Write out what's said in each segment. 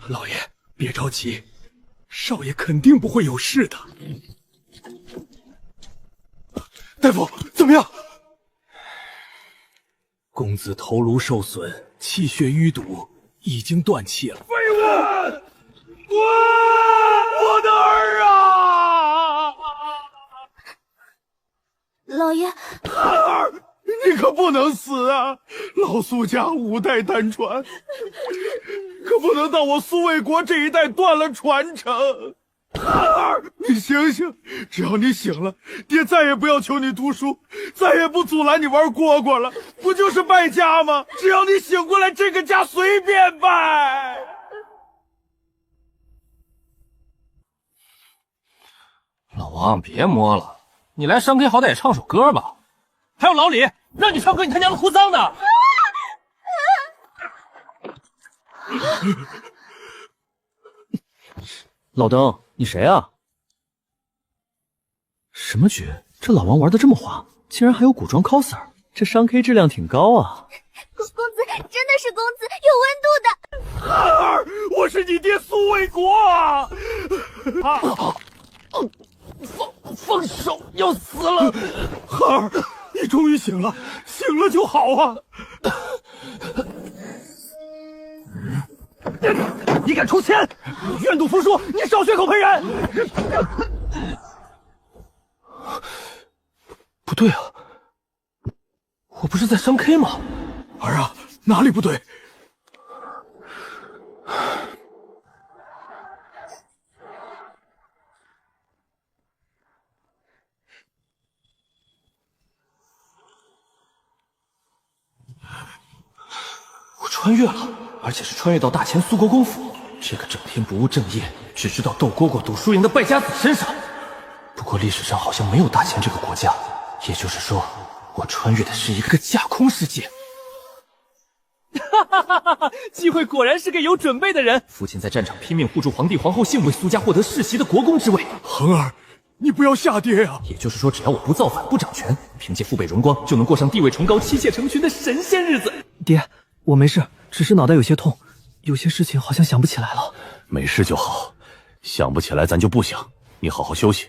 老爷，别着急，少爷肯定不会有事的。大夫，怎么样？公子头颅受损，气血淤堵，已经断气了。废物！我的儿啊！老爷，儿，你可不能死啊！老苏家5代单传，可不能到我苏卫国这一代断了传承。儿，你醒醒！只要你醒了，爹再也不要求你读书，再也不阻拦你玩蝈蝈了。不就是败家吗？只要你醒过来，这个家随便败。老王，别摸了，你来商 K 好歹也唱首歌吧。还有老李，让你唱歌，你他娘的哭丧的！老登，你谁啊？什么局？这老王玩的这么花，竟然还有古装 coser， 这商 K 质量挺高啊！公子真的是公子，有温度的。儿，我是你爹苏卫国啊！放手，要死了！孩儿，你终于醒了，醒了就好啊！你敢出钱？你愿赌服输，你少血口喷人！不对啊，我不是在商 K 吗？儿啊，哪里不对？我穿越了，而且是穿越到大前苏国公府，这个整天不务正业，只知道斗蝈蝈、赌输赢的败家子身上。不过历史上好像没有大前这个国家，也就是说，我穿越的是一个架空世界。哈哈哈哈！机会果然是个有准备的人。父亲在战场拼命护住皇帝皇后幸为苏家获得世袭的国公之位。恒儿，你不要吓爹啊！也就是说，只要我不造反、不掌权，凭借父辈荣光，就能过上地位崇高、妻妾成群的神仙日子。爹，我没事，只是脑袋有些痛，有些事情好像想不起来了。没事就好，想不起来咱就不想。你好好休息，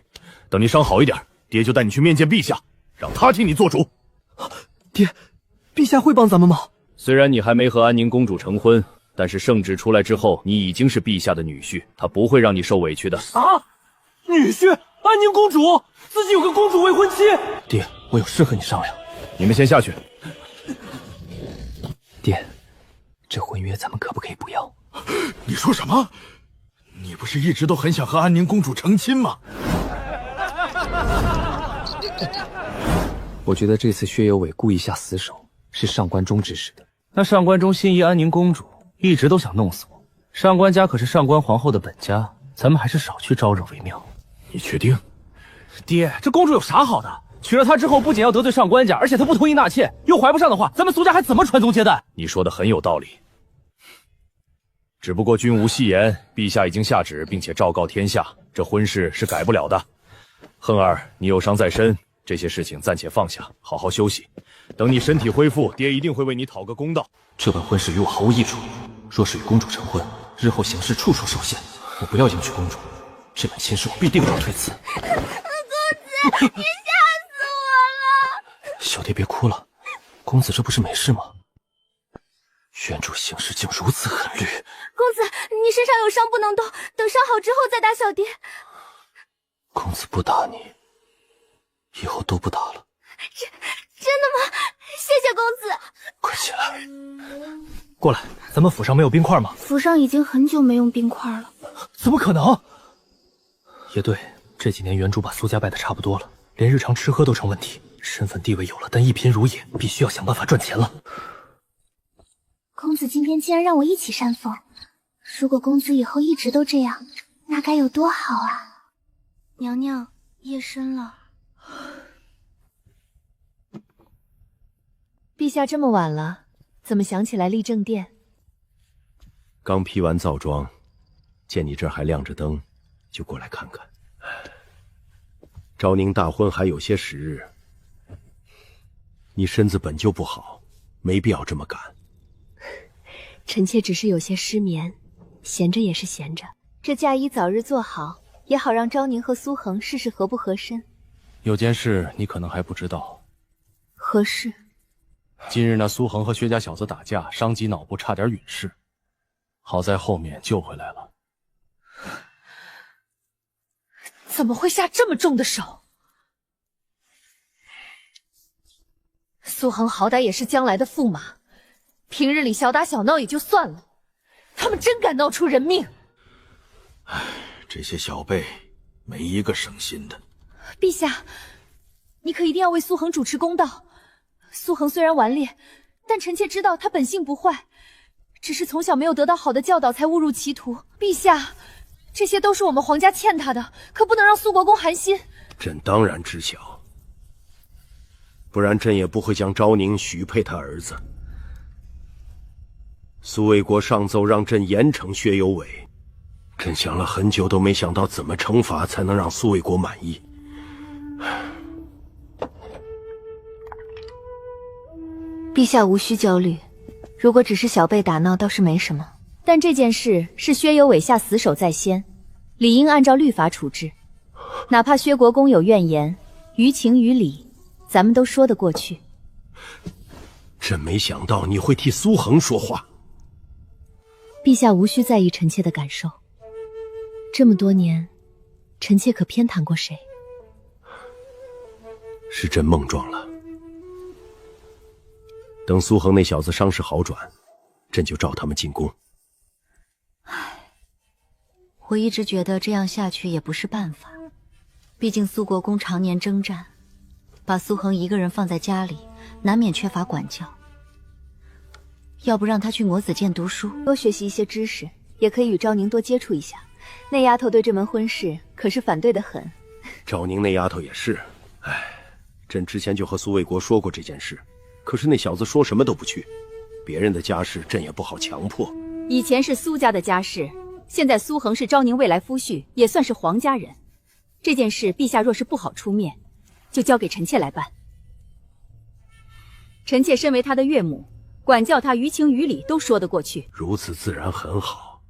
等你伤好一点，爹就带你去面见陛下，让他替你做主。爹，陛下会帮咱们吗？虽然你还没和安宁公主成婚，但是圣旨出来之后，你已经是陛下的女婿，他不会让你受委屈的。啊！女婿，安宁公主，自己有个公主未婚妻。爹，我有事和你商量。你们先下去。爹，这婚约咱们可不可以不要？你说什么？你不是一直都很想和安宁公主成亲吗？我觉得这次薛有伟故意下死手，是上官中指使的。那上官中心仪安宁公主，一直都想弄死我。上官家可是上官皇后的本家，咱们还是少去招惹为妙。你确定？爹，这公主有啥好的？娶了她之后，不仅要得罪上官家，而且她不同意纳妾，又怀不上的话，咱们苏家还怎么传宗接代？你说的很有道理。只不过君无戏言，陛下已经下旨，并且昭告天下，这婚事是改不了的。恨儿，你有伤在身，这些事情暂且放下，好好休息。等你身体恢复，爹一定会为你讨个公道。这本婚事与我毫无益处，若是与公主成婚，日后行事处处受限。我不要迎娶公主，这门亲事我必定要推辞。公子，你吓死我了！小爹别哭了，公子这不是没事吗？原主行事竟如此狠戾。公子，你身上有伤不能动，等伤好之后再打小爹。公子不打你，以后都不打了。真的吗？谢谢公子。快起来！过来，咱们府上没有冰块吗？府上已经很久没用冰块了。怎么可能？也对，这几年原主把苏家败得差不多了，连日常吃喝都成问题，身份地位有了，但一贫如也，必须要想办法赚钱了。公子今天竟然让我一起扇风，如果公子以后一直都这样，那该有多好啊！娘娘，夜深了。陛下这么晚了，怎么想起来立正殿？刚批完灶妆，见你这儿还亮着灯，就过来看看。昭宁大婚还有些时日，你身子本就不好，没必要这么赶。臣妾只是有些失眠，闲着也是闲着，这嫁衣早日做好，也好让昭宁和苏恒试试合不合身。有件事你可能还不知道。何事？近日那苏恒和薛家小子打架，伤及脑部，差点陨逝，好在后面救回来了。怎么会下这么重的手？苏恒好歹也是将来的驸马，平日里小打小闹也就算了，他们真敢闹出人命。唉，这些小辈没一个省心的。陛下，你可一定要为苏恒主持公道。苏恒虽然顽劣，但臣妾知道他本性不坏，只是从小没有得到好的教导才误入歧途。陛下，这些都是我们皇家欠他的，可不能让苏国公寒心。朕当然知晓，不然朕也不会将昭宁许配他儿子。苏卫国上奏让朕严惩薛有伟，朕想了很久都没想到怎么惩罚才能让苏卫国满意。陛下无需焦虑，如果只是小辈打闹倒是没什么，但这件事是薛有伟下死手在先，理应按照律法处置。哪怕薛国公有怨言，于情于理，咱们都说得过去。朕没想到你会替苏恒说话。陛下无需在意臣妾的感受，这么多年，臣妾可偏袒过谁？是朕梦撞了。等苏恒那小子伤势好转，朕就召他们进宫。我一直觉得这样下去也不是办法，毕竟苏国公常年征战，把苏恒一个人放在家里，难免缺乏管教。要不让他去魔子监读书，多学习一些知识，也可以与昭宁多接触一下。那丫头对这门婚事可是反对得很。昭宁那丫头也是，唉，朕之前就和苏卫国说过这件事，可是那小子说什么都不去。别人的家事朕也不好强迫。以前是苏家的家事，现在苏恒是昭宁未来夫婿，也算是皇家人。这件事陛下若是不好出面，就交给臣妾来办。臣妾身为他的岳母，管教他于情于理都说得过去。如此自然很好，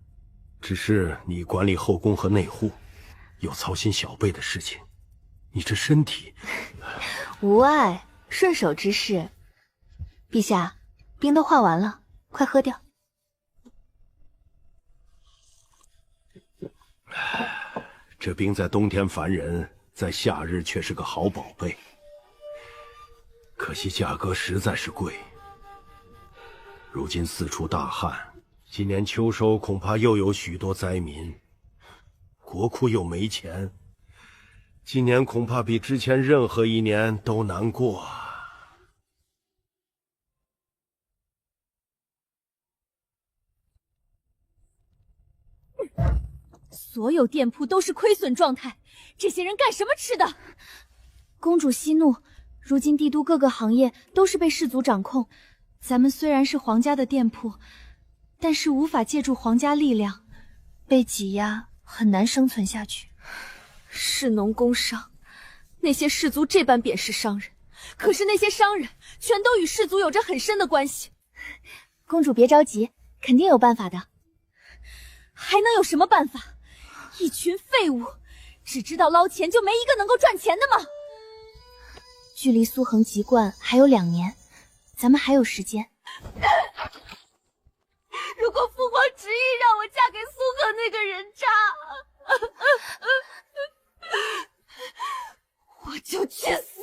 只是你管理后宫和内护，又操心小辈的事情，你这身体……无碍，顺手之事。陛下，冰都化完了，快喝掉。这冰在冬天烦人，在夏日却是个好宝贝，可惜价格实在是贵。如今四处大旱，今年秋收恐怕又有许多灾民，国库又没钱，今年恐怕比之前任何一年都难过啊。所有店铺都是亏损状态，这些人干什么吃的？公主息怒，如今帝都各个行业都是被氏族掌控，咱们虽然是皇家的店铺，但是无法借助皇家力量，被挤压很难生存下去。士农工商，那些氏族这般贬视商人，可是那些商人全都与氏族有着很深的关系。公主别着急，肯定有办法的。还能有什么办法？一群废物，只知道捞钱，就没一个能够赚钱的吗？距离苏恒籍贯还有2年，咱们还有时间。如果父皇执意让我嫁给苏恒那个人渣，我就去死！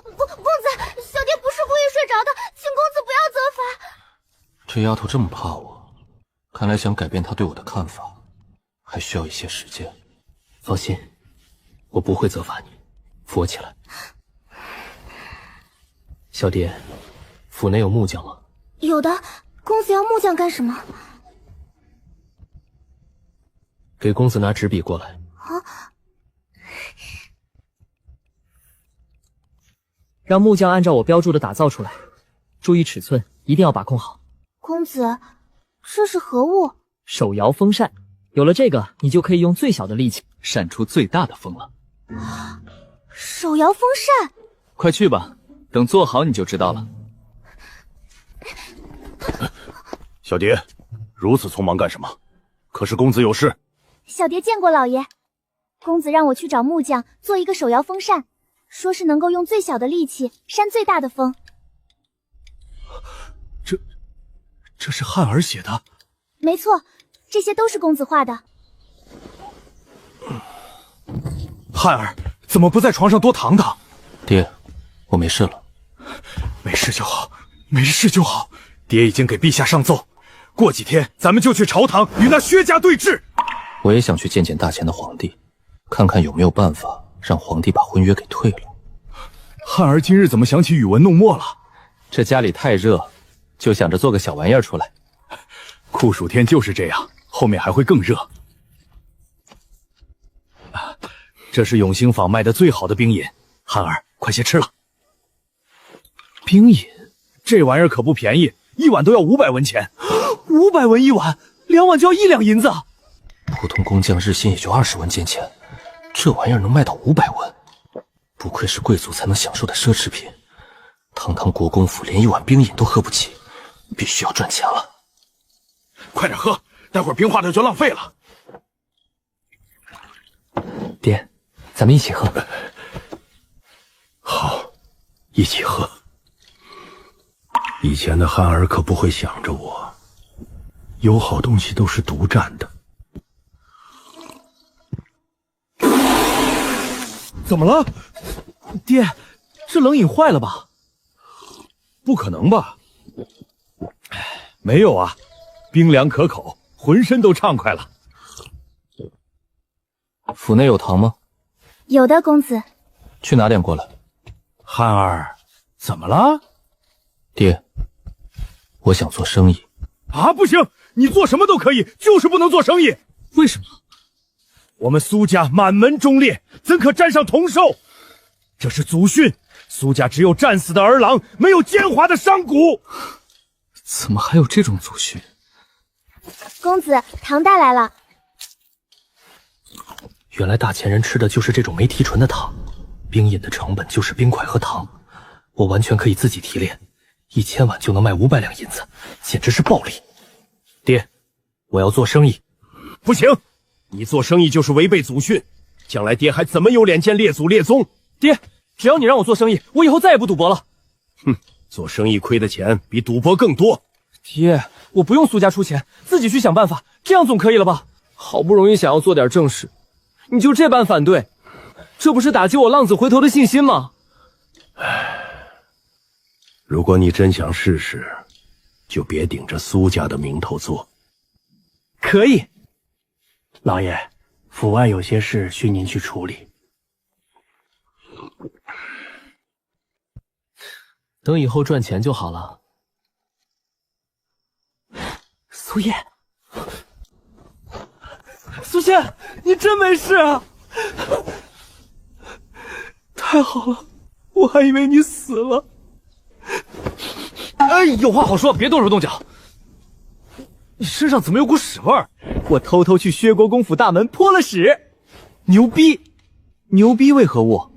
公子，小蝶不是故意睡着的，请公子不要责罚。这丫头这么怕我，看来想改变她对我的看法，还需要一些时间。放心，我不会责罚你，扶我起来。小蝶，府内有木匠吗？有的，公子要木匠干什么？给公子拿纸笔过来。啊！让木匠按照我标注的打造出来，注意尺寸，一定要把控好。公子，这是何物？手摇风扇，有了这个，你就可以用最小的力气扇出最大的风了。手摇风扇，快去吧，等做好你就知道了。小蝶，如此匆忙干什么？可是公子有事。小蝶见过老爷，公子让我去找木匠做一个手摇风扇，说是能够用最小的力气扇最大的风。这是汉儿写的？没错，这些都是公子画的。汉儿怎么不在床上多躺躺？爹，我没事了。没事就好，没事就好。爹已经给陛下上奏，过几天咱们就去朝堂与那薛家对峙。我也想去见见大前的皇帝，看看有没有办法让皇帝把婚约给退了。汉儿今日怎么想起舞文弄墨了？这家里太热，就想着做个小玩意儿出来。酷暑天就是这样，后面还会更热。这是永兴坊卖的最好的冰饮，汉儿快些吃了。冰饮这玩意儿可不便宜，1碗都要500文钱。500文1碗，2碗就要1两银子。普通工匠日薪也就20文钱钱，这玩意儿能卖到500文，不愧是贵族才能享受的奢侈品。堂堂国公府连1碗冰饮都喝不起，必须要赚钱了。快点喝，待会儿冰化掉就浪费了。爹，咱们一起喝。好，一起喝。以前的汉儿可不会想着我，有好东西都是独占的。怎么了？爹，这冷饮坏了吧？不可能吧？没有啊，冰凉可口，浑身都畅快了。府内有糖吗？有的，公子。去拿点过来。汉儿，怎么了？爹，我想做生意。啊，不行，你做什么都可以，就是不能做生意。为什么？我们苏家满门忠烈，怎可沾上同寿？这是祖训，苏家只有战死的儿郎，没有奸猾的商贾。怎么还有这种祖训？公子，糖带来了。原来大前人吃的就是这种没提纯的糖，冰饮的成本就是冰块和糖，我完全可以自己提炼，1000碗就能卖500两银子，简直是暴利。爹，我要做生意。不行，你做生意就是违背祖训，将来爹还怎么有脸见列祖列宗？爹，只要你让我做生意，我以后再也不赌博了。哼，做生意亏的钱比赌博更多。爹，我不用苏家出钱，自己去想办法，这样总可以了吧？好不容易想要做点正事，你就这般反对，这不是打击我浪子回头的信心吗？如果你真想试试，就别顶着苏家的名头做。可以。老爷，府外有些事需您去处理。等以后赚钱就好了。苏叶，苏仙，你真没事啊！太好了，我还以为你死了。哎，有话好说，别动手动脚。你身上怎么有股屎味儿？我偷偷去薛国公府大门泼了屎。牛逼！牛逼为何物？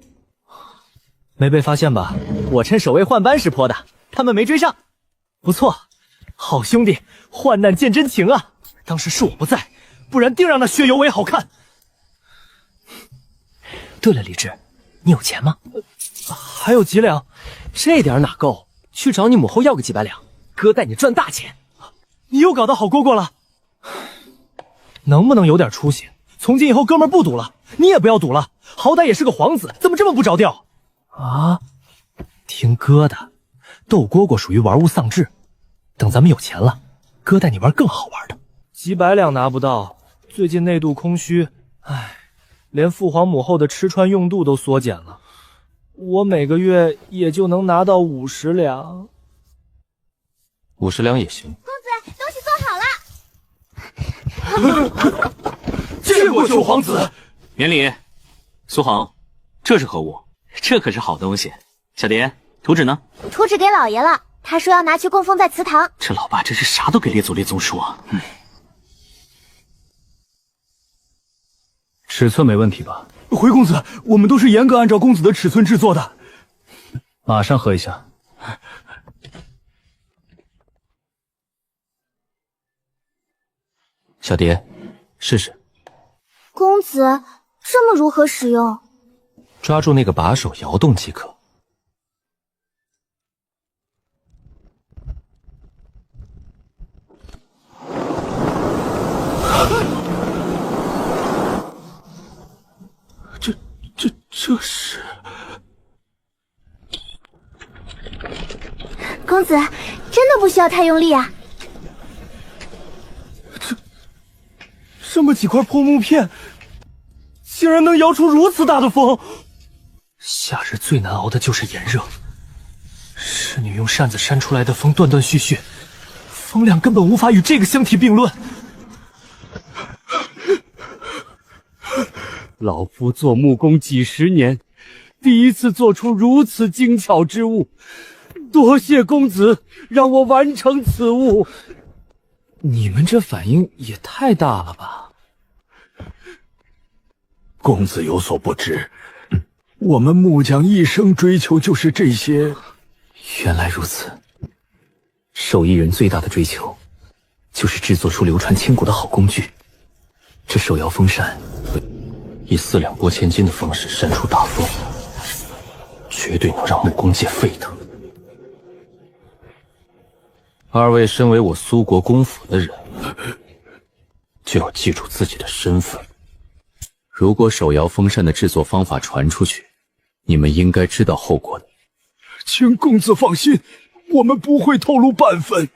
没被发现吧？我趁守卫换班时泼的，他们没追上。不错，好兄弟，患难见真情啊！当时是我不在，不然定让那薛有为好看。对了，李治，你有钱吗？还有几两，这点哪够？去找你母后要个几百两，哥带你赚大钱。你又搞到好蝈蝈了，能不能有点出息？从今以后，哥们儿不赌了，你也不要赌了，好歹也是个皇子，怎么这么不着调？啊，听哥的，斗蝈蝈属于玩物丧志。等咱们有钱了，哥带你玩更好玩的。几百两拿不到，最近内度空虚，唉，连父皇母后的吃穿用度都缩减了，我每个月也就能拿到50两。50两也行。公子，东西做好了。见过九皇子。免礼。苏杭，这是何物？这可是好东西。小蝶，图纸呢？图纸给老爷了，他说要拿去供奉在祠堂。这老爸真是啥都给列祖列宗说。尺寸没问题吧？回公子，我们都是严格按照公子的尺寸制作的。马上喝一下。小蝶，试试。公子，这么如何使用？抓住那个把手，摇动即可。这是……公子，真的不需要太用力啊！这么几块破木片，竟然能摇出如此大的风！夏日最难熬的就是炎热，侍女用扇子扇出来的风断断续续，风量根本无法与这个相提并论。老夫做木工几十年，第一次做出如此精巧之物，多谢公子让我完成此物。你们这反应也太大了吧！公子有所不知，我们木匠一生追求就是这些。原来如此，手艺人最大的追求，就是制作出流传千古的好工具。这手摇风扇，以4两拨千斤的方式扇出大风，绝对能让木工界沸腾。二位身为我苏国公府的人，就要记住自己的身份。如果手摇风扇的制作方法传出去，你们应该知道后果的。请公子放心，我们不会透露半分。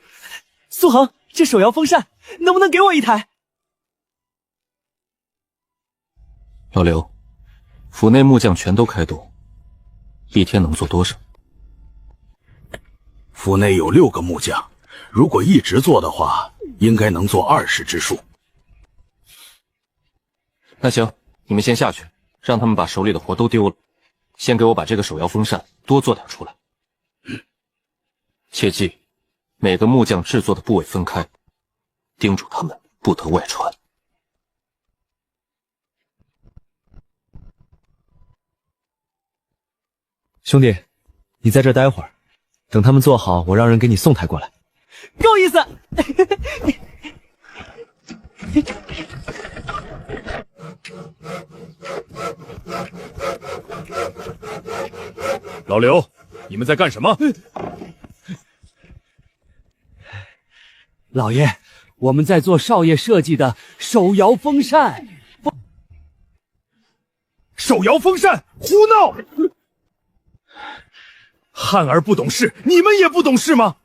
苏恒，这手摇风扇能不能给我一台？老刘，府内木匠全都开动，一天能做多少？府内有6个木匠，如果一直做的话，应该能做20之数。那行，你们先下去，让他们把手里的活都丢了，先给我把这个手摇风扇多做点出来。切记，每个木匠制作的部位分开，叮嘱他们不得外传。兄弟，你在这待会儿，等他们做好，我让人给你送台过来。够意思！老刘，你们在干什么？老爷，我们在做少爷设计的手摇风扇。手摇风扇，胡闹！汉儿不懂事，你们也不懂事吗？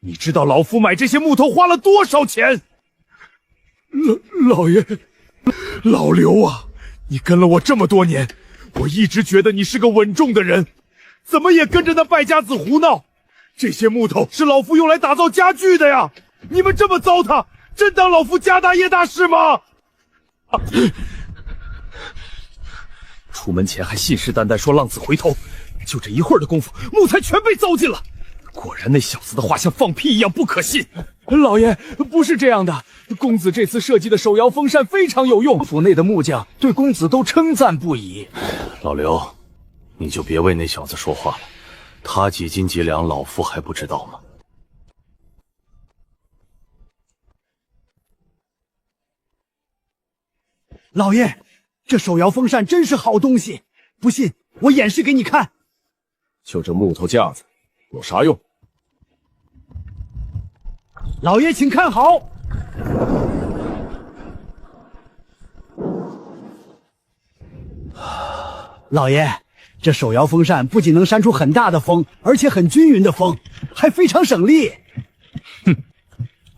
你知道老夫买这些木头花了多少钱？老爷，老刘啊，你跟了我这么多年，我一直觉得你是个稳重的人，怎么也跟着那败家子胡闹？这些木头是老夫用来打造家具的呀！你们这么糟蹋，真当老夫家大业大是吗？出门前还信誓旦旦说浪子回头，就这一会儿的功夫，木材全被糟践了。果然那小子的话像放屁一样不可信。老爷，不是这样的，公子这次设计的手摇风扇非常有用，府内的木匠对公子都称赞不已。老刘，你就别为那小子说话了，他几斤几两，老夫还不知道吗？老爷，这手摇风扇真是好东西，不信我演示给你看。就这木头架子，有啥用？老爷请看好。老爷，这手摇风扇不仅能扇出很大的风，而且很均匀的风，还非常省力。哼，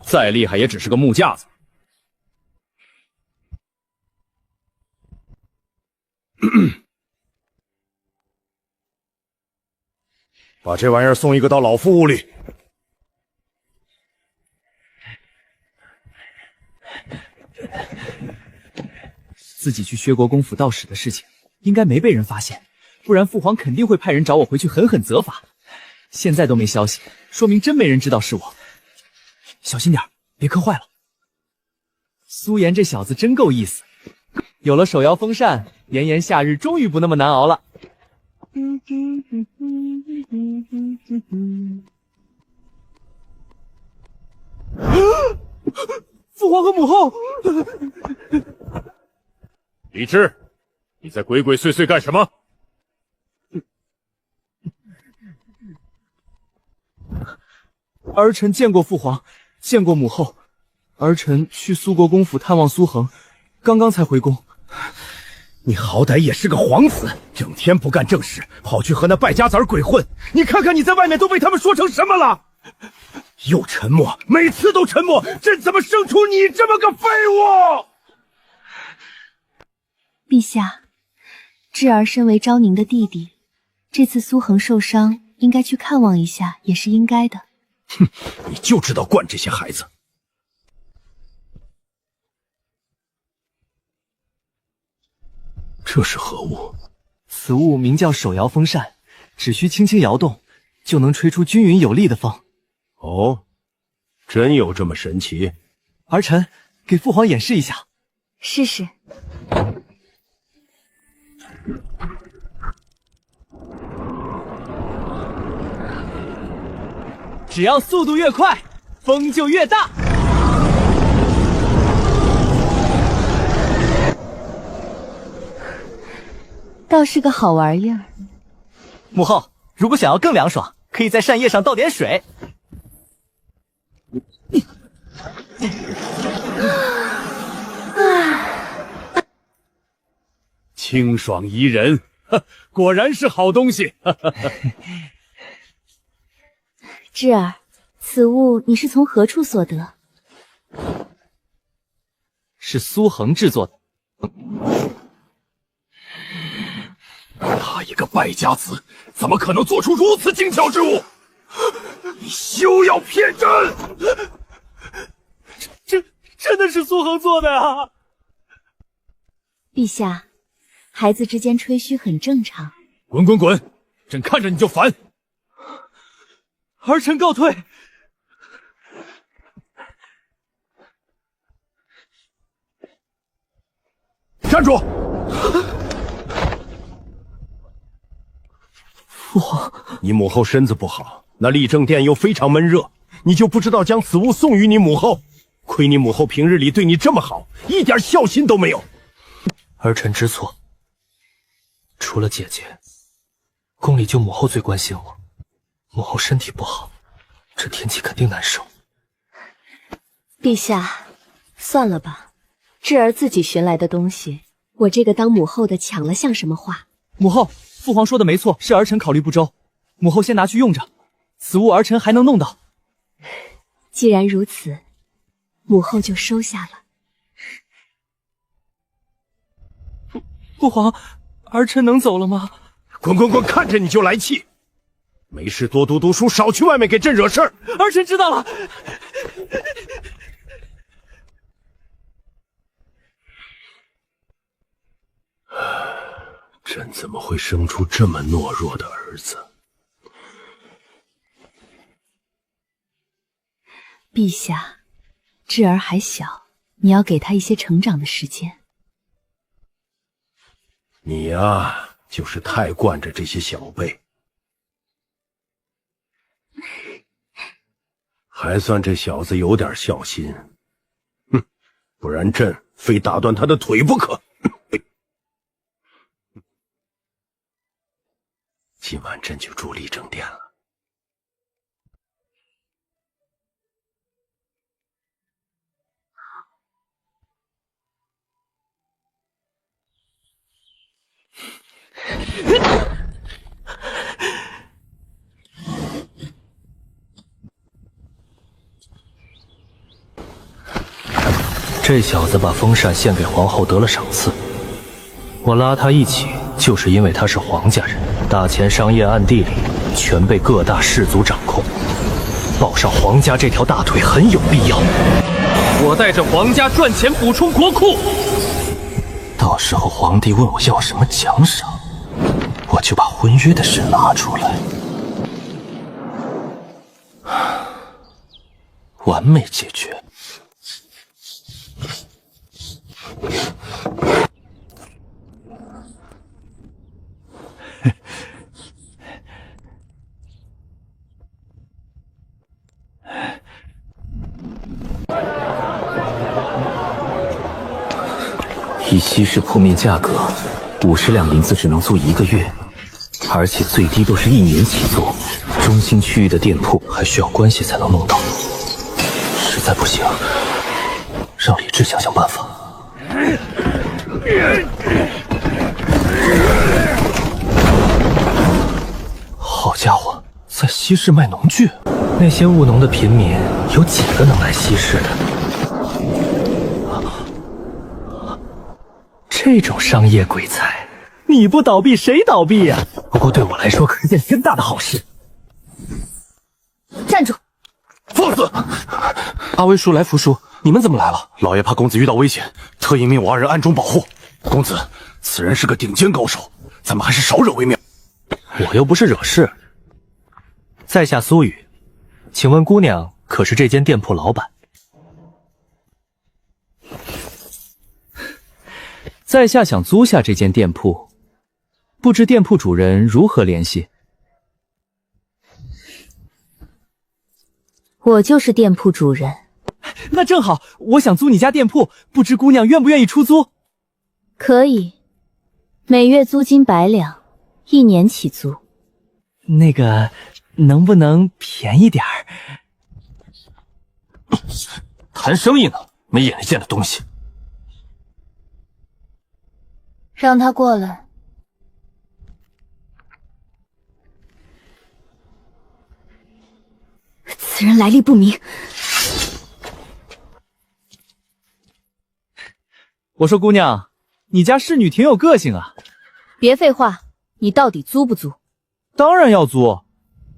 再厉害也只是个木架子。把这玩意儿送一个到老夫屋里。自己去薛国公府盗使的事情，应该没被人发现，不然父皇肯定会派人找我回去狠狠责罚。现在都没消息，说明真没人知道是我。小心点，别磕坏了。苏颜这小子真够意思，有了手摇风扇，炎炎夏日终于不那么难熬了。父皇和母后，李治，你在鬼鬼祟祟干什么？儿臣见过父皇，见过母后。儿臣去苏国公府探望苏恒，刚刚才回宫。你好歹也是个皇子，整天不干正事，跑去和那败家子儿鬼混。你看看你在外面都被他们说成什么了？又沉默，每次都沉默，朕怎么生出你这么个废物？陛下，智儿身为昭宁的弟弟，这次苏恒受伤，应该去看望一下，也是应该的。哼，你就知道惯这些孩子。这是何物？此物名叫手摇风扇，只需轻轻摇动，就能吹出均匀有力的风。哦，真有这么神奇？儿臣给父皇演示一下。试试。只要速度越快，风就越大。倒是个好玩意儿。母后，如果想要更凉爽，可以在扇叶上倒点水。清爽宜人，果然是好东西。智儿，此物你是从何处所得？是苏恒制作的。他一个败家子，怎么可能做出如此精巧之物？你休要骗朕！这真的是苏恒做的啊！陛下，孩子之间吹嘘很正常。滚滚滚！朕看着你就烦。儿臣告退。站住！父皇，你母后身子不好，那立正殿又非常闷热，你就不知道将此物送与你母后？亏你母后平日里对你这么好，一点孝心都没有。儿臣知错。除了姐姐，宫里就母后最关心我。母后身体不好，这天气肯定难受。陛下，算了吧，智儿自己寻来的东西，我这个当母后的抢了像什么话？母后，父皇说的没错，是儿臣考虑不周。母后先拿去用着，此物儿臣还能弄到。既然如此，母后就收下了。父皇，儿臣能走了吗？滚滚滚！看着你就来气。没事多读读书，少去外面给朕惹事儿。儿臣知道了。朕怎么会生出这么懦弱的儿子？陛下，智儿还小，你要给他一些成长的时间。你呀，就是太惯着这些小辈。还算这小子有点孝心，哼，不然朕非打断他的腿不可。今晚朕就住立正殿了。这小子把风扇献给皇后得了赏赐，我拉他一起就是因为他是皇家人，大钱商业暗地里全被各大氏族掌控，抱上皇家这条大腿很有必要。我带着皇家赚钱补充国库，到时候皇帝问我要什么奖赏，我就把婚约的事拿出来，完美解决。依稀市铺面价格，50两银子只能租1个月，而且最低都是1年起租。中心区域的店铺还需要关系才能弄到，实在不行，让李治想想办法。好家伙，在西市卖农具，那些务农的平民有几个能来西市的？这种商业鬼才，你不倒闭谁倒闭呀？不过对我来说可是件天大的好事。站住！放肆！阿威叔来福叔，你们怎么来了？老爷怕公子遇到危险，特意命我2人暗中保护。公子，此人是个顶尖高手，咱们还是少惹为妙。我又不是惹事。在下苏雨，请问姑娘可是这间店铺老板？在下想租下这间店铺，不知店铺主人如何联系？我就是店铺主人。那正好，我想租你家店铺，不知姑娘愿不愿意出租？可以，每月租金100两，1年起租。那个，能不能便宜点儿？谈生意呢，没眼力见的东西。让他过来。此人来历不明。我说姑娘，你家侍女挺有个性啊。别废话，你到底租不租？当然要租，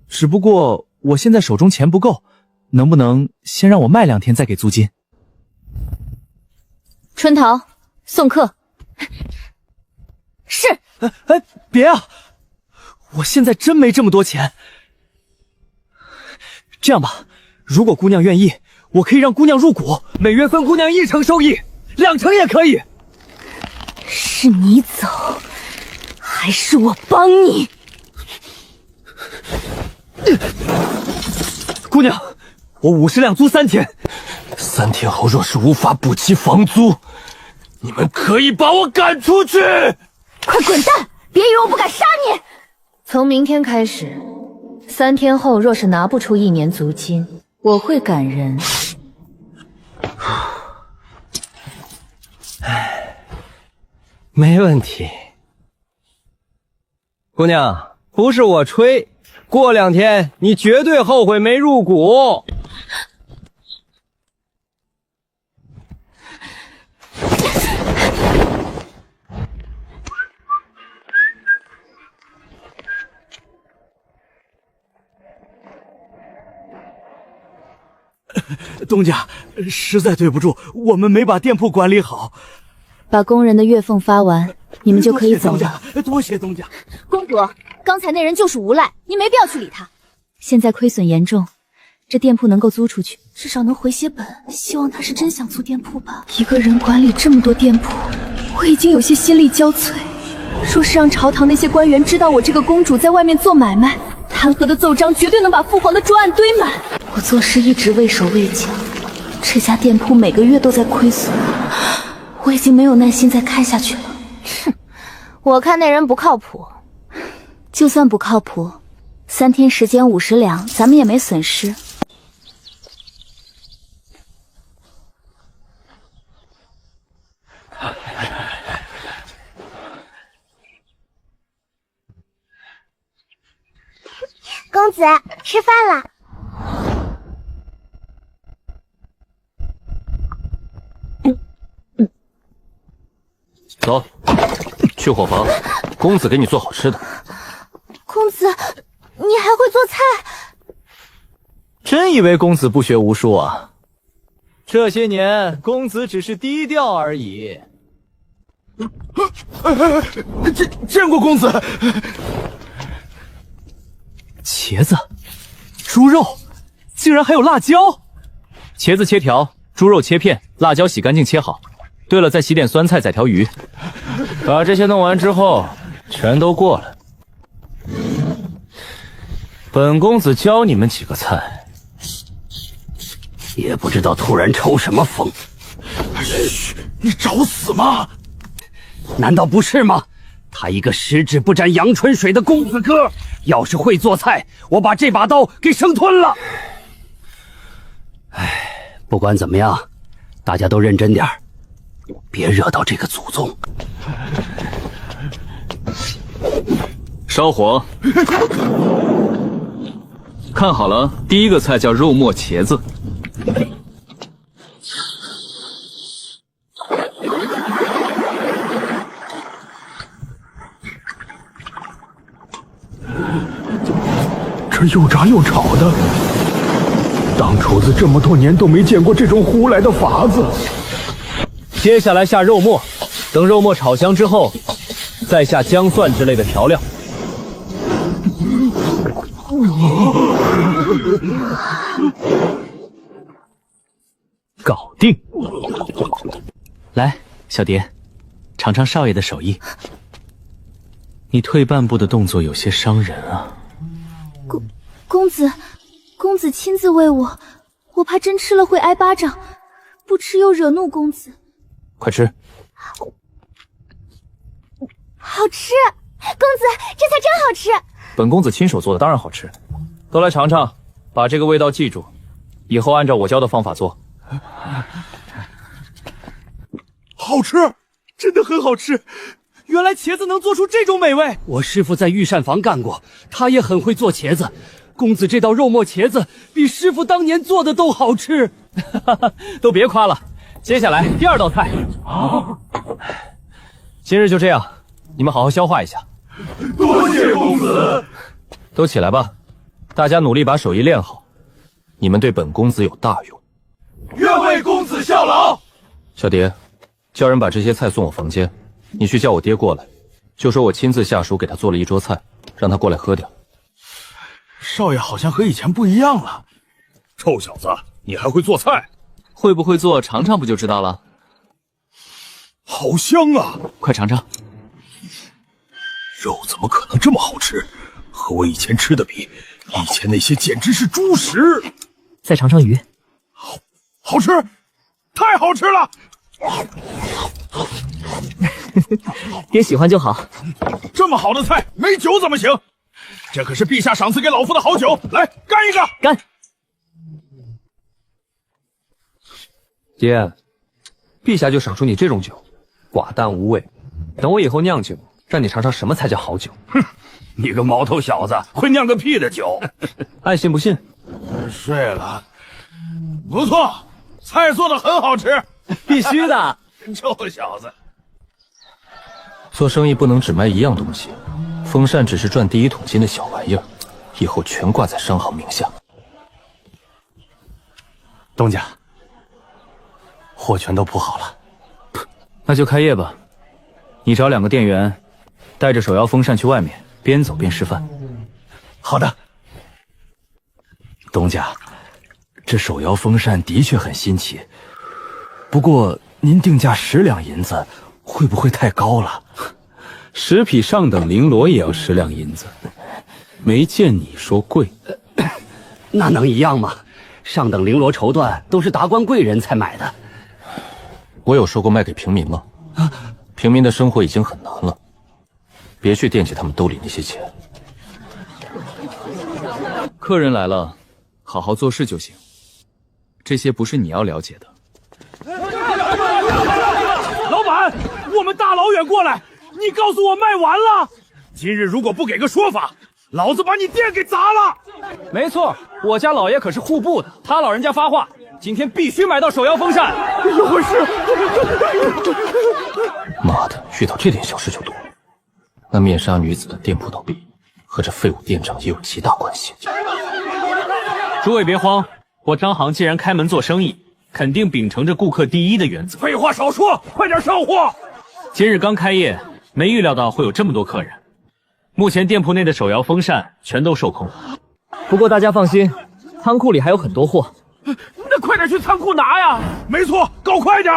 只不过我现在手中钱不够，能不能先让我卖2天再给租金？春桃，送客。是。别啊！我现在真没这么多钱。这样吧，如果姑娘愿意，我可以让姑娘入股，每月分姑娘1成收益，2成也可以。是你走，还是我帮你？姑娘，我50两租3天，3天后若是无法补齐房租，你们可以把我赶出去！快滚蛋！别以为我不敢杀你！从明天开始，3天后若是拿不出1年租金，我会赶人。没问题。姑娘，不是我吹，过2天你绝对后悔没入股。东家，实在对不住，我们没把店铺管理好。把工人的月俸发完，你们就可以走了。多谢东家。公主，刚才那人就是无赖，你没必要去理他。现在亏损严重，这店铺能够租出去，至少能回些本。希望他是真想租店铺吧。一个人管理这么多店铺，我已经有些心力交瘁。若是让朝堂那些官员知道我这个公主在外面做买卖，弹劾的奏章绝对能把父皇的桌案堆满。我做事一直畏手畏脚，这家店铺每个月都在亏损，我已经没有耐心再看下去了。哼，我看那人不靠谱。就算不靠谱，3天时间50两，咱们也没损失。公子，吃饭了。走，去伙房，公子给你做好吃的。公子，你还会做菜？真以为公子不学无术啊？这些年，公子只是低调而已。见过公子。茄子、猪肉，竟然还有辣椒！茄子切条，猪肉切片，辣椒洗干净切好。对了，再洗点酸菜，宰条鱼。把这些弄完之后，全都过来。本公子教你们几个菜。也不知道突然抽什么风。嘘，你找死吗？难道不是吗？他一个十指不沾阳春水的公子哥，要是会做菜，我把这把刀给生吞了。唉，不管怎么样，大家都认真点儿，别惹到这个祖宗。烧火。看好了，第一个菜叫肉末茄子。这又炸又炒的，当厨子这么多年都没见过这种胡来的法子。接下来下肉末，等肉末炒香之后，再下姜蒜之类的调料。搞定！来，小蝶，尝尝少爷的手艺。你退半步的动作有些伤人啊。公子亲自喂我，我怕真吃了会挨巴掌，不吃又惹怒公子。快吃！好吃，公子这菜真好吃。本公子亲手做的，当然好吃。都来尝尝，把这个味道记住，以后按照我教的方法做。好吃，真的很好吃。原来茄子能做出这种美味。我师傅在御膳房干过，他也很会做茄子。公子这道肉末茄子比师傅当年做的都好吃。都别夸了，接下来第二道菜。今日就这样，你们好好消化一下。多谢公子。都起来吧，大家努力把手艺练好，你们对本公子有大用。愿为公子效劳。小蝶，叫人把这些菜送我房间。你去叫我爹过来，就说我亲自下厨给他做了一桌菜，让他过来喝点。少爷好像和以前不一样了。臭小子，你还会做菜？会不会做，尝尝不就知道了。好香啊！快尝尝。肉怎么可能这么好吃？和我以前吃的比，以前那些简直是猪食。再尝尝鱼。好吃，太好吃了！爹喜欢就好。这么好的菜，没酒怎么行？这可是陛下赏赐给老夫的好酒，来干一个！干！爹，陛下就赏出你这种酒，寡淡无味。等我以后酿酒，让你尝尝什么才叫好酒。哼，你个毛头小子，会酿个屁的酒！爱信不信。睡了，不错，菜做的很好吃。必须的。臭小子，做生意不能只卖一样东西，风扇只是赚第一桶金的小玩意儿，以后全挂在商行名下。东家，货全都铺好了，那就开业吧。你找2个店员，带着手摇风扇去外面，边走边示范。好的。东家，这手摇风扇的确很新奇，不过您定价10两银子，会不会太高了？10匹上等绫罗也要10两银子，没见你说贵。那能一样吗？上等绫罗绸缎都是达官贵人才买的。我有说过卖给平民吗？平民的生活已经很难了，别去惦记他们兜里那些钱。客人来了，好好做事就行，这些不是你要了解的。老板，我们大老远过来，你告诉我卖完了。今日如果不给个说法，老子把你店给砸了。没错，我家老爷可是户部的，他老人家发话，今天必须买到手摇风扇。有回事？妈的，遇到这点小事就躲。那面纱女子的店铺倒闭，和这废物店长也有极大关系。诸位别慌，我张行既然开门做生意，肯定秉承着顾客第一的原则。废话少说，快点上货！今日刚开业，没预料到会有这么多客人。目前店铺内的手摇风扇全都售空，不过大家放心，仓库里还有很多货。那快点去仓库拿呀！没错，搞快点！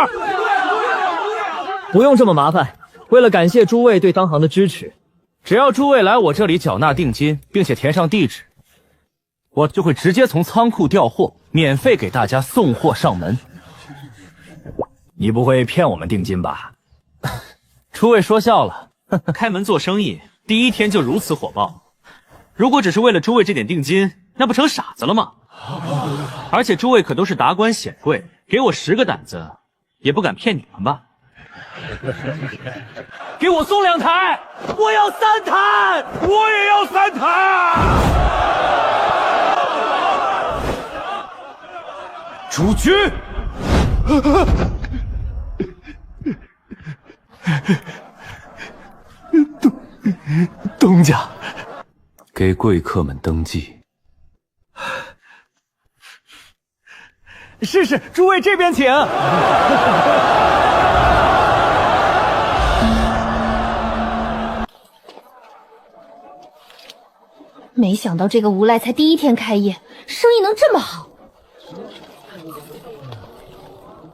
不用这么麻烦，为了感谢诸位对当行的支持，只要诸位来我这里缴纳定金，并且填上地址，我就会直接从仓库调货，免费给大家送货上门。你不会骗我们定金吧？诸位说笑了，开门做生意，第一天就如此火爆。如果只是为了诸位这点定金，那不成傻子了吗？而且诸位可都是达官显贵，给我10个胆子，也不敢骗你们吧？给我送2台，我要3台，我也要3台。主君，东家，给贵客们登记。是，诸位这边请。没想到这个无赖才第1天开业，生意能这么好。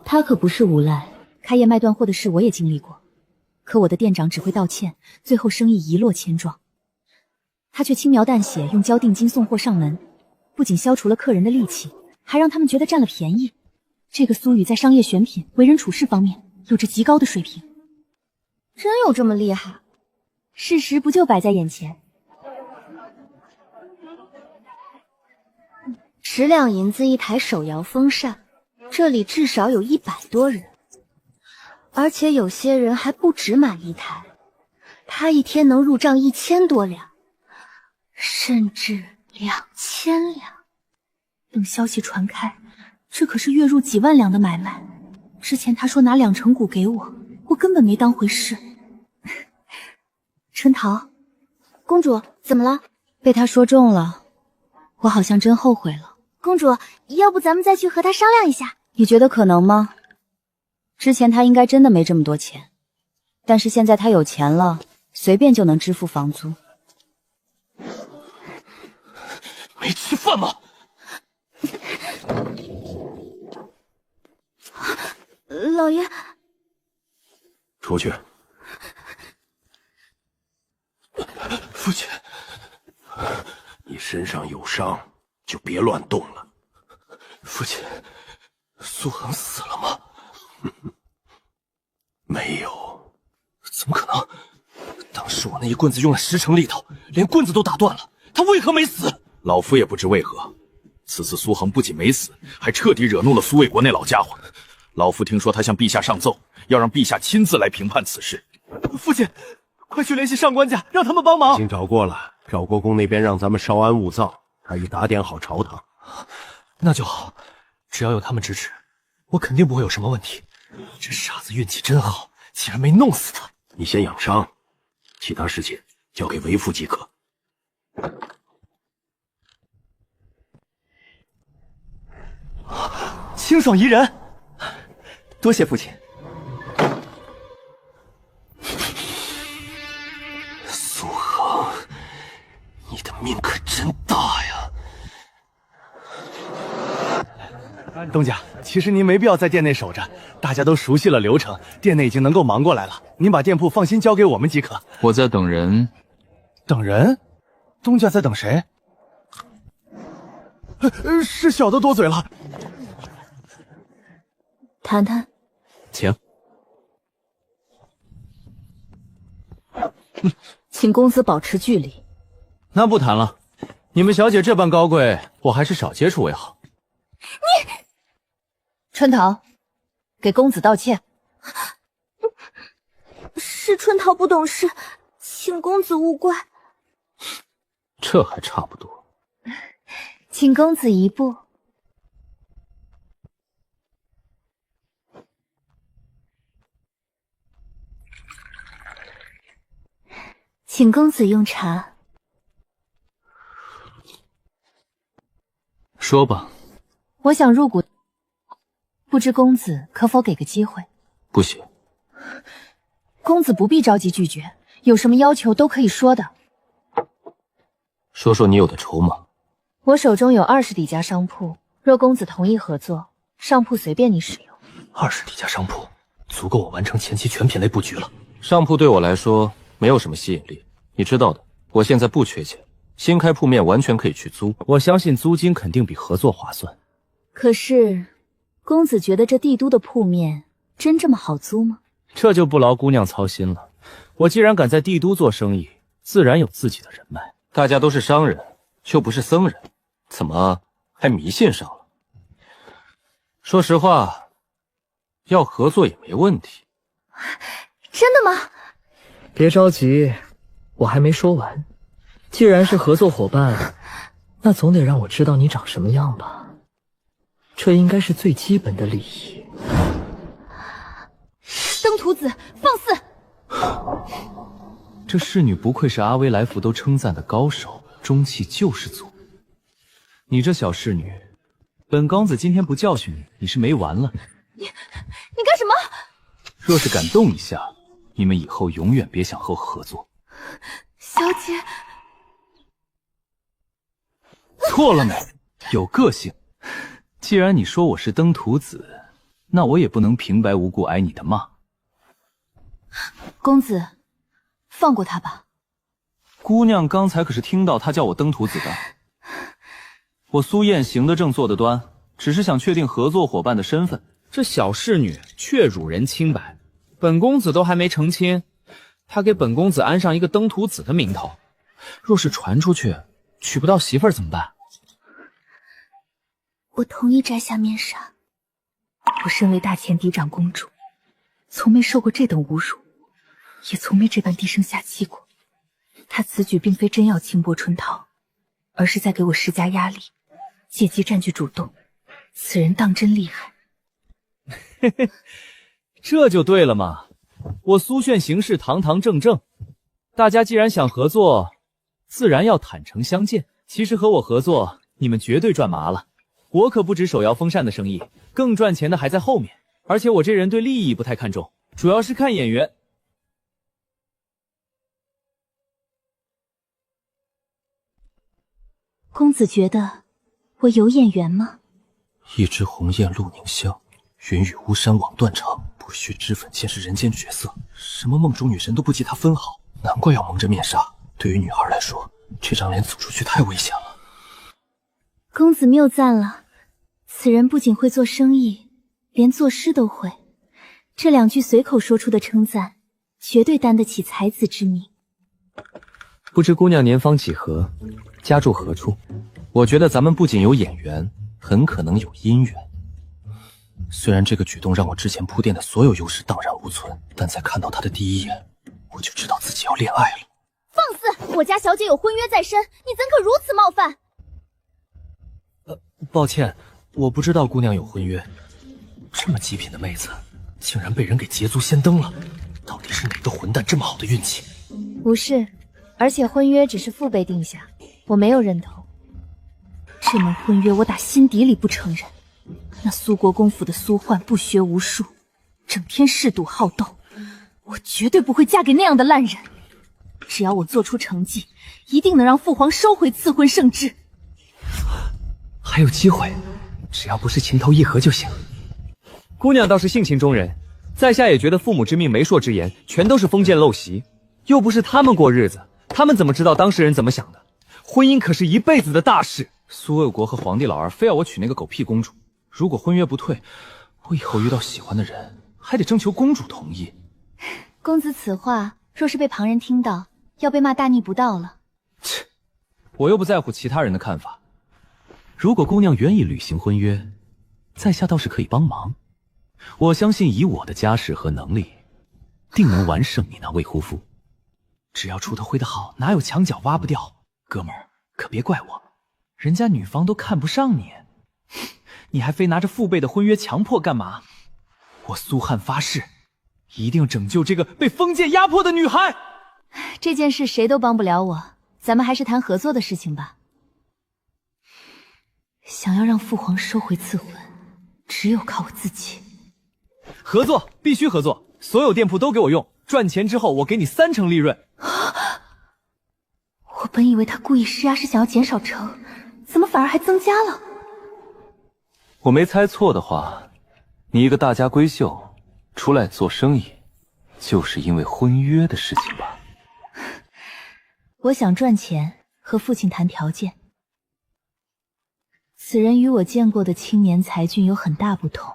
他可不是无赖，开业卖断货的事我也经历过。可我的店长只会道歉，最后生意一落千丈。他却轻描淡写用交定金送货上门，不仅消除了客人的戾气，还让他们觉得占了便宜。这个苏雨在商业选品、为人处事方面有着极高的水平。真有这么厉害？事实不就摆在眼前？10两银子一台手摇风扇，这里至少有100多人，而且有些人还不止买1台。他一天能入账1000多两，甚至2000两。等消息传开，这可是月入几万两的买卖。之前他说拿2成股给我，我根本没当回事。春桃，公主怎么了？被他说中了，我好像真后悔了。公主，要不咱们再去和他商量一下？你觉得可能吗？之前他应该真的没这么多钱，但是现在他有钱了，随便就能支付房租。没吃饭吗？老爷，出去。父亲，你身上有伤，就别乱动了。父亲，苏恒死了吗？没有。怎么可能？当时我那一棍子用了10成力道，连棍子都打断了，他为何没死？老夫也不知为何。此次苏恒不仅没死，还彻底惹怒了苏卫国那老家伙。老夫听说他向陛下上奏，要让陛下亲自来评判此事。父亲，快去联系上官家，让他们帮忙。已经找过了，赵国公那边让咱们稍安勿躁，他已打点好朝堂。那就好，只要有他们支持，我肯定不会有什么问题。这傻子运气真好，竟然没弄死他。你先养伤，其他事情交给为父即可。清爽宜人，多谢父亲。苏恒，你的命可真大呀！东家，其实您没必要在店内守着，大家都熟悉了流程，店内已经能够忙过来了。您把店铺放心交给我们即可。我在等人。等人？东家在等谁？是小的多嘴了。谈谈，请。请公子保持距离。那不谈了，你们小姐这般高贵，我还是少接触为好。你，春桃，给公子道歉。是春桃不懂事，请公子勿怪。这还差不多。请公子一步。请公子用茶。说吧。我想入股，不知公子可否给个机会？不行。公子不必着急拒绝，有什么要求都可以说的。说说你有的筹码。我手中有20底家商铺，若公子同意合作，上铺随便你使用。20底家商铺，足够我完成前期全品类布局了。上铺对我来说没有什么吸引力，你知道的，我现在不缺钱，新开铺面完全可以去租。我相信租金肯定比合作划算。可是，公子觉得这帝都的铺面真这么好租吗？这就不劳姑娘操心了。我既然敢在帝都做生意，自然有自己的人脉。大家都是商人，又不是僧人，怎么还迷信上了？说实话，要合作也没问题。真的吗？别着急，我还没说完。既然是合作伙伴，那总得让我知道你长什么样吧？这应该是最基本的礼仪。登徒子，放肆！这侍女不愧是阿威来福都称赞的高手，中气就是足。你这小侍女，本公子今天不教训你，你是没完了。你干什么？若是敢动一下，你们以后永远别想和我合作。小姐，错了没？有个性。既然你说我是登徒子，那我也不能平白无故挨你的骂。公子，放过他吧。姑娘刚才可是听到他叫我登徒子的。我苏燕行得正坐得端，只是想确定合作伙伴的身份。这小侍女却辱人清白，本公子都还没成亲，她给本公子安上一个登徒子的名头，若是传出去，娶不到媳妇儿怎么办？我同意摘下面纱。我身为大前嫡长公主，从没受过这等侮辱，也从没这般低声下气过。他此举并非真要轻薄春桃，而是在给我施加压力，借机占据主动。此人当真厉害。嘿嘿，这就对了嘛。我苏炫行事堂堂正正，大家既然想合作，自然要坦诚相见。其实和我合作，你们绝对赚麻了。我可不止手摇风扇的生意，更赚钱的还在后面。而且我这人对利益不太看重，主要是看眼缘。公子觉得我有眼缘吗？一枝红艳露凝香，云雨巫山枉断肠，不须脂粉前世人间绝色，什么梦中女神都不及她分毫。难怪要蒙着面纱，对于女孩来说，这张脸走出去太危险了。公子谬赞了，此人不仅会做生意，连作诗都会。这两句随口说出的称赞，绝对担得起才子之名。不知姑娘年方几何，家住何处？我觉得咱们不仅有眼缘，很可能有姻缘。虽然这个举动让我之前铺垫的所有优势荡然无存，但在看到他的第一眼，我就知道自己要恋爱了。放肆！我家小姐有婚约在身，你怎可如此冒犯？抱歉，我不知道姑娘有婚约。这么极品的妹子，竟然被人给捷足先登了，到底是哪个混蛋这么好的运气？不是，而且婚约只是父辈定下，我没有认同。这门婚约我打心底里不承认。那苏国公府的苏焕不学无术，整天嗜赌好斗，我绝对不会嫁给那样的烂人。只要我做出成绩，一定能让父皇收回赐婚圣旨。还有机会，只要不是情投意合就行。姑娘倒是性情中人，在下也觉得父母之命媒妁之言全都是封建陋习，又不是他们过日子，他们怎么知道当事人怎么想的？婚姻可是一辈子的大事。苏卫国和皇帝老儿非要我娶那个狗屁公主，如果婚约不退，我以后遇到喜欢的人还得征求公主同意。公子此话若是被旁人听到，要被骂大逆不道了。切，我又不在乎其他人的看法。如果姑娘愿意履行婚约，在下倒是可以帮忙。我相信以我的家世和能力，定能完胜你那未婚夫。只要锄头挥得好，哪有墙角挖不掉？哥们儿，可别怪我，人家女方都看不上你，你还非拿着父辈的婚约强迫干嘛？我苏汉发誓，一定拯救这个被封建压迫的女孩。这件事谁都帮不了我，咱们还是谈合作的事情吧。想要让父皇收回赐婚，只有靠我自己。合作，必须合作，所有店铺都给我用，赚钱之后我给你30%利润。我本以为他故意施压是想要减少成，怎么反而还增加了？我没猜错的话，你一个大家闺秀出来做生意，就是因为婚约的事情吧？我想赚钱，和父亲谈条件。此人与我见过的青年才俊有很大不同，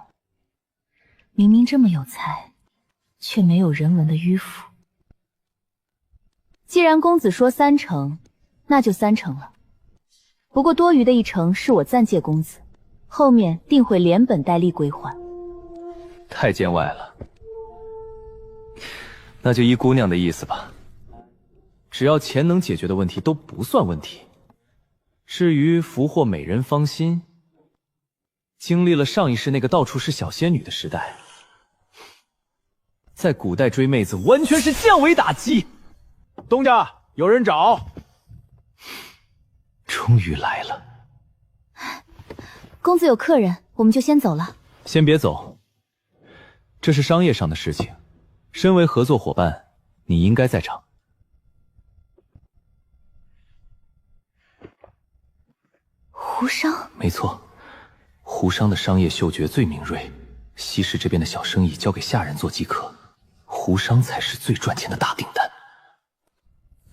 明明这么有才，却没有人文的迂腐。既然公子说3成，那就3成了。不过多余的1成是我暂借公子，后面定会连本带利归还。太见外了，那就依姑娘的意思吧。只要钱能解决的问题都不算问题。至于俘获美人芳心，经历了上一世那个到处是小仙女的时代，在古代追妹子完全是降维打击。东家，有人找。终于来了。公子有客人，我们就先走了。先别走，这是商业上的事情，身为合作伙伴，你应该在场。胡商？没错，胡商的商业嗅觉最敏锐，西市这边的小生意交给下人做即可，胡商才是最赚钱的大订单。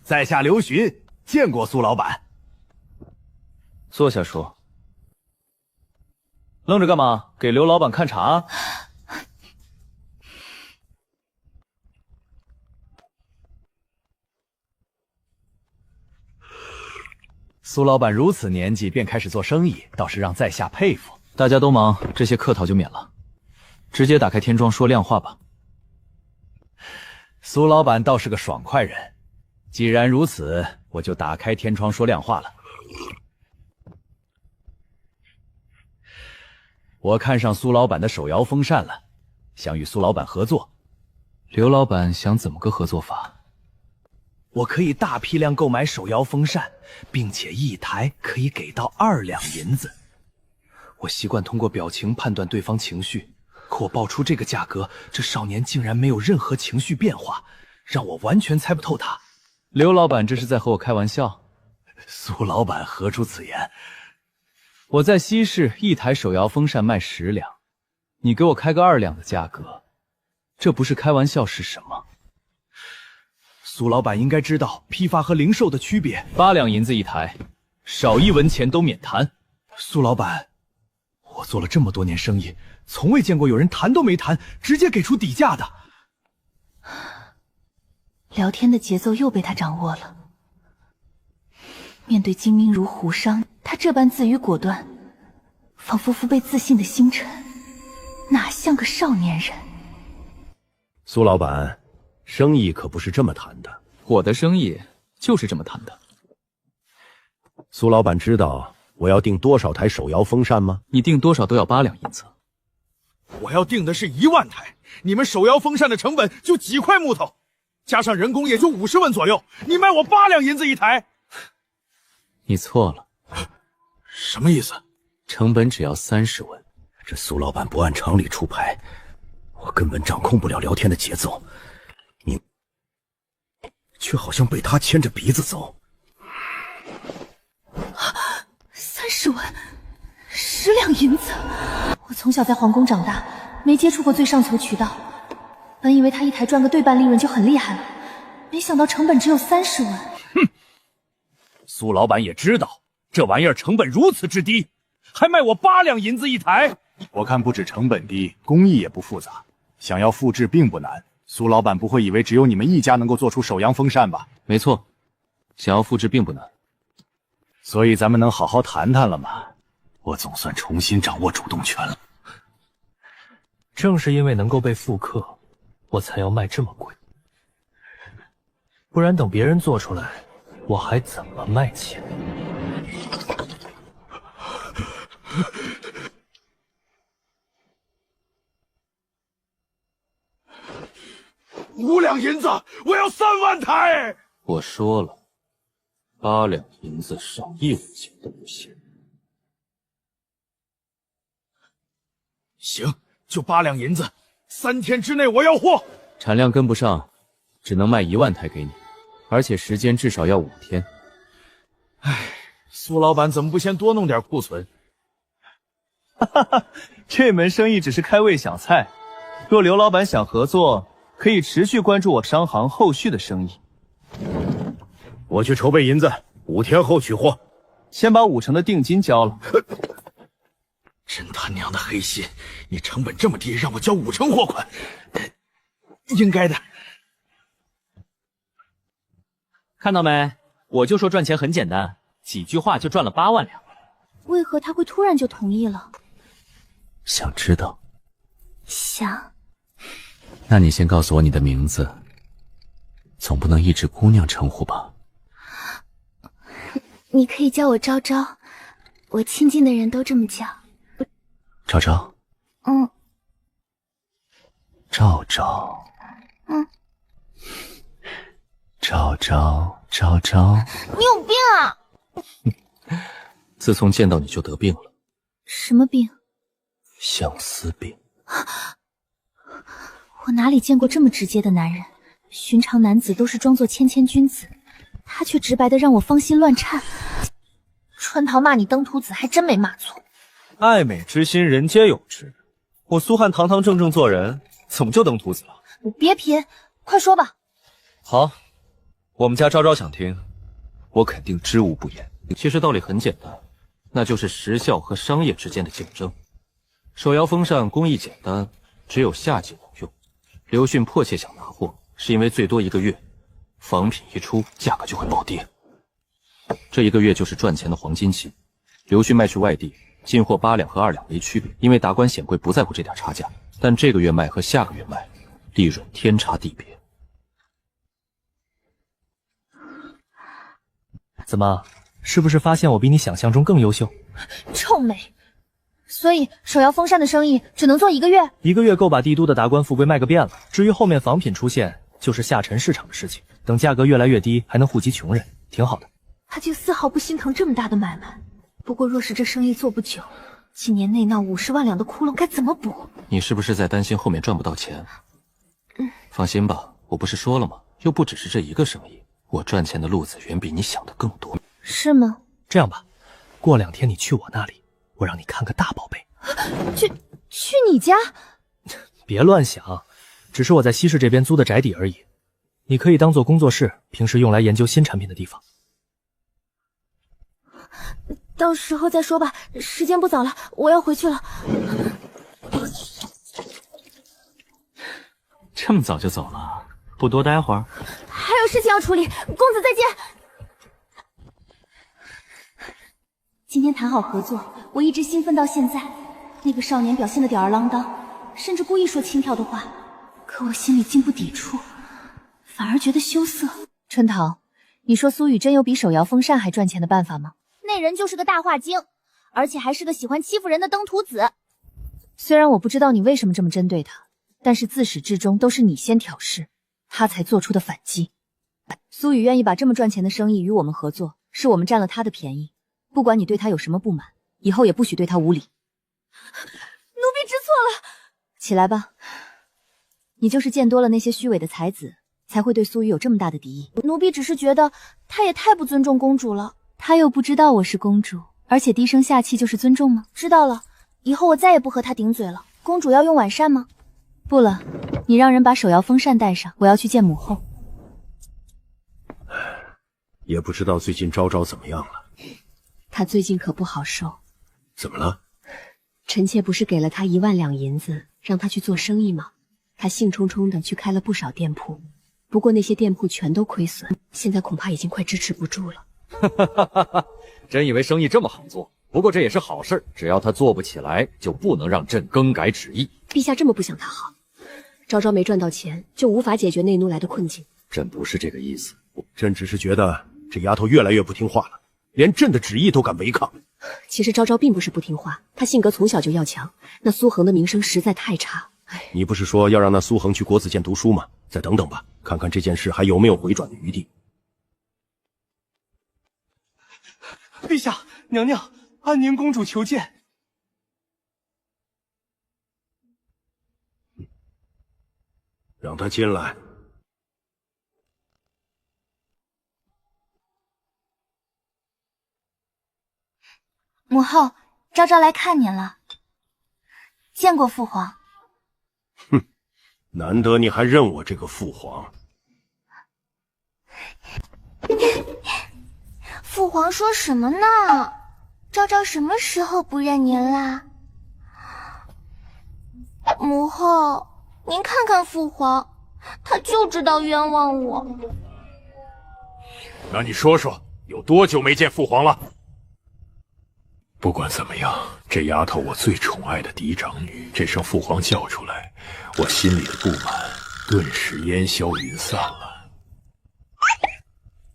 在下刘询，见过苏老板。坐下说。愣着干嘛？给刘老板看茶？苏老板如此年纪便开始做生意，倒是让在下佩服。大家都忙，这些客套就免了，直接打开天窗说亮话吧。苏老板倒是个爽快人，既然如此，我就打开天窗说亮话了。我看上苏老板的手摇风扇了，想与苏老板合作。刘老板想怎么个合作法？我可以大批量购买手摇风扇，并且一台可以给到2两银子。我习惯通过表情判断对方情绪，可我报出这个价格，这少年竟然没有任何情绪变化，让我完全猜不透他。刘老板这是在和我开玩笑？苏老板何出此言？我在西市一台手摇风扇卖10两，你给我开个2两的价格，这不是开玩笑是什么？苏老板应该知道批发和零售的区别。8两银子一台，少1文钱都免谈。苏老板，我做了这么多年生意，从未见过有人谈都没谈，直接给出底价的。聊天的节奏又被他掌握了。面对精明如胡商，他这般自语果断，仿佛腹背自信的星辰，哪像个少年人？苏老板，生意可不是这么谈的。我的生意就是这么谈的。苏老板知道我要订多少台手摇风扇吗？你订多少都要8两银子。我要订的是1万台，你们手摇风扇的成本就几块木头，加上人工也就50文左右，你卖我8两银子一台。你错了。什么意思？成本只要30文。这苏老板不按常理出牌，我根本掌控不了聊天的节奏，你却好像被他牵着鼻子走。30文，10两银子。我从小在皇宫长大，没接触过最上层渠道，本以为他一台赚个对半利润就很厉害了，没想到成本只有30文。哼，苏老板也知道这玩意儿成本如此之低，还卖我8两银子一台。我看不止成本低，工艺也不复杂，想要复制并不难。苏老板不会以为只有你们一家能够做出手摇风扇吧？没错，想要复制并不难。所以咱们能好好谈谈了吗？我总算重新掌握主动权了。正是因为能够被复刻，我才要卖这么贵，不然等别人做出来，我还怎么卖钱？5两银子，我要3万台！我说了，8两银子少1文钱都不行。行，就8两银子，3天之内我要货。产量跟不上，只能卖1万台给你，而且时间至少要5天。唉，苏老板怎么不先多弄点库存？哈哈哈，这门生意只是开胃小菜。若刘老板想合作，可以持续关注我商行后续的生意。我去筹备银子，5天后取货。先把5成的定金交了。真他娘的黑心！你成本这么低，让我交5成货款，应该的。看到没？我就说赚钱很简单，几句话就赚了8万两。为何他会突然就同意了？想知道？想。那你先告诉我你的名字，总不能一直姑娘称呼吧？你可以叫我昭昭，我亲近的人都这么叫。昭昭。嗯。昭昭。嗯。昭昭，昭昭。你有病啊！自从见到你就得病了。什么病？相思病。我哪里见过这么直接的男人？寻常男子都是装作谦谦君子，他却直白的让我芳心乱颤。春桃骂你登徒子，还真没骂错。爱美之心，人皆有之。我苏汉堂堂正正做人，怎么就登徒子了？别贫，快说吧。好，我们家昭昭想听，我肯定知无不言。其实道理很简单，那就是时效和商业之间的竞争。手摇风扇工艺简单，只有夏季能用。刘迅迫切想拿货，是因为最多1个月，仿品一出，价格就会暴跌。这1个月就是赚钱的黄金期。刘迅卖去外地，进货8两和2两没区别，因为达官显贵不在乎这点差价。但这个月卖和下个月卖，利润天差地别。怎么，是不是发现我比你想象中更优秀？臭美。所以手摇风扇的生意只能做1个月？1个月够把帝都的达官富贵卖个遍了。至于后面仿品出现，就是下沉市场的事情。等价格越来越低，还能惠及穷人，挺好的。他竟丝毫不心疼这么大的买卖。不过若是这生意做不久，几年内那50万两的窟窿该怎么补？你是不是在担心后面赚不到钱？放心吧，我不是说了吗？又不只是这一个生意，我赚钱的路子远比你想的更多。是吗？这样吧，过2天你去我那里，我让你看个大宝贝。去你家？别乱想，只是我在西市这边租的宅邸而已。你可以当做工作室，平时用来研究新产品的地方。到时候再说吧，时间不早了，我要回去了。这么早就走了，不多待会儿？还有事情要处理，公子再见。今天谈好合作，我一直兴奋到现在。那个少年表现得吊儿郎当，甚至故意说轻佻的话，可我心里竟不抵触，反而觉得羞涩。春桃，你说苏雨真有比手摇风扇还赚钱的办法吗？那人就是个大话精，而且还是个喜欢欺负人的登徒子。虽然我不知道你为什么这么针对他，但是自始至终都是你先挑事，他才做出的反击。苏雨愿意把这么赚钱的生意与我们合作，是我们占了他的便宜。不管你对他有什么不满，以后也不许对他无礼。奴婢知错了。起来吧，你就是见多了那些虚伪的才子，才会对苏雨有这么大的敌意。奴婢只是觉得他也太不尊重公主了。他又不知道我是公主，而且低声下气就是尊重吗？知道了，以后我再也不和他顶嘴了。公主要用晚膳吗？不了，你让人把手摇风扇带上，我要去见母后。也不知道最近昭昭怎么样了。她最近可不好受。怎么了？臣妾不是给了她1万两银子，让她去做生意吗？她兴冲冲的去开了不少店铺，不过那些店铺全都亏损，现在恐怕已经快支持不住了。真以为生意这么好做？不过这也是好事，只要他做不起来，就不能让朕更改旨意。陛下这么不想他好，昭昭没赚到钱，就无法解决内奴来的困境。朕不是这个意思，朕只是觉得这丫头越来越不听话了，连朕的旨意都敢违抗。其实昭昭并不是不听话，她性格从小就要强，那苏恒的名声实在太差。你不是说要让那苏恒去国子监读书吗？再等等吧，看看这件事还有没有回转的余地。陛下，娘娘，安宁公主求见。让她进来。母后，昭昭来看您了。见过父皇。哼，难得你还认我这个父皇。父皇说什么呢？昭昭什么时候不认您啦？母后，您看看父皇，他就知道冤枉我。那你说说，有多久没见父皇了？不管怎么样，这丫头我最宠爱的嫡长女，这声父皇叫出来，我心里的不满顿时烟消云散了。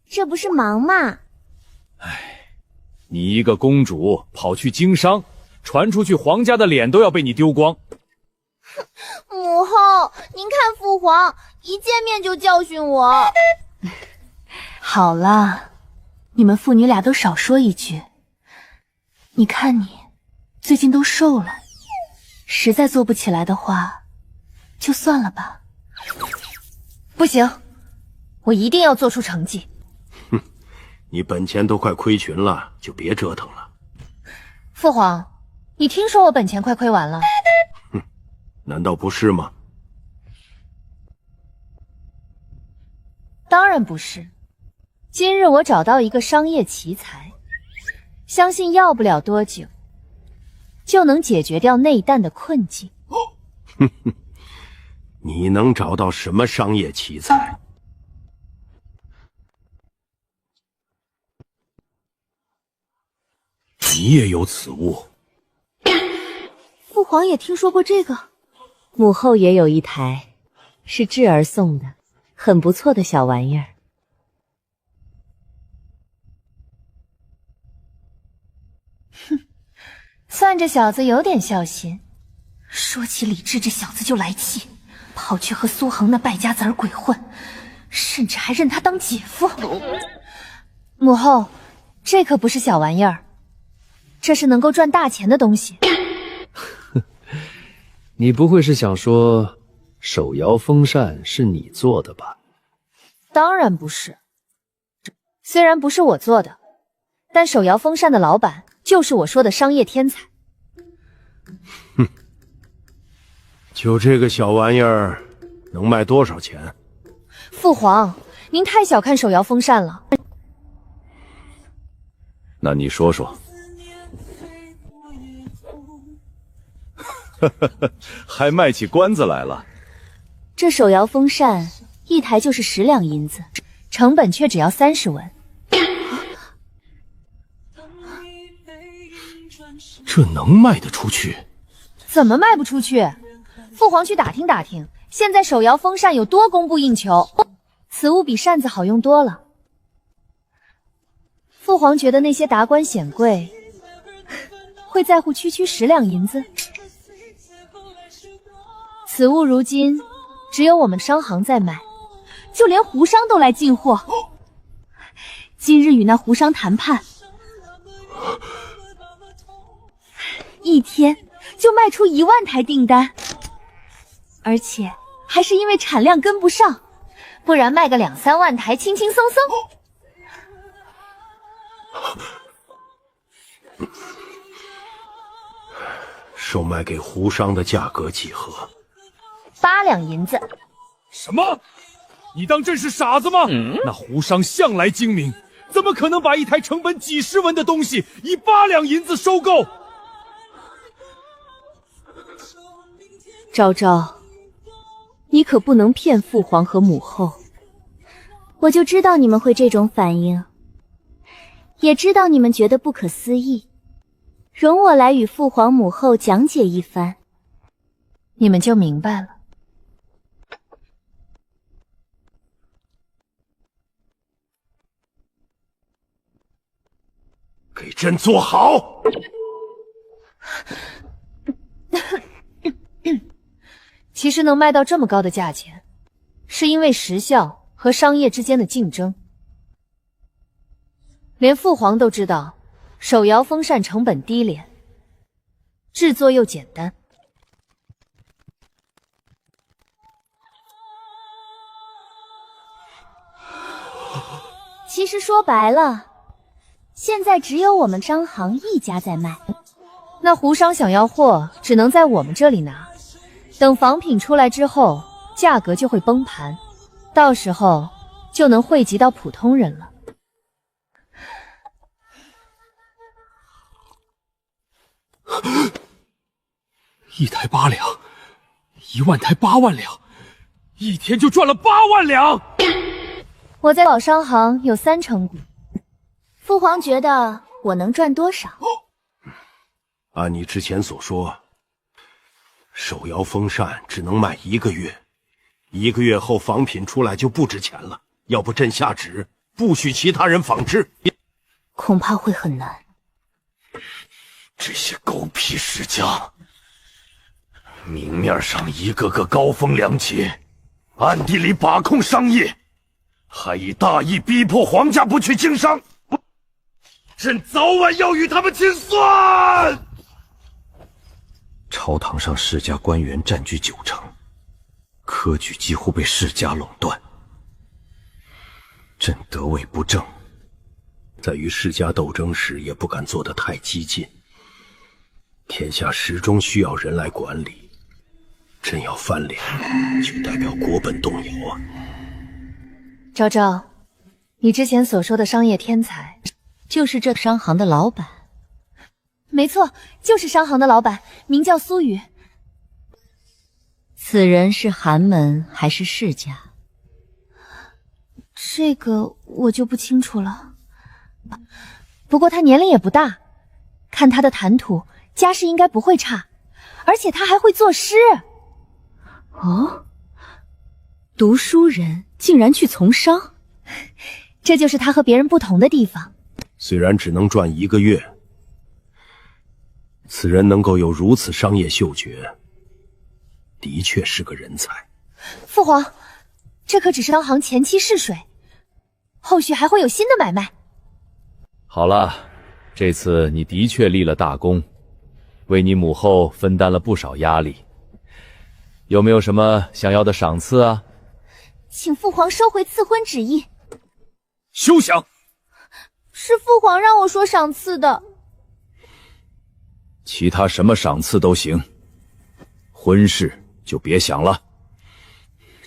这不是忙吗？你一个公主跑去经商，传出去皇家的脸都要被你丢光。母后，您看父皇一见面就教训我。好了，你们父女俩都少说一句。你看你最近都瘦了，实在做不起来的话，就算了吧。不行，我一定要做出成绩。你本钱都快亏群了，就别折腾了。父皇，你听说我本钱快亏完了？难道不是吗？当然不是。今日我找到一个商业奇才，相信要不了多久，就能解决掉内旦的困境。你能找到什么商业奇才？你也有此物？父皇也听说过这个。母后也有一台，是智儿送的，很不错的小玩意儿。哼，算这小子有点孝心。说起李治这小子就来气，跑去和苏恒那败家子儿鬼混，甚至还认他当姐夫。母后，这可不是小玩意儿，这是能够赚大钱的东西。你不会是想说手摇风扇是你做的吧？当然不是。虽然不是我做的，但手摇风扇的老板就是我说的商业天才。哼，就这个小玩意儿能卖多少钱？父皇，您太小看手摇风扇了。那你说说。还卖起关子来了。这手摇风扇一台就是10两银子，成本却只要30文。这能卖得出去？怎么卖不出去？父皇去打听打听，现在手摇风扇有多供不应求，此物比扇子好用多了。父皇觉得那些达官显贵会在乎区区10两银子？此物如今只有我们商行在卖，就连胡商都来进货。今日与那胡商谈判，一天就卖出1万台订单，而且还是因为产量跟不上，不然卖个2、3万台轻轻松松。售卖给胡商的价格几何？8两银子。什么？你当朕是傻子吗？那胡商向来精明，怎么可能把一台成本几10文的东西以8两银子收购？昭昭，你可不能骗父皇和母后。我就知道你们会这种反应，也知道你们觉得不可思议。容我来与父皇母后讲解一番，你们就明白了。给朕坐好！其实能卖到这么高的价钱，是因为时效和商业之间的竞争。连父皇都知道，手摇风扇成本低廉，制作又简单。其实说白了，现在只有我们商行一家在卖。那胡商想要货，只能在我们这里拿。等仿品出来之后，价格就会崩盘，到时候就能惠及到普通人了。1台8两，1万台8万两，一天就赚了8万两。我在宝商行有30%股，父皇觉得我能赚多少？按你之前所说，手摇风扇只能卖1个月，1个月后仿品出来就不值钱了。要不朕下旨，不许其他人仿制。恐怕会很难。这些狗屁世家，明面上一个个高风亮节，暗地里把控商业，还以大义逼迫皇家不去经商。朕早晚要与他们清算。朝堂上世家官员占据90%，科举几乎被世家垄断。朕得位不正，在与世家斗争时也不敢做得太激进。天下始终需要人来管理，朕要翻脸，就代表国本动摇啊！昭昭，你之前所说的商业天才，就是这商行的老板。没错，就是商行的老板，名叫苏雨。此人是寒门还是世家？这个我就不清楚了。不过他年龄也不大，看他的谈吐，家世应该不会差，而且他还会作诗。哦，读书人竟然去从商，这就是他和别人不同的地方。虽然只能赚1个月，此人能够有如此商业嗅觉，的确是个人才。父皇，这可只是商行前期试水，后续还会有新的买卖。好了，这次你的确立了大功，为你母后分担了不少压力。有没有什么想要的赏赐啊？请父皇收回赐婚旨意。休想！是父皇让我说赏赐的。其他什么赏赐都行，婚事就别想了。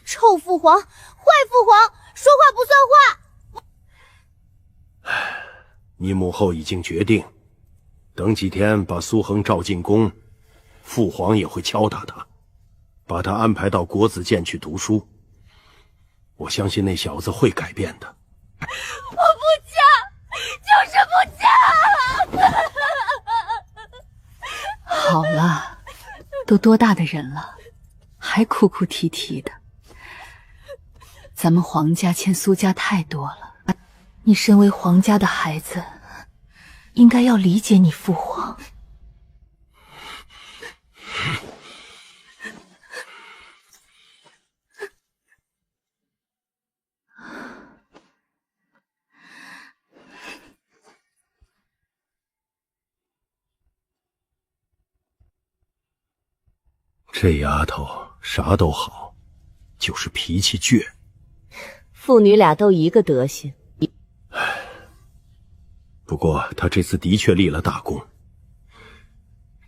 臭父皇，坏父皇，说话不算话！你母后已经决定，等几天把苏恒召进宫，父皇也会敲打他，把他安排到国子监去读书。我相信那小子会改变的。我不嫁，就是不嫁！好了，都多大的人了，还哭哭啼啼的。咱们皇家欠苏家太多了，你身为皇家的孩子，应该要理解你父皇。这丫头啥都好，就是脾气倔。父女俩都一个德行。不过她这次的确立了大功，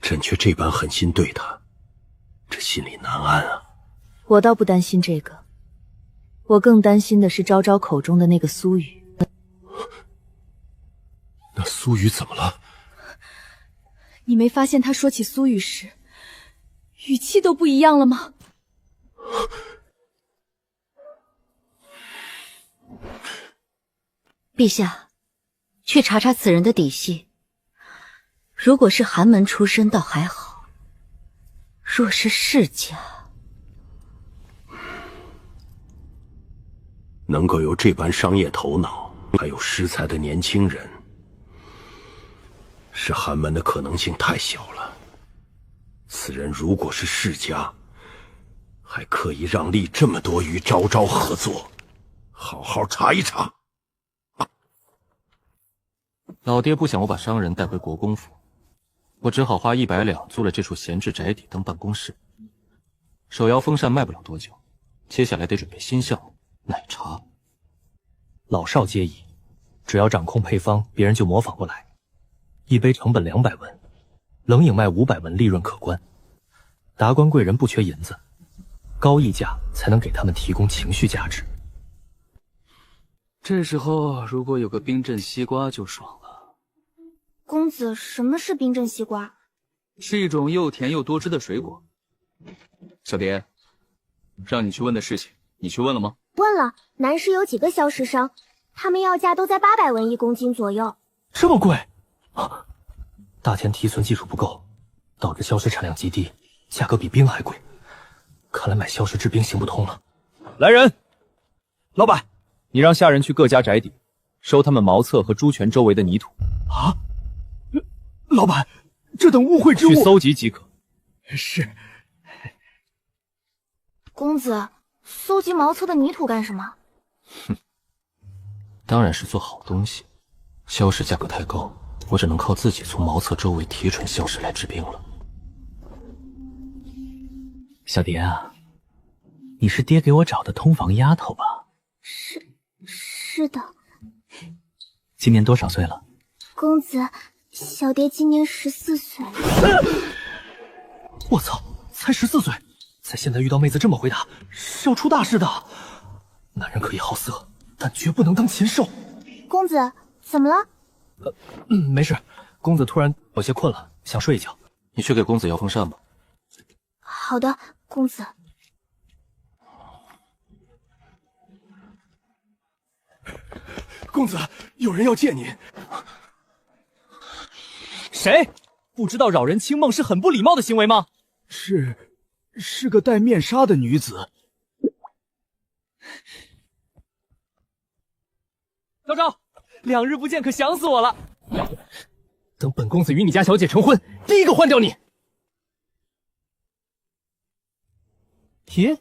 朕却这般狠心对她，这心里难安啊。我倒不担心这个，我更担心的是昭昭口中的那个苏雨。那苏雨怎么了？你没发现他说起苏雨时，语气都不一样了吗？陛下，去查查此人的底细。如果是寒门出身倒还好，若是世家，能够有这般商业头脑还有识才的年轻人，是寒门的可能性太小了。此人如果是世家，还刻意让利这么多与昭昭合作，好好查一查。老爹不想我把商人带回国公府，我只好花100两租了这处闲置宅邸当办公室。手摇风扇卖不了多久，接下来得准备新项目奶茶。老少皆宜，只要掌控配方，别人就模仿不来。一杯成本200文，冷饮卖500文，利润可观。达官贵人不缺银子，高溢价才能给他们提供情绪价值。这时候如果有个冰镇西瓜就爽了。公子，什么是冰镇西瓜？是一种又甜又多汁的水果。小蝶，让你去问的事情，你去问了吗？问了，南市有几个消食商，他们要价都在800文1公斤左右。这么贵啊！大田提存技术不够，导致消食产量极低，价格比冰还贵。看来买消食制冰行不通了。来人，老板，你让下人去各家宅邸，收他们茅厕和猪圈周围的泥土。啊，老板，这等污秽之物去搜集即可。是。公子，搜集茅厕的泥土干什么？当然是做好东西。消食价格太高，我只能靠自己从茅厕周围提纯消食来制冰了。小蝶啊，你是爹给我找的通房丫头吧？是的。今年多少岁了？公子，小蝶今年14岁。我操，才14岁，在现在遇到妹子这么回答，是要出大事的。男人可以好色，但绝不能当禽兽。公子，怎么了？没事，公子突然有些困了，想睡一觉。你去给公子摇风扇吧。好的，公子。公子，有人要见您。谁？不知道扰人清梦是很不礼貌的行为吗？是个戴面纱的女子。昭昭，2日不见，可想死我了。等本公子与你家小姐成婚，第一个换掉你。咦，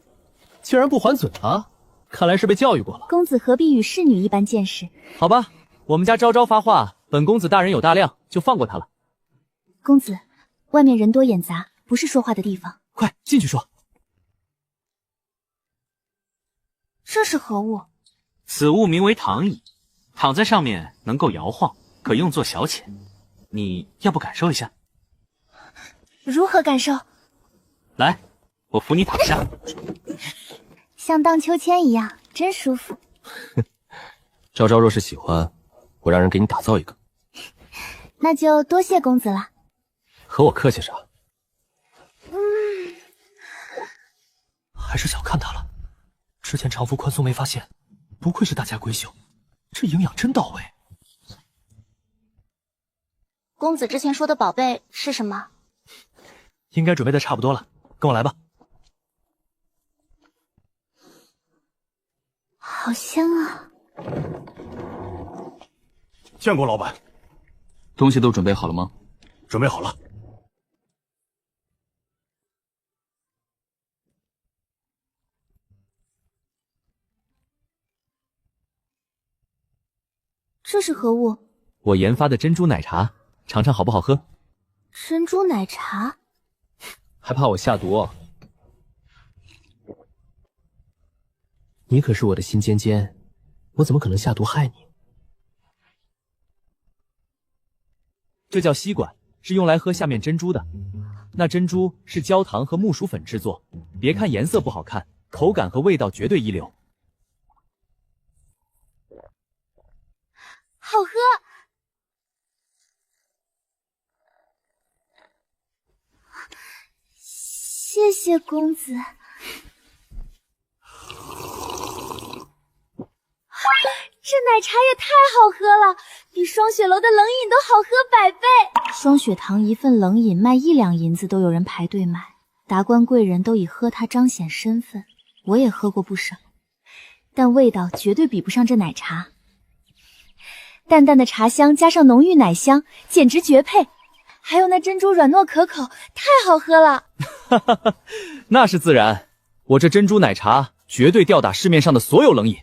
竟然不还嘴了，看来是被教育过了。公子何必与侍女一般见识？好吧，我们家昭昭发话，本公子大人有大量，就放过他了。公子，外面人多眼杂，不是说话的地方。快进去说。这是何物？此物名为躺椅，躺在上面能够摇晃，可用作小潜。你要不感受一下？如何感受？来，我扶你躺下。像荡秋千一样，真舒服。昭昭若是喜欢，我让人给你打造一个。那就多谢公子了。和我客气啥？还是小看他了。之前常服宽松没发现，不愧是大家闺秀，这营养真到位。公子之前说的宝贝是什么？应该准备的差不多了，跟我来吧。好香啊！见过老板。东西都准备好了吗？准备好了。这是何物？我研发的珍珠奶茶，尝尝好不好喝？珍珠奶茶？还怕我下毒哦？你可是我的心尖尖，我怎么可能下毒害你？这叫吸管，是用来喝下面珍珠的。那珍珠是焦糖和木薯粉制作，别看颜色不好看，口感和味道绝对一流。好喝。谢谢公子。这奶茶也太好喝了，比双雪楼的冷饮都好喝100倍。双雪堂一份冷饮卖1两银子都有人排队买，达官贵人都以喝它彰显身份。我也喝过不少，但味道绝对比不上这奶茶。淡淡的茶香加上浓郁奶香，简直绝配。还有那珍珠软糯可口，太好喝了。那是自然，我这珍珠奶茶绝对吊打市面上的所有冷饮。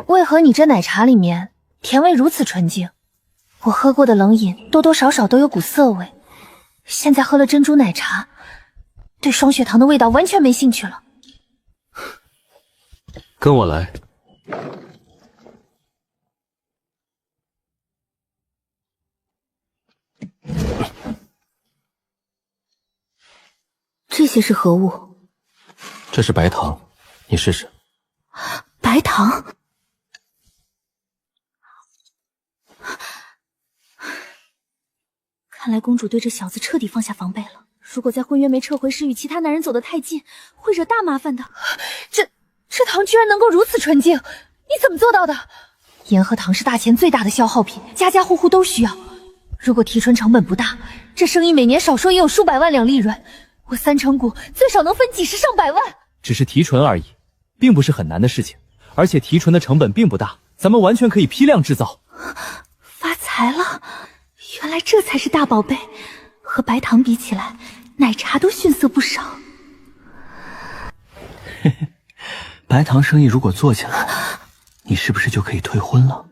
为何你这奶茶里面甜味如此纯净？我喝过的冷饮多多少少都有股涩味，现在喝了珍珠奶茶，对双雪堂的味道完全没兴趣了。跟我来。这些是何物？这是白糖，你试试。白糖？看来公主对这小子彻底放下防备了。如果在婚约没撤回时与其他男人走得太近，会惹大麻烦的。这糖居然能够如此纯净，你怎么做到的？盐和糖是大钱最大的消耗品，家家户户都需要。如果提纯成本不大，这生意每年少说也有数百万两利润，我3成股最少能分几十上百万。只是提纯而已，并不是很难的事情，而且提纯的成本并不大，咱们完全可以批量制造。发财了，原来这才是大宝贝。和白糖比起来，奶茶都逊色不少。白糖生意如果做起来，你是不是就可以退婚了？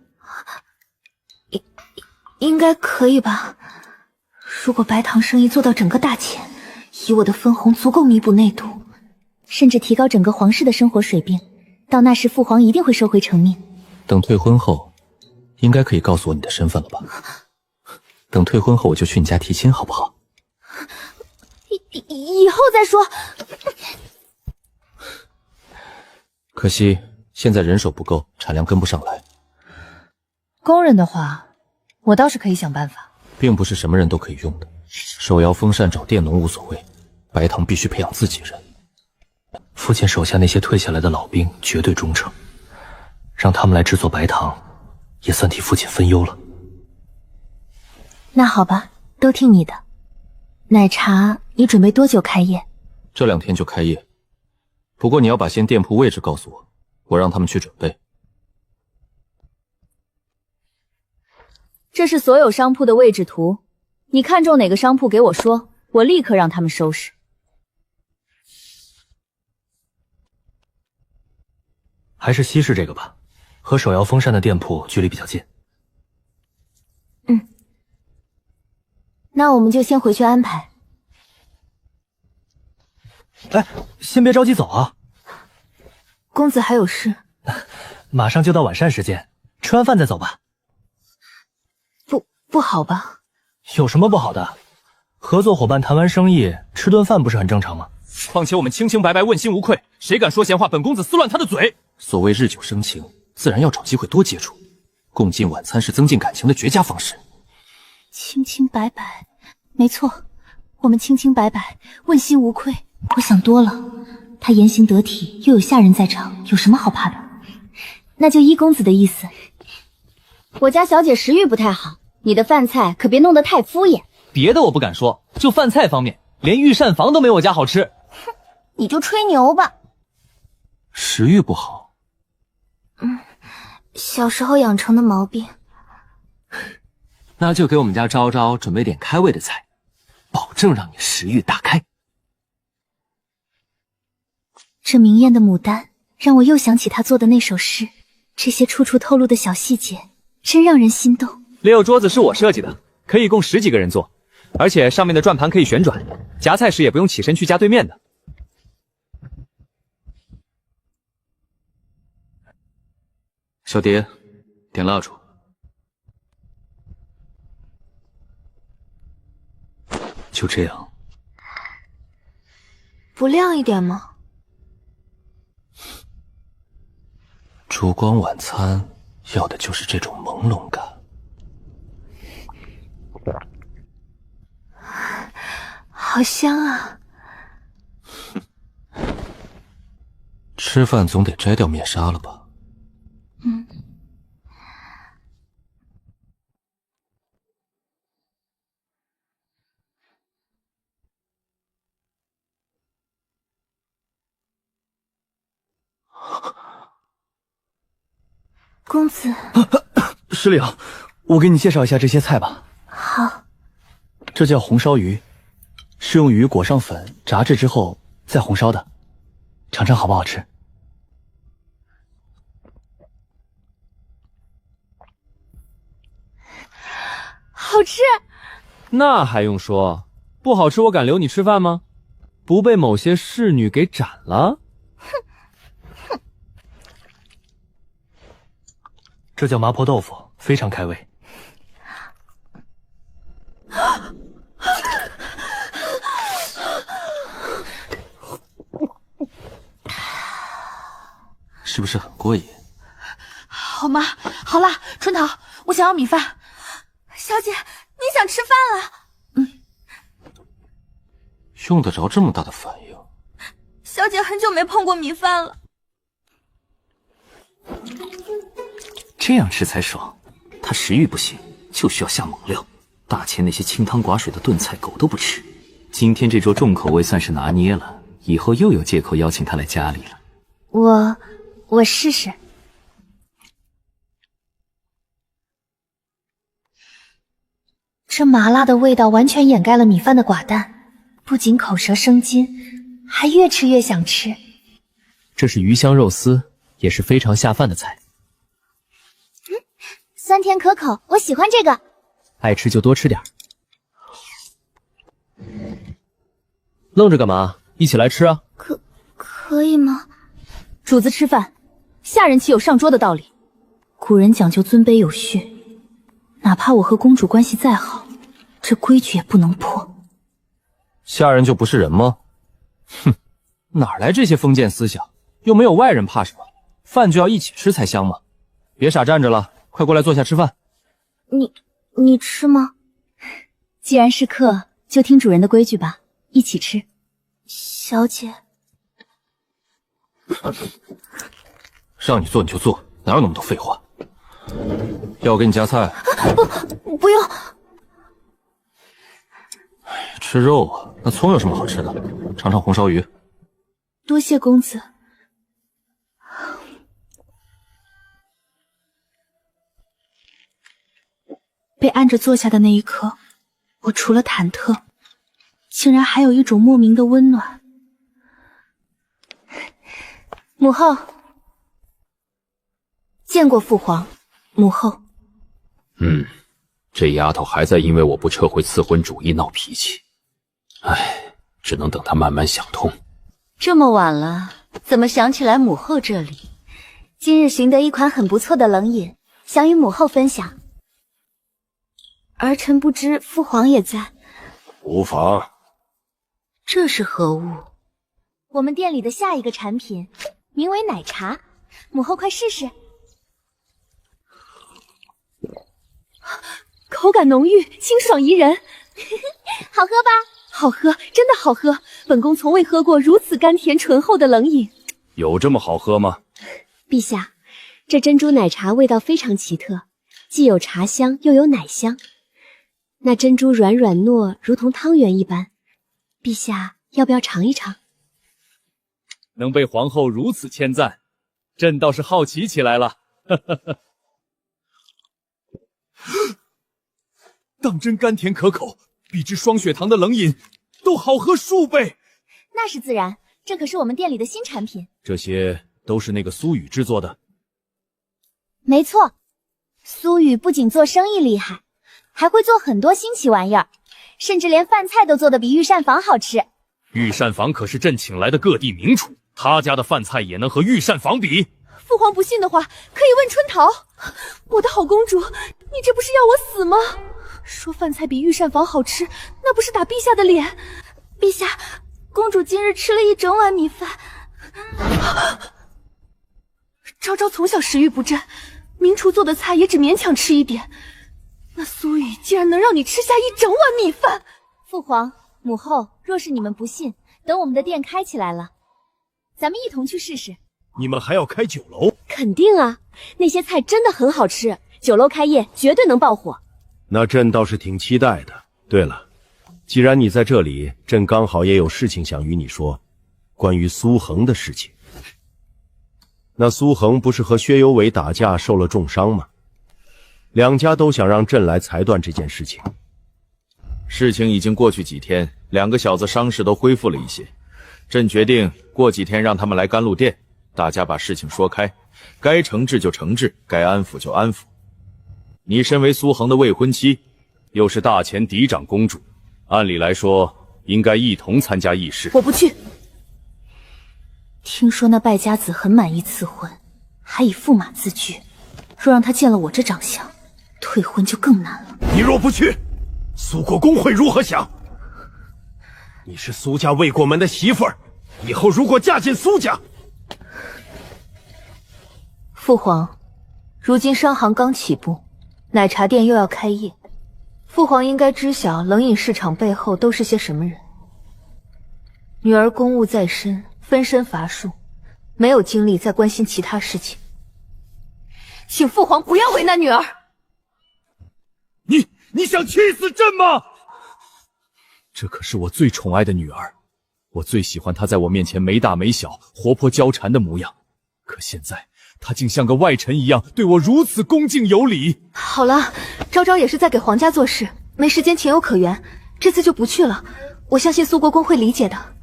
应该可以吧。如果白糖生意做到整个大钱，以我的分红足够弥补内毒，甚至提高整个皇室的生活水平，到那时父皇一定会收回成命。等退婚后，应该可以告诉我你的身份了吧？等退婚后我就去你家提亲，好不好？以后再说。可惜现在人手不够，产量跟不上来。工人的话，我倒是可以想办法。并不是什么人都可以用的，手摇风扇找佃农无所谓，白糖必须培养自己人。父亲手下那些退下来的老兵绝对忠诚，让他们来制作白糖，也算替父亲分忧了。那好吧，都听你的。奶茶，你准备多久开业？这2天就开业，不过你要把先店铺位置告诉我，我让他们去准备。这是所有商铺的位置图，你看中哪个商铺给我说，我立刻让他们收拾。还是西市这个吧，和手摇风扇的店铺距离比较近。那我们就先回去安排。哎，先别着急走啊。公子还有事？马上就到晚膳时间，吃完饭再走吧。不好吧？有什么不好的？合作伙伴谈完生意，吃顿饭不是很正常吗？况且我们清清白白，问心无愧，谁敢说闲话，本公子撕乱他的嘴。所谓日久生情，自然要找机会多接触。共进晚餐是增进感情的绝佳方式。清清白白，没错，我们清清白白，问心无愧。我想多了，他言行得体，又有下人在场，有什么好怕的？那就依公子的意思。我家小姐食欲不太好，你的饭菜可别弄得太敷衍。别的我不敢说，就饭菜方面，连御膳房都没我家好吃。哼，你就吹牛吧。食欲不好？小时候养成的毛病。那就给我们家昭昭准备点开胃的菜，保证让你食欲大开。这明艳的牡丹，让我又想起他做的那首诗，这些处处透露的小细节，真让人心动。6桌子是我设计的，可以供10几个人坐，而且上面的转盘可以旋转，夹菜时也不用起身去夹对面的。小蝶，点蜡烛。就这样。不亮一点吗？烛光晚餐要的就是这种朦胧感。好香啊！吃饭总得摘掉面纱了吧？公子，师领，我给你介绍一下这些菜吧。好，这叫红烧鱼，是用鱼裹上粉炸制之后再红烧的，尝尝好不好吃？好吃。那还用说，不好吃我敢留你吃饭吗？不被某些侍女给斩了？这叫麻婆豆腐，非常开胃。是不是很过瘾？好吗？好啦，春桃，我想要米饭。小姐，你想吃饭了？用得着这么大的反应？小姐很久没碰过米饭了。这样吃才爽。他食欲不行，就需要下猛料。大千那些清汤寡水的炖菜，狗都不吃。今天这桌重口味算是拿捏了，以后又有借口邀请他来家里了。我试试。这麻辣的味道完全掩盖了米饭的寡淡，不仅口舌生津，还越吃越想吃。这是鱼香肉丝，也是非常下饭的菜。酸甜可口，我喜欢这个。爱吃就多吃点。愣着干嘛？一起来吃啊！可以吗？主子吃饭，下人岂有上桌的道理？古人讲究尊卑有序，哪怕我和公主关系再好，这规矩也不能破。下人就不是人吗？哼，哪来这些封建思想？又没有外人，怕什么？饭就要一起吃才香嘛！别傻站着了，快过来坐下吃饭。你吃吗？既然是客，就听主人的规矩吧，一起吃。小姐，让你做你就做，哪有那么多废话？要我给你夹菜？不用。吃肉啊？那葱有什么好吃的？尝尝红烧鱼。多谢公子。被按着坐下的那一刻，我除了忐忑，竟然还有一种莫名的温暖。母后，见过父皇。母后，这丫头还在因为我不撤回赐婚主意闹脾气，唉，只能等她慢慢想通。这么晚了，怎么想起来母后这里？今日寻得一款很不错的冷饮，想与母后分享。儿臣不知父皇也在。无妨。这是何物？我们店里的下一个产品，名为奶茶，母后快试试。口感浓郁，清爽宜人。好喝吧？好喝，真的好喝。本宫从未喝过如此甘甜醇厚的冷饮。有这么好喝吗？陛下，这珍珠奶茶味道非常奇特，既有茶香又有奶香。那珍珠软软糯，如同汤圆一般。陛下要不要尝一尝？能被皇后如此称赞，朕倒是好奇起来了。当真甘甜可口，比之双血堂的冷饮都好喝数倍。那是自然，这可是我们店里的新产品。这些都是那个苏雨制作的。没错，苏雨不仅做生意厉害，还会做很多新奇玩意儿，甚至连饭菜都做得比御膳房好吃。御膳房可是朕请来的各地名厨，他家的饭菜也能和御膳房比？父皇不信的话，可以问春桃。我的好公主，你这不是要我死吗？说饭菜比御膳房好吃，那不是打陛下的脸。陛下，公主今日吃了一整碗米饭。昭昭从小食欲不振，名厨做的菜也只勉强吃一点。那苏雨竟然能让你吃下一整碗米饭！父皇、母后，若是你们不信，等我们的店开起来了，咱们一同去试试。你们还要开酒楼？肯定啊，那些菜真的很好吃，酒楼开业绝对能爆火。那朕倒是挺期待的。对了，既然你在这里，朕刚好也有事情想与你说，关于苏恒的事情。那苏恒不是和薛有伟打架受了重伤吗？两家都想让朕来裁断这件事情。事情已经过去几天，两个小子伤势都恢复了一些，朕决定过几天让他们来甘露殿，大家把事情说开，该惩治就惩治，该安抚就安抚。你身为苏恒的未婚妻，又是大前嫡长公主，按理来说应该一同参加议事。我不去。听说那败家子很满意赐婚，还以驸马自居，若让他见了我这长相，退婚就更难了。你若不去，苏国公会如何想？你是苏家魏国门的媳妇儿，以后如果嫁进苏家……父皇，如今商行刚起步，奶茶店又要开业，父皇应该知晓冷饮市场背后都是些什么人。女儿公务在身，分身乏术，没有精力再关心其他事情。请父皇不要为难女儿。你想气死朕吗？这可是我最宠爱的女儿，我最喜欢她在我面前没大没小、活泼娇缠的模样。可现在，她竟像个外臣一样对我如此恭敬有礼。好了，昭昭也是在给皇家做事，没时间情有可原，这次就不去了。我相信苏国公会理解的。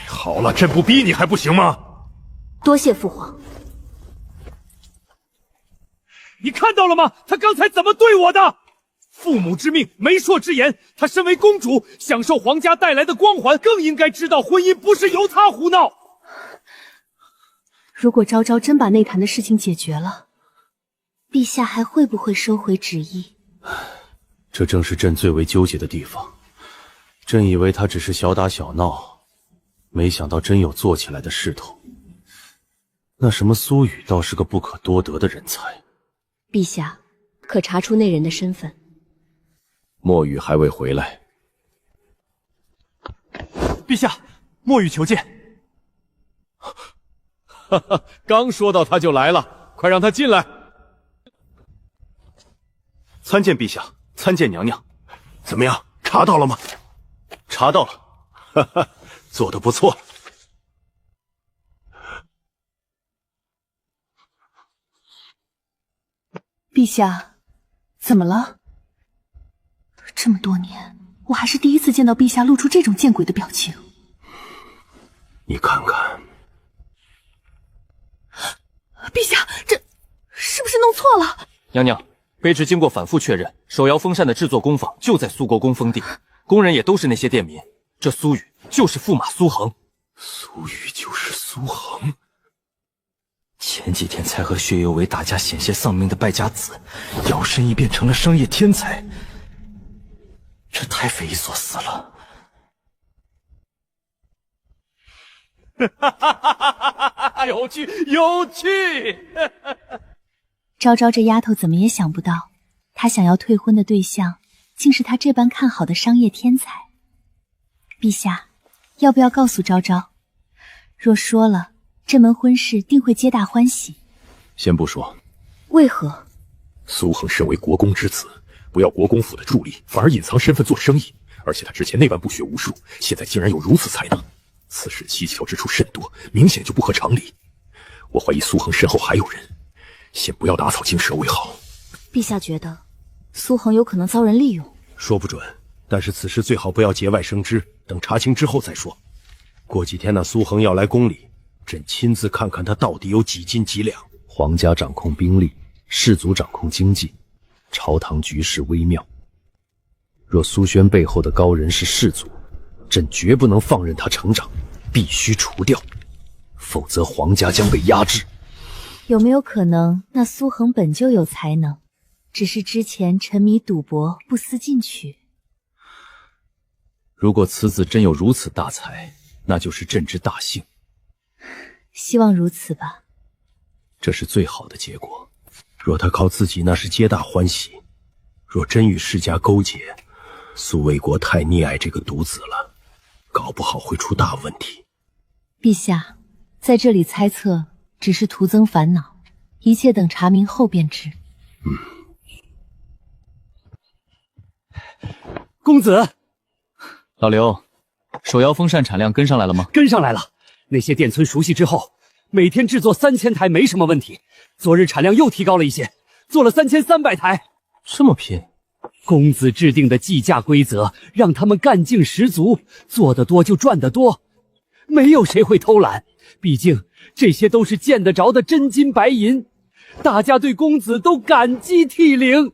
好了，朕不逼你还不行吗？多谢父皇。你看到了吗？他刚才怎么对我的？父母之命，媒妁之言。她身为公主，享受皇家带来的光环，更应该知道婚姻不是由她胡闹。如果昭昭真把内坛的事情解决了，陛下还会不会收回旨意？这正是朕最为纠结的地方。朕以为他只是小打小闹，没想到真有做起来的势头。那什么苏雨倒是个不可多得的人才。陛下，可查出那人的身份？墨雨还未回来。陛下，墨雨求见。哈哈，刚说到他就来了，快让他进来。参见陛下，参见娘娘。怎么样，查到了吗？查到了，哈哈，做得不错。陛下，怎么了？这么多年，我还是第一次见到陛下露出这种见鬼的表情。你看看，陛下，这是不是弄错了？娘娘，卑职经过反复确认，手摇风扇的制作工坊就在苏国公封地，工人也都是那些店民。这苏雨就是驸马苏恒。苏雨就是苏恒。前几天才和薛有为打架险些丧命的败家子，摇身一变成了商业天才，这太匪夷所思了。哈哈哈哈！有趣，有趣！昭昭这丫头怎么也想不到，她想要退婚的对象，竟是她这般看好的商业天才。陛下，要不要告诉昭昭？若说了，这门婚事定会皆大欢喜。先不说，为何？苏恒身为国公之子，不要国公府的助力，反而隐藏身份做生意。而且他之前那般不学无术，现在竟然有如此才能，此事蹊跷之处甚多，明显就不合常理。我怀疑苏恒身后还有人，先不要打草惊蛇为好。陛下觉得苏恒有可能遭人利用？说不准，但是此事最好不要节外生枝，等查清之后再说。过几天那苏恒要来宫里，朕亲自看看他到底有几斤几两。皇家掌控兵力，士族掌控经济，朝堂局势微妙。若苏轩背后的高人是士族，朕绝不能放任他成长，必须除掉，否则皇家将被压制。有没有可能那苏恒本就有才能，只是之前沉迷赌博不思进取？如果此子真有如此大才，那就是朕之大幸。希望如此吧。这是最好的结果。若他靠自己，那是皆大欢喜；若真与世家勾结，苏卫国太溺爱这个独子了，搞不好会出大问题。陛下，在这里猜测只是徒增烦恼，一切等查明后便知。公子，老刘，手摇风扇产量跟上来了吗？跟上来了。那些店村熟悉之后，每天制作3000台没什么问题。昨日产量又提高了一些，做了3300台。这么拼？公子制定的计价规则，让他们干劲十足，做得多就赚得多，没有谁会偷懒。毕竟这些都是见得着的真金白银，大家对公子都感激涕零。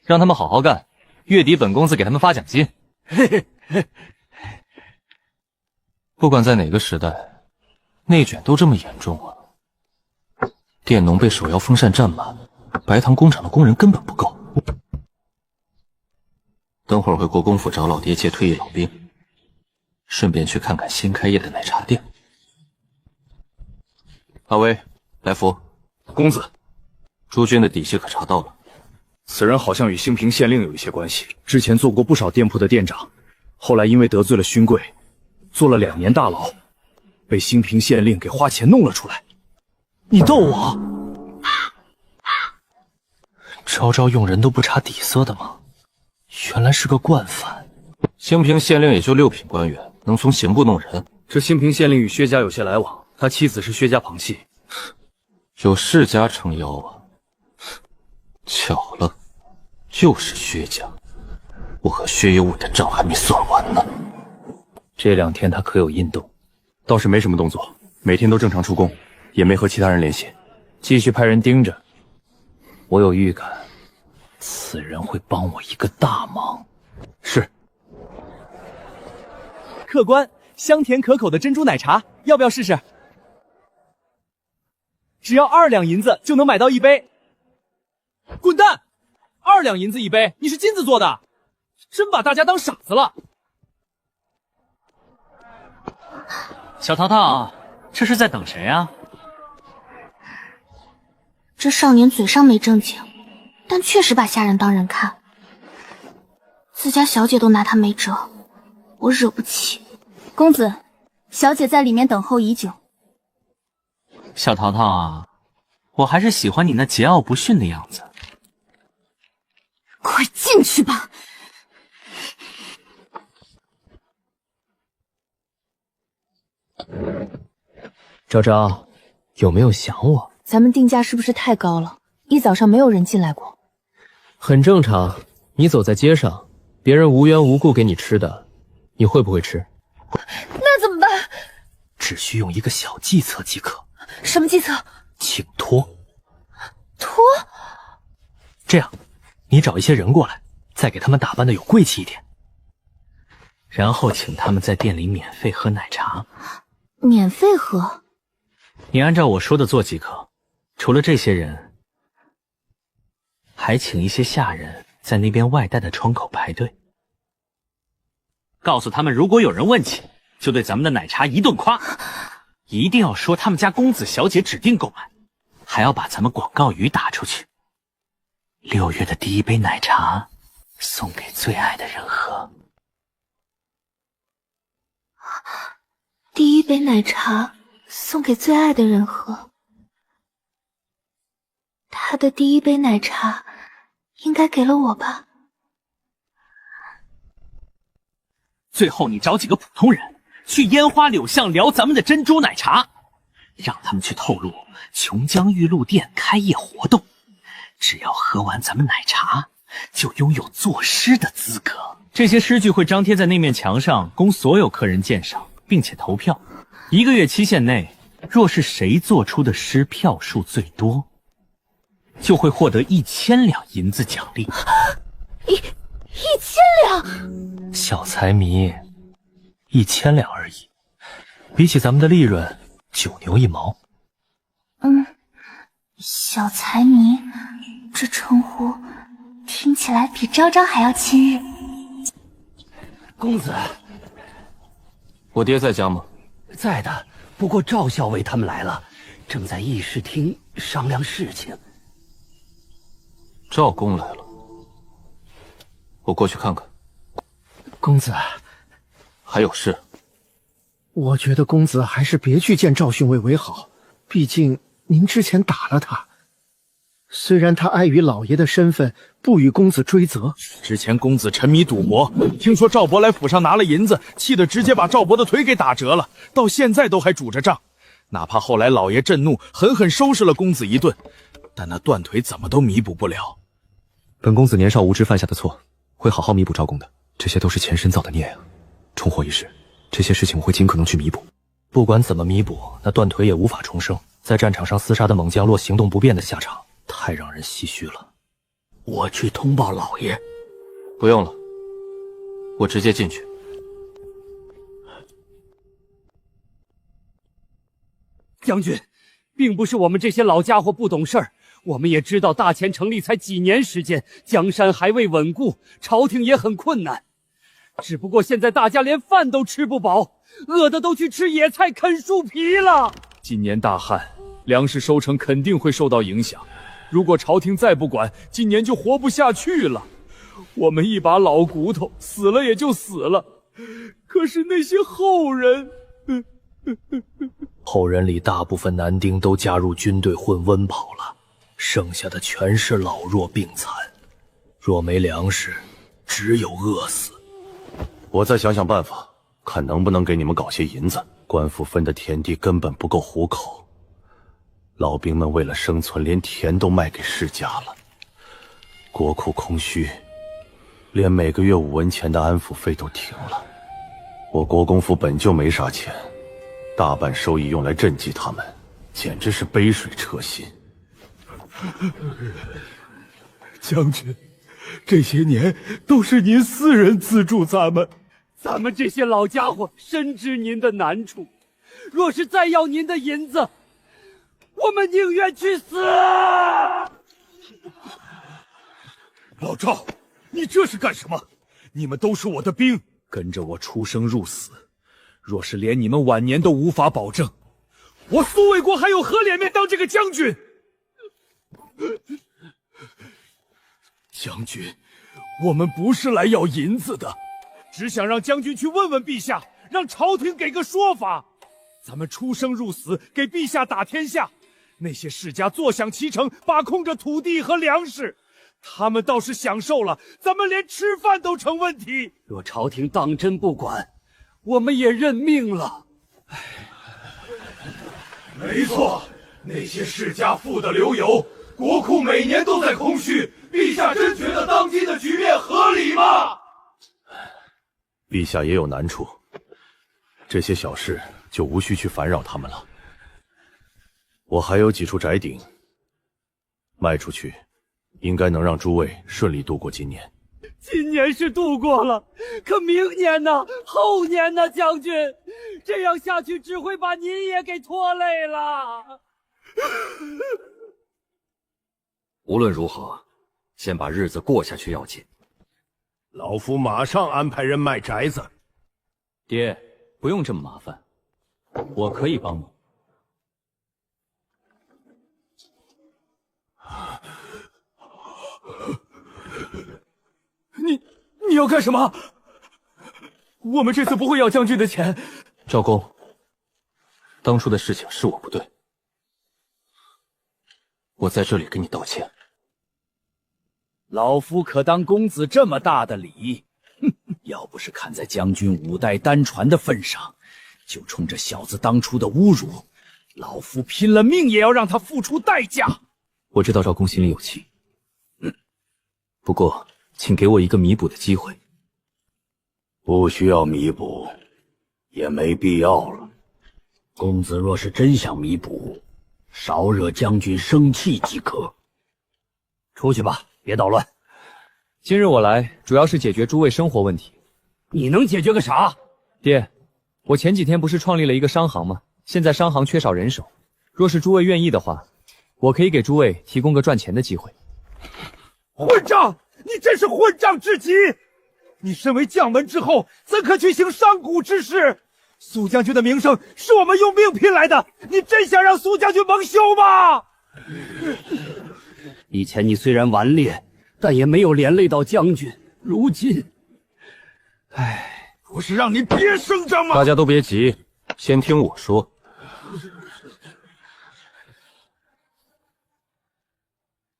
让他们好好干，月底本公子给他们发奖金。不管在哪个时代，内卷都这么严重啊！佃农被手摇风扇占满，白糖工厂的工人根本不够。等会儿回国公府找老爹借退役老兵，顺便去看看新开业的奶茶店。阿威，来福。公子，朱军的底细可查到了？此人好像与兴平县令有一些关系，之前做过不少店铺的店长，后来因为得罪了勋贵，坐了2年大牢，被兴平县令给花钱弄了出来。你逗我？昭昭用人都不查底色的吗？原来是个惯犯。兴平县令也就6品官员，能从刑部弄人？这兴平县令与薛家有些来往，他妻子是薛家旁系，有世家撑腰啊。巧了，就是薛家。我和薛有伟的账还没算完呢。这2天他可有阴动？倒是没什么动作，每天都正常出宫，也没和其他人联系。继续派人盯着。我有预感，此人会帮我一个大忙。是。客官，香甜可口的珍珠奶茶，要不要试试？只要2两银子就能买到1杯。滚蛋！2两银子1杯，你是金子做的，真把大家当傻子了。小淘淘，这是在等谁啊？这少年嘴上没正经，但确实把下人当人看，自家小姐都拿他没辙，我惹不起。公子，小姐在里面等候已久。小淘淘啊，我还是喜欢你那桀骜不驯的样子。快进去吧。昭昭，有没有想我？咱们定价是不是太高了？一早上没有人进来过。很正常，你走在街上，别人无缘无故给你吃的，你会不会吃？那怎么办？只需用一个小计策即可。什么计策？请托。托？这样，你找一些人过来，再给他们打扮的有贵气一点，然后请他们在店里免费喝奶茶。免费喝？你按照我说的做即可。除了这些人，还请一些下人在那边外带的窗口排队，告诉他们如果有人问起，就对咱们的奶茶一顿夸，一定要说他们家公子小姐指定购买，还要把咱们广告语打出去。6月的第1杯奶茶送给最爱的人喝。第1杯奶茶送给最爱的人喝。他的第1杯奶茶应该给了我吧。最后你找几个普通人去烟花柳巷聊咱们的珍珠奶茶，让他们去透露琼江玉露店开业活动，只要喝完咱们奶茶就拥有作诗的资格。这些诗句会张贴在那面墙上，供所有客人鉴赏，并且投票。1个月期限内，若是谁做出的诗票数最多，就会获得1000两银子奖励。1000两？小财迷，1000两而已，比起咱们的利润9牛1毛。小财迷，这称呼听起来比昭昭还要亲热。公子，我爹在家吗？在的，不过赵校尉他们来了，正在议事厅商量事情。赵公来了，我过去看看。公子，还有事？我觉得公子还是别去见赵训尉为好，毕竟您之前打了他。虽然他碍于老爷的身份，不与公子追责。之前公子沉迷赌博，听说赵博来府上拿了银子，气得直接把赵博的腿给打折了，到现在都还拄着杖。哪怕后来老爷震怒，狠狠收拾了公子一顿，但那断腿怎么都弥补不了。本公子年少无知犯下的错，会好好弥补赵公的。这些都是前身造的孽呀，重获一世。这些事情我会尽可能去弥补。不管怎么弥补，那断腿也无法重生。在战场上厮杀的猛将落行动不便的下场，太让人唏嘘了。我去通报老爷。不用了，我直接进去。将军，并不是我们这些老家伙不懂事儿，我们也知道大前成立才几年时间，江山还未稳固，朝廷也很困难。只不过现在大家连饭都吃不饱，饿的都去吃野菜啃树皮了。今年大旱，粮食收成肯定会受到影响。如果朝廷再不管，今年就活不下去了。我们一把老骨头，死了也就死了，可可是那些后人，后人里大部分男丁都加入军队混温跑了，剩下的全是老弱病残。若没粮食，只有饿死。我再想想办法，看能不能给你们搞些银子。官府分的田地根本不够糊口，老兵们为了生存，连田都卖给世家了。国库空虚，连每个月5文钱的安抚费都停了。我国公府本就没啥钱，大半收益用来赈济他们，简直是杯水车薪。将军，这些年都是您私人资助咱们这些老家伙深知您的难处，若是再要您的银子，我们宁愿去死。老赵，你这是干什么？你们都是我的兵，跟着我出生入死。若是连你们晚年都无法保证，我苏卫国还有何脸面当这个将军？将军，我们不是来要银子的，只想让将军去问问陛下，让朝廷给个说法。咱们出生入死，给陛下打天下，那些世家坐享其成，把控着土地和粮食。他们倒是享受了，咱们连吃饭都成问题。若朝廷当真不管，我们也认命了。没错，那些世家富得流油，国库每年都在空虚。陛下真觉得当今的局面合理吗？陛下也有难处，这些小事就无需去烦扰他们了。我还有几处宅邸，卖出去应该能让诸位顺利度过今年。今年是度过了，可明年呢？后年呢？将军，这样下去只会把您也给拖累了。无论如何，先把日子过下去要紧。老夫马上安排人卖宅子。爹，不用这么麻烦，我可以帮忙。你要干什么？我们这次不会要将军的钱。赵公，当初的事情是我不对，我在这里给你道歉。老夫可当公子这么大的礼？哼，要不是看在将军5代单传的份上，就冲这小子当初的侮辱，老夫拼了命也要让他付出代价。我知道赵公心里有气，不过请给我一个弥补的机会。不需要弥补，也没必要了。公子若是真想弥补，少惹将军生气即可。出去吧，别捣乱。今日我来，主要是解决诸位生活问题。你能解决个啥？爹，我前几天不是创立了一个商行吗？现在商行缺少人手，若是诸位愿意的话，我可以给诸位提供个赚钱的机会。混账！你真是混账至极！你身为将门之后，怎可去行商贾之事？苏将军的名声是我们用命拼来的，你真想让苏将军蒙羞吗？以前你虽然顽劣，但也没有连累到将军。如今，不是让你别声张吗？大家都别急，先听我说。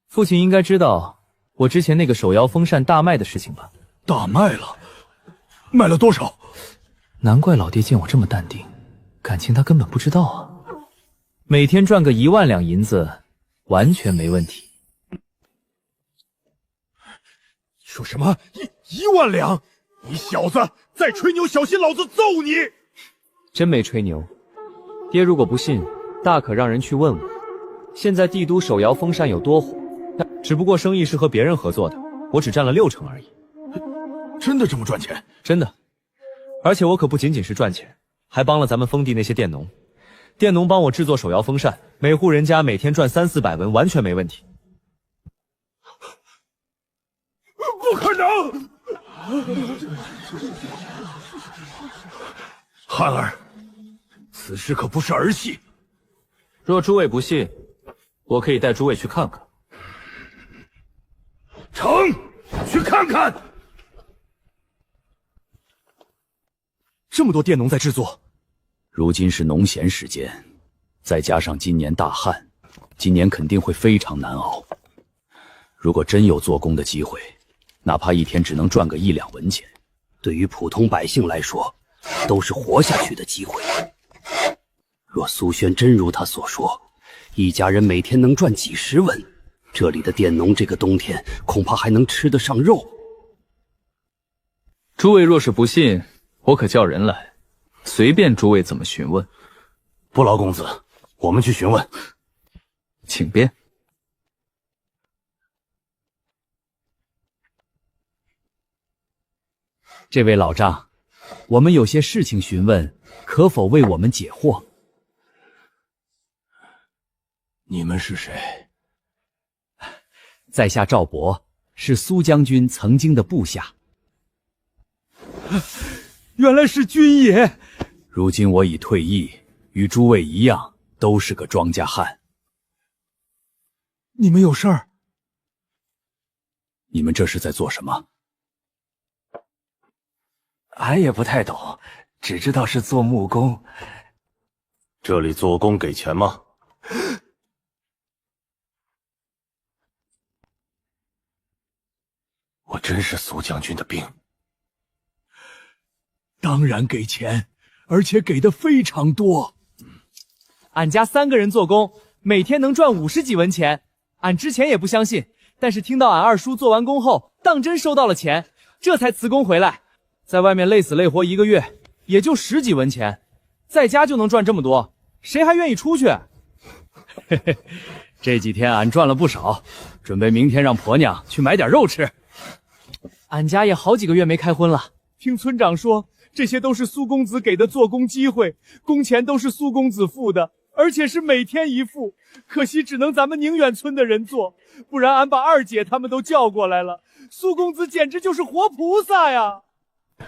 父亲应该知道我之前那个手摇风扇大卖的事情吧？大卖了？卖了多少？难怪老爹见我这么淡定，感情他根本不知道啊。每天赚个1万两银子，完全没问题。说什么1万两？你小子再吹牛，小心老子揍你！真没吹牛，爹如果不信，大可让人去问问。现在帝都手摇风扇有多火，只不过生意是和别人合作的，我只占了60%而已。真的这么赚钱？真的，而且我可不仅仅是赚钱，还帮了咱们封地那些佃农。佃农帮我制作手摇风扇，每户人家每天赚300-400文，完全没问题。不可能！汉儿，此事可不是儿戏。若诸位不信，我可以带诸位去看看。成，去看看。这么多佃农在制作。如今是农闲时间，再加上今年大旱，今年肯定会非常难熬。如果真有做工的机会，哪怕一天只能赚个1、2文钱，对于普通百姓来说，都是活下去的机会。若苏轩真如他所说，一家人每天能赚几10文，这里的佃农这个冬天恐怕还能吃得上肉。诸位若是不信，我可叫人来，随便诸位怎么询问。不劳公子，我们去询问。请便。这位老丈，我们有些事情询问，可否为我们解惑？你们是谁？在下赵博，是苏将军曾经的部下。原来是军爷。如今我已退役，与诸位一样，都是个庄稼汉。你们有事儿？你们这是在做什么？俺也不太懂，只知道是做木工。这里做工给钱吗？我真是苏将军的兵。当然给钱，而且给的非常多。俺家3个人做工，每天能赚50几文钱。俺之前也不相信，但是听到俺二叔做完工后，当真收到了钱，这才辞工回来。在外面累死累活1个月，也就10几文钱，在家就能赚这么多，谁还愿意出去？嘿嘿，这几天俺赚了不少，准备明天让婆娘去买点肉吃。俺家也好几个月没开荤了，听村长说，这些都是苏公子给的做工机会，工钱都是苏公子付的，而且是每天一付。可惜只能咱们宁远村的人做，不然俺把二姐他们都叫过来了。苏公子简直就是活菩萨呀！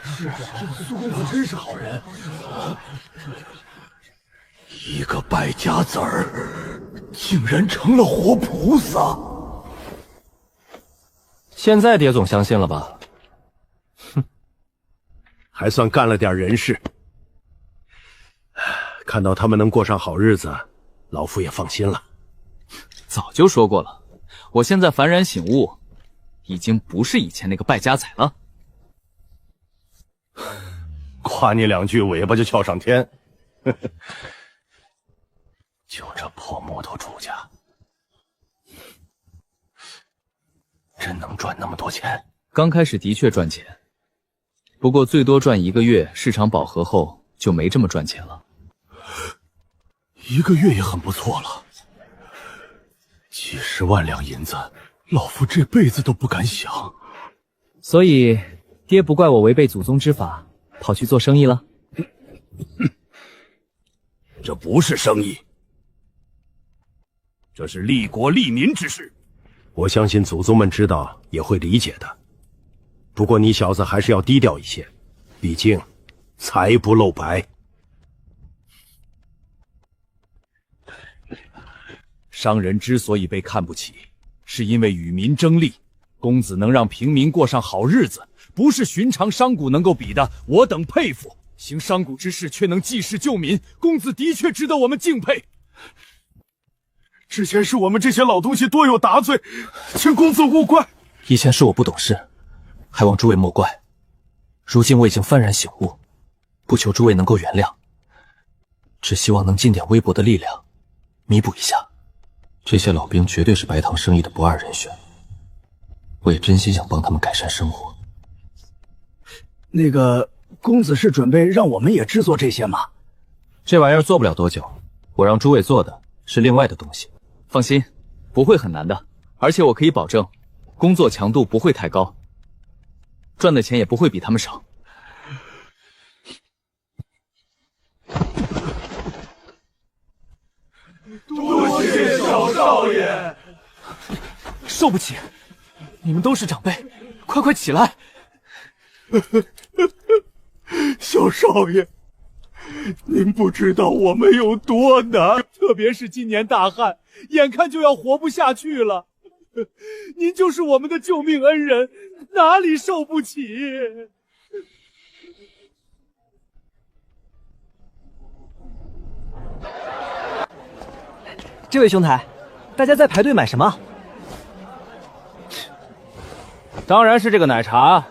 是啊，苏公子真是好人。一个败家子儿，竟然成了活菩萨。现在爹总相信了吧？哼，还算干了点人事。看到他们能过上好日子，老夫也放心了。早就说过了，我现在幡然醒悟，已经不是以前那个败家仔了。夸你2句，尾巴就翘上天。就这破木头主家，真能赚那么多钱？刚开始的确赚钱，不过最多赚1个月，市场饱和后就没这么赚钱了。1个月也很不错了，几10万两银子，老夫这辈子都不敢想。所以，爹不怪我违背祖宗之法，跑去做生意了。这不是生意，这是利国利民之事。我相信祖宗们知道也会理解的。不过你小子还是要低调一些，毕竟财不露白。商人之所以被看不起，是因为与民争利。公子能让平民过上好日子，不是寻常商贾能够比的，我等佩服。行商贾之事却能济世救民，公子的确值得我们敬佩。之前是我们这些老东西多有打罪，请公子勿怪。以前是我不懂事，还望诸位莫怪。如今我已经幡然醒悟，不求诸位能够原谅，只希望能尽点微薄的力量，弥补一下。这些老兵绝对是白糖生意的不二人选，我也真心想帮他们改善生活。那个公子是准备让我们也制作这些吗？这玩意儿做不了多久，我让诸位做的是另外的东西。放心，不会很难的，而且我可以保证，工作强度不会太高，赚的钱也不会比他们少。多谢小少爷。受不起，你们都是长辈，快起来！小少爷，您不知道我们有多难，特别是今年大旱，眼看就要活不下去了。您就是我们的救命恩人，哪里受不起？这位兄台，大家在排队买什么？当然是这个奶茶。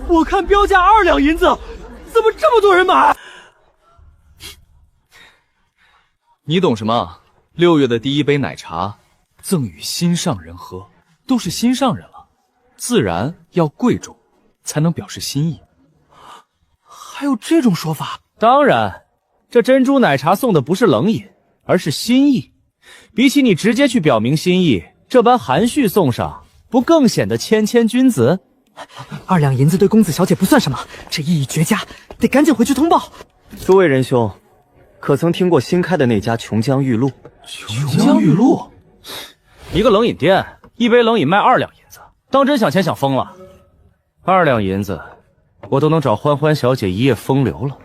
我看标价2两银子，怎么这么多人买？你懂什么？6月的第一杯奶茶，赠与心上人喝，都是心上人了，自然要贵重，才能表示心意。还有这种说法？当然，这珍珠奶茶送的不是冷饮，而是心意。比起你直接去表明心意，这般含蓄送上，不更显得谦谦君子？2两银子对公子小姐不算什么，这意义绝佳，得赶紧回去通报。诸位仁兄，可曾听过新开的那家琼江玉露？琼江玉露，一个冷饮店，一杯冷饮卖2两银子，当真想钱想疯了？2两银子，我都能找欢欢小姐一夜风流了。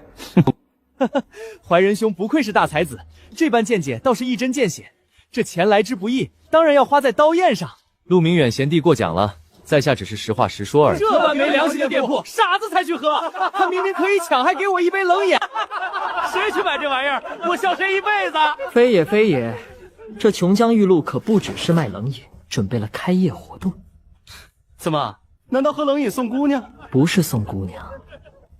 怀仁兄不愧是大才子，这般见解倒是一针见血。这钱来之不易，当然要花在刀宴上。陆明远贤弟过奖了，在下只是实话实说而已。这般没良心的店铺，傻子才去喝。他明明可以抢，还给我一杯冷饮。谁去买这玩意儿？我笑谁一辈子。非也非也，这琼江玉露可不只是卖冷饮，准备了开业活动。怎么？难道喝冷饮送姑娘？不是送姑娘，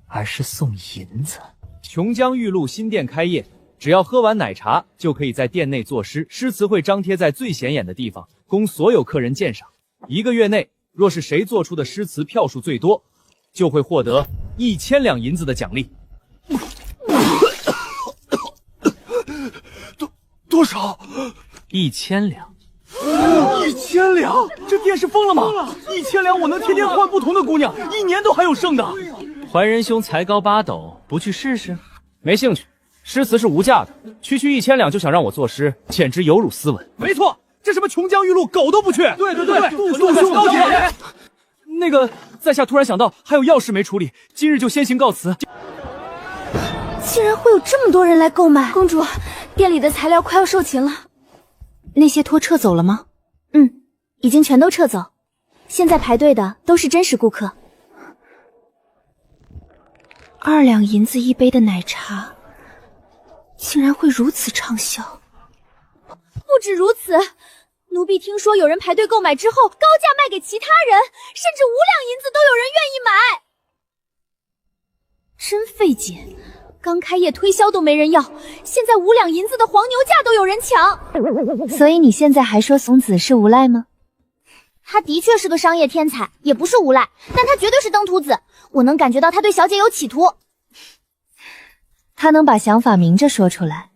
而是送银子。琼江玉露新店开业，只要喝完奶茶，就可以在店内作诗，诗词会张贴在最显眼的地方，供所有客人鉴赏。1个月内，若是谁做出的诗词票数最多，就会获得1000两银子的奖励。多少？1000两。1000两？这店是疯了吗？1000两我能天天换不同的姑娘，1年都还有剩的。怀仁兄才高8斗，不去试试？没兴趣，诗词是无价的，区1000两就想让我作诗，简直有辱斯文。没错，这什么琼江玉露狗都不去。对，杜兄高姐。那个，在下突然想到还有要事没处理，今日就先行告辞。竟然会有这么多人来购买！公主，店里的材料快要售罄了。那些托撤走了吗？已经全都撤走，现在排队的都是真实顾客。2两银子一杯的奶茶，竟然会如此畅销。不止如此，奴婢听说有人排队购买之后高价卖给其他人，甚至5两银子都有人愿意买。真费解，刚开业推销都没人要，现在5两银子的黄牛价都有人抢。所以你现在还说怂子是无赖吗？他的确是个商业天才，也不是无赖，但他绝对是登徒子。我能感觉到他对小姐有企图。他能把想法明着说出来，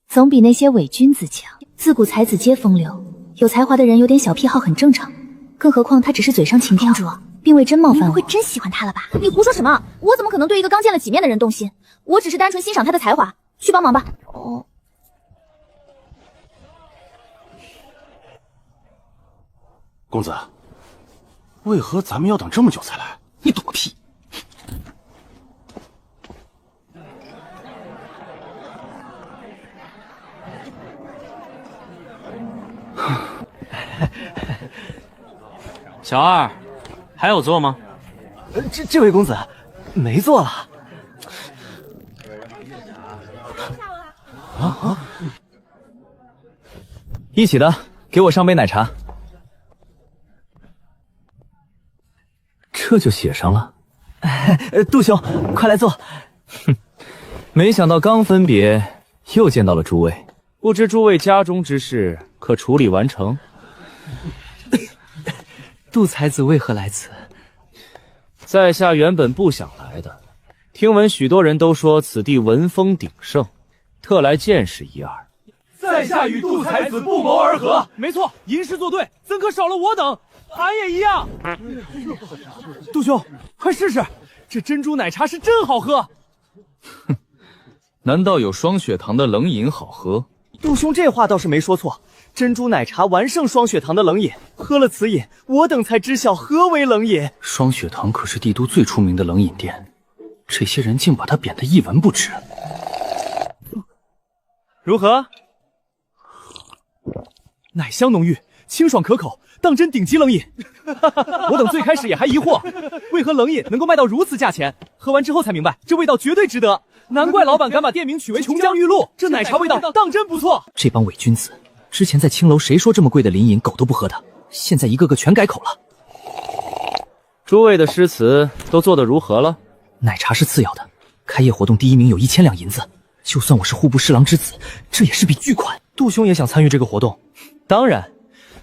总比那些伪君子强。自古才子皆风流，有才华的人有点小癖好很正常，更何况他只是嘴上轻佻，公主并未真冒犯我。你不会真喜欢他了吧？你胡说什么？我怎么可能对一个刚见了几面的人动心？我只是单纯欣赏他的才华，去帮忙吧。哦。公子，为何咱们要等这么久才来？你懂个屁！小二，还有座吗？这位公子，没座了。一起的，给我上杯奶茶。这就写上了。杜兄，快来坐。没想到刚分别又见到了诸位，不知诸位家中之事可处理完成？杜才子为何来此？在下原本不想来的，听闻许多人都说此地文风鼎盛，特来见识一二。在下与杜才子不谋而合。没错，吟诗作对，怎可少了我等？俺也一样。杜兄，快试试，这珍珠奶茶是真好喝。哼，难道有双血堂的冷饮好喝？杜兄这话倒是没说错，珍珠奶茶完胜双血堂的冷饮，喝了此饮，我等才知晓何为冷饮。双血堂可是帝都最出名的冷饮店，这些人竟把它贬得一文不值。如何？奶香浓郁，清爽可口，当真顶级冷饮。我等最开始也还疑惑，为何冷饮能够卖到如此价钱？喝完之后才明白，这味道绝对值得。难怪老板敢把店名取为琼浆玉露，这奶茶味道当真不错。这帮伪君子，之前在青楼谁说这么贵的林饮狗都不喝的，现在一个个全改口了。诸位的诗词都做得如何了？奶茶是次要的，开业活动第1名有1000两银子，就算我是户部侍郎之子，这也是笔巨款。杜兄也想参与这个活动，当然，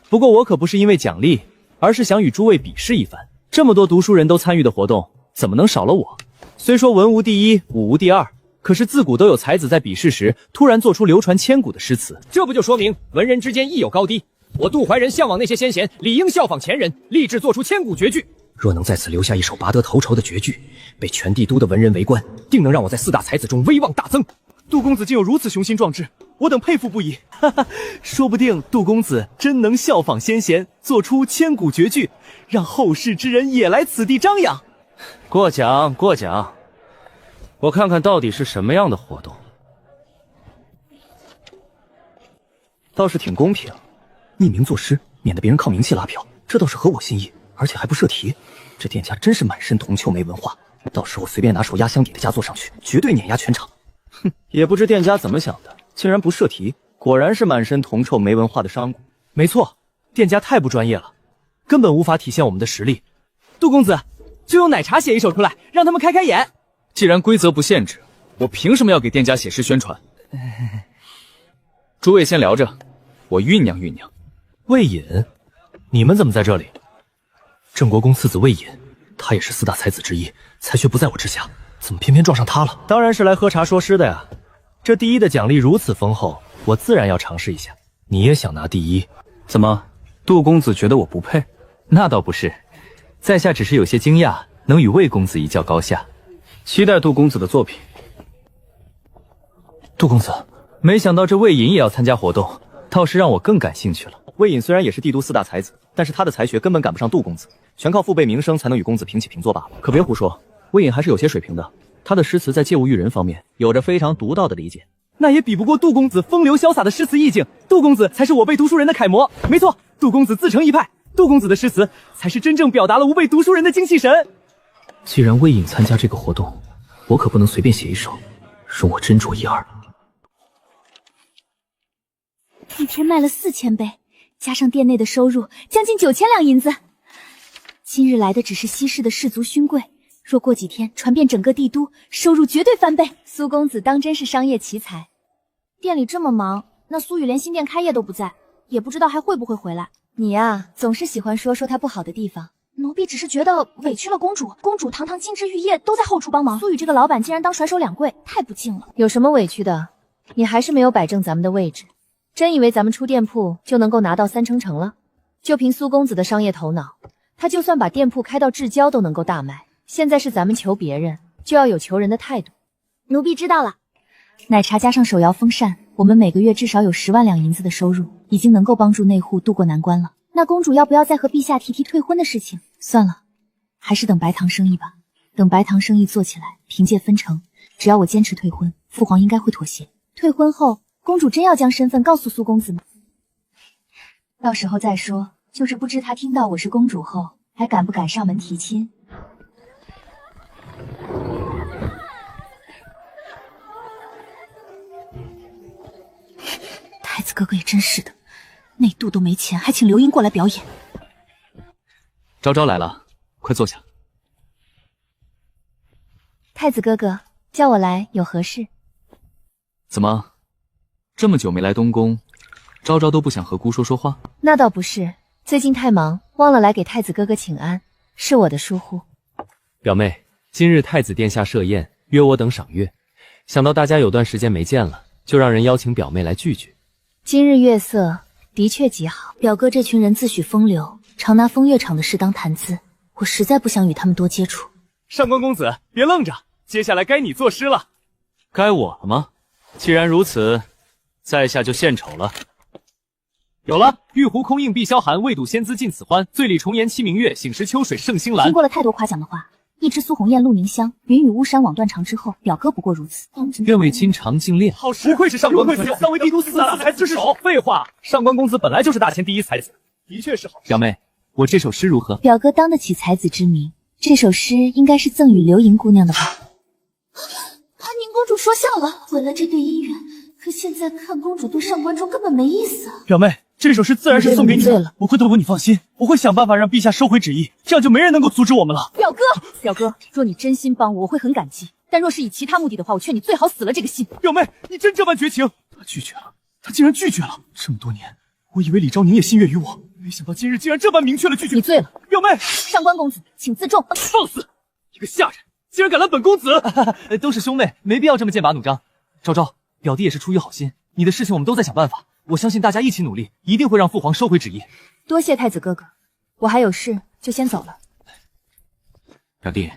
不过我可不是因为奖励，而是想与诸位比试一番。这么多读书人都参与的活动，怎么能少了我？虽说文无第一，武无第二，可是自古都有才子在比试时突然做出流传千古的诗词，这不就说明文人之间亦有高低？我杜怀仁向往那些先贤，理应效仿前人，立志做出千古绝句。若能在此留下一首拔得头筹的绝句，被全帝都的文人围观，定能让我在4大才子中威望大增。杜公子竟有如此雄心壮志，我等佩服不已。哈哈，说不定杜公子真能效仿先贤，做出千古绝句，让后世之人也来此地张扬。过奖过奖，我看看到底是什么样的活动。倒是挺公平，匿名作诗，免得别人靠名气拉票，这倒是合我心意，而且还不设题。这店家真是满身铜臭没文化，到时候随便拿手压箱底的佳作上去，绝对碾压全场。哼，也不知店家怎么想的，竟然不设题，果然是满身铜臭没文化的商贾。没错，店家太不专业了，根本无法体现我们的实力。杜公子，就用奶茶写一首出来，让他们开开眼。既然规则不限制，我凭什么要给店家写诗宣传？诸位先聊着，我酝酿酝酿。魏隐，你们怎么在这里？郑国公次子魏隐，他也是4大才子之一，才学不在我之下，怎么偏偏撞上他了？当然是来喝茶说诗的呀。这第一的奖励如此丰厚，我自然要尝试一下。你也想拿第一？怎么，杜公子觉得我不配？那倒不是，在下只是有些惊讶，能与魏公子一较高下，期待杜公子的作品。杜公子，没想到这魏隐也要参加活动，倒是让我更感兴趣了。魏隐虽然也是帝都4大才子，但是他的才学根本赶不上杜公子，全靠父辈名声才能与公子平起平坐罢了。可别胡说，魏隐还是有些水平的，他的诗词在借物喻人方面有着非常独到的理解，那也比不过杜公子风流潇洒的诗词意境。杜公子才是我辈读书人的楷模。没错，杜公子自成一派，杜公子的诗词才是真正表达了吾辈读书人的精气神。既然魏隐参加这个活动，我可不能随便写一首，容我斟酌一二。一天卖了4000杯，加上店内的收入，将近9000两银子。今日来的只是西市的士族勋贵，若过几天传遍整个帝都，收入绝对翻倍。苏公子当真是商业奇才。店里这么忙，那苏雨连新店开业都不在，也不知道还会不会回来。你呀，总是喜欢说他不好的地方。奴婢只是觉得委屈了公主，公主堂堂金枝玉叶都在后厨帮忙，苏雨这个老板竟然当甩手两跪，太不敬了。有什么委屈的？你还是没有摆正咱们的位置。真以为咱们出店铺就能够拿到3成了？就凭苏公子的商业头脑，他就算把店铺开到至交都能够大卖。现在是咱们求别人，就要有求人的态度。奴婢知道了。奶茶加上手摇风扇，我们每个月至少有10万两银子的收入，已经能够帮助内户渡过难关了。那公主要不要再和陛下提退婚的事情？算了，还是等白糖生意吧。等白糖生意做起来，凭借分成，只要我坚持退婚，父皇应该会妥协。退婚后，公主真要将身份告诉苏公子吗？到时候再说，就是不知他听到我是公主后，还敢不敢上门提亲。太子哥哥也真是的，内渡都没钱，还请刘英过来表演。昭昭来了，快坐下。太子哥哥，叫我来有何事？怎么，这么久没来东宫，昭昭都不想和姑说说话？那倒不是，最近太忙，忘了来给太子哥哥请安，是我的疏忽。表妹，今日太子殿下设宴，约我等赏月，想到大家有段时间没见了，就让人邀请表妹来聚聚。今日月色的确极好，表哥这群人自诩风流，常拿风月场的事当谈资，我实在不想与他们多接触。上官公子，别愣着，接下来该你作诗了。该我了吗？既然如此，在下就献丑了。有了，玉壶空映碧霄寒，未睹仙姿尽此欢。醉里重岩栖明月，醒时秋水胜新兰。听过了太多夸奖的话，一枝苏红艳露凝香，云雨巫山枉断肠之后，表哥不过如此。愿为君长静恋。好诗，不愧是上官公子，当为帝都4大才子之首。废话，上官公子本来就是大前第一才子，的确是好诗。表妹，我这首诗如何？表哥当得起才子之名，这首诗应该是赠予流萤姑娘的吧？安宁公主说笑了，为了这对姻缘，可现在看公主对上官中根本没意思。表妹，这首诗自然是送给你的，我会托付你放心，我会想办法让陛下收回旨意，这样就没人能够阻止我们了。表哥，若你真心帮我，我会很感激；但若是以其他目的的话，我劝你最好死了这个心。表妹，你真这般绝情？他拒绝了，他竟然拒绝了！这么多年，我以为李昭宁也心悦于我，没想到今日竟然这般明确了拒绝。你醉了，表妹！上官公子，请自重。放肆！一个下人竟然敢拦本公子！都是兄妹，没必要这么剑拔弩张。昭昭，表弟也是出于好心，你的事情我们都在想办法，我相信大家一起努力，一定会让父皇收回旨意。多谢太子哥哥，我还有事，就先走了。表弟，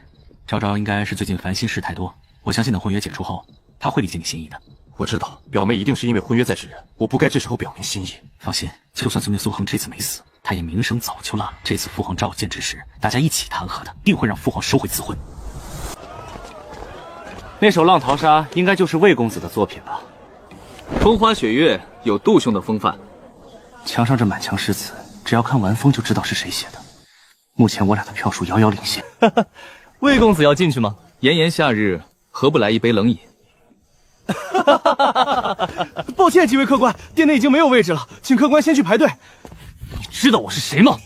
昭昭应该是最近烦心事太多，我相信等婚约解除后，他会理解你心意的。我知道，表妹一定是因为婚约在制人，我不该这时候表明心意。放心，就算孙女苏恒这次没死，他也名声早就烂了。这次父皇召见之时，大家一起谈和的，定会让父皇收回赐婚。那首《浪淘沙》应该就是魏公子的作品吧？风花雪月有杜兄的风范。墙上这满墙诗词，只要看完风就知道是谁写的。目前我俩的票数遥遥领先。魏公子要进去吗？炎炎夏日，何不来一杯冷饮？抱歉，几位客官，店内已经没有位置了，请客官先去排队。你知道我是谁吗？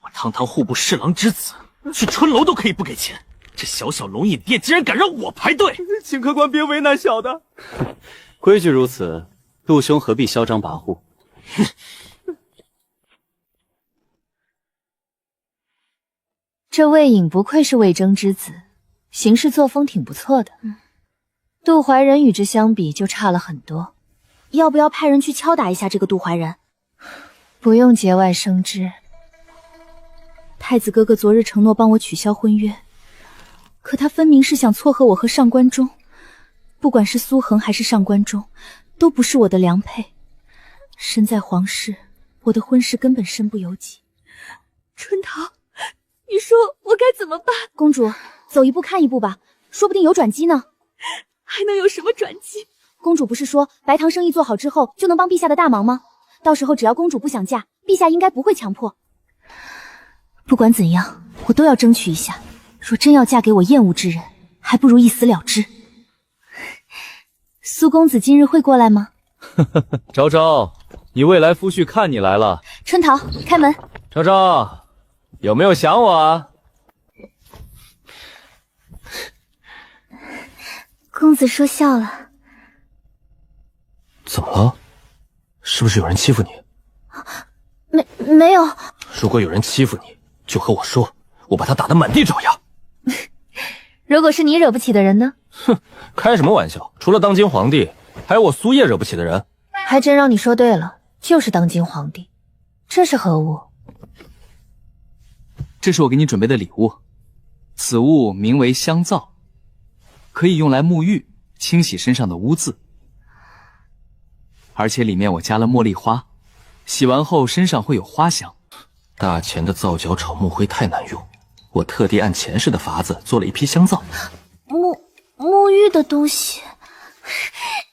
我堂堂户部侍郎之子，去春楼都可以不给钱，这小小龙饮店竟然敢让我排队！请客官别为难小的。规矩如此，杜兄何必嚣张跋扈？这魏颖不愧是魏征之子，行事作风挺不错的。杜怀仁与之相比就差了很多，要不要派人去敲打一下这个杜怀仁？不用节外生枝。太子哥哥昨日承诺帮我取消婚约，可他分明是想撮合我和上官中，不管是苏恒还是上官中，都不是我的良配。身在皇室，我的婚事根本身不由己。春桃，你说我该怎么办？公主，走一步看一步吧，说不定有转机呢。还能有什么转机？公主不是说白糖生意做好之后就能帮陛下的大忙吗？到时候只要公主不想嫁，陛下应该不会强迫。不管怎样，我都要争取一下。若真要嫁给我厌恶之人，还不如一死了之。苏公子今日会过来吗？昭昭，你未来夫婿看你来了。春桃，开门。昭昭，有没有想我啊？公子说笑了。怎么了？是不是有人欺负你？没有。如果有人欺负你，就和我说，我把他打得满地找牙。如果是你惹不起的人呢？哼，开什么玩笑？除了当今皇帝，还有我苏叶惹不起的人。还真让你说对了，就是当今皇帝。这是何物？这是我给你准备的礼物，此物名为香皂，可以用来沐浴，清洗身上的污渍。而且里面我加了茉莉花，洗完后身上会有花香。大钱的皂角炒木灰太难用，我特地按钱氏的法子做了一批香皂。沐浴的东西，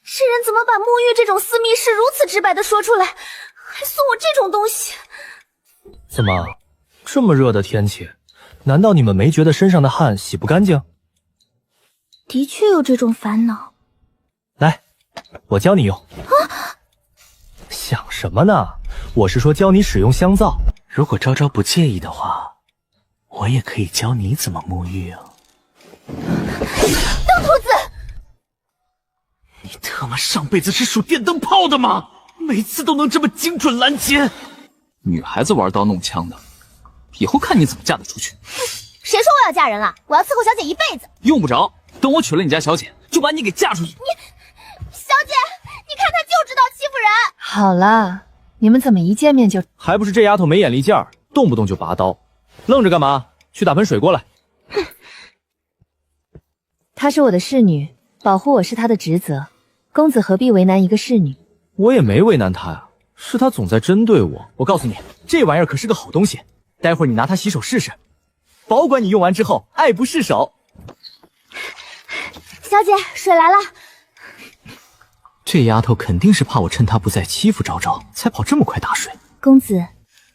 世人怎么把沐浴这种私密事如此直白的说出来，还送我这种东西？怎么，这么热的天气，难道你们没觉得身上的汗洗不干净？的确有这种烦恼。来，我教你用。想什么呢？我是说教你使用香皂。如果昭昭不介意的话，我也可以教你怎么沐浴啊。邓秃子，你特么上辈子是数电灯泡的吗？每次都能这么精准拦截？女孩子玩刀弄枪的，以后看你怎么嫁得出去。谁说我要嫁人了？我要伺候小姐一辈子。用不着，等我娶了你家小姐，就把你给嫁出去。小姐，你看她就知道欺负人。好啦，你们怎么一见面就……还不是这丫头没眼力见儿，动不动就拔刀，愣着干嘛？去打盆水过来。她是我的侍女，保护我是她的职责，公子何必为难一个侍女？我也没为难她呀，是她总在针对我。我告诉你，这玩意儿可是个好东西，待会儿你拿它洗手试试，保管你用完之后爱不释手。小姐，水来了。这丫头肯定是怕我趁她不在欺负昭昭，才跑这么快打水。公子，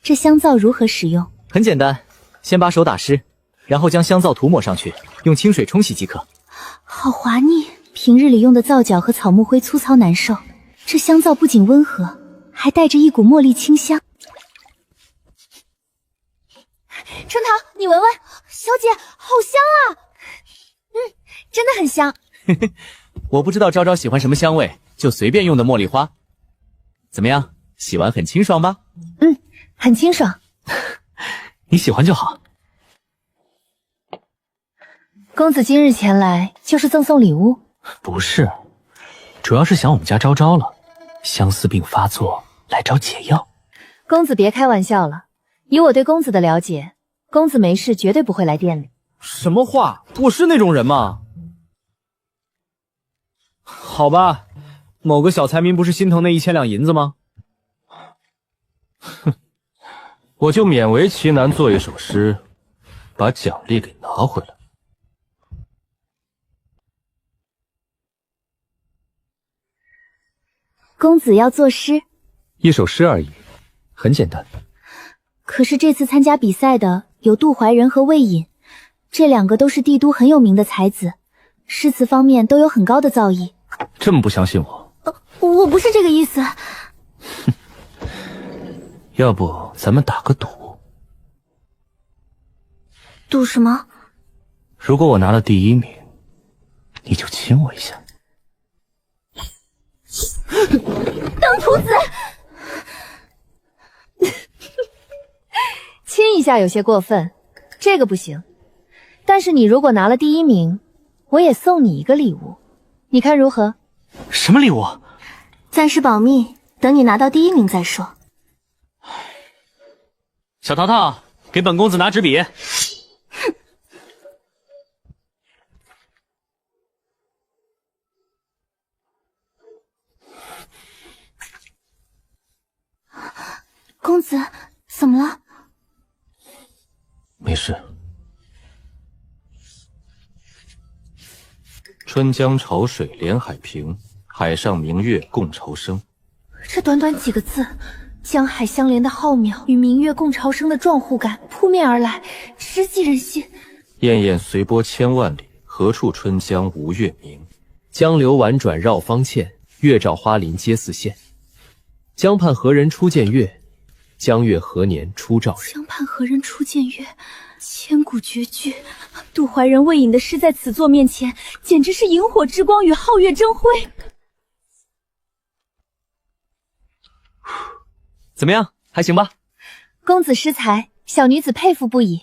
这香皂如何使用？很简单，先把手打湿，然后将香皂涂抹上去，用清水冲洗即可。好滑腻，平日里用的皂角和草木灰粗糙难受，这香皂不仅温和，还带着一股茉莉清香。春桃，你闻闻，小姐，好香啊！真的很香。我不知道昭昭喜欢什么香味，就随便用的茉莉花。怎么样，洗完很清爽吧？很清爽。你喜欢就好。公子今日前来就是赠送礼物？不是，主要是想我们家昭昭了，相思病发作，来找解药。公子别开玩笑了，以我对公子的了解，公子没事绝对不会来店里。什么话？我是那种人吗？好吧，某个小财民不是心疼那1000两银子吗？哼，我就勉为其难做一首诗，把奖励给拿回来。公子要作诗？一首诗而已，很简单。可是这次参加比赛的有杜怀仁和魏隐，这2个都是帝都很有名的才子，诗词方面都有很高的造诣。这么不相信我？我不是这个意思。要不咱们打个赌？赌什么？如果我拿了第1名，你就亲我一下。登徒子，亲一下有些过分，这个不行。但是你如果拿了第1名，我也送你一个礼物，你看如何？什么礼物？暂时保密，等你拿到第1名再说。小淘淘，给本公子拿支笔。公子，怎么了？没事。春江潮水连海平，海上明月共潮生。这短短几个字，江海相连的浩渺与明月共潮生的壮阔感扑面而来，直击人心。滟滟随波千万里，何处春江无月明？江流婉转绕芳涧，月照花林皆似霰。江畔何人初见月？江月何年初照人？江畔何人初见月？千古绝句。杜怀仁、魏隐的诗在此作面前，简直是萤火之光与皓月争辉。怎么样，还行吧？公子诗才，小女子佩服不已。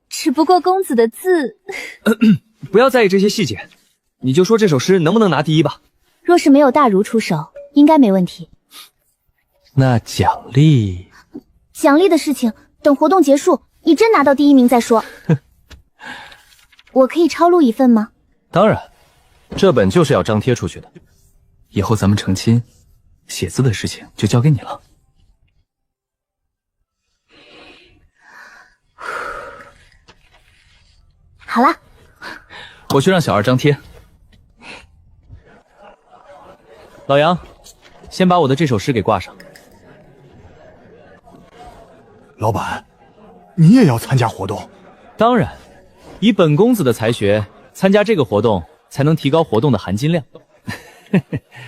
只不过公子的字……不要在意这些细节，你就说这首诗能不能拿第1吧。若是没有大儒出手，应该没问题。那奖励？奖励的事情等活动结束，你真拿到第1名再说。我可以抄录一份吗？当然，这本就是要张贴出去的。以后咱们成亲，写字的事情就交给你了。好了，我去让小二张贴。老杨，先把我的这首诗给挂上。老板，你也要参加活动？当然，以本公子的才学，参加这个活动才能提高活动的含金量。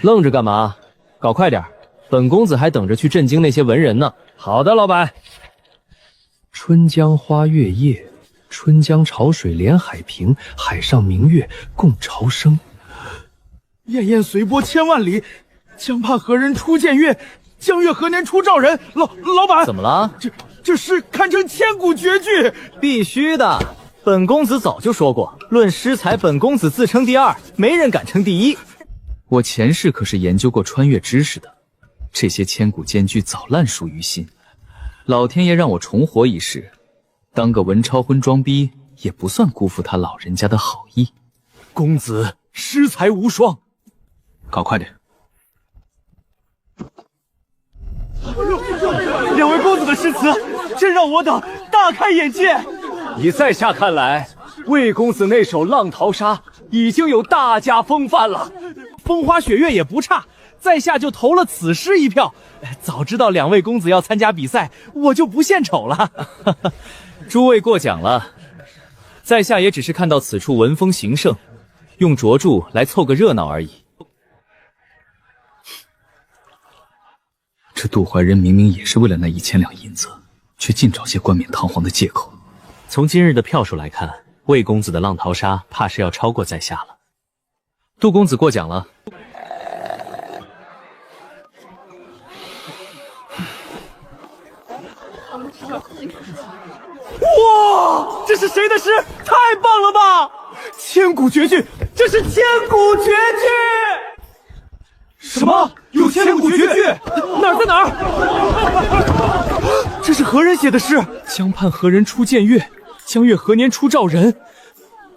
愣着干嘛？搞快点，本公子还等着去震惊那些文人呢。好的，老板。春江花月夜，春江潮水连海平，海上明月共潮生。滟滟随波千万里，江畔何人初见月？江月何年初照人？老板，怎么了？这诗堪称千古绝句。必须的，本公子早就说过，论诗才，本公子自称第2，没人敢称第1。我前世可是研究过穿越知识的，这些千古间句早烂熟于心。老天爷让我重活一世，当个文超婚装逼也不算辜负他老人家的好意。公子诗才无双，搞快点！两位公子的诗词真让我等大开眼界。以在下看来，魏公子那首《浪淘沙》已经有大家风范了。风花雪月也不差，在下就投了此诗1票。早知道2位公子要参加比赛，我就不献丑了。诸位过奖了，在下也只是看到此处文风形盛，用拙著来凑个热闹而已。这杜怀仁明明也是为了那1000两银子，却尽找些冠冕堂皇的借口。从今日的票数来看，魏公子的浪淘沙怕是要超过在下了。杜公子过奖了。哇，这是谁的诗？太棒了吧！千古绝句，这是千古绝句！什么？有千古绝句？哪儿在哪儿？这是何人写的诗？江畔何人出见月？江月何年出照人？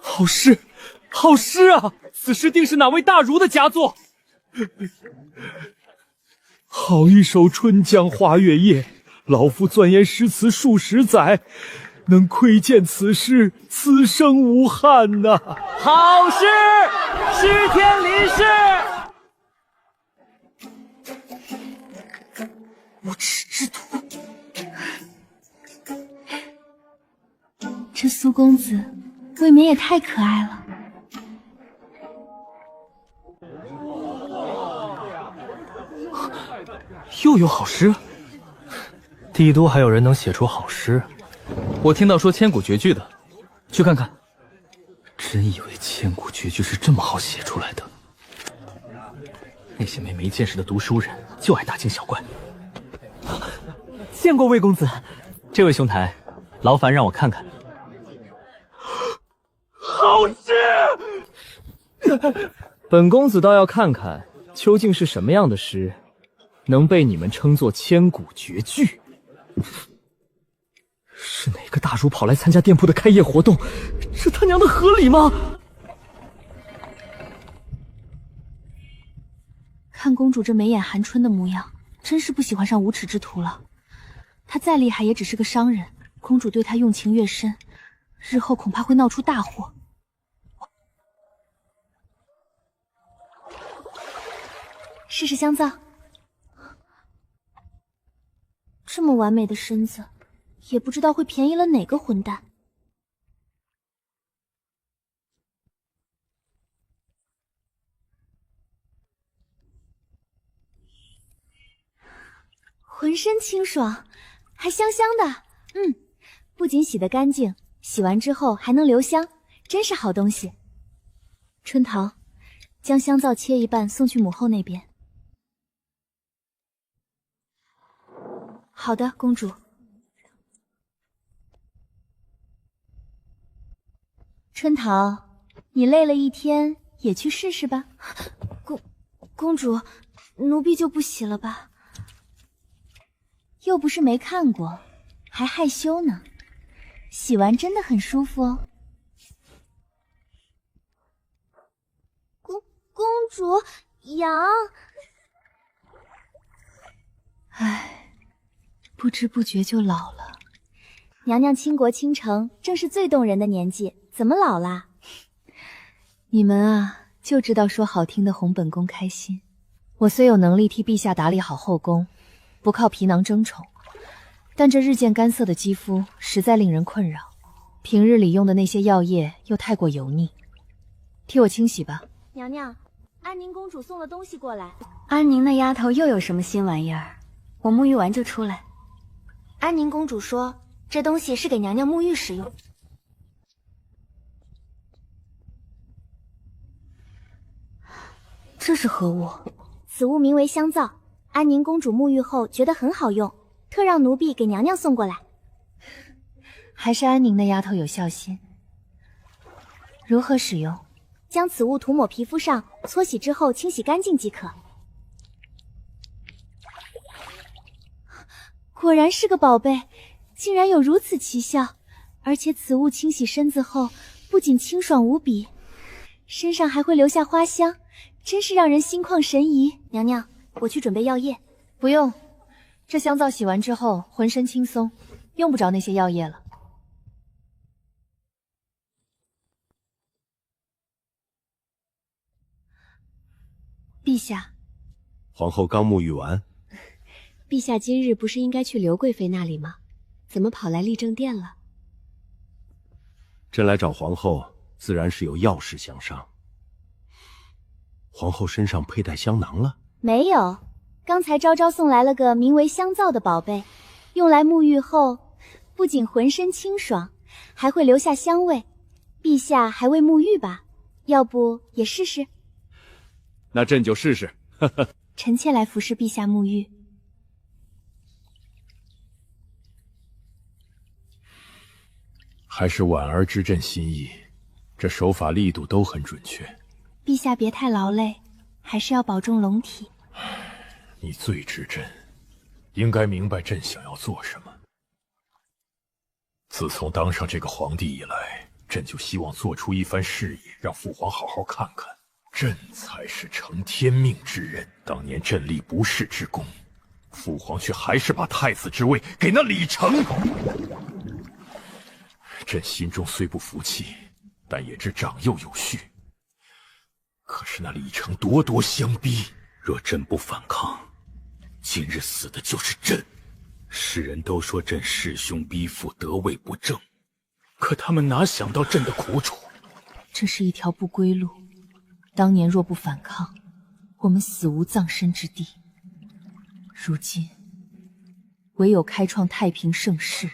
好诗，好诗啊！此诗定是哪位大儒的佳作。好一首《春江花月夜》，老夫钻研诗词数十载，能窥见此诗，此生无憾呐！好诗，诗天临世。无耻之徒！这苏公子未免也太可爱了。又有好诗？帝都还有人能写出好诗？我听到说千古绝句的，去看看。真以为千古绝句是这么好写出来的？那些没见识的读书人就爱大惊小怪。见过魏公子。这位兄台，劳烦让我看看。好诗！本公子倒要看看，究竟是什么样的诗，能被你们称作千古绝句？是哪个大儒跑来参加店铺的开业活动？这他娘的合理吗？看公主这眉眼含春的模样，真是不喜欢上无耻之徒了。他再厉害也只是个商人，公主对他用情越深，日后恐怕会闹出大祸。试试香皂。这么完美的身子，也不知道会便宜了哪个混蛋。浑身清爽，还香香的。不仅洗得干净，洗完之后还能留香，真是好东西。春桃，将香皂切一半送去母后那边。好的，公主。春桃，你累了一天，也去试试吧。公主，奴婢就不洗了吧。又不是没看过，还害羞呢。洗完真的很舒服哦。公主痒。唉，不知不觉就老了。娘娘倾国倾城，正是最动人的年纪，怎么老啦？你们啊，就知道说好听的哄本宫开心。我虽有能力替陛下打理好后宫，不靠皮囊争宠，但这日渐干涩的肌肤实在令人困扰。平日里用的那些药液又太过油腻，替我清洗吧。娘娘，安宁公主送了东西过来。安宁那丫头又有什么新玩意儿？我沐浴完就出来。安宁公主说，这东西是给娘娘沐浴使用。这是何物？此物名为香皂，安宁公主沐浴后觉得很好用，特让奴婢给娘娘送过来。还是安宁那丫头有孝心。如何使用？将此物涂抹皮肤上，搓洗之后清洗干净即可。果然是个宝贝，竟然有如此奇效！而且此物清洗身子后，不仅清爽无比，身上还会留下花香，真是让人心旷神怡。娘娘，我去准备药液。不用，这香皂洗完之后浑身轻松，用不着那些药液了。陛下，皇后刚沐浴完。陛下今日不是应该去刘贵妃那里吗？怎么跑来丽正殿了？朕来找皇后，自然是有要事相商。皇后身上佩戴香囊了？没有，刚才昭昭送来了个名为香皂的宝贝，用来沐浴后，不仅浑身清爽，还会留下香味。陛下还未沐浴吧？要不也试试？那朕就试试。臣妾来服侍陛下沐浴。还是婉儿知朕心意，这手法力度都很准确。陛下别太劳累，还是要保重龙体。你最知朕，应该明白朕想要做什么。自从当上这个皇帝以来，朕就希望做出一番事业，让父皇好好看看，朕才是承天命之人。当年朕立不世之功，父皇却还是把太子之位给那李成。朕心中虽不服气，但也知长幼有序。可是那李成咄咄相逼，若朕不反抗，今日死的就是朕。世人都说朕弑兄逼父，得位不正，可他们哪想到朕的苦楚？这是一条不归路。当年若不反抗，我们死无葬身之地。如今，唯有开创太平盛世，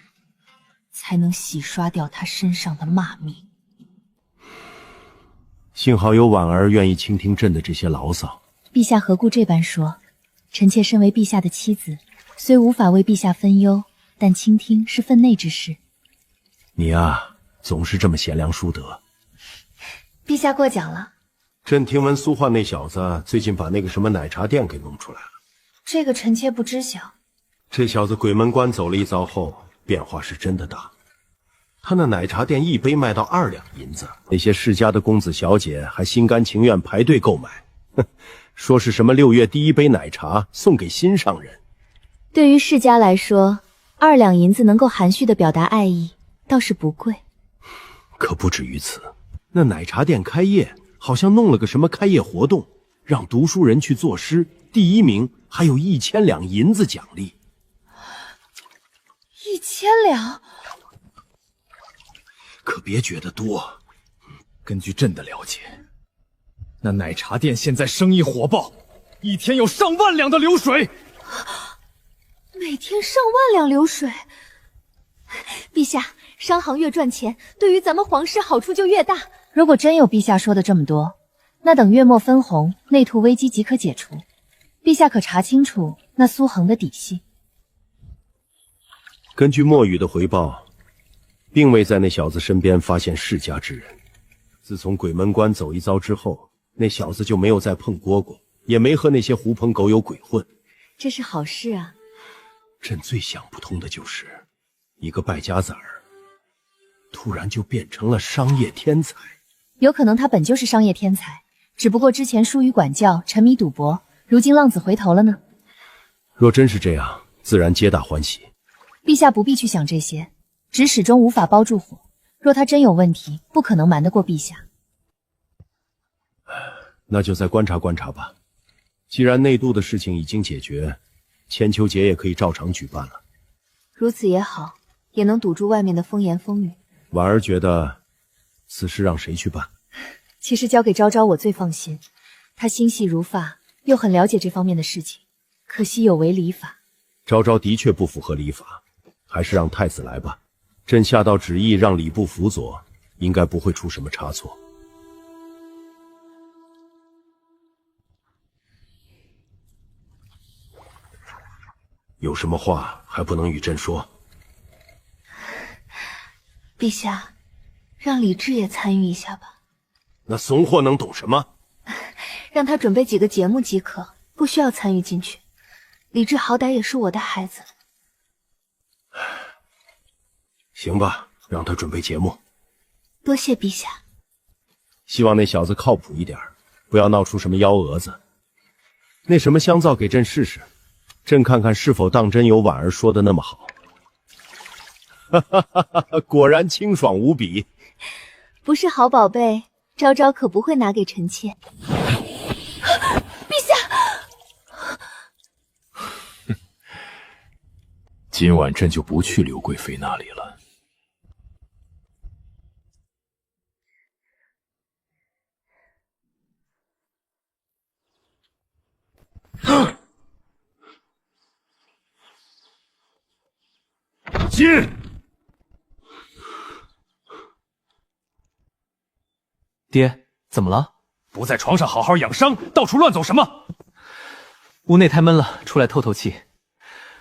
才能洗刷掉他身上的骂名。幸好有婉儿愿意倾听朕的这些牢骚。陛下何故这般说？臣妾身为陛下的妻子，虽无法为陛下分忧，但倾听是分内之事。你啊，总是这么贤良淑德。陛下过奖了。朕听闻苏焕那小子最近把那个什么奶茶店给弄出来了。这个臣妾不知晓。这小子鬼门关走了一遭后，变化是真的大。他那奶茶店一杯卖到2两银子，那些世家的公子小姐还心甘情愿排队购买，说是什么6月第一杯奶茶送给心上人。对于世家来说，2两银子能够含蓄地表达爱意，倒是不贵。可不止于此，那奶茶店开业好像弄了个什么开业活动，让读书人去作诗，第1名还有1000两银子奖励。1000两？可别觉得多。根据朕的了解，那奶茶店现在生意火爆，一天有上万两的流水。每天上万两流水。陛下，商行越赚钱，对于咱们皇室好处就越大。如果真有陛下说的这么多，那等月末分红，内兔危机即可解除。陛下可查清楚那苏恒的底细。根据墨雨的回报，并未在那小子身边发现世家之人。自从鬼门关走一遭之后，那小子就没有再碰蝈蝈，也没和那些狐朋狗友鬼混。这是好事啊。朕最想不通的就是，一个败家子儿，突然就变成了商业天才。有可能他本就是商业天才，只不过之前疏于管教，沉迷赌博，如今浪子回头了呢。若真是这样，自然皆大欢喜。陛下不必去想这些，纸始终无法包住火。若他真有问题，不可能瞒得过陛下。那就再观察观察吧。既然内渡的事情已经解决，千秋节也可以照常举办了。如此也好，也能堵住外面的风言风语。婉儿觉得此事让谁去办？其实交给昭昭我最放心，她心细如发，又很了解这方面的事情。可惜有违礼法。昭昭的确不符合礼法，还是让太子来吧。朕下道旨意，让礼部辅佐，应该不会出什么差错。有什么话还不能与朕说？陛下，让李治也参与一下吧。那怂货能懂什么？让他准备几个节目即可，不需要参与进去。李治好歹也是我的孩子。行吧，让他准备节目。多谢陛下。希望那小子靠谱一点，不要闹出什么幺蛾子。那什么香皂给朕试试，朕看看是否当真有婉儿说的那么好。哈哈哈哈，果然清爽无比。不是好宝贝，昭昭可不会拿给臣妾。陛下，今晚朕就不去刘贵妃那里了。进！爹，怎么了？不在床上好好养伤，到处乱走什么？屋内太闷了，出来透透气。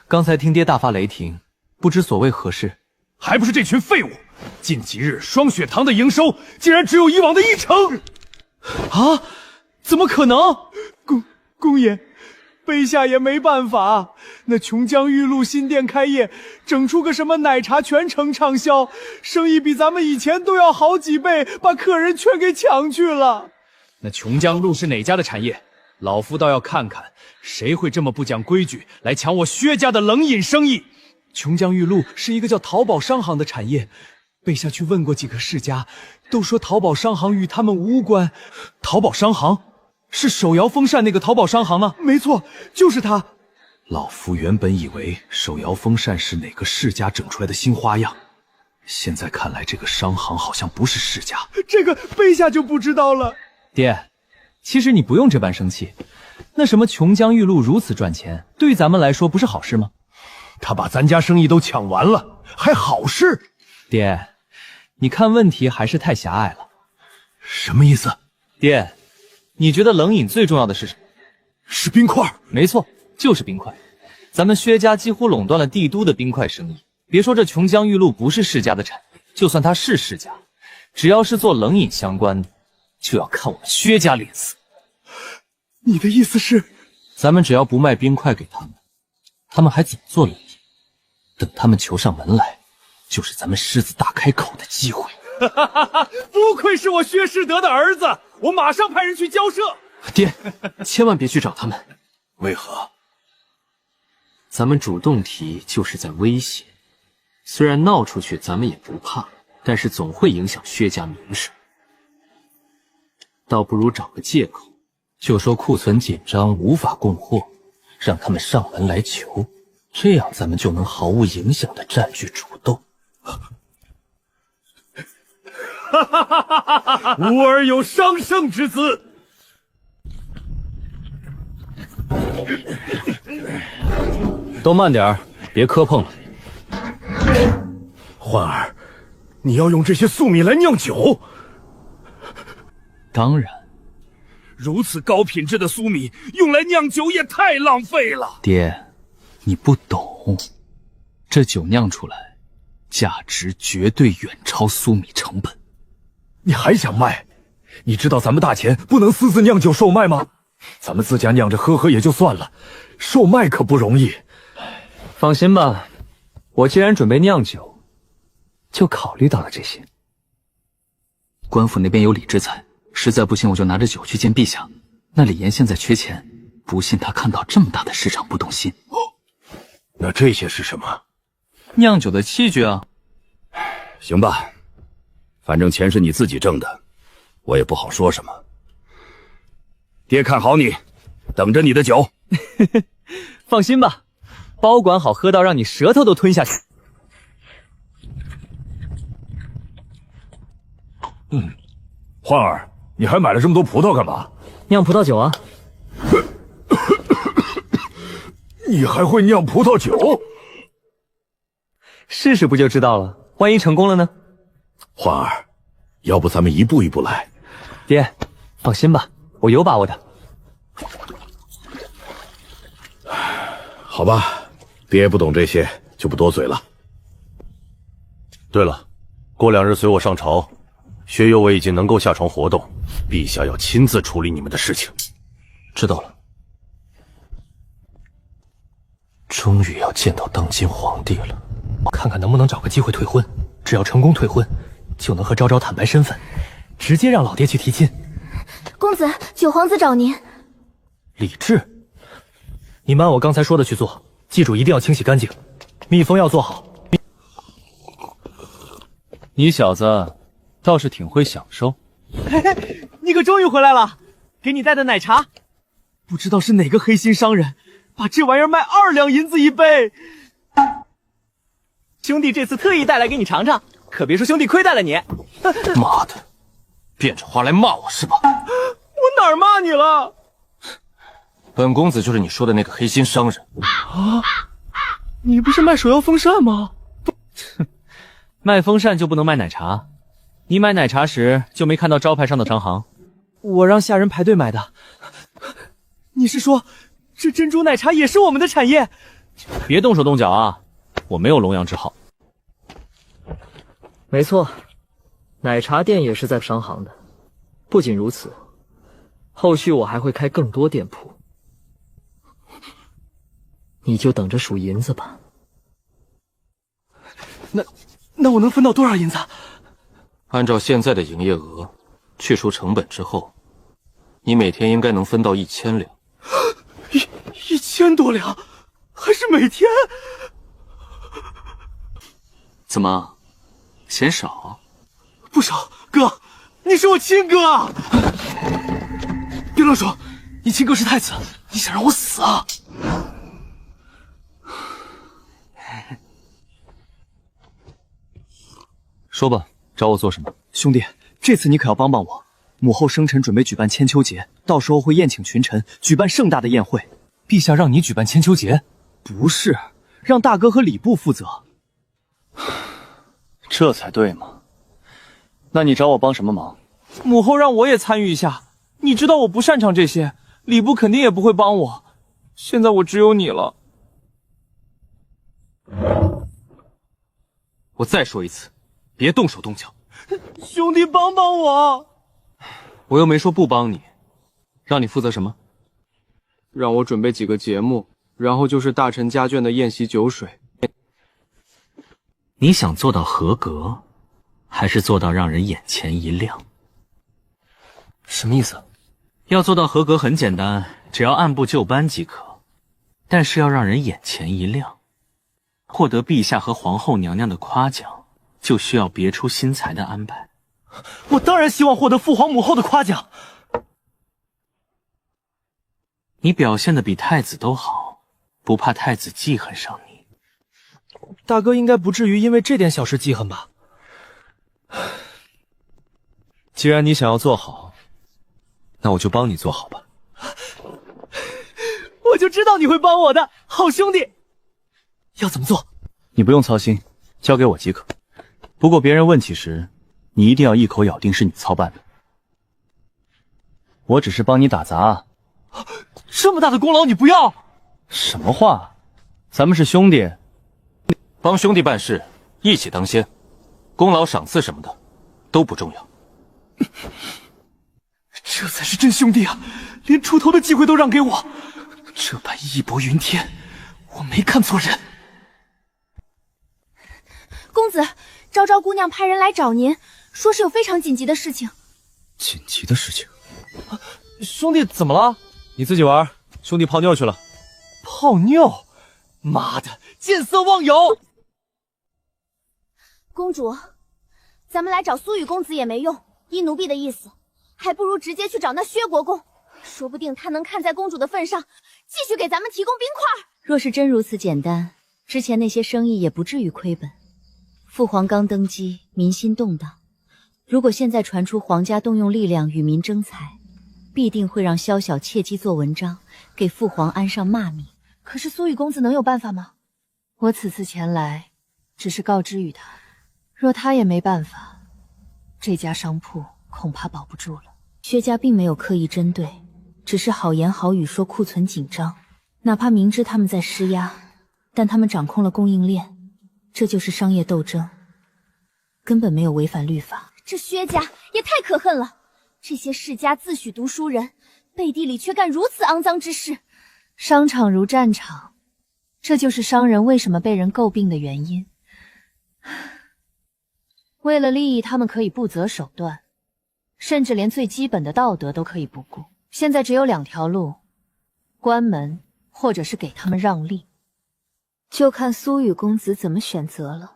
刚才听爹大发雷霆，不知所谓何事。还不是这群废物！近几日双血堂的营收竟然只有以往的1成！啊？怎么可能？公爷，陛下也没办法。那琼浆玉露新店开业，整出个什么奶茶全城畅销，生意比咱们以前都要好几倍，把客人全给抢去了。那琼浆露是哪家的产业？老夫倒要看看，谁会这么不讲规矩，来抢我薛家的冷饮生意。琼浆玉露是一个叫淘宝商行的产业，陛下去问过几个世家，都说淘宝商行与他们无关。淘宝商行？是手摇风扇那个淘宝商行吗？没错，就是他。老夫原本以为手摇风扇是哪个世家整出来的新花样，现在看来这个商行好像不是世家。这个陛下就不知道了。爹，其实你不用这般生气。那什么琼浆玉露如此赚钱，对于咱们来说不是好事吗？他把咱家生意都抢完了，还好事？爹，你看问题还是太狭隘了。什么意思？爹，你觉得冷饮最重要的是什么？是冰块。没错，就是冰块。咱们薛家几乎垄断了帝都的冰块生意。别说这琼浆玉露不是世家的产业，就算它是世家，只要是做冷饮相关的，就要看我们薛家脸色。你的意思是，咱们只要不卖冰块给他们，他们还怎么做冷饮？等他们求上门来，就是咱们狮子大开口的机会。不愧是我薛世德的儿子，我马上派人去交涉。爹，千万别去找他们。为何？咱们主动提就是在威胁，虽然闹出去咱们也不怕，但是总会影响薛家名声。倒不如找个借口，就说库存紧张无法供货，让他们上门来求，这样咱们就能毫无影响地占据主动。吾儿有商圣之姿。都慢点儿，别磕碰了。焕儿，你要用这些粟米来酿酒？当然。如此高品质的粟米用来酿酒也太浪费了。爹，你不懂，这酒酿出来，价值绝对远超粟米成本。你还想卖？你知道咱们大钱不能私自酿酒售卖吗？咱们自家酿着喝喝也就算了，售卖可不容易。放心吧，我既然准备酿酒，就考虑到了这些。官府那边有李之才，实在不行我就拿着酒去见陛下。那李岩现在缺钱，不信他看到这么大的市场不动心。那这些是什么？酿酒的器具啊。行吧，反正钱是你自己挣的，我也不好说什么。爹看好你，等着你的酒。放心吧，保管好，喝到让你舌头都吞下去。焕儿，你还买了这么多葡萄干嘛？酿葡萄酒啊。你还会酿葡萄酒？试试不就知道了，万一成功了呢？焕儿，要不咱们一步一步来。爹，放心吧，我有把握的。好吧，爹不懂这些，就不多嘴了。对了，过2日随我上朝，薛右卫已经能够下床活动，陛下要亲自处理你们的事情。知道了。终于要见到当今皇帝了，我看看能不能找个机会退婚。只要成功退婚，就能和昭昭坦白身份，直接让老爹去提亲。公子，九皇子找您。李治，你们按我刚才说的去做，记住一定要清洗干净，密封要做好。你小子倒是挺会享受。嘿嘿，你可终于回来了，给你带的奶茶，不知道是哪个黑心商人把这玩意儿卖2两银子一杯。兄弟这次特意带来给你尝尝，可别说兄弟亏待了你。妈的，变着话来骂我是吧？我哪儿骂你了？本公子就是你说的那个黑心商人啊！你不是卖手摇风扇吗？卖风扇就不能卖奶茶？你买奶茶时就没看到招牌上的商行？我让下人排队买的。你是说，这珍珠奶茶也是我们的产业？别动手动脚啊！我没有龙阳之好。没错，奶茶店也是在商行的。不仅如此，后续我还会开更多店铺，你就等着数银子吧。那我能分到多少银子？按照现在的营业额，去除成本之后，你每天应该能分到1000两。1000多两，还是每天？怎么，嫌少？不少，哥，你是我亲哥啊！别乱说，你亲哥是太子，你想让我死啊？说吧，找我做什么？兄弟，这次你可要帮帮我。母后生辰准备举办千秋节，到时候会宴请群臣，举办盛大的宴会。陛下让你举办千秋节？不是，让大哥和礼部负责。这才对嘛。那你找我帮什么忙？母后让我也参与一下。你知道我不擅长这些，礼部肯定也不会帮我。现在我只有你了。我再说一次，别动手动脚。兄弟，帮帮我！我又没说不帮你，让你负责什么？让我准备几个节目，然后就是大臣家眷的宴席酒水。你想做到合格，还是做到让人眼前一亮？什么意思？要做到合格很简单，只要按部就班即可。但是要让人眼前一亮，获得陛下和皇后娘娘的夸奖，就需要别出心裁的安排。我当然希望获得父皇母后的夸奖。你表现的比太子都好，不怕太子记恨上你？大哥应该不至于因为这点小事记恨吧？既然你想要做好，那我就帮你做好吧。我就知道你会帮我的，好兄弟。要怎么做？你不用操心，交给我即可。不过别人问起时，你一定要一口咬定是你操办的。我只是帮你打杂。这么大的功劳你不要？什么话？咱们是兄弟，帮兄弟办事，一起当先，功劳赏赐什么的都不重要。这才是真兄弟啊！连出头的机会都让给我，这般义薄云天，我没看错人。公子，昭昭姑娘派人来找您，说是有非常紧急的事情。紧急的事情？兄弟怎么了？你自己玩，兄弟泡妞去了。泡妞？妈的，见色忘友！公主，咱们来找苏雨公子也没用，依奴婢的意思，还不如直接去找那薛国公，说不定他能看在公主的份上，继续给咱们提供冰块。若是真如此简单，之前那些生意也不至于亏本。父皇刚登基，民心动荡，如果现在传出皇家动用力量与民争财，必定会让宵小借机做文章，给父皇安上骂名。可是苏雨公子能有办法吗？我此次前来，只是告知于他，若他也没办法，这家商铺恐怕保不住了。薛家并没有刻意针对，只是好言好语说库存紧张，哪怕明知他们在施压，但他们掌控了供应链，这就是商业斗争，根本没有违反律法。这薛家也太可恨了，这些世家自诩读书人，背地里却干如此肮脏之事。商场如战场，这就是商人为什么被人诟病的原因。为了利益，他们可以不择手段，甚至连最基本的道德都可以不顾。现在只有2条路：关门，或者是给他们让利。就看苏雨公子怎么选择了。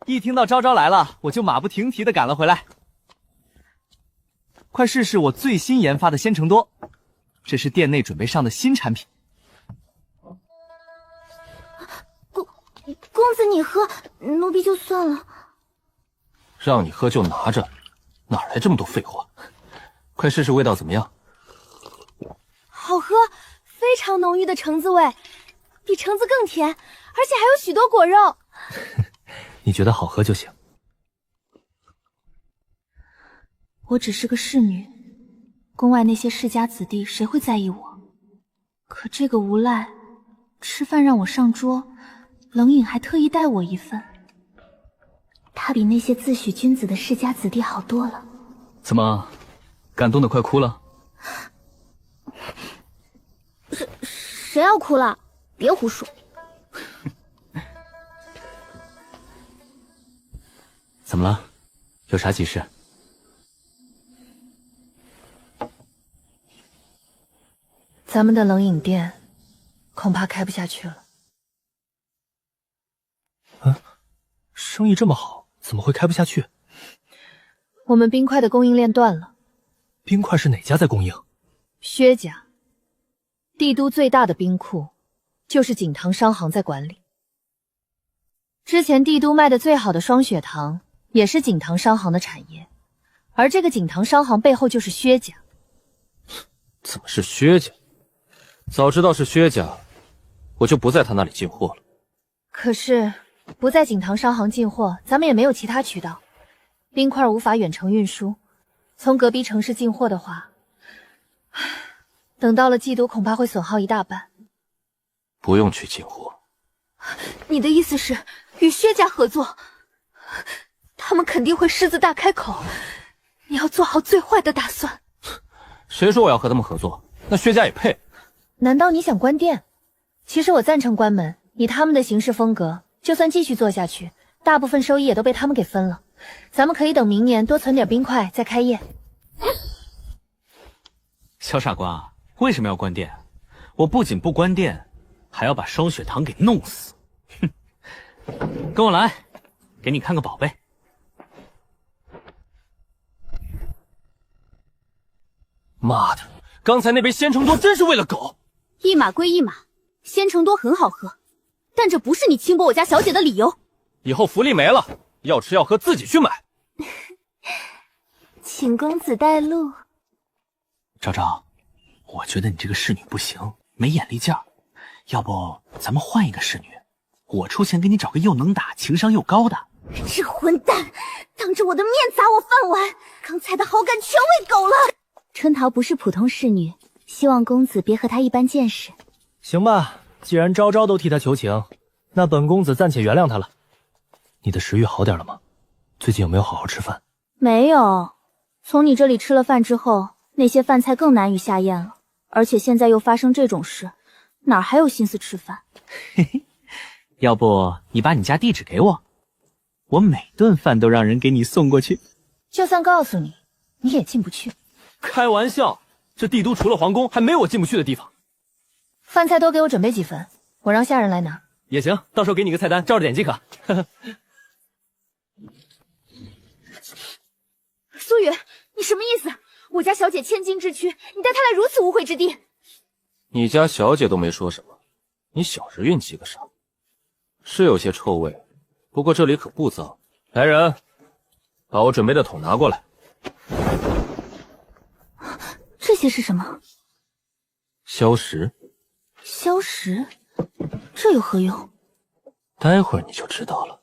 一听到昭昭来了，我就马不停蹄地赶了回来。快试试我最新研发的鲜橙多，这是店内准备上的新产品。公子你喝，奴婢就算了。让你喝就拿着，哪来这么多废话？快试试味道怎么样？好喝，非常浓郁的橙子味。比橙子更甜，而且还有许多果肉。你觉得好喝就行。我只是个侍女，宫外那些世家子弟谁会在意我？可这个无赖，吃饭让我上桌，冷饮还特意带我一份。他比那些自诩君子的世家子弟好多了。怎么，感动得快哭了？谁要哭了？别胡说。怎么了？有啥急事？咱们的冷饮店恐怕开不下去了。生意这么好，怎么会开不下去？我们冰块的供应链断了。冰块是哪家在供应？薛家。帝都最大的冰库就是锦堂商行在管理。之前帝都卖的最好的双血糖也是锦堂商行的产业，而这个锦堂商行背后就是薛家。怎么是薛家？早知道是薛家，我就不在他那里进货了。可是不在锦堂商行进货，咱们也没有其他渠道，冰块无法远程运输，从隔壁城市进货的话，等到了季度恐怕会损耗一大半。不用去进货。你的意思是与薛家合作？他们肯定会狮子大开口，你要做好最坏的打算。谁说我要和他们合作？那薛家也配？难道你想关店？其实我赞成关门，以他们的行事风格，就算继续做下去，大部分收益也都被他们给分了。咱们可以等明年多存点冰块再开业。小傻瓜，为什么要关店？我不仅不关店，还要把双血糖给弄死。哼，跟我来，给你看个宝贝。妈的，刚才那杯鲜橙多真是为了狗。一码归一码，鲜橙多很好喝，但这不是你轻薄我家小姐的理由。以后福利没了，要吃要喝自己去买。请公子带路。昭昭，我觉得你这个侍女不行，没眼力劲儿，要不咱们换一个侍女，我出钱给你找个又能打、情商又高的。这混蛋，当着我的面砸我饭碗，刚才的好感全喂狗了。春桃不是普通侍女，希望公子别和她一般见识。行吧，既然昭昭都替他求情，那本公子暂且原谅他了。你的食欲好点了吗？最近有没有好好吃饭？没有，从你这里吃了饭之后，那些饭菜更难以下咽了，而且现在又发生这种事，哪还有心思吃饭？嘿嘿，要不你把你家地址给我，我每顿饭都让人给你送过去。就算告诉你，你也进不去。开玩笑，这帝都除了皇宫还没有我进不去的地方。饭菜多给我准备几份，我让下人来拿。也行，到时候给你个菜单，照着点即可。苏雨，你什么意思？我家小姐千金之躯，你带她来如此污秽之地。你家小姐都没说什么，你小时运气个啥？是有些臭味，不过这里可不脏。来人，把我准备的桶拿过来。这些是什么？消食。消食？这有何用？待会儿你就知道了。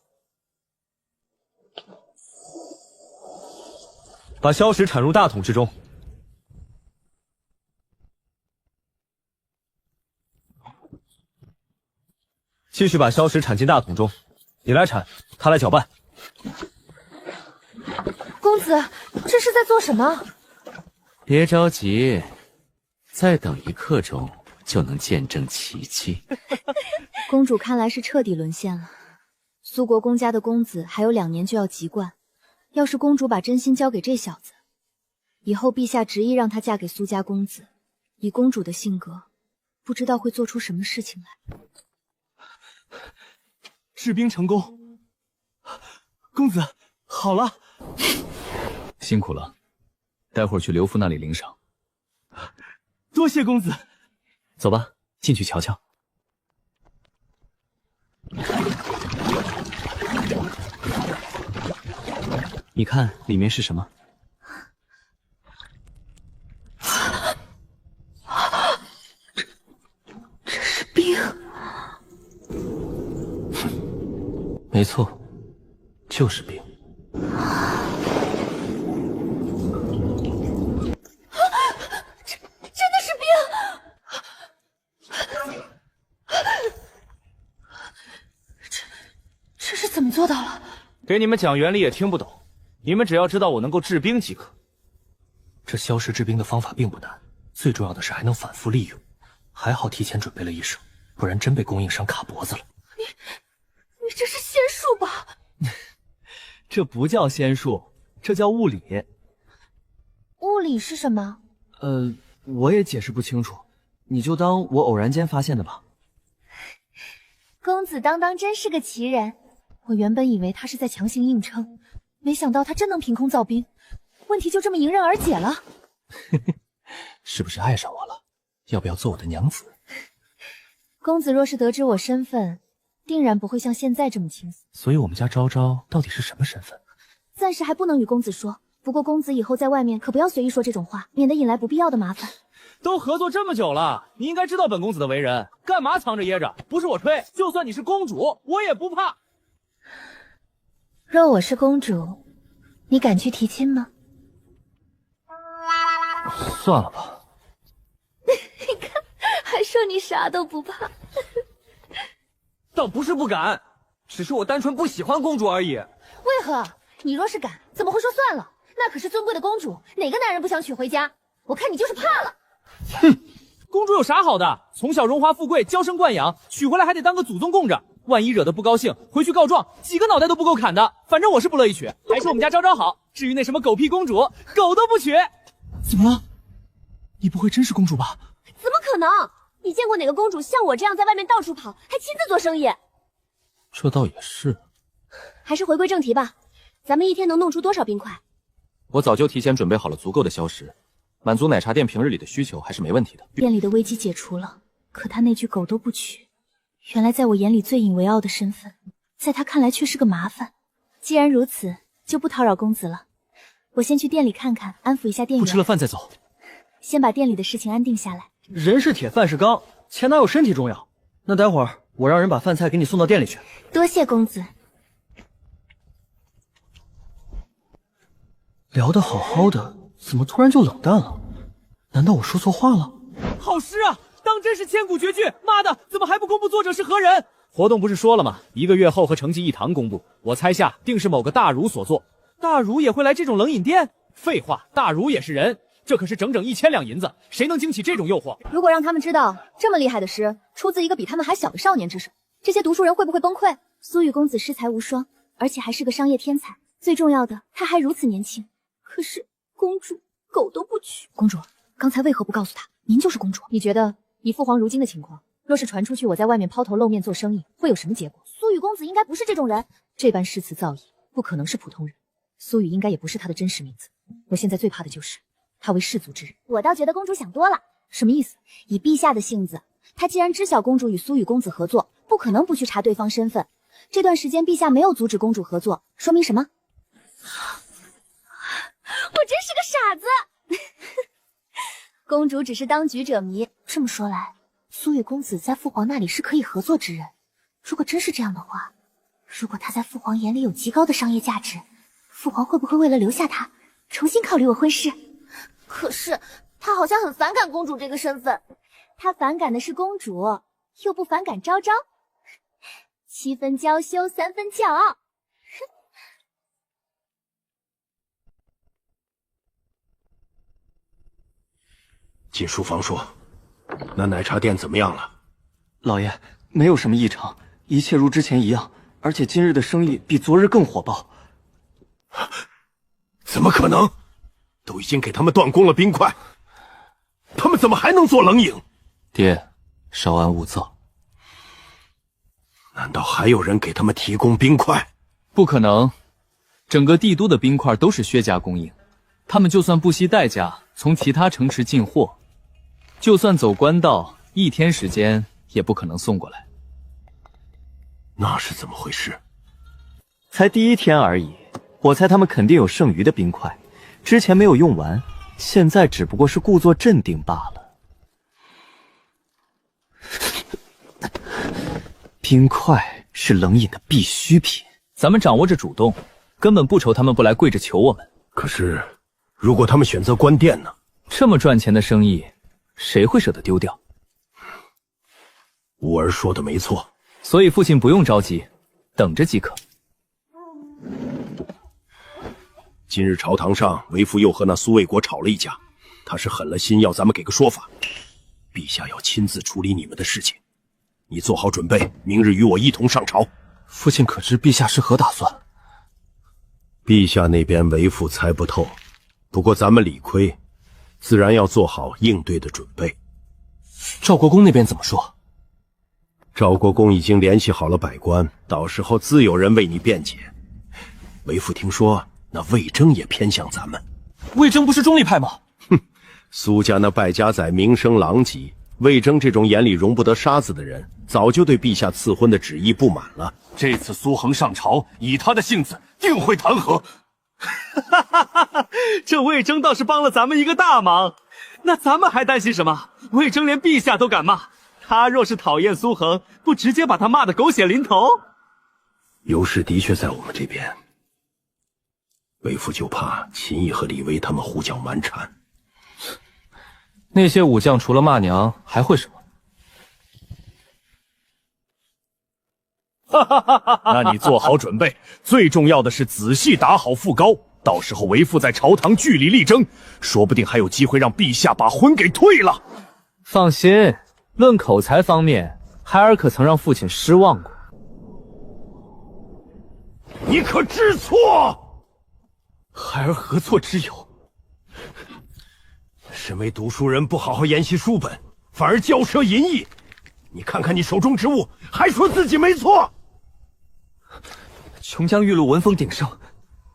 把消食铲入大桶之中。继续把消食铲进大桶中，你来铲，他来搅拌。公子，这是在做什么？别着急，再等一刻钟就能见证奇迹。公主看来是彻底沦陷了。苏国公家的公子还有2年就要籍贯，要是公主把真心交给这小子，以后陛下执意让她嫁给苏家公子，以公主的性格，不知道会做出什么事情来。制冰成功，公子好了，辛苦了，待会儿去刘父那里领赏。多谢公子。走吧，进去瞧瞧。你看里面是什么？这是冰。没错，就是冰。真的是冰！这是怎么做到了？给你们讲原理也听不懂，你们只要知道我能够制冰即可。这消失制冰的方法并不难，最重要的是还能反复利用。还好提前准备了一手，不然真被供应商卡脖子了。你这是仙术吧？这不叫仙术，这叫物理。物理是什么？我也解释不清楚，你就当我偶然间发现的吧。公子当真是个奇人，我原本以为他是在强行硬撑，没想到他真能凭空造冰，问题就这么迎刃而解了。是不是爱上我了？要不要做我的娘子？公子若是得知我身份，定然不会像现在这么轻松。所以我们家昭昭到底是什么身份？暂时还不能与公子说，不过公子以后在外面可不要随意说这种话，免得引来不必要的麻烦。都合作这么久了，你应该知道本公子的为人，干嘛藏着掖着？不是我吹，就算你是公主，我也不怕。若我是公主，你敢去提亲吗？算了吧。你看，还说你啥都不怕。倒不是不敢，只是我单纯不喜欢公主而已。为何？你若是敢，怎么会说算了？那可是尊贵的公主，哪个男人不想娶回家？我看你就是怕了。哼，公主有啥好的？从小荣华富贵，娇生惯养，娶回来还得当个祖宗供着。万一惹得不高兴，回去告状，几个脑袋都不够砍的。反正我是不乐意娶，还是我们家昭昭好。至于那什么狗屁公主，狗都不娶。怎么了？你不会真是公主吧？怎么可能？你见过哪个公主像我这样在外面到处跑，还亲自做生意？这倒也是。还是回归正题吧，咱们一天能弄出多少冰块？我早就提前准备好了足够的硝石，满足奶茶店平日里的需求还是没问题的。店里的危机解除了，可他那句狗都不娶，原来在我眼里最引为傲的身份，在他看来却是个麻烦。既然如此，就不叨扰公子了。我先去店里看看，安抚一下店员。不吃了饭再走。先把店里的事情安定下来。人是铁，饭是钢，钱哪有身体重要？那待会儿我让人把饭菜给你送到店里去。多谢公子。聊得好好的，怎么突然就冷淡了？难道我说错话了？好诗啊，当真是千古绝句！妈的，怎么还不公布作者是何人？活动不是说了吗？1个月后和成绩一堂公布。我猜下定是某个大儒所作。大儒也会来这种冷饮店？废话，大儒也是人，这可是整整1000两银子，谁能经起这种诱惑？如果让他们知道这么厉害的诗出自一个比他们还小的少年之手，这些读书人会不会崩溃？苏雨公子诗才无双，而且还是个商业天才，最重要的，他还如此年轻。可是公主狗都不娶。公主，刚才为何不告诉他您就是公主？你觉得以父皇如今的情况，若是传出去我在外面抛头露面做生意，会有什么结果？苏雨公子应该不是这种人，这般诗词造诣，不可能是普通人。苏雨应该也不是他的真实名字。我现在最怕的就是他为士族之人。我倒觉得公主想多了。什么意思？以陛下的性子，他既然知晓公主与苏雨公子合作，不可能不去查对方身份。这段时间陛下没有阻止公主合作，说明什么？我真是个傻子。公主只是当局者迷。这么说来，苏雨公子在父皇那里是可以合作之人。如果真是这样的话，如果他在父皇眼里有极高的商业价值，父皇会不会为了留下他，重新考虑我婚事？可是他好像很反感公主这个身份。他反感的是公主，又不反感昭昭。7分娇羞，3分骄傲。进书房说，那奶茶店怎么样了？老爷，没有什么异常，一切如之前一样，而且今日的生意比昨日更火爆。怎么可能？都已经给他们断供了冰块，他们怎么还能做冷饮？爹，稍安勿躁。难道还有人给他们提供冰块？不可能，整个帝都的冰块都是薛家供应，他们就算不惜代价从其他城池进货，就算走官道，1天时间也不可能送过来。那是怎么回事？才第1天而已，我猜他们肯定有剩余的冰块，之前没有用完，现在只不过是故作镇定罢了。冰块是冷饮的必需品。咱们掌握着主动，根本不愁他们不来跪着求我们。可是，如果他们选择关店呢？这么赚钱的生意，谁会舍得丢掉？吾儿说的没错，所以父亲不用着急，等着即可。今日朝堂上，为父又和那苏卫国吵了一架，他是狠了心要咱们给个说法。陛下要亲自处理你们的事情，你做好准备，明日与我一同上朝。父亲可知陛下是何打算？陛下那边为父猜不透，不过咱们理亏，自然要做好应对的准备。赵国公那边怎么说？赵国公已经联系好了百官，到时候自有人为你辩解。为父听说那魏征也偏向咱们。魏征不是中立派吗？苏家那败家仔名声狼藉，魏征这种眼里容不得沙子的人，早就对陛下赐婚的旨意不满了。这次苏恒上朝，以他的性子，定会弹劾。这魏征倒是帮了咱们一个大忙，那咱们还担心什么？魏征连陛下都敢骂，他若是讨厌苏恒，不直接把他骂得狗血淋头？优势的确在我们这边，为父就怕秦毅和李威他们胡搅蛮缠。那些武将除了骂娘还会什么？那你做好准备，最重要的是仔细打好副高，到时候为父在朝堂据理力争，说不定还有机会让陛下把婚给退了。放心，论口才方面，孩儿可曾让父亲失望过。你可知错？孩儿何错之有？身为读书人，不好好研习书本，反而骄奢淫逸。你看看你手中之物，还说自己没错。琼浆玉露闻风鼎盛，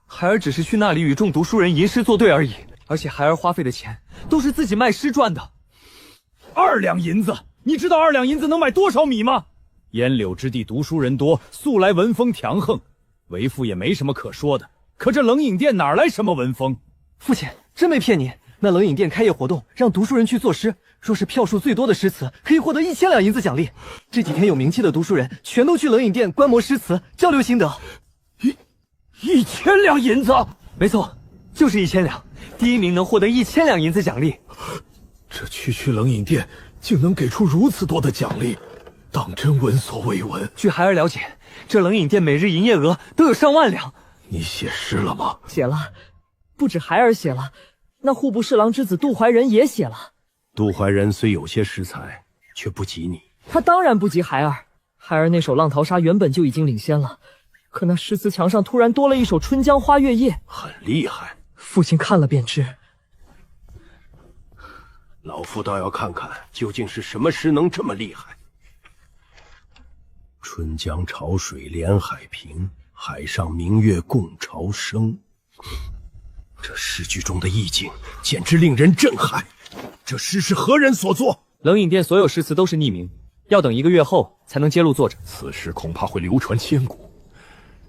孩儿只是去那里与众读书人吟诗作对而已，而且孩儿花费的钱都是自己卖诗赚的。2两银子，你知道2两银子能买多少米吗？烟柳之地读书人多，素来文风强横，为父也没什么可说的。可这冷饮店哪来什么文风？父亲真没骗你，那冷饮店开业活动，让读书人去作诗，说是票数最多的诗词可以获得1000两银子奖励。这几天有名气的读书人全都去冷饮店观摩诗词，交流心得。1000两银子？没错，就是1000两。第一名能获得1000两银子奖励。这区冷饮店竟能给出如此多的奖励，当真闻所未闻。据孩儿了解，这冷饮店每日营业额都有上万两。你写诗了吗？写了，不止孩儿写了，那户部侍郎之子杜怀仁也写了。杜怀仁虽有些诗才，却不及你。他当然不及孩儿，孩儿那首《浪淘沙》原本就已经领先了，可那诗词墙上突然多了一首《春江花月夜》，很厉害。父亲看了便知。老夫倒要看看，究竟是什么诗能这么厉害。春江潮水连海平，海上明月共潮生。这诗句中的意境简直令人震撼。这诗是何人所作？冷饮店所有诗词都是匿名，要等1个月后才能揭露作者。此诗恐怕会流传千古。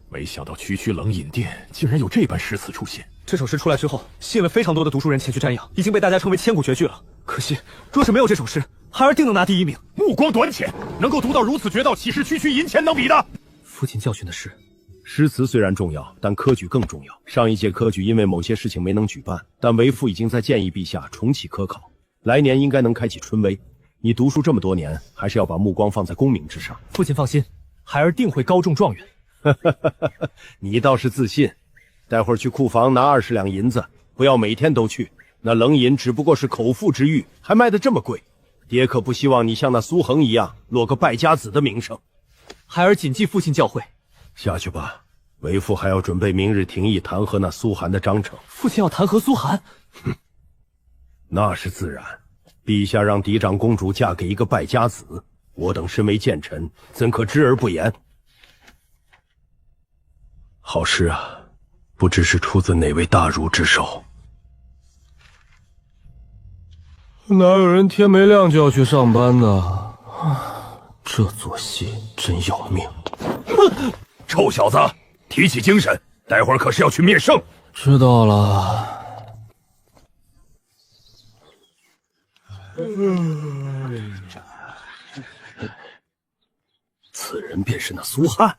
没想到区冷饮店竟然有这般诗词出现。这首诗出来之后，吸引了非常多的读书人前去瞻仰，已经被大家称为千古绝句了。可惜，若是没有这首诗，孩儿定能拿第1名。目光短浅，能够读到如此绝道，岂是区银钱能比的？父亲教训的是，诗词虽然重要，但科举更重要。上一届科举因为某些事情没能举办，但为父已经在建议陛下重启科考，来年应该能开启春闱。你读书这么多年，还是要把目光放在功名之上。父亲放心，孩儿定会高中状元。你倒是自信。待会儿去库房拿20两银子，不要每天都去。那冷饮只不过是口腹之欲，还卖得这么贵，爹可不希望你像那苏恒一样落个败家子的名声。孩儿谨记父亲教诲。下去吧，为父还要准备明日廷议弹劾那苏寒的章程。父亲要弹劾苏寒？那是自然。陛下让嫡长公主嫁给一个败家子，我等身为谏臣，怎可知而不言？好诗啊，不知是出自哪位大儒之手。哪有人天没亮就要去上班的？这做戏真要命！臭小子，提起精神，待会儿可是要去灭圣。知道了。此人便是那苏汉。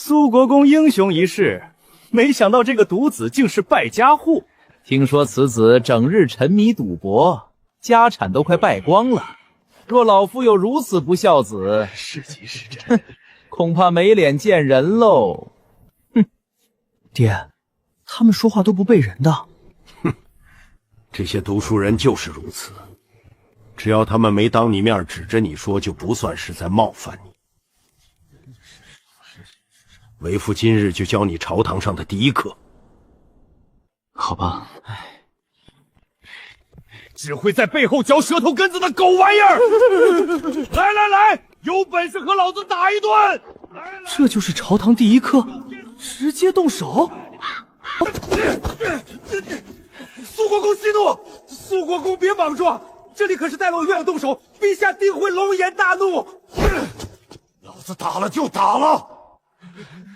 苏国公英雄一世，没想到这个独子竟是败家户。听说此子整日沉迷赌博，家产都快败光了。若老夫有如此不孝子，是吉是真，恐怕没脸见人喽。哼，爹，他们说话都不背人的。哼，这些读书人就是如此，只要他们没当你面指着你说，就不算是在冒犯你。为父今日就教你朝堂上的第一课。好吧，只会在背后嚼舌头根子的狗玩意儿！来来来，有本事和老子打一顿！这就是朝堂第一课，直接动手！苏国公息怒，苏国公别莽撞，这里可是待老院动手，陛下定会龙颜大怒。老子打了就打了，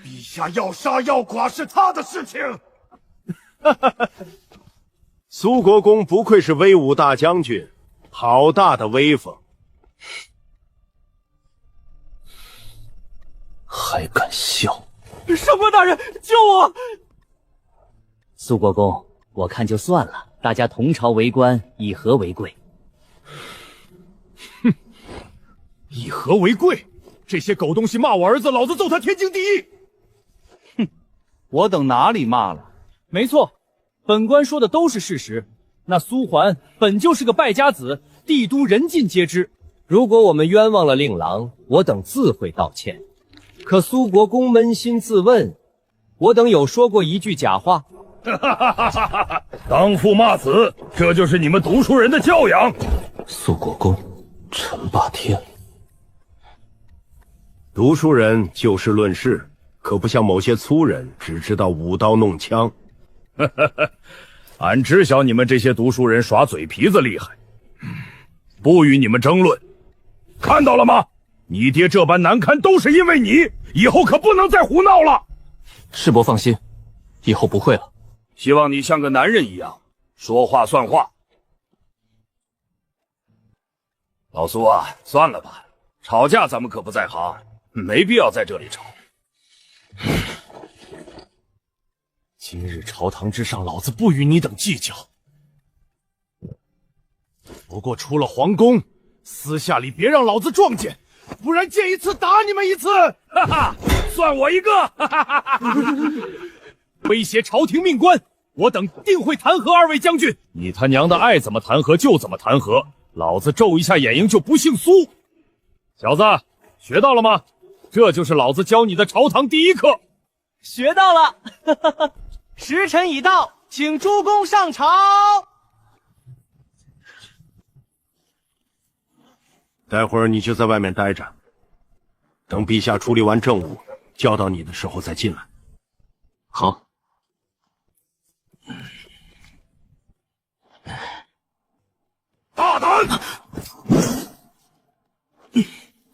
陛下要杀要剐是他的事情。苏国公不愧是威武大将军，好大的威风！还敢笑！上官大人，救我！苏国公，我看就算了，大家同朝为官，以和为贵。哼，以和为贵？这些狗东西骂我儿子，老子揍他天经地义！哼，我等哪里骂了？没错，本官说的都是事实。那苏桓本就是个败家子，帝都人尽皆知。如果我们冤枉了令郎，我等自会道歉。可苏国公扪心自问，我等有说过一句假话？当父骂子，这就是你们读书人的教养。苏国公，陈霸天，读书人就事论事，可不像某些粗人只知道舞刀弄枪。俺知晓你们这些读书人耍嘴皮子厉害，不与你们争论。看到了吗？你爹这般难堪都是因为你，以后可不能再胡闹了。世伯放心，以后不会了。希望你像个男人一样，说话算话。老苏啊，算了吧，吵架咱们可不在行，没必要在这里吵。今日朝堂之上，老子不与你等计较。不过出了皇宫，私下里别让老子撞见，不然见一次打你们一次！哈哈，算我一个！哈哈哈哈！威胁朝廷命官，我等定会弹劾二位将军。你他娘的爱怎么弹劾就怎么弹劾，老子皱一下眼睛就不姓苏。小子，学到了吗？这就是老子教你的朝堂第一课。学到了。时辰已到，请诸公上朝。待会儿你就在外面待着，等陛下处理完政务，叫到你的时候再进来。好。大胆！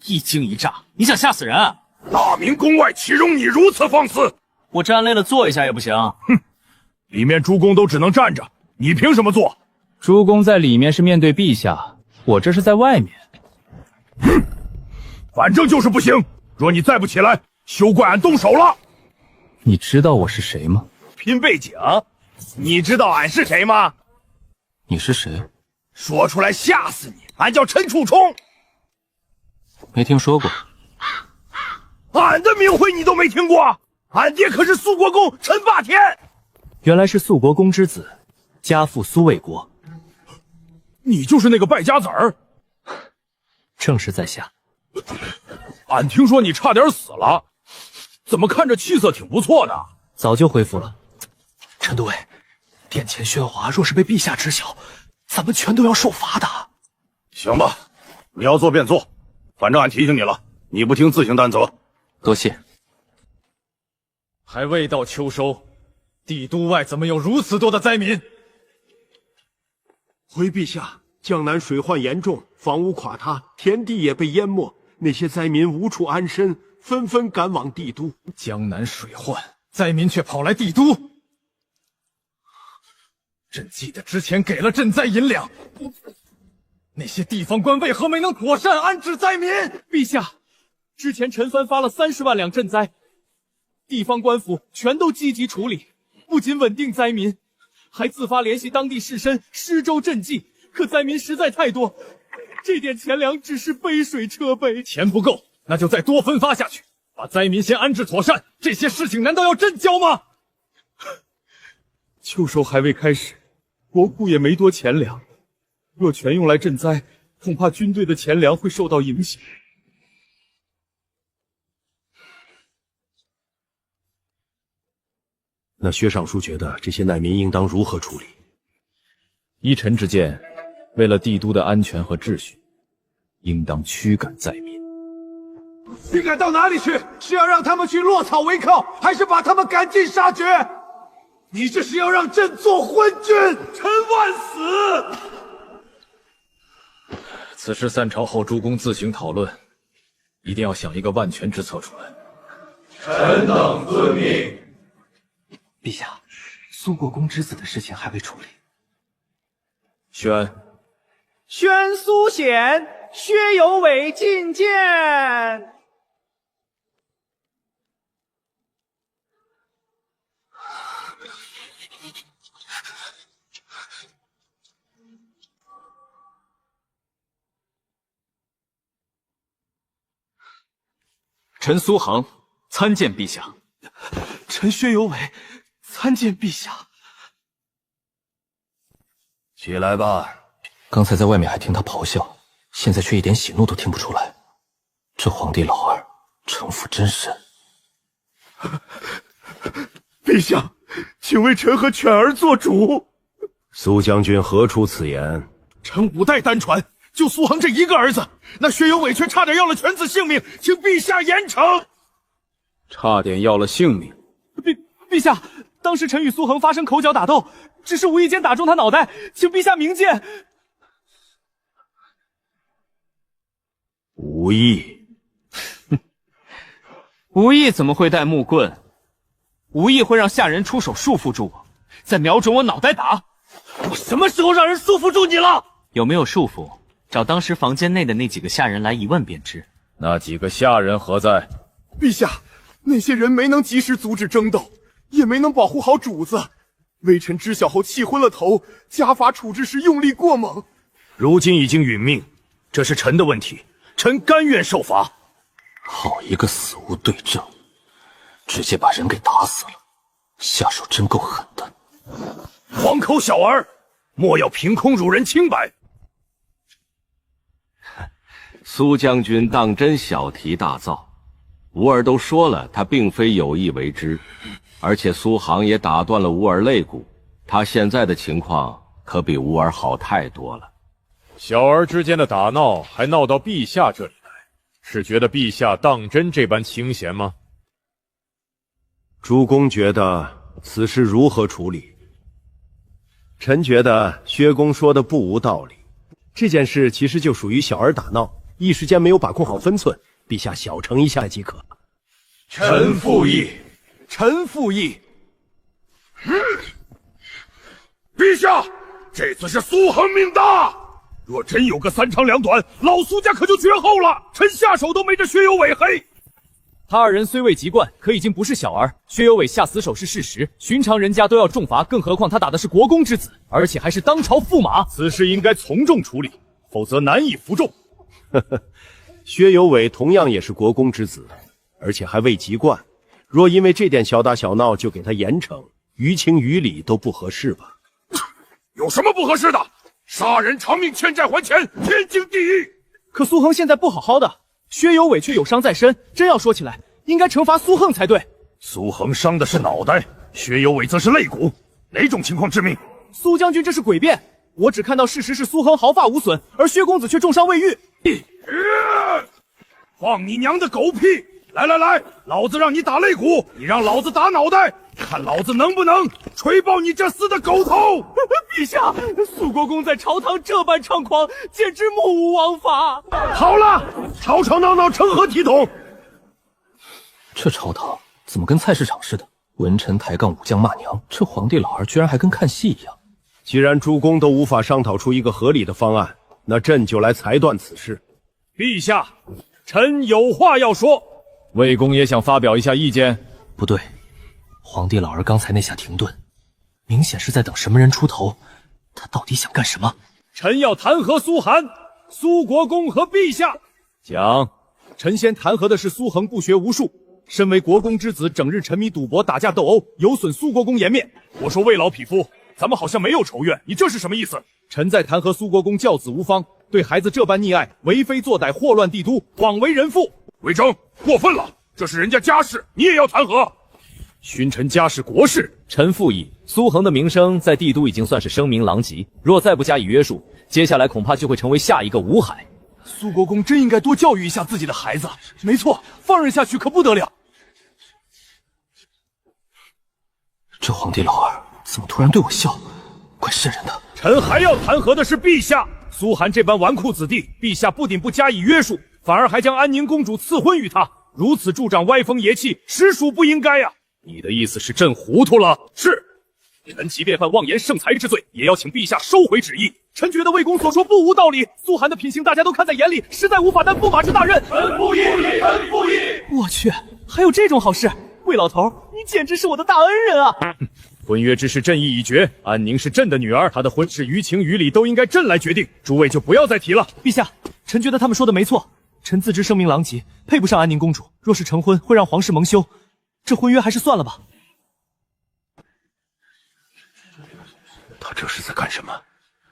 一惊一乍，你想吓死人啊？大明宫外岂容你如此放肆！我站累了坐一下也不行。哼，里面诸公都只能站着，你凭什么坐？诸公在里面是面对陛下，我这是在外面。哼，反正就是不行。若你再不起来，休怪俺动手了。你知道我是谁吗？拼背景，你知道俺是谁吗？你是谁？说出来吓死你！俺叫陈楚冲。没听说过。俺的名讳你都没听过？俺爹可是苏国公陈霸天。原来是苏国公之子，家父苏卫国。你就是那个败家子儿。正是在下。俺听说你差点死了，怎么看着气色挺不错的？早就恢复了。陈都尉，殿前喧哗，若是被陛下知晓，咱们全都要受罚的。行吧，你要做便做，反正俺提醒你了，你不听自行担责。多谢。还未到秋收，帝都外怎么有如此多的灾民？回陛下，江南水患严重，房屋垮塌，田地也被淹没，那些灾民无处安身，纷纷赶往帝都。江南水患，灾民却跑来帝都。朕记得之前给了赈灾银两，那些地方官为何没能妥善安置灾民？陛下，之前陈蕃发了30万两赈灾，地方官府全都积极处理，不仅稳定灾民，还自发联系当地士绅施粥赈济。可灾民实在太多，这点钱粮只是杯水车薪。钱不够，那就再多分发下去，把灾民先安置妥善。这些事情难道要朕教吗？秋收还未开始，国库也没多钱粮，若全用来赈灾，恐怕军队的钱粮会受到影响。那薛尚书觉得这些难民应当如何处理？依臣之见，为了帝都的安全和秩序，应当驱赶灾民。驱赶到哪里去？是要让他们去落草为寇，还是把他们赶尽杀绝？你这是要让朕做昏君？臣万死！此事散朝后，诸公自行讨论，一定要想一个万全之策出来。臣等遵命。陛下，苏国公之子的事情还未处理。宣苏显，薛有伟觐见。臣苏杭参见陛下。臣薛有伟参见陛下。起来吧。刚才在外面还听他咆哮，现在却一点喜怒都听不出来。这皇帝老儿城府真深。陛下，请为臣和犬儿做主。苏将军何出此言？臣5代单传，就苏杭这一个儿子，那薛有伟却差点要了犬子性命，请陛下严惩。差点要了性命。陛下，当时臣与苏恒发生口角打斗，只是无意间打中他脑袋，请陛下明鉴。无意？无意怎么会带木棍？无意会让下人出手束缚住我，再瞄准我脑袋打。我什么时候让人束缚住你了？有没有束缚？找当时房间内的那几个下人来一问便知。那几个下人何在？陛下，那些人没能及时阻止争斗，也没能保护好主子。微臣知晓后气昏了头，家法处置时用力过猛。如今已经殒命，这是臣的问题，臣甘愿受罚。好一个死无对证，直接把人给打死了，下手真够狠的。黄口小儿，莫要凭空辱人清白。苏将军当真小题大造，吾儿都说了，他并非有意为之，而且苏杭也打断了吾儿肋骨，他现在的情况可比吾儿好太多了。小儿之间的打闹还闹到陛下这里来，是觉得陛下当真这般清闲吗？诸公觉得此事如何处理？臣觉得薛公说的不无道理，这件事其实就属于小儿打闹，一时间没有把控好分寸，陛下小惩一下即可。臣附议，臣附议。陛下，这次是苏恒命大，若真有个3长2短，老苏家可就绝后了。臣下手都没这薛有伟黑。他二人虽未及惯，可已经不是小儿。薛有伟下死手是事实，寻常人家都要重罚，更何况他打的是国公之子，而且还是当朝驸马。此事应该从重处理，否则难以服众。薛有伟同样也是国公之子，而且还未及惯，若因为这点小打小闹就给他严惩，于情于理都不合适吧？有什么不合适的？杀人偿命，欠债还钱，天经地义。可苏恒现在不好好的，薛有伟却有伤在身，真要说起来，应该惩罚苏恒才对。苏恒伤的是脑袋，薛有伟则是肋骨，哪种情况致命？苏将军这是诡辩，我只看到事实是苏恒毫发无损，而薛公子却重伤未愈。放你娘的狗屁！来来来，老子让你打肋骨，你让老子打脑袋，看老子能不能锤爆你这厮的狗头！陛下，苏国公在朝堂这般猖狂，简直目无王法。好了，吵吵闹闹成何体统？这朝堂怎么跟菜市场似的？文臣抬杠，武将骂娘，这皇帝老儿居然还跟看戏一样。既然诸公都无法商讨出一个合理的方案，那朕就来裁断此事。陛下，臣有话要说。魏公也想发表一下意见。不对，皇帝老儿刚才那下停顿，明显是在等什么人出头。他到底想干什么？臣要弹劾苏涵、苏国公和陛下。讲，臣先弹劾的是苏恒不学无术，身为国公之子，整日沉迷赌博、打架斗殴，有损苏国公颜面。我说魏老匹夫，咱们好像没有仇怨，你这是什么意思？臣在弹劾苏国公教子无方，对孩子这般溺爱，为非作歹，祸乱帝都，枉为人父。魏征，过分了，这是人家家事，你也要弹劾？勋臣家事国事，臣附议。苏恒的名声在帝都已经算是声名狼藉，若再不加以约束，接下来恐怕就会成为下一个吴海。苏国公真应该多教育一下自己的孩子。没错，放任下去可不得了。这皇帝老儿怎么突然对我笑？怪瘆人的。臣还要弹劾的是陛下。苏涵这般纨绔子弟，陛下不仅不加以约束，反而还将安宁公主赐婚于他，如此助长歪风邪气，实属不应该呀！你的意思是朕糊涂了？是。臣即便犯妄言圣裁之罪，也要请陛下收回旨意。臣觉得魏公所说不无道理，苏涵的品行大家都看在眼里，实在无法担驸马之大任。臣附议，臣附议。我去，还有这种好事！魏老头，你简直是我的大恩人啊！婚约之事朕意已决，安宁是朕的女儿，她的婚事于情于理都应该朕来决定，诸位就不要再提了。陛下，臣觉得他们说的没错，臣自知声名狼藉，配不上安宁公主。若是成婚，会让皇室蒙羞，这婚约还是算了吧。他这是在干什么？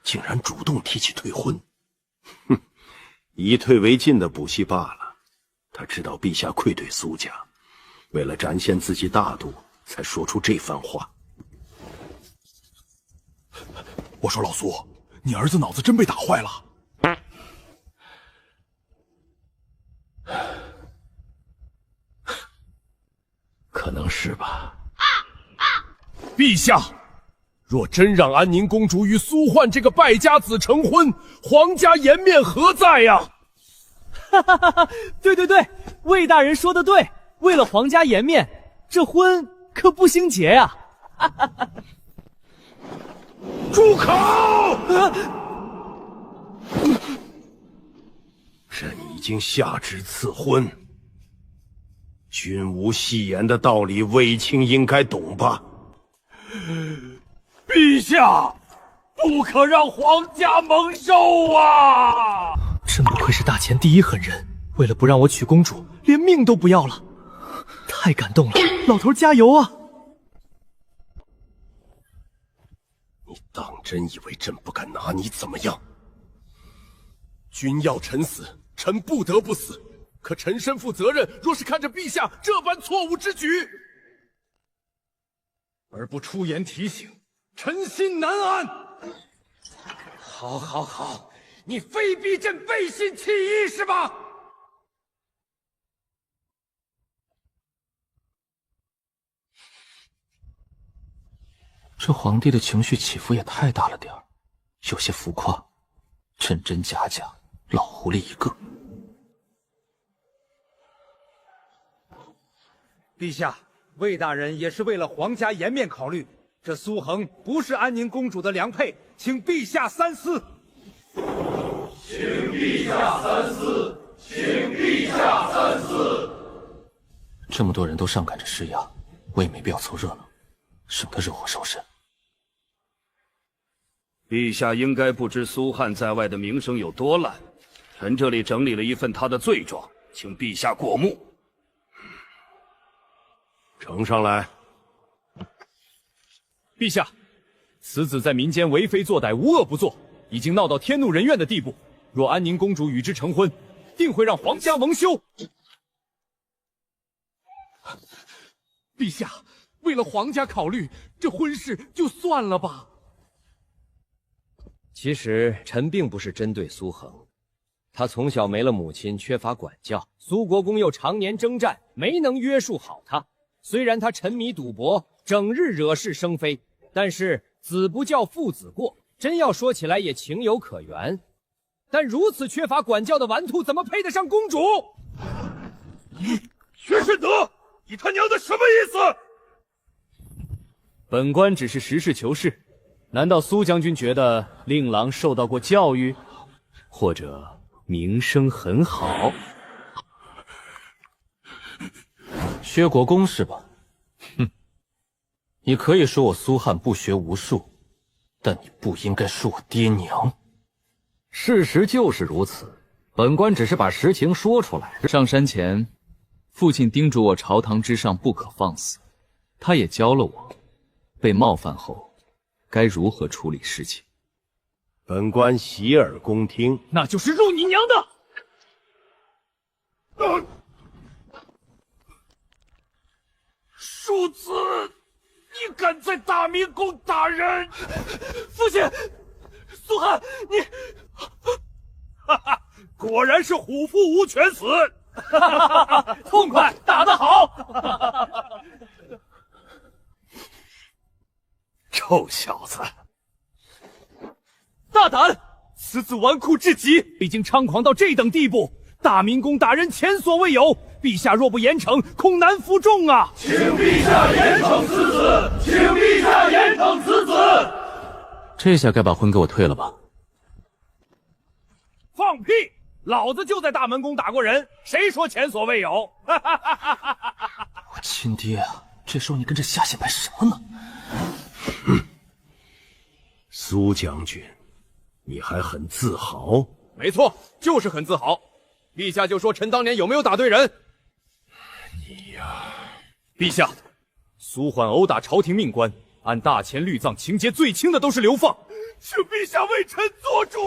竟然主动提起退婚！哼，以退为进的补习罢了。他知道陛下愧对苏家，为了展现自己大度，才说出这番话。我说老苏，你儿子脑子真被打坏了。可能是吧。陛下，若真让安宁公主与苏焕这个败家子成婚，皇家颜面何在呀？哈哈哈！对对对，魏大人说的对，为了皇家颜面，这婚可不兴结呀！哈哈哈！住口！朕已经下旨赐婚，君无戏言的道理，卫青应该懂吧？陛下，不可让皇家蒙羞啊！真不愧是大前第一狠人，为了不让我娶公主，连命都不要了，太感动了！老头加油啊！你当真以为朕不敢拿你怎么样？君要臣死，臣不得不死。可臣身负责任，若是看着陛下这般错误之举，而不出言提醒，臣心难安。好，好，好，你非逼朕背信弃义是吧？这皇帝的情绪起伏也太大了点儿，有些浮夸，真真假假，老狐狸一个。陛下，魏大人也是为了皇家颜面考虑，这苏恒不是安宁公主的良配，请陛下三思。请陛下三思，请陛下三思。这么多人都上赶着施压，我也没必要凑热闹，省得惹祸烧身。陛下应该不知苏翰在外的名声有多烂，臣这里整理了一份他的罪状，请陛下过目。呈上来。陛下，此子在民间为非作歹，无恶不作，已经闹到天怒人怨的地步。若安宁公主与之成婚，定会让皇家蒙羞。陛下，为了皇家考虑，这婚事就算了吧。其实臣并不是针对苏恒，他从小没了母亲，缺乏管教，苏国公又常年征战，没能约束好他。虽然他沉迷赌博，整日惹是生非，但是子不教父子过，真要说起来也情有可原。但如此缺乏管教的顽徒，怎么配得上公主？薛顺德，你他娘的什么意思？本官只是实事求是。难道苏将军觉得令郎受到过教育，或者名声很好？薛国公是吧？你可以说我苏汉不学无术，但你不应该说我爹娘。事实就是如此，本官只是把实情说出来。上山前，父亲叮嘱我朝堂之上不可放肆，他也教了我，被冒犯后该如何处理事情。本官洗耳恭听。那就是入你娘的！庶子，你敢在大明宫打人？父亲，苏汉，你，哈哈，果然是虎父无犬死，痛快，打得好！臭小子，大胆！此子纨绔至极，已经猖狂到这等地步，大明宫打人前所未有。陛下若不严惩，恐难服众啊！请陛下严惩此子！请陛下严惩此子！这下该把婚给我退了吧？放屁！老子就在大门宫打过人，谁说前所未有？我亲爹啊，这时候你跟这瞎显摆什么呢？苏将军，你还很自豪？没错，就是很自豪。陛下就说臣当年有没有打对人？你呀，陛下，苏焕殴打朝廷命官，按大前律葬，情节最轻的都是流放，请陛下为臣做主。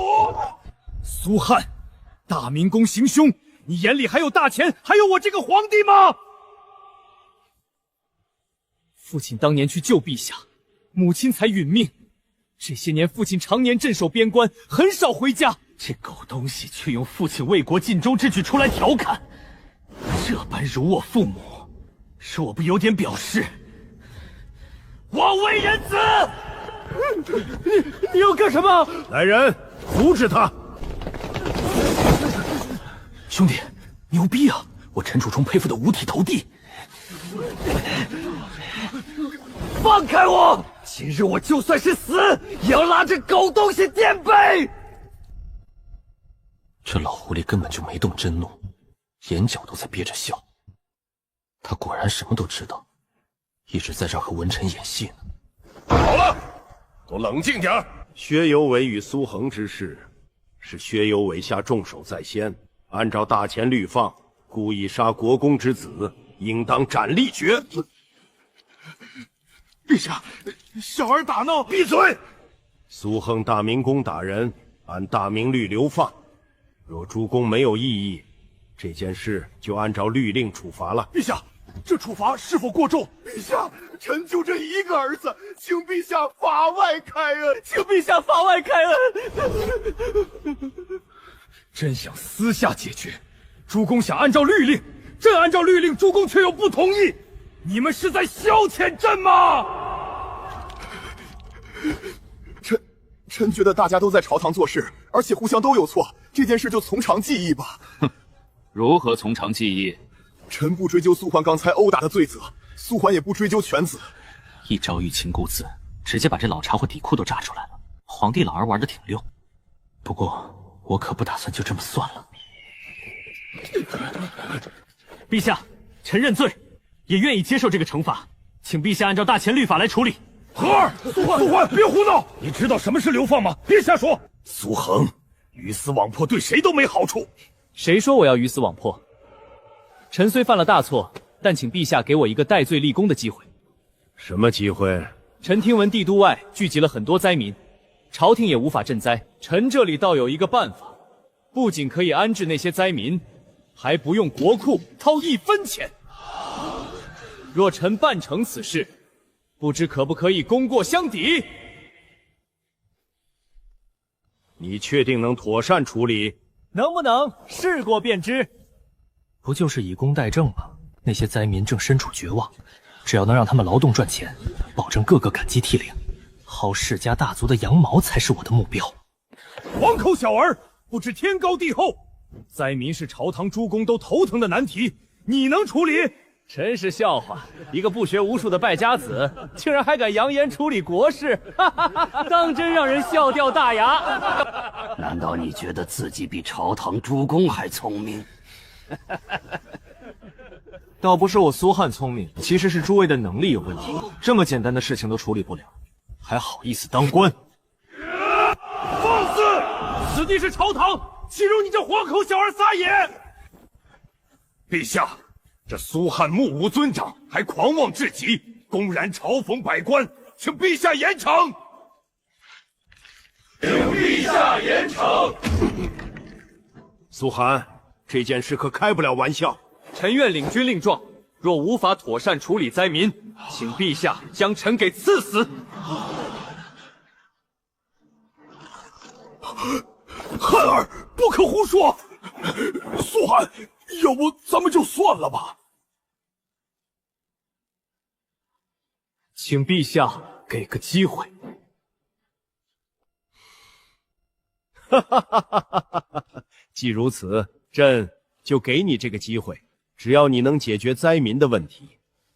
苏汉，大明宫行凶，你眼里还有大前，还有我这个皇帝吗？父亲当年去救陛下，母亲才殒命。这些年，父亲常年镇守边关，很少回家。这狗东西却用父亲为国尽忠之举出来调侃，这般辱我父母，若不有点表示，枉为人子！你要干什么？来人，阻止他！兄弟，牛逼啊！我陈楚冲佩服的五体投地。放开我！今日我就算是死，也要拉这狗东西垫背！这老狐狸根本就没动真怒，眼角都在憋着笑。他果然什么都知道，一直在这儿和文臣演戏呢。好了，都冷静点。薛有伟与苏恒之事，是薛有伟下重手在先，按照大前律放，故意杀国公之子，应当斩立决。陛下，小儿打闹。闭嘴！苏恒大明宫打人，按大明律流放。若诸公没有异议，这件事就按照律令处罚了。陛下，这处罚是否过重？陛下，臣就这一个儿子，请陛下法外开恩，请陛下法外开恩。朕想私下解决，诸公想按照律令，朕按照律令，诸公却又不同意，你们是在消遣朕吗？臣觉得大家都在朝堂做事，而且互相都有错，这件事就从长计议吧。哼，如何从长计议？臣不追究苏焕刚才殴打的罪责，苏焕也不追究犬子。一朝欲擒故纵，直接把这老茶壶底裤都炸出来了。皇帝老儿玩的挺溜，不过我可不打算就这么算了。陛下，臣认罪，也愿意接受这个惩罚，请陛下按照大前律法来处理。和儿，苏焕，别胡闹！你知道什么是流放吗？别瞎说！苏恒，鱼死网破对谁都没好处。谁说我要鱼死网破？臣虽犯了大错，但请陛下给我一个戴罪立功的机会。什么机会？臣听闻帝都外聚集了很多灾民，朝廷也无法赈灾。臣这里倒有一个办法，不仅可以安置那些灾民，还不用国库掏一分钱。若臣办成此事，不知可不可以功过相抵？你确定能妥善处理？能不能试过便知？不就是以工代政吗？那些灾民正身处绝望，只要能让他们劳动赚钱，保证个个感激涕零，薅世家大族的羊毛才是我的目标。黄口小儿，不知天高地厚，灾民是朝堂诸公都头疼的难题，你能处理？真是笑话！一个不学无术的败家子，竟然还敢扬言处理国事，当真让人笑掉大牙。难道你觉得自己比朝堂诸公还聪明？倒不是我苏汉聪明，其实是诸位的能力有问题。这么简单的事情都处理不了，还好意思当官？放肆！此地是朝堂，岂容你这黄口小儿撒野？陛下，这苏汉目无尊长，还狂妄至极，公然嘲讽百官，请陛下严惩。请陛下严惩。苏寒，这件事可开不了玩笑。臣愿领军令状，若无法妥善处理灾民，请陛下将臣给赐死。汉儿，不可胡说！苏寒，要不咱们就算了吧。请陛下给个机会。哈哈哈哈哈！既如此，朕就给你这个机会。只要你能解决灾民的问题，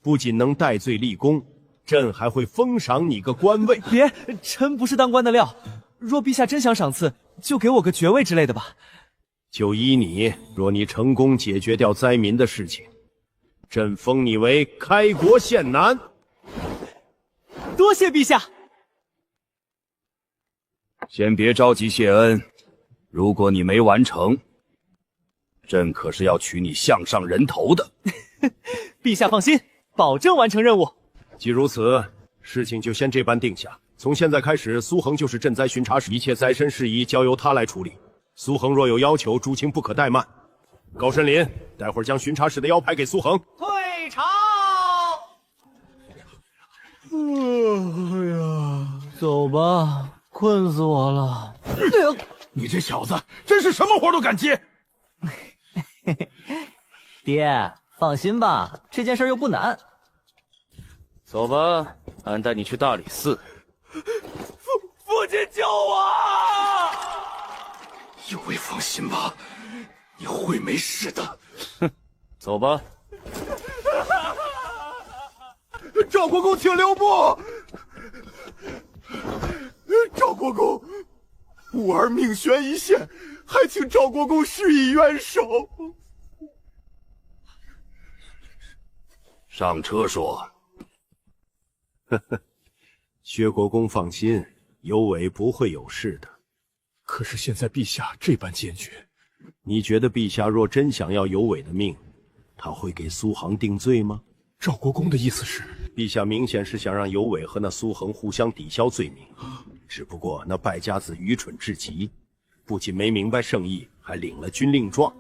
不仅能戴罪立功，朕还会封赏你个官位。别，臣不是当官的料。若陛下真想赏赐，就给我个爵位之类的吧。就依你，若你成功解决掉灾民的事情，朕封你为开国县男。多谢陛下。先别着急谢恩，如果你没完成，朕可是要取你项上人头的。陛下放心，保证完成任务。既如此，事情就先这般定下。从现在开始，苏恒就是赈灾巡查使，一切灾身事宜交由他来处理。苏恒若有要求，诸卿不可怠慢。高申林，待会儿将巡查使的腰牌给苏恒。退朝。哎呀，走吧，困死我了。你这小子真是什么活都敢接。爹，放心吧，这件事又不难。走吧，俺带你去大理寺。父亲救我！有为放心吧，你会没事的。哼，走吧。赵国公，请留步！赵国公，吾儿命悬一线，还请赵国公施以援手。上车说。呵呵，薛国公放心，有为不会有事的。可是现在陛下这般坚决，你觉得陛下若真想要有为的命，他会给苏杭定罪吗？赵国公的意思是，陛下明显是想让有为和那苏恒互相抵消罪名，只不过那败家子愚蠢至极，不仅没明白圣意，还领了军令状。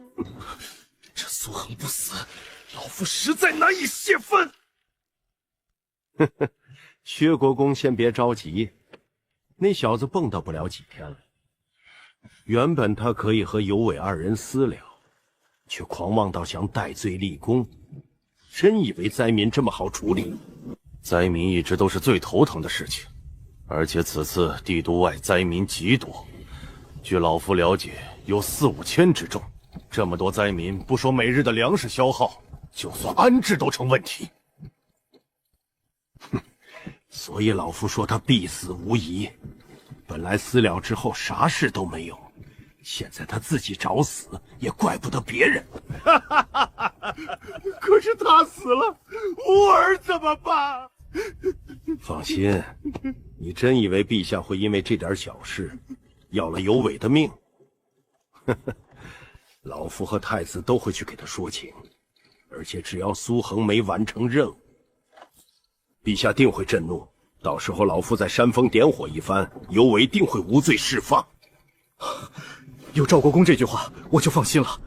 这苏恒不死，老夫实在难以泄愤。呵呵，薛国公先别着急，那小子蹦跶不了几天了。原本他可以和有为二人私了，却狂妄到想戴罪立功，真以为灾民这么好处理？灾民一直都是最头疼的事情，而且此次帝都外灾民极多，据老夫了解，有4、5千之众。这么多灾民，不说每日的粮食消耗，就算安置都成问题。哼，所以老夫说他必死无疑。本来私了之后啥事都没有，现在他自己找死，也怪不得别人。可是他死了，吾儿怎么办？放心，你真以为陛下会因为这点小事要了有为的命？老夫和太子都会去给他说情，而且只要苏恒没完成任务，陛下定会震怒。到时候老夫再煽风点火一番，有为定会无罪释放。有赵国公这句话，我就放心了。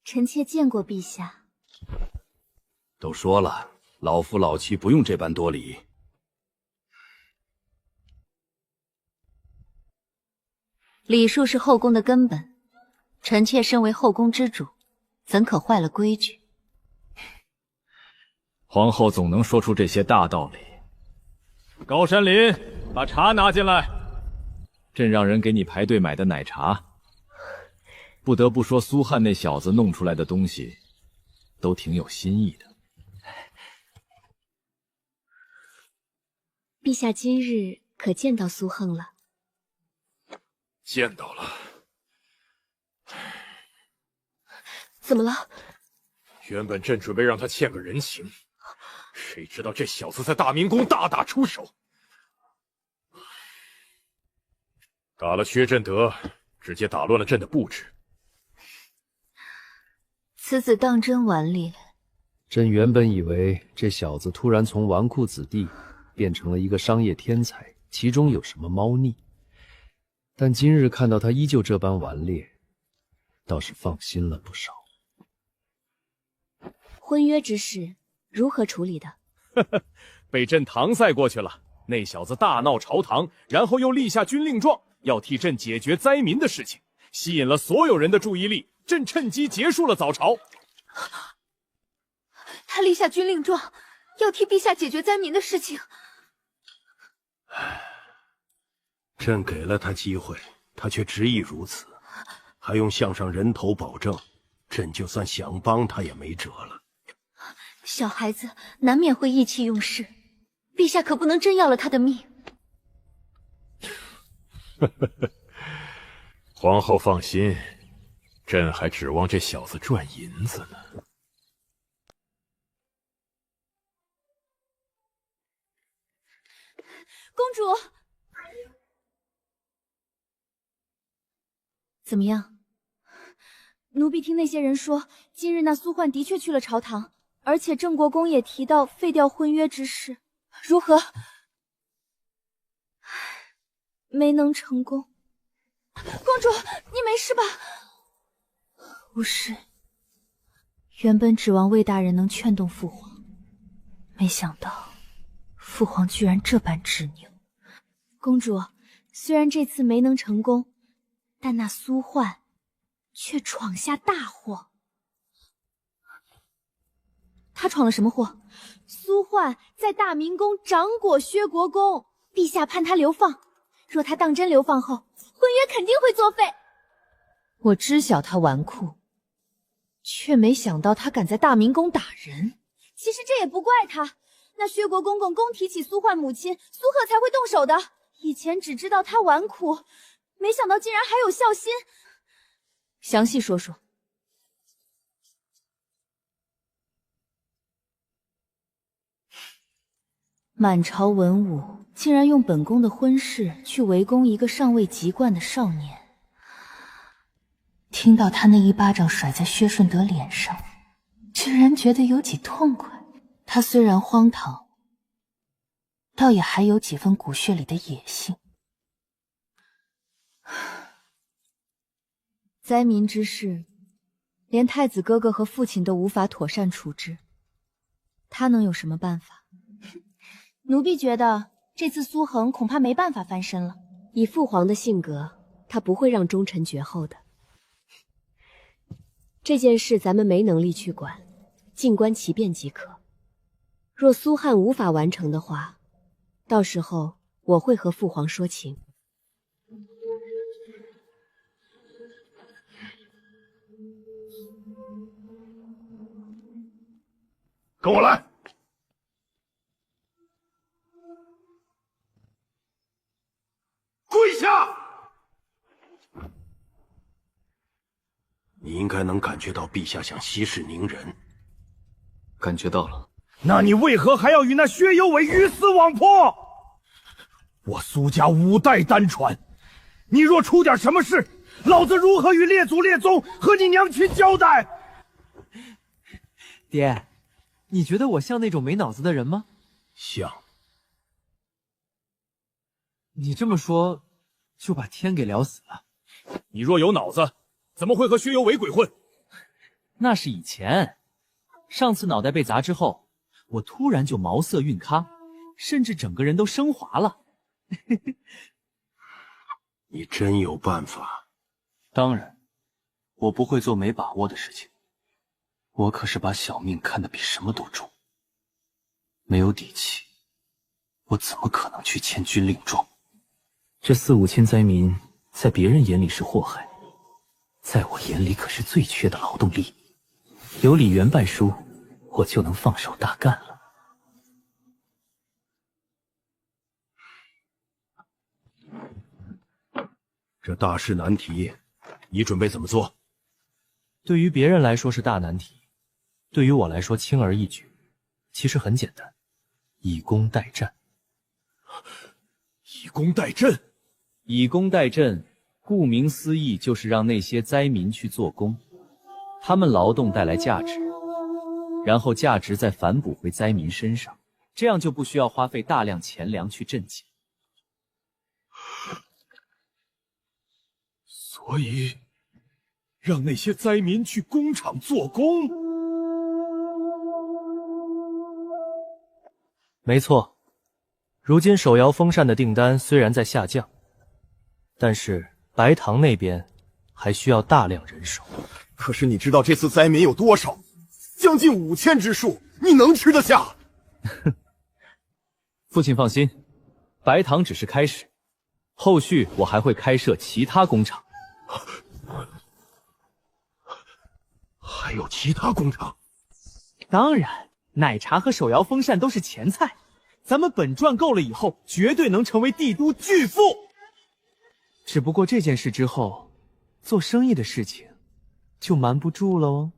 臣妾见过陛下。都说了，老夫老妻不用这般多礼。礼数是后宫的根本，臣妾身为后宫之主，怎可坏了规矩？皇后总能说出这些大道理。高山林，把茶拿进来。朕让人给你排队买的奶茶。不得不说，苏汉那小子弄出来的东西，都挺有新意的。陛下今日可见到苏恒了？见到了。怎么了？原本朕准备让他欠个人情，谁知道这小子在大明宫大打出手，打了薛振德，直接打乱了朕的布置。此子当真顽劣。朕原本以为这小子突然从纨绔子弟变成了一个商业天才，其中有什么猫腻，但今日看到他依旧这般顽劣，倒是放心了不少。婚约之事如何处理的？被朕搪塞过去了。那小子大闹朝堂，然后又立下军令状，要替朕解决灾民的事情，吸引了所有人的注意力。朕趁机结束了早朝。他立下军令状，要替陛下解决灾民的事情。朕给了他机会，他却执意如此，还用项上人头保证，朕就算想帮他也没辙了。小孩子难免会意气用事，陛下可不能真要了他的命。皇后放心，朕还指望这小子赚银子呢。公主，怎么样？奴婢听那些人说，今日那苏焕的确去了朝堂，而且郑国公也提到废掉婚约之事，如何？没能成功。公主，你没事吧？无事。原本指望魏大人能劝动父皇，没想到父皇居然这般执拗。公主，虽然这次没能成功，但那苏焕却闯下大祸。他闯了什么祸？苏焕在大明宫掌掴薛国公，陛下判他流放。若他当真流放后，婚约肯定会作废。我知晓他纨绔，却没想到他敢在大明宫打人。其实这也不怪他，那薛国公公提起苏焕母亲，苏贺才会动手的。以前只知道他纨绔，没想到竟然还有孝心。详细说说。满朝文武竟然用本宫的婚事去围攻一个尚未及冠的少年，听到他那一巴掌甩在薛顺德脸上，居然觉得有几痛快。他虽然荒唐，倒也还有几分骨血里的野性。灾民之事，连太子哥哥和父亲都无法妥善处置，他能有什么办法？奴婢觉得这次苏恒恐怕没办法翻身了。以父皇的性格，他不会让忠臣绝后的。这件事咱们没能力去管，静观其变即可。若苏汉无法完成的话，到时候我会和父皇说情。跟我来。跪下！你应该能感觉到陛下想息事宁人。感觉到了。那你为何还要与那薛有伟鱼死网破？我苏家5代单传，你若出点什么事，老子如何与列祖列宗和你娘亲交代？爹，你觉得我像那种没脑子的人吗？像。你这么说，就把天给聊死了。你若有脑子，怎么会和薛有伟鬼混？那是以前，上次脑袋被砸之后，我突然就茅塞顿开，甚至整个人都升华了。你真有办法？当然，我不会做没把握的事情。我可是把小命看得比什么都重。没有底气，我怎么可能去签军令状？这4、5千灾民，在别人眼里是祸害，在我眼里可是最缺的劳动力。有李元拜书，我就能放手大干了。这大事难题，你准备怎么做？对于别人来说是大难题，对于我来说轻而易举。其实很简单，以工代战。以工代赈，以工代赈，顾名思义就是让那些灾民去做工，他们劳动带来价值，然后价值再反哺回灾民身上，这样就不需要花费大量钱粮去赈济。所以，让那些灾民去工厂做工。没错，如今手摇风扇的订单虽然在下降，但是白塘那边还需要大量人手。可是你知道这次灾民有多少？将近5000之数，你能吃得下？父亲放心，白塘只是开始，后续我还会开设其他工厂。还有其他工厂？当然，奶茶和手摇风扇都是前菜。咱们本赚够了以后，绝对能成为帝都巨富。只不过这件事之后，做生意的事情就瞒不住了哦。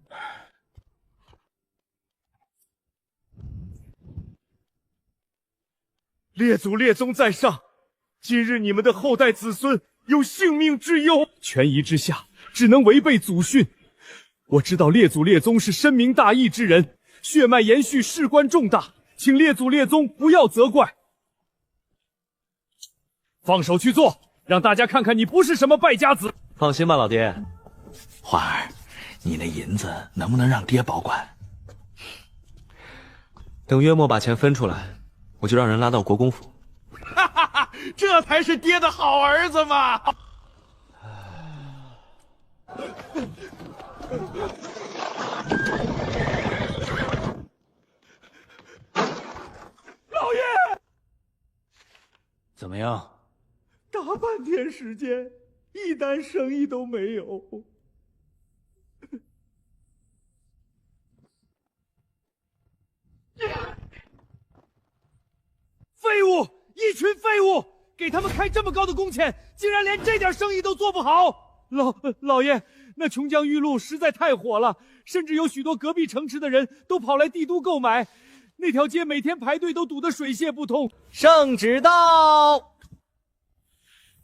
列祖列宗在上，今日你们的后代子孙有性命之忧，权宜之下，只能违背祖训。我知道列祖列宗是深明大义之人，血脉延续事关重大，请列祖列宗不要责怪。放手去做，让大家看看你不是什么败家子。放心吧，老爹。花儿，你那银子能不能让爹保管？等月末把钱分出来，我就让人拉到国公府。哈哈哈，这才是爹的好儿子嘛！老爷，怎么样？大半天时间，一单生意都没有。废物，一群废物！给他们开这么高的工钱，竟然连这点生意都做不好！老爷，那琼江玉露实在太火了，甚至有许多隔壁城池的人都跑来帝都购买。那条街每天排队都堵得水泄不通。圣旨到！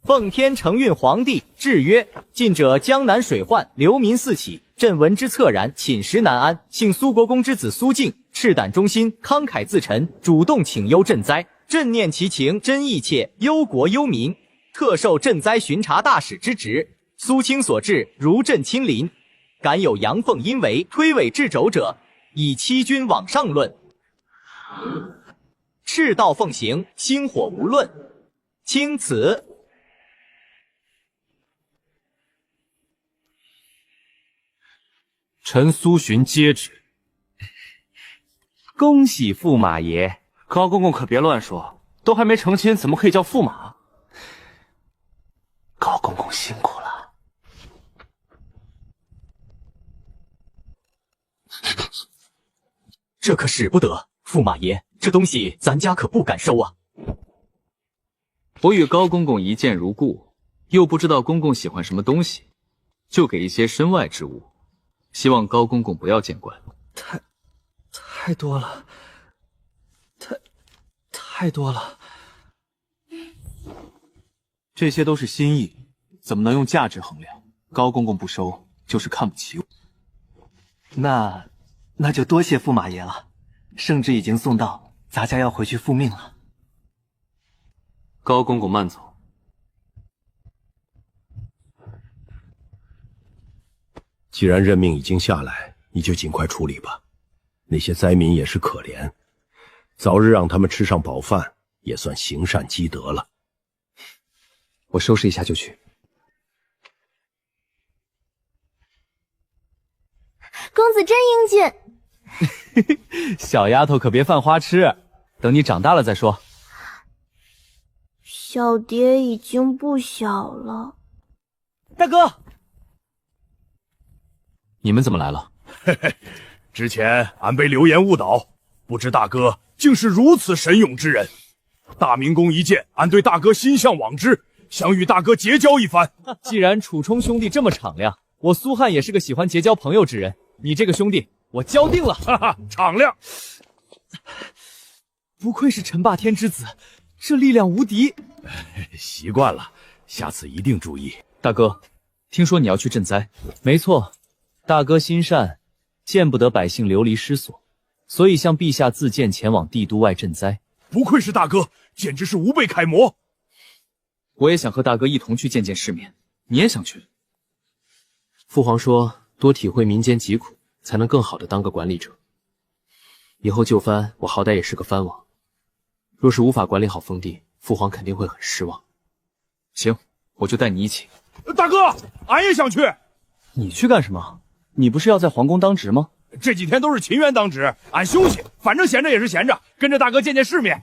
奉天承运皇帝制曰：近者江南水患，流民四起，朕闻之恻然，寝食难安。幸苏国公之子苏敬赤胆忠心，慷慨自陈，主动请忧赈灾。朕念其情真义切，忧国忧民，特授赈灾巡查大使之职。苏卿所至，如朕亲临。敢有阳奉阴违、推诿置肘者，以欺君罔上论。赤道奉行，星火无论。钦此。臣苏洵接旨。恭喜驸马爷！高公公可别乱说，都还没成亲，怎么可以叫驸马？高公公辛苦了。这可使不得，驸马爷，这东西咱家可不敢收啊。我与高公公一见如故，又不知道公公喜欢什么东西，就给一些身外之物，希望高公公不要见怪。太多了，太多了。这些都是心意，怎么能用价值衡量？高公公不收，就是看不起我。那就多谢驸马爷了，圣旨已经送到，咱家要回去复命了。高公公慢走。既然任命已经下来，你就尽快处理吧。那些灾民也是可怜，早日让他们吃上饱饭，也算行善积德了。我收拾一下就去。公子真英俊。小丫头可别犯花痴，等你长大了再说。小蝶已经不小了。大哥，你们怎么来了？嘿嘿，之前俺被流言误导，不知大哥竟是如此神勇之人。大明宫一见，俺对大哥心向往之，想与大哥结交一番。既然楚冲兄弟这么敞亮，我苏汉也是个喜欢结交朋友之人。你这个兄弟，我交定了。哈哈，敞亮。不愧是陈霸天之子，这力量无敌。习惯了，下次一定注意。大哥，听说你要去赈灾？没错，大哥心善，见不得百姓流离失所，所以向陛下自荐前往帝都外赈灾。不愧是大哥，简直是吾辈楷模。我也想和大哥一同去见见世面。你也想去？父皇说，多体会民间疾苦，才能更好的当个管理者。以后就藩，我好歹也是个藩王，若是无法管理好封地，父皇肯定会很失望。行，我就带你一起。大哥，俺也想去。你去干什么？你不是要在皇宫当值吗？这几天都是秦渊当值，俺休息，反正闲着也是闲着，跟着大哥见见世面。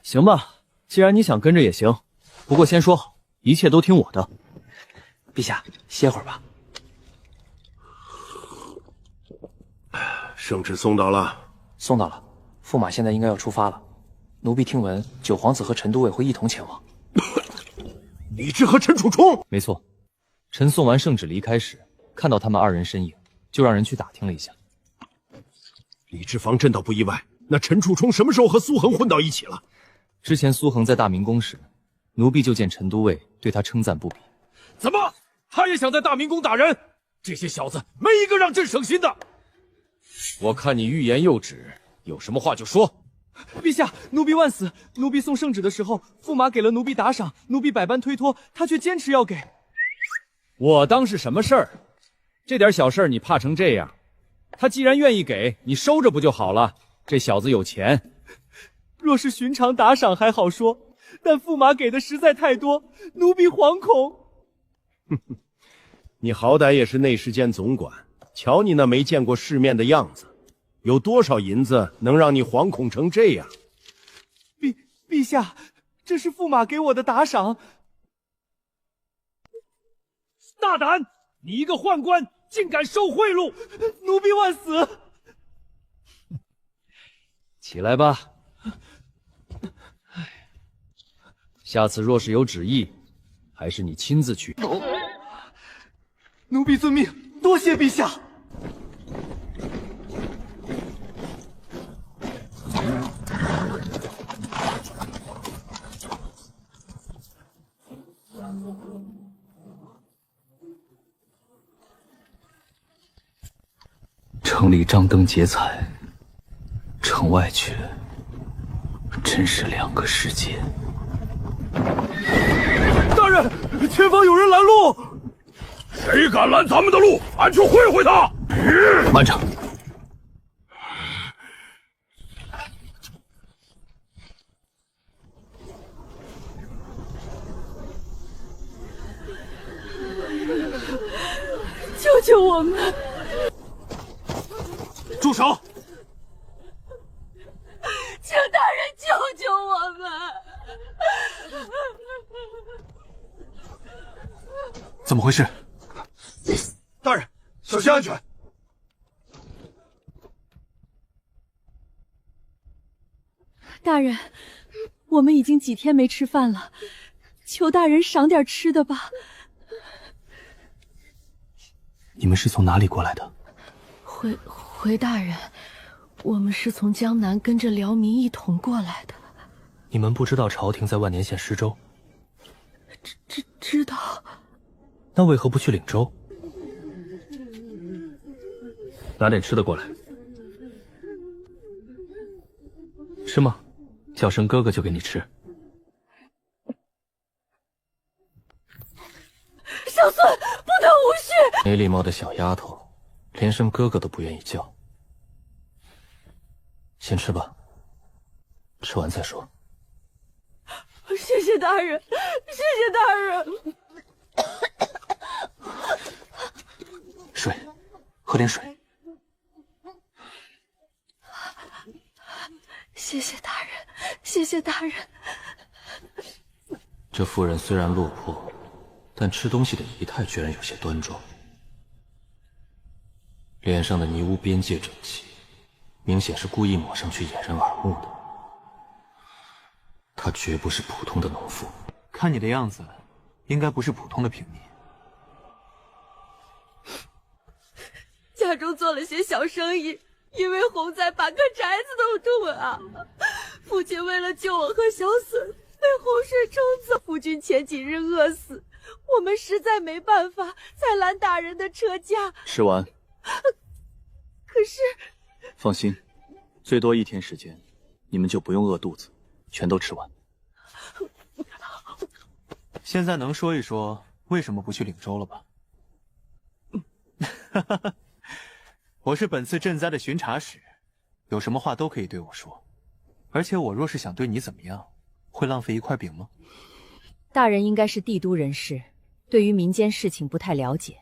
行吧，既然你想跟着也行，不过先说好，一切都听我的。陛下，歇会儿吧。圣旨送到了。送到了，驸马现在应该要出发了。奴婢听闻九皇子和陈都尉会一同前往。李治和陈楚冲？没错，臣送完圣旨离开时，看到他们二人身影，就让人去打听了一下。李治防朕倒不意外，那陈楚冲什么时候和苏恒混到一起了？之前苏恒在大明宫时，奴婢就见陈都尉对他称赞不比。怎么，他也想在大明宫打人？这些小子没一个让朕省心的。我看你欲言又止，有什么话就说。陛下，奴婢万死！奴婢送圣旨的时候，驸马给了奴婢打赏，奴婢百般推脱，他却坚持要给。我当是什么事儿？这点小事儿你怕成这样？他既然愿意给，你收着不就好了？这小子有钱。若是寻常打赏还好说，但驸马给的实在太多，奴婢惶恐。你好歹也是内侍监总管，瞧你那没见过世面的样子，有多少银子能让你惶恐成这样？陛下，这是驸马给我的打赏。大胆！你一个宦官，竟敢收贿赂！奴婢万死！起来吧。下次若是有旨意，还是你亲自去。奴婢遵命，多谢陛下。城里张灯结彩，城外却真是两个世界。大人，前方有人拦路！谁敢拦咱们的路，俺去会会他！慢着！救救我们！住手！请大人救救我们！怎么回事？大人，小心安全！大人，我们已经几天没吃饭了，求大人赏点吃的吧。你们是从哪里过来的？回大人，我们是从江南跟着辽民一同过来的。你们不知道朝廷在万年县施粥？知道。那为何不去领粥？拿点吃的过来。吃吗？叫声哥哥就给你吃。小孙，不能无视！没礼貌的小丫头，连声哥哥都不愿意叫。先吃吧，吃完再说。谢谢大人，谢谢大人。水，喝点水。谢谢大人，谢谢大人。这妇人虽然落魄，但吃东西的仪态居然有些端庄，脸上的泥污边界整齐，明显是故意抹上去掩人耳目的。她绝不是普通的农妇，看你的样子，应该不是普通的平民。家中做了些小生意，因为洪灾把个宅子都住了。父亲为了救我和小笋，被洪水冲走。夫君前几日饿死，我们实在没办法，才拦大人的车驾。吃完。可是，放心，最多1天时间，你们就不用饿肚子，全都吃完。现在能说一说为什么不去领州了吧？我是本次赈灾的巡查使，有什么话都可以对我说。而且我若是想对你怎么样，会浪费一块饼吗？大人应该是帝都人士，对于民间事情不太了解，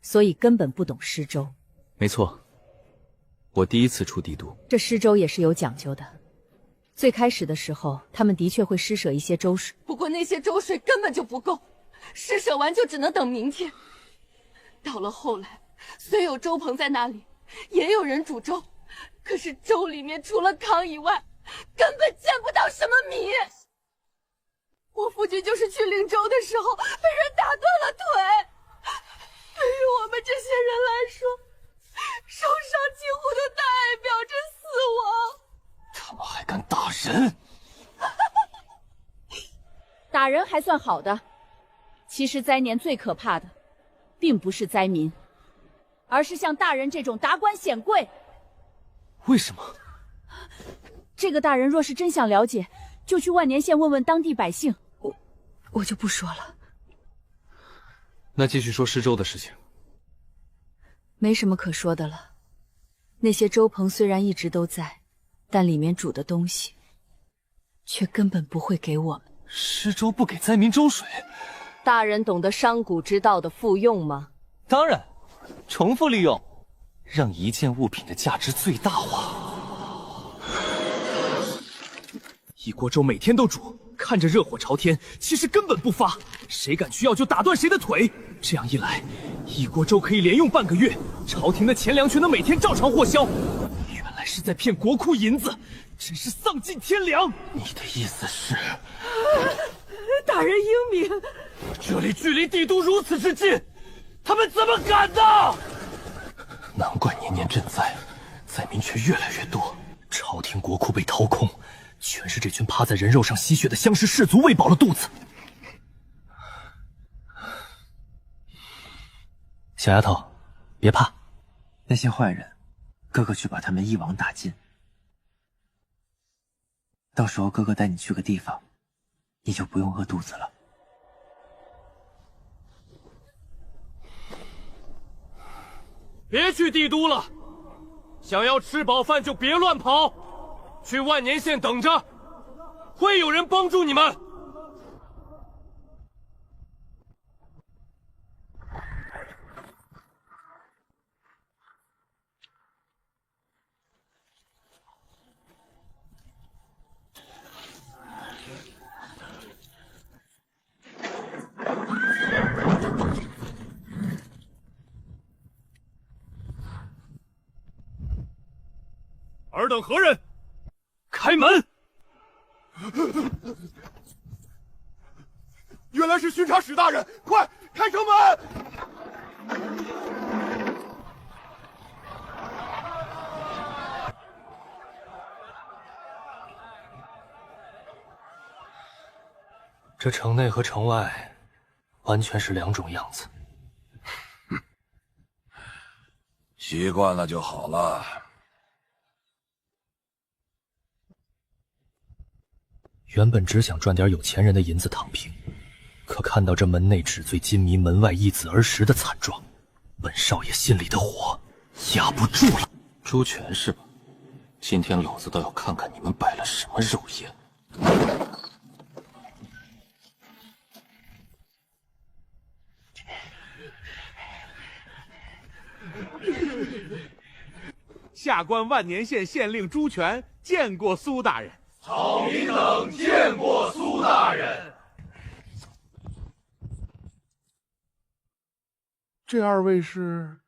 所以根本不懂施粥。没错，我第一次出帝都。这施粥也是有讲究的。最开始的时候，他们的确会施舍一些粥水，不过那些粥水根本就不够，施舍完就只能等明天。到了后来，虽有粥棚在那里，也有人煮粥，可是粥里面除了糠以外，根本见不到什么米。我夫君就是去领粥的时候被人打断了腿，对于我们这些人来说，受伤几乎都代表着死亡。他们还敢打人？打人还算好的，其实灾年最可怕的，并不是灾民，而是像大人这种达官显贵。为什么？这个大人若是真想了解，就去万年县问问当地百姓。我就不说了。那继续说施粥的事情。没什么可说的了。那些粥棚虽然一直都在，但里面煮的东西却根本不会给我们。施粥不给灾民粥水？大人懂得商贾之道的复用吗？当然，重复利用，让一件物品的价值最大化。一锅粥每天都煮，看着热火朝天，其实根本不发，谁敢去要就打断谁的腿。这样一来，一锅粥可以连用半个月，朝廷的钱粮却能每天照常获销。原来是在骗国库银子，真是丧尽天良。你的意思是？大人英明，这里距离帝都如此之近，他们怎么敢呢？难怪年年赈灾，灾民却越来越多，朝廷国库被掏空，全是这群趴在人肉上吸血的乡试士族喂饱了肚子。小丫头，别怕，那些坏人，哥哥去把他们一网打尽。到时候哥哥带你去个地方，你就不用饿肚子了。别去帝都了，想要吃饱饭就别乱跑，去万年县等着，会有人帮助你们。尔等何人？开门！原来是巡查使大人，快开城门！这城内和城外完全是两种样子。习惯了就好了。原本只想赚点有钱人的银子躺平，可看到这门内纸醉金迷、门外一子而食的惨状，本少爷心里的火压不住了。猪拳是吧？今天老子倒要看看你们摆了什么肉宴！下官万年县县令朱权见过苏大人。草民等见过苏大人。这二位是？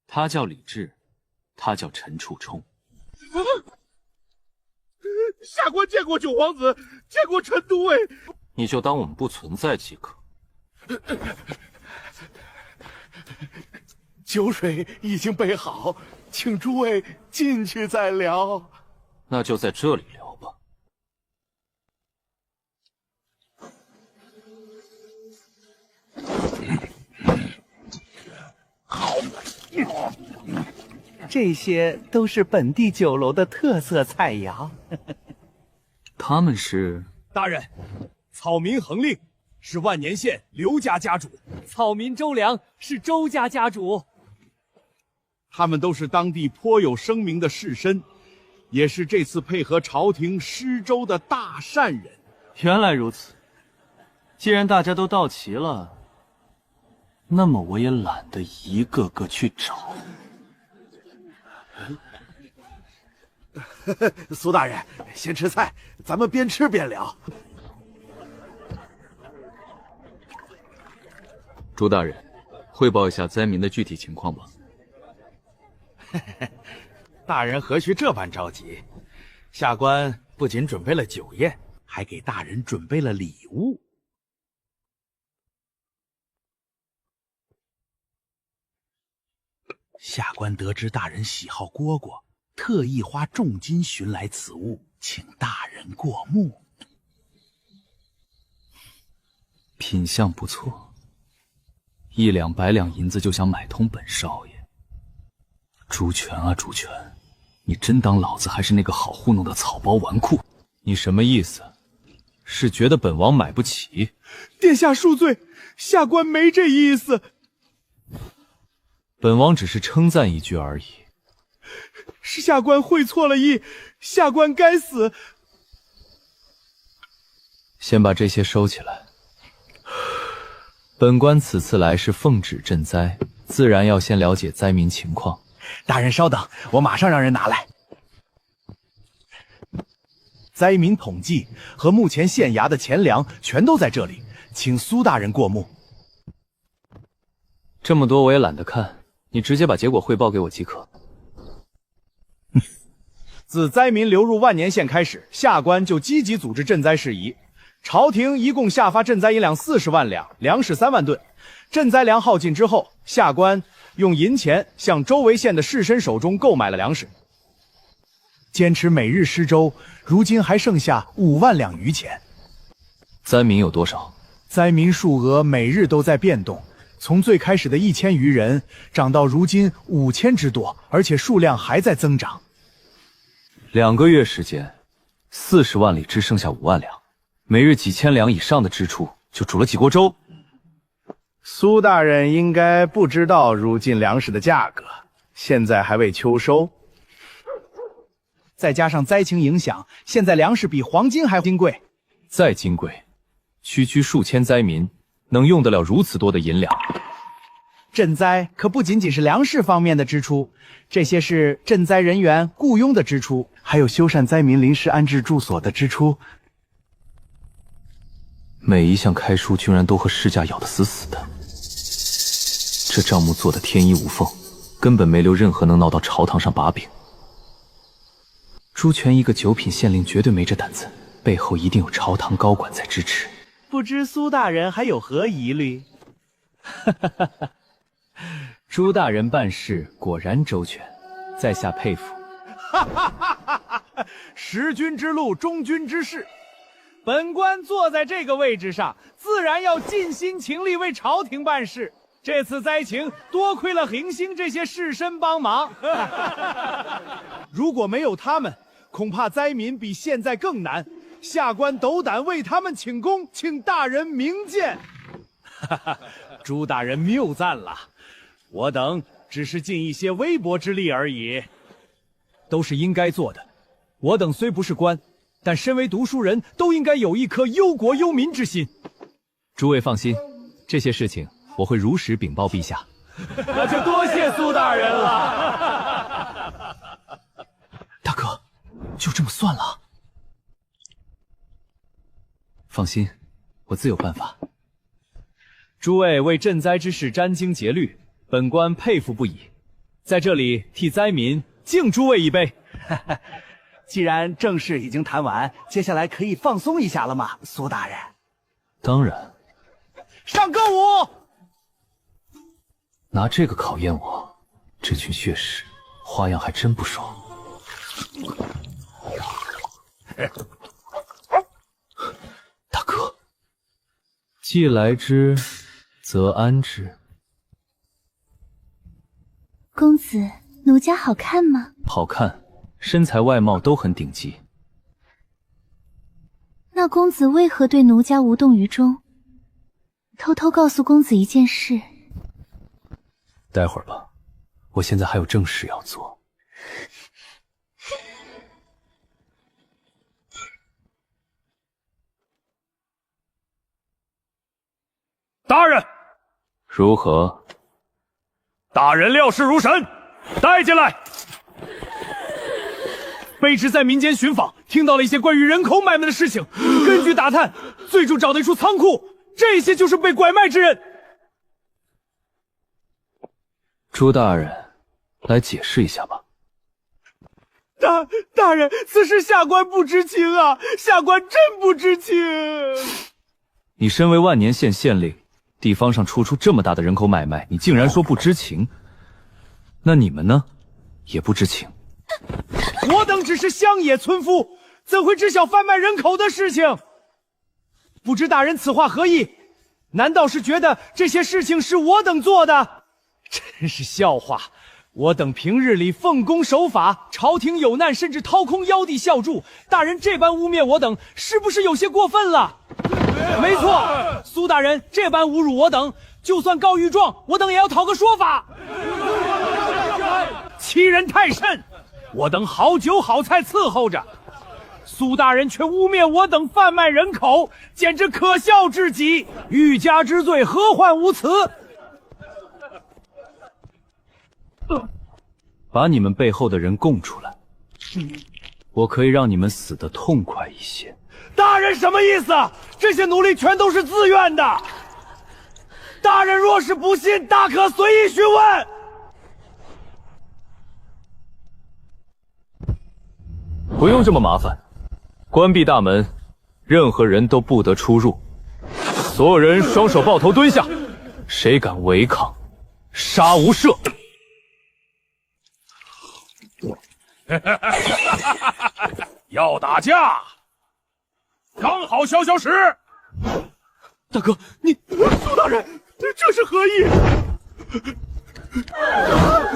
他叫李治，他叫陈处冲。下官见过九皇子，见过陈都尉，你就当我们不存在即可。酒水已经备好，请诸位进去再聊。那就在这里聊吧。这些都是本地酒楼的特色菜肴。他们是？大人，草民恒令是万年县刘家家主，草民周良是周家家主。他们都是当地颇有声名的士绅，也是这次配合朝廷施粥的大善人。原来如此，既然大家都到齐了，那么我也懒得一个个去找。苏大人，先吃菜，咱们边吃边聊。朱大人，汇报一下灾民的具体情况吧。大人何须这般着急？下官不仅准备了酒宴，还给大人准备了礼物。下官得知大人喜好蝈蝈，特意花重金寻来此物，请大人过目。品相不错，1两100两银子就想买通本少爷。朱全啊朱全，你真当老子还是那个好糊弄的草包纨绔？你什么意思？是觉得本王买不起？殿下恕罪，下官没这意思。本王只是称赞一句而已。是下官会错了意，下官该死。先把这些收起来。本官此次来是奉旨赈灾，自然要先了解灾民情况。大人稍等，我马上让人拿来。灾民统计和目前县衙的钱粮全都在这里，请苏大人过目。这么多我也懒得看，你直接把结果汇报给我即可。自灾民流入万年县开始，下官就积极组织赈灾事宜。朝廷一共下发赈灾银两40万两，粮食3万吨。赈灾粮耗尽之后，下官用银钱向周围县的士绅手中购买了粮食，坚持每日施粥，如今还剩下5万两余钱。灾民有多少？灾民数额每日都在变动，从最开始的1000余人涨到如今5000之多，而且数量还在增长。2个月时间，40万里只剩下5万两，每日几千两以上的支出，就煮了几锅粥。苏大人应该不知道如今粮食的价格，现在还未秋收，再加上灾情影响，现在粮食比黄金还金贵。再金贵，区区数千灾民能用得了如此多的银两？赈灾可不仅仅是粮食方面的支出，这些是赈灾人员雇佣的支出，还有修缮灾民临时安置住所的支出。每一项开书居然都和市价咬得死死的，这账目做得天衣无缝，根本没留任何能闹到朝堂上把柄。朱全一个9品县令绝对没这胆子，背后一定有朝堂高管在支持。不知苏大人还有何疑虑？朱大人办事果然周全，在下佩服。识君之路，忠君之事。本官坐在这个位置上，自然要尽心尽力为朝廷办事。这次灾情多亏了行星这些士绅帮忙，如果没有他们，恐怕灾民比现在更难。下官斗胆为他们请功，请大人明鉴。朱大人谬赞了，我等只是尽一些微薄之力而已，都是应该做的。我等虽不是官，但身为读书人，都应该有一颗忧国忧民之心。诸位放心，这些事情我会如实禀报陛下。那就多谢苏大人了。大哥，就这么算了？放心，我自有办法。诸位为赈灾之事殚精竭虑，本官佩服不已。在这里替灾民敬诸位一杯。既然正事已经谈完，接下来可以放松一下了嘛，苏大人。当然。上歌舞！拿这个考验我，这群血尸花样还真不少。大哥，既来之，则安之。公子，奴家好看吗？好看，身材外貌都很顶级。那公子为何对奴家无动于衷？偷偷告诉公子一件事。待会儿吧，我现在还有正事要做。大人，如何？大人料事如神，带进来。卑职在民间寻访，听到了一些关于人口买卖的事情。根据打探，最终找到一处仓库，这些就是被拐卖之人。朱大人，来解释一下吧。大人，此事下官不知情啊，下官真不知情。你身为万年县县令，地方上处这么大的人口买卖，你竟然说不知情？那你们呢？也不知情？我等只是乡野村夫，怎会知晓贩卖人口的事情？不知大人此话何意？难道是觉得这些事情是我等做的？真是笑话！我等平日里奉公守法，朝廷有难甚至掏空腰地孝助，大人这般污蔑我等，是不是有些过分了？没错，苏大人这般侮辱我等，就算告御状，我等也要讨个说法。欺人太甚！我等好酒好菜伺候着，苏大人却污蔑我等贩卖人口，简直可笑至极！欲加之罪，何患无辞？把你们背后的人供出来，我可以让你们死得痛快一些。大人什么意思？这些奴隶全都是自愿的。大人若是不信，大可随意询问。不用这么麻烦，关闭大门，任何人都不得出入。所有人双手抱头蹲下，谁敢违抗，杀无赦。要打架，刚好消消食。大哥，你苏大人，这是何意？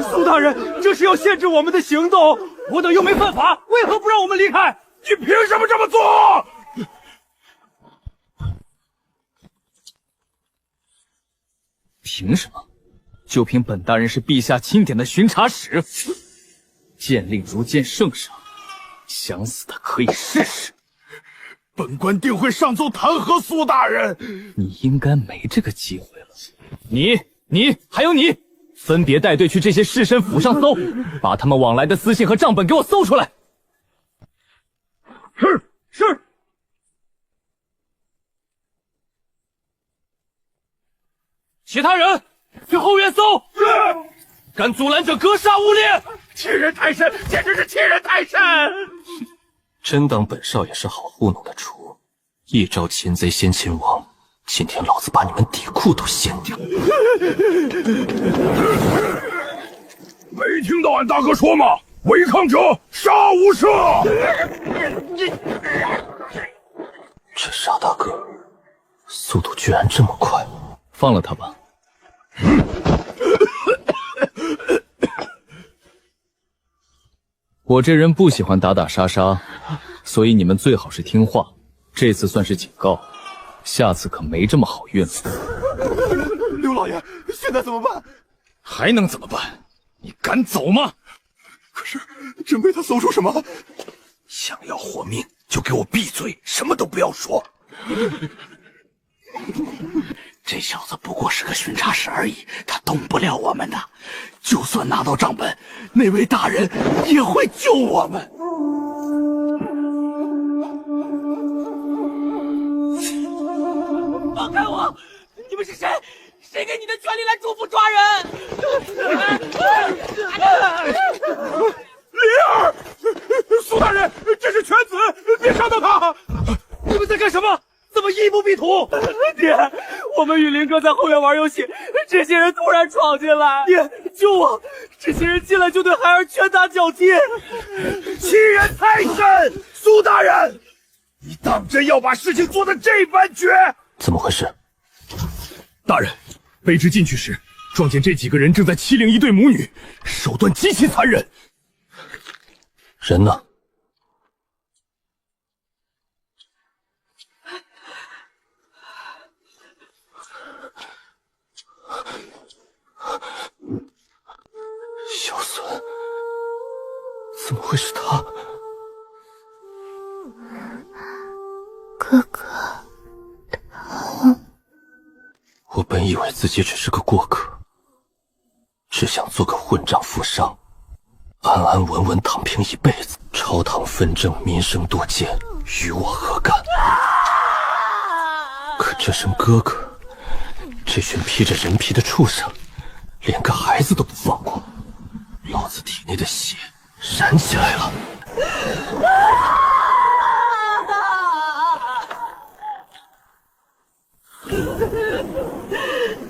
苏大人，这是要限制我们的行动，我等又没犯法，为何不让我们离开？你凭什么这么做？凭什么？就凭本大人是陛下钦点的巡查使，剑令如见圣上，想死的可以试试。本官定会上奏弹劾苏大人。你应该没这个机会了。你还有你，分别带队去这些士绅府上搜，把他们往来的私信和账本给我搜出来。是。其他人去后院搜。是。敢阻拦者格杀勿猎。欺人太甚，简直是欺人太甚！真当本少爷是好糊弄的主，一招擒贼先擒王，今天老子把你们底裤都掀掉！没听到俺大哥说吗？违抗者杀无赦！这傻大个，速度居然这么快！放了他吧。我这人不喜欢打打杀杀，所以你们最好是听话。这次算是警告，下次可没这么好运了。刘老爷，现在怎么办？还能怎么办？你敢走吗？可是真被他搜出什么？想要活命就给我闭嘴，什么都不要说。这小子不过是个巡查使而已，他动不了我们的。就算拿到账本，那位大人也会救我们。放开我！你们是谁？谁给你的权利来嘱咐抓人？灵儿，苏大人，这是犬子，别伤到他！你们在干什么？怎么一不避土？爹，我们与林哥在后院玩游戏，这些人突然闯进来，爹救我！这些人进来就对孩儿拳打脚踢，欺人太甚！苏大人，你当真要把事情做得这般绝？怎么回事？大人，卑职进去时撞见这几个人正在欺凌一对母女，手段极其残忍。人呢？小孙，怎么会是他？哥哥，我本以为自己只是个过客，只想做个混账富商，安安稳稳躺平一辈子。朝堂纷争，民生多艰，与我何干？可这声哥哥，这群披着人皮的畜生，连个孩子都不放过，老子体内的血燃起来了。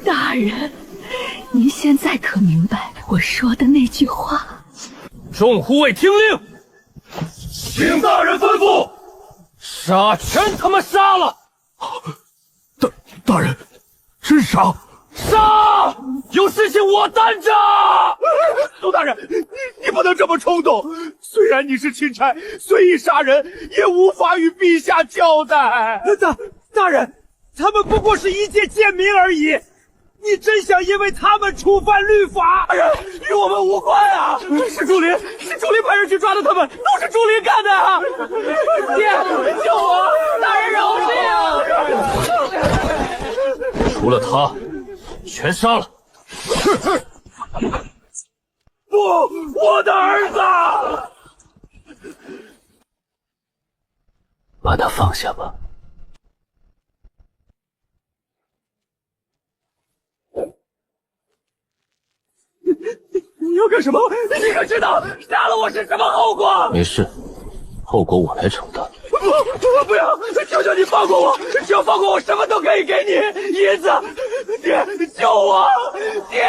大人，您现在可明白我说的那句话？众护卫听令，请大人吩咐，杀，全他妈杀了！大人，真杀！杀！有事情我担着。苏大人，你不能这么冲动。虽然你是钦差，随意杀人也无法与陛下交代。大人，他们不过是一介贱民而已。你真想因为他们触犯律法？大人，与我们无关啊！是朱琳派人去抓的他们，都是朱琳干的啊！爹，救我！大人饶命！除了他，全杀了！不，我的儿子！把他放下吧。你要干什么？你可知道杀了我是什么后果？没事，后果我来承担。不要！求求你放过我！只要放过我，什么都可以给你。银子，爹，救我！爹！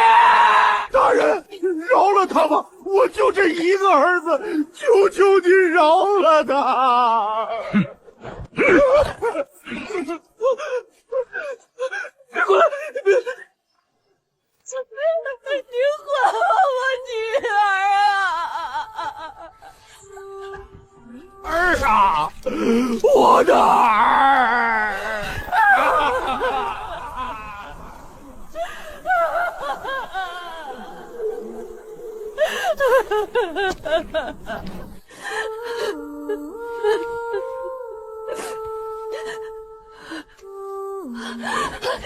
大人，饶了他吧！我就这一个儿子，求求你饶了他！别过来！别！你还我女儿啊！儿啊，我的儿！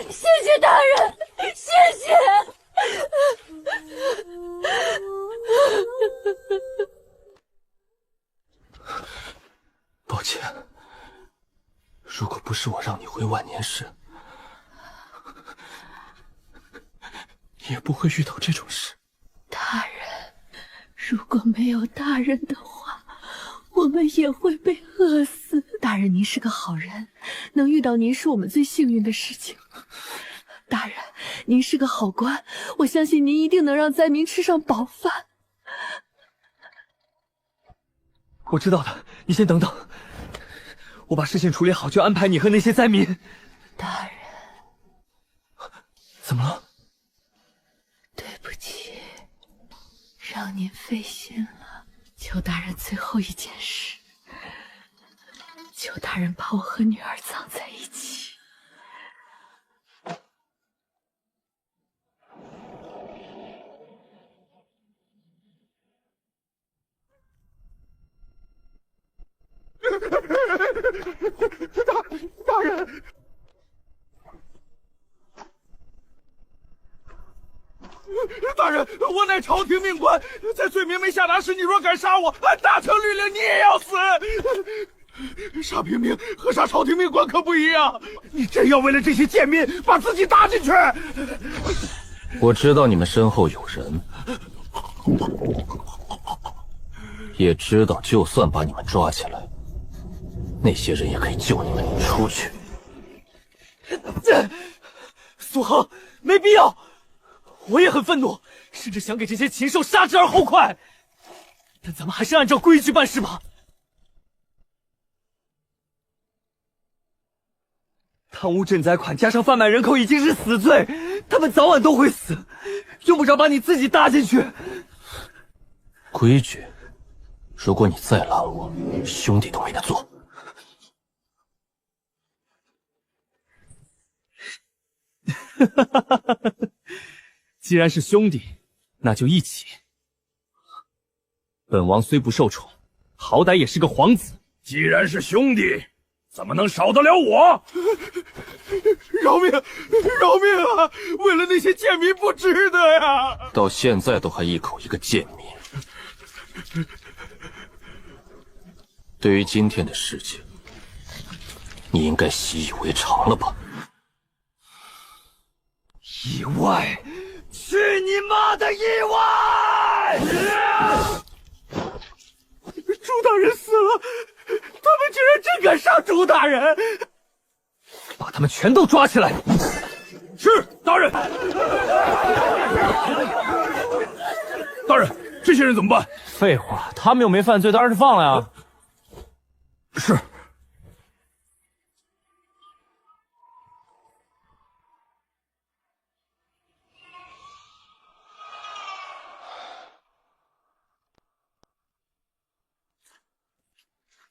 谢谢大人，谢谢。抱歉，如果不是我让你回万年市，你也不会遇到这种事。大人，如果没有大人的话，我们也会被饿死。大人，您是个好人，能遇到您是我们最幸运的事情。大人，您是个好官，我相信您一定能让灾民吃上饱饭。我知道的，你先等等，我把事情处理好，就安排你和那些灾民。大人，怎么了？对不起，让您费心了。求大人最后一件事，求大人把我和女儿葬在一起。大人，大人，我乃朝廷命官，在罪名没下达时，你若敢杀我，按大臣律令，你也要死。杀平民和杀朝廷命官可不一样，你真要为了这些贱民把自己搭进去？我知道你们身后有人，也知道就算把你们抓起来，那些人也可以救你们出去。苏恒，没必要。我也很愤怒，甚至想给这些禽兽杀之而后快。但咱们还是按照规矩办事吧。贪污赈灾款加上贩卖人口已经是死罪，他们早晚都会死，用不着把你自己搭进去。规矩，如果你再拦我，兄弟都没得做。既然是兄弟，那就一起。本王虽不受宠，好歹也是个皇子。既然是兄弟，怎么能少得了我？饶命！饶命啊！为了那些贱民不值得呀！到现在都还一口一个贱民。对于今天的事情，你应该习以为常了吧？意外！去你妈的意外！朱大人死了，他们居然真敢杀朱大人！把他们全都抓起来！是，大人。大人，这些人怎么办？废话，他们又没犯罪，当然是放了呀。是。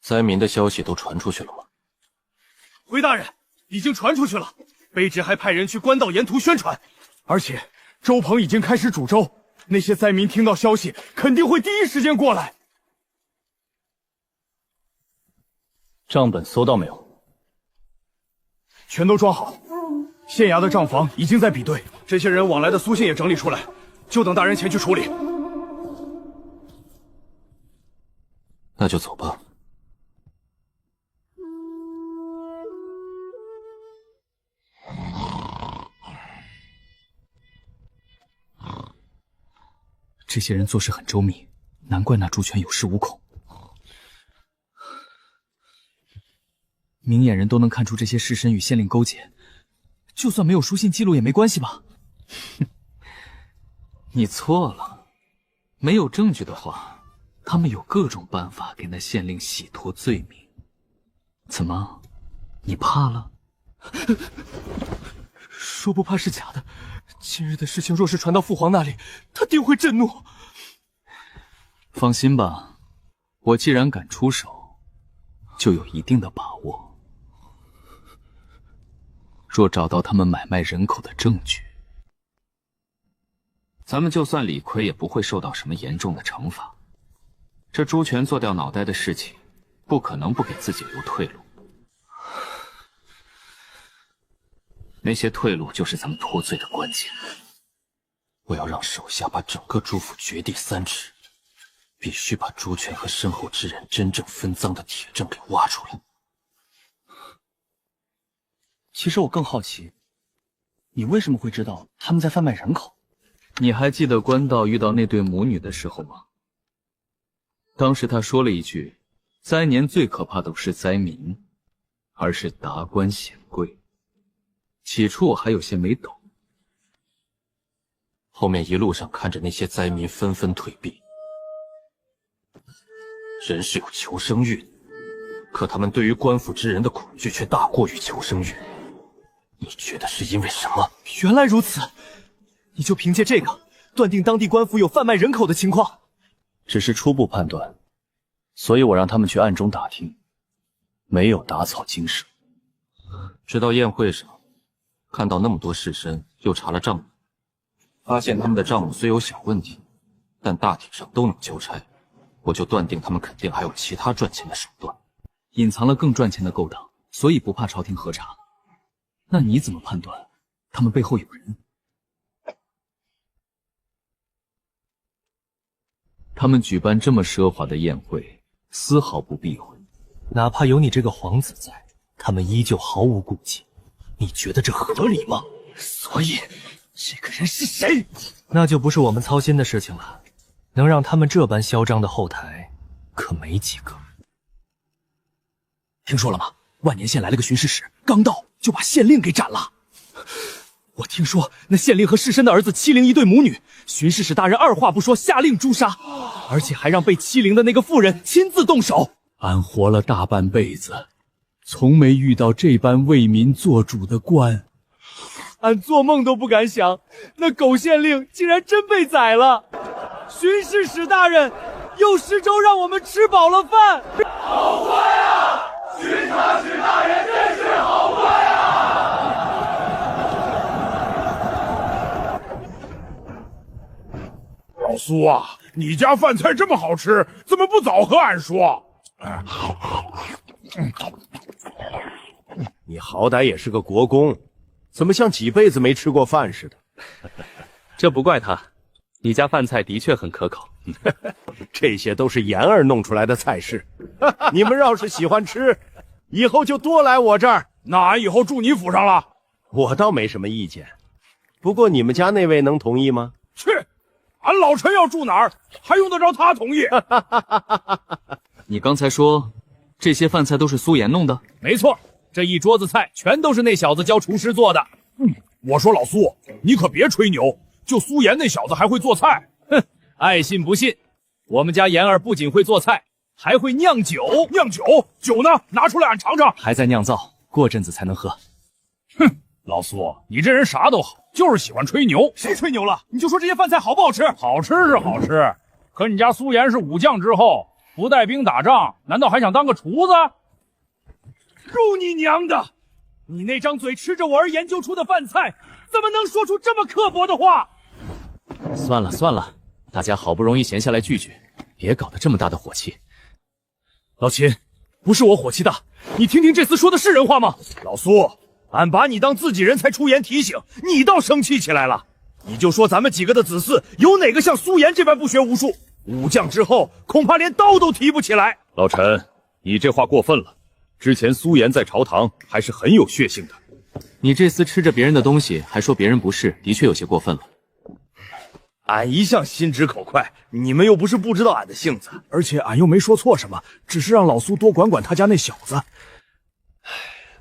灾民的消息都传出去了吗？回大人，已经传出去了。卑职还派人去官道沿途宣传，而且周鹏已经开始煮粥，那些灾民听到消息肯定会第一时间过来。账本搜到没有？全都装好。县衙的账房已经在比对，这些人往来的书信也整理出来，就等大人前去处理。那就走吧。这些人做事很周密，难怪那朱权有恃无恐。明眼人都能看出这些士绅与县令勾结，就算没有书信记录也没关系吧？你错了，没有证据的话，他们有各种办法给那县令洗脱罪名。怎么，你怕了？说不怕是假的。今日的事情若是传到父皇那里，他定会震怒。放心吧，我既然敢出手，就有一定的把握。若找到他们买卖人口的证据，咱们就算理亏也不会受到什么严重的惩罚。这朱权做掉脑袋的事情，不可能不给自己留退路。那些退路就是咱们脱罪的关键。我要让手下把整个朱府掘地3尺，必须把朱权和身后之人真正分赃的铁证给挖出来。其实我更好奇，你为什么会知道他们在贩卖人口？你还记得官道遇到那对母女的时候吗？当时他说了一句：灾年最可怕的不是灾民，而是达官显贵。起初我还有些没懂，后面一路上看着那些灾民纷纷退避。人是有求生欲的，可他们对于官府之人的恐惧却大过于求生欲。你觉得是因为什么？原来如此，你就凭借这个断定当地官府有贩卖人口的情况？只是初步判断，所以我让他们去暗中打听，没有打草惊蛇。直到宴会上看到那么多士绅，又查了账目，发现他们的账目虽有小问题，但大体上都能交差，我就断定他们肯定还有其他赚钱的手段，隐藏了更赚钱的勾当，所以不怕朝廷核查。那你怎么判断他们背后有人？他们举办这么奢华的宴会，丝毫不避讳，哪怕有你这个皇子在，他们依旧毫无顾忌。你觉得这合理吗？所以，这个人是谁？那就不是我们操心的事情了。能让他们这般嚣张的后台，可没几个。听说了吗？万年县来了个巡视使，刚到。就把县令给斩了。我听说那县令和士绅的儿子欺凌一对母女，巡视使大人二话不说下令诛杀，而且还让被欺凌的那个妇人亲自动手。俺活了大半辈子，从没遇到这般为民做主的官。俺做梦都不敢想，那狗县令竟然真被宰了。巡视使大人，又10周让我们吃饱了饭。好官呀！巡察使大人真是好官呀！老苏啊，你家饭菜这么好吃，怎么不早和俺说？你好歹也是个国公，怎么像几辈子没吃过饭似的？这不怪他，你家饭菜的确很可口。这些都是妍儿弄出来的菜式，你们要是喜欢吃，以后就多来我这儿。那俺以后住你府上了，我倒没什么意见。不过你们家那位能同意吗？去，俺老陈要住哪儿，还用得着他同意？你刚才说这些饭菜都是苏妍弄的？没错，这一桌子菜全都是那小子教厨师做的。我说老苏，你可别吹牛，就苏妍那小子还会做菜。哼，爱信不信。我们家妍儿不仅会做菜，还会酿酒。酿酒？酒呢？拿出来俺尝尝。还在酿造，过阵子才能喝。哼，老苏，你这人啥都好，就是喜欢吹牛。谁吹牛了？你就说这些饭菜好不好吃？好吃是好吃，可你家苏妍是武将之后，不带兵打仗，难道还想当个厨子？入你娘的！你那张嘴吃着我而研究出的饭菜，怎么能说出这么刻薄的话？算了算了，大家好不容易闲下来聚聚，别搞得这么大的火气。老秦，不是我火气大，你听听这厮说的是人话吗？老苏，俺把你当自己人才出言提醒，你倒生气起来了。你就说咱们几个的子嗣，有哪个像苏妍这般不学无术？武将之后，恐怕连刀都提不起来。老陈，你这话过分了。之前苏妍在朝堂还是很有血性的。你这厮吃着别人的东西，还说别人不是，的确有些过分了。俺一向心直口快，你们又不是不知道俺的性子，而且俺又没说错什么，只是让老苏多管管他家那小子。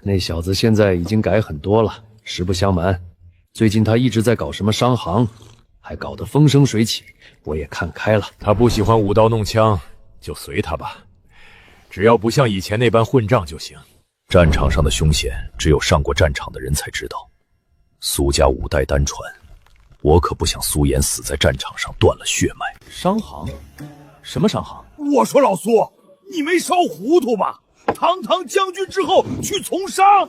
那小子现在已经改很多了，实不相瞒，最近他一直在搞什么商行，还搞得风生水起，我也看开了。他不喜欢舞刀弄枪，就随他吧，只要不像以前那般混账就行。战场上的凶险，只有上过战场的人才知道。苏家5代单传，我可不想苏妍死在战场上断了血脉。商行？什么商行？我说老苏，你没烧糊涂吧？堂堂将军之后去从商，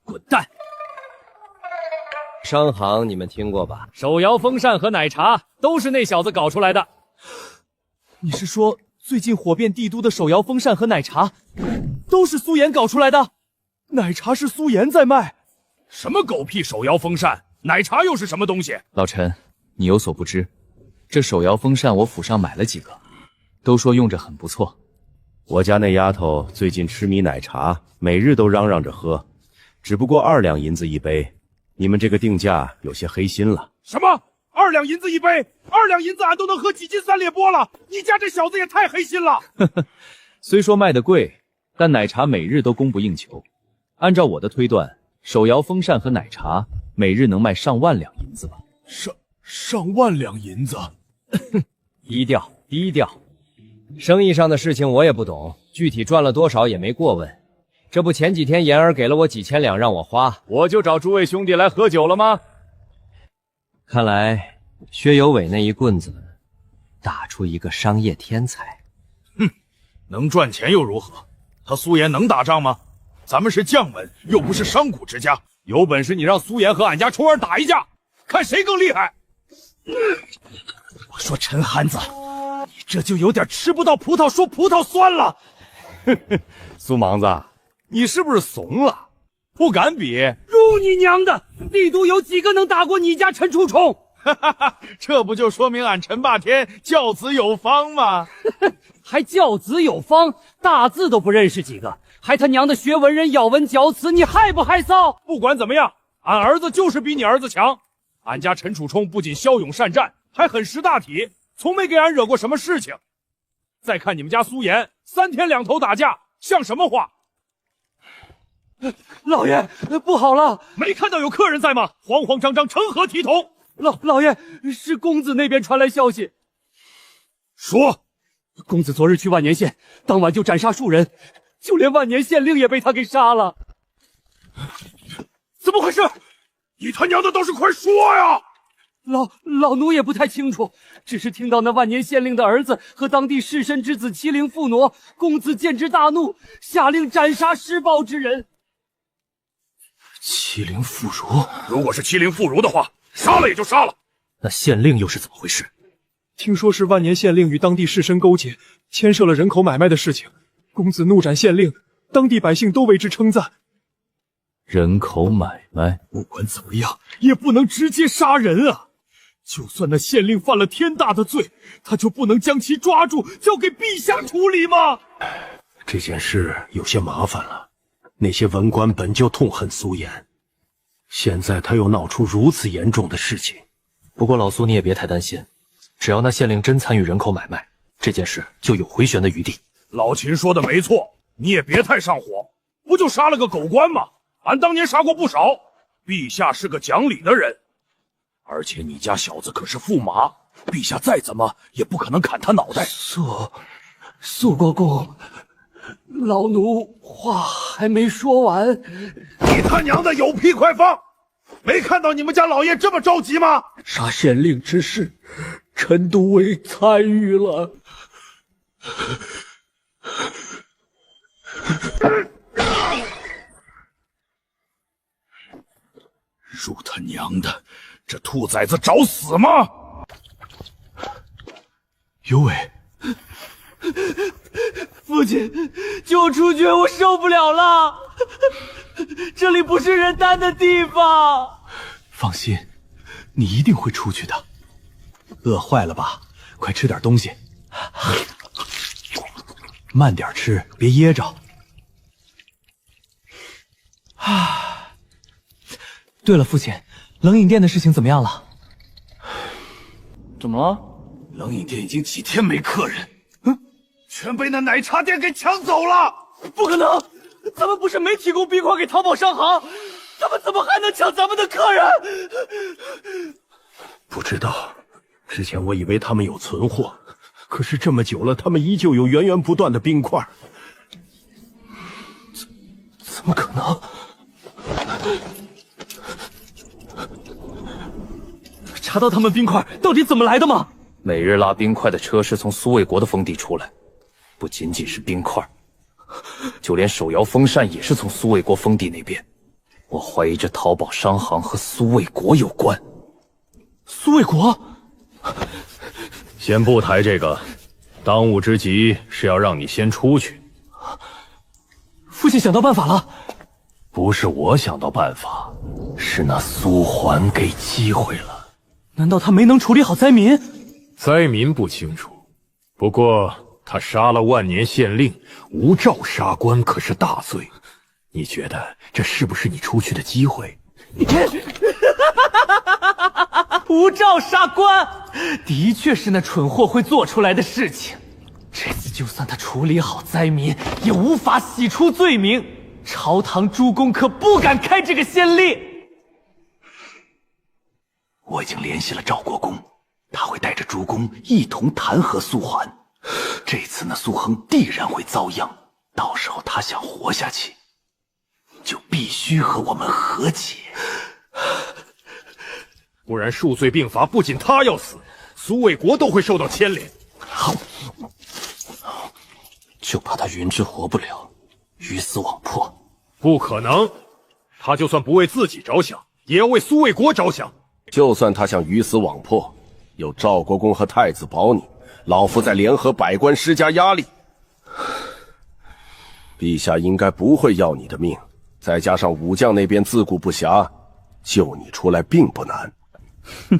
滚蛋！商行你们听过吧？手摇风扇和奶茶都是那小子搞出来的。你是说最近火遍帝都的手摇风扇和奶茶，都是苏妍搞出来的？奶茶是苏妍在卖？什么狗屁手摇风扇？奶茶又是什么东西？老陈，你有所不知，这手摇风扇我府上买了几个，都说用着很不错。我家那丫头最近痴迷奶茶，每日都嚷嚷着喝，只不过2两银子一杯，你们这个定价有些黑心了。什么？2两银子一杯？2两银子俺都能喝几斤3裂波了，你家这小子也太黑心了。虽说卖的贵，但奶茶每日都供不应求。按照我的推断，手摇风扇和奶茶每日能卖上万两银子吧？上万两银子？低调低调，生意上的事情我也不懂，具体赚了多少也没过问。这不前几天妍儿给了我几千两让我花，我就找诸位兄弟来喝酒了吗？看来薛有伟那一棍子打出一个商业天才。哼，能赚钱又如何？他苏妍能打仗吗？咱们是将门，又不是商贾之家。有本事你让苏妍和俺家冲儿打一架，看谁更厉害。我说陈憨子，你这就有点吃不到葡萄说葡萄酸了。苏芒子，你是不是怂了？不敢比？入你娘的！帝都有几个能打过你家陈楚冲？这不就说明俺陈霸天教子有方吗？还教子有方，大字都不认识几个，还他娘的学文人咬文嚼词，你害不害臊？不管怎么样，俺儿子就是比你儿子强。俺家陈楚冲不仅骁勇善战，还很识大体，从没给俺惹过什么事情。再看你们家苏妍，3天2头打架，像什么话？老爷，不好了！没看到有客人在吗？慌慌张张，成何体统？老爷，是公子那边传来消息，说，公子昨日去万年县，当晚就斩杀数人，就连万年县令也被他给杀了。怎么回事？你他娘的倒是快说呀！老奴也不太清楚，只是听到那万年县令的儿子和当地士绅之子欺凌附挪，公子见之大怒，下令斩杀施暴之人。欺凌妇孺？如果是欺凌妇孺的话，杀了也就杀了。那县令又是怎么回事？听说是万年县令与当地士绅勾结，牵涉了人口买卖的事情。公子怒斩县令，当地百姓都为之称赞。人口买卖，不管怎么样，也不能直接杀人啊！就算那县令犯了天大的罪，他就不能将其抓住，交给陛下处理吗？这件事有些麻烦了。那些文官本就痛恨苏颜，现在他又闹出如此严重的事情。不过老苏你也别太担心，只要那县令真参与人口买卖，这件事就有回旋的余地。老秦说的没错，你也别太上火，不就杀了个狗官吗？俺当年杀过不少，陛下是个讲理的人，而且你家小子可是驸马，陛下再怎么也不可能砍他脑袋。苏国公，老奴话还没说完。你他娘的有屁快放！没看到你们家老爷这么着急吗？杀县令之事，臣都尉参与了。辱他娘的，这兔崽子找死吗？有为，父亲，救出去，我受不了了，这里不是人待的地方。放心，你一定会出去的。饿坏了吧？快吃点东西，慢点吃，别噎着。对了，父亲，冷饮店的事情怎么样了？怎么了？冷饮店已经几天没客人，全被那奶茶店给抢走了。不可能，咱们不是没提供冰块给淘宝商行，他们怎么还能抢咱们的客人？不知道，之前我以为他们有存货，可是这么久了，他们依旧有源源不断的冰块。怎么可能？查到他们冰块到底怎么来的吗？每日拉冰块的车是从苏卫国的封地出来，不仅仅是冰块，就连手摇风扇也是从苏卫国封地那边。我怀疑这淘宝商行和苏卫国有关。苏卫国？先不抬这个，当务之急是要让你先出去。父亲想到办法了？不是我想到办法，是那苏桓给机会了。难道他没能处理好灾民？灾民不清楚，不过他杀了万年县令，无照杀官可是大罪。你觉得这是不是你出去的机会？无照杀官，的确是那蠢货会做出来的事情。这次就算他处理好灾民，也无法洗出罪名。朝堂诸公可不敢开这个先例。我已经联系了赵国公，他会带着诸公一同弹劾苏桓。这次呢，苏恒必然会遭殃，到时候他想活下去，就必须和我们和解，不然数罪并罚，不仅他要死，苏卫国都会受到牵连。好，就怕他云之活不了，鱼死网破。不可能，他就算不为自己着想，也要为苏卫国着想。就算他想鱼死网破，有赵国公和太子保你，老夫再联合百官施加压力，陛下应该不会要你的命。再加上武将那边自顾不暇，救你出来并不难。哼，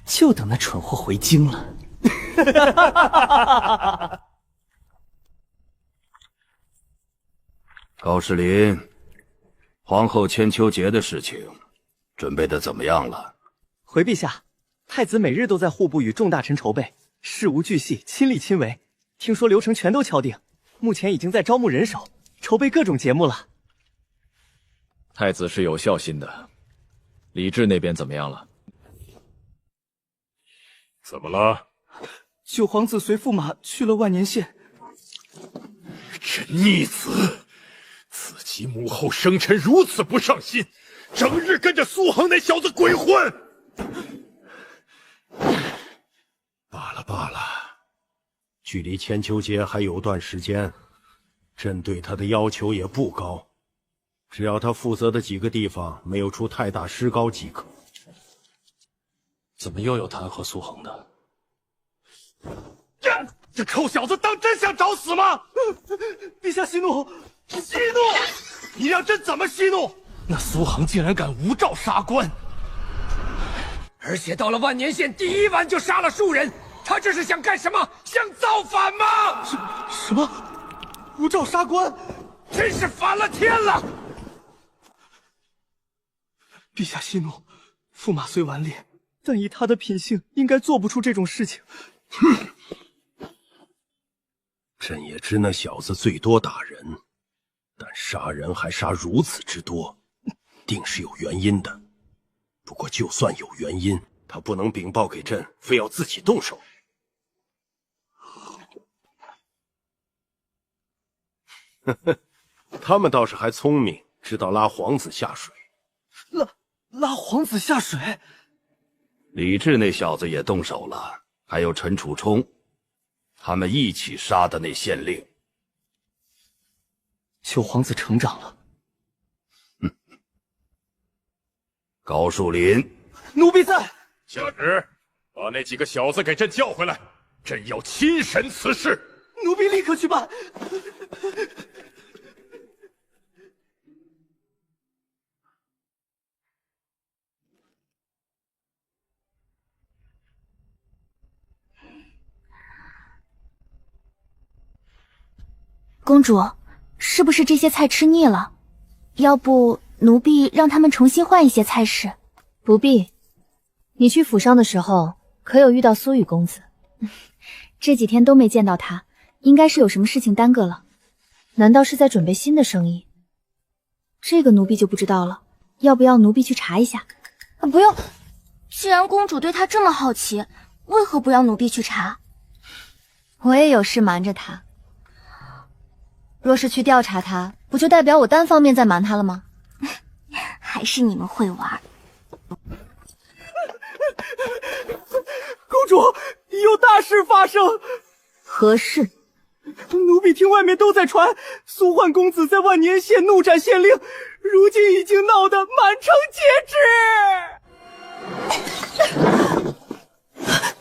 就等那蠢货回京了。高士林，皇后千秋节的事情准备的怎么样了？回陛下，太子每日都在户部与众大臣筹备，事无巨细，亲力亲为。听说流程全都敲定，目前已经在招募人手，筹备各种节目了。太子是有孝心的。李治那边怎么样了？怎么了？九皇子随驸马去了万年县。这逆子，自己母后生辰如此不上心，整日跟着苏恒那小子鬼混。罢了罢了，距离千秋节还有段时间，朕对他的要求也不高，只要他负责的几个地方没有出太大失高即可。怎么又有弹劾苏恒的？这臭小子当真想找死吗？陛下息怒！息怒！你让朕怎么息怒？那苏恒竟然敢无照杀官，而且到了万年县第一晚就杀了数人，他这是想干什么？想造反吗？什么？无照杀官？真是反了天了！陛下息怒，驸马虽顽劣，但以他的品性，应该做不出这种事情。朕也知那小子最多打人，但杀人还杀如此之多，定是有原因的。不过就算有原因，他不能禀报给朕，非要自己动手。呵呵，他们倒是还聪明，知道拉皇子下水。拉皇子下水？李治那小子也动手了，还有陈楚冲，他们一起杀的那县令。九皇子成长了。高树林，奴婢在。下旨，把那几个小子给朕叫回来，朕要亲审此事。奴婢立刻去办。公主，是不是这些菜吃腻了？要不奴婢让他们重新换一些菜式。不必，你去府上的时候，可有遇到苏雨公子？这几天都没见到他，应该是有什么事情耽搁了。难道是在准备新的生意？这个奴婢就不知道了，要不要奴婢去查一下？不用，既然公主对他这么好奇，为何不让奴婢去查？我也有事瞒着他。若是去调查他，不就代表我单方面在瞒他了吗？还是你们会玩。公主，有大事发生。何事？奴婢听外面都在传，苏焕公子在万年县怒斩县令，如今已经闹得满城皆知。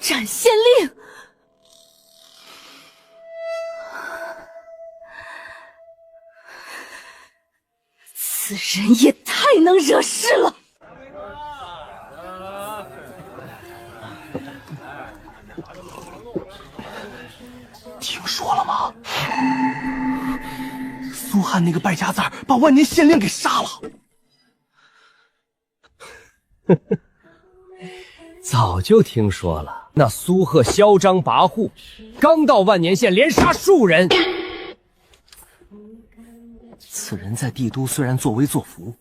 斩县令！此人也太能惹事了。听说了吗？苏汉那个败家子儿把万年县令给杀了。早就听说了，那苏贺嚣张跋扈，刚到万年县连杀数人。此人在帝都虽然作威作福，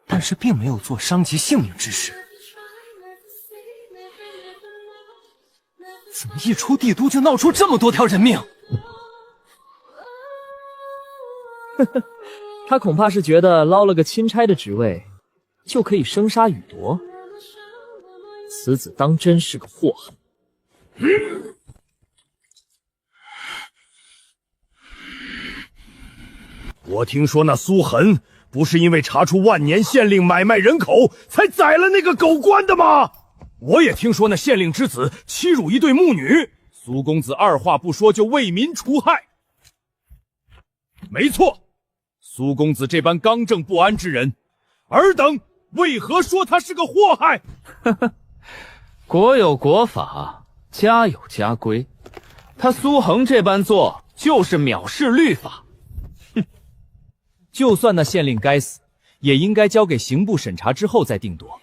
但是并没有做伤及性命之事。怎么一出帝都就闹出这么多条人命？他恐怕是觉得捞了个钦差的职位，就可以生杀予夺。此子当真是个祸害。我听说那苏恒不是因为查出万年县令买卖人口，才宰了那个狗官的吗？我也听说那县令之子欺辱一对牧女，苏公子二话不说就为民除害。没错，苏公子这般刚正不阿之人，尔等为何说他是个祸害？国有国法，家有家规，他苏恒这般做就是藐视律法。就算那县令该死，也应该交给刑部审查之后再定夺。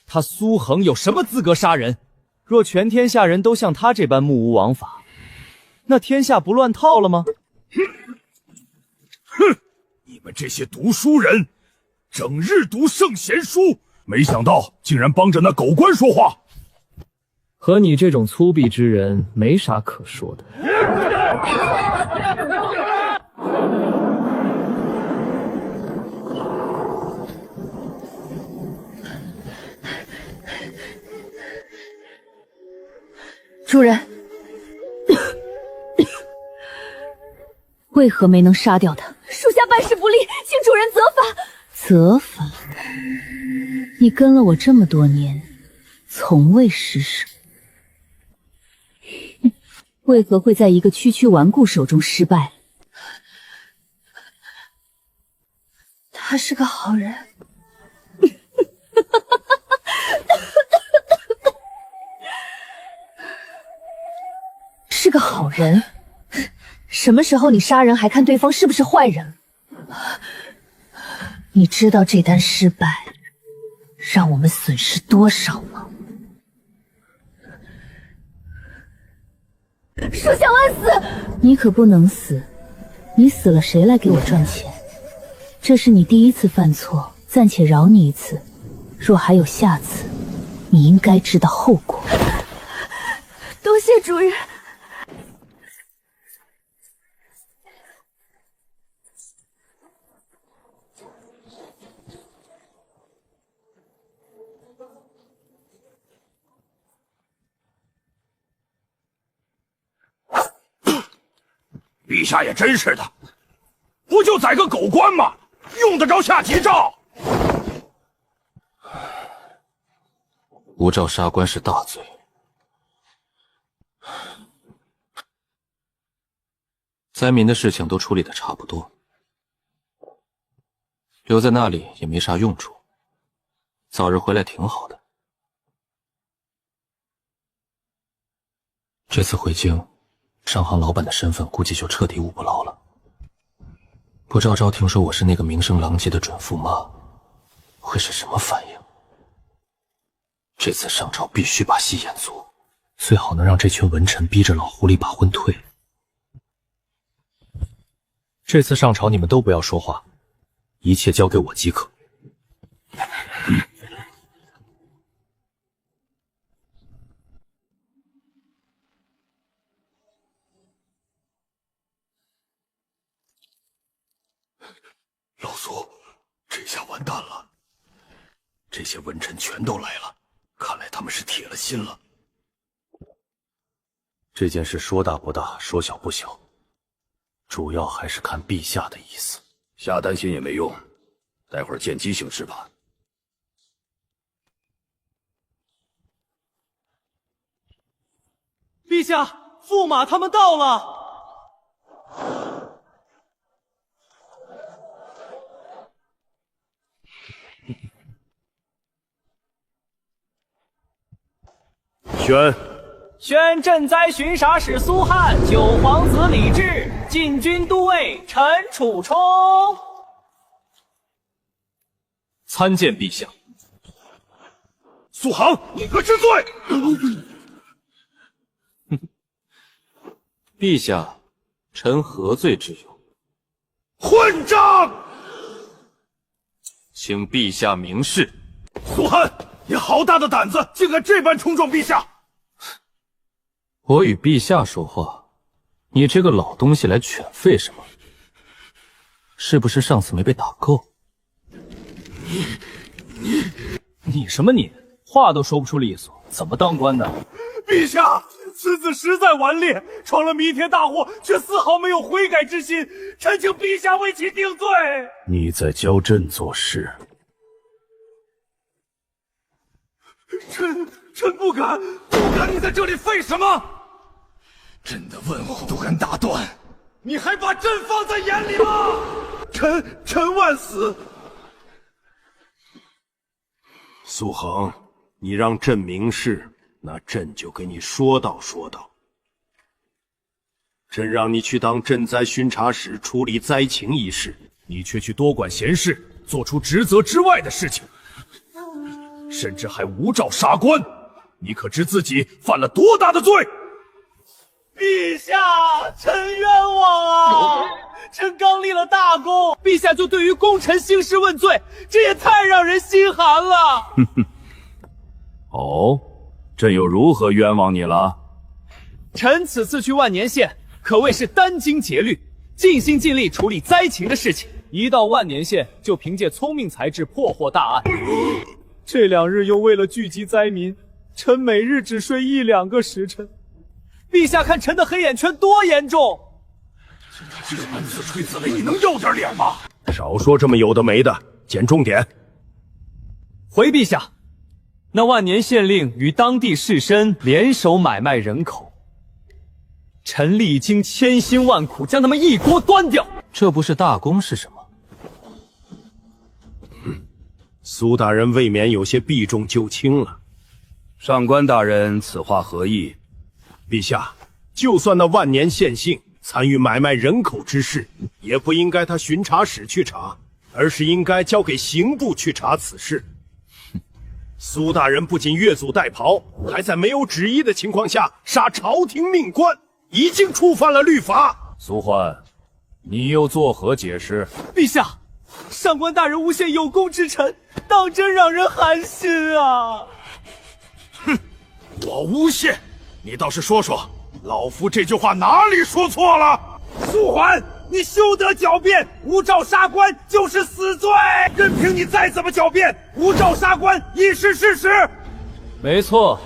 他苏恒有什么资格杀人？若全天下人都像他这般目无王法，那天下不乱套了吗？哼！你们这些读书人，整日读圣贤书，没想到竟然帮着那狗官说话。和你这种粗鄙之人没啥可说的。主人，为何没能杀掉他？属下办事不力，请主人责罚。责罚？你跟了我这么多年，从未失手，为何会在一个区区顽固手中失败？他是个好人。是个好人？什么时候你杀人还看对方是不是坏人？你知道这单失败让我们损失多少吗？属下万死！你可不能死，你死了谁来给我赚钱？这是你第一次犯错，暂且饶你一次。若还有下次，你应该知道后果。多谢主人。陛下也真是的，不就宰个狗官吗？用得着下急诏？无照杀官是大罪，灾民的事情都处理的差不多，留在那里也没啥用处，早日回来挺好的。这次回京，商行老板的身份估计就彻底捂不牢了。不昭昭听说我是那个名声狼藉的准驸马，会是什么反应？这次上朝必须把戏演足，最好能让这群文臣逼着老狐狸把婚退。这次上朝你们都不要说话，一切交给我即可。老苏，这下完蛋了！这些文臣全都来了，看来他们是铁了心了。这件事说大不大，说小不小，主要还是看陛下的意思。瞎担心也没用，待会儿见机行事吧。陛下，驸马他们到了。宣赈灾巡察使苏翰、九皇子李治、禁军都尉陈楚冲参见陛下。苏杭，你可知罪？陛下，臣何罪之有？混账！请陛下明示。苏翰，你好大的胆子，竟敢这般冲撞陛下！我与陛下说话，你这个老东西来犬吠什么？是不是上次没被打够？你什么你？话都说不出利索，怎么当官的？陛下，此子实在顽劣，闯了弥天大祸，却丝毫没有悔改之心，臣请陛下为其定罪。你在教朕做事？臣不敢，你在这里废什么？朕的问候都敢打断，你还把朕放在眼里吗？臣万死。苏恒，你让朕明示，那朕就给你说道说道。朕让你去当赈灾巡察使，处理灾情一事，你却去多管闲事，做出职责之外的事情，甚至还无照杀官，你可知自己犯了多大的罪？陛下，臣冤枉啊！臣刚立了大功，陛下就对于功臣兴师问罪，这也太让人心寒了。哼哼。哦，朕又如何冤枉你了？臣此次去万年县，可谓是殚精竭虑，尽心尽力处理灾情的事情。一到万年县，就凭借聪明才智破获大案。这2日又为了聚集灾民，臣每日只睡1-2个时辰。陛下看臣的黑眼圈多严重！这满嘴吹紫雷，你能要点脸吗？少说这么有的没的，捡重点。回陛下，那万年县令与当地士绅联手买卖人口，臣历经千辛万苦将他们一锅端掉。这不是大功是什么？苏大人未免有些避重就轻了。上官大人，此话何意？陛下，就算那万年县姓参与买卖人口之事，也不应该他巡查使去查，而是应该交给刑部去查此事。苏大人不仅越俎代庖，还在没有旨意的情况下杀朝廷命官，已经触犯了律法。苏焕，你又作何解释？陛下，上官大人诬陷有功之臣，当真让人寒心啊！哼，我诬陷？你倒是说说，老夫这句话哪里说错了？苏桓，你休得狡辩，无照杀官就是死罪，任凭你再怎么狡辩，无照杀官已是事实。没错，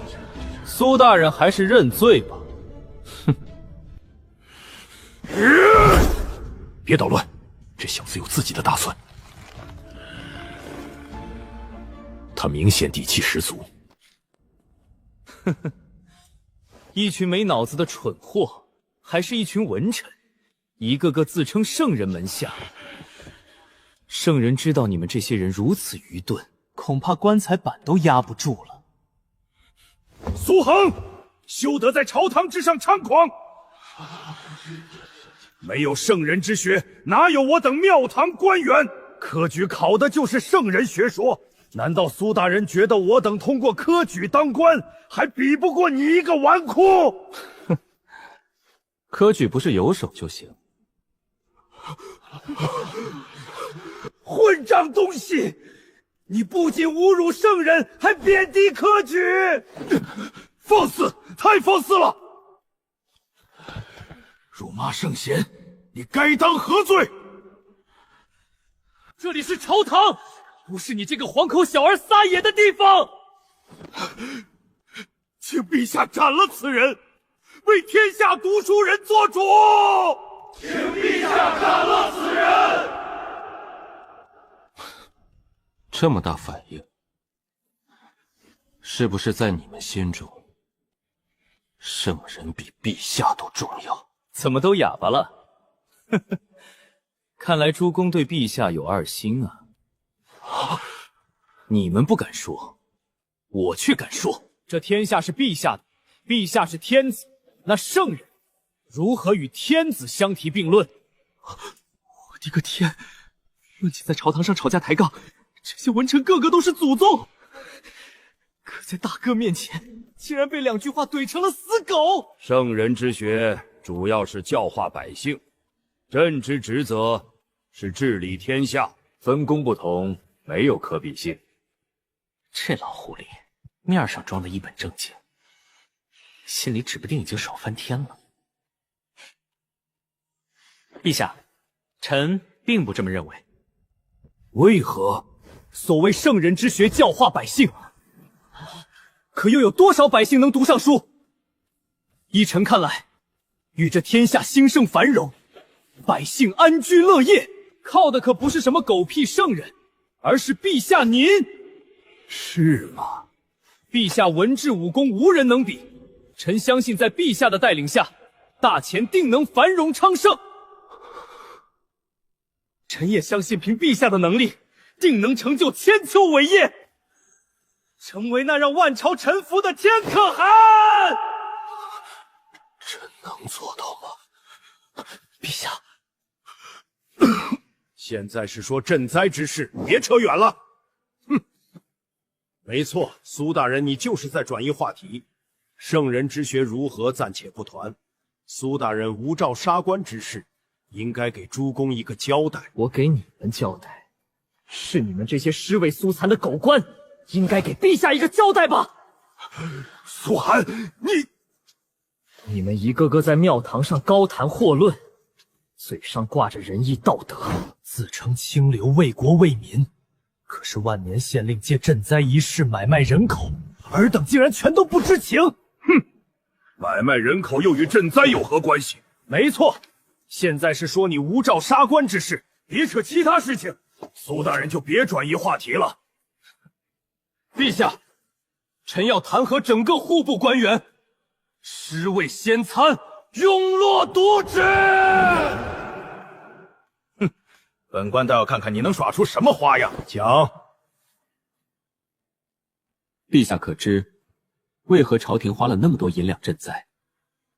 苏大人还是认罪吧。哼！别捣乱，这小子有自己的打算。他明显底气十足。呵呵。一群没脑子的蠢货，还是一群文臣，一个个自称圣人门下。圣人知道你们这些人如此愚钝，恐怕棺材板都压不住了。苏恒，休得在朝堂之上猖狂！没有圣人之学，哪有我等庙堂官员？科举考的就是圣人学说。难道苏大人觉得我等通过科举当官，还比不过你一个纨绔？哼，科举不是有手就行。混账东西！你不仅侮辱圣人，还贬低科举，放肆！太放肆了！辱骂圣贤，你该当何罪？这里是朝堂，不是你这个黄口小儿撒野的地方。请陛下斩了此人，为天下读书人做主。请陛下斩了此人。这么大反应，是不是在你们心中，圣人比陛下都重要？怎么都哑巴了？呵呵，看来诸公对陛下有二心啊！你们不敢说，我却敢说。这天下是陛下的，陛下是天子，那圣人如何与天子相提并论？我的个天！论起在朝堂上吵架抬杠，这些文臣个个都是祖宗，可在大哥面前，竟然被2句话怼成了死狗。圣人之学主要是教化百姓，朕之职责是治理天下，分工不同，没有可比性。这老狐狸面上装的一本正经，心里指不定已经爽翻天了。陛下，臣并不这么认为。为何？所谓圣人之学教化百姓，可又有多少百姓能读上书？依臣看来，与这天下兴盛繁荣，百姓安居乐业，靠的可不是什么狗屁圣人，而是陛下您。是吗？陛下文治武功无人能比，臣相信在陛下的带领下，大前定能繁荣昌盛。臣也相信凭陛下的能力，定能成就千秋伟业，成为那让万朝臣服的天可汗。朕能做到吗？陛下，现在是说赈灾之事，别扯远了。哼，没错，苏大人，你就是在转移话题。圣人之学如何暂且不谈，苏大人无照杀官之事，应该给诸公一个交代。我给你们交代，是你们这些尸位素残的狗官，应该给陛下一个交代吧？苏寒，你们一个个在庙堂上高谈阔论，嘴上挂着仁义道德，自称清流为国为民，可是万年县令借赈灾一事买卖人口，尔等竟然全都不知情。哼，买卖人口又与赈灾有何关系？没错，现在是说你无照杀官之事，别扯其他事情。苏大人就别转移话题了。陛下，臣要弹劾整个户部官员，尸位先参，永落渎职。哼，本官倒要看看你能耍出什么花样。讲。陛下可知，为何朝廷花了那么多银两赈灾，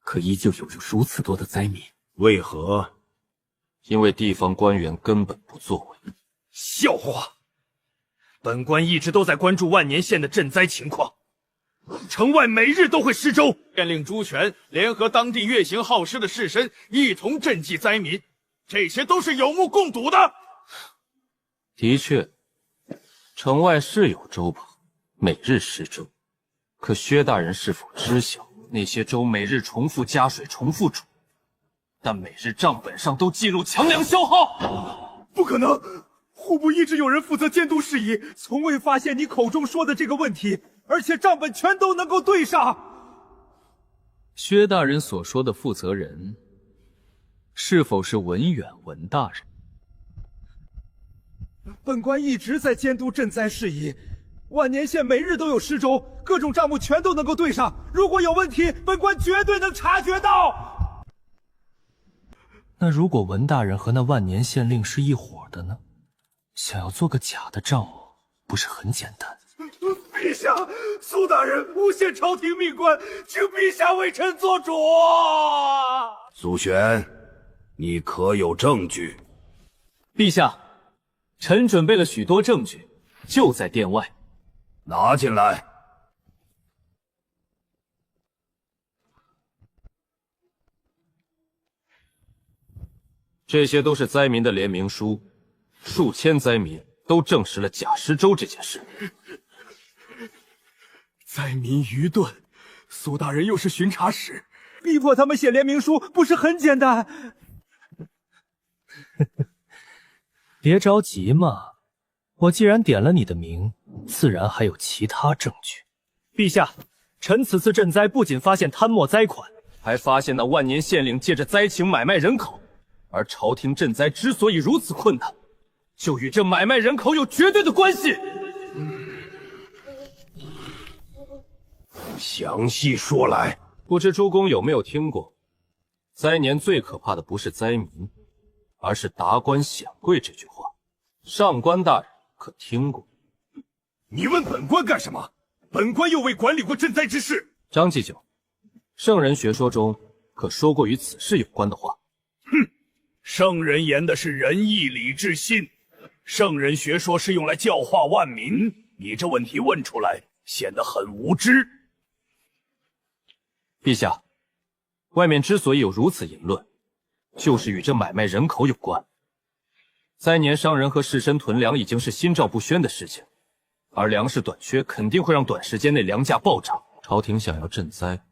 可依旧有如此多的灾民？为何？因为地方官员根本不作为。笑话！本官一直都在关注万年县的赈灾情况，城外每日都会施粥。县令朱权联合当地越行好施的士绅，一同赈济灾民，这些都是有目共睹的。的确，城外是有粥棚，每日施粥，可薛大人是否知晓，那些粥每日重复加水，重复煮，但每日账本上都记录强粮消耗。不可能！户部一直有人负责监督事宜，从未发现你口中说的这个问题，而且账本全都能够对上。薛大人所说的负责人，是否是文远文大人？本官一直在监督赈灾事宜，万年县每日都有施粥，各种账目全都能够对上。如果有问题，本官绝对能察觉到。那如果文大人和那万年县令是一伙的呢？想要做个假的账目，不是很简单？陛下，苏大人诬陷朝廷命官，请陛下为臣做主。苏璇，你可有证据？陛下，臣准备了许多证据，就在殿外。拿进来。这些都是灾民的联名书，数千灾民都证实了假施粥这件事。灾民愚钝，苏大人又是巡查使，逼迫他们写联名书不是很简单。别着急嘛，我既然点了你的名，自然还有其他证据。陛下，臣此次赈灾不仅发现贪墨灾款，还发现那万年县令借着灾情买卖人口，而朝廷赈灾之所以如此困难，就与这买卖人口有绝对的关系。详细说来。不知诸公有没有听过，灾年最可怕的不是灾民，而是达官显贵这句话。上官大人可听过？你问本官干什么？本官又未管理过赈灾之事。张祭酒，圣人学说中可说过与此事有关的话？哼，圣人言的是仁义礼智信，圣人学说是用来教化万民。你这问题问出来，显得很无知。陛下，外面之所以有如此言论，就是与这买卖人口有关。灾年商人和士绅囤粮已经是心照不宣的事情，而粮食短缺肯定会让短时间内粮价暴涨。朝廷想要赈灾，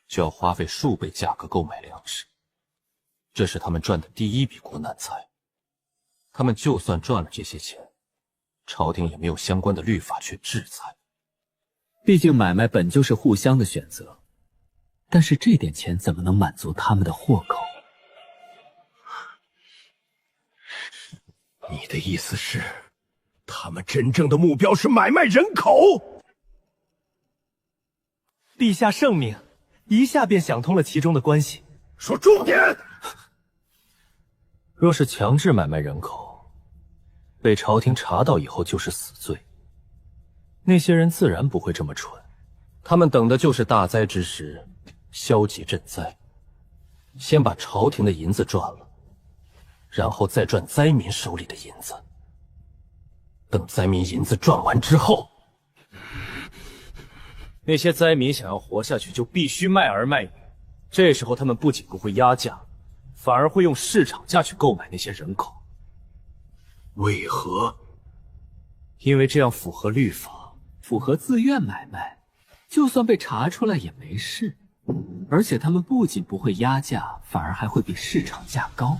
就要花费数倍价格购买粮食，这是他们赚的第一笔国难财。他们就算赚了这些钱，朝廷也没有相关的律法去制裁。毕竟买卖本就是互相的选择。但是这点钱怎么能满足他们的货口？你的意思是，他们真正的目标是买卖人口？陛下圣明，一下便想通了其中的关系。说重点。若是强制买卖人口，被朝廷查到以后就是死罪。那些人自然不会这么蠢，他们等的就是大灾之时消极赈灾，先把朝廷的银子赚了，然后再赚灾民手里的银子。等灾民银子赚完之后，那些灾民想要活下去，就必须卖儿卖女。这时候他们不仅不会压价，反而会用市场价去购买那些人口。为何？因为这样符合律法，符合自愿买卖，就算被查出来也没事。而且他们不仅不会压价，反而还会比市场价高。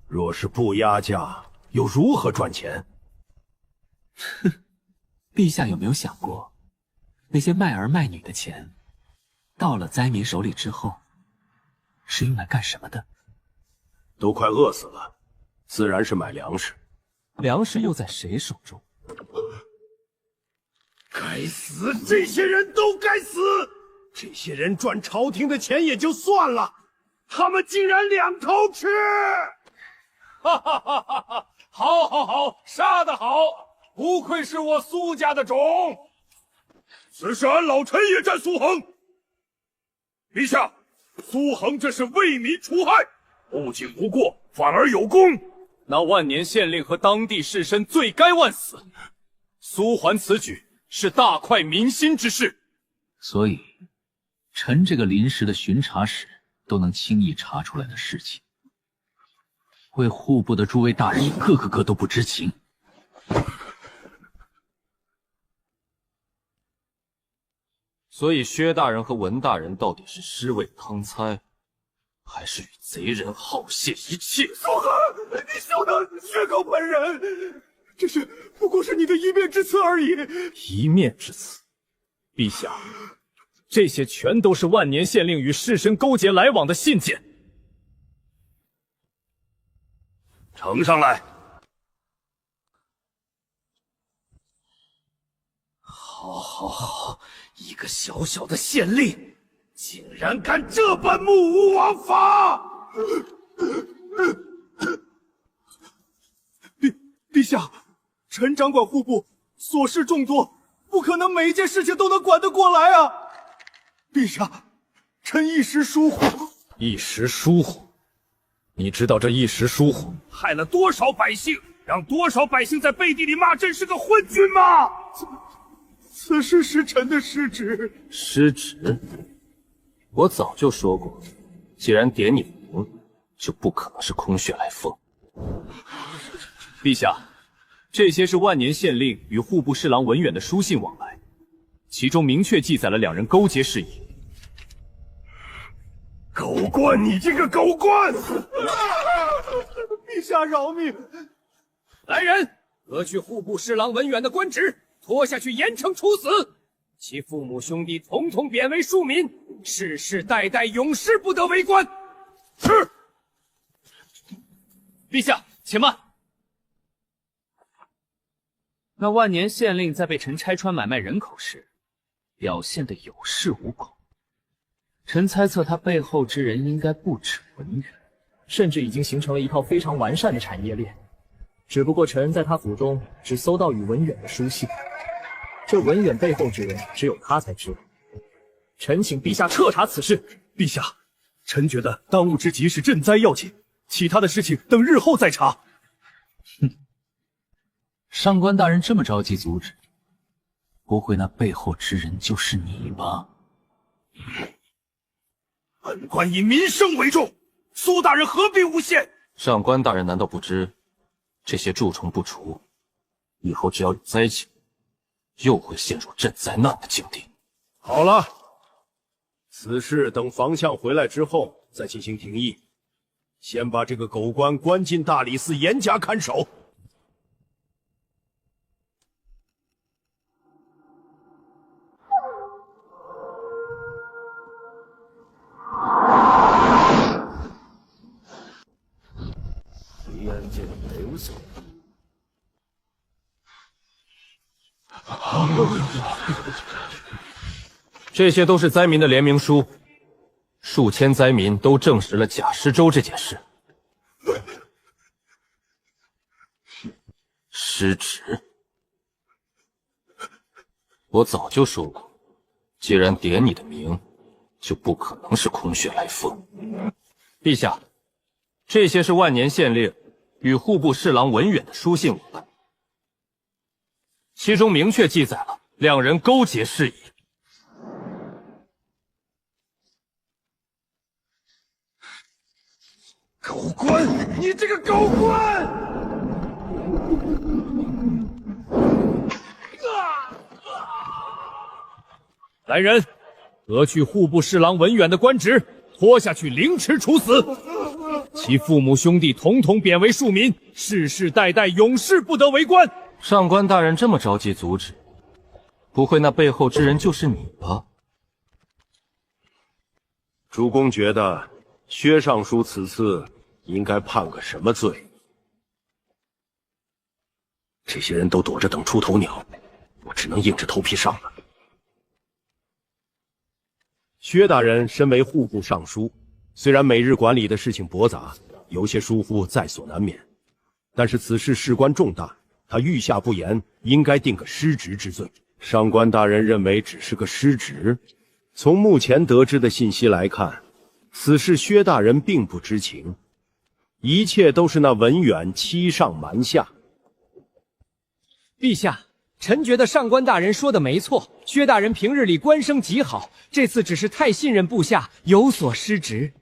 若是不压价，又如何赚钱？哼，陛下有没有想过，那些卖儿卖女的钱，到了灾民手里之后，是用来干什么的？都快饿死了，自然是买粮食。粮食又在谁手中？该死！这些人都该死！这些人赚朝廷的钱也就算了，他们竟然两头吃！哈哈哈哈哈！好，好，好，杀得好！不愧是我苏家的种。此事俺老臣也赞苏恒。陛下，苏恒这是为民除害，不仅无过，反而有功。那万年县令和当地士绅罪该万死。苏桓此举是大快民心之事，所以臣这个临时的巡查使都能轻易查出来的事情，为户部的诸位大人个个都不知情。所以薛大人和文大人到底是尸位汤餐，还是与贼人沆瀣一气？苏恒，你休得血口喷人！这是不过是你的一面之词而已。一面之词，陛下，这些全都是万年县令与士绅勾结来往的信件。呈上来。好，好，好，一个小小的县令，竟然敢这般目无王法！陛下，臣掌管户部，琐事众多，不可能每一件事情都能管得过来啊！陛下，臣一时疏忽。一时疏忽？你知道这一时疏忽害了多少百姓，让多少百姓在背地里骂朕是个昏君吗？此事是臣的失职。失职？我早就说过，既然点你的名，就不可能是空穴来风。陛下，这些是万年县令与户部侍郎文远的书信往来，其中明确记载了两人勾结事宜。狗官，你这个狗官！陛下饶命！来人，革去户部侍郎文远的官职，拖下去严惩处死。其父母兄弟统统贬为庶民，世世代代永世不得为官。是。陛下，且慢。那万年县令在被臣拆穿买卖人口时，表现得有恃无恐。臣猜测他背后之人应该不止文远，甚至已经形成了一套非常完善的产业链。只不过臣在他府中只搜到与文远的书信，这文远背后之人只有他才知道。臣请陛下彻查此事。陛下，臣觉得当务之急是赈灾要紧，其他的事情等日后再查。哼，上官大人这么着急阻止，不会那背后之人就是你吧？本官以民生为重，苏大人何必诬陷？上官大人难道不知，这些蛀虫不除，以后只要有灾情，又会陷入赈灾难的境地。好了，此事等房相回来之后再进行庭议。先把这个狗官关进大理寺，严加看守。李安见刘总。这些都是灾民的联名书，数千灾民都证实了假施粥这件事。失职？我早就说过，既然点你的名，就不可能是空穴来风。陛下，这些是万年县令与户部侍郎文远的书信往来，其中明确记载了两人勾结事宜。狗官，你这个狗官！来人，革去户部侍郎文远的官职，拖下去凌迟处死。其父母兄弟统统贬为庶民，世世代代永世不得为官。上官大人这么着急阻止，不会那背后之人就是你吧？主公觉得薛尚书此次应该判个什么罪？这些人都躲着等出头鸟，我只能硬着头皮上了。薛大人身为户部尚书，虽然每日管理的事情驳杂，有些疏忽在所难免，但是此事事关重大，他御下不严，应该定个失职之罪。上官大人认为只是个失职，从目前得知的信息来看，此事薛大人并不知情，一切都是那文远欺上瞒下。陛下，臣觉得上官大人说的没错，薛大人平日里官声极好，这次只是太信任部下，有所失职。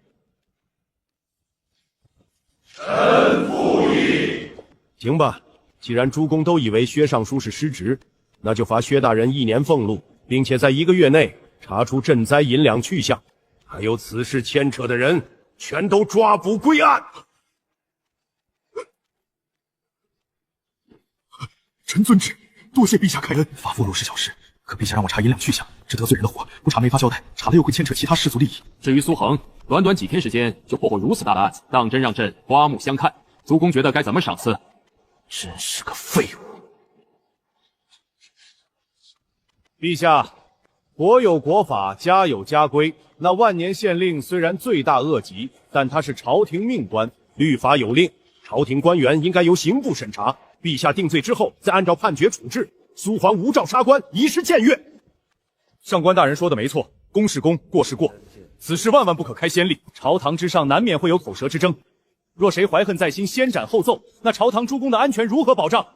臣附议。行吧，既然诸公都以为薛尚书是失职，那就罚薛大人1年俸禄，并且在1个月内查出赈灾银两去向，还有此事牵扯的人全都抓捕归案。臣遵旨，多谢陛下开恩。罚俸禄是小事，可陛下让我查银两去向，这得罪人的活，不查没法交代，查了又会牵扯其他世俗利益。至于苏恒，短短几天时间就破获如此大的案子，当真让朕刮目相看。诸公觉得该怎么赏赐？真是个废物！陛下，国有国法，家有家规。那万年县令虽然罪大恶极，但他是朝廷命官，律法有令，朝廷官员应该由刑部审查。陛下定罪之后，再按照判决处置。苏桓无照杀官，以示僭越。上官大人说的没错，公是公，过是过，此事万万不可开先例。朝堂之上难免会有口舌之争，若谁怀恨在心，先斩后奏，那朝堂诸公的安全如何保障？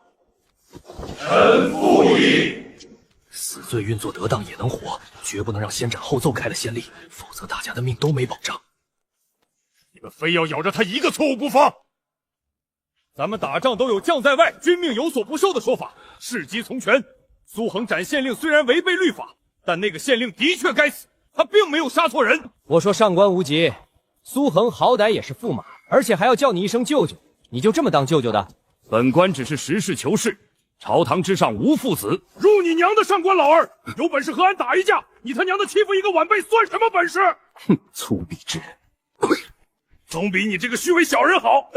臣附议。死罪运作得当也能活，绝不能让先斩后奏开了先例，否则大家的命都没保障。你们非要咬着他一个错误不放？咱们打仗都有将在外，军命有所不受的说法，事机从权。苏恒斩县令虽然违背律法，但那个县令的确该死，他并没有杀错人。我说上官无极，苏恒好歹也是驸马，而且还要叫你一声舅舅，你就这么当舅舅的？本官只是实事求是，朝堂之上无父子。入你娘的上官老二，有本事和俺打一架！你他娘的欺负一个晚辈算什么本事？哼，粗鄙之人！总比你这个虚伪小人好。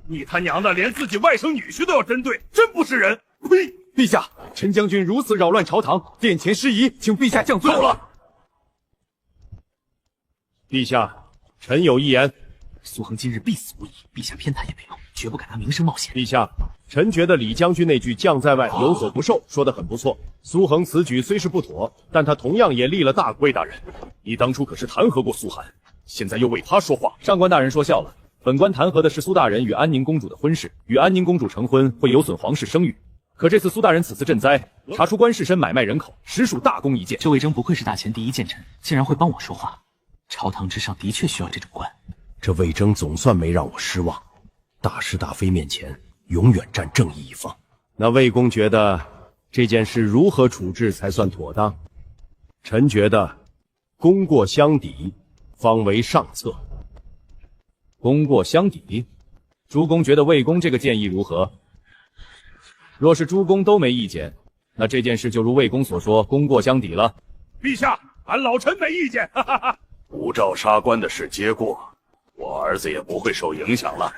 你他娘的连自己外甥女婿都要针对，真不是人！呸！陛下，陈将军如此扰乱朝堂，殿前失仪，请陛下降罪。够了！陛下，臣有一言。苏恒今日必死无疑，陛下偏袒也没用，绝不敢拿名声冒险。陛下，臣觉得李将军那句将在外有所不受说得很不错。苏恒此举虽是不妥，但他同样也立了大功。魏大人，你当初可是弹劾过苏涵，现在又为他说话。上官大人说笑了，本官弹劾的是苏大人与安宁公主的婚事，与安宁公主成婚会有损皇室声誉。可这次苏大人此次赈灾，查出官士绅买卖人口，实属大功一件。这魏征不愧是大前第一谏臣，竟然会帮我说话。朝堂之上的确需要这种官。这魏征总算没让我失望，大是大非面前永远站正义一方。那魏公觉得这件事如何处置才算妥当？臣觉得功过相抵方为上策。功过相抵，诸公觉得魏公这个建议如何？若是诸公都没意见，那这件事就如魏公所说，功过相抵了。陛下，俺老臣没意见。哈哈哈。无照杀官的事结过，我儿子也不会受影响了。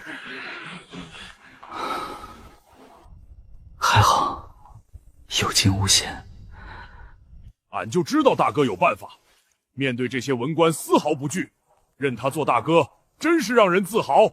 还好，有惊无险。俺就知道大哥有办法，面对这些文官丝毫不惧，任他做大哥，真是让人自豪。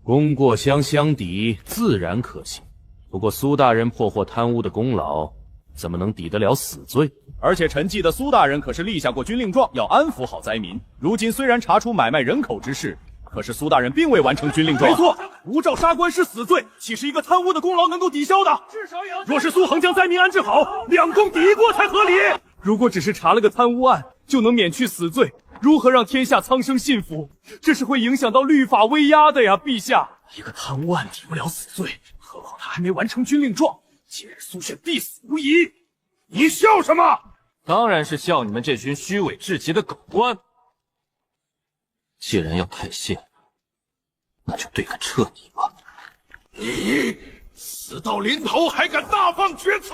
功过相抵，自然可行。不过苏大人破获贪污的功劳，怎么能抵得了死罪？而且臣记得苏大人可是立下过军令状，要安抚好灾民。如今虽然查出买卖人口之事，可是苏大人并未完成军令状。没错，无照杀官是死罪，岂是一个贪污的功劳能够抵消的？若是苏恒将灾民安置好，两功抵一过才合理。如果只是查了个贪污案就能免去死罪，如何让天下苍生信服？这是会影响到律法威压的呀，陛下。一个贪污案抵不了死罪，何况他还没完成军令状，今日苏炫必死无疑。你笑什么？当然是笑你们这群虚伪至极的狗官。既然要太谢，那就对个彻底吧。你死到临头还敢大放厥词！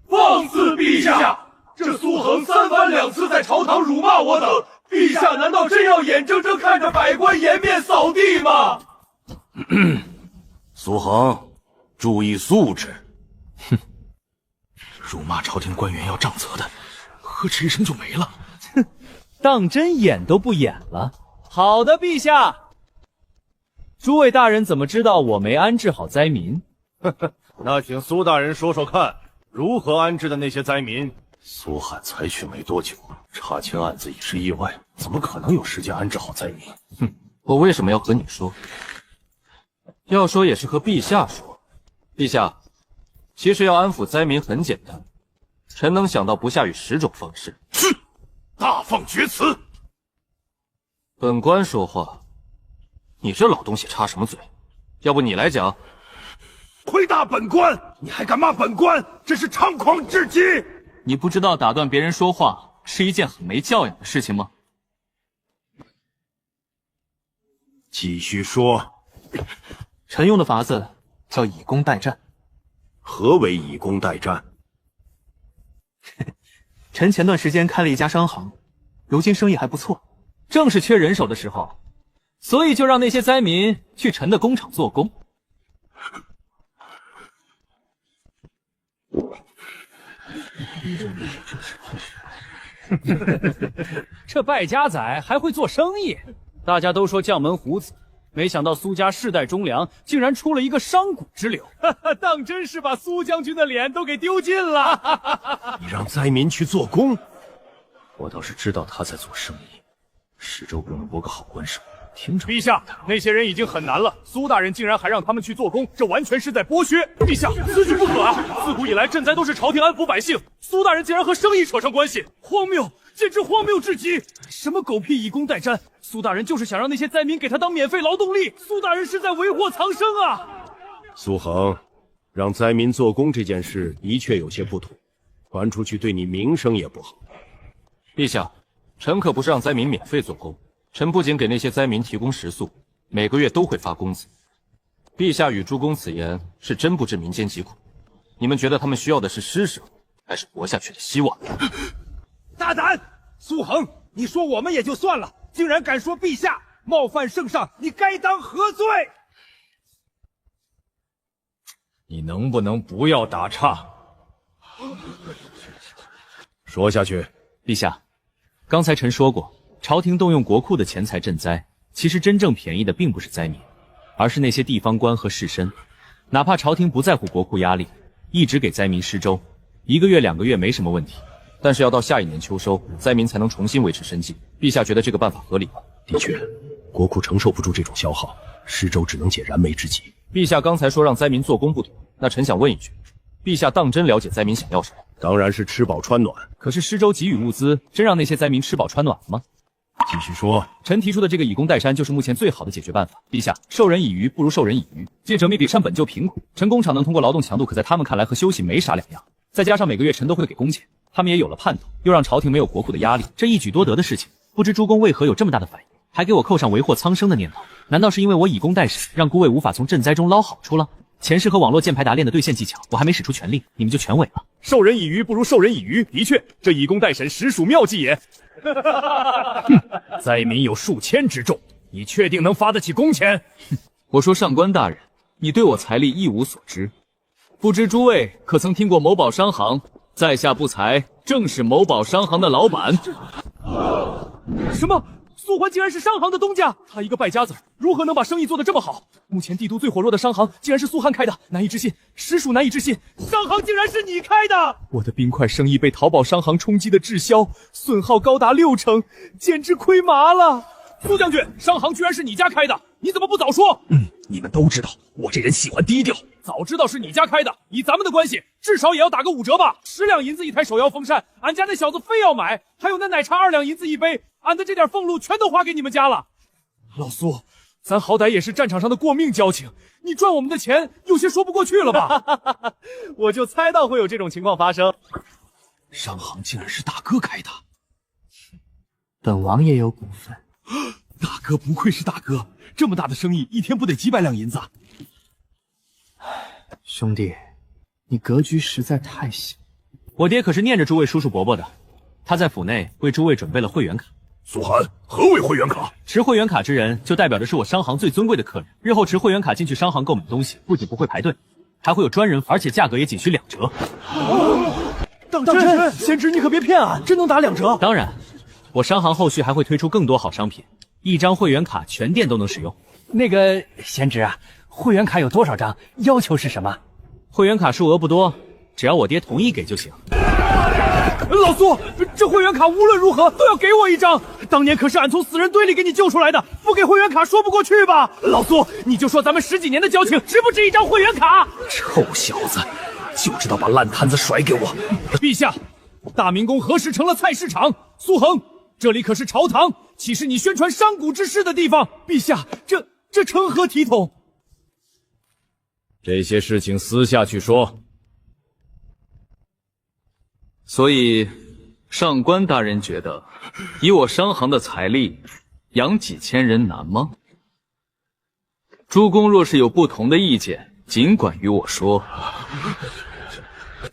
放肆陛下！这苏恒3番2次在朝堂辱骂我等，陛下难道真要眼睁睁看着百官颜面扫地吗？苏恒，注意素质。哼，辱骂朝廷官员要杖责的，呵斥一声就没了。哼，当真演都不演了。好的，陛下。诸位大人怎么知道我没安置好灾民？那请苏大人说说看，如何安置的那些灾民？苏汉采取没多久，查清案子已是意外，怎么可能有时间安置好灾民？哼，我为什么要和你说？要说也是和陛下说。陛下，其实要安抚灾民很简单，臣能想到不下于10种方式。去，大放厥词！本官说话，你这老东西插什么嘴？要不你来讲？亏大本官，你还敢骂本官，真是猖狂至极！你不知道打断别人说话是一件很没教养的事情吗？继续说。臣用的法子叫以工代战。何为以工代战？臣前段时间开了一家商行，如今生意还不错，正是缺人手的时候，所以就让那些灾民去臣的工厂做工。这败家仔还会做生意？大家都说将门虎子，没想到苏家世代忠良，竟然出了一个商贾之流。当真是把苏将军的脸都给丢尽了。你让灾民去做工？我倒是知道他在做生意。10州不能拨个好官手，听着。陛下，那些人已经很难了，苏大人竟然还让他们去做工，这完全是在剥削。陛下，此举不可啊！自古以来赈灾都是朝廷安抚百姓，苏大人竟然和生意扯上关系，荒谬！简直荒谬至极！什么狗屁以工代战？苏大人就是想让那些灾民给他当免费劳动力，苏大人是在为祸苍生啊！苏恒，让灾民做工这件事的确有些不妥，传出去对你名声也不好。陛下，臣可不是让灾民免费做工，臣不仅给那些灾民提供食宿，每个月都会发工资。陛下与诸公此言是真不知民间疾苦，你们觉得他们需要的是施舍，还是活下去的希望？大胆！苏恒，你说我们也就算了，竟然敢说陛下，冒犯圣上，你该当何罪？你能不能不要打岔？说下去。陛下，刚才臣说过，朝廷动用国库的钱财赈灾，其实真正便宜的并不是灾民，而是那些地方官和士绅。哪怕朝廷不在乎国库压力，一直给灾民施粥，1个月2个月没什么问题，但是要到下一年秋收，灾民才能重新维持生计。陛下觉得这个办法合理吗？的确，国库承受不住这种消耗，施粥只能解燃眉之急。陛下刚才说让灾民做工不妥，那臣想问一句，陛下当真了解灾民想要什么？当然是吃饱穿暖。可是施粥给予物资，真让那些灾民吃饱穿暖了吗？继续说。臣提出的这个以工代山就是目前最好的解决办法。陛下，授人以鱼不如授人以渔，近者密比山本就贫苦，臣工厂能通过劳动强度，可在他们看来和休息没啥两样。再加上每个月臣都会给工钱，他们也有了盼头，又让朝廷没有国库的压力，这一举多得的事情，不知诸公为何有这么大的反应，还给我扣上为祸苍生的念头？难道是因为我以工代审，让孤位无法从赈灾中捞好处了？前世和网络键盘打练的兑现技巧，我还没使出全力，你们就全毁了。授人以鱼不如授人以渔，的确，这以工代审实属妙计也。灾民有数千之众，你确定能发得起工钱？我说上官大人，你对我财力一无所知，不知诸位可曾听过某宝商行？在下不才，正是某宝商行的老板。什么？苏桓竟然是商行的东家，他一个败家子如何能把生意做得这么好？目前帝都最火热的商行竟然是苏汉开的，难以置信，实属难以置信！商行竟然是你开的！我的冰块生意被淘宝商行冲击的滞销，损耗高达60%，简直亏麻了！苏将军，商行居然是你家开的，你怎么不早说？你们都知道我这人喜欢低调。早知道是你家开的，以咱们的关系，至少也要打个5折吧。10两银子一台手摇风扇，俺家那小子非要买，还有那奶茶2两银子一杯，俺的这点俸禄全都花给你们家了。老苏，咱好歹也是战场上的过命交情，你赚我们的钱有些说不过去了吧？我就猜到会有这种情况发生。商行竟然是大哥开的，本王也有股份。大哥不愧是大哥，这么大的生意，一天不得几百两银子？兄弟，你格局实在太小。我爹可是念着诸位叔叔伯伯的，他在府内为诸位准备了会员卡。苏寒，何为会员卡？持会员卡之人，就代表着是我商行最尊贵的客人。日后持会员卡进去商行购买东西，不仅不会排队，还会有专人，而且价格也仅需2折。当真？贤侄，你可别骗俺，真能打2折？当然，我商行后续还会推出更多好商品，一张会员卡全店都能使用。那个贤侄啊，会员卡有多少张？要求是什么？会员卡数额不多，只要我爹同意给就行。老苏，这会员卡无论如何都要给我1张。当年可是俺从死人堆里给你救出来的，不给会员卡说不过去吧？老苏，你就说咱们10几年的交情，值不值1张会员卡？臭小子，就知道把烂摊子甩给我。陛下，大明宫何时成了菜市场？苏恒，这里可是朝堂，岂是你宣传商贾之事的地方？陛下，这成何体统？这些事情私下去说。所以，上官大人觉得，以我商行的财力，养几千人难吗？诸公若是有不同的意见，尽管与我说。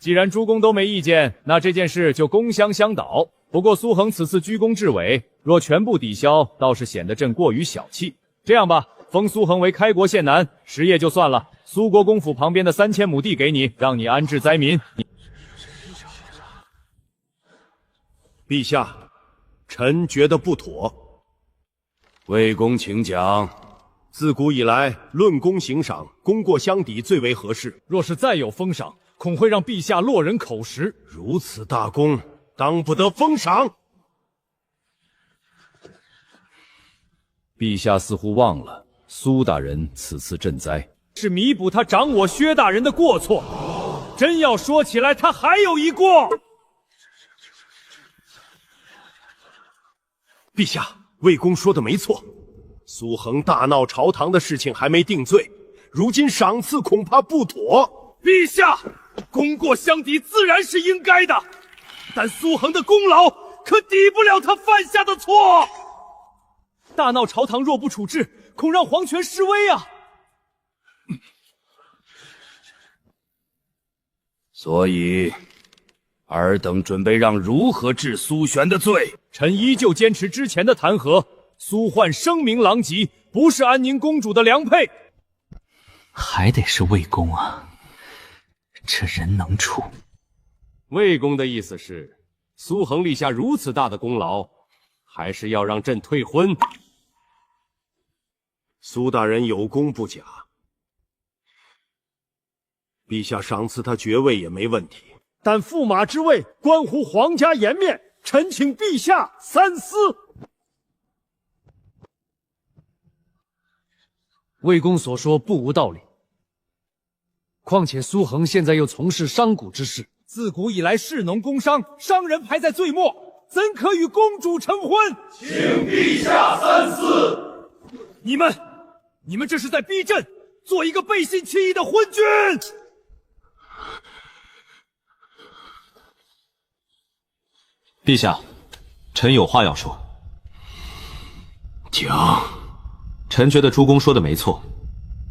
既然诸公都没意见，那这件事就公相相导。不过苏恒此次居功至伟，若全部抵消，倒是显得朕过于小气。这样吧，封苏恒为开国县男，10业就算了。苏国公府旁边的3000亩地给你，让你安置灾民。陛下，臣觉得不妥。魏公请讲。自古以来，论功行赏，功过相抵最为合适。若是再有封赏，恐会让陛下落人口实。如此大功，当不得封赏。陛下似乎忘了，苏大人此次赈灾是弥补他长我薛大人的过错。真要说起来，他还有一过。陛下，魏公说的没错，苏恒大闹朝堂的事情还没定罪，如今赏赐恐怕不妥。陛下，功过相抵自然是应该的，但苏恒的功劳可抵不了他犯下的错。大闹朝堂若不处置，恐让皇权失威啊！所以，尔等准备让如何治苏玄的罪？臣依旧坚持之前的弹劾。苏焕声名狼藉，不是安宁公主的良配。还得是魏公啊，这人能处。魏公的意思是，苏恒立下如此大的功劳，还是要让朕退婚？苏大人有功不假，陛下赏赐他爵位也没问题，但驸马之位关乎皇家颜面，臣请陛下三思。魏公所说不无道理，况且苏恒现在又从事商贾之事，自古以来士农工商，商人排在最末，怎可与公主成婚？请陛下三思。你们这是在逼朕做一个背信弃义的昏君！陛下，臣有话要说。讲。臣觉得诸公说的没错，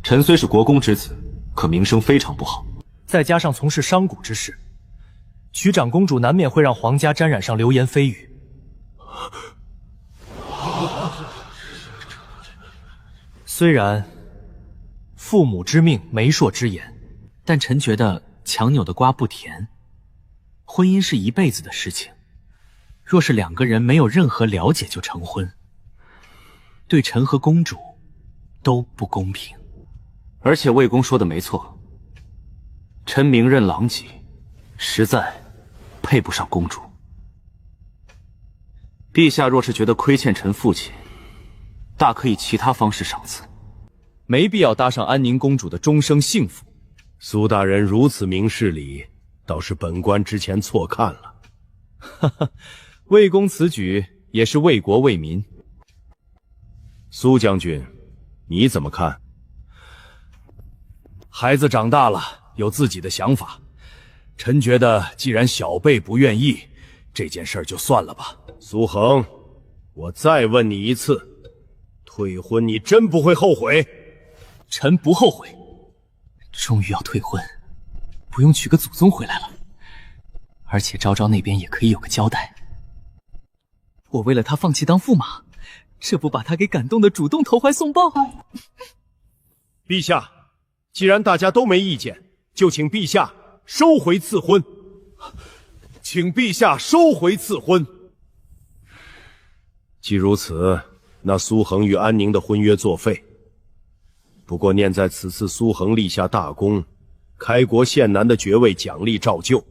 臣虽是国公之子，可名声非常不好。再加上从事商贾之事，娶长公主难免会让皇家沾染上流言蜚语。虽然父母之命，媒妁之言，但臣觉得强扭的瓜不甜。婚姻是一辈子的事情，若是两个人没有任何了解就成婚，对臣和公主都不公平。而且魏公说的没错，臣名任狼藉，实在配不上公主。陛下若是觉得亏欠臣父亲，大可以其他方式赏赐。没必要搭上安宁公主的终生幸福。苏大人如此明事理，倒是本官之前错看了。哈哈，魏公此举也是为国为民。苏将军，你怎么看？孩子长大了，有自己的想法。臣觉得，既然小辈不愿意，这件事就算了吧。苏恒，我再问你一次，退婚你真不会后悔？臣不后悔。终于要退婚，不用娶个祖宗回来了，而且昭昭那边也可以有个交代。我为了他放弃当驸马，这不把他给感动的主动投怀送抱？陛下，既然大家都没意见，就请陛下收回赐婚。请陛下收回赐婚。既如此，那苏恒与安宁的婚约作废。不过念在此次苏恒立下大功，开国县男的爵位奖励照旧。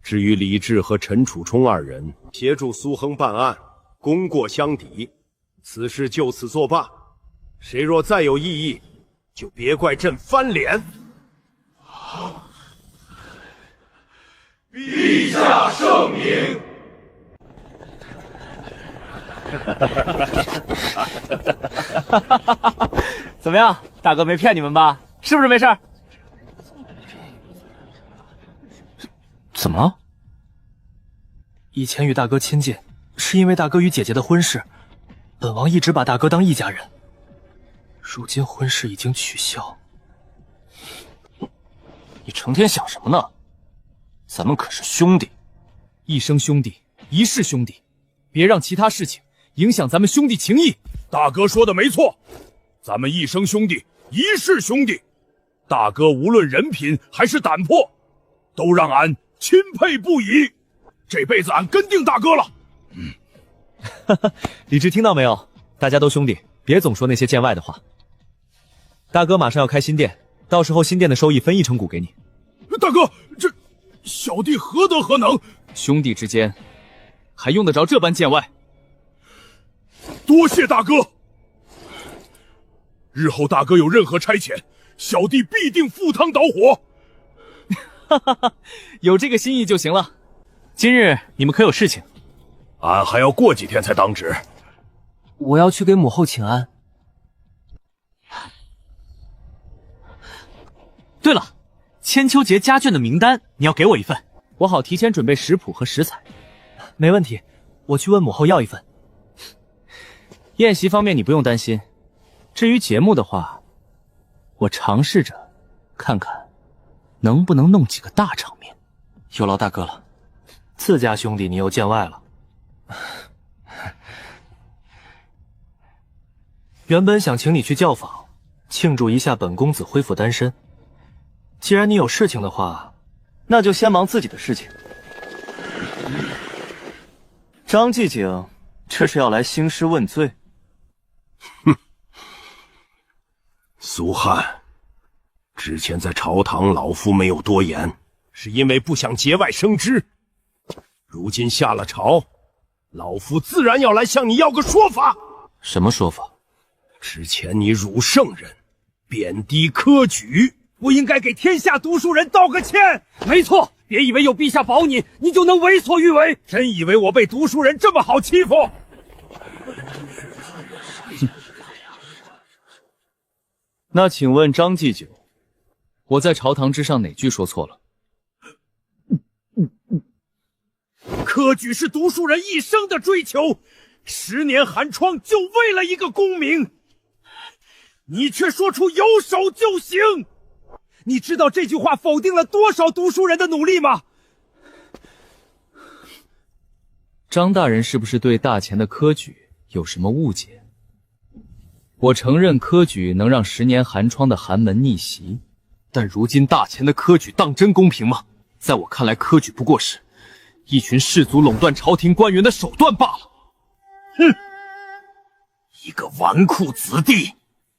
至于李治和陈楚冲二人协助苏恒办案，功过相抵，此事就此作罢。谁若再有异议，就别怪朕翻脸。陛下圣明。怎么样，大哥没骗你们吧？是不是没事？怎么了？以前与大哥亲近，是因为大哥与姐姐的婚事，本王一直把大哥当一家人。如今婚事已经取消，你成天想什么呢？咱们可是兄弟，一生兄弟，一世兄弟，别让其他事情影响咱们兄弟情谊。大哥说的没错，咱们一生兄弟，一世兄弟。大哥无论人品还是胆魄，都让俺钦佩不已。这辈子俺跟定大哥了。李治听到没有？大家都兄弟，别总说那些见外的话。大哥马上要开新店，到时候新店的收益分1成股给你。大哥，这小弟何德何能？兄弟之间还用得着这般见外？多谢大哥。日后大哥有任何差遣，小弟必定赴汤蹈火。哈哈哈，有这个心意就行了。今日你们可有事情？俺还要过几天才当值。我要去给母后请安。对了，千秋节家眷的名单你要给我一份，我好提前准备食谱和食材。没问题，我去问母后要一份。宴席方面你不用担心，至于节目的话，我尝试着看看能不能弄几个大场面。有劳大哥了，自家兄弟你又见外了。原本想请你去教坊庆祝一下本公子恢复单身，既然你有事情的话，那就先忙自己的事情。张继景这是要来兴师问罪？哼，苏汉，之前在朝堂老夫没有多言，是因为不想节外生枝。如今下了朝，老夫自然要来向你要个说法。什么说法？之前你辱圣人，贬低科举，不应该给天下读书人道个歉。没错，别以为有陛下保你，你就能为所欲为。真以为我被读书人这么好欺负？那请问张继久，我在朝堂之上哪句说错了？科举是读书人一生的追求，10年寒窗就为了一个功名，你却说出有手就行。你知道这句话否定了多少读书人的努力吗？张大人是不是对大前的科举有什么误解？我承认科举能让10年寒窗的寒门逆袭，但如今大前的科举当真公平吗？在我看来，科举不过是一群士族垄断朝廷官员的手段罢了。哼，一个纨绔子弟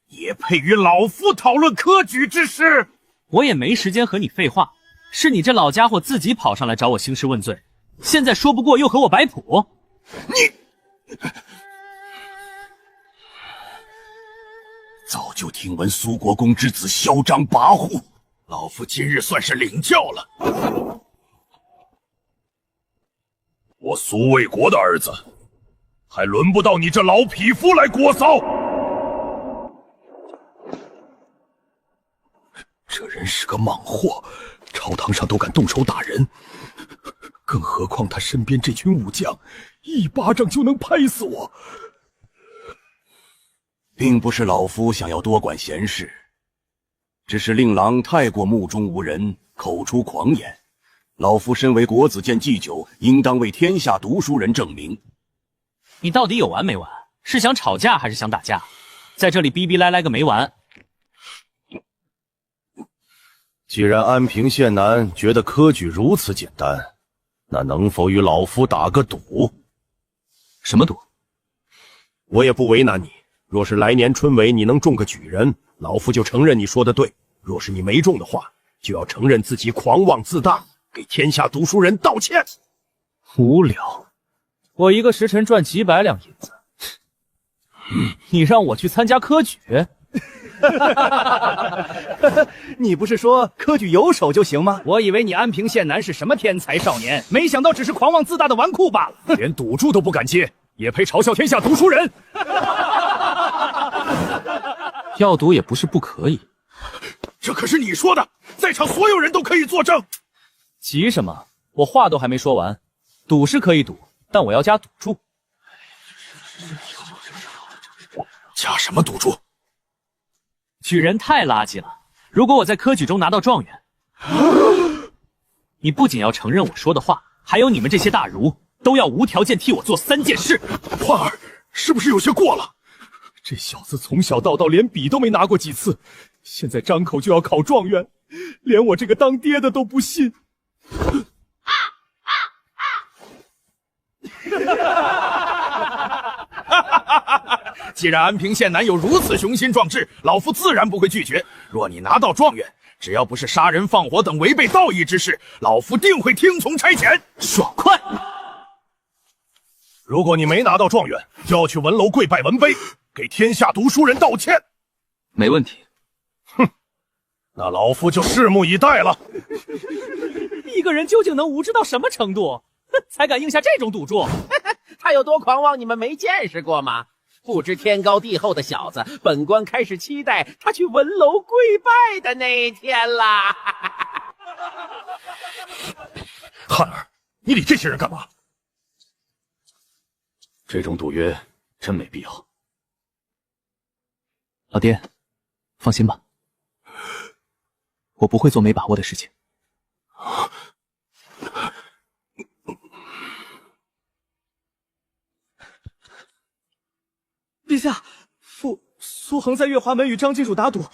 也配与老夫讨论科举之事？我也没时间和你废话，是你这老家伙自己跑上来找我兴师问罪，现在说不过又和我摆谱。早就听闻苏国公之子嚣张跋扈，老夫今日算是领教了。我苏卫国的儿子，还轮不到你这老匹夫来锅骚。这人是个莽货，朝堂上都敢动手打人，更何况他身边这群武将，一巴掌就能拍死我。并不是老夫想要多管闲事，只是令郎太过目中无人，口出狂言。老夫身为国子监祭酒，应当为天下读书人证明。你到底有完没完？是想吵架还是想打架？在这里逼逼赖赖个没完。既然安平县男觉得科举如此简单，那能否与老夫打个赌？什么赌？我也不为难你。若是来年春闱你能中个举人，老夫就承认你说的对；若是你没中的话，就要承认自己狂妄自大，给天下读书人道歉。无聊，我一个时辰赚几百两银子，你让我去参加科举？你不是说科举有手就行吗？我以为你安平县男是什么天才少年，没想到只是狂妄自大的纨绔罢了。连赌注都不敢接，也配嘲笑天下读书人？要赌也不是不可以。这可是你说的，在场所有人都可以作证。急什么？我话都还没说完。赌是可以赌，但我要加赌注。加什么赌注？举人太垃圾了。如果我在科举中拿到状元，你不仅要承认我说的话，还有你们这些大儒都要无条件替我做3件事。焕儿，是不是有些过了？这小子从小到大连笔都没拿过几次，现在张口就要考状元，连我这个当爹的都不信。既然安平县男有如此雄心壮志，老夫自然不会拒绝。若你拿到状元，只要不是杀人放火等违背道义之事，老夫定会听从差遣。爽快！如果你没拿到状元，就要去文楼跪拜文卑，给天下读书人道歉。没问题。哼，那老夫就拭目以待了。一个人究竟能无知到什么程度，才敢应下这种赌注？他有多狂妄，你们没见识过吗？不知天高地厚的小子，本官开始期待他去文楼跪拜的那一天啦！汉儿，你理这些人干嘛？这种赌约真没必要。老爹，放心吧，我不会做没把握的事情。陛下，苏恒在月华门与张金主打赌，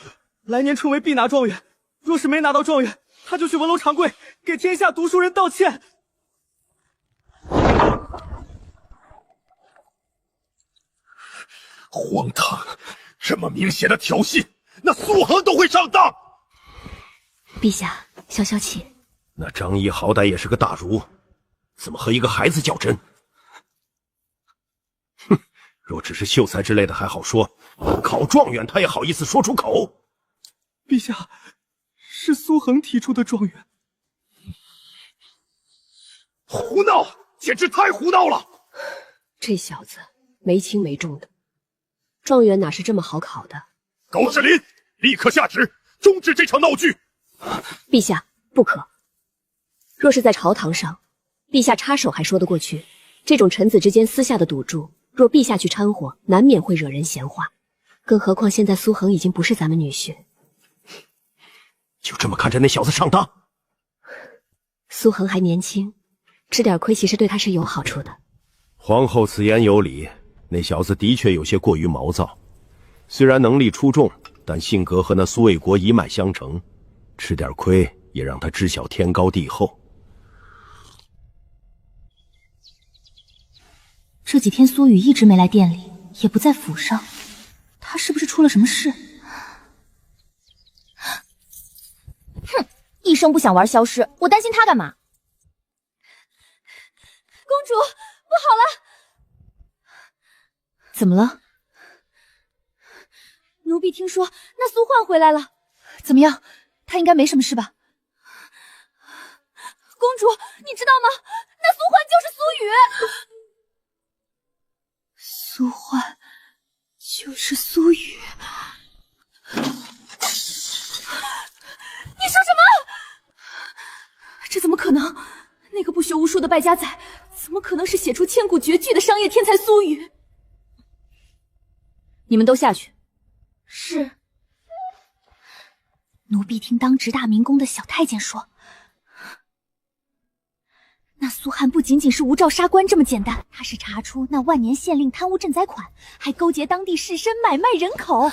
来年春闱必拿状元。若是没拿到状元，他就去文楼长跪，给天下读书人道歉。荒唐！这么明显的挑衅，那苏恒都会上当。陛下，消消气。那张毅好歹也是个大儒，怎么和一个孩子较真？哼，若只是秀才之类的还好说，考状元他也好意思说出口？陛下，是苏恒提出的状元。胡闹，简直太胡闹了！这小子没轻没重的，状元哪是这么好考的？高士林，立刻下旨终止这场闹剧。陛下，不可。若是在朝堂上，陛下插手还说得过去，这种臣子之间私下的赌注，若陛下去掺和，难免会惹人闲话。更何况现在苏恒已经不是咱们女婿，就这么看着那小子上当？苏恒还年轻，吃点亏其实对他是有好处的。皇后此言有理，那小子的确有些过于毛躁，虽然能力出众，但性格和那苏卫国一脉相承，吃点亏也让他知晓天高地厚。这几天苏雨一直没来店里，也不在府上，他是不是出了什么事？哼，一生不想玩消失，我担心他干嘛？公主，不好了！怎么了？奴婢听说那苏焕回来了，怎么样？他应该没什么事吧？公主，你知道吗？那苏焕就是苏雨。苏焕就是苏雨。你说什么？这怎么可能？那个不学无术的败家仔，怎么可能是写出千古绝句的商业天才苏雨？你们都下去。是。奴婢听当直大明宫的小太监说，那苏翰不仅仅是无照杀官这么简单，他是查出那万年县令贪污赈灾款，还勾结当地士绅买卖人口。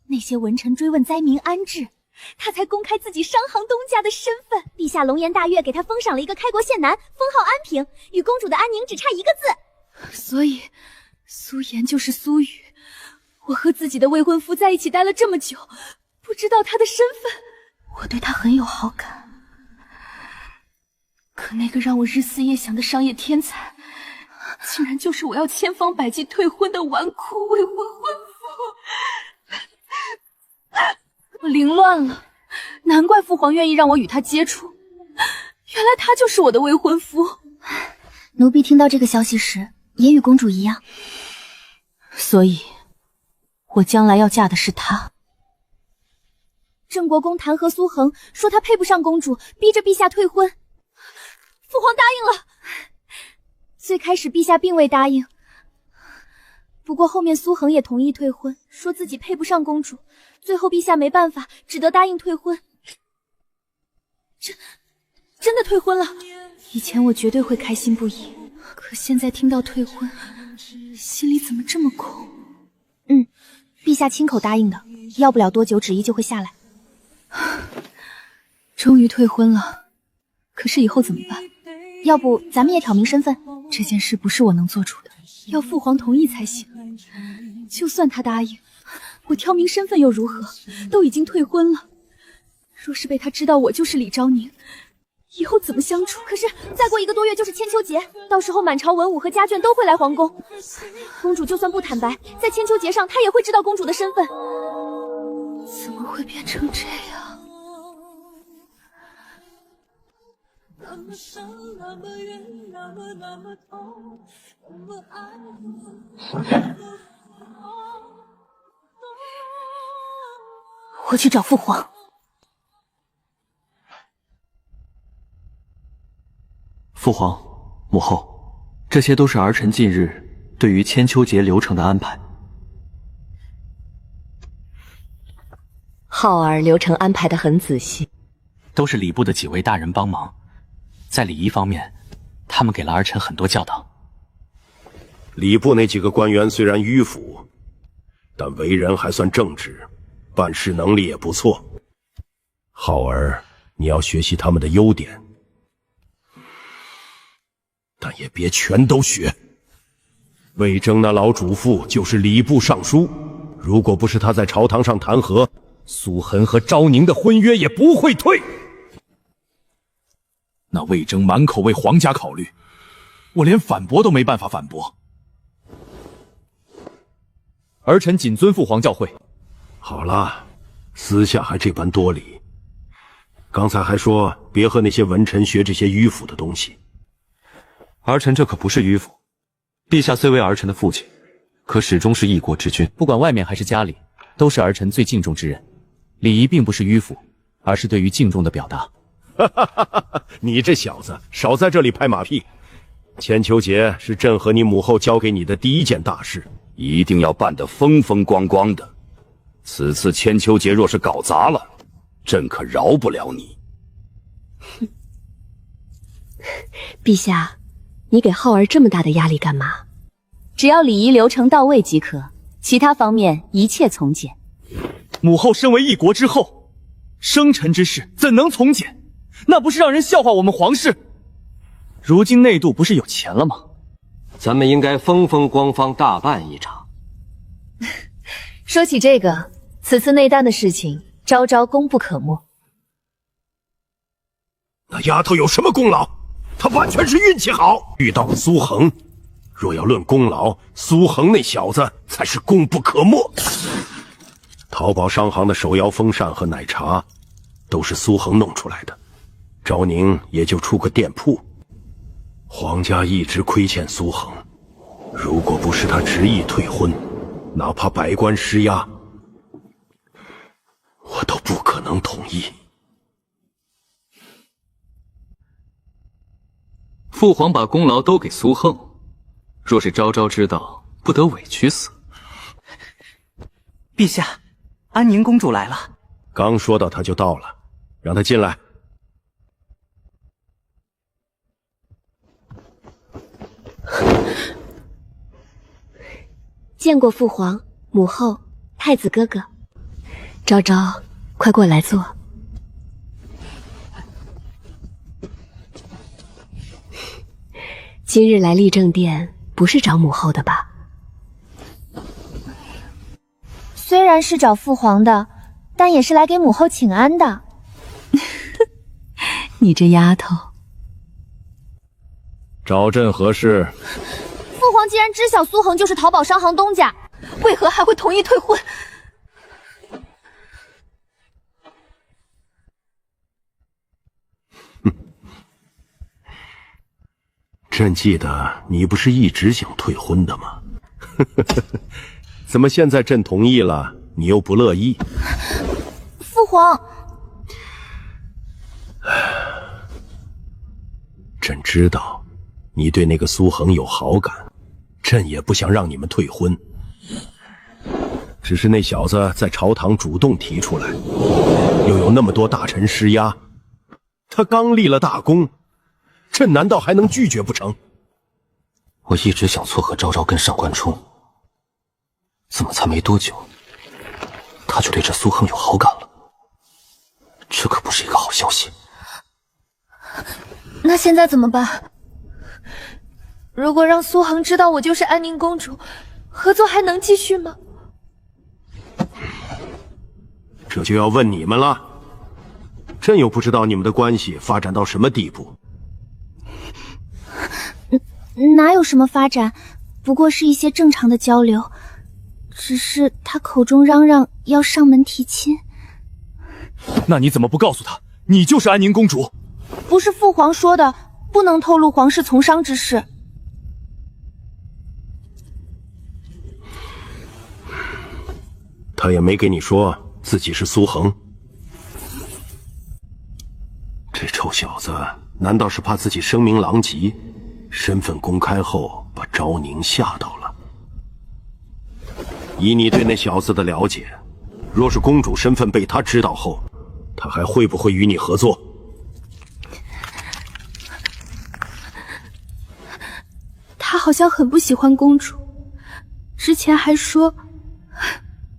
那些文臣追问灾民安置，他才公开自己商行东家的身份。陛下龙颜大悦，给他封赏了一个开国县男，封号安平，与公主的安宁只差一个字。所以苏颜就是苏雨。我和自己的未婚夫在一起待了这么久，不知道他的身份。我对他很有好感，可那个让我日思夜想的商业天才，竟然就是我要千方百计退婚的纨绔未婚婚夫。我凌乱了，难怪父皇愿意让我与他接触，原来他就是我的未婚夫。奴婢听到这个消息时，也与公主一样，所以我将来要嫁的是他。郑国公弹劾苏恒，说他配不上公主，逼着陛下退婚。父皇答应了。最开始陛下并未答应，不过后面苏恒也同意退婚，说自己配不上公主。最后陛下没办法，只得答应退婚。真的退婚了。以前我绝对会开心不已，可现在听到退婚，心里怎么这么空？陛下亲口答应的，要不了多久旨意就会下来。终于退婚了，可是以后怎么办？要不咱们也挑明身份？这件事不是我能做主的，要父皇同意才行。就算他答应，我挑明身份又如何？都已经退婚了，若是被他知道我就是李昭宁，以后怎么相处？可是再过1个多月就是千秋节，到时候满朝文武和家眷都会来皇宫，公主就算不坦白，在千秋节上她也会知道公主的身份。怎么会变成这样？那么伤，那么远，那么痛，那么爱我去找父皇。父皇、母后，这些都是儿臣近日对于千秋节流程的安排。浩儿流程安排得很仔细，都是礼部的几位大人帮忙，在礼仪方面，他们给了儿臣很多教导。礼部那几个官员虽然迂腐，但为人还算正直，办事能力也不错。浩儿，你要学习他们的优点，但也别全都学。魏征那老主父就是礼部尚书，如果不是他在朝堂上弹劾，苏恒和昭宁的婚约也不会退。那魏征满口为皇家考虑，我连反驳都没办法反驳。儿臣谨遵父皇教诲。好了，私下还这般多礼。刚才还说别和那些文臣学这些迂腐的东西。儿臣这可不是迂腐，陛下虽为儿臣的父亲，可始终是一国之君，不管外面还是家里，都是儿臣最敬重之人。礼仪并不是迂腐，而是对于敬重的表达。你这小子少在这里拍马屁。千秋节是朕和你母后交给你的第一件大事，一定要办得风风光光的。此次千秋节若是搞砸了，朕可饶不了你。陛下，你给浩儿这么大的压力干嘛？只要礼仪流程到位即可，其他方面一切从简。母后身为一国之后，生辰之事怎能从简？那不是让人笑话我们皇室？如今内度不是有钱了吗？咱们应该风风光光大办一场。说起这个，此次内丹的事情，昭昭功不可没。那丫头有什么功劳？她完全是运气好，遇到了苏恒。若要论功劳，苏恒那小子才是功不可没。淘宝商行的手摇风扇和奶茶，都是苏恒弄出来的。昭宁也就出个店铺。皇家一直亏欠苏恒，如果不是他执意退婚，哪怕百官施压，我都不可能同意。父皇把功劳都给苏恒，若是昭昭知道，不得委屈死。陛下，安宁公主来了。刚说到她就到了，让她进来。见过父皇、母后、太子哥哥。昭昭，快过来坐。今日来立正殿，不是找母后的吧？虽然是找父皇的，但也是来给母后请安的。你这丫头。找朕何事？父皇既然知晓苏恒就是淘宝商行东家，为何还会同意退婚？朕记得你不是一直想退婚的吗？怎么现在朕同意了，你又不乐意？父皇，朕知道你对那个苏恒有好感，朕也不想让你们退婚。只是那小子在朝堂主动提出来，又有那么多大臣施压，他刚立了大功，朕难道还能拒绝不成？我一直想撮合昭昭跟上官冲，怎么才没多久，他就对这苏恒有好感了？这可不是一个好消息。那现在怎么办？如果让苏恒知道我就是安宁公主，合作还能继续吗？这就要问你们了。朕又不知道你们的关系发展到什么地步。哪有什么发展，不过是一些正常的交流。只是他口中嚷嚷要上门提亲。那你怎么不告诉他，你就是安宁公主？不是父皇说的，不能透露皇室从商之事。他也没给你说自己是苏恒。这臭小子难道是怕自己声名狼藉，身份公开后把昭宁吓到了？以你对那小子的了解，若是公主身份被他知道后，他还会不会与你合作？他好像很不喜欢公主，之前还说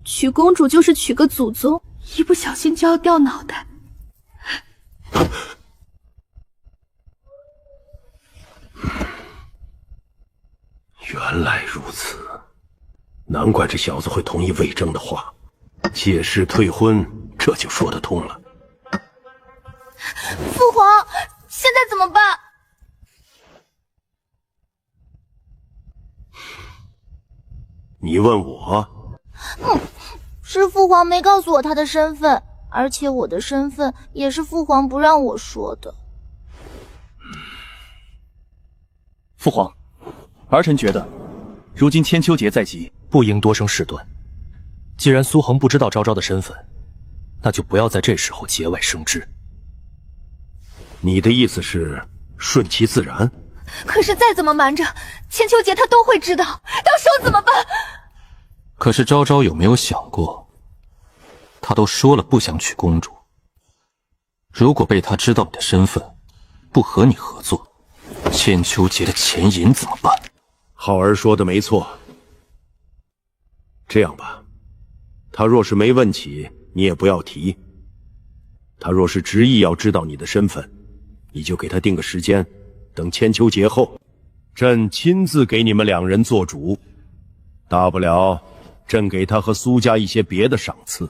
娶公主就是娶个祖宗，一不小心就要掉脑袋。原来如此，难怪这小子会同意魏征的话，借势退婚，这就说得通了。父皇，现在怎么办？你问我？是父皇没告诉我他的身份，而且我的身份也是父皇不让我说的。父皇，儿臣觉得，如今千秋节在即，不应多生事端。既然苏恒不知道昭昭的身份，那就不要在这时候节外生枝。你的意思是顺其自然？可是再怎么瞒着，千秋节他都会知道，到时候怎么办？可是昭昭有没有想过，他都说了不想娶公主，如果被他知道你的身份，不和你合作，千秋节的钱银怎么办？浩儿说的没错。这样吧，他若是没问起，你也不要提；他若是执意要知道你的身份，你就给他定个时间，等千秋节后，朕亲自给你们两人做主。大不了，朕给他和苏家一些别的赏赐。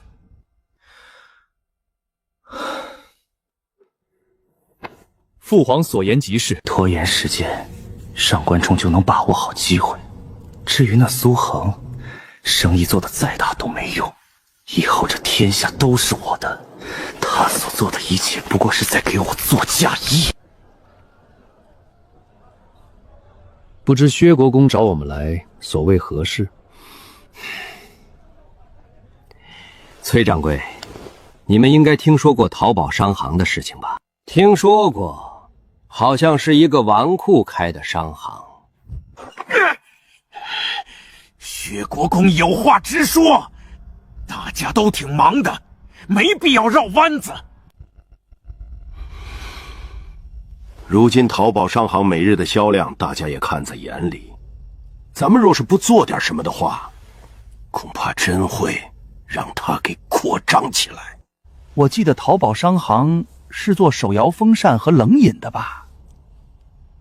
父皇所言极是，拖延时间，上官冲就能把握好机会。至于那苏恒，生意做得再大都没用。以后这天下都是我的，他所做的一切不过是在给我做嫁衣。不知薛国公找我们来，所谓何事？崔掌柜，你们应该听说过淘宝商行的事情吧？听说过，好像是一个纨绔开的商行。薛国公有话直说，大家都挺忙的，没必要绕弯子。如今淘宝商行每日的销量，大家也看在眼里。咱们若是不做点什么的话，恐怕真会让它给扩张起来。我记得淘宝商行是做手摇风扇和冷饮的吧？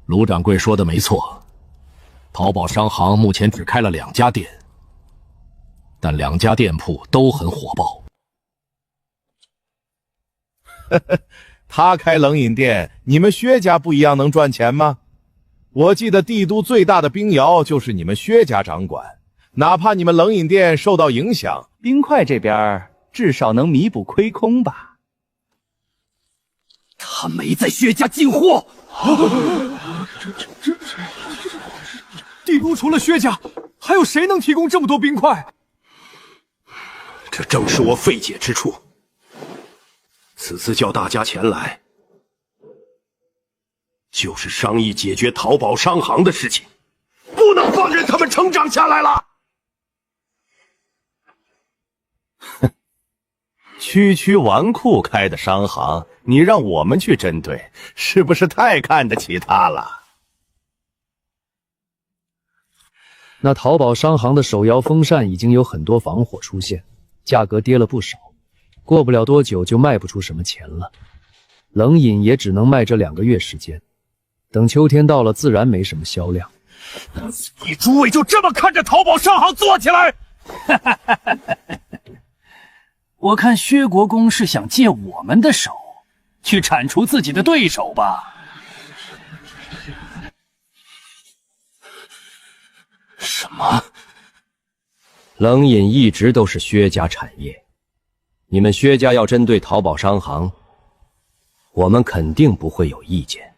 卢掌柜说的没错，淘宝商行目前只开了2家店，但2家店铺都很火爆。他开冷饮店，你们薛家不一样能赚钱吗？我记得帝都最大的冰窑就是你们薛家掌管，哪怕你们冷饮店受到影响，冰块这边至少能弥补亏空吧？他没在薛家进货。帝都除了薛家，还有谁能提供这么多冰块？这正是我费解之处。此次叫大家前来，就是商议解决淘宝商行的事情，不能放任他们成长下来了。区区纨绔开的商行，你让我们去针对，是不是太看得起他了？那淘宝商行的手摇风扇已经有很多防火出现，价格跌了不少，过不了多久就卖不出什么钱了。冷饮也只能卖这2个月时间，等秋天到了，自然没什么销量。你诸位就这么看着淘宝商行做起来？我看薛国公是想借我们的手，去铲除自己的对手吧？什么？冷饮一直都是薛家产业，你们薛家要针对淘宝商行，我们肯定不会有意见。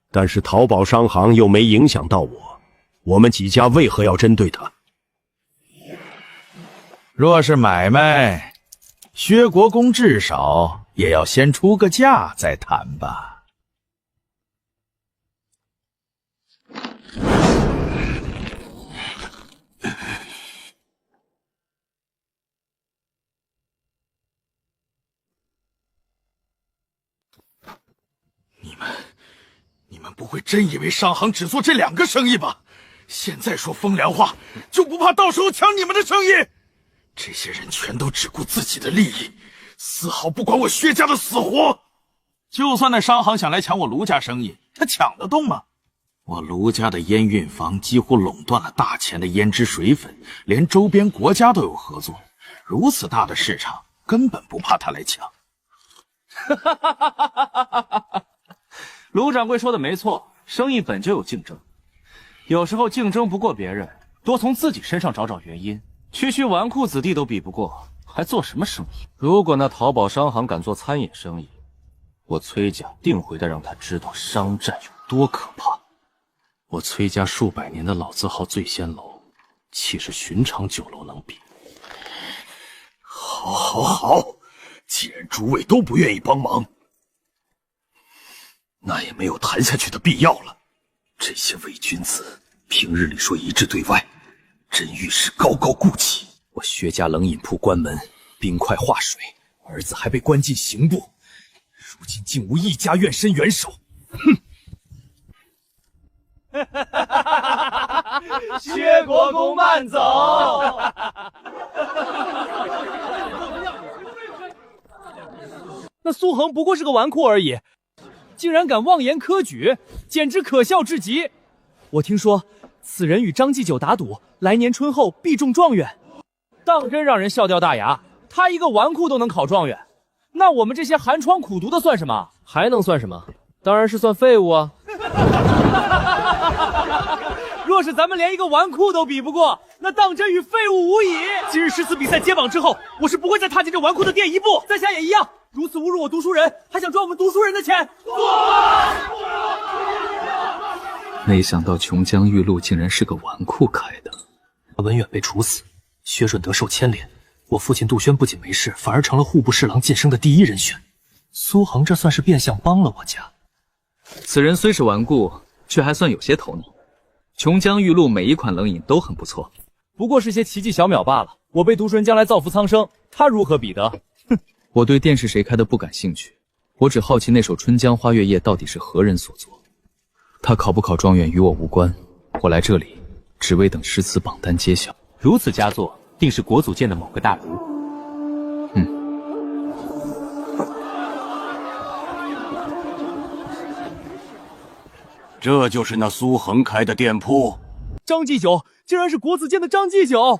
但是淘宝商行又没影响到我们几家为何要针对他？若是买卖，薛国公至少也要先出个价再谈吧。你们不会真以为商行只做这2个生意吧？现在说风凉话，就不怕到时候抢你们的生意？这些人全都只顾自己的利益，丝毫不管我薛家的死活。就算那商行想来抢我卢家生意，他抢得动吗？我卢家的烟运坊几乎垄断了大钱的胭脂水粉，连周边国家都有合作，如此大的市场，根本不怕他来抢。卢掌柜说的没错，生意本就有竞争，有时候竞争不过别人，多从自己身上找找原因。区区纨绔子弟都比不过，还做什么生意？如果那淘宝商行敢做餐饮生意，我崔家定会让他知道商战有多可怕。我崔家数百年的老字号醉仙楼，岂是寻常酒楼能比？好，既然诸位都不愿意帮忙，那也没有谈下去的必要了。这些伪君子平日里说一致对外，真遇事高高顾起。我薛家冷饮铺关门，冰块化水，儿子还被关进刑部，如今竟无一家愿伸援手。哼！薛国公慢走。那苏恒不过是个纨绔而已，竟然敢妄言科举，简直可笑至极。我听说此人与张继久打赌，来年春后必中状元，当真让人笑掉大牙。他一个纨绔都能考状元，那我们这些寒窗苦读的算什么？还能算什么？当然是算废物啊！若若是咱们连一个纨绔都比不过，那当真与废物无异。今日诗词比赛揭榜之后，我是不会再踏进这纨绔的店一步。在下也一样，如此侮辱我读书人，还想赚我们读书人的钱。没想到琼浆玉露竟然是个纨绔开的。文远被处死，薛润德受牵连，我父亲杜轩不仅没事，反而成了户部侍郎晋升的第一人选。苏恒这算是变相帮了我家。此人虽是顽固，却还算有些头脑。琼浆玉露每一款冷饮都很不错，不过是些奇技小妙罢了。我辈读书人将来造福苍生，他如何比得？哼！我对店是谁开的不感兴趣，我只好奇那首《春江花月夜》到底是何人所作。他考不考状元与我无关，我来这里只为等诗词榜单揭晓。如此佳作，定是国祖监的某个大儒。这就是那苏恒开的店铺。张继久竟然是国子监的张继久！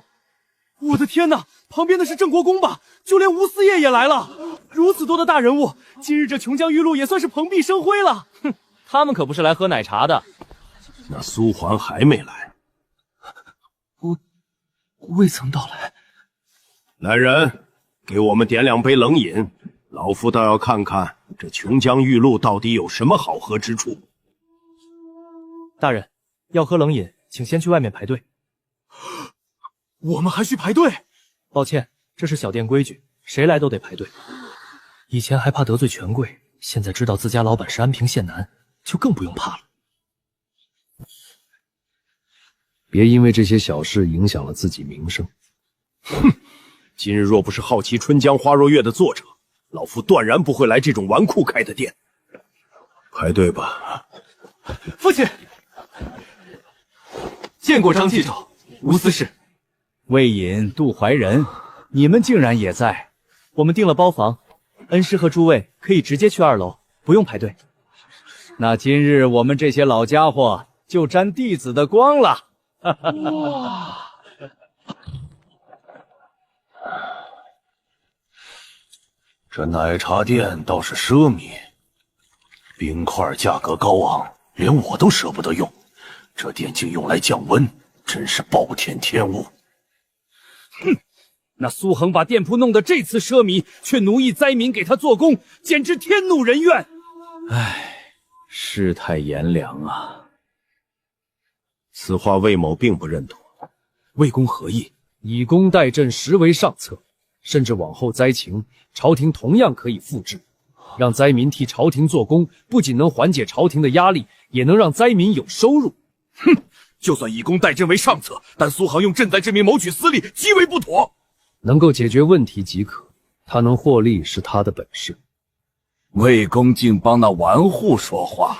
我的天哪，旁边的是郑国公吧？就连吴四爷也来了，如此多的大人物，今日这琼浆玉露也算是蓬荜生辉了。哼，他们可不是来喝奶茶的。那苏桓还没来，未曾到来。来人，给我们点2杯冷饮，老夫倒要看看这琼浆玉露到底有什么好喝之处。大人，要喝冷饮，请先去外面排队。我们还需排队？抱歉，这是小店规矩，谁来都得排队。以前还怕得罪权贵，现在知道自家老板是安平县男，就更不用怕了。别因为这些小事影响了自己名声。哼！今日若不是好奇《春江花若月》的作者，老夫断然不会来这种纨绔开的店。排队吧。父亲，见过张记手，无私事。魏隐、杜怀仁，你们竟然也在。我们订了包房，恩师和诸位可以直接去2楼，不用排队。那今日我们这些老家伙就沾弟子的光了。哇！这奶茶店倒是奢靡，冰块价格高昂，连我都舍不得用。这店竟用来降温，真是暴殄天物。哼！那苏恒把店铺弄得这次奢靡，却奴役灾民给他做工，简直天怒人怨。唉，世态炎凉啊！此话魏某并不认同。魏公何意？以工代赈实为上策，甚至往后灾情，朝廷同样可以复制，让灾民替朝廷做工，不仅能缓解朝廷的压力，也能让灾民有收入。哼！就算以工代赈为上策，但苏杭用赈灾之名谋取私利，极为不妥。能够解决问题即可，他能获利是他的本事。魏公竟帮那纨绔说话。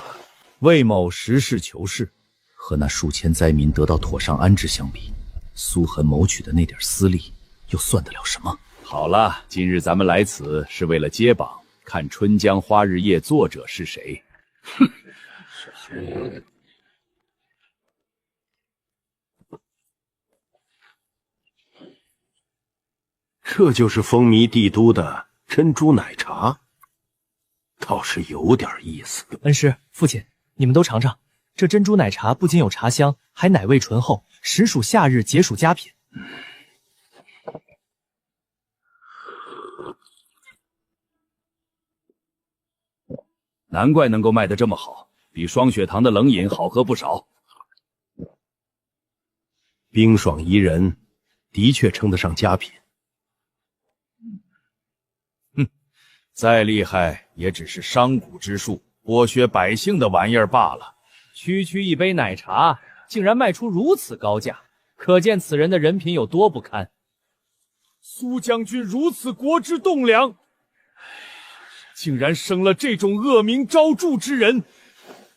魏某实事求是，和那数千灾民得到妥善安置相比，苏恒谋取的那点私利又算得了什么？好了，今日咱们来此是为了揭榜，看《春江花日夜》作者是谁。哼！这就是风靡帝都的珍珠奶茶，倒是有点意思。恩师、父亲，你们都尝尝，这珍珠奶茶不仅有茶香，还奶味醇厚，实属夏日解暑佳品。难怪能够卖得这么好，比双雪堂的冷饮好喝不少。冰爽宜人，的确称得上佳品。哼，再厉害也只是商贾之术，剥削百姓的玩意儿罢了。区区一杯奶茶，竟然卖出如此高价，可见此人的人品有多不堪。苏将军如此国之栋梁，竟然生了这种恶名昭著之人。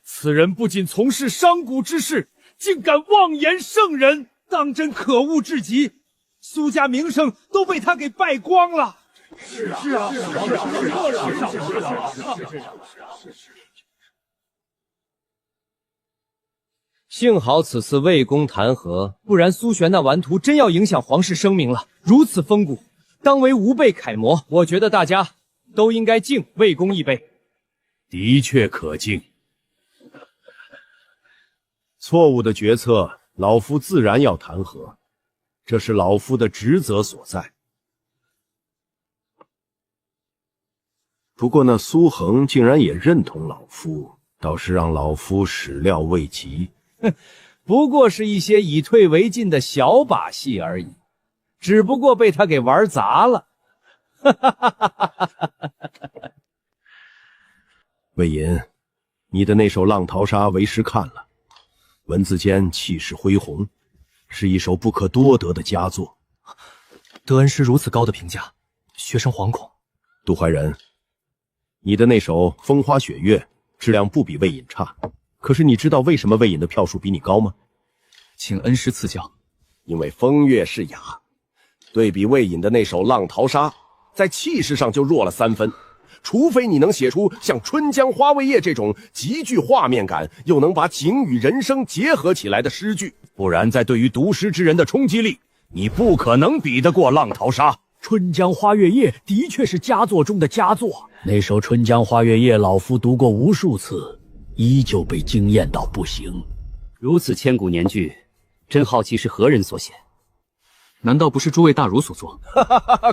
此人不仅从事商贾之事，竟敢妄言圣人，当真可恶至极。苏家名声都被他给败光了。是啊，是啊，是啊。幸好此次魏公弹劾，不然苏璇那顽徒真要影响皇室声名了。如此风骨，当为吾辈楷模。我觉得大家都应该敬魏公一杯。的确可敬。错误的决策老夫自然要弹劾，这是老夫的职责所在。不过那苏恒竟然也认同老夫，倒是让老夫始料未及。不过是一些以退为进的小把戏而已，只不过被他给玩砸了。魏银，你的那首《浪淘沙》为师看了，文字间气势恢宏，是一首不可多得的佳作。得恩师如此高的评价，学生惶恐。杜怀仁，你的那首《风花雪月》质量不比魏隐差，可是你知道为什么魏隐的票数比你高吗？请恩师赐教。因为风月是雅，对比魏隐的那首《浪淘沙》，在气势上就弱了3分。除非你能写出像《春江花未夜》这种极具画面感，又能把景与人生结合起来的诗句，不然在对于读诗之人的冲击力，你不可能比得过《浪淘沙》。《春江花月夜》的确是佳作中的佳作，那首《春江花月夜》老夫读过无数次，依旧被惊艳到不行。如此千古年句，真好奇是何人所写？难道不是诸位大儒所作？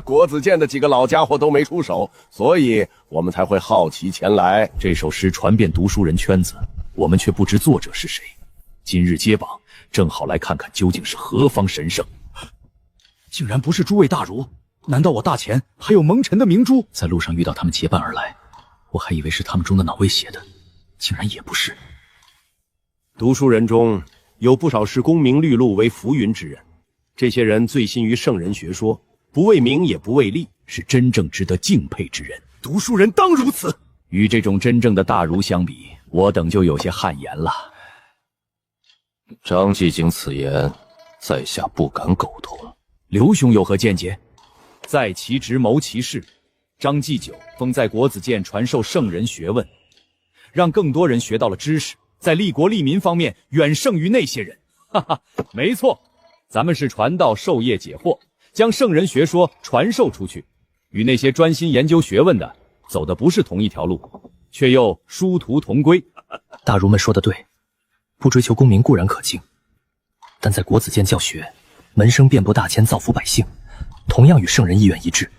国子监的几个老家伙都没出手，所以我们才会好奇前来。这首诗传遍读书人圈子，我们却不知作者是谁。今日揭榜，正好来看看究竟是何方神圣。竟然不是诸位大儒，难道我大前还有蒙尘的明珠？在路上遇到他们结伴而来，我还以为是他们中的哪位写的，竟然也不是。读书人中有不少视功名利禄为浮云之人，这些人醉心于圣人学说，不为名也不为利，是真正值得敬佩之人。读书人当如此。与这种真正的大儒相比，我等就有些汗颜了。张继景此言，在下不敢苟同。刘兄有何见解？在其职谋其事，张继久封在国子监传授圣人学问，让更多人学到了知识，在利国利民方面远胜于那些人。哈哈，没错。咱们是传道授业解惑，将圣人学说传授出去，与那些专心研究学问的走的不是同一条路，却又殊途同归。大儒们说的对，不追求功名固然可敬，但在国子监教学，门生遍布大千，造福百姓，同样与圣人意愿一致。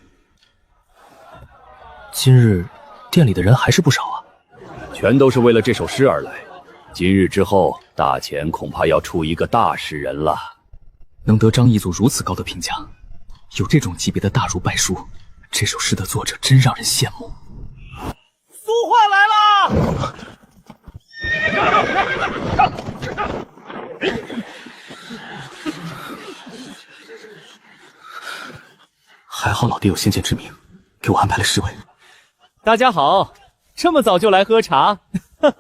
今日店里的人还是不少啊，全都是为了这首诗而来。今日之后，大钱恐怕要出一个大诗人了。能得张义祖如此高的评价，有这种级别的大儒拜书，这首诗的作者真让人羡慕。苏焕来了！还好老爹有先见之明，给我安排了侍卫。大家好，这么早就来喝茶？原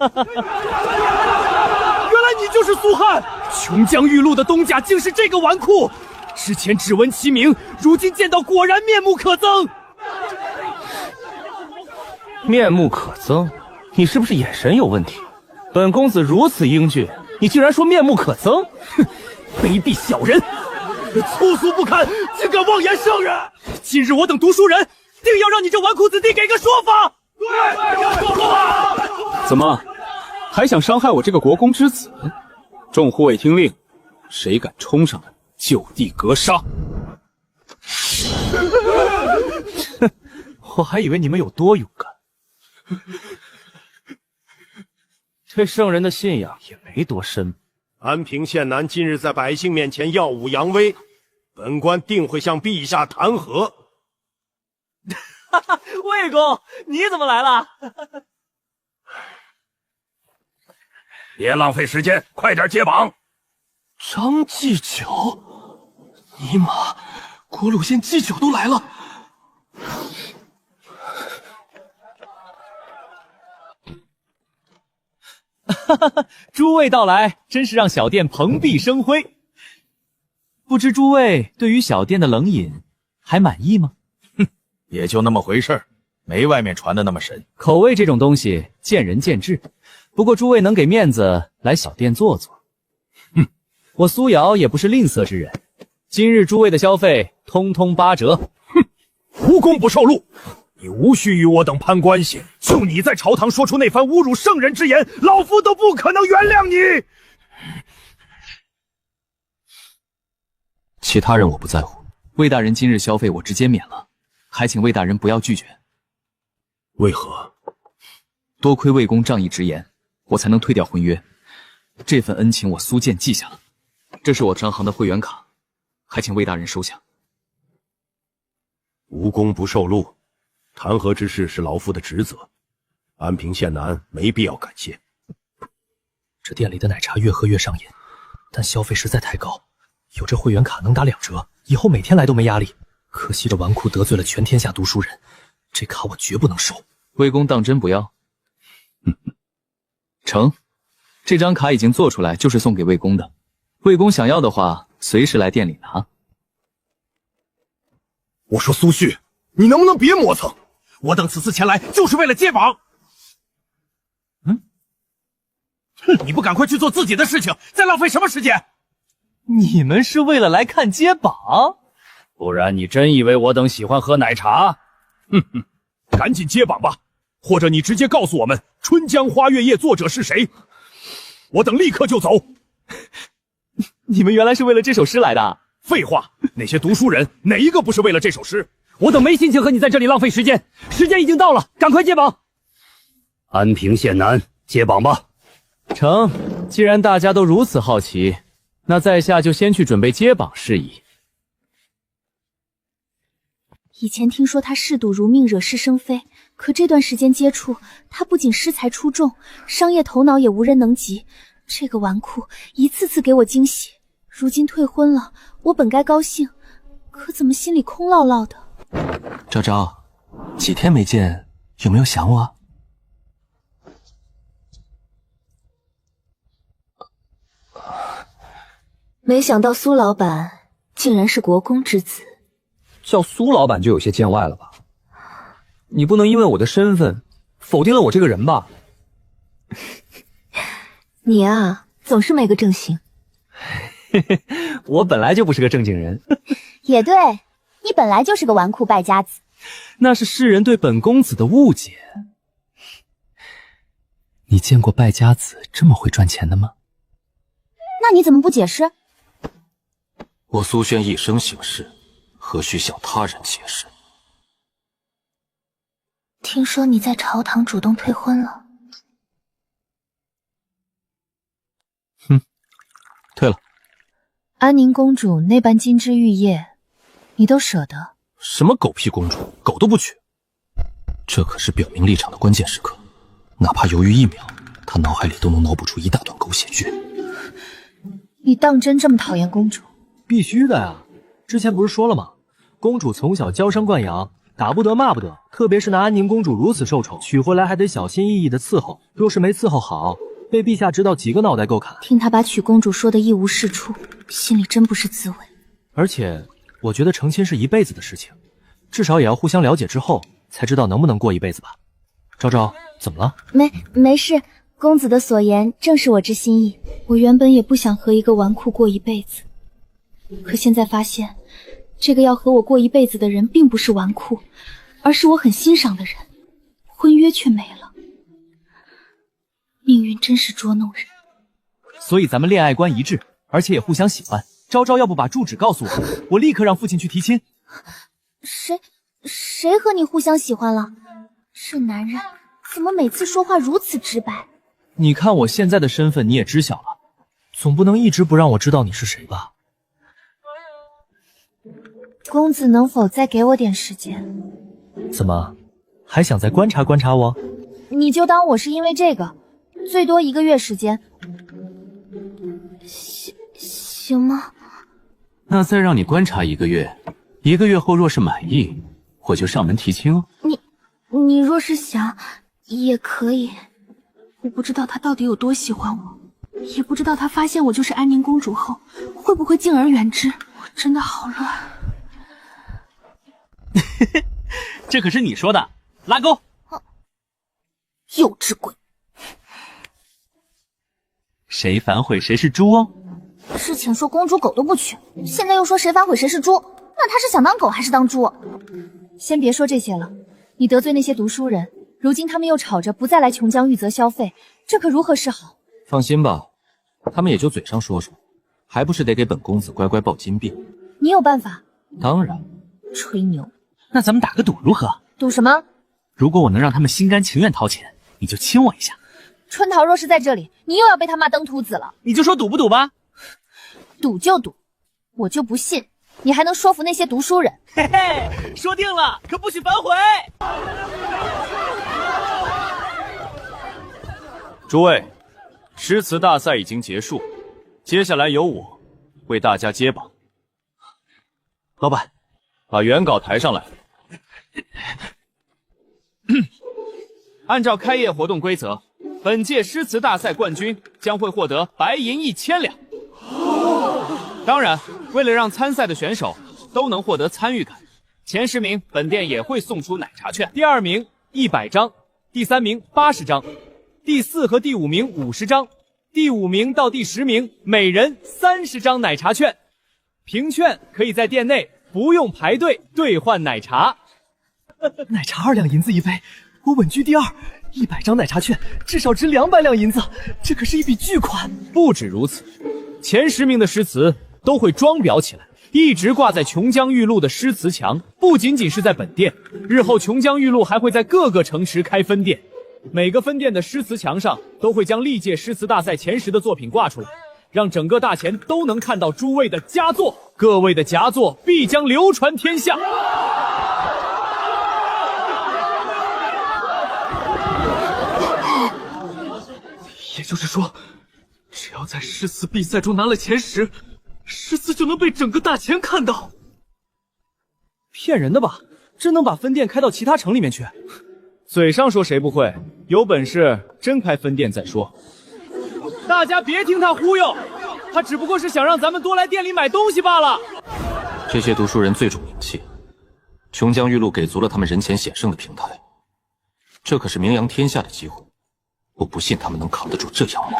来你就是苏翰！琼浆玉露的东家竟是这个纨绔！之前只闻其名，如今见到果然面目可憎。面目可憎？你是不是眼神有问题？本公子如此英俊，你竟然说面目可憎？哼，卑鄙小人！粗俗不堪，竟敢妄言圣人！今日我等读书人定要让你这纨绔子弟给个说法！对，怎么还想伤害我这个国公之子？众护卫听令，谁敢冲上来，就地格杀！我还以为你们有多勇敢，对圣人的信仰也没多深。安平县男今日在百姓面前耀武扬威，本官定会向陛下弹劾。魏公，你怎么来了？别浪费时间，快点揭榜！张继久，尼玛，国鲁县祭酒都来了！哈哈，诸位到来，真是让小店蓬荜生辉。不知诸位对于小店的冷饮还满意吗？哼，也就那么回事儿，没外面传的那么神。口味这种东西见仁见智，不过诸位能给面子来小店坐坐。哼，我苏瑶也不是吝啬之人，今日诸位的消费通通8折。哼，无功不受禄，你无需与我等攀关系。就你在朝堂说出那番侮辱圣人之言，老夫都不可能原谅你。其他人我不在乎。魏大人今日消费我直接免了，还请魏大人不要拒绝。为何？多亏魏公仗义直言，我才能退掉婚约。这份恩情我苏建记下了。这是我张行的会员卡，还请魏大人收下。无功不受禄，弹劾之事是老夫的职责，安平县男没必要感谢。这店里的奶茶越喝越上瘾，但消费实在太高，有这会员卡能打2折，以后每天来都没压力。可惜这纨绔得罪了全天下读书人，这卡我绝不能收。魏公当真不要？成，这张卡已经做出来，就是送给魏公的。魏公想要的话，随时来店里拿。我说苏旭，你能不能别磨蹭？我等此次前来就是为了接榜。你不赶快去做自己的事情，在浪费什么时间？你们是为了来看接榜？不然你真以为我等喜欢喝奶茶？赶紧接榜吧，或者你直接告诉我们《春江花月夜》作者是谁，我等立刻就走。你们原来是为了这首诗来的？废话，那些读书人哪一个不是为了这首诗？我等没心情和你在这里浪费时间，时间已经到了，赶快接榜。安平县男，接榜吧。成，既然大家都如此好奇，那在下就先去准备接榜事宜。以前听说他嗜赌如命，惹是生非，可这段时间接触，他不仅诗才出众，商业头脑也无人能及。这个纨绔一次次给我惊喜，如今退婚了，我本该高兴，可怎么心里空落落的？昭昭，几天没见，有没有想我？没想到苏老板竟然是国公之子。叫苏老板就有些见外了吧？你不能因为我的身份否定了我这个人吧？你啊，总是没个正形。我本来就不是个正经人。也对，你本来就是个纨绔败家子。那是世人对本公子的误解。你见过败家子这么会赚钱的吗？那你怎么不解释？我苏轩一生行事，何须向他人解释？听说你在朝堂主动退婚了。退了。安宁公主那般金枝玉叶，你都舍得？什么狗屁公主，狗都不娶。这可是表明立场的关键时刻，哪怕犹豫1秒，他脑海里都能脑补出一大段狗血剧。你当真这么讨厌公主？必须的呀！之前不是说了吗？公主从小娇生惯养，打不得骂不得，特别是那安宁公主如此受宠，娶回来还得小心翼翼的伺候，若是没伺候好，被陛下知道几个脑袋够砍。听他把娶公主说的一无是处，心里真不是滋味。而且我觉得成亲是一辈子的事情，至少也要互相了解之后才知道能不能过一辈子吧。昭昭，怎么了？没事，公子的所言正是我之心意。我原本也不想和一个纨绔过一辈子，可现在发现，这个要和我过一辈子的人并不是纨绔，而是我很欣赏的人，婚约却没了。命运真是捉弄人。所以咱们恋爱观一致，而且也互相喜欢。昭昭要不把住址告诉我，我立刻让父亲去提亲。谁和你互相喜欢了？这男人怎么每次说话如此直白？你看我现在的身份你也知晓了，总不能一直不让我知道你是谁吧？公子能否再给我点时间？怎么，还想再观察观察我？你就当我是因为这个，最多1个月时间，行吗？那再让你观察1个月，1个月后若是满意，我就上门提亲哦。你若是想，也可以。我不知道他到底有多喜欢我，也不知道他发现我就是安宁公主后，会不会敬而远之。我真的好乱。这可是你说的，拉钩！幼稚鬼！谁反悔谁是猪哦！之前说公主狗都不娶，现在又说谁反悔谁是猪，那他是想当狗还是当猪？先别说这些了，你得罪那些读书人，如今他们又吵着不再来琼江玉泽消费，这可如何是好？放心吧，他们也就嘴上说说，还不是得给本公子乖乖抱金币。你有办法？当然。吹牛。那咱们打个赌如何？赌什么？如果我能让他们心甘情愿掏钱，你就亲我一下。春桃若是在这里，你又要被他骂登徒子了。你就说赌不赌吧。赌就赌，我就不信你还能说服那些读书人。嘿嘿，说定了，可不许反悔。诸位，诗词大赛已经结束，接下来由我为大家接榜。老板，把原稿抬上来。按照开业活动规则，本届诗词大赛冠军将会获得白银1000两。当然，为了让参赛的选手都能获得参与感，前10名本店也会送出奶茶券，第2名100张，第3名80张，第4和第5名50张，第5名到第10名每人30张奶茶券。凭券可以在店内不用排队兑换奶茶。奶茶2两银子一杯，我稳居第2。100张奶茶券至少值200两银子，这可是一笔巨款。不止如此，前10名的诗词都会装裱起来，一直挂在琼浆玉露的诗词墙。不仅仅是在本店，日后琼浆玉露还会在各个城池开分店。每个分店的诗词墙上都会将历届诗词大赛前10的作品挂出来，让整个大前都能看到诸位的佳作，各位的佳作必将流传天下。也就是说，只要在诗词比赛中拿了前10，诗词就能被整个大前看到。骗人的吧？真能把分店开到其他城里面去？嘴上说谁不会，有本事真开分店再说。大家别听他忽悠，他只不过是想让咱们多来店里买东西罢了。这些读书人最重名气，琼浆玉露给足了他们人前显圣的平台，这可是名扬天下的机会。我不信他们能扛得住这阳谋。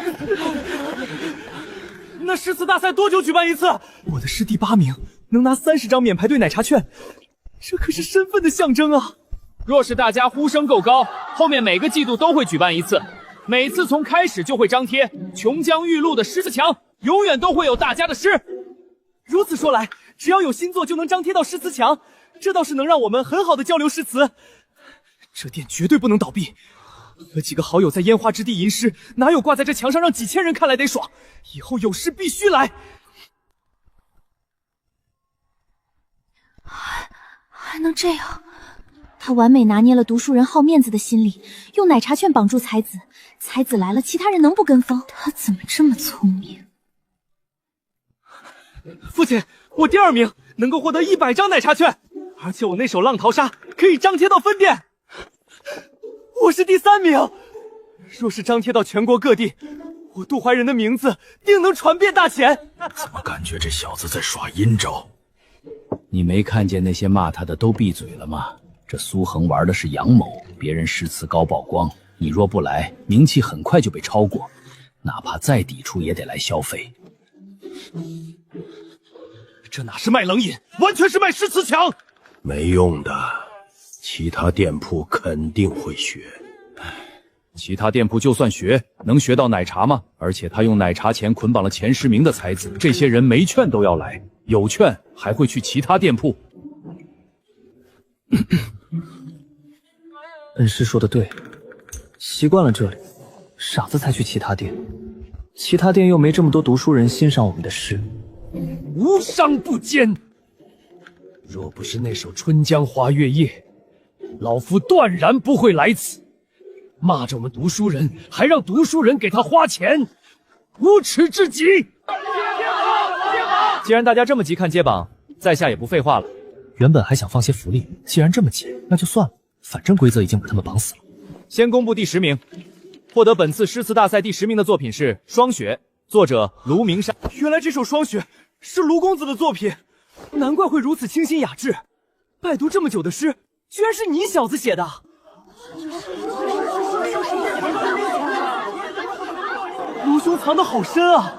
那诗词大赛多久举办一次？我的诗第8名，能拿30张免排队奶茶券，这可是身份的象征啊！若是大家呼声够高，后面每个季度都会举办一次，每次从开始就会张贴琼浆玉露的诗词墙，永远都会有大家的诗。如此说来，只要有新作就能张贴到诗词墙，这倒是能让我们很好的交流诗词。这店绝对不能倒闭。和几个好友在烟花之地吟诗，哪有挂在这墙上让几千人看来得爽？以后有事必须来。还能这样？他完美拿捏了读书人好面子的心理，用奶茶券绑住才子，才子来了，其他人能不跟风？他怎么这么聪明？父亲，我第2名，能够获得100张奶茶券，而且我那首《浪淘沙》可以张贴到分店。我是第3名，若是张贴到全国各地，我杜怀仁的名字定能传遍大前。怎么感觉这小子在耍阴招？你没看见那些骂他的都闭嘴了吗？这苏恒玩的是阳谋，别人诗词高曝光，你若不来，名气很快就被超过，哪怕再抵触也得来消费。这哪是卖冷饮，完全是卖诗词墙。没用的，其他店铺肯定会学。其他店铺就算学，能学到奶茶吗？而且他用奶茶钱捆绑了前10名的才子，这些人没券都要来，有券还会去其他店铺。恩师说的对，习惯了这里，傻子才去其他店，其他店又没这么多读书人欣赏我们的诗。无商不奸。若不是那首《春江花月夜》，老夫断然不会来此。骂着我们读书人，还让读书人给他花钱，无耻至极！既然大家这么急看接榜，在下也不废话了。原本还想放些福利，既然这么急，那就算了，反正规则已经把他们绑死了。先公布第10名，获得本次诗词大赛第10名的作品是《霜雪》，作者卢明山。原来这首《霜雪》是卢公子的作品，难怪会如此清新雅致。拜读这么久的诗，居然是你小子写的！卢兄藏得好深啊！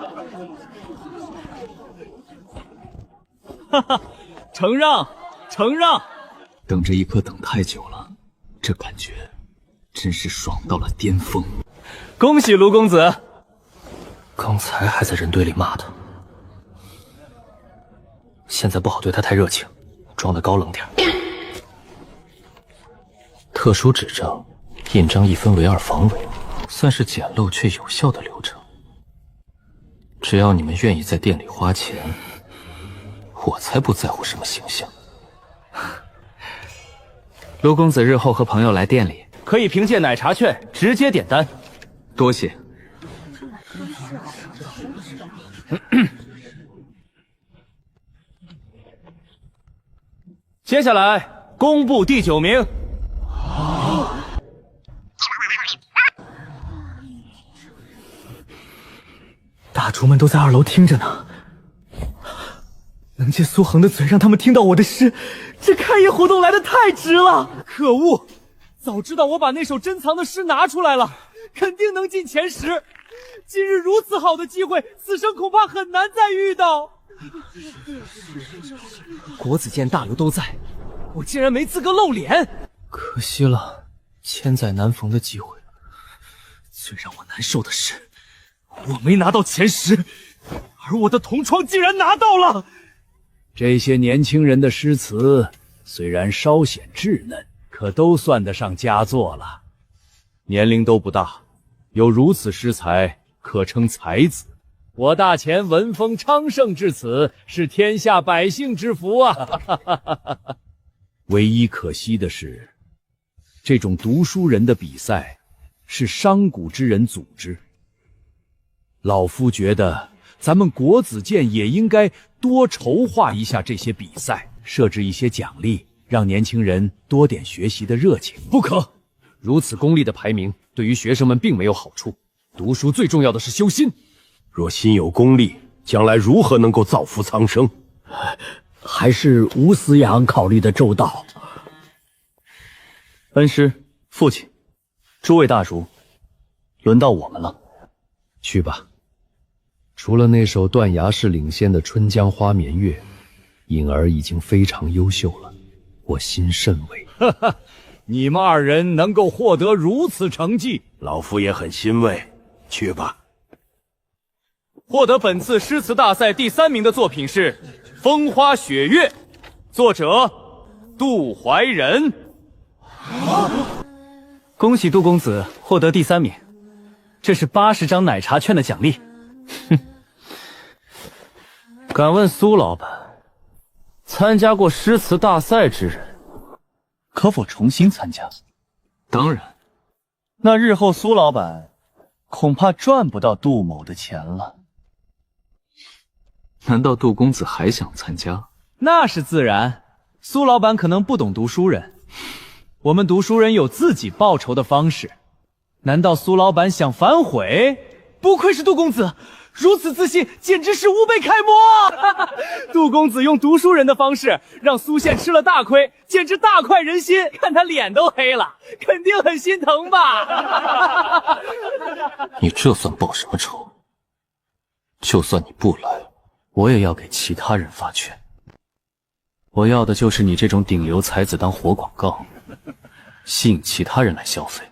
哈哈，承让，承让。等这一刻等太久了，这感觉真是爽到了巅峰。恭喜卢公子！刚才还在人堆里骂他，现在不好对他太热情，装得高冷点。特殊指证，印章1分为2防伪，算是简陋却有效的流程。只要你们愿意在店里花钱，我才不在乎什么形象。卢公子日后和朋友来店里，可以凭借奶茶券直接点单。多谢。接下来公布第9名。大厨们都在2楼听着呢，能借苏恒的嘴让他们听到我的诗，这开业活动来得太值了！可恶，早知道我把那首珍藏的诗拿出来了，肯定能进前10。今日如此好的机会，此生恐怕很难再遇到。国子监大刘都在，我竟然没资格露脸，可惜了千载难逢的机会。最让我难受的是，我没拿到前10，而我的同窗竟然拿到了。这些年轻人的诗词虽然稍显稚嫩，可都算得上佳作了。年龄都不大，有如此诗才，可称才子。我大钱文风昌盛至此，是天下百姓之福啊！唯一可惜的是，这种读书人的比赛是商贾之人组织。老夫觉得咱们国子监也应该多筹划一下这些比赛，设置一些奖励，让年轻人多点学习的热情。不可，如此功利的排名对于学生们并没有好处。读书最重要的是修心，若心有功利，将来如何能够造福苍生？还是吴思阳考虑的周到。恩师、父亲、诸位大儒，轮到我们了。去吧。除了那首断崖式领先的《春江花眠月》，颖儿已经非常优秀了，我心甚慰。哈哈，你们2人能够获得如此成绩，老夫也很欣慰。去吧。获得本次诗词大赛第3名的作品是《风花雪月》，作者杜怀仁。恭喜杜公子获得第3名，这是80张奶茶券的奖励。哼，敢问苏老板，参加过诗词大赛之人，可否重新参加？当然。那日后苏老板恐怕赚不到杜某的钱了。难道杜公子还想参加？那是自然。苏老板可能不懂读书人，我们读书人有自己报仇的方式。难道苏老板想反悔？不愧是杜公子，如此自信，简直是吾辈楷模。杜公子用读书人的方式，让苏县吃了大亏，简直大快人心。看他脸都黑了，肯定很心疼吧？你这算报什么仇？就算你不来，我也要给其他人发券。我要的就是你这种顶流才子当活广告，吸引其他人来消费。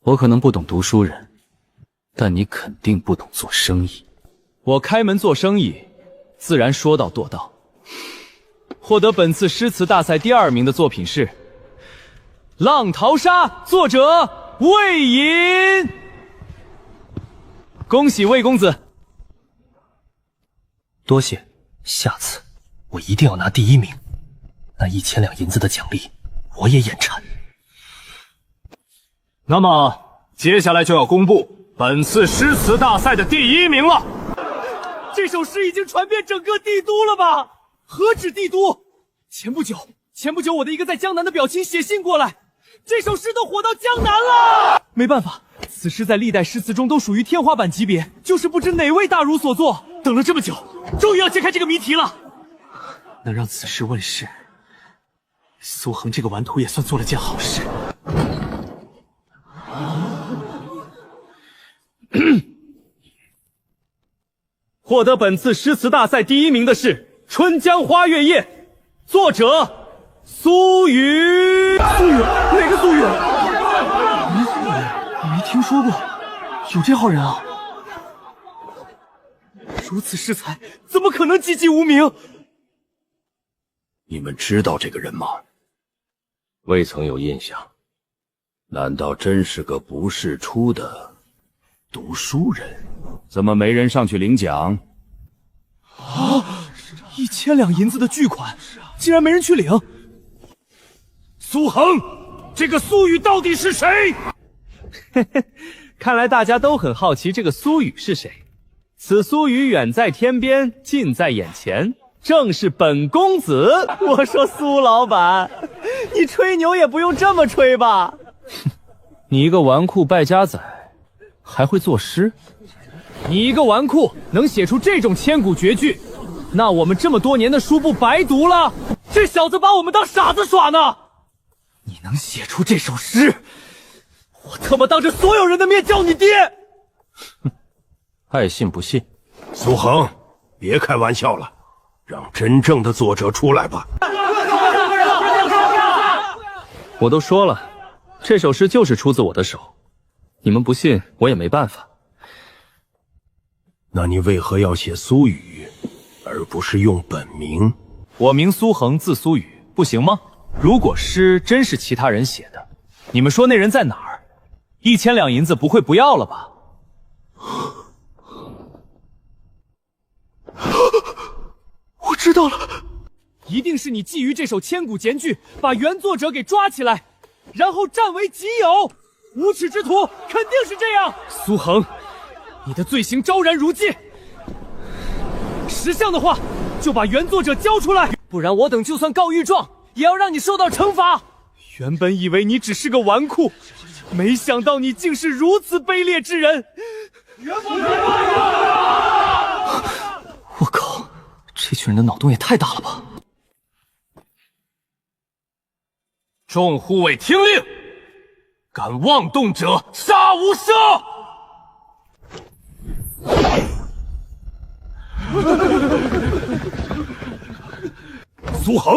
我可能不懂读书人，但你肯定不懂做生意。我开门做生意，自然说到做到。获得本次诗词大赛第2名的作品是《浪淘沙》，作者魏隐。恭喜魏公子。多谢，下次我一定要拿第1名。那1000两银子的奖励，我也眼馋。那么接下来就要公布本次诗词大赛的第1名了。这首诗已经传遍整个帝都了吧？何止帝都？前不久我的一个在江南的表亲写信过来，这首诗都火到江南了。没办法，此诗在历代诗词中都属于天花板级别，就是不知哪位大儒所作。等了这么久，终于要揭开这个谜题了。能让此事问世，苏恒这个顽徒也算做了件好事。获得本次诗词大赛第1名的是《春江花月夜》，作者苏语。苏语？哪个苏语？没听说过，有这号人啊！如此诗才，怎么可能籍籍无名？你们知道这个人吗？未曾有印象。难道真是个不世出的读书人？怎么没人上去领奖？啊！1000两银子的巨款，竟然没人去领。苏恒，这个苏雨到底是谁？嘿嘿，看来大家都很好奇这个苏雨是谁。此苏雨远在天边，近在眼前，正是本公子。我说苏老板，你吹牛也不用这么吹吧？你一个纨绔败家仔，还会作诗？你一个纨绔能写出这种千古绝句，那我们这么多年的书不白读了？这小子把我们当傻子耍呢！你能写出这首诗，我他妈当着所有人的面叫你爹！爱信不信。苏恒，别开玩笑了，让真正的作者出来吧。我都说了，这首诗就是出自我的手，你们不信我也没办法。那你为何要写苏雨，而不是用本名？我名苏恒，字苏雨，不行吗？如果诗真是其他人写的，你们说那人在哪儿？1000两银子不会不要了吧？我知道了，一定是你觊觎这首千古绝句，把原作者给抓起来，然后占为己有。无耻之徒肯定是这样。苏恒，你的罪行昭然如镜，识相的话就把原作者交出来，不然我等就算告御状，也要让你受到惩罚。原本以为你只是个纨绔，没想到你竟是如此卑劣之人。我靠，这群人的脑洞也太大了吧！众护卫听令，敢妄动者杀无赦！苏恒，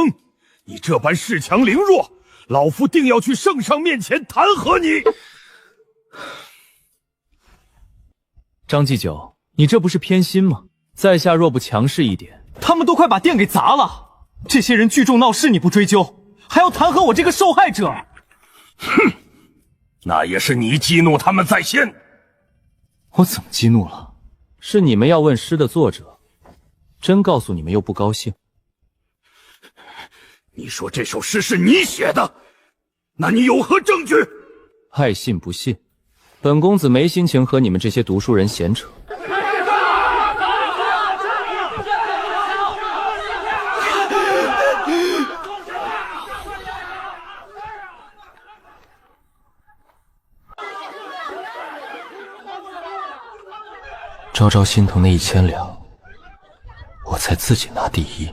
你这般恃强凌弱，老夫定要去圣上面前弹劾你。张继久，你这不是偏心吗？在下若不强势一点，他们都快把店给砸了。这些人聚众闹事你不追究，还要弹劾我这个受害者。哼，那也是你激怒他们在先。我怎么激怒了？是你们要问诗的作者，真告诉你们又不高兴。你说这首诗是你写的，那你有何证据？爱信不信，本公子没心情和你们这些读书人闲扯。朝朝心疼那1000两，我才自己拿第一。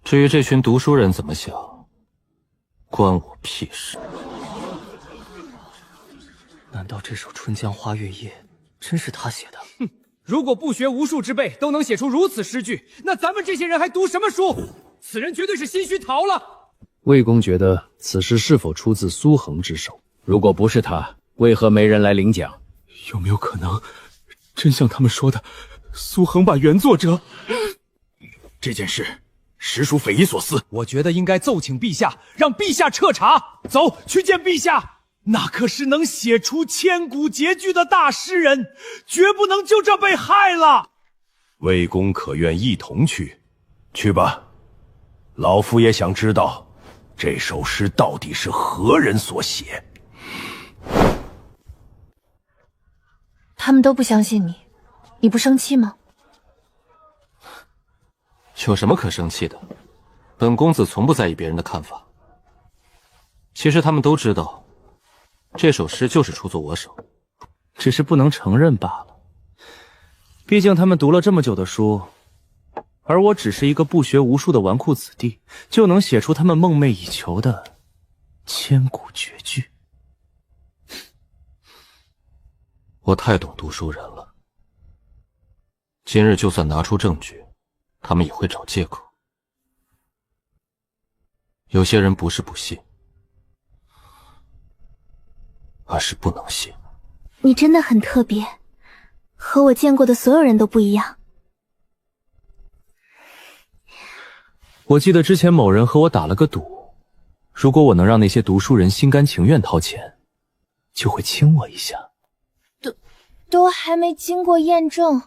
至于这群读书人怎么想，关我屁事。难道这首《春江花月夜》真是他写的？哼，如果不学无术之辈都能写出如此诗句，那咱们这些人还读什么书？此人绝对是心虚逃了。魏公觉得此诗是否出自苏恒之手？如果不是他，为何没人来领奖？有没有可能，真像他们说的，苏恒把原作者……这件事实属匪夷所思。我觉得应该奏请陛下，让陛下彻查。走，去见陛下。那可是能写出千古绝句的大诗人，绝不能就这被害了。魏公可愿一同去？去吧，老夫也想知道这首诗到底是何人所写。他们都不相信你，你不生气吗？有什么可生气的？本公子从不在意别人的看法。其实他们都知道，这首诗就是出自我手，只是不能承认罢了。毕竟他们读了这么久的书，而我只是一个不学无术的纨绔子弟，就能写出他们梦寐以求的千古绝句。我太懂读书人了，今日就算拿出证据，他们也会找借口。有些人不是不信，而是不能信。你真的很特别，和我见过的所有人都不一样。我记得之前某人和我打了个赌，如果我能让那些读书人心甘情愿掏钱，就会亲我一下。都还没经过验证，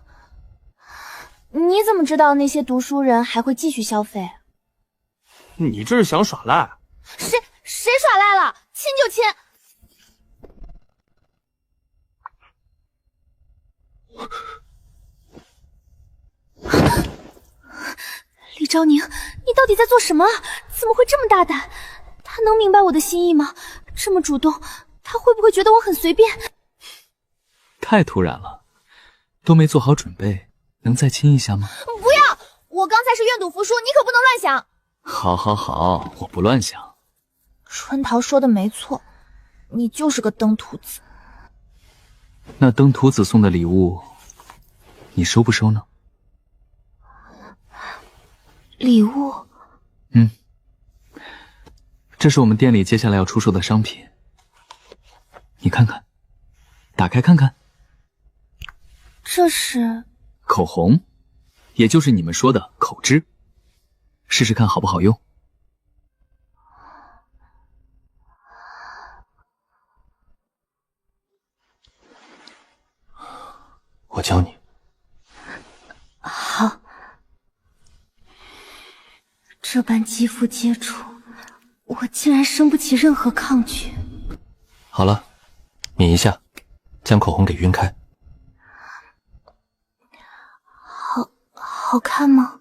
你怎么知道那些读书人还会继续消费？你这是想耍赖？谁耍赖了？亲就亲！李昭宁，你到底在做什么？怎么会这么大胆？他能明白我的心意吗？这么主动，他会不会觉得我很随便？太突然了，都没做好准备，能再亲一下吗？不要！我刚才是愿赌服输，你可不能乱想。好，好，好，我不乱想。春桃说的没错，你就是个登徒子。那登徒子送的礼物，你收不收呢？礼物？这是我们店里接下来要出售的商品，你看看，打开看看。这是口红，也就是你们说的口脂，试试看好不好用。我教你。好。这般肌肤接触，我竟然生不起任何抗拒。好了，抿一下，将口红给晕开。好看吗？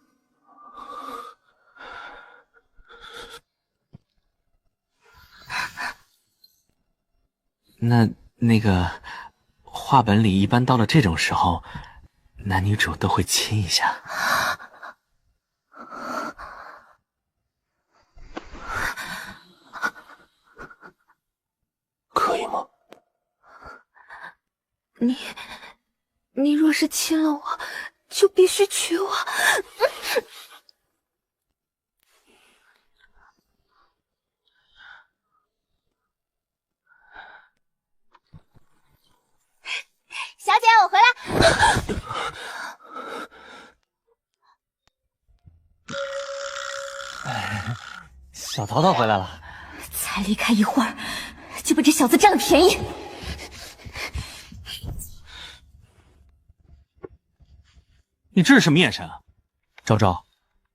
那个话本里一般到了这种时候，男女主都会亲一下。可以吗？你若是亲了我，就必须娶我。小姐，我回来。小淘淘回来了。才离开一会儿，就被这小子占了便宜。你这是什么眼神啊？昭昭，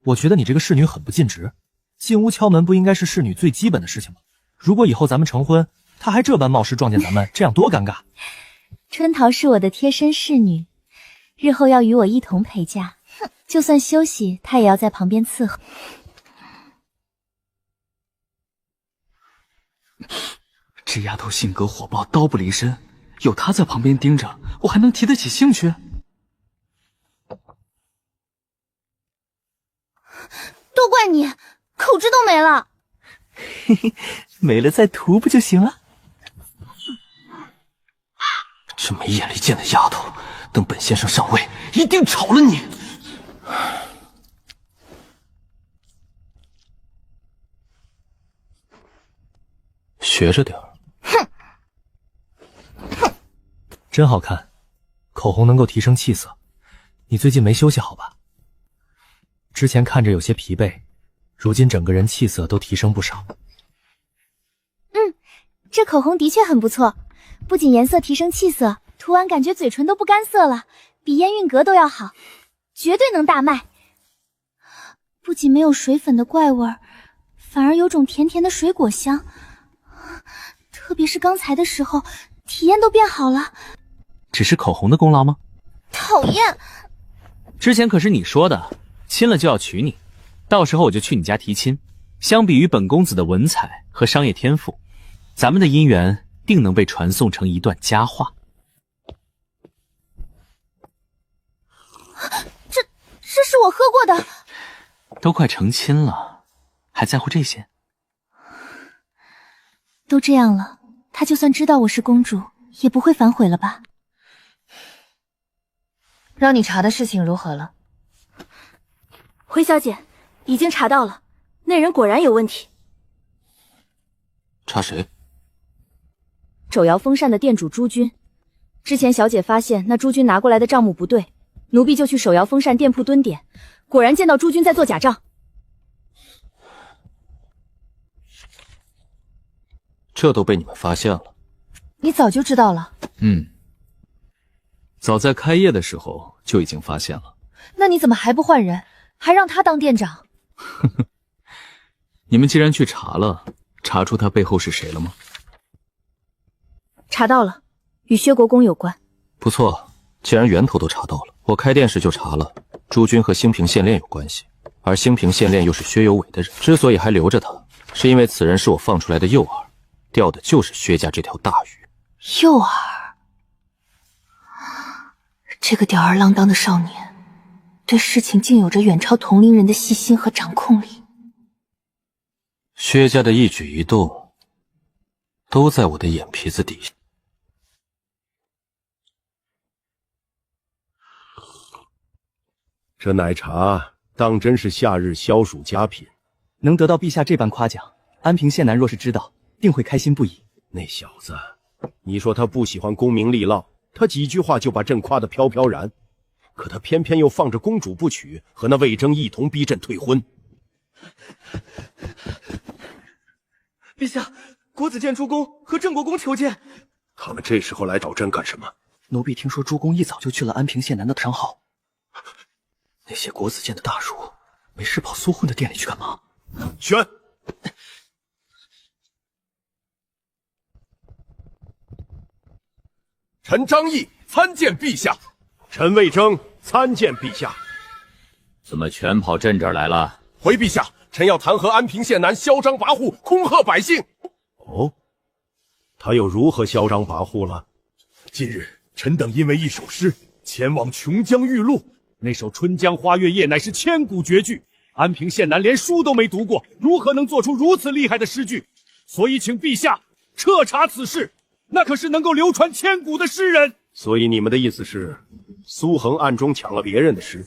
我觉得你这个侍女很不尽职。进屋敲门不应该是侍女最基本的事情吗？如果以后咱们成婚，她还这般冒失撞见咱们，这样多尴尬。春桃是我的贴身侍女，日后要与我一同陪嫁。就算休息，她也要在旁边伺候。这丫头性格火爆，刀不离身，有她在旁边盯着，我还能提得起兴趣？都怪你，口脂都没了。嘿嘿，没了再涂不就行了？这没眼力见的丫头，等本先生上位，一定炒了你！学着点儿。真好看，口红能够提升气色。你最近没休息好吧？之前看着有些疲惫，如今整个人气色都提升不少。这口红的确很不错，不仅颜色提升气色，涂完感觉嘴唇都不干涩了，比烟韵阁都要好，绝对能大卖。不仅没有水粉的怪味儿，反而有种甜甜的水果香。特别是刚才的时候，体验都变好了。只是口红的功劳吗？讨厌！之前可是你说的，亲了就要娶你，到时候我就去你家提亲。相比于本公子的文采和商业天赋，咱们的姻缘定能被传颂成一段佳话。这是我喝过的。都快成亲了，还在乎这些？都这样了，他就算知道我是公主，也不会反悔了吧？让你查的事情如何了？回小姐，已经查到了，那人果然有问题。查谁？手摇风扇的店主朱军。之前小姐发现那朱军拿过来的账目不对，奴婢就去手摇风扇店铺蹲点，果然见到朱军在做假账。这都被你们发现了。你早就知道了。早在开业的时候就已经发现了。那你怎么还不换人，还让他当店长？你们既然去查了，查出他背后是谁了吗？查到了，与薛国公有关。不错，既然源头都查到了，我开店时就查了，朱军和兴平县令有关系，而兴平县令又是薛有伟的人。之所以还留着他，是因为此人是我放出来的诱饵，钓的就是薛家这条大鱼。诱饵，这个吊儿郎当的少年，对事情竟有着远超同龄人的细心和掌控力。薛家的一举一动，都在我的眼皮子底下。这奶茶当真是夏日消暑佳品，能得到陛下这般夸奖，安平县男若是知道，定会开心不已。那小子，你说他不喜欢功名利禄，他几句话就把朕夸得飘飘然，可他偏偏又放着公主不娶，和那魏征一同逼朕退婚。陛下，国子监诸公和郑国公求见。他们这时候来找朕干什么？奴婢听说诸公一早就去了安平县南的商号。那些国子监的大儒没事跑苏混的店里去干嘛？选。臣张毅参见陛下。臣魏征参见陛下。怎么全跑朕这儿来了？回陛下，臣要弹劾安平县男嚣张跋扈，恐吓百姓。哦，他又如何嚣张跋扈了？近日，臣等因为一首诗前往琼江玉露，那首《春江花月夜》乃是千古绝句，安平县男连书都没读过，如何能做出如此厉害的诗句？所以请陛下彻查此事，那可是能够流传千古的诗人。所以你们的意思是，苏衡暗中抢了别人的诗，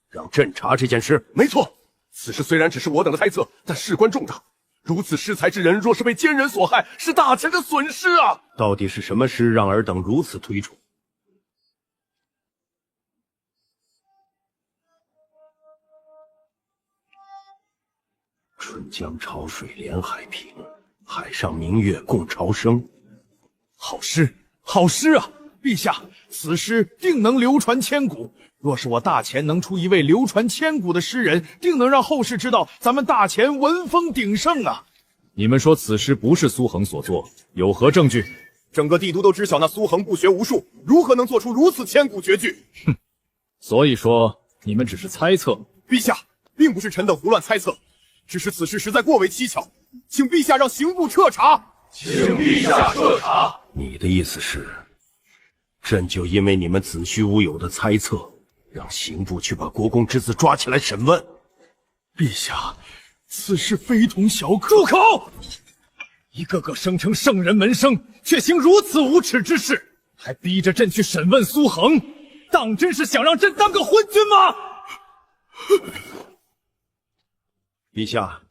让朕查这件事？没错，此事虽然只是我等的猜测，但事关重大。如此诗才之人，若是被奸人所害，是大臣的损失啊！到底是什么诗让尔等如此推崇？春江潮水连海平，海上明月共潮生。好诗，好诗啊！陛下，此诗定能流传千古。若是我大钱能出一位流传千古的诗人，定能让后世知道咱们大钱文风鼎盛啊！你们说此诗不是苏衡所作，有何证据？整个帝都都知晓那苏衡不学无术，如何能做出如此千古绝句？哼！所以说你们只是猜测。陛下，并不是臣等胡乱猜测，只是此事实在过为蹊跷，请陛下让刑部彻查。请陛下彻查。你的意思是，朕就因为你们子虚乌有的猜测，让刑部去把国公之子抓起来审问？陛下，此事非同小可。住口！一个个声称圣人门生，却行如此无耻之事，还逼着朕去审问苏衡，当真是想让朕当个昏君吗？陛下，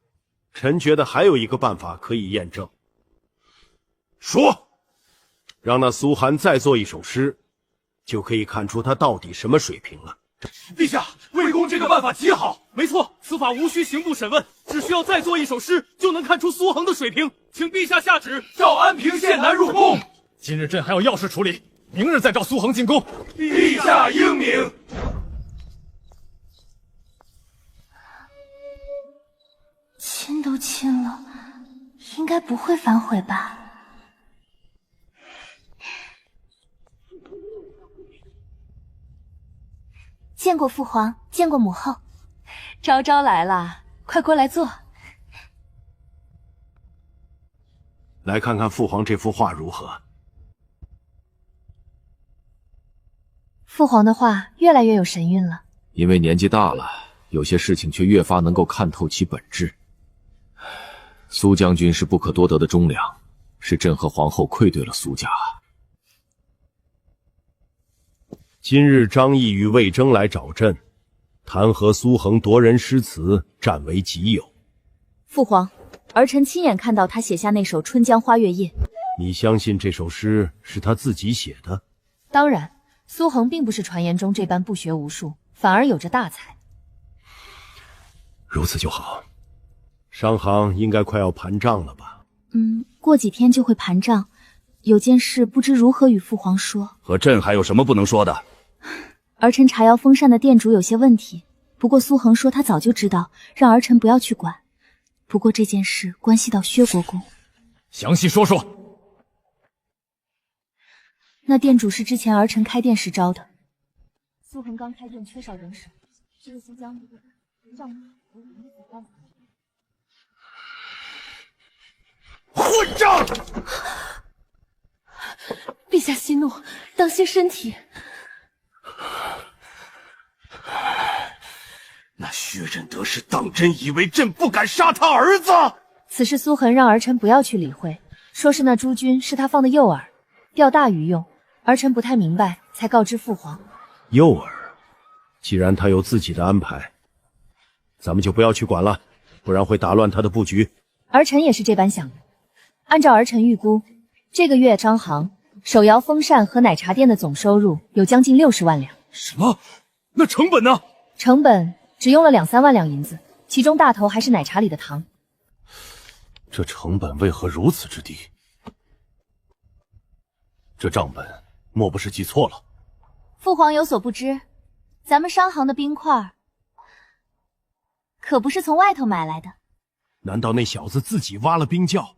臣觉得还有一个办法可以验证。说，让那苏涵再做一首诗，就可以看出他到底什么水平了。陛下，魏公这个办法极好。没错，此法无需刑部审问，只需要再做一首诗，就能看出苏衡的水平。请陛下下旨，召安平县男入宫。今日朕还有要事处理，明日再召苏衡进宫。陛下英明。亲都亲了，应该不会反悔吧？见过父皇，见过母后。昭昭来了，快过来坐。来看看父皇这幅画如何？父皇的画越来越有神韵了。因为年纪大了，有些事情却越发能够看透其本质。苏将军是不可多得的忠良，是朕和皇后愧对了苏家。今日张毅与魏征来找朕，弹劾苏衡夺人诗词，占为己有。父皇，儿臣亲眼看到他写下那首《春江花月夜》。你相信这首诗是他自己写的？当然，苏衡并不是传言中这般不学无术，反而有着大才。如此就好。商行应该快要盘账了吧？过几天就会盘账，有件事不知如何与父皇说。和朕还有什么不能说的？儿臣茶窑风扇的店主有些问题，不过苏恒说他早就知道，让儿臣不要去管。不过这件事关系到薛国公，详细说说。那店主是之前儿臣开店时招的。苏恒刚开店，缺少人手，这个新疆账目混账！陛下息怒，当心身体。那薛仁德是当真以为朕不敢杀他儿子？此事苏恒让儿臣不要去理会，说是那诸军是他放的诱饵，钓大鱼用。儿臣不太明白，才告知父皇。诱饵，既然他有自己的安排，咱们就不要去管了，不然会打乱他的布局。儿臣也是这般想的。按照儿臣预估，这个月张行、手摇风扇和奶茶店的总收入有将近60万两。什么？那成本呢？成本只用了2、3万两银子，其中大头还是奶茶里的糖。这成本为何如此之低？这账本莫不是记错了？父皇有所不知，咱们商行的冰块可不是从外头买来的。难道那小子自己挖了冰窖？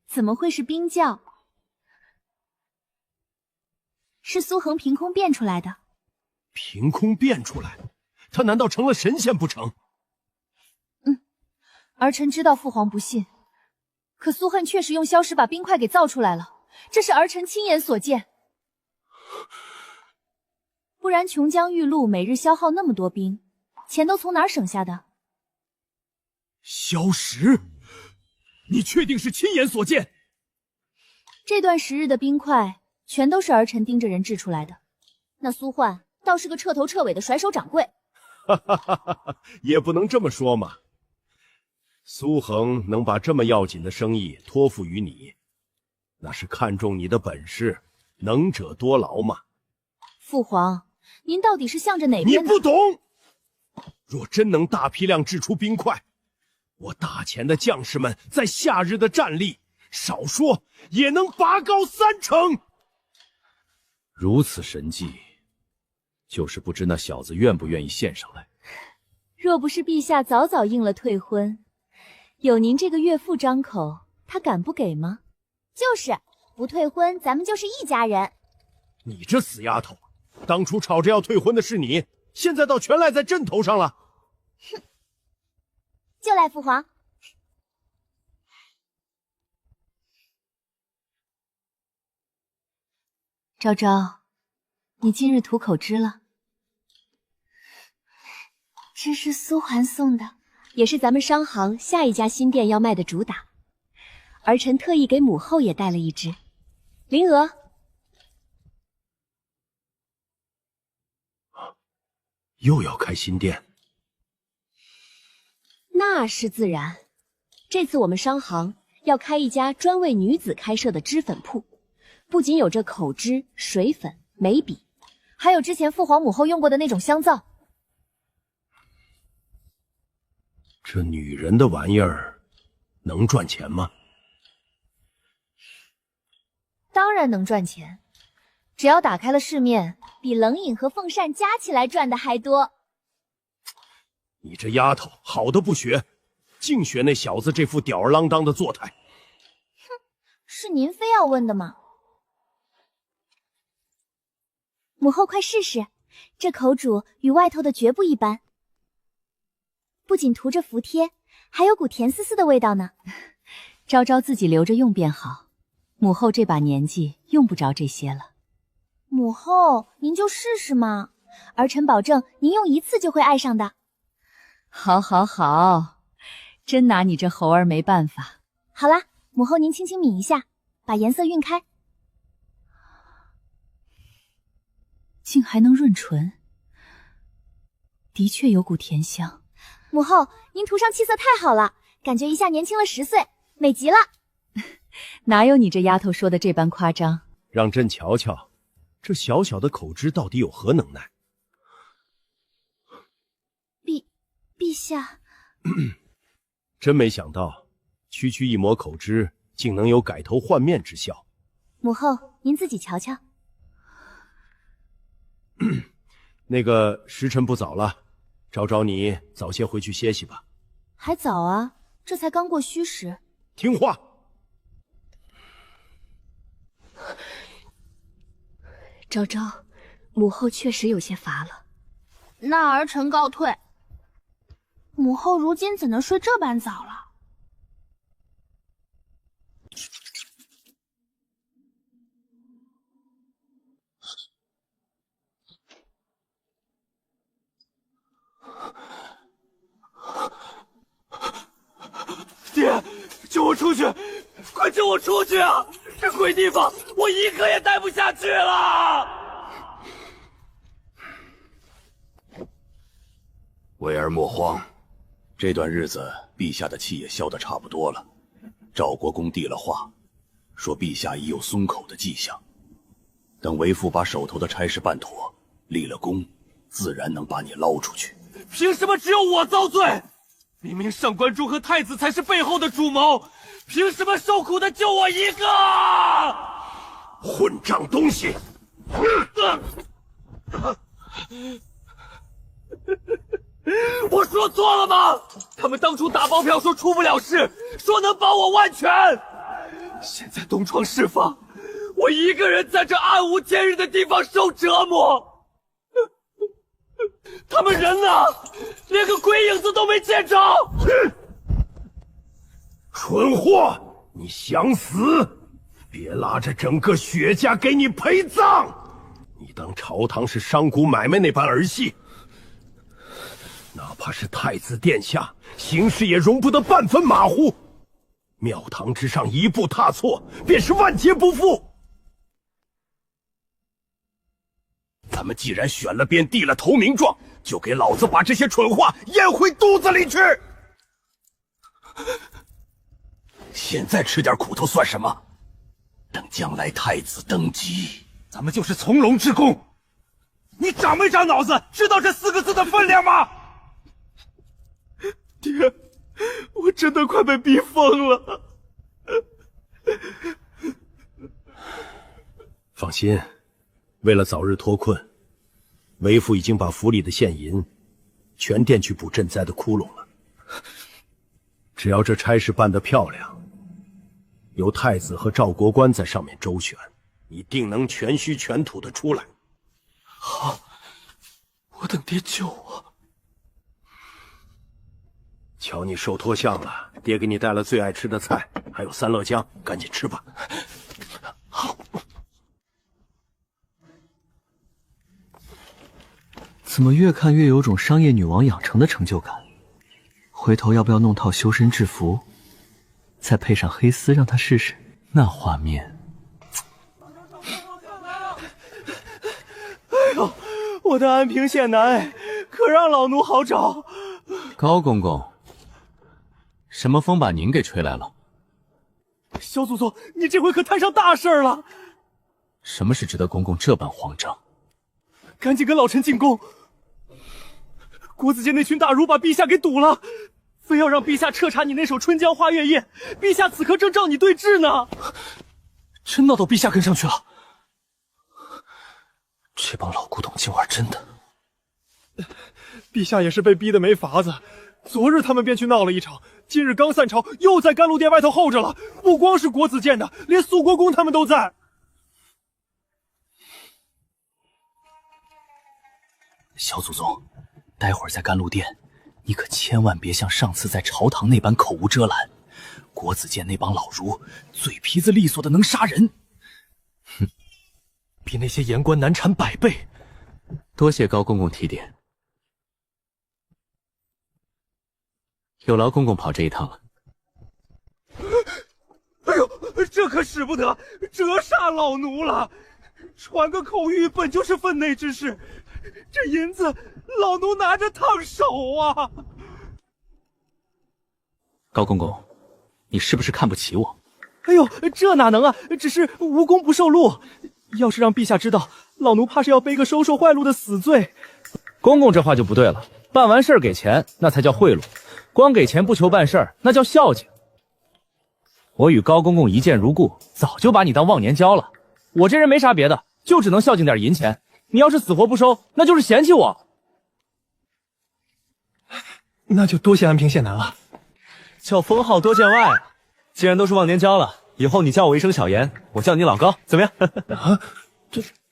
怎么会是冰窖？是苏恒凭空变出来的。凭空变出来？他难道成了神仙不成？儿臣知道父皇不信，可苏恨确实用消石把冰块给造出来了，这是儿臣亲眼所见。不然琼浆玉露每日消耗那么多冰，钱都从哪儿省下的？消石？你确定是亲眼所见？这段时日的冰块全都是儿臣盯着人制出来的。那苏焕倒是个彻头彻尾的甩手掌柜。也不能这么说嘛。苏恒能把这么要紧的生意托付于你，那是看中你的本事，能者多劳嘛。父皇，您到底是向着哪边的？你不懂。若真能大批量制出冰块，我大前的将士们在夏日的战力，少说也能拔高3成。如此神迹，就是不知那小子愿不愿意献上来。若不是陛下早早应了退婚，有您这个岳父张口，他敢不给吗？就是不退婚，咱们就是一家人。你这死丫头，当初吵着要退婚的是你，现在倒全赖在朕头上了。哼，就赖父皇。昭昭，你今日吐口汁了。这是苏桓送的，也是咱们商行下一家新店要卖的主打。儿臣特意给母后也带了一只。灵娥，又要开新店？那是自然。这次我们商行要开一家专为女子开设的脂粉铺，不仅有这口脂、水粉、眉笔，还有之前父皇母后用过的那种香皂。这女人的玩意儿能赚钱吗？当然能赚钱，只要打开了市面，比冷饮和凤扇加起来赚的还多。你这丫头好的不学，净学那小子这副吊儿郎当的作态。哼，是您非要问的吗？母后快试试，这口煮与外头的绝不一般。不仅涂着服帖，还有股甜丝丝的味道呢。昭昭自己留着用便好，母后这把年纪用不着这些了。母后，您就试试嘛，儿臣保证您用一次就会爱上的。好，好，好，真拿你这猴儿没办法。好啦，母后您轻轻抿一下，把颜色晕开。竟还能润唇，的确有股甜香。母后，您涂上气色太好了，感觉一下年轻了10岁，美极了。哪有你这丫头说的这般夸张？让朕瞧瞧，这小小的口脂到底有何能耐？陛下，真没想到，区区一抹口脂，竟能有改头换面之效。母后，您自己瞧瞧。那个时辰不早了，找你早些回去歇息吧。还早啊，这才刚过戌时。听话。昭昭，母后确实有些乏了。那儿臣告退。母后如今怎能睡这般早了？爹，救我出去！快救我出去啊！这鬼地方，我一刻也待不下去了。为儿莫慌，这段日子陛下的气也消得差不多了。赵国公递了话，说陛下已有松口的迹象。等为父把手头的差事办妥，立了功，自然能把你捞出去。凭什么只有我遭罪？明明上官珠和太子才是背后的主谋，凭什么受苦的就我一个？混账东西！我说错了吗？他们当初打包票说出不了事，说能保我万全。现在东窗事发，我一个人在这暗无天日的地方受折磨。他们人呢？连个鬼影子都没见着。蠢货，你想死？别拉着整个雪家给你陪葬！你当朝堂是商贾买卖那般儿戏？哪怕是太子殿下，行事也容不得半分马虎。庙堂之上一步踏错，便是万劫不复。咱们既然选了边，递了投名状，就给老子把这些蠢话咽回肚子里去。现在吃点苦头算什么？等将来太子登基，咱们就是从龙之功。你长没长脑子？知道这4个字的分量吗？爹，我真的快被逼疯了。放心，为了早日脱困，为父已经把府里的现银全垫去补赈灾的窟窿了。只要这差事办得漂亮，由太子和赵国官在上面周旋，你定能全虚全吐的出来。好，我等爹救我。瞧你瘦脱相了，爹给你带了最爱吃的菜，还有三乐姜，赶紧吃吧。好。怎么越看越有种商业女王养成的成就感？回头要不要弄套修身制服，再配上黑丝让她试试？那画面……哎呦，我的安平县男，可让老奴好找。高公公，什么风把您给吹来了？小祖宗，你这回可摊上大事了！什么是值得公公这般慌张？赶紧跟老臣进宫。国子监那群大儒把陛下给堵了，非要让陛下彻查你那首《春江花月夜》，陛下此刻正召你对质呢。真闹到陛下跟上去了？这帮老古董竟玩真的？陛下也是被逼得没法子，昨日他们便去闹了一场，今日刚散朝，又在甘露殿外头候着了。不光是国子监的，连肃国公他们都在。小祖宗，待会儿在甘露殿，你可千万别像上次在朝堂那般口无遮拦。国子监那帮老儒嘴皮子利索的能杀人，哼，比那些言官难缠100倍。多谢高公公提点，有劳公公跑这一趟了。哎呦，这可使不得，折煞老奴了。传个口谕本就是分内之事，这银子老奴拿着烫手啊！高公公，你是不是看不起我？哎呦，这哪能啊，只是无功不受禄。要是让陛下知道，老奴怕是要背个收受贿赂的死罪。公公这话就不对了，办完事儿给钱，那才叫贿赂；光给钱不求办事儿，那叫孝敬。我与高公公一见如故，早就把你当忘年交了。我这人没啥别的，就只能孝敬点银钱。你要是死活不收，那就是嫌弃我。那就多谢安平县男了。叫封号多见外啊！既然都是忘年交了，以后你叫我一声小严，我叫你老高，怎么样？啊，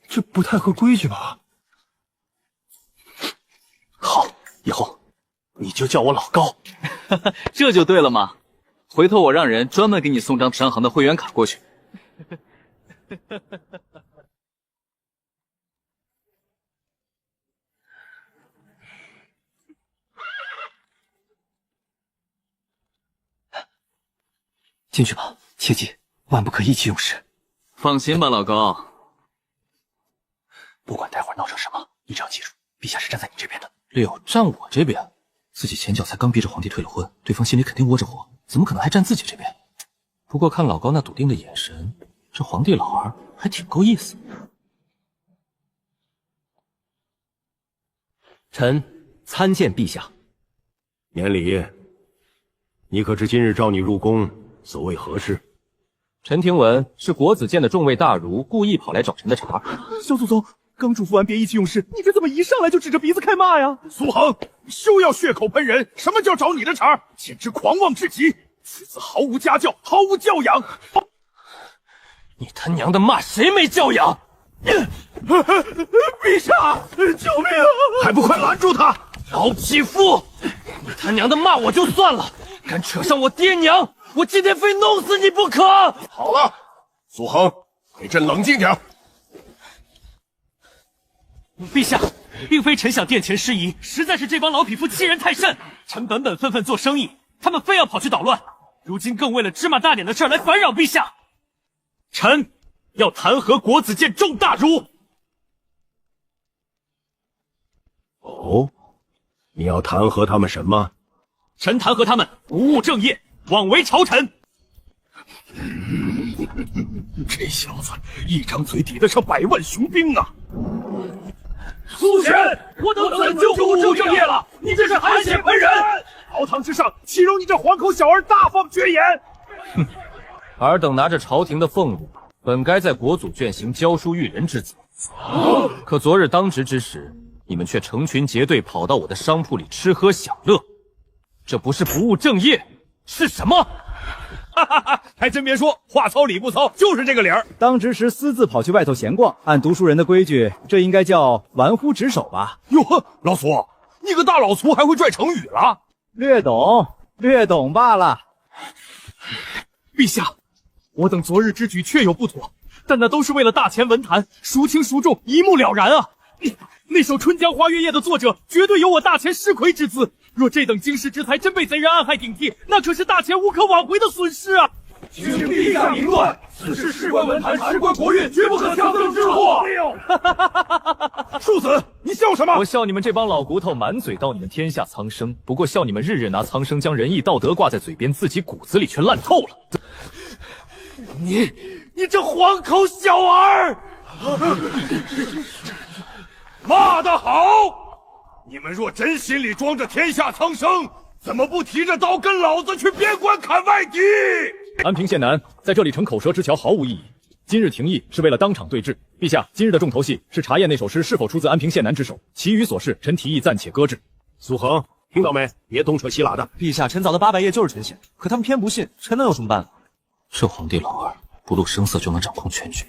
这不太合规矩吧？好，以后你就叫我老高。这就对了嘛。回头我让人专门给你送张商行的会员卡过去。进去吧，切记万不可意气用事。放心吧，老高。不管待会儿闹成什么，你只要记住，陛下是站在你这边的。六站我这边，自己前脚才刚逼着皇帝退了婚，对方心里肯定窝着火，怎么可能还站自己这边？不过看老高那笃定的眼神，这皇帝老儿还挺够意思。臣参见陛下。年礼，你可知今日召你入宫，所谓何事？臣听闻是国子监的众位大儒故意跑来找臣的茬。小祖宗，刚嘱咐完别意气用事，你这怎么一上来就指着鼻子开骂呀？苏恒，休要血口喷人！什么叫找你的茬？简直狂妄至极！此子毫无家教，毫无教养。你他娘的骂谁没教养？陛下，救命啊！还不快拦住他！老匹夫，你他娘的骂我就算了，敢扯上我爹娘，我今天非弄死你不可！好了，苏恒，给朕冷静点。陛下，并非臣想殿前失仪，实在是这帮老匹夫欺人太甚。臣本分分做生意，他们非要跑去捣乱，如今更为了芝麻大点的事来烦扰陛下。臣要弹劾国子监众大儒。哦，你要弹劾他们什么？臣弹劾他们不务正业，枉为朝臣。这小子一张嘴抵得上100万雄兵啊！苏贤，我等怎就不务正业了？你这是含血喷人！朝堂之上，岂容你这黄口小儿大放厥言？哼，尔等拿着朝廷的俸禄，本该在国祖卷行教书育人之责。可昨日当值之时，你们却成群结队跑到我的商铺里吃喝享乐，这不是不务正业是什么？哈哈哈！还真别说，话糙理不糙，就是这个理儿。当值时私自跑去外头闲逛，按读书人的规矩，这应该叫玩忽职守吧？哟呵，老苏，你个大老粗还会拽成语了？略懂罢了。陛下，我等昨日之举确有不妥，但那都是为了大钱文坛，孰轻孰重，一目了然啊！那首《春江花月夜》的作者绝对有我大钱失魁之资，若这等经世之才真被贼人暗害顶替，那可是大钱无可挽回的损失啊！请陛下明断，此事事关文坛，事关国运，绝不可强争之祸。庶子，你笑什么？我笑你们这帮老骨头满嘴道你们天下苍生，不过笑你们日日拿苍生将仁义道德挂在嘴边，自己骨子里却烂透了。你这黄口小儿！骂得好！你们若真心里装着天下苍生，怎么不提着刀跟老子去边关砍外敌？安平县男在这里逞口舌之乔毫无意义。今日廷议是为了当场对质。陛下，今日的重头戏是查验那首诗是否出自安平县男之手，其余所事，臣提议暂且搁置。苏恒，听到没？别东扯西拉的。陛下，臣早的800页就是臣写，可他们偏不信，臣能有什么办法？这皇帝老儿不露声色就能掌控全局，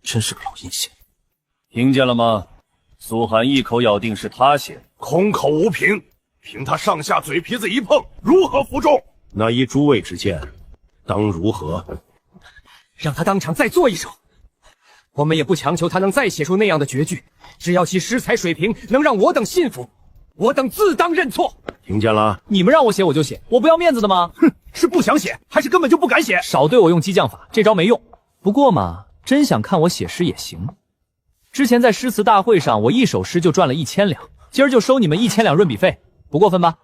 真是个老阴险。听见了吗？苏寒一口咬定是他写，空口无凭，凭他上下嘴皮子一碰，如何服众？那依诸位之见，当如何？让他当场再做一首。我们也不强求他能再写出那样的绝句，只要其诗才水平能让我等信服，我等自当认错。听见了？你们让我写我就写，我不要面子的吗？哼，是不想写，还是根本就不敢写？少对我用激将法，这招没用。不过嘛，真想看我写诗也行。之前在诗词大会上，我一首诗就赚了1000两，今儿就收你们1000两润笔费，不过分吧？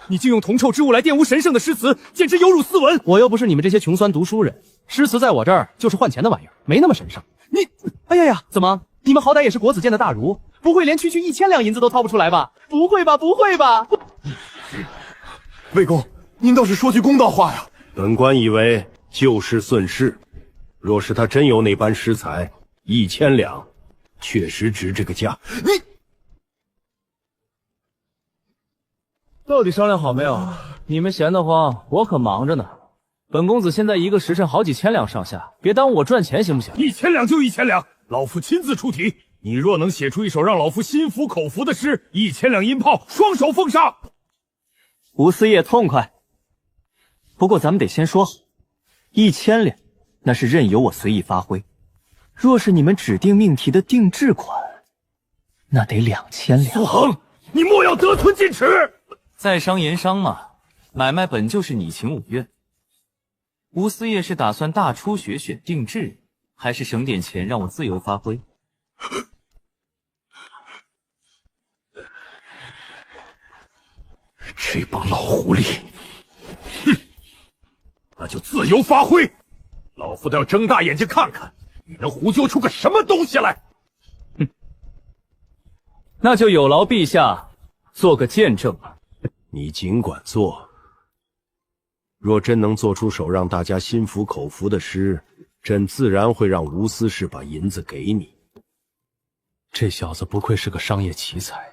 你竟用铜臭之物来玷污神圣的诗词，简直有辱斯文！我又不是你们这些穷酸读书人，诗词在我这儿就是换钱的玩意儿，没那么神圣。你，哎呀呀，怎么？你们好歹也是国子监的大儒，不会连区区1000两银子都掏不出来吧？不会吧，不会吧？魏公，您倒是说句公道话呀！本官以为就事论事，若是他真有那般诗才，1000两，确实值这个价。你到底商量好没有？你们闲得慌，我可忙着呢。本公子现在一个时辰好几千两上下，别耽误我赚钱，行不行？1000两就1000两，老夫亲自出题。你若能写出一首让老夫心服口服的诗，1000两银炮，双手奉上。吴思业痛快。不过咱们得先说好，1000两那是任由我随意发挥，若是你们指定命题的定制款，那得2000两。苏恒，你莫要得寸进尺。在商言商嘛，买卖本就是你情我愿。吴思业是打算大出血选定制，还是省点钱让我自由发挥？这帮老狐狸，哼，那就自由发挥，老夫都要睁大眼睛看看你能胡诌出个什么东西来。哼，那就有劳陛下做个见证了。你尽管做，若真能做出首让大家心服口服的诗，朕自然会让吴思氏把银子给你。这小子不愧是个商业奇才，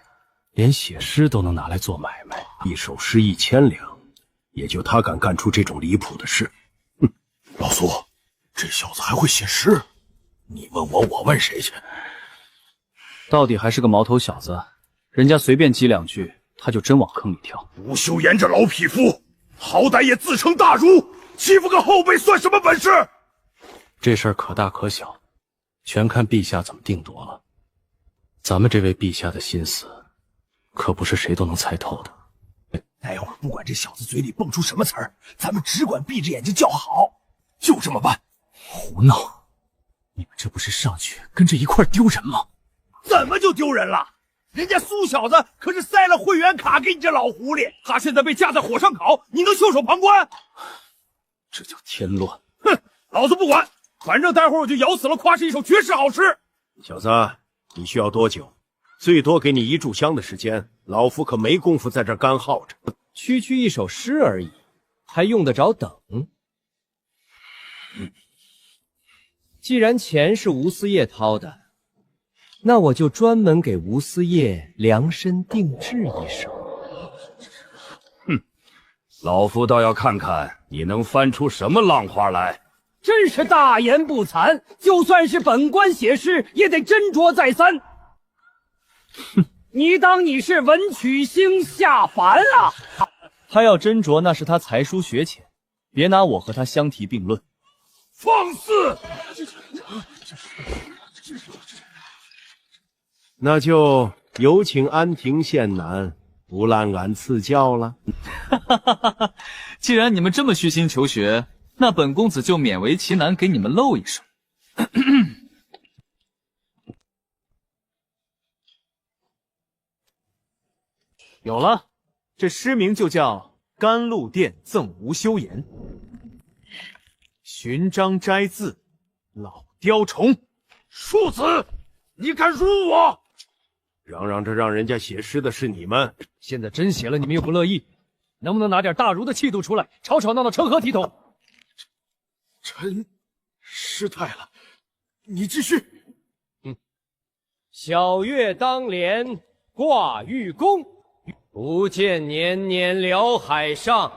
连写诗都能拿来做买卖。一首诗1000两，也就他敢干出这种离谱的事。哼，老苏，这小子还会写诗？你问我，我问谁去？到底还是个毛头小子，人家随便挤2句，他就真往坑里跳。吴修言这老匹夫，好歹也自称大儒，欺负个后辈算什么本事？这事儿可大可小，全看陛下怎么定夺了。咱们这位陛下的心思，可不是谁都能猜透的。待会儿不管这小子嘴里蹦出什么词儿，咱们只管闭着眼睛叫好，就这么办。胡闹！你们这不是上去跟着一块丢人吗？怎么就丢人了？人家苏小子可是塞了会员卡给你这老狐狸，他现在被架在火上烤，你能袖手旁观？这叫添乱！哼，老子不管，反正待会儿我就咬死了夸是一首绝世好诗。小子，你需要多久？最多给你1炷香的时间，老夫可没工夫在这儿干耗着。区区一首诗而已，还用得着等？既然钱是吴思业掏的，那我就专门给吴思业量身定制一首。哼，老夫倒要看看你能翻出什么浪花来。真是大言不惭，就算是本官写诗，也得斟酌再三。哼，你当你是文曲星下凡啊？他要斟酌，那是他才疏学浅，别拿我和他相提并论。放肆！那就有请安亭县男不烂俺赐教了。既然你们这么虚心求学，那本公子就勉为其难给你们露一手。有了，这诗名就叫《甘露殿赠吴修言》，寻章摘字，老雕虫。庶子，你敢辱我！嚷着让人家写诗的是你们，现在真写了，你们又不乐意，能不能拿点大儒的气度出来？吵吵闹闹成何体统？臣失态了，你继续。小月当帘挂玉弓，不见年年辽海上。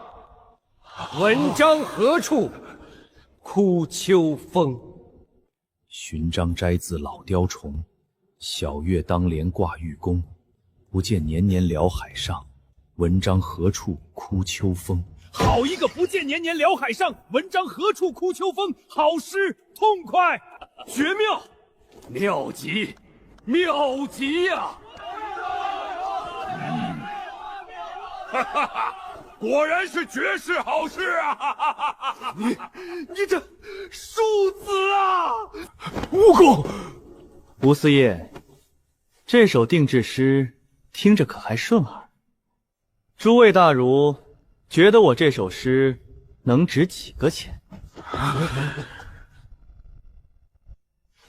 文章何处哭秋风？寻章摘字老雕虫，小月当帘挂玉弓。不见年年辽海上，文章何处哭秋风。好一个不见年年辽海上，文章何处哭秋风！好诗，痛快，绝妙，妙极，妙极呀！哈哈哈，果然是绝世好诗啊！你这庶子啊！蜈蚣，吴思业，这首定制诗听着可还顺耳？诸位大儒觉得我这首诗能值几个钱？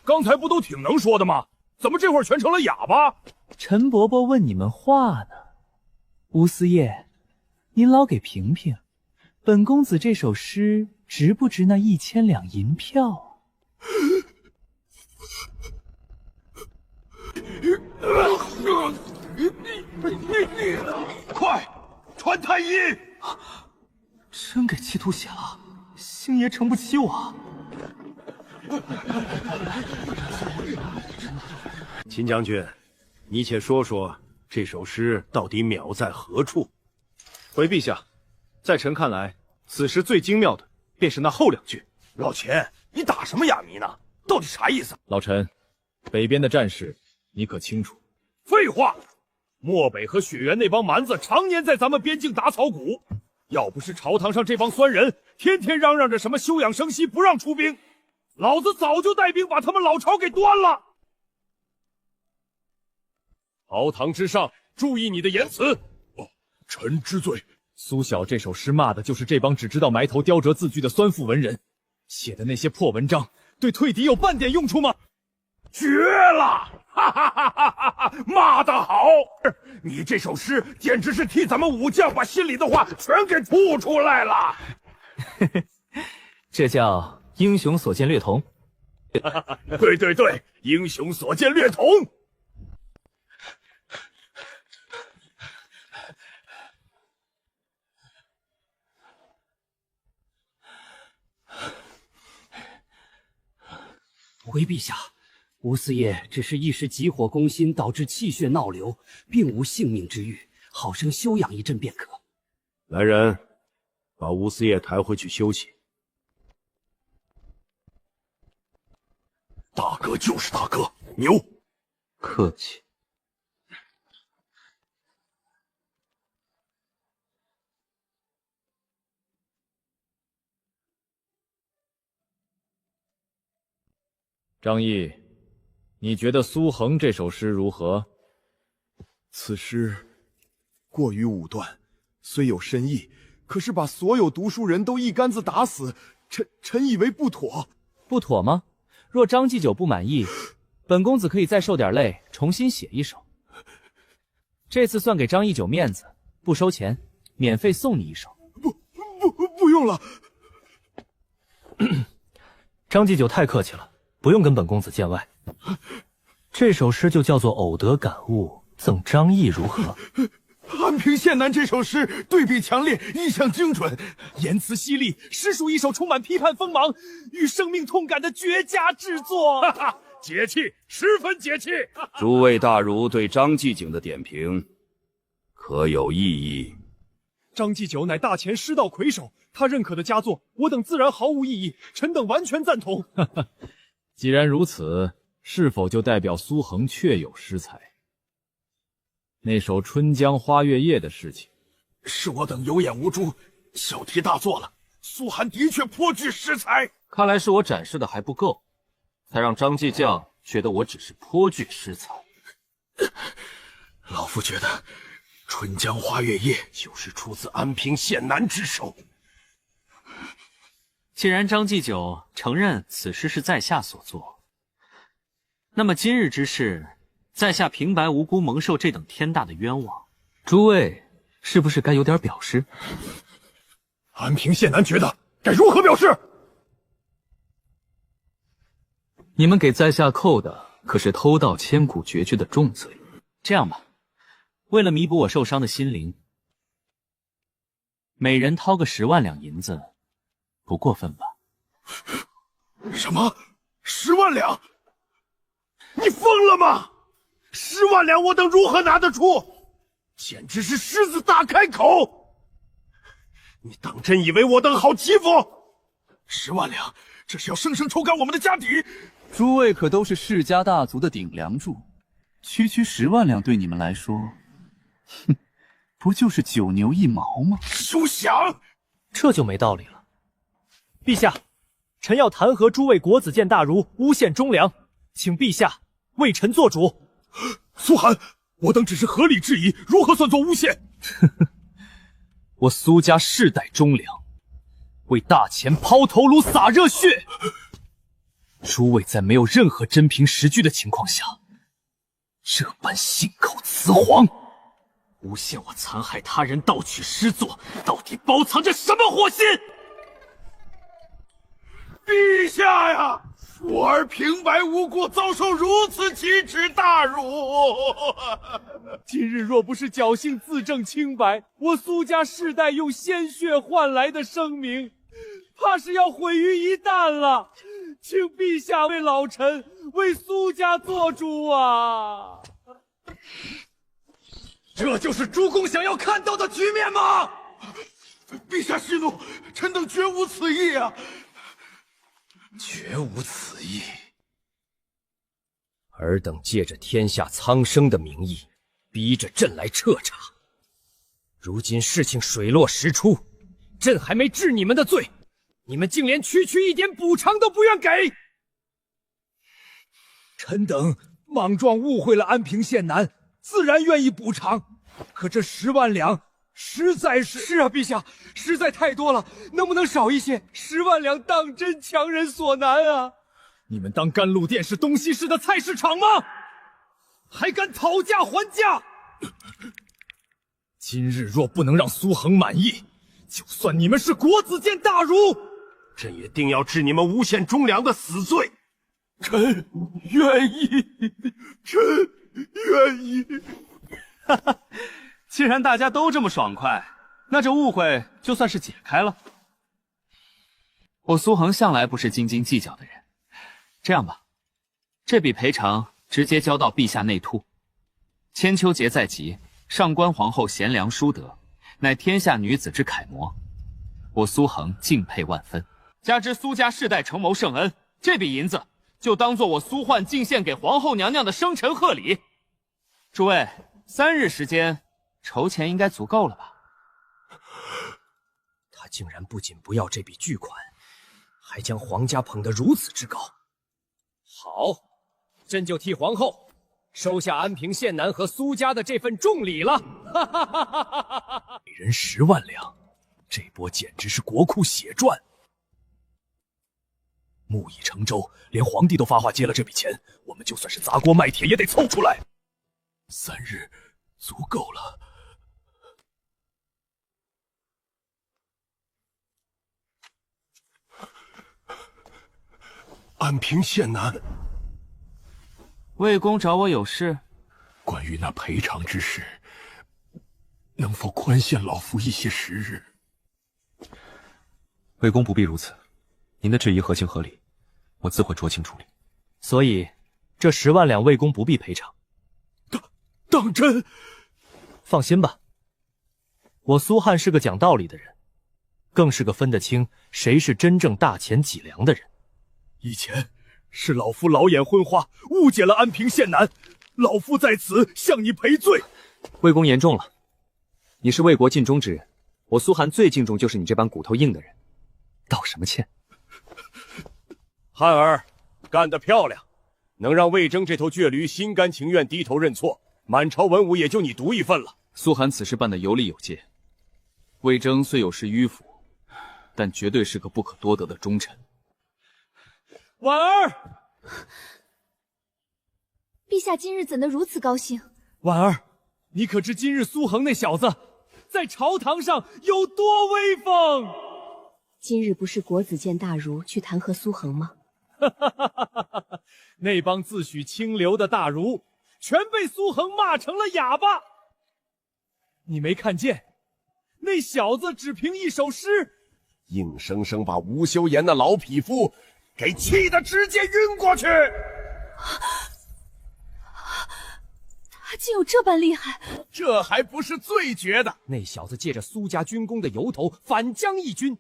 刚才不都挺能说的吗？怎么这会儿全成了哑巴？陈伯伯问你们话呢。吴思业，您老给评评，本公子这首诗值不值那1000两银票？快传太医！真给气吐血了，星爷承不起我。秦将军，你且说说这首诗到底妙在何处？回陛下，在臣看来，此诗最精妙的便是那后2句。老秦，你打什么哑谜呢？到底啥意思？老臣，北边的战事你可清楚？废话，漠北和雪原那帮蛮子常年在咱们边境打草谷，要不是朝堂上这帮酸人天天嚷嚷着什么休养生息不让出兵，老子早就带兵把他们老巢给端了。朝堂之上，注意你的言辞。臣知罪。苏晓这首诗骂的就是这帮只知道埋头雕琢字句的酸腐文人，写的那些破文章，对退敌有半点用处吗？绝了！哈哈哈哈哈哈！骂得好！你这首诗简直是替咱们武将把心里的话全给吐出来了。这叫英雄所见略同。对对对，英雄所见略同。回陛下，吴四爷只是一时急火攻心，导致气血闹流，并无性命之虞，好生休养一阵便可。来人，把吴四爷抬回去休息。大哥就是大哥，牛！客气。张毅，你觉得苏衡这首诗如何？此诗过于武断，虽有深意，可是把所有读书人都一竿子打死，臣以为不妥。不妥吗？若张继久不满意，本公子可以再受点累，重新写一首。这次算给张义久面子，不收钱，免费送你一首。不用了。张继久太客气了，不用跟本公子见外。这首诗就叫做《偶得感悟赠张毅》，如何？安平县南这首诗对比强烈，意象精准，言辞犀利，实属一首充满批判锋芒与生命痛感的绝佳之作。哈哈，解气，十分解气。诸位大儒对张继景的点评可有异议？张继久乃大前师道魁首，他认可的佳作，我等自然毫无异议，臣等完全赞同。既然如此，是否就代表苏衡确有诗才？那首《春江花月夜》的事情，是我等有眼无珠，小题大做了。苏涵的确颇具诗才，看来是我展示的还不够，才让张继将觉得我只是颇具诗才。老夫觉得《春江花月夜》就是出自安平县南之手。既然张继久承认此诗是在下所作，那么今日之事，在下平白无辜蒙受这等天大的冤枉，诸位是不是该有点表示？安平县南觉得该如何表示？你们给在下扣的可是偷盗千古绝句的重罪。这样吧，为了弥补我受伤的心灵，每人掏个10万两银子，不过分吧？什么？10万两？你疯了吗？10万两我等如何拿得出？简直是狮子大开口！你当真以为我等好欺负？10万两，这是要生生抽干我们的家底！诸位可都是世家大族的顶梁柱，区10万两对你们来说，哼，不就是9牛1毛吗？休想！这就没道理了。陛下，臣要弹劾诸位国子监大儒诬陷忠良，请陛下为臣做主。苏涵，我等只是合理质疑，如何算作诬陷？我苏家世代忠良，为大钱抛头颅洒热血。诸位在没有任何真凭实据的情况下，这般信口雌黄，诬陷我残害他人、盗取诗作，到底包藏着什么祸心？陛下呀！我儿平白无故遭受如此奇耻大辱，今日若不是侥幸自证清白，我苏家世代用鲜血换来的声名，怕是要毁于一旦了。请陛下为老臣、为苏家做主啊！这就是主公想要看到的局面吗？陛下息怒，臣等绝无此意啊！绝无此意。尔等借着天下苍生的名义，逼着朕来彻查。如今事情水落石出，朕还没治你们的罪，你们竟连区区一点补偿都不愿给。臣等莽撞误会了安平县男，自然愿意补偿。可这10万两实在是……是啊，陛下，实在太多了，能不能少一些？10万两当真强人所难啊！你们当甘露殿是东西市的菜市场吗？还敢讨价还价！今日若不能让苏恒满意，就算你们是国子监大儒，朕也定要治你们诬陷忠良的死罪。臣愿意，臣愿意。哈哈，既然大家都这么爽快，那这误会就算是解开了。我苏恒向来不是斤斤计较的人，这样吧，这笔赔偿直接交到陛下内突。千秋节在即，上官皇后贤良淑德，乃天下女子之楷模，我苏恒敬佩万分。加之苏家世代承谋圣恩，这笔银子就当做我苏焕进献给皇后娘娘的生辰贺礼。诸位，3日时间，筹钱应该足够了吧？他竟然不仅不要这笔巨款，还将皇家捧得如此之高。好，朕就替皇后收下安平县男和苏家的这份重礼了。每人10万两，这波简直是国库血赚。木已成舟，连皇帝都发话接了这笔钱，我们就算是砸锅卖铁也得凑出来。3日足够了。安平县男，魏公找我有事。关于那赔偿之事，能否宽限老夫一些时日？魏公不必如此，您的质疑合情合理，我自会酌情处理。所以，这10万两魏公不必赔偿。当真？放心吧，我苏汉是个讲道理的人，更是个分得清谁是真正大钱几两的人。以前是老夫老眼昏花，误解了安平县男，老夫在此向你赔罪。魏公言重了，你是魏国尽忠之人，我苏汉最敬重就是你这般骨头硬的人，道什么歉？汉儿，干得漂亮，能让魏征这头倔驴心甘情愿低头认错，满朝文武也就你独一份了。苏涵此事办得有理有节，魏征虽有失迂腐，但绝对是个不可多得的忠臣。婉儿，陛下今日怎能如此高兴？婉儿，你可知今日苏恒那小子在朝堂上有多威风？今日不是国子监大儒去弹劾苏恒吗？那帮自诩清流的大儒，全被苏恒骂成了哑巴。你没看见，那小子只凭一首诗，硬生生把吴修言那老匹夫给气得直接晕过去。他竟有这般厉害！这还不是最绝的，那小子借着苏家军功的由头反将义军，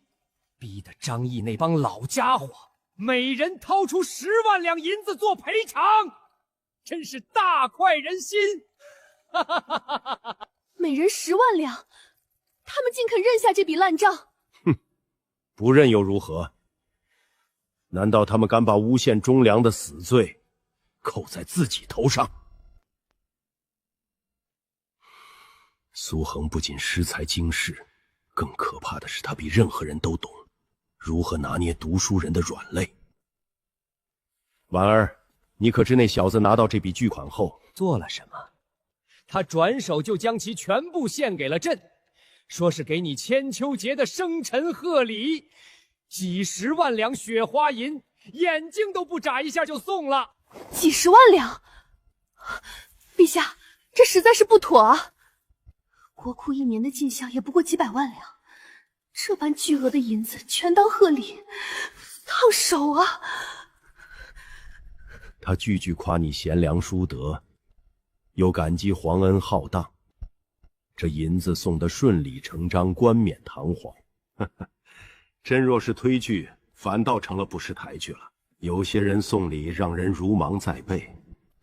逼得张毅那帮老家伙每人掏出10万两银子做赔偿，真是大快人心！每人10万两，他们竟肯认下这笔烂账？哼，不认又如何？难道他们敢把诬陷忠良的死罪扣在自己头上？苏恒不仅识才经世，更可怕的是他比任何人都懂如何拿捏读书人的软肋。婉儿，你可知那小子拿到这笔巨款后做了什么？他转手就将其全部献给了朕，说是给你千秋节的生辰贺礼，几十万两雪花银，眼睛都不眨一下就送了。几十万两，陛下，这实在是不妥啊！国库1年的进项也不过几百万两，这般巨额的银子全当贺礼，烫手啊！他句句夸你贤良淑德，又感激皇恩浩荡，这银子送得顺理成章，冠冕堂皇。真若是推拒，反倒成了不识抬举了。有些人送礼让人如芒在背，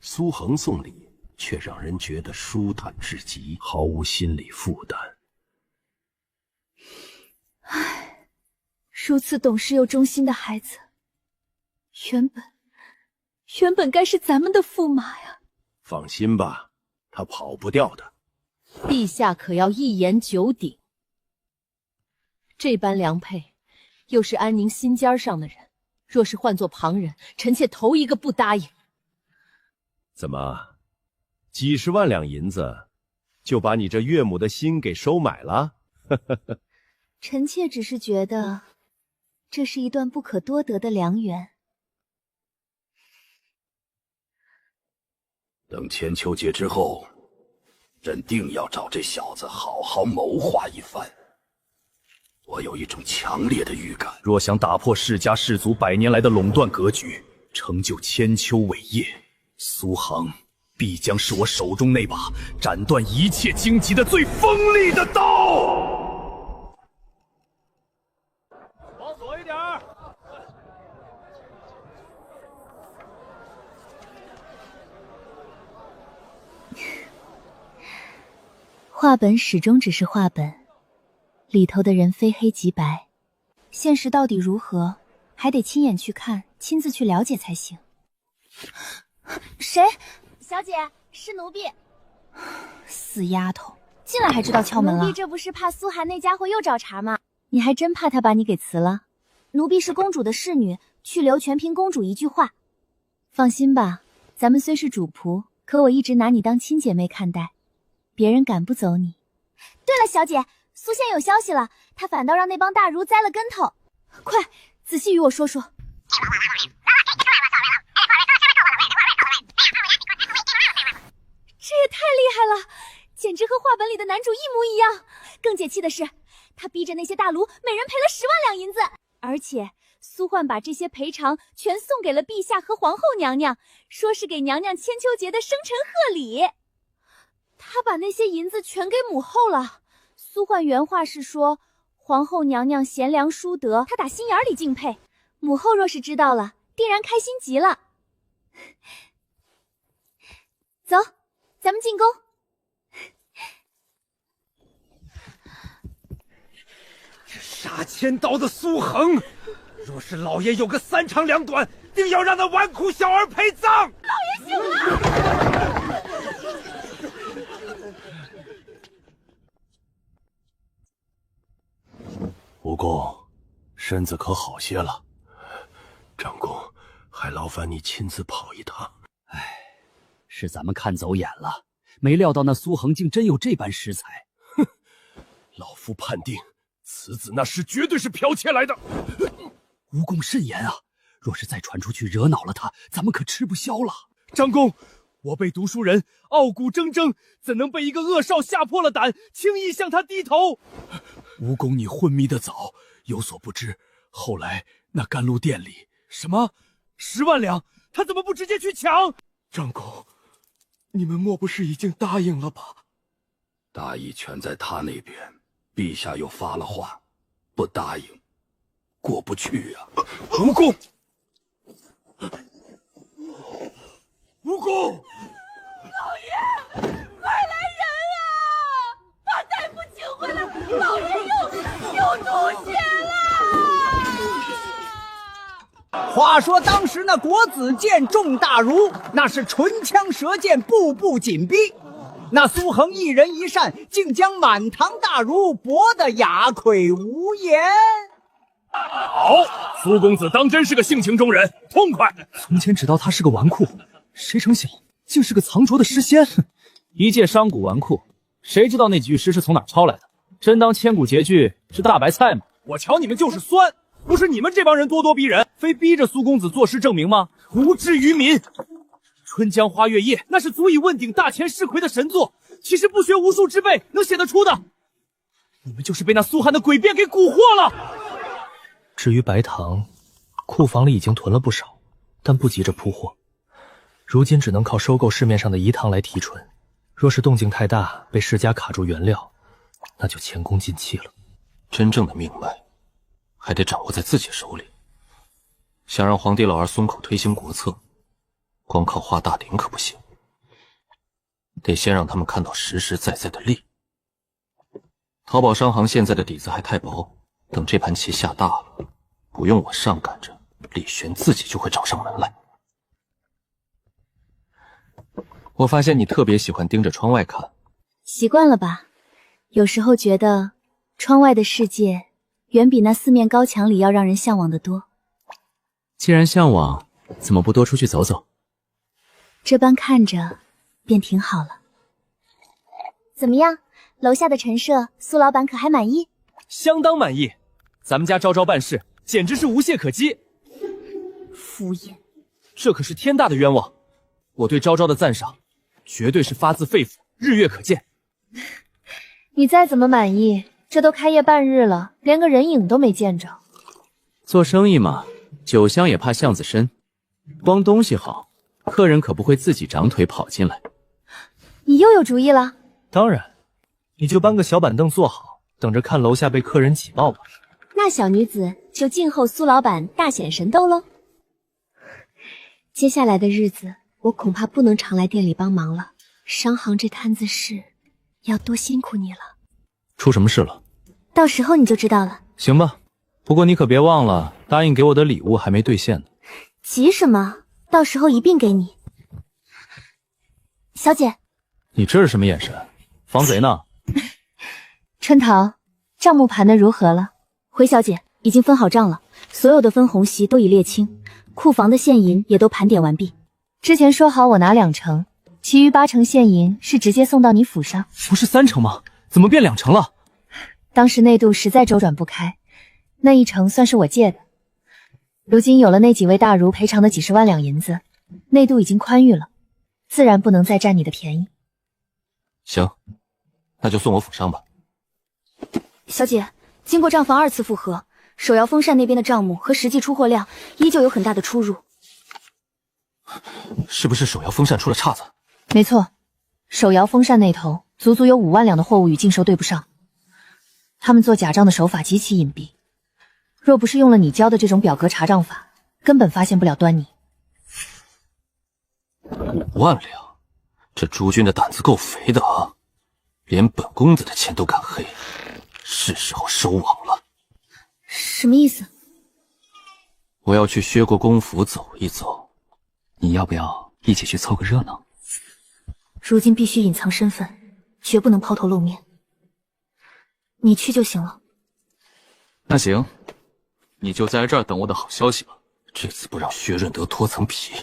苏恒送礼却让人觉得舒坦至极，毫无心理负担。唉，如此懂事又忠心的孩子，原本该是咱们的驸马呀。放心吧，他跑不掉的。陛下可要一言九鼎。这般良配，又是安宁心尖上的人，若是换作旁人，臣妾头一个不答应。怎么，几十万两银子，就把你这岳母的心给收买了？臣妾只是觉得，这是一段不可多得的良缘。等千秋节之后，朕定要找这小子好好谋划一番。我有一种强烈的预感，若想打破世家氏族100年来的垄断格局，成就千秋伟业，苏杭必将是我手中那把斩断一切荆棘的最锋利的刀。往左一点儿。画本始终只是画本，里头的人非黑即白，现实到底如何，还得亲眼去看，亲自去了解才行。谁？小姐，是奴婢。死丫头，进来还知道敲门了。奴婢这不是怕苏寒那家伙又找茬吗？你还真怕他把你给辞了？奴婢是公主的侍女，去留全凭公主一句话。放心吧，咱们虽是主仆，可我一直拿你当亲姐妹看待，别人赶不走你。对了，小姐，苏仙有消息了，他反倒让那帮大儒栽了跟头。快，仔细与我说说。这也太厉害了，简直和画本里的男主一模一样。更解气的是，他逼着那些大儒每人赔了10万两银子，而且苏焕把这些赔偿全送给了陛下和皇后娘娘，说是给娘娘千秋节的生辰贺礼。他把那些银子全给母后了。苏焕原话是说，皇后娘娘贤良淑德，他打心眼里敬佩。母后若是知道了，定然开心极了。走，咱们进宫。这杀千刀的苏恒，若是老爷有个3长2短，定要让那纨绔小儿陪葬。老爷醒了！蜈蚣，身子可好些了？长公，还劳烦你亲自跑一趟。是咱们看走眼了，没料到那苏恒竟真有这般识才。哼，老夫判定此子那尸绝对是剽窃来的。蜈蚣慎言啊！若是再传出去惹恼了他，咱们可吃不消了。长公，我辈读书人傲骨铮铮，怎能被一个恶少吓破了胆，轻易向他低头？蜈蚣，你昏迷的早，有所不知。后来那甘露殿里，什么10万两，他怎么不直接去抢？长公，你们莫不是已经答应了吧？大义全在他那边，陛下又发了话，不答应，过不去啊！蜈蚣，蜈蚣，老爷，快来人啊！把大夫请回来，老爷又吐血了。话说当时那国子监众大儒，那是唇枪舌剑，步步紧逼。那苏恒一人一扇，竟将满堂大儒驳得哑愧无言。好，苏公子当真是个性情中人，痛快。从前只道他是个纨绔，谁成想竟是个藏拙的诗仙。一介商贾纨绔，谁知道那几句诗是从哪儿抄来的？真当千古绝句是大白菜吗？我瞧你们就是酸，不是你们这帮人咄咄逼人，非逼着苏公子作诗证明吗？无知于民！《春江花月夜》那是足以问鼎大钱世魁的神作，岂是不学无术之辈能写得出的？你们就是被那苏寒的诡辩给蛊惑了。至于白糖，库房里已经囤了不少，但不急着铺货，如今只能靠收购市面上的饴糖来提纯。若是动静太大，被世家卡住原料，那就前功尽弃了。真正的命脉，还得掌握在自己手里。想让皇帝老儿松口推行国策，光靠画大饼可不行，得先让他们看到实实在在的利。淘宝商行现在的底子还太薄，等这盘棋下大了，不用我上赶着，李玄自己就会找上门来。我发现你特别喜欢盯着窗外看，习惯了吧？有时候觉得窗外的世界远比那四面高墙里要让人向往的多。既然向往，怎么不多出去走走？这般看着便挺好了。怎么样，楼下的陈设，苏老板可还满意？相当满意，咱们家昭昭办事简直是无懈可击。敷衍，这可是天大的冤枉！我对昭昭的赞赏，绝对是发自肺腑，日月可见。你再怎么满意，这都开业半日了，连个人影都没见着。做生意嘛，酒香也怕巷子深，光东西好，客人可不会自己长腿跑进来。你又有主意了？当然，你就搬个小板凳坐好，等着看楼下被客人挤爆吧。那小女子就静候苏老板大显神斗喽。接下来的日子，我恐怕不能常来店里帮忙了。商行这摊子事，要多辛苦你了。出什么事了？到时候你就知道了。行吧，不过你可别忘了，答应给我的礼物还没兑现呢。急什么？到时候一并给你。小姐，你这是什么眼神？防贼呢？春桃，账目盘的如何了？回小姐，已经分好账了，所有的分红息都已列清，库房的现银也都盘点完毕。之前说好我拿2成，其余8成现银是直接送到你府上。不是3成吗？怎么变2成了？当时内度实在周转不开，那1成算是我借的。如今有了那几位大儒赔偿的几10万两银子，内度已经宽裕了，自然不能再占你的便宜。行，那就送我府上吧。小姐，经过账房2次复核，手摇风扇那边的账目和实际出货量依旧有很大的出入。是不是手摇风扇出了岔子？没错，手摇风扇那头足足有5万两的货物与净收对不上，他们做假账的手法极其隐蔽，若不是用了你教的这种表格查账法，根本发现不了端倪。5万两，这朱军的胆子够肥的啊！连本公子的钱都敢黑，是时候收网了。什么意思？我要去薛国公府走一走，你要不要一起去凑个热闹？如今必须隐藏身份，绝不能抛头露面。你去就行了。那行，你就在这儿等我的好消息吧。这次不让薛润德脱层皮，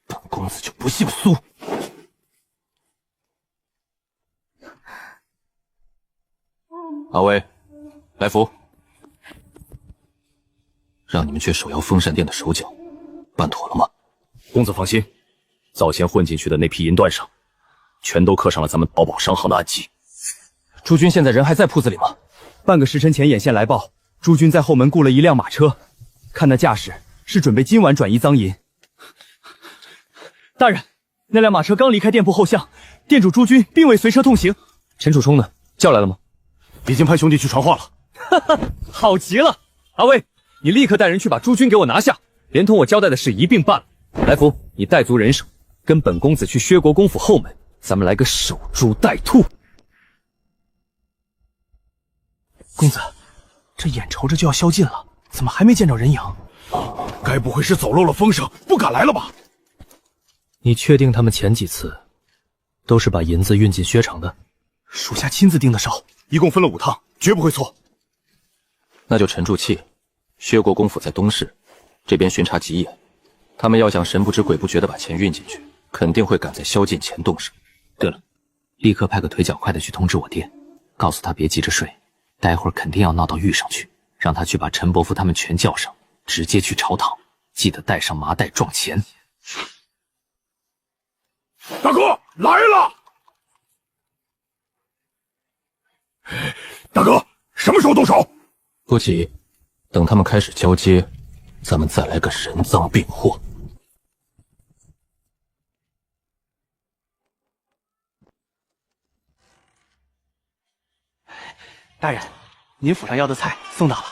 本公子就不姓苏。阿威，来福，让你们去手摇风扇店的手脚，办妥了吗？公子放心，早先混进去的那批银缎上，全都刻上了咱们淘宝商行的暗记。朱军现在人还在铺子里吗？半个时辰前眼线来报，朱军在后门雇了一辆马车，看那架势是准备今晚转移赃银。大人，那辆马车刚离开店铺后巷，店主朱军并未随车同行。陈楚冲呢？叫来了吗？已经派兄弟去传话了。哈哈，好极了！阿威，你立刻带人去把朱军给我拿下，连同我交代的事一并办了。来福，你带足人手，跟本公子去薛国公府后门，咱们来个守株待兔。公子，这眼瞅着就要宵禁了，怎么还没见着人影？该不会是走漏了风声，不敢来了吧？你确定他们前几次都是把银子运进薛城的？属下亲自盯的梢，一共分了5趟，绝不会错。那就沉住气，薛国公府在东市，这边巡查极严，他们要想神不知鬼不觉地把钱运进去，肯定会赶在宵禁前动手。对了，立刻派个腿脚快的去通知我爹，告诉他别急着睡，待会儿肯定要闹到狱上去，让他去把陈伯父他们全叫上，直接去朝堂，记得带上麻袋撞钱。大哥来了！大哥，什么时候动手？不急，等他们开始交接，咱们再来个人赃并获。大人，您府上要的菜送到了。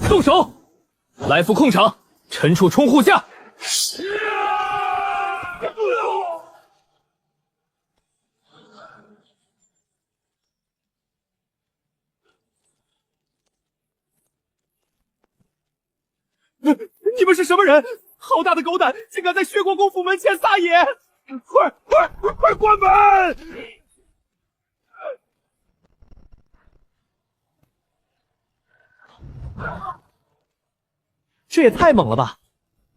动手！来福控场，陈处冲护下。你们是什么人？好大的狗胆，竟敢在薛国公府门前撒野！快关门！这也太猛了吧！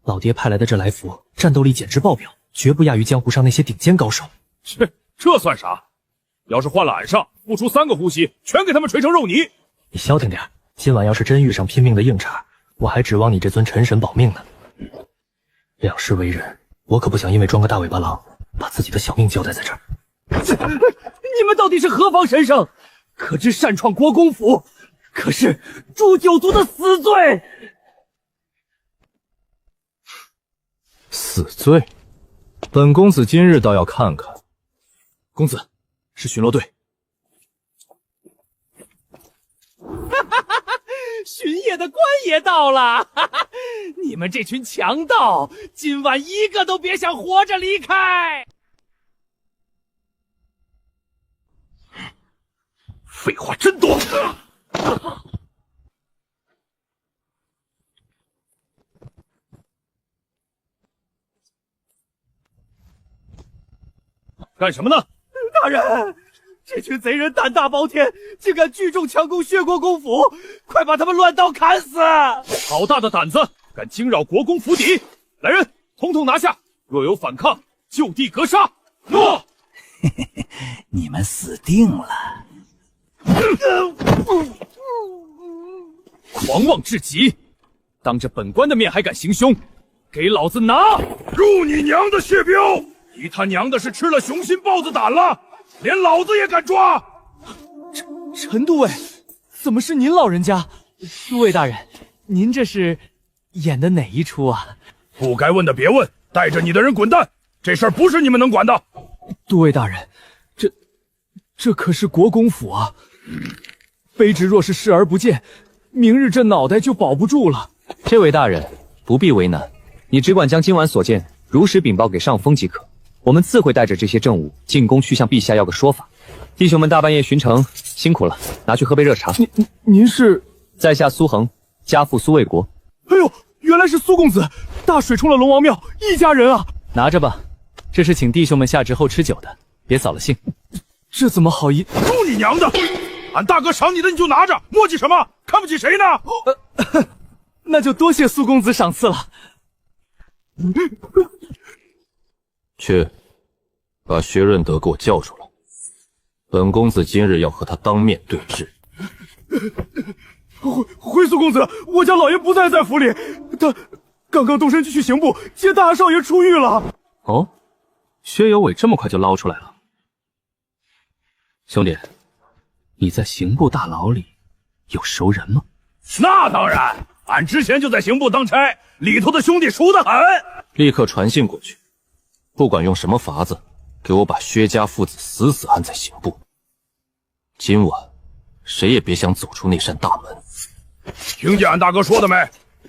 老爹派来的这来福，战斗力简直爆表，绝不亚于江湖上那些顶尖高手。切，这算啥？要是换了俺上，不出3个呼吸，全给他们锤成肉泥！你消停点，今晚要是真遇上拼命的硬茬，我还指望你这尊陈神保命呢。两世为人，我可不想因为装个大尾巴狼，把自己的小命交代在这儿。你们到底是何方神圣？可知擅闯国公府，可是诛九族的死罪！死罪？本公子今日倒要看看。公子，是巡逻队。巡夜的官爷到了！你们这群强盗，今晚一个都别想活着离开！废话真多！干什么呢？大人，这群贼人胆大包天，竟敢聚众强攻薛国公府，快把他们乱刀砍死！好大的胆子，敢惊扰国公府邸！来人，统统拿下！若有反抗，就地格杀！诺！你们死定了！狂妄至极，当着本官的面还敢行凶，给老子拿！入你娘的血镖！你他娘的是吃了雄心豹子胆了，连老子也敢抓！陈都尉，怎么是您老人家？都尉大人，您这是演的哪一出啊？不该问的别问，带着你的人滚蛋！这事儿不是你们能管的。都尉大人，这可是国公府啊！卑职若是视而不见，明日这脑袋就保不住了。这位大人不必为难，你只管将今晚所见如实禀报给上峰即可。我们自会带着这些证物进宫去向陛下要个说法。弟兄们大半夜巡城，辛苦了，拿去喝杯热茶。您是在下苏恒，家父苏卫国。哎呦，原来是苏公子，大水冲了龙王庙，一家人啊！拿着吧，这是请弟兄们下旨后吃酒的，别扫了兴。这怎么好意？住你娘的！俺大哥赏你的你就拿着，磨叽什么？看不起谁呢？那就多谢苏公子赏赐了。去，把薛润德给我叫出来。本公子今日要和他当面对质。回苏公子，我家老爷不在府里，他刚刚动身去刑部接大少爷出狱了。哦，薛有伟这么快就捞出来了。兄弟，你在刑部大牢里有熟人吗？那当然，俺之前就在刑部当差，里头的兄弟熟得很。立刻传信过去，不管用什么法子，给我把薛家父子死死按在刑部。今晚谁也别想走出那扇大门。听见俺大哥说的没？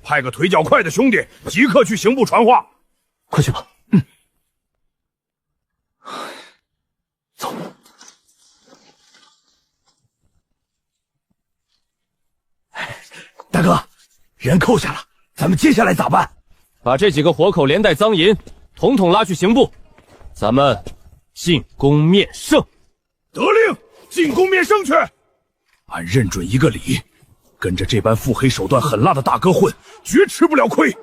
派个腿脚快的兄弟即刻去刑部传话。快去吧。走。大哥，人扣下了，咱们接下来咋办？把这几个活口连带赃银统统拉去刑部，咱们进宫面圣。得令，进宫面圣去。俺认准一个理，跟着这般腹黑手段狠辣的大哥混，绝吃不了亏。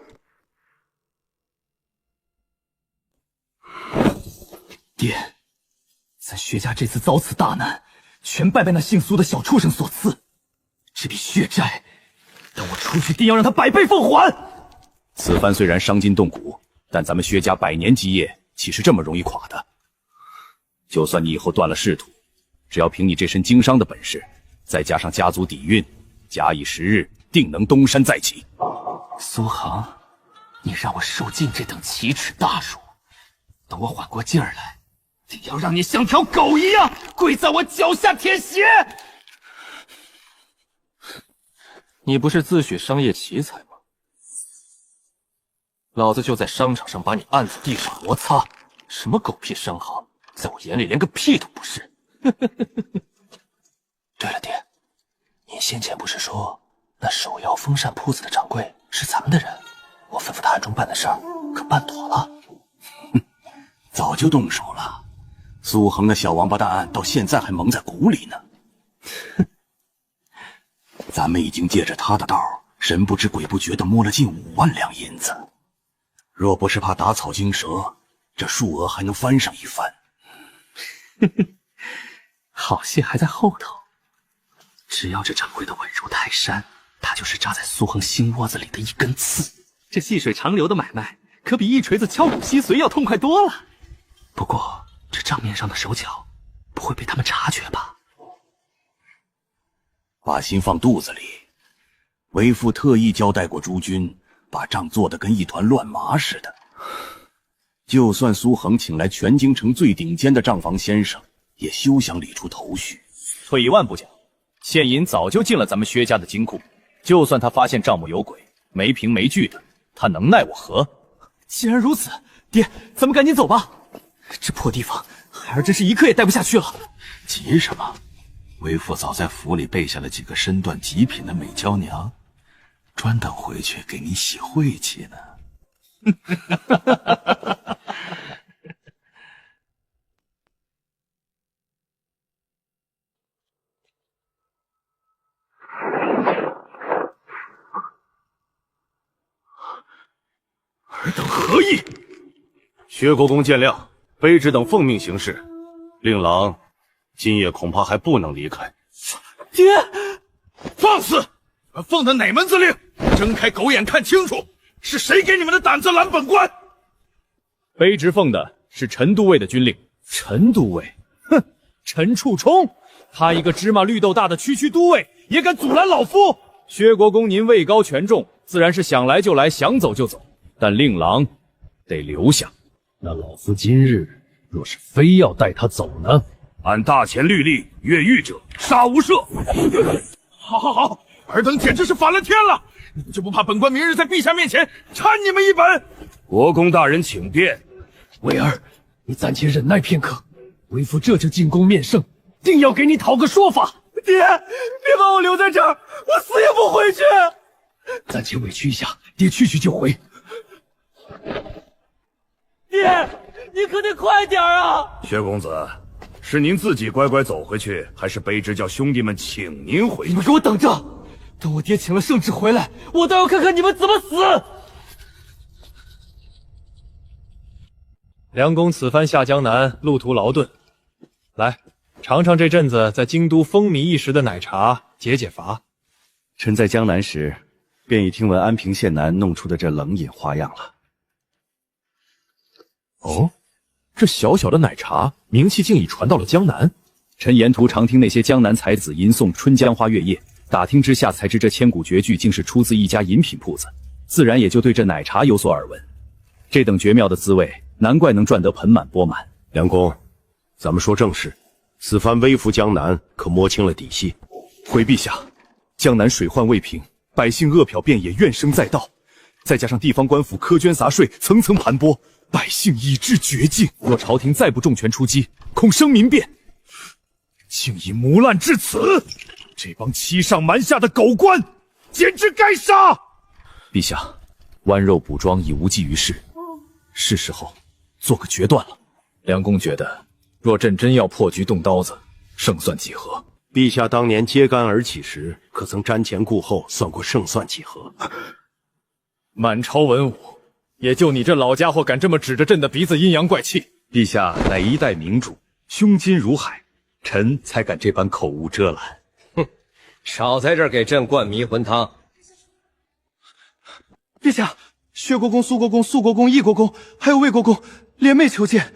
爹，咱薛家这次遭此大难，全拜那姓苏的小畜生所赐。这笔血债，等我出去定要让他百倍奉还。此番虽然伤筋动骨，但咱们薛家100年基业岂是这么容易垮的？就算你以后断了仕途，只要凭你这身经商的本事，再加上家族底蕴，假以时日，定能东山再起。苏杭，你让我受尽这等奇耻大辱，等我缓过劲儿来，定要让你像条狗一样跪在我脚下舔血！你不是自诩商业奇才吗？老子就在商场上把你按在地上摩擦，什么狗屁商行，在我眼里连个屁都不是。对了，爹，您先前不是说那手摇风扇铺子的掌柜是咱们的人？我吩咐他暗中办的事儿，可办妥了？早就动手了。苏恒那小王八蛋到现在还蒙在鼓里呢。咱们已经借着他的道，神不知鬼不觉地摸了近5万两银子。若不是怕打草惊蛇，这数额还能翻上一番。好戏还在后头。只要这掌柜的稳如泰山，他就是扎在苏恒心窝子里的一根刺。这细水长流的买卖，可比一锤子敲骨吸髓要痛快多了。不过这账面上的手脚，不会被他们察觉吧？把心放肚子里，为父特意交代过诸君，把账做得跟一团乱麻似的。就算苏恒请来全京城最顶尖的账房先生，也休想理出头绪。退一万步讲，现银早就进了咱们薛家的金库，就算他发现账目有鬼，没凭没据的，他能奈我何？既然如此，爹，咱们赶紧走吧。这破地方，孩儿真是一刻也待不下去了。急什么？为父早在府里备下了几个身段极品的美娇娘，专等回去给你洗晦气呢。尔等何意？薛国公见谅，卑职等奉命行事。令郎今夜恐怕还不能离开。爹，放肆！奉的哪门子令？睁开狗眼看清楚，是谁给你们的胆子拦本官？卑职奉的是陈都尉的军令。陈都尉，哼，陈处冲，他一个芝麻绿豆大的区都尉，也敢阻拦老夫？薛国公，您位高权重，自然是想来就来，想走就走。但令郎得留下。那老夫今日若是非要带他走呢？按大前律例，越狱者杀无赦。好好好，尔等简直是反了天了！你们就不怕本官明日在陛下面前参你们一本？国公大人请便。伟儿，你暂且忍耐片刻，为父这就进宫面圣，定要给你讨个说法。爹，别把我留在这儿，我死也不回去。暂且委屈一下，爹去就回。爹，你可得快点啊！薛公子，是您自己乖乖走回去，还是卑职叫兄弟们请您回去？你们给我等着！等我爹请了圣旨回来，我倒要看看你们怎么死！梁公此番下江南，路途劳顿，来尝尝这阵子在京都风靡一时的奶茶，解解乏。臣在江南时，便已听闻安平县男弄出的这冷饮花样了。哦，这小小的奶茶名气竟已传到了江南。臣沿途常听那些江南才子吟诵《春江花月夜》，打听之下才知这千古绝句竟是出自一家饮品铺子，自然也就对这奶茶有所耳闻。这等绝妙的滋味，难怪能赚得盆满钵满。梁公，咱们说正事，此番微服江南，可摸清了底细？回陛下，江南水患未平，百姓饿殍遍野，怨声载道，再加上地方官府苛捐杂税，层层盘剥，百姓已至绝境。若朝廷再不重拳出击，恐生民变。竟已糜烂至此，这帮欺上瞒下的狗官，简直该杀！陛下，剜肉补妆已无济于事，是时候做个决断了。梁公觉得，若朕真要破局动刀子，胜算几何？陛下当年揭竿而起时，可曾瞻前顾后，算过胜算几何？满朝文武，也就你这老家伙敢这么指着朕的鼻子阴阳怪气。陛下乃一代明主，胸襟如海，臣才敢这般口无遮拦。哼，少在这儿给朕灌迷魂汤。陛下，薛国公、苏国公、肃国公、义国公，还有魏国公联袂求见。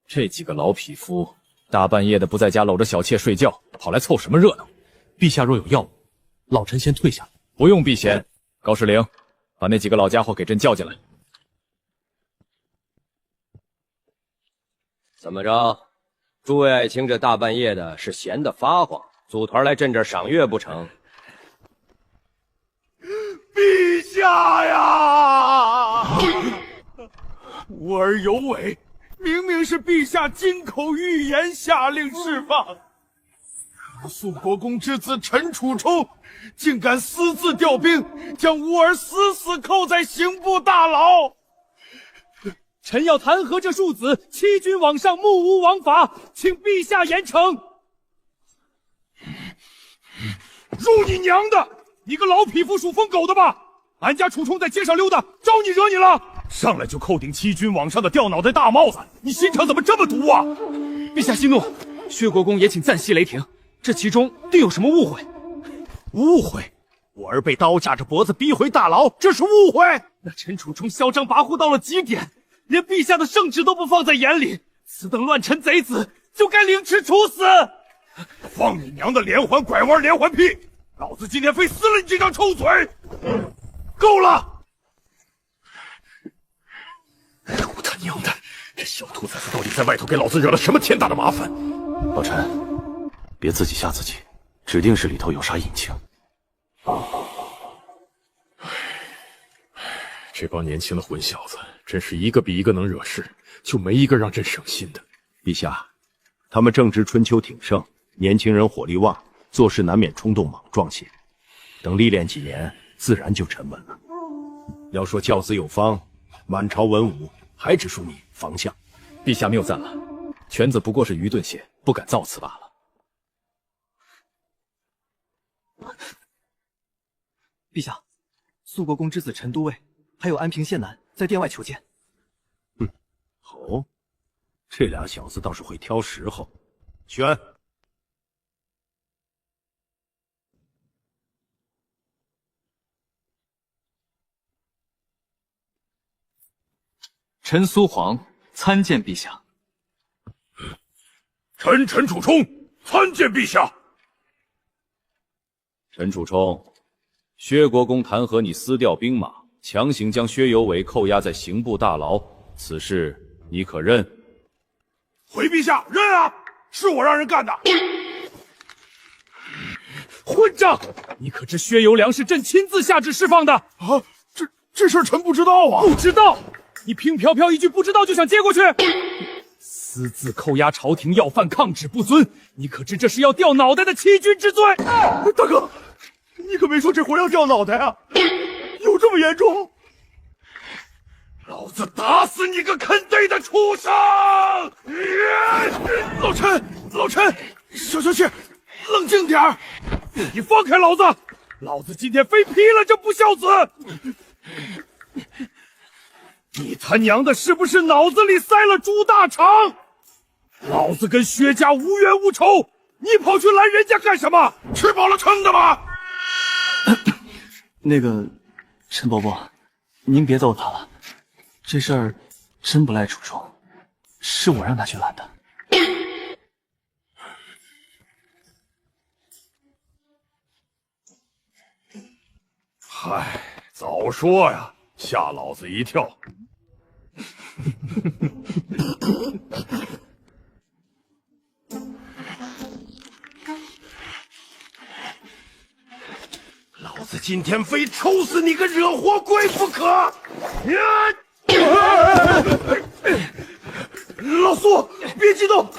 这几个老匹夫，大半夜的不在家搂着小妾睡觉，跑来凑什么热闹？陛下若有要务，老臣先退下。不用避嫌。高士陵，把那几个老家伙给朕叫进来。怎么着？诸位爱卿这大半夜的，是闲得发慌，组团来朕这儿赏月不成？陛下呀！无儿有违，明明是陛下金口玉言下令释放，可肃国公之子陈楚冲竟敢私自调兵，将吾儿死死扣在刑部大牢。臣要弹劾这庶子欺君罔上，目无王法，请陛下严惩。入你娘的！你个老匹夫属疯狗的吧！俺家楚冲在街上溜达，招你惹你了？上来就扣顶欺君罔上的掉脑袋大帽子，你心肠怎么这么毒啊？陛下息怒，薛国公也请暂息雷霆，这其中定有什么误会。误会？我儿被刀架着脖子逼回大牢，这是误会？那陈楚冲嚣张跋扈到了极点，连陛下的圣旨都不放在眼里，此等乱臣贼子就该凌迟处死！放你娘的连环拐弯连环屁！老子今天非撕了你这张臭嘴！够了！我他娘的，这小兔崽子到底在外头给老子惹了什么天大的麻烦？老陈，别自己吓自己，指定是里头有啥隐情。这帮年轻的混小子，真是一个比一个能惹事，就没一个让朕省心的。陛下，他们正值春秋鼎盛，年轻人火力旺，做事难免冲动莽撞些。等历练几年，自然就沉稳了。要说教子有方，满朝文武还只属你方相。陛下谬赞了，犬子不过是愚钝些，不敢造次罢了。陛下，肃国公之子陈都尉，还有安平县男在殿外求见。好，这俩小子倒是会挑时候。选。陈苏黄参见陛下。陈楚冲参见陛下。陈楚冲，薛国公弹劾你私调兵马，强行将薛有伟扣押在刑部大牢，此事你可认？回陛下，认啊！是我让人干的。混账！你可知薛由良是朕亲自下旨释放的啊？这事臣不知道啊！不知道？你轻飘飘一句不知道就想接过去？私自扣押朝廷要犯，抗旨不遵，你可知这是要掉脑袋的欺君之罪？大哥，你可没说这活要掉脑袋啊！有这么严重？老子打死你个坑爹的畜生！老陈，小妾，冷静点儿！你放开老子！老子今天非劈了这不孝子！你他娘的是不是脑子里塞了猪大肠？老子跟薛家无冤无仇，你跑去拦人家干什么？吃饱了撑的吗？那个，陈伯伯，您别揍他了，这事儿真不赖楚冲，是我让他去拦的。嗨，早说呀，吓老子一跳。老子今天非抽死你个惹祸鬼不可！老苏，别激动，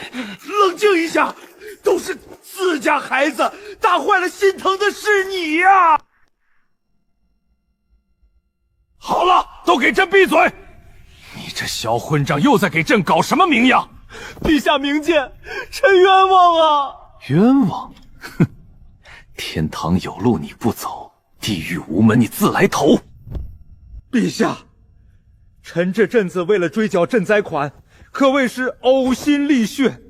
冷静一下，都是自家孩子，打坏了心疼的是你呀！好了，都给朕闭嘴！你这小混账又在给朕搞什么名扬？陛下明鉴，臣冤枉啊！冤枉？哼！天堂有路你不走，地狱无门你自来投。陛下，臣这阵子为了追缴赈灾款，可谓是呕心沥血。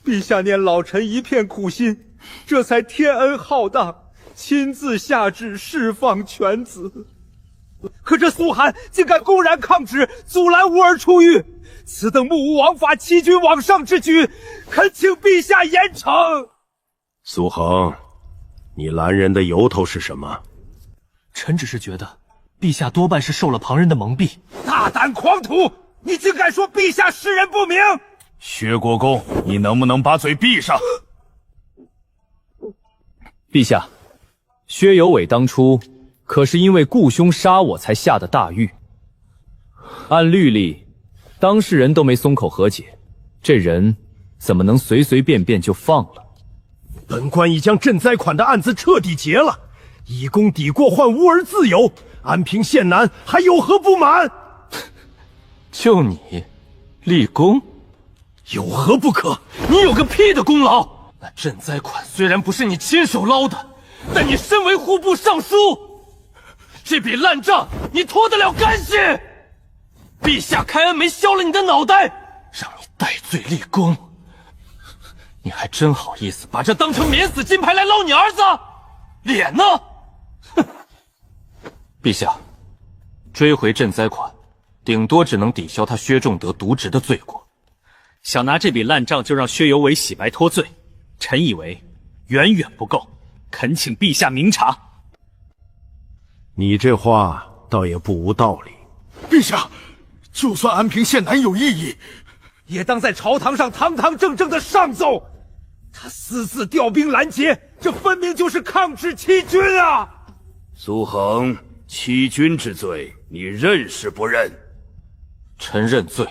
陛下念老臣一片苦心，这才天恩浩荡，亲自下旨释放犬子。可这苏寒竟敢公然抗旨，阻拦吾儿出狱，此等目无王法、欺君罔上之举，恳请陛下严惩。苏恒，你拦人的由头是什么？臣只是觉得，陛下多半是受了旁人的蒙蔽。大胆狂徒，你竟敢说陛下识人不明！薛国公，你能不能把嘴闭上？陛下，薛有伟当初可是因为雇凶杀我才下的大狱。按律例，当事人都没松口和解，这人怎么能随随便便就放了？本官已将赈灾款的案子彻底结了，以功抵过，换吾儿自由。安平县男还有何不满？就你立功，有何不可？你有个屁的功劳！那赈灾款虽然不是你亲手捞的，但你身为户部尚书，这笔烂账你脱得了干系？陛下开恩没削了你的脑袋，让你戴罪立功，你还真好意思把这当成免死金牌来捞你儿子？脸呢？哼！陛下，追回赈灾款，顶多只能抵消他薛仲德渎职的罪过。想拿这笔烂账就让薛有伟洗白脱罪，臣以为远远不够，恳请陛下明察。你这话倒也不无道理。陛下，就算安平县男有异议，也当在朝堂上堂堂正正的上奏。他私自调兵拦截，这分明就是抗旨欺君啊！苏恒，欺君之罪，你认是不认？臣认罪。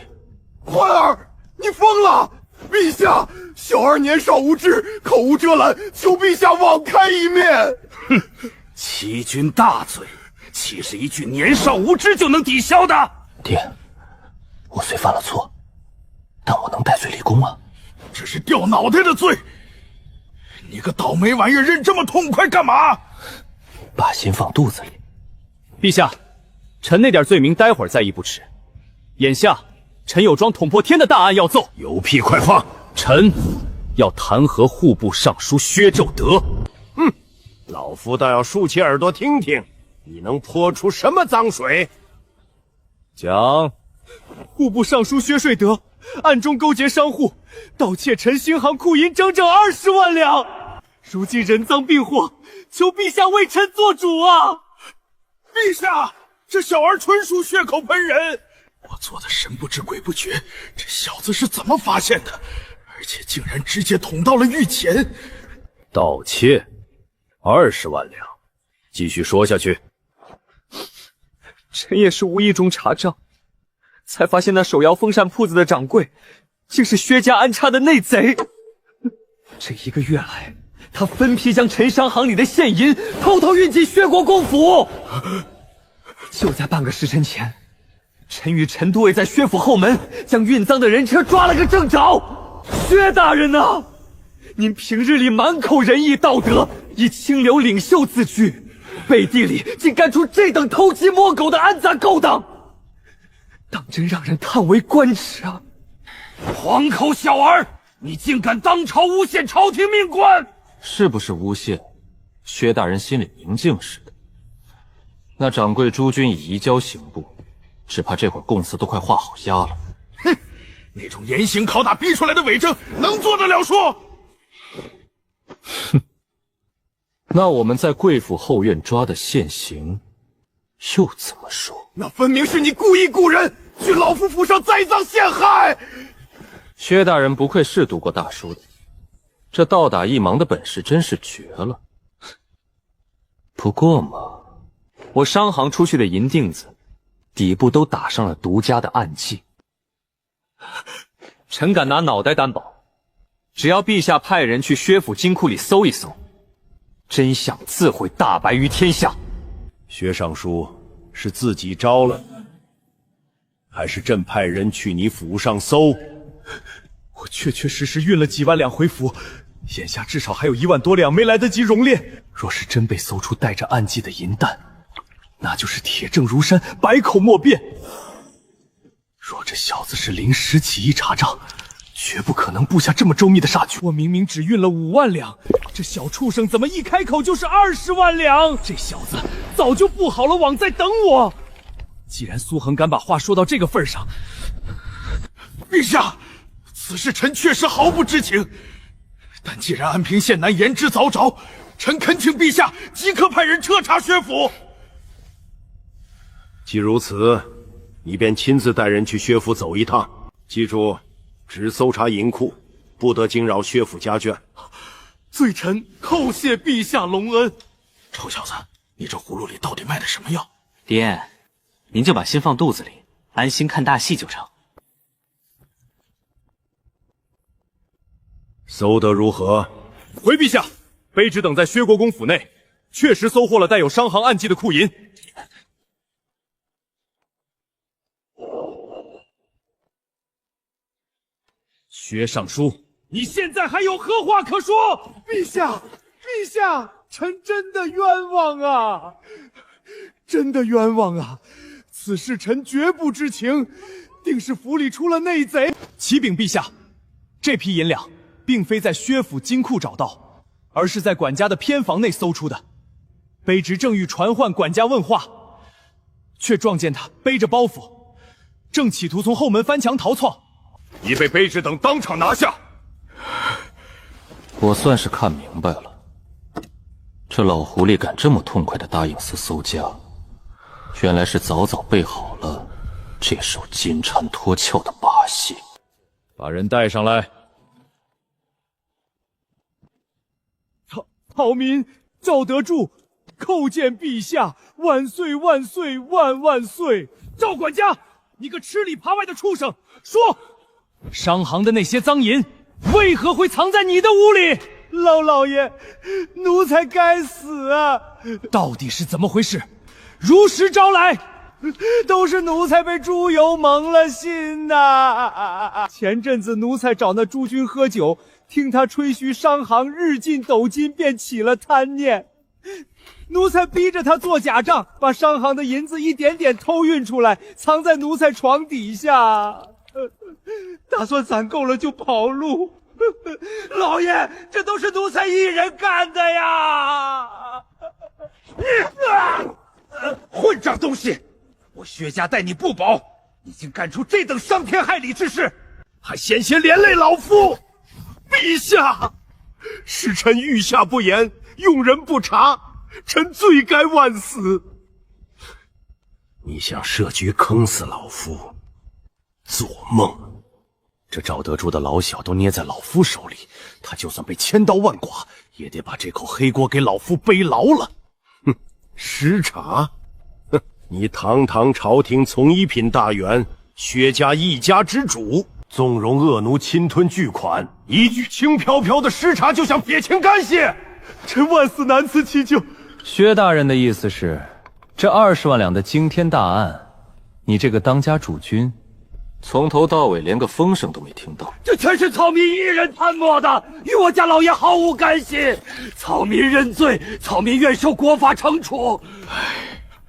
欢儿，你疯了！陛下，小儿年少无知，口无遮拦，求陛下网开一面。哼，欺君大罪，岂是一句年少无知就能抵消的？爹，我虽犯了错，但我能戴罪立功啊！这是掉脑袋的罪！你个倒霉玩意儿，认这么痛快干嘛？把心放肚子里。陛下，臣那点罪名待会儿再议不迟。眼下，臣有桩捅破天的大案要奏。有屁快放！臣要弹劾户部尚书薛仲德。老夫倒要竖起耳朵听听，你能泼出什么脏水？讲。户部尚书薛瑞德暗中勾结商户，盗窃陈兴行库银整整20万两，如今人赃并获，求陛下为臣做主啊！陛下，这小儿纯属血口喷人，我做的神不知鬼不觉，这小子是怎么发现的？而且竟然直接捅到了御前。盗窃20万两，继续说下去。臣也是无意中查账，才发现那手摇风扇铺子的掌柜竟是薛家安插的内贼。这1个月来，他分批将陈商行里的现银偷偷运进薛国公府。就在半个时辰前，臣与陈都尉在薛府后门将运赃的人车抓了个正着。薛大人呐，您平日里满口仁义道德，以清流领袖自居，背地里竟干出这等偷鸡摸狗的安杂勾当，当真让人叹为观止啊！黄口小儿，你竟敢当朝诬陷朝廷命官！是不是诬陷？薛大人心里明镜似的。那掌柜朱军已移交刑部，只怕这会儿供词都快画好押了。哼，那种严刑拷打逼出来的伪证，能做得了说？哼，那我们在贵府后院抓的现行，又怎么说？那分明是你故意雇人去老夫府上栽赃陷害。薛大人不愧是读过大书的，这倒打一蟒的本事真是绝了。不过嘛，我商行出去的银锭子，底部都打上了独家的暗记。臣敢拿脑袋担保，只要陛下派人去薛府金库里搜一搜，真相自会大白于天下。薛尚书是自己招了，还是朕派人去你府上搜？我确确实实运了几万两回府，眼下至少还有1万多两没来得及熔炼。若是真被搜出带着暗记的银弹，那就是铁证如山，百口莫辩。若这小子是临时起意查账，绝不可能布下这么周密的杀局。我明明只运了5万两，这小畜生怎么一开口就是20万两？这小子早就布好了网在等我。既然苏恒敢把话说到这个份上，陛下，此事臣确实毫不知情。但既然安平县男言之凿凿，臣恳请陛下即刻派人彻查薛府。既如此，你便亲自带人去薛府走一趟。记住，只搜查银库，不得惊扰薛府家眷。罪臣叩谢陛下隆恩。臭小子，你这葫芦里到底卖的什么药？爹，您就把心放肚子里，安心看大戏就成。搜得如何？回陛下，卑职等在薛国公府内，确实搜获了带有商行暗记的库银。薛尚书，你现在还有何话可说？陛下，陛下，臣真的冤枉啊！真的冤枉啊！此事臣绝不知情，定是府里出了内贼。启禀陛下，这批银两并非在薛府金库找到，而是在管家的偏房内搜出的。卑职正欲传唤管家问话，却撞见他背着包袱，正企图从后门翻墙逃窜，已被卑职等当场拿下。我算是看明白了，这老狐狸敢这么痛快地答应司搜家，原来是早早备好了这手金蝉脱壳的把戏。把人带上来。草民赵德柱叩见陛下，万岁万岁万万岁！赵管家，你个吃里扒外的畜生，说，商行的那些赃银为何会藏在你的屋里？老爷，奴才该死啊！到底是怎么回事？如实招来。都是奴才被朱由蒙了心呐！前阵子奴才找那朱军喝酒，听他吹嘘商行日进斗金，便起了贪念。奴才逼着他做假账，把商行的银子一点点偷运出来，藏在奴才床底下，打算攒够了就跑路。老爷，这都是奴才一人干的呀！混账东西！我薛家待你不薄，你竟干出这等伤天害理之事，还险些连累老夫！陛下，是臣御下不严，用人不察，臣罪该万死。你想设局坑死老夫，做梦！这赵德柱的老小都捏在老夫手里，他就算被千刀万剐，也得把这口黑锅给老夫背牢了。哼，失察！哼，你堂堂朝廷从一品大员，薛家一家之主，纵容恶奴侵吞巨款，一句轻飘飘的失察就想撇清干系，臣万死难辞其咎。薛大人的意思是，这20万两的惊天大案，你这个当家主君从头到尾连个风声都没听到，这全是草民一人参谋的，与我家老爷毫无干系。草民认罪，草民愿受国法惩处。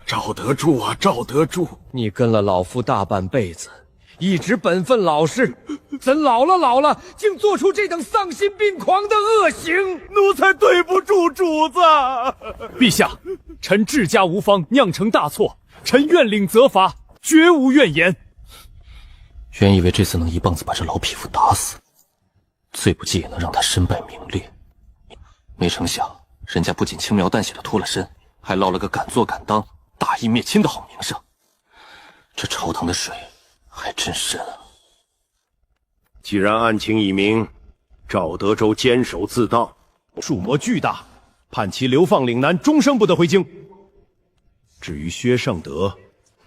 赵德柱啊，赵德柱，你跟了老夫大半辈子，一直本分老实，怎老了竟做出这等丧心病狂的恶行？奴才对不住主子。陛下，臣治家无方，酿成大错，臣愿领责罚，绝无怨言。原以为这次能一棒子把这老匹夫打死，最不济也能让他身败名裂，没成想人家不仅轻描淡写的脱了身，还落了个敢做敢当、大义灭亲的好名声。这朝堂的水还真深啊！既然案情已明，赵德州坚守自盗，数魔巨大，判其流放岭南，终生不得回京。至于薛尚德，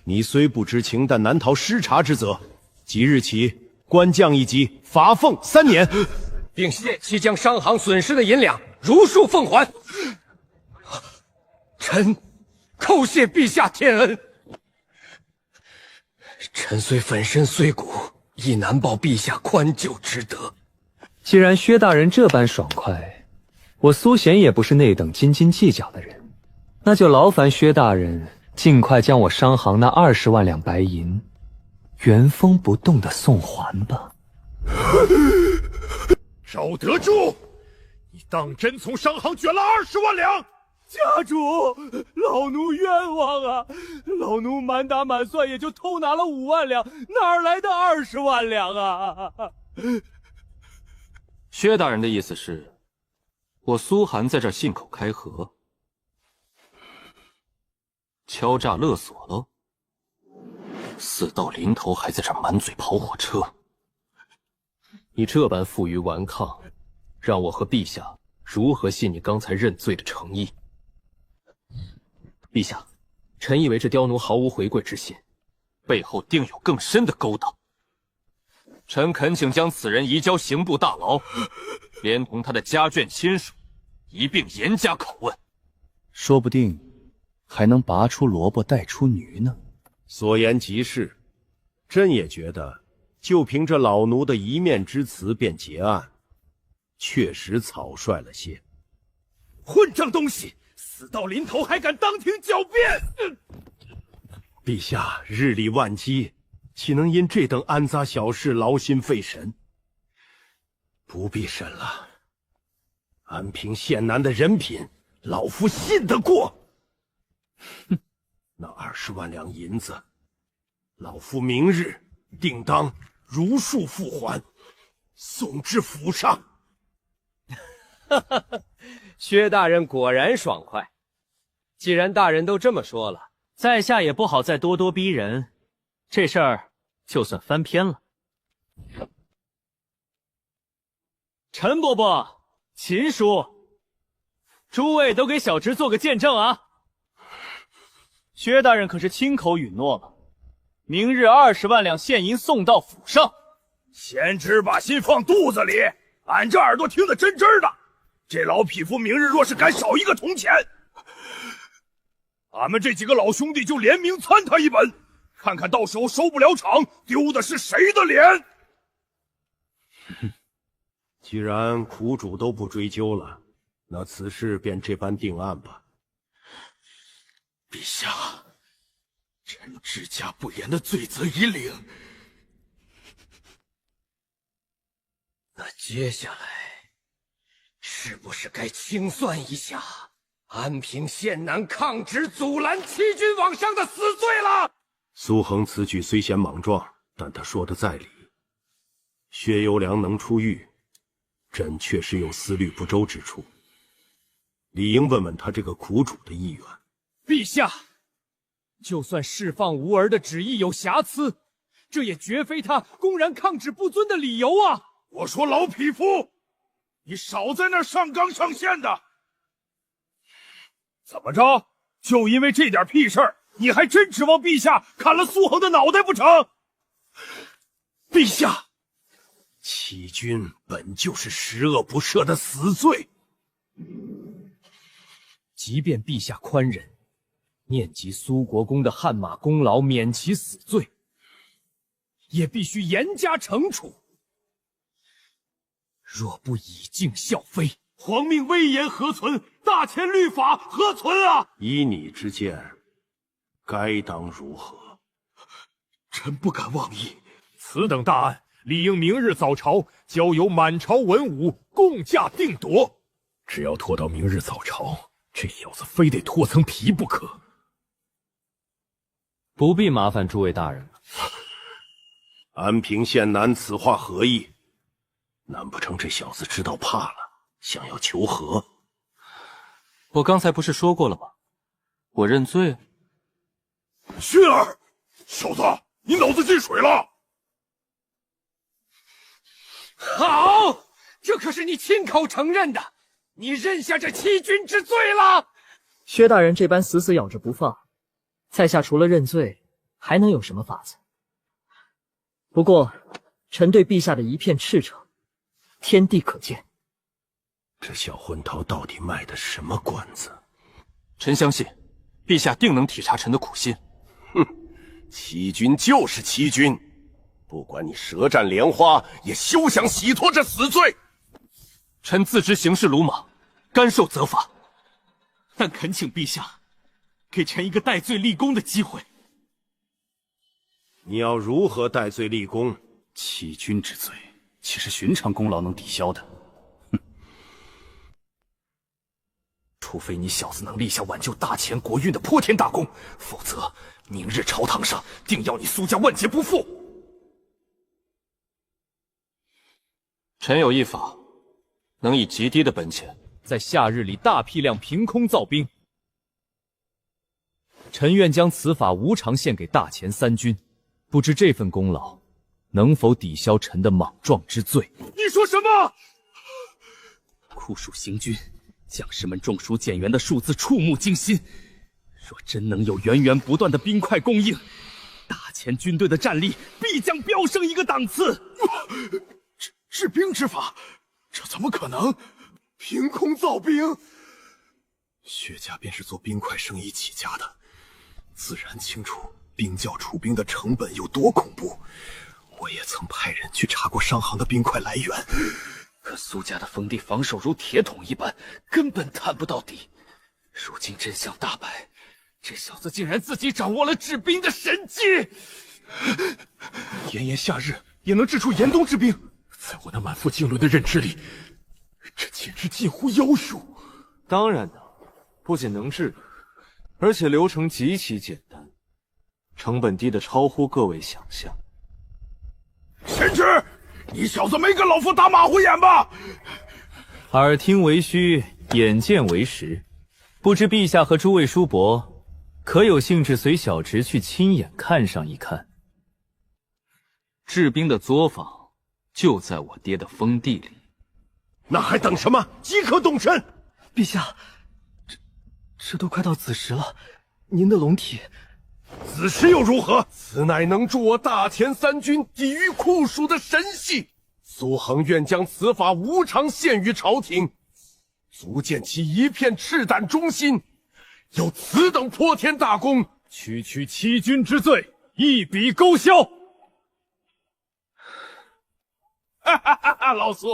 你虽不知情，但难逃失察之责。即日起，官降一级，罚俸3年，并限期将商行损失的银两如数奉还。臣叩谢陛下天恩。臣虽粉身碎骨，亦难报陛下宽宥之德。既然薛大人这般爽快，我苏贤也不是那等斤斤计较的人，那就劳烦薛大人尽快将我商行那20万两白银原封不动的送还吧。赵德柱，你当真从商行卷了20万两？家主，老奴冤枉啊！老奴满打满算也就偷拿了5万两，哪来的20万两啊？薛大人的意思是，我苏寒在这儿信口开河，敲诈勒索喽？4道临头还在这儿满嘴跑火车。你这般负隅顽抗，让我和陛下如何信你刚才认罪的诚意？陛下，臣以为这刁奴毫无悔悔之心，背后定有更深的勾当。臣恳请将此人移交刑部大牢，连同他的家眷亲属一并严加拷问，说不定还能拔出萝卜带出泥呢。所言极是，朕也觉得，就凭这老奴的一面之词便结案，确实草率了些。混账东西！死到临头还敢当庭狡辩！陛下日理万机，岂能因这等安杂小事劳心费神？不必审了。安平县男的人品，老夫信得过。哼，那20万两银子，老夫明日定当如数付还，送至府上。哈哈哈，薛大人果然爽快。既然大人都这么说了，在下也不好再咄咄逼人，这事儿就算翻篇了。陈伯伯、秦叔，诸位都给小侄做个见证啊！薛大人可是亲口允诺了，明日20万两现银送到府上。贤侄把心放肚子里，俺这耳朵听得真真的。这老匹夫明日若是敢少一个铜钱，俺们这几个老兄弟就联名参他一本，看看到时候收不了场，丢的是谁的脸。既然苦主都不追究了，那此事便这般定案吧。陛下，臣知假不言的罪责已领。那接下来是不是该清算一下安平县男抗旨阻拦欺君罔上的死罪了？苏恒此举虽显莽撞，但他说的在理。薛优良能出狱，朕确实有思虑不周之处，理应问问他这个苦主的意愿。陛下，就算释放无儿的旨意有瑕疵，这也绝非他公然抗旨不遵的理由啊！我说老匹夫，你少在那儿上纲上线的！怎么着？就因为这点屁事儿，你还真指望陛下砍了苏恒的脑袋不成？陛下，欺君本就是十恶不赦的死罪。即便陛下宽仁，念及苏国公的汗马功劳，免其死罪，也必须严加惩处。若不以儆效非，皇命威严何存？大清律法何存啊！依你之见，该当如何？臣不敢妄议。此等大案，理应明日早朝，交由满朝文武共驾定夺。只要拖到明日早朝，这小子非得脱层皮不可。不必麻烦诸位大人了。安平县男此话何意？难不成这小子知道怕了，想要求和？我刚才不是说过了吗？我认罪。薰儿，小子，你脑子进水了！好，这可是你亲口承认的，你认下这欺君之罪了。薛大人这般死死咬着不放，在下除了认罪，还能有什么法子？不过，臣对陛下的一片赤诚，天地可见。这小混桃到底卖的什么关子？臣相信，陛下定能体察臣的苦心。哼，欺君就是欺君，不管你舌战莲花，也休想洗脱这死罪。臣自知行事鲁莽，甘受责罚，但恳请陛下给臣一个戴罪立功的机会。你要如何戴罪立功？欺君之罪，岂是寻常功劳能抵消的？哼！除非你小子能立下挽救大前国运的泼天大功，否则明日朝堂上定要你苏家万劫不复。臣有一法，能以极低的本钱，在夏日里大批量凭空造兵。臣愿将此法无偿献给大前三军，不知这份功劳能否抵消臣的莽撞之罪？你说什么？酷暑行军，将士们中暑减员的数字触目惊心。若真能有源源不断的冰块供应，大前军队的战力必将飙升一个档次。治兵之法，这怎么可能？凭空造兵？薛家便是做冰块生意起家的，自然清楚冰窖储冰的成本有多恐怖。我也曾派人去查过商行的冰块来源，可苏家的封地防守如铁桶一般，根本探不到底。如今真相大白，这小子竟然自己掌握了制冰的神技。炎炎夏日也能制出严冬之冰，在我那满腹经纶的认知里，这简直近乎妖术。当然能，不仅能制，而且流程极其简单，成本低的超乎各位想象。贤侄，你小子没跟老夫打马虎眼吧？耳听为虚，眼见为实，不知陛下和诸位叔伯可有兴致随小侄去亲眼看上一看？制冰的作坊就在我爹的封地里。那还等什么？即刻动身！陛下，这都快到子时了，您的龙体……子时又如何？此乃能助我大前三军抵御酷暑的神器。苏恒愿将此法无偿献于朝廷，足见其一片赤胆忠心。有此等泼天大功，区区欺君之罪，一笔勾销。哈哈哈哈！老苏，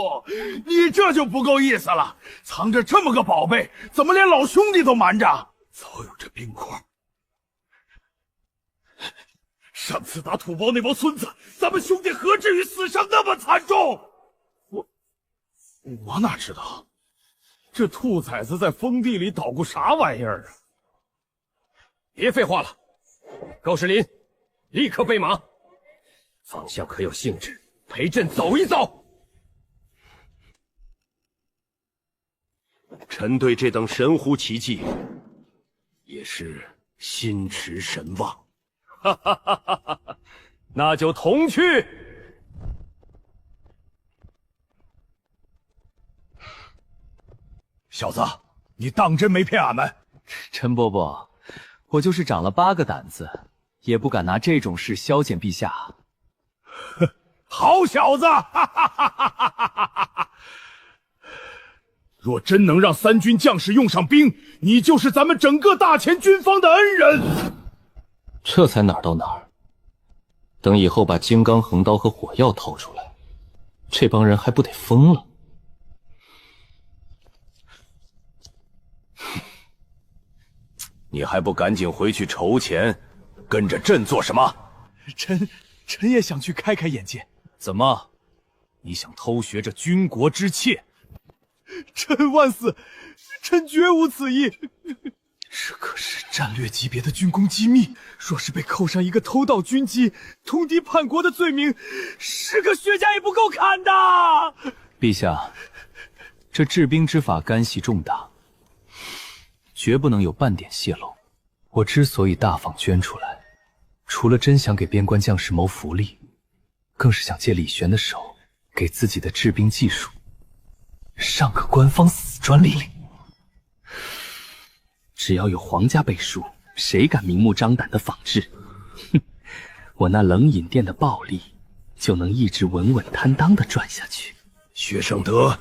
你这就不够意思了，藏着这么个宝贝，怎么连老兄弟都瞒着？早有这冰块。上次打土包那帮孙子，咱们兄弟何至于死伤那么惨重？我哪知道，这兔崽子在封地里捣鼓啥玩意儿啊？别废话了，高士林，立刻备马。方相可有兴致陪朕走一走？臣对这等神乎奇技也是心驰神往。哈哈哈哈哈！那就同去。小子，你当真没骗俺们？陈伯伯，我就是长了8个胆子，也不敢拿这种事消遣陛下。好小子！哈哈哈哈哈哈！若真能让三军将士用上兵，你就是咱们整个大前军方的恩人。这才哪儿到哪儿？等以后把金刚横刀和火药掏出来，这帮人还不得疯了？你还不赶紧回去筹钱，跟着朕做什么？臣也想去开开眼界。怎么，你想偷学这军国之切？臣万死，臣绝无此意。这可是战略级别的军工机密，若是被扣上一个偷盗军机、通敌叛国的罪名，10个薛家也不够砍的。陛下，这治兵之法干系重大，绝不能有半点泄露。我之所以大方捐出来，除了真想给边关将士谋福利，更是想借李玄的手，给自己的治兵技术上个官方死专利。只要有皇家背书，谁敢明目张胆的仿制？哼，我那冷饮店的暴利就能一直稳稳担当的赚下去。薛尚德，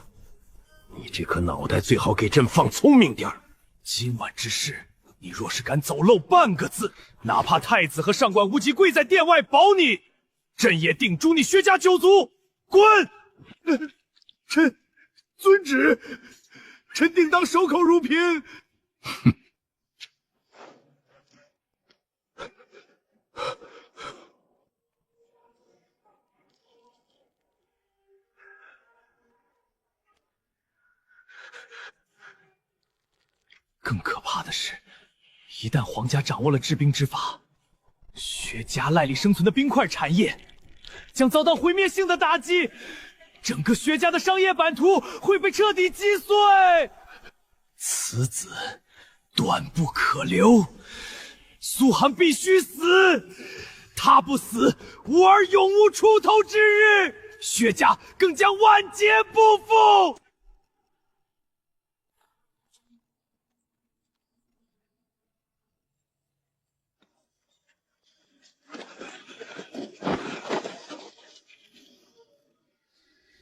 你这颗脑袋最好给朕放聪明点儿。今晚之事，你若是敢走漏半个字，哪怕太子和上官无极跪在殿外保你，朕也定诛你薛家九族！滚！臣遵旨，臣定当守口如瓶。更可怕的是，一旦皇家掌握了制冰之法，薛家赖以生存的冰块产业将遭到毁灭性的打击，整个薛家的商业版图会被彻底击碎。此子断不可留，苏寒必须死。他不死，吾儿永无出头之日，薛家更将万劫不复。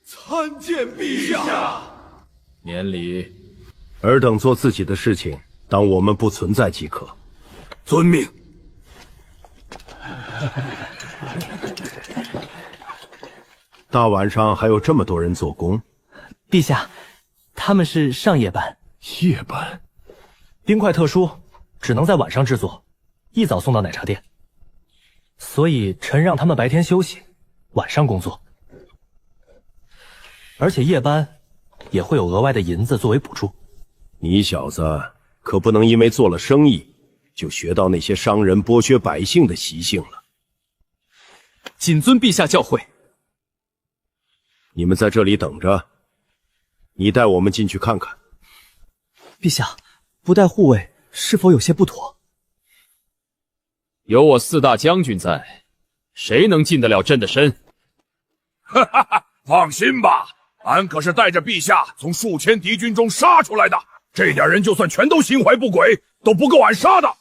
参见陛下。免礼。尔等做自己的事情，当我们不存在即可。遵命。大晚上还有这么多人做工？陛下，他们是上夜班。夜班？冰块特殊，只能在晚上制作，一早送到奶茶店。所以臣让他们白天休息，晚上工作。而且夜班也会有额外的银子作为补助。你小子可不能因为做了生意，就学到那些商人剥削百姓的习性了。谨遵陛下教诲。你们在这里等着，你带我们进去看看。陛下，不带护卫是否有些不妥？有我4大将军在，谁能近得了朕的身？哈哈哈，放心吧，俺可是带着陛下从数千敌军中杀出来的，这点人就算全都心怀不轨，都不够俺杀的。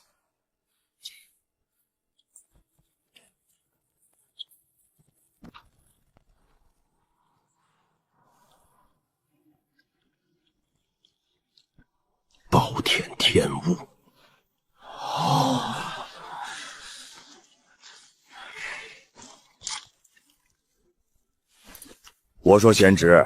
暴殄天物。我说贤侄，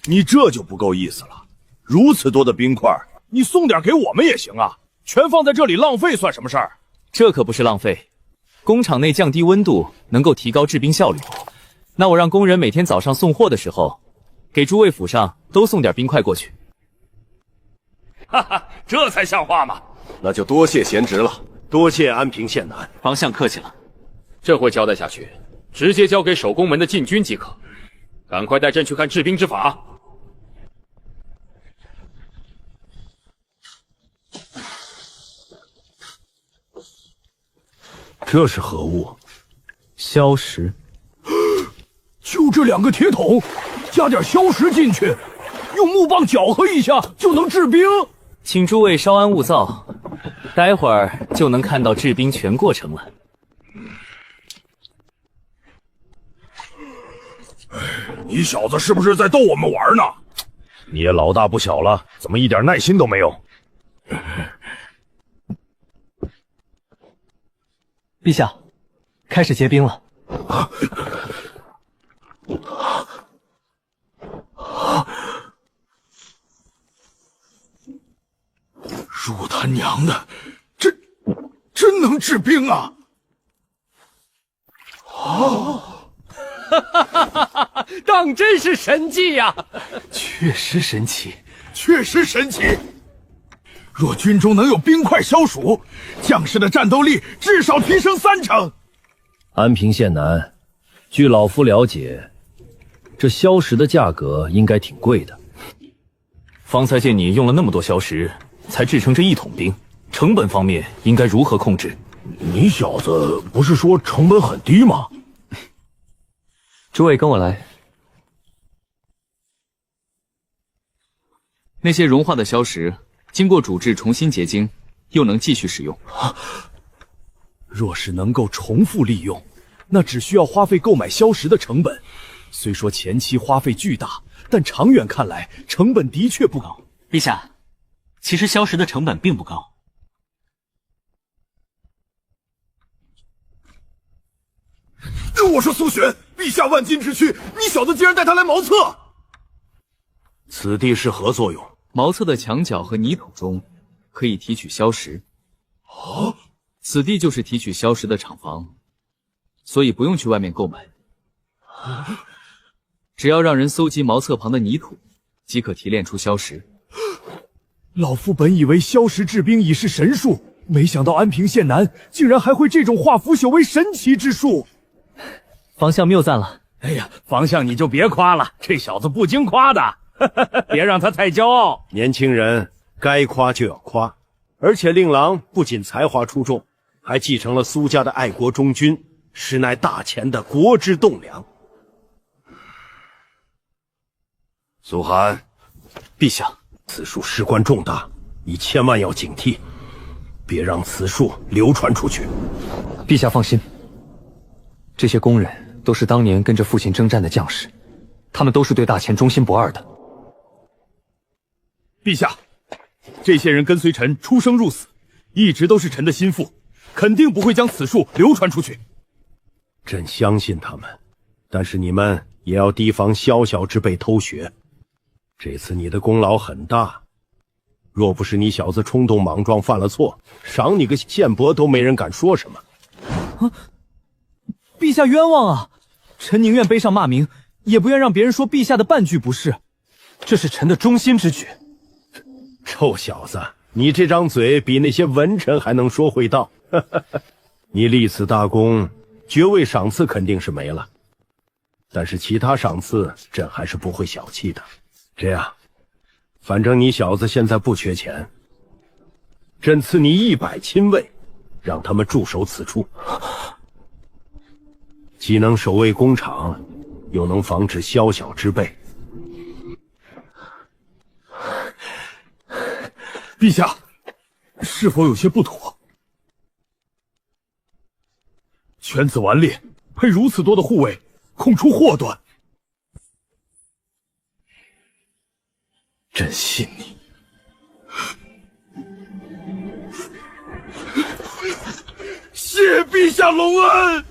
你这就不够意思了。如此多的冰块，你送点给我们也行啊，全放在这里浪费算什么事儿？这可不是浪费，工厂内降低温度能够提高制冰效率。那我让工人每天早上送货的时候，给诸位府上都送点冰块过去。哈哈，这才像话嘛！那就多谢贤侄了，多谢安平县男。皇相客气了，这回交代下去，直接交给守宫门的禁军即可。赶快带朕去看制冰之法。这是何物？硝石。就这2个铁桶，加点硝石进去，用木棒搅和一下就能制冰。请诸位稍安勿躁，待会儿就能看到制冰全过程了。你小子是不是在逗我们玩呢？你也老大不小了，怎么一点耐心都没有？陛下，开始结冰了。入他娘的，真能制冰啊！当真是神迹呀！确实神奇，确实神奇。若军中能有冰块消暑，将士的战斗力至少提升3成。安平县男，据老夫了解，这硝石的价格应该挺贵的。方才见你用了那么多硝石，才制成这1桶冰，成本方面应该如何控制？你小子不是说成本很低吗？诸位跟我来。那些融化的硝石，经过煮制重新结晶，又能继续使用。若是能够重复利用，那只需要花费购买硝石的成本。虽说前期花费巨大，但长远看来，成本的确不高。陛下，其实硝石的成本并不高。我说苏璇，陛下万金之躯，你小子竟然带他来茅厕！此地是何作用？茅厕的墙角和泥土中可以提取硝石。哦，此地就是提取硝石的厂房，所以不用去外面购买，只要让人搜集茅厕旁的泥土，即可提炼出硝石。老夫本以为硝石制冰已是神术，没想到安平县南竟然还会这种化腐朽为神奇之术。方相谬赞了。哎呀，方相你就别夸了，这小子不经夸的，别让他太骄傲。年轻人该夸就要夸，而且令郎不仅才华出众，还继承了苏家的爱国忠君，实乃大前的国之栋梁。苏寒，陛下，此术事关重大，你千万要警惕，别让此术流传出去。陛下放心，这些工人都是当年跟着父亲征战的将士，他们都是对大前忠心不二的。陛下，这些人跟随臣出生入死，一直都是臣的心腹，肯定不会将此术流传出去。朕相信他们，但是你们也要提防宵小之辈偷学。这次你的功劳很大，若不是你小子冲动莽撞犯了错，赏你个县伯都没人敢说什么。陛下冤枉啊！臣宁愿背上骂名，也不愿让别人说陛下的半句不是。这是臣的忠心之举。臭小子，你这张嘴比那些文臣还能说会道。你立此大功，爵位赏赐肯定是没了，但是其他赏赐朕还是不会小气的。这样，反正你小子现在不缺钱，朕赐你100亲卫，让他们驻守此处，既能守卫工厂，又能防止宵小之辈。陛下，是否有些不妥？犬子顽劣，配如此多的护卫，恐出祸端。朕信你。谢陛下隆恩。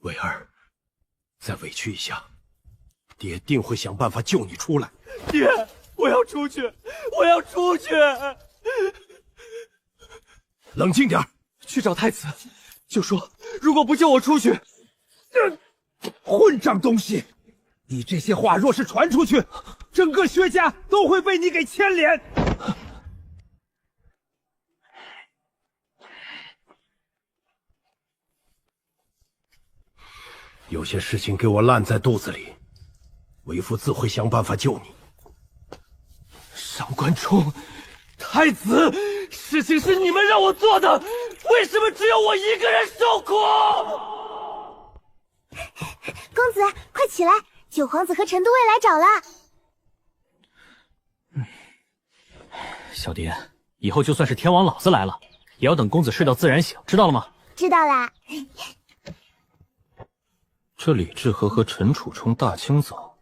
伟儿，再委屈一下，爹定会想办法救你出来。爹，我要出去，我要出去！冷静点，去找太子，就说如果不救我出去，混账东西！你这些话若是传出去，整个薛家都会被你给牵连。有些事情给我烂在肚子里，为父自会想办法救你。上官冲，太子，事情是你们让我做的，为什么只有我一个人受苦？公子，快起来，九皇子和陈都尉来找了。小蝶，以后就算是天王老子来了，也要等公子睡到自然醒，知道了吗？知道啦。这李志和陈楚冲大清早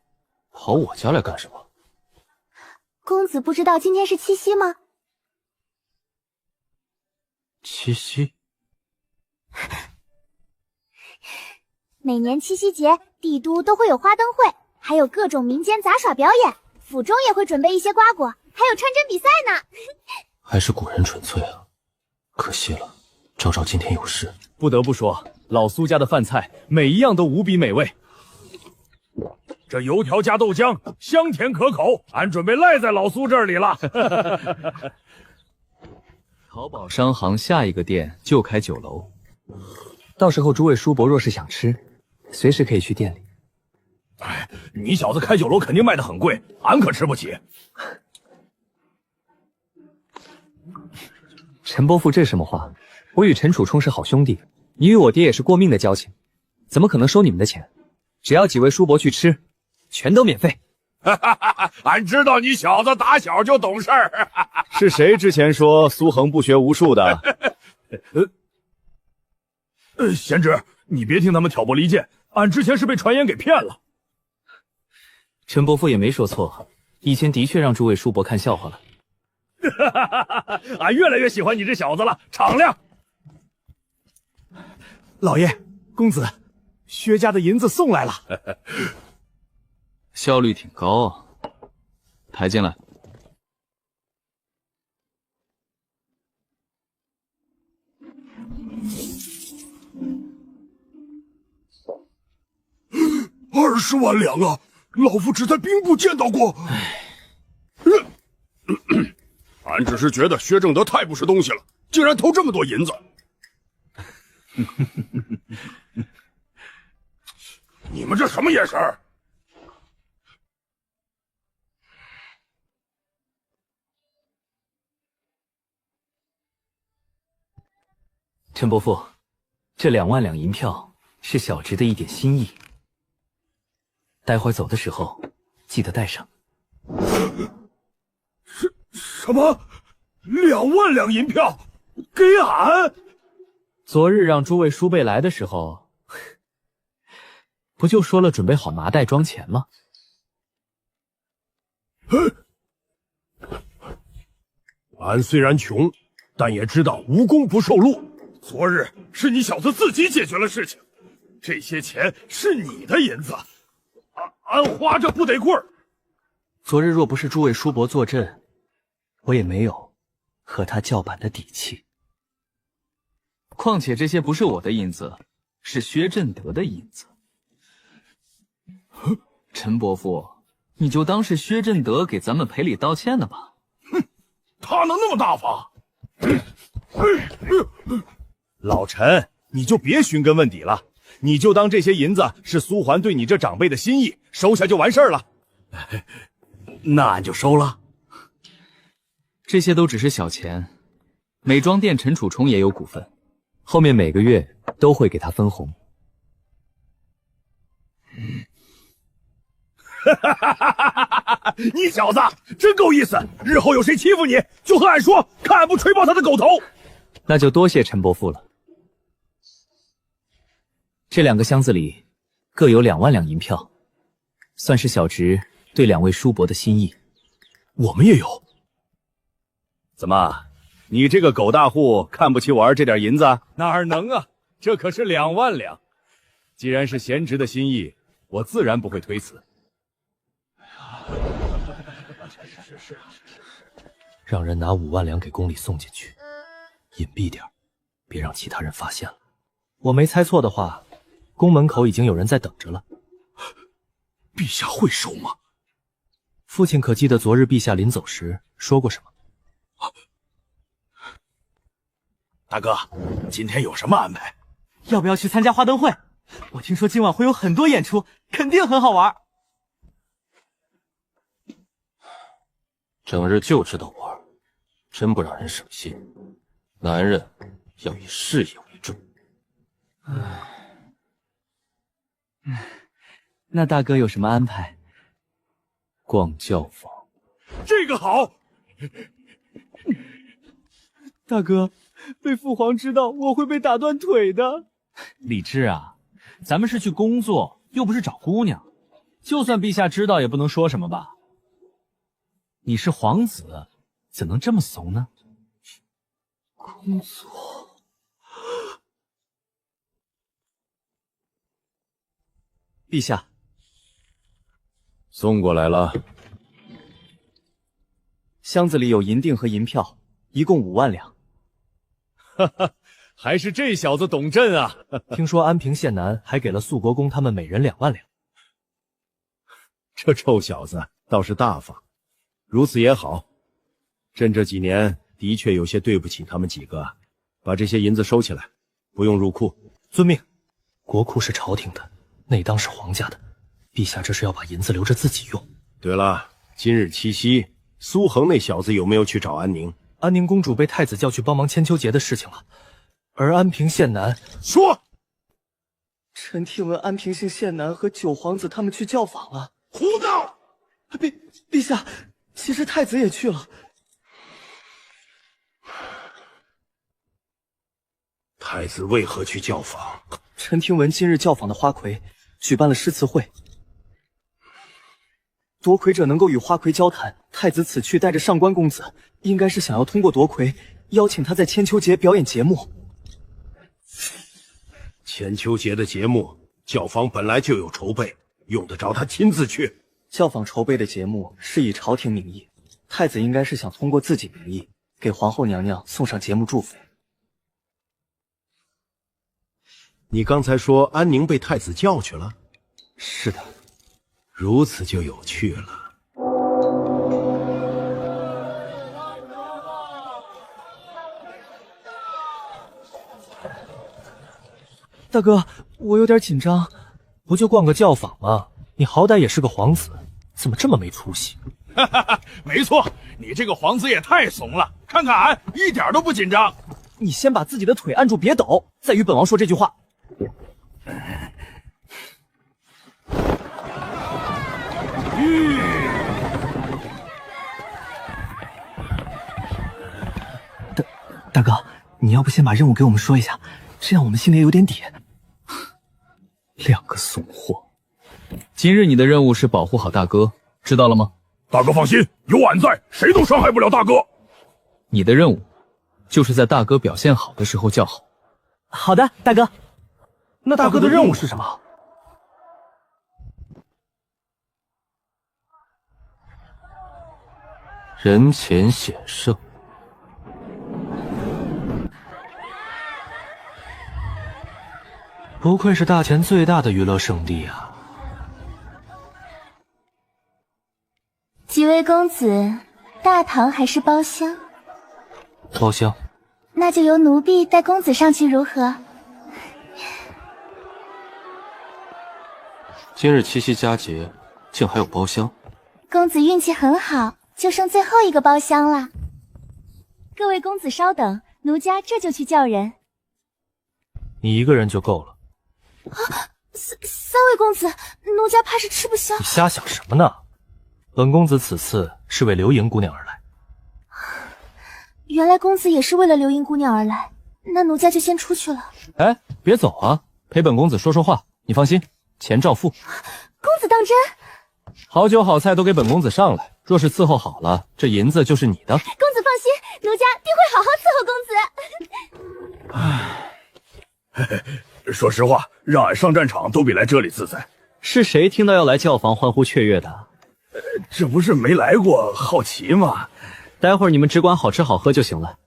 跑我家来干什么？公子不知道今天是七夕吗？七夕？每年七夕节，帝都都会有花灯会，还有各种民间杂耍表演，府中也会准备一些瓜果，还有穿针比赛呢。还是古人纯粹啊！可惜了，昭昭今天有事。不得不说，老苏家的饭菜每一样都无比美味。这油条加豆浆，香甜可口，俺准备赖在老苏这里了。淘宝商行下一个店就开酒楼，到时候诸位叔伯若是想吃，随时可以去店里。哎，你小子开酒楼肯定卖得很贵，俺可吃不起。陈伯父这什么话？我与陈楚冲是好兄弟，你与我爹也是过命的交情，怎么可能收你们的钱？只要几位叔伯去吃，全都免费。俺知道你小子打小就懂事儿。是谁之前说苏恒不学无术的？贤侄，你别听他们挑拨离间，俺之前是被传言给骗了。陈伯父也没说错，以前的确让诸位叔伯看笑话了。俺越来越喜欢你这小子了，敞亮。老爷，公子，薛家的银子送来了。效率挺高啊，抬进来。20万两啊！老夫只在兵部见到过。俺只是觉得薛正德太不是东西了，竟然偷这么多银子。你们这什么眼神？陈伯父，这2万两银票是小侄的一点心意，待会儿走的时候记得带上。什么？2万两银票给俺？昨日让诸位叔辈来的时候，不就说了准备好麻袋装钱吗？俺虽然穷，但也知道无功不受禄。昨日是你小子自己解决了事情，这些钱是你的银子，俺花着不得棍儿。昨日若不是诸位叔伯坐镇，我也没有和他叫板的底气。况且这些不是我的银子，是薛振德的银子。陈伯父，你就当是薛振德给咱们赔礼道歉的吧。他能那么大方？老陈，你就别寻根问底了，你就当这些银子是苏环对你这长辈的心意，收下就完事儿了。那俺就收了。这些都只是小钱，美妆店陈楚冲也有股份，后面每个月都会给他分红。你小子真够意思，日后有谁欺负你，就和俺说，看俺不锤爆他的狗头。那就多谢陈伯父了。这2个箱子里各有2万两银票，算是小侄对2位叔伯的心意。我们也有。怎么，你这个狗大户看不起我儿这点银子？哪能啊，这可是2万两。既然是贤侄的心意，我自然不会推辞。让人拿5万两给宫里送进去，隐蔽点，别让其他人发现了。我没猜错的话，宫门口已经有人在等着了。陛下会收吗？父亲可记得昨日陛下临走时说过什么？大哥，今天有什么安排？要不要去参加花灯会？我听说今晚会有很多演出，肯定很好玩。整日就知道玩，真不让人省心。男人要以事业为重。那大哥有什么安排？逛教坊。这个好。大哥，被父皇知道我会被打断腿的。李治啊，咱们是去工作，又不是找姑娘，就算陛下知道也不能说什么吧。你是皇子，怎能这么怂呢？工作。陛下，送过来了。箱子里有银锭和银票，一共5万两。哈哈，还是这小子懂朕啊！听说安平县男还给了肃国公他们每人2万两。这臭小子倒是大方，如此也好。朕这几年的确有些对不起他们几个，把这些银子收起来，不用入库。遵命。国库是朝廷的，内当是皇家的，陛下这是要把银子留着自己用。对了，今日七夕，苏恒那小子有没有去找安宁？安宁公主被太子叫去帮忙千秋节的事情了，而安平县男说，臣听闻安平县县男和九皇子他们去教坊了。胡闹！陛下，其实太子也去了。太子为何去教坊？臣听闻今日教坊的花魁举办了诗词会，夺魁者能够与花魁交谈。太子此去带着上官公子，应该是想要通过夺魁邀请他在千秋节表演节目。千秋节的节目，教坊本来就有筹备，用得着他亲自去？教坊筹备的节目是以朝廷名义，太子应该是想通过自己名义给皇后娘娘送上节目祝福。你刚才说安宁被太子叫去了？是的。如此就有趣了。大哥，我有点紧张，不就逛个教坊吗？你好歹也是个皇子，怎么这么没出息？哈哈哈，没错，你这个皇子也太怂了，看看俺一点都不紧张。你先把自己的腿按住，别抖，再与本王说这句话。大哥，你要不先把任务给我们说一下，这样我们心里有点底。两个怂货。今日你的任务是保护好大哥，知道了吗？大哥放心，有俺在，谁都伤害不了大哥。你的任务就是在大哥表现好的时候叫好。好的，大哥。那大哥的任务是什么？人前显圣。不愧是大前最大的娱乐圣地啊！几位公子，大堂还是包厢？包厢。那就由奴婢带公子上去如何？今日七夕佳节，竟还有包厢？公子运气很好，就剩最后一个包厢了。各位公子稍等，奴家这就去叫人。你一个人就够了。三位公子，奴家怕是吃不消。你瞎想什么呢？本公子此次是为刘莹姑娘而来。原来公子也是为了刘莹姑娘而来，那奴家就先出去了。哎，别走啊，陪本公子说说话。你放心，钱照付。公子当真？好酒好菜都给本公子上来，若是伺候好了，这银子就是你的。公子放心，奴家定会好好伺候公子。唉，说实话，让俺上战场都比来这里自在。是谁听到要来教坊欢呼雀跃的？这不是没来过，好奇吗？待会儿你们只管好吃好喝就行了。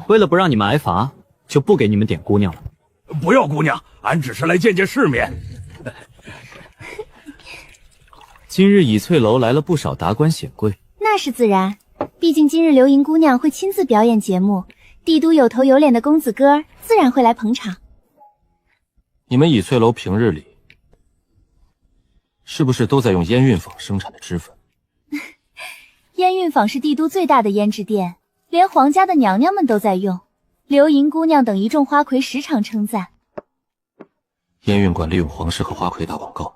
为了不让你们挨罚，就不给你们点姑娘了。不要姑娘，俺只是来见见世面。今日倚翠楼来了不少达官显贵，那是自然，毕竟今日刘莹姑娘会亲自表演节目，帝都有头有脸的公子哥儿自然会来捧场。你们倚翠楼平日里是不是都在用烟韵坊生产的脂粉？烟韵坊是帝都最大的胭脂店，连皇家的娘娘们都在用，刘莹姑娘等一众花魁时常称赞。烟韵馆利用皇室和花魁打广告，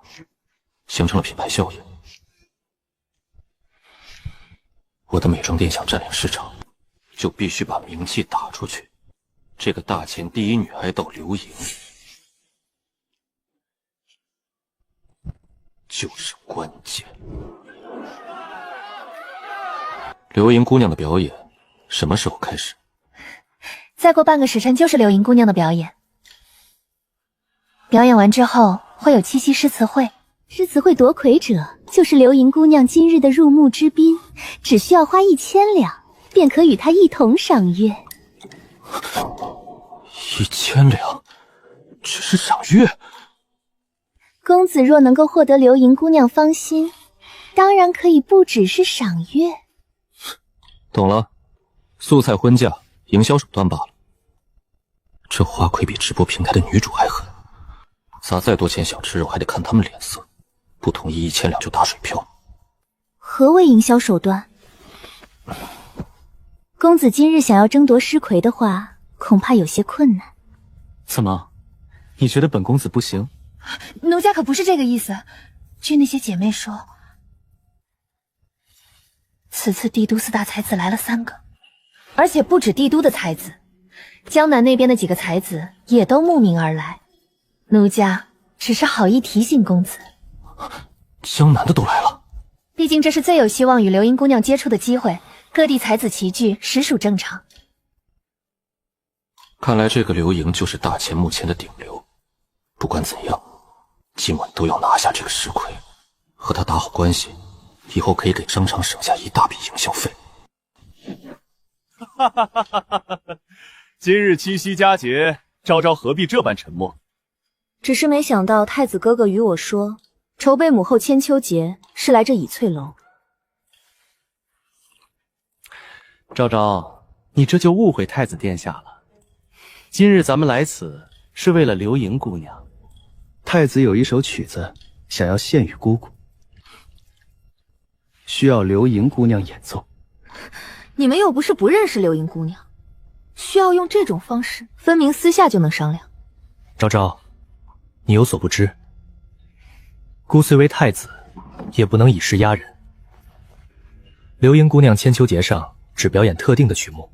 形成了品牌效应。我的美妆店想占领市场，就必须把名气打出去。这个大前第一女爱豆刘莹就是关键。刘莹姑娘的表演什么时候开始？再过半个时辰就是刘莹姑娘的表演。表演完之后会有七夕诗词会，诗词会夺魁者就是刘莹姑娘今日的入幕之宾，只需要花1000两，便可与她一同赏月。1000两，只是赏月？公子若能够获得刘莹姑娘芳心，当然可以不只是赏月。懂了，素菜婚嫁，营销手段罢了。这花魁比直播平台的女主还狠，砸再多钱想吃肉还得看他们脸色，不同意1000两就打水漂。何谓营销手段？公子今日想要争夺诗魁的话，恐怕有些困难。怎么，你觉得本公子不行？奴家可不是这个意思。据那些姐妹说，此次帝都4大才子来了3个，而且不止帝都的才子，江南那边的几个才子也都慕名而来。奴家只是好意提醒公子。江南的都来了，毕竟这是最有希望与刘英姑娘接触的机会，各地才子齐聚，实属正常。看来这个刘莹就是大前目前的顶流，不管怎样，今晚都要拿下这个石奎，和他打好关系，以后可以给商场省下一大笔营销费。哈哈哈哈哈哈！今日七夕佳节，昭昭何必这般沉默？只是没想到太子哥哥与我说，筹备母后千秋节是来这倚翠楼。昭昭，你这就误会太子殿下了。今日咱们来此是为了刘盈姑娘，太子有一首曲子想要献与姑姑，需要刘盈姑娘演奏。你们又不是不认识刘盈姑娘，需要用这种方式，分明私下就能商量。昭昭，你有所不知，姑虽为太子，也不能以势压人。刘盈姑娘千秋节上只表演特定的曲目，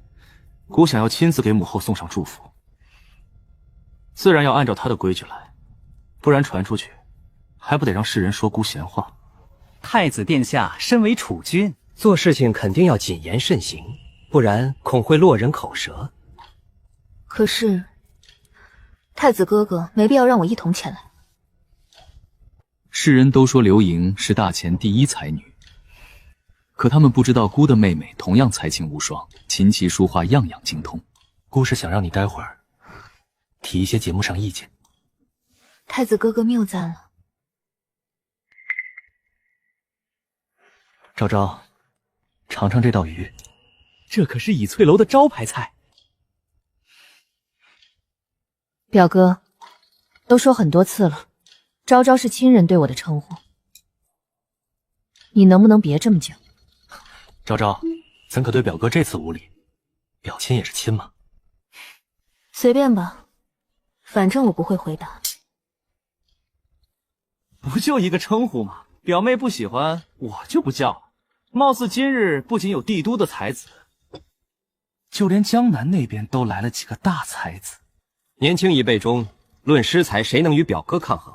姑想要亲自给母后送上祝福，自然要按照她的规矩来，不然传出去，还不得让世人说姑闲话。太子殿下身为储君，做事情肯定要谨言慎行，不然恐会落人口舌。可是，太子哥哥没必要让我一同前来。世人都说刘盈是大前第一才女，可他们不知道姑的妹妹同样才情无双，琴棋书画样样精通。姑是想让你待会儿提一些节目上意见。太子哥哥谬赞了。昭昭，尝尝这道鱼，这可是倚翠楼的招牌菜。表哥，都说很多次了，昭昭是亲人对我的称呼，你能不能别这么讲？昭昭，怎可对表哥这次无礼？表亲也是亲嘛。随便吧，反正我不会回答。不就一个称呼吗？表妹不喜欢，我就不叫。貌似今日不仅有帝都的才子，就连江南那边都来了几个大才子。年轻一辈中，论诗才，谁能与表哥抗衡？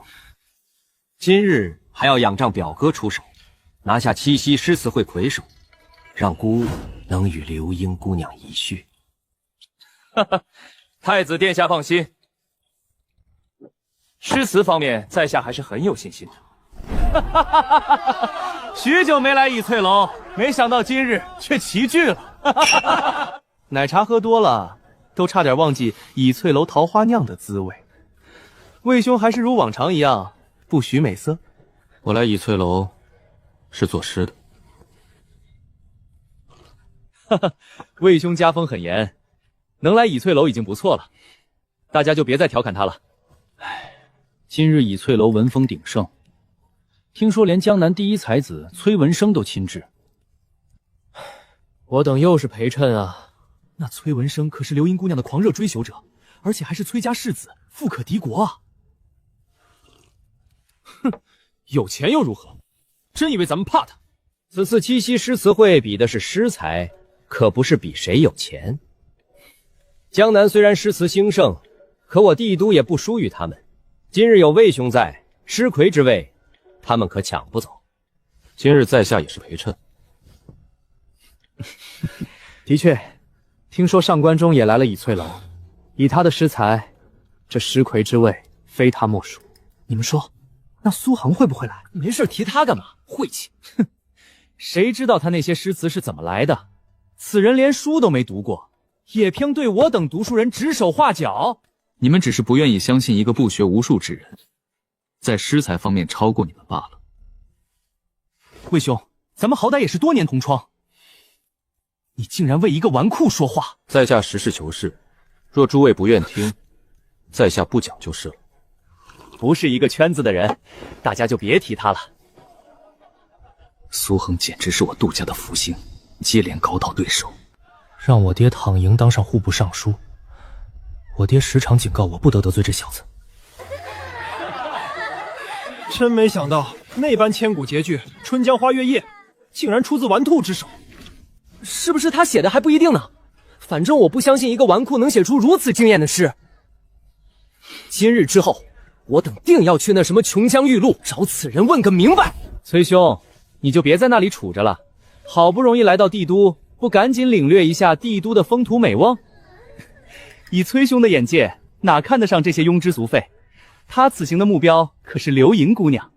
今日还要仰仗表哥出手，拿下七夕诗词会魁首，让姑能与刘英姑娘一叙。哈哈，太子殿下放心，诗词方面在下还是很有信心的。哈哈哈哈哈！许久没来倚翠楼，没想到今日却齐聚了。哈哈哈哈！奶茶喝多了，都差点忘记倚翠楼桃花酿的滋味。魏兄还是如往常一样不许美色。我来倚翠楼是作诗的。哈哈，魏兄家风很严，能来倚翠楼已经不错了，大家就别再调侃他了。唉，今日倚翠楼文风鼎盛，听说连江南第一才子崔文生都亲至。我等又是陪衬啊！那崔文生可是刘英姑娘的狂热追求者，而且还是崔家世子，富可敌国啊！哼，有钱又如何？真以为咱们怕他？此次七夕诗词会比的是诗才，可不是比谁有钱。江南虽然诗词兴盛，可我帝都也不输于他们。今日有魏兄在，诗魁之位，他们可抢不走。今日在下也是陪衬。的确，听说上官中也来了倚翠楼，以他的诗才，这诗魁之位非他莫属。你们说，那苏杭会不会来？没事提他干嘛？晦气！哼，谁知道他那些诗词是怎么来的？此人连书都没读过，也偏对我等读书人指手画脚。你们只是不愿意相信一个不学无术之人在诗才方面超过你们罢了。魏兄，咱们好歹也是多年同窗，你竟然为一个纨绔说话！在下实事求是，若诸位不愿听，在下不讲就是了。不是一个圈子的人，大家就别提他了。苏恒简直是我杜家的福星，接连高到对手，让我爹躺赢当上户部尚书。我爹时常警告我不得得罪这小子。真没想到那般千古绝句《春江花月夜》竟然出自纨绔之手。是不是他写的还不一定呢？反正我不相信一个纨绔能写出如此惊艳的诗。今日之后，我等定要去那什么琼浆玉露找此人问个明白。崔兄，你就别在那里杵着了，好不容易来到帝都，不赶紧领略一下帝都的风土美望？以崔兄的眼界，哪看得上这些庸脂俗废？他此行的目标可是刘盈姑娘。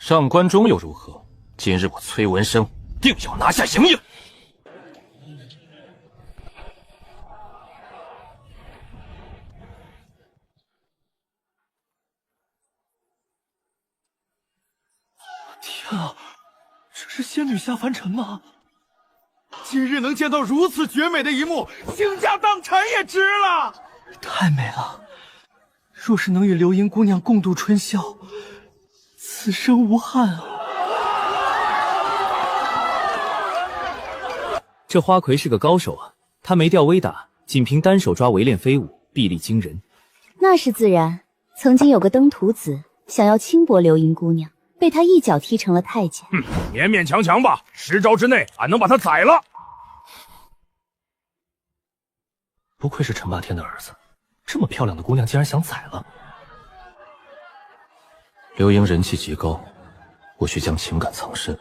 上官中又如何？今日我崔文生定要拿下营营。天啊，这是仙女下凡尘吗？今日能见到如此绝美的一幕，倾家荡产也值了。太美了！若是能与流萤姑娘共度春宵，此生无憾啊！这花魁是个高手啊，他没吊微打，仅凭单手抓围练飞舞，臂力惊人。那是自然。曾经有个登徒子想要轻薄流萤姑娘，被他一脚踢成了太监。勉勉强强吧，10招之内俺能把他宰了。不愧是陈霸天的儿子，这么漂亮的姑娘竟然想宰了。刘盈人气极高，我需将情感藏身。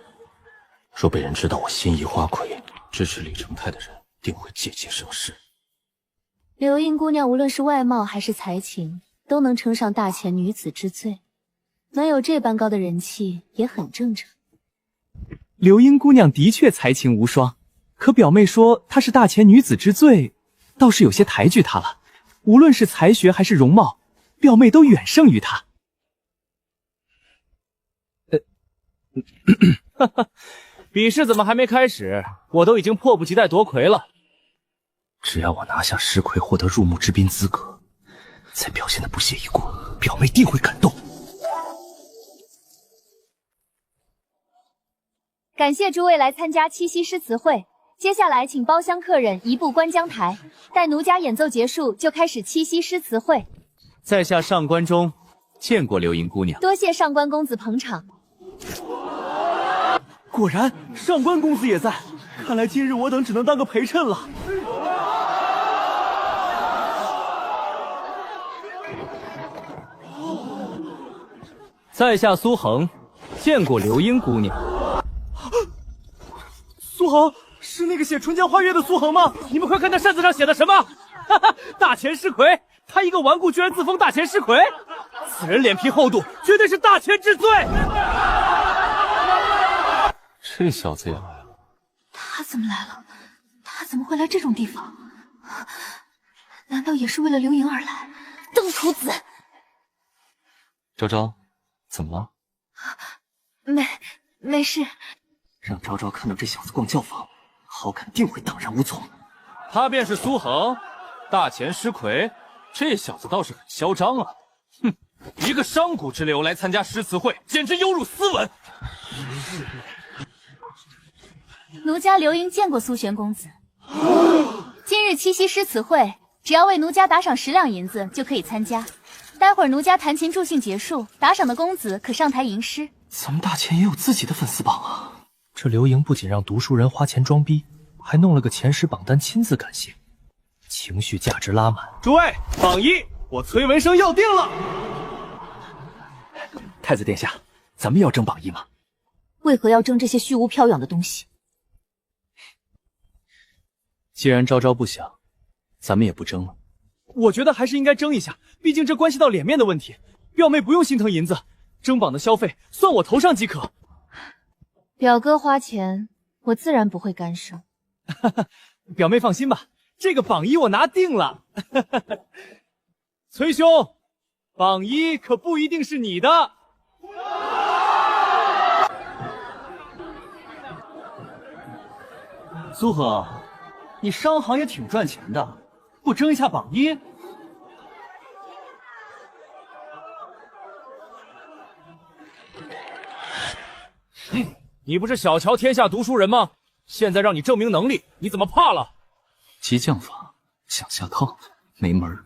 若被人知道我心仪花魁，支持李成泰的人定会借机生事。流萤姑娘无论是外貌还是才情，都能称上大前女子之最，能有这般高的人气也很正常。刘英姑娘的确才情无双，可表妹说她是大前女子之最，倒是有些抬举她了。无论是才学还是容貌，表妹都远胜于她。比试怎么还没开始？我都已经迫不及待夺魁了。只要我拿下石魁，获得入幕之宾资格，再表现的不屑一顾，表妹定会感动。感谢诸位来参加七夕诗词会，接下来请包厢客人移步观江台，待奴家演奏结束就开始七夕诗词会。在下上官中见过刘盈姑娘，多谢上官公子捧场。果然，上官公子也在，看来今日我等只能当个陪衬了。在下苏恒，见过刘英姑娘。苏恒，是那个写《春江花月》的苏恒吗？你们快看那扇子上写的什么？哈哈，大前石魁，他一个纨绔居然自封大前石魁，此人脸皮厚度，绝对是大前之最。这小子也来了。他怎么来了？他怎么会来这种地方？难道也是为了刘盈而来？登徒子！昭昭，怎么了？没事。让昭昭看到这小子逛教坊，好感定会荡然无从。他便是苏恒，大前石魁，这小子倒是很嚣张啊！哼，一个商贾之流来参加诗词会，简直有辱斯文。奴家刘盈见过苏玄公子。今日七夕诗词会，只要为奴家打赏10两银子就可以参加。待会儿奴家弹琴助兴结束，打赏的公子可上台吟诗。咱们大前也有自己的粉丝榜啊！这刘盈不仅让读书人花钱装逼，还弄了个前10榜单亲自感谢，情绪价值拉满。诸位，榜一，我崔文生要定了。太子殿下，咱们要争榜一吗？为何要争这些虚无缥缈的东西？既然昭昭不想，咱们也不争了。我觉得还是应该争一下，毕竟这关系到脸面的问题。表妹不用心疼银子，争榜的消费算我头上即可。表哥花钱，我自然不会干涉。表妹放心吧，这个榜一我拿定了。崔兄，榜一可不一定是你的。苏恒，你商行也挺赚钱的，不争一下榜一？你不是小瞧天下读书人吗？现在让你证明能力，你怎么怕了？激将法，想下套，没门儿。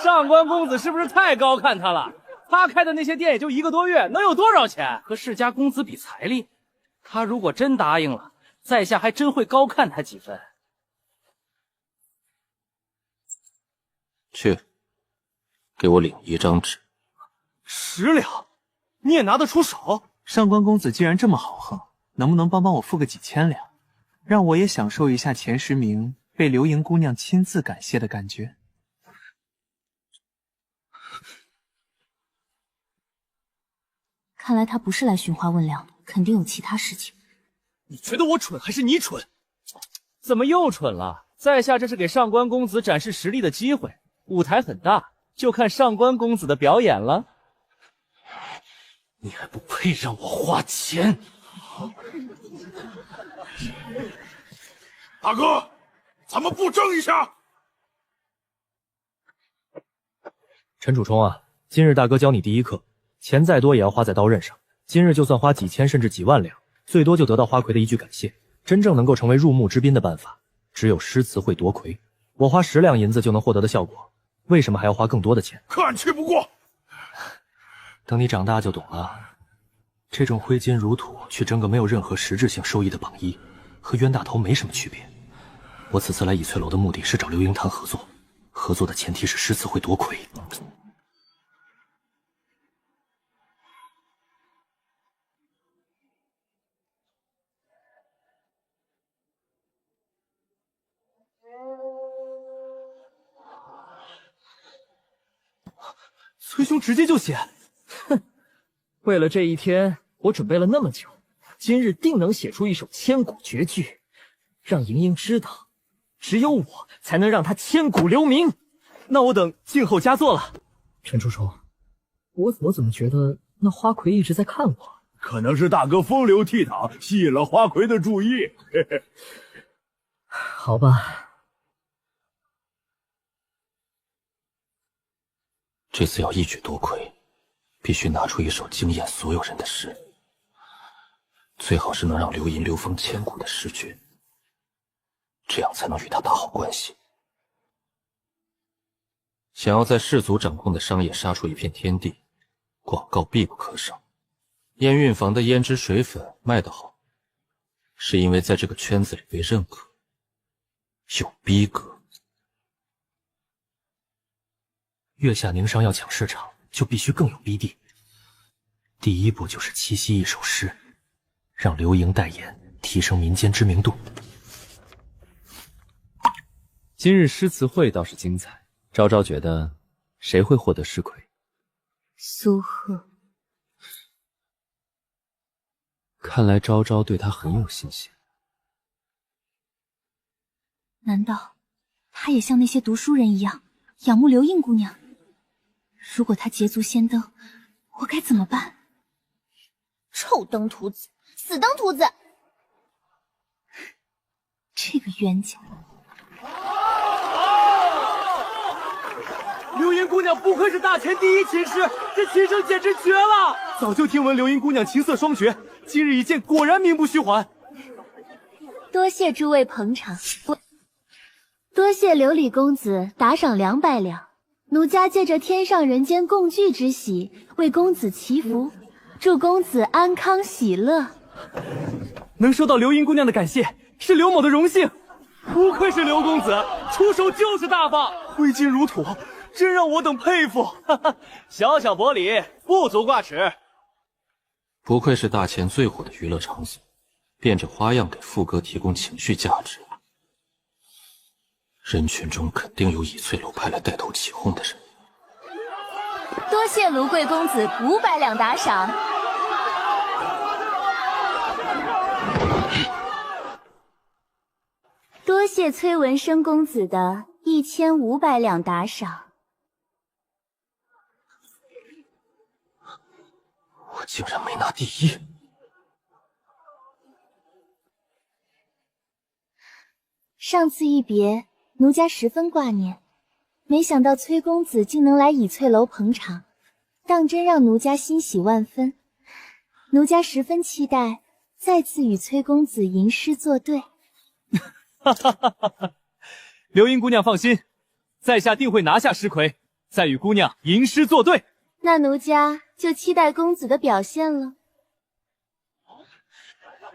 上官公子是不是太高看他了？他开的那些店也就1个多月，能有多少钱？和世家公子比财力，他如果真答应了，在下还真会高看他几分。去，给我领1张纸。10两，你也拿得出手？上官公子既然这么豪横，能不能帮我付个几千两？让我也享受一下前10名被流萤姑娘亲自感谢的感觉。看来他不是来寻花问粮的，肯定有其他事情。你觉得我蠢还是你蠢？怎么又蠢了？在下这是给上官公子展示实力的机会，舞台很大，就看上官公子的表演了。你还不配让我花钱！大哥，咱们布阵一下。陈楚冲啊，今日大哥教你第一课，钱再多也要花在刀刃上。今日就算花几千甚至几万两，最多就得到花魁的一句感谢。真正能够成为入幕之宾的办法，只有诗词会夺魁。我花10两银子就能获得的效果，为什么还要花更多的钱？看气不过。等你长大就懂了。这种挥金如土去争个没有任何实质性收益的榜一，和冤大头没什么区别。我此次来倚翠楼的目的是找流萤谈合作，合作的前提是诗词会夺魁。崔兄直接就写，哼，为了这一天，我准备了那么久，今日定能写出一首千古绝句，让莹莹知道，只有我才能让她千古留名。那我等静候佳作了。陈楚冲，我怎么觉得那花魁一直在看我？可能是大哥风流倜傥，吸引了花魁的注意。嘿嘿，好吧。这次要一举夺魁，必须拿出一首惊艳所有人的诗，最好是能让流萤流芳千古的诗句，这样才能与他打好关系。想要在氏族掌控的商业杀出一片天地，广告必不可少。验孕房的胭脂水粉卖得好，是因为在这个圈子里被认可，有逼格。月下宁商要抢市场，就必须更有逼地。第一步就是七夕一首诗，让流萤代言，提升民间知名度。今日诗词会倒是精彩，昭昭觉得谁会获得诗魁？苏贺。看来昭昭对他很有信心。难道他也像那些读书人一样仰慕流映姑娘？如果他捷足先登，我该怎么办？臭登徒子，死登徒子！这个冤家！流萤姑娘不愧是大前第一琴师，这琴声简直绝了！早就听闻流萤姑娘琴瑟双绝，今日一见，果然名不虚传。多谢诸位捧场，多谢琉璃公子打赏200两。奴家借着天上人间共聚之喜，为公子祈福，祝公子安康喜乐。能收到流萤姑娘的感谢，是刘某的荣幸。不愧是刘公子，出手就是大方，挥金如土，真让我等佩服。小小薄礼，不足挂齿。不愧是大前最火的娱乐场所，变着花样给副歌提供情绪价值。人群中肯定有倚翠楼派来带头起哄的人。多谢卢贵公子500两打赏。多谢崔文生公子的1500两打赏。我竟然没拿第一。上次一别，奴家十分挂念，没想到崔公子竟能来倚翠楼捧场，当真让奴家欣喜万分。奴家十分期待再次与崔公子吟诗作对。哈哈哈哈！流萤姑娘放心，在下定会拿下诗魁，再与姑娘吟诗作对。那奴家就期待公子的表现了。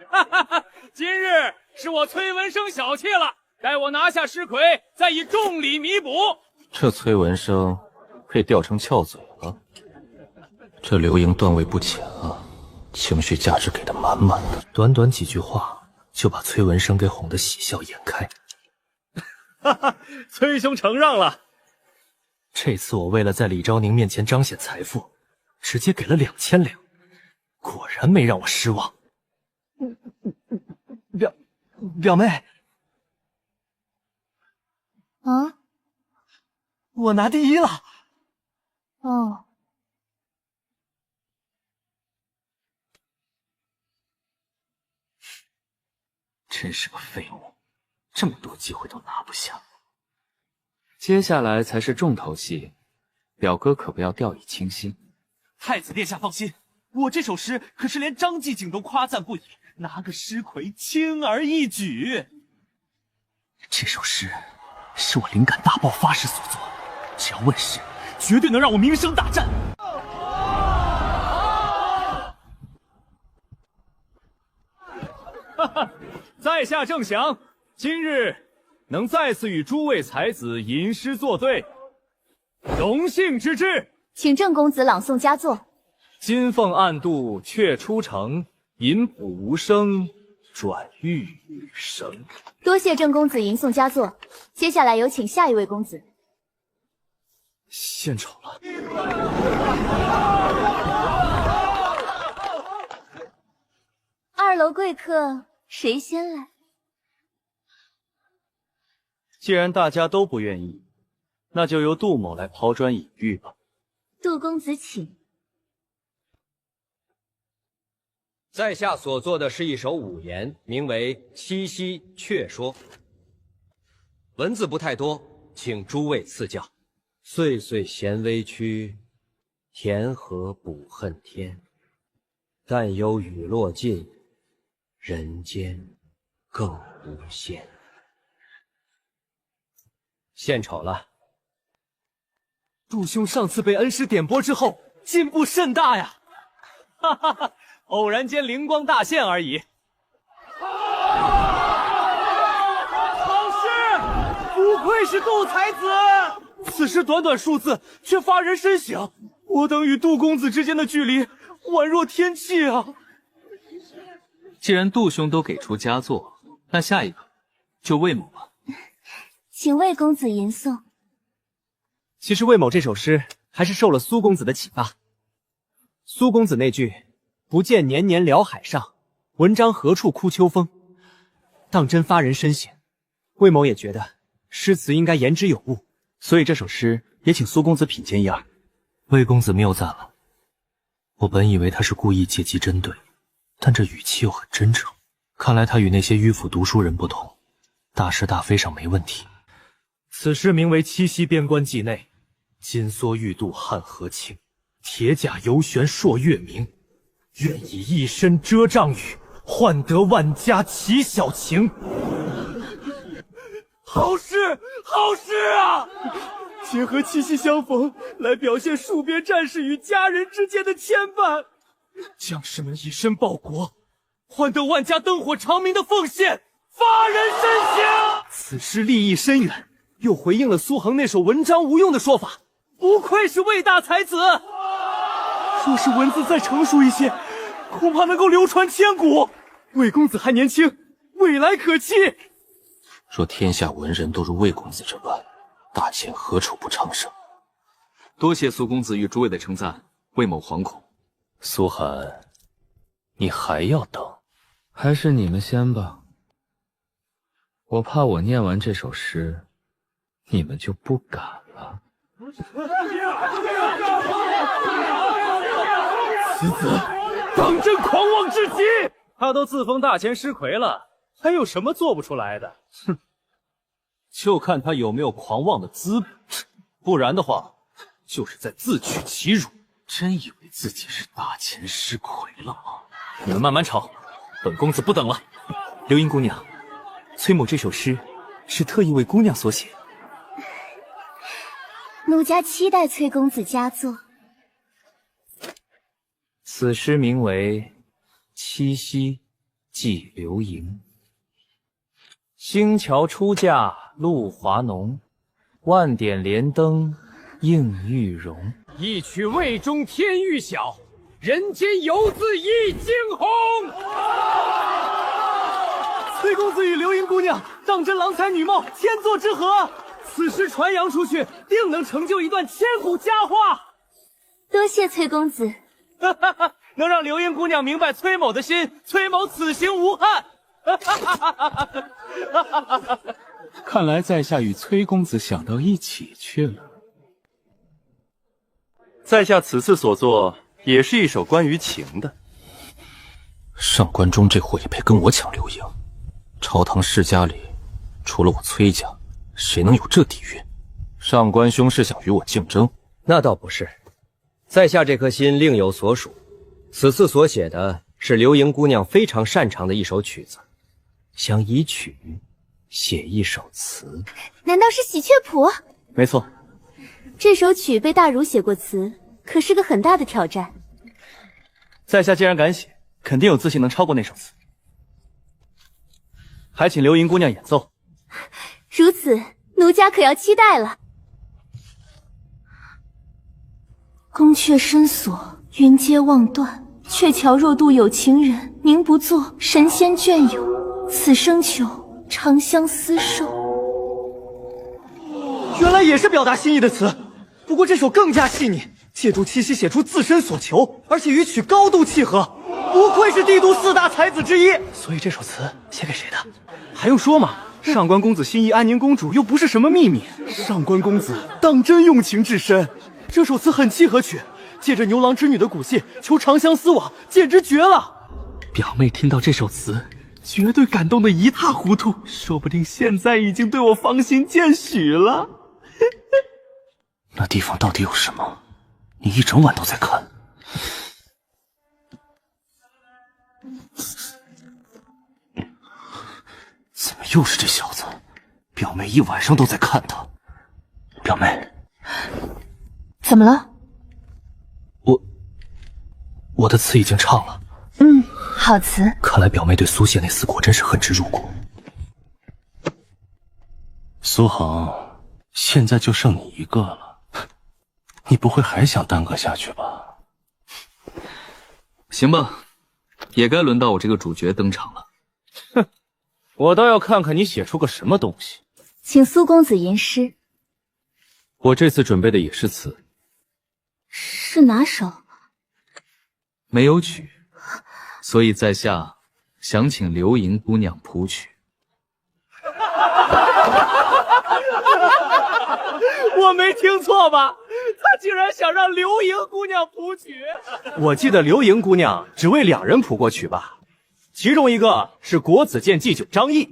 哈哈哈！今日是我崔文生小气了，待我拿下诗魁，再以重礼弥补。这崔文生被吊成翘嘴了，这流萤段位不浅啊，情绪价值给的满满的。短短几句话就把崔文生给哄得喜笑颜开。哈哈，崔兄承让了。这次我为了在李昭宁面前彰显财富，直接给了2000两，果然没让我失望。表妹，啊，我拿第一了。哦，真是个废物，这么多机会都拿不下。接下来才是重头戏，表哥可不要掉以轻心。太子殿下放心，我这首诗可是连张继景都夸赞不已，拿个诗魁轻而易举。这首诗是我灵感大爆发时所作，只要问世，绝对能让我名声大振。哈哈，在下郑祥，今日能再次与诸位才子吟诗作对，荣幸之至。请郑公子朗诵佳作。金凤暗度却出城，银谱无声转玉绳。多谢郑公子吟诵佳作，接下来有请下一位公子。献丑了。2楼贵客，谁先来？既然大家都不愿意，那就由杜某来抛砖引玉吧。杜公子请。在下所作的是一首五言，名为《七夕却说》，文字不太多，请诸位赐教。岁岁闲微曲，田禾补恨天。但忧雨落尽，人间更无限。献丑了。杜兄上次被恩师点拨之后，进步甚大呀！哈哈哈，偶然间灵光大现而已。好诗，不愧是杜才子，此诗短短数字，却发人深省。我等与杜公子之间的距离，宛若天际啊！既然杜兄都给出佳作，那下一个就魏某吧。请魏公子吟诵。其实魏某这首诗还是受了苏公子的启发。苏公子那句“不见年年辽海上，文章何处哭秋风”，当真发人深省。魏某也觉得诗词应该言之有物，所以这首诗也请苏公子品鉴一二。魏公子谬赞了，我本以为他是故意借机针对，但这语气又很真诚，看来他与那些迂腐读书人不同，大是大非上没问题。此诗名为《七夕边关记》内，金梭玉渡汉河清，铁甲游悬朔月明。愿以一身遮障雨，换得万家齐小情。好诗，好诗啊！结合七夕相逢，来表现戍边战士与家人之间的牵绊。将士们以身报国，换得万家灯火长明的奉献，发人深省。此诗立意深远，又回应了苏衡那首文章无用的说法，不愧是魏大才子。若是文字再成熟一些，恐怕能够流传千古。魏公子还年轻，未来可期。若天下文人都如魏公子这般，大秦何处不昌盛？多谢苏公子与诸位的称赞，魏某惶恐。苏寒，你还要等？还是你们先吧。我怕我念完这首诗，你们就不敢了。此子当真狂妄至极！他都自封大前诗魁了，还有什么做不出来的？哼，就看他有没有狂妄的资本，不然的话，就是在自取其辱。真以为自己是大前诗魁了吗？你们慢慢吵，本公子不等了。流英姑娘，崔某这首诗是特意为姑娘所写。奴家期待崔公子佳作。此诗名为《七夕寄刘盈》。星桥出嫁露华浓，万点连灯映玉容。一曲渭中天欲晓，人间犹自一惊鸿。公子与流萤姑娘当真郎才女貌，天作之合。此事传扬出去，定能成就一段千古佳话。多谢崔公子，能让流萤姑娘明白崔某的心，崔某此行无憾。看来在下与崔公子想到一起去了。在下此次所作也是一首关于情的。上官中这货也配跟我抢流萤？朝堂世家里，除了我崔家，谁能有这底蕴？上官兄是想与我竞争？那倒不是，在下这颗心另有所属。此次所写的是流萤姑娘非常擅长的一首曲子，想以曲写一首词。难道是喜鹊谱？没错。这首曲被大儒写过词，可是个很大的挑战。在下既然敢写，肯定有自信能超过那首词。还请流萤姑娘演奏。如此，奴家可要期待了。宫阙深锁，云阶望断，鹊桥若渡有情人，宁不作神仙眷友？此生求长相厮守。原来也是表达心意的词，不过这首更加细腻，借助气息写出自身所求，而且与曲高度契合，不愧是帝都4大才子之一。所以这首词写给谁的？还用说吗？上官公子心仪安宁公主又不是什么秘密，上官公子当真用情至深。这首词很契合曲，借着牛郎织女的骨气求长相厮往，简直绝了。表妹听到这首词，绝对感动得一塌糊涂，说不定现在已经对我方心渐许了。那地方到底有什么？你一整晚都在看。怎么又是这小子？表妹一晚上都在看他。表妹，怎么了？我的词已经唱了。好词。看来表妹对苏谢那厮果真是恨之入骨。苏恒，现在就剩你一个了，你不会还想耽搁下去吧？行吧，也该轮到我这个主角登场了。哼，我倒要看看你写出个什么东西。请苏公子吟诗。我这次准备的也是词。是哪首？没有曲，所以在下想请流萤姑娘谱曲。我没听错吧？他竟然想让流萤姑娘谱曲。我记得流萤姑娘只为2人谱过曲吧？其中一个是国子监祭酒张毅。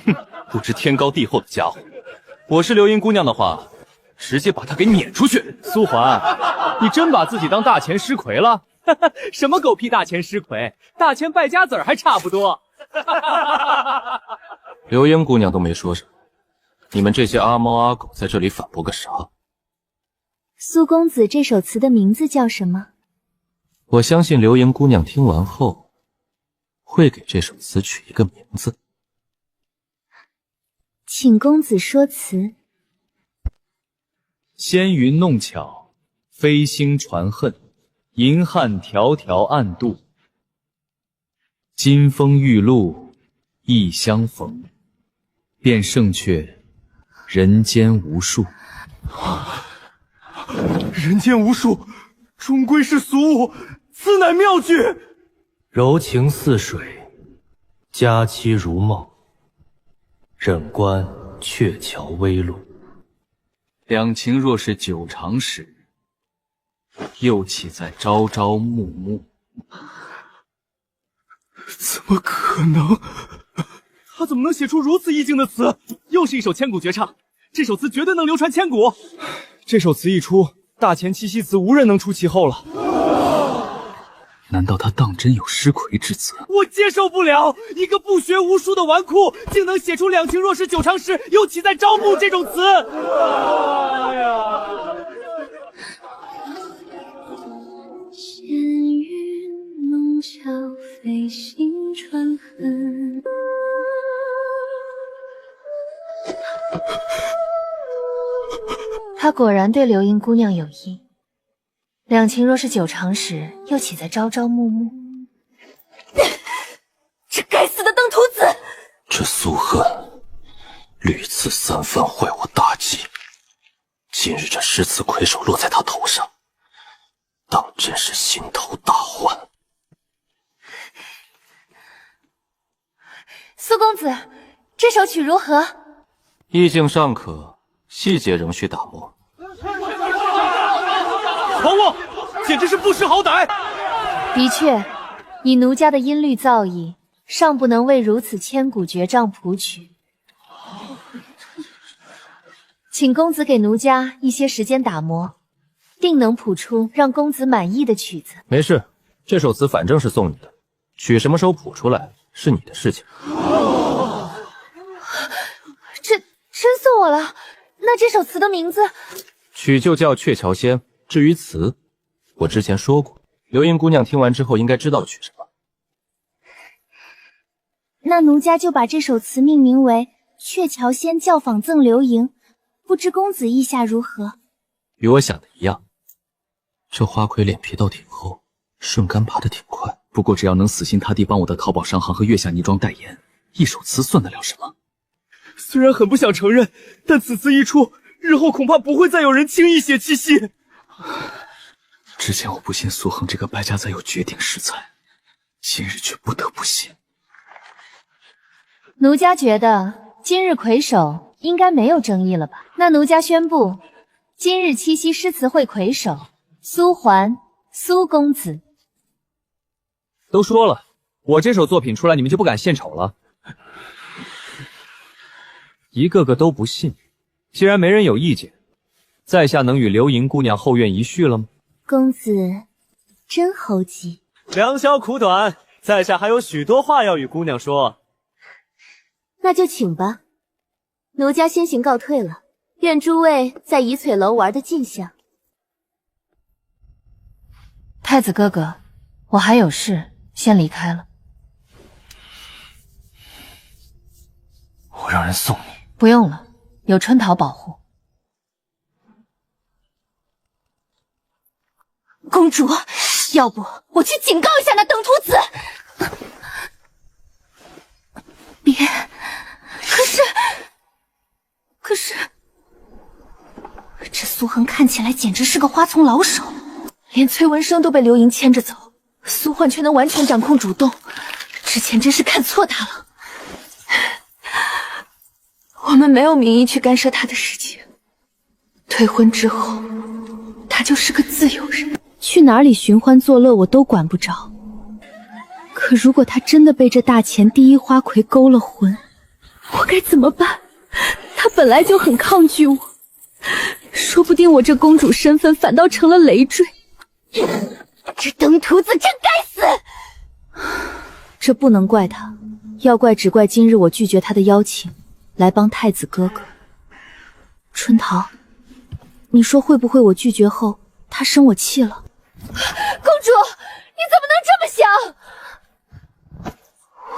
哼，不知天高地厚的家伙。我是流萤姑娘的话，直接把他给撵出去。苏环，你真把自己当大钱诗魁了？什么狗屁大钱诗魁，大钱败家子儿还差不多。流萤姑娘都没说什么，你们这些阿猫阿狗在这里反驳个啥？苏公子这首词的名字叫什么？我相信流萤姑娘听完后，会给这首词取一个名字。请公子说词。纤云弄巧，飞星传恨，银汉迢迢暗度。金风玉露一相逢，便胜却人间无数。人间无数，终归是俗物，此乃妙句。柔情似水，佳期如梦，忍观鹊桥微露。两情若是久长时，又岂在朝朝暮暮。怎么可能？他怎么能写出如此意境的词？又是一首千古绝唱，这首词绝对能流传千古。这首词一出，大钱七夕词无人能出其后了。难道他当真有诗魁之词？我接受不了，一个不学无术的纨绔，竟能写出两情若是久长时，又岂在朝暮这种词。哎呀！闲云弄巧，飞星传恨。他果然对流萤姑娘有意。两情若是久长时，又岂在朝朝暮暮？这该死的登徒子！这苏恨屡次三番坏我大计，今日这诗词魁首落在他头上，当真是心头大患。苏公子，这首曲如何？意境尚可，细节仍需打磨。狂妄，简直是不识好歹！的确，以奴家的音律造诣，尚不能为如此千古绝唱谱曲。请公子给奴家一些时间打磨，定能谱出让公子满意的曲子。没事，这首词反正是送你的，曲什么时候谱出来是你的事情。真送我了？那这首词的名字？曲就叫《鹊桥仙》，至于词，我之前说过，流萤姑娘听完之后应该知道曲什么。那奴家就把这首词命名为《鹊桥仙教坊赠流萤》，不知公子意下如何？与我想的一样，这花魁脸皮倒挺厚，顺杆爬得挺快。不过只要能死心塌地帮我的淘宝商行和月下倪庄代言，一首词算得了什么？虽然很不想承认，但此词一出，日后恐怕不会再有人轻易写七夕。之前我不信苏恒这个败家仔有绝顶诗才，今日却不得不信。奴家觉得今日魁首应该没有争议了吧？那奴家宣布，今日七夕诗词会魁首苏桓苏公子。都说了，我这首作品出来，你们就不敢献丑了。一个个都不信。既然没人有意见，在下能与流萤姑娘后院一叙了吗？公子真猴急。良宵苦短，在下还有许多话要与姑娘说。那就请吧，奴家先行告退了，愿诸位在怡翠楼玩得尽兴。太子哥哥，我还有事，先离开了。我让人送你。不用了，有春桃保护。公主，要不我去警告一下那登徒子。别，可是，这苏恒看起来简直是个花丛老手，连崔文生都被流萤牵着走，苏焕却能完全掌控主动，之前真是看错他了。我们没有名义去干涉他的事情，退婚之后，他就是个自由人，去哪里寻欢作乐我都管不着。可如果他真的被这大钱第一花魁勾了魂，我该怎么办？他本来就很抗拒我，说不定我这公主身份反倒成了累赘。这登徒子真该死！这不能怪他，要怪只怪今日我拒绝他的邀请，来帮太子哥哥。春桃，你说会不会我拒绝后，他生我气了？公主，你怎么能这么想？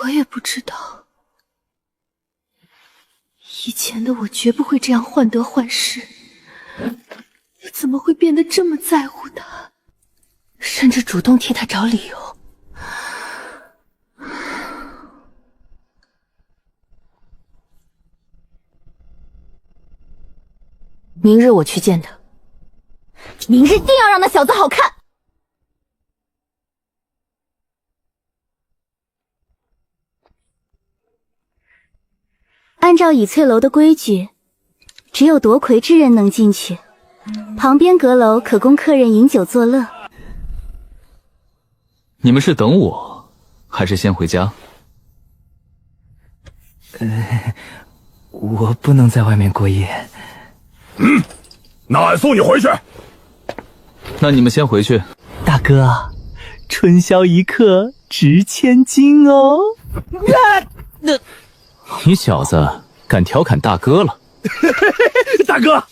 我也不知道，以前的我绝不会这样患得患失，你怎么会变得这么在乎他，甚至主动替他找理由？明日我去见他，明日定要让那小子好看。按照倚翠楼的规矩，只有夺魁之人能进去，旁边阁楼可供客人饮酒作乐。你们是等我，还是先回家？我不能在外面过夜。那俺送你回去。那你们先回去。大哥，春宵一刻值千金哦。你小子敢调侃大哥了？大哥，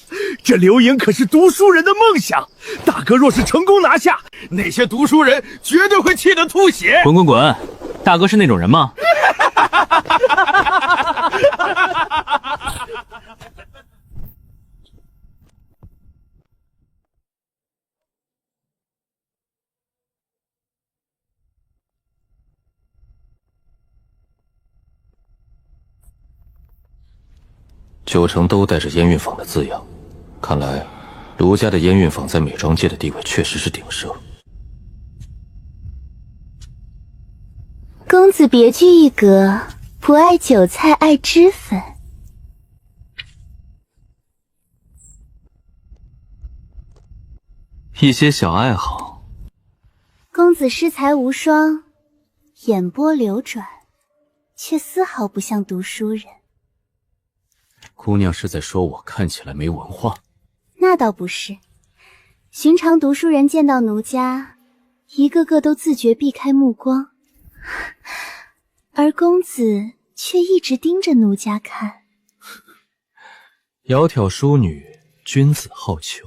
这流萤可是读书人的梦想，大哥若是成功拿下，那些读书人绝对会气得吐血。滚滚滚！大哥是那种人吗？ 9成都带着烟韵坊的字样，看来卢家的烟韵坊在美妆界的地位确实是鼎盛。公子别具一格，不爱韭菜爱脂粉。一些小爱好。公子诗才无双，眼波流转，却丝毫不像读书人。姑娘是在说我看起来没文化？那倒不是，寻常读书人见到奴家，一个个都自觉避开目光，而公子却一直盯着奴家看。窈窕淑女，君子好逑。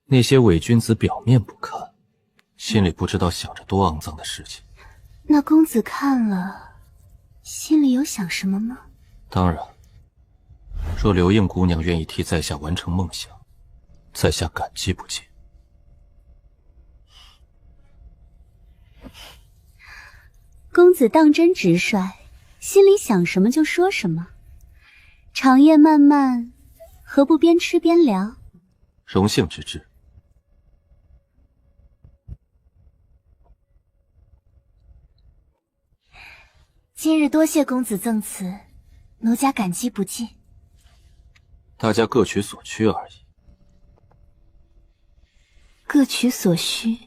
那些伪君子表面不看，心里不知道想着多肮脏的事情。那公子看了，心里有想什么吗？当然，若刘映姑娘愿意替在下完成梦想，在下感激不尽。公子当真直率，心里想什么就说什么。长夜漫漫，何不边吃边聊？荣幸之至。今日多谢公子赠词，奴家感激不尽。大家各取所需而已。各取所需，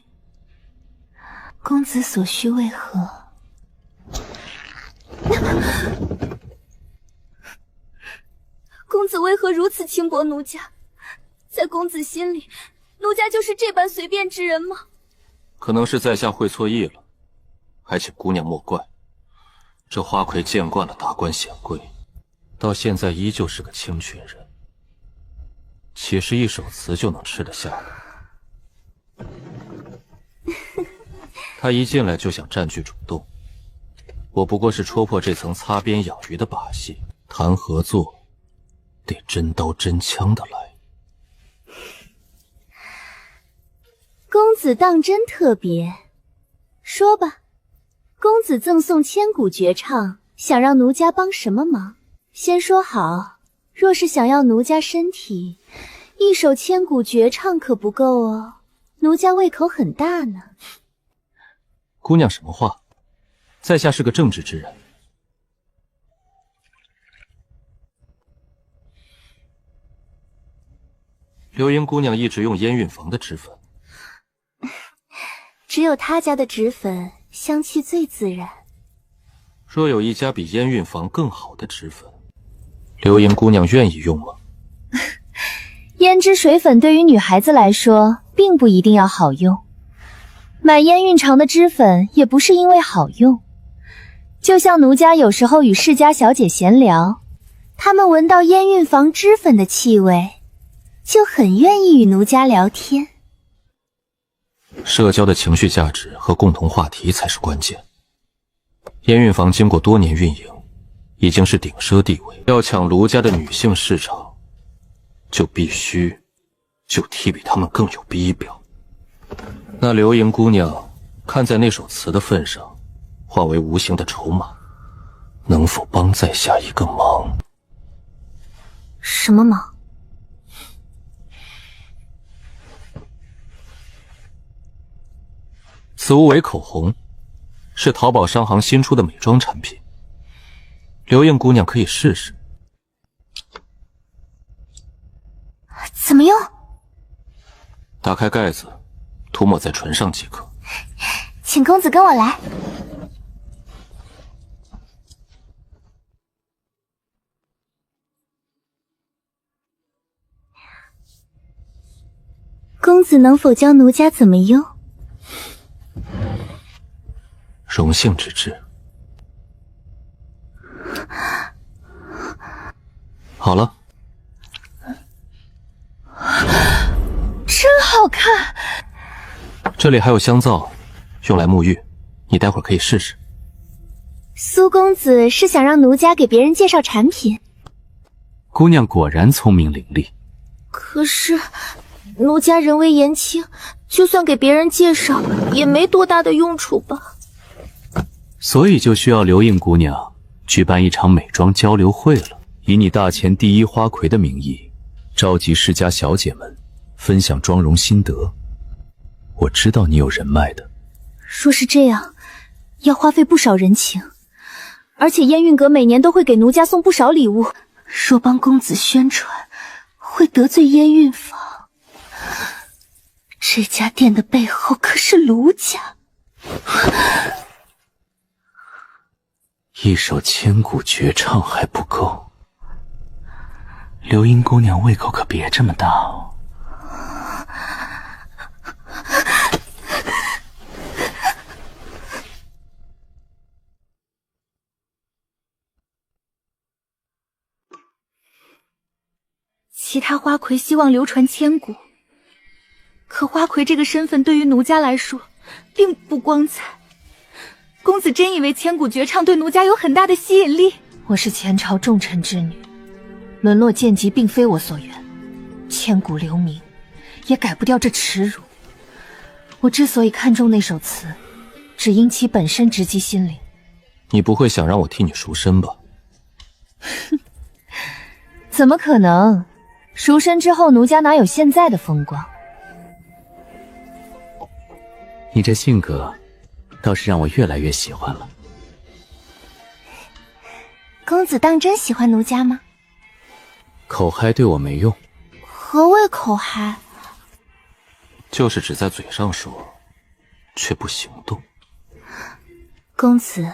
公子所需为何？公子为何如此轻薄奴家？在公子心里，奴家就是这般随便之人吗？可能是在下会错意了，还请姑娘莫怪。这花魁见惯了达官显贵，到现在依旧是个清群人，岂是一首词就能吃得下的？他一进来就想占据主动，我不过是戳破这层擦边养鱼的把戏。谈合作，得真刀真枪的来。公子当真特别，说吧。公子赠送千古绝唱，想让奴家帮什么忙？先说好，若是想要奴家身体，一首千古绝唱可不够哦。奴家胃口很大呢。姑娘什么话？在下是个正直之人。刘英姑娘一直用烟韵坊的脂粉，只有他家的脂粉香气最自然。若有一家比烟韵坊更好的脂粉，刘英姑娘愿意用吗？胭脂水粉对于女孩子来说，并不一定要好用。买烟韵长的脂粉也不是因为好用。就像奴家有时候与世家小姐闲聊，她们闻到烟韵坊脂粉的气味，就很愿意与奴家聊天。社交的情绪价值和共同话题才是关键。烟韵坊经过多年运营，已经是顶奢地位，要抢卢家的女性市场，就必须就替比他们更有逼表。那刘莹姑娘看在那首词的份上，化为无形的筹码，能否帮在下一个忙？什么忙？此物为口红，是淘宝商行新出的美妆产品。刘映姑娘可以试试。怎么用？打开盖子，涂抹在唇上即可。请公子跟我来。公子能否教奴家怎么用？荣幸之至。好了，真好看。这里还有香皂，用来沐浴，你待会儿可以试试。苏公子是想让奴家给别人介绍产品？姑娘果然聪明伶俐。可是奴家人微言轻，就算给别人介绍，也没多大的用处吧。所以就需要刘映姑娘举办一场美妆交流会了，以你大前第一花魁的名义，召集世家小姐们分享妆容心得。我知道你有人脉的。说是这样，要花费不少人情，而且燕运阁每年都会给奴家送不少礼物。若帮公子宣传，会得罪燕运坊。这家店的背后可是卢家。一首千古绝唱还不够，流英姑娘胃口可别这么大哦。其他花魁希望流传千古，可花魁这个身份对于奴家来说并不光彩。公子真以为千古绝唱对奴家有很大的吸引力？我是前朝重臣之女，沦落贱籍并非我所愿，千古留名也改不掉这耻辱。我之所以看重那首词，只因其本身直击心灵。你不会想让我替你赎身吧？怎么可能？赎身之后，奴家哪有现在的风光？你这性格倒是让我越来越喜欢了。公子当真喜欢奴家吗？口嗨对我没用。何谓口嗨？就是只在嘴上说，却不行动。公子，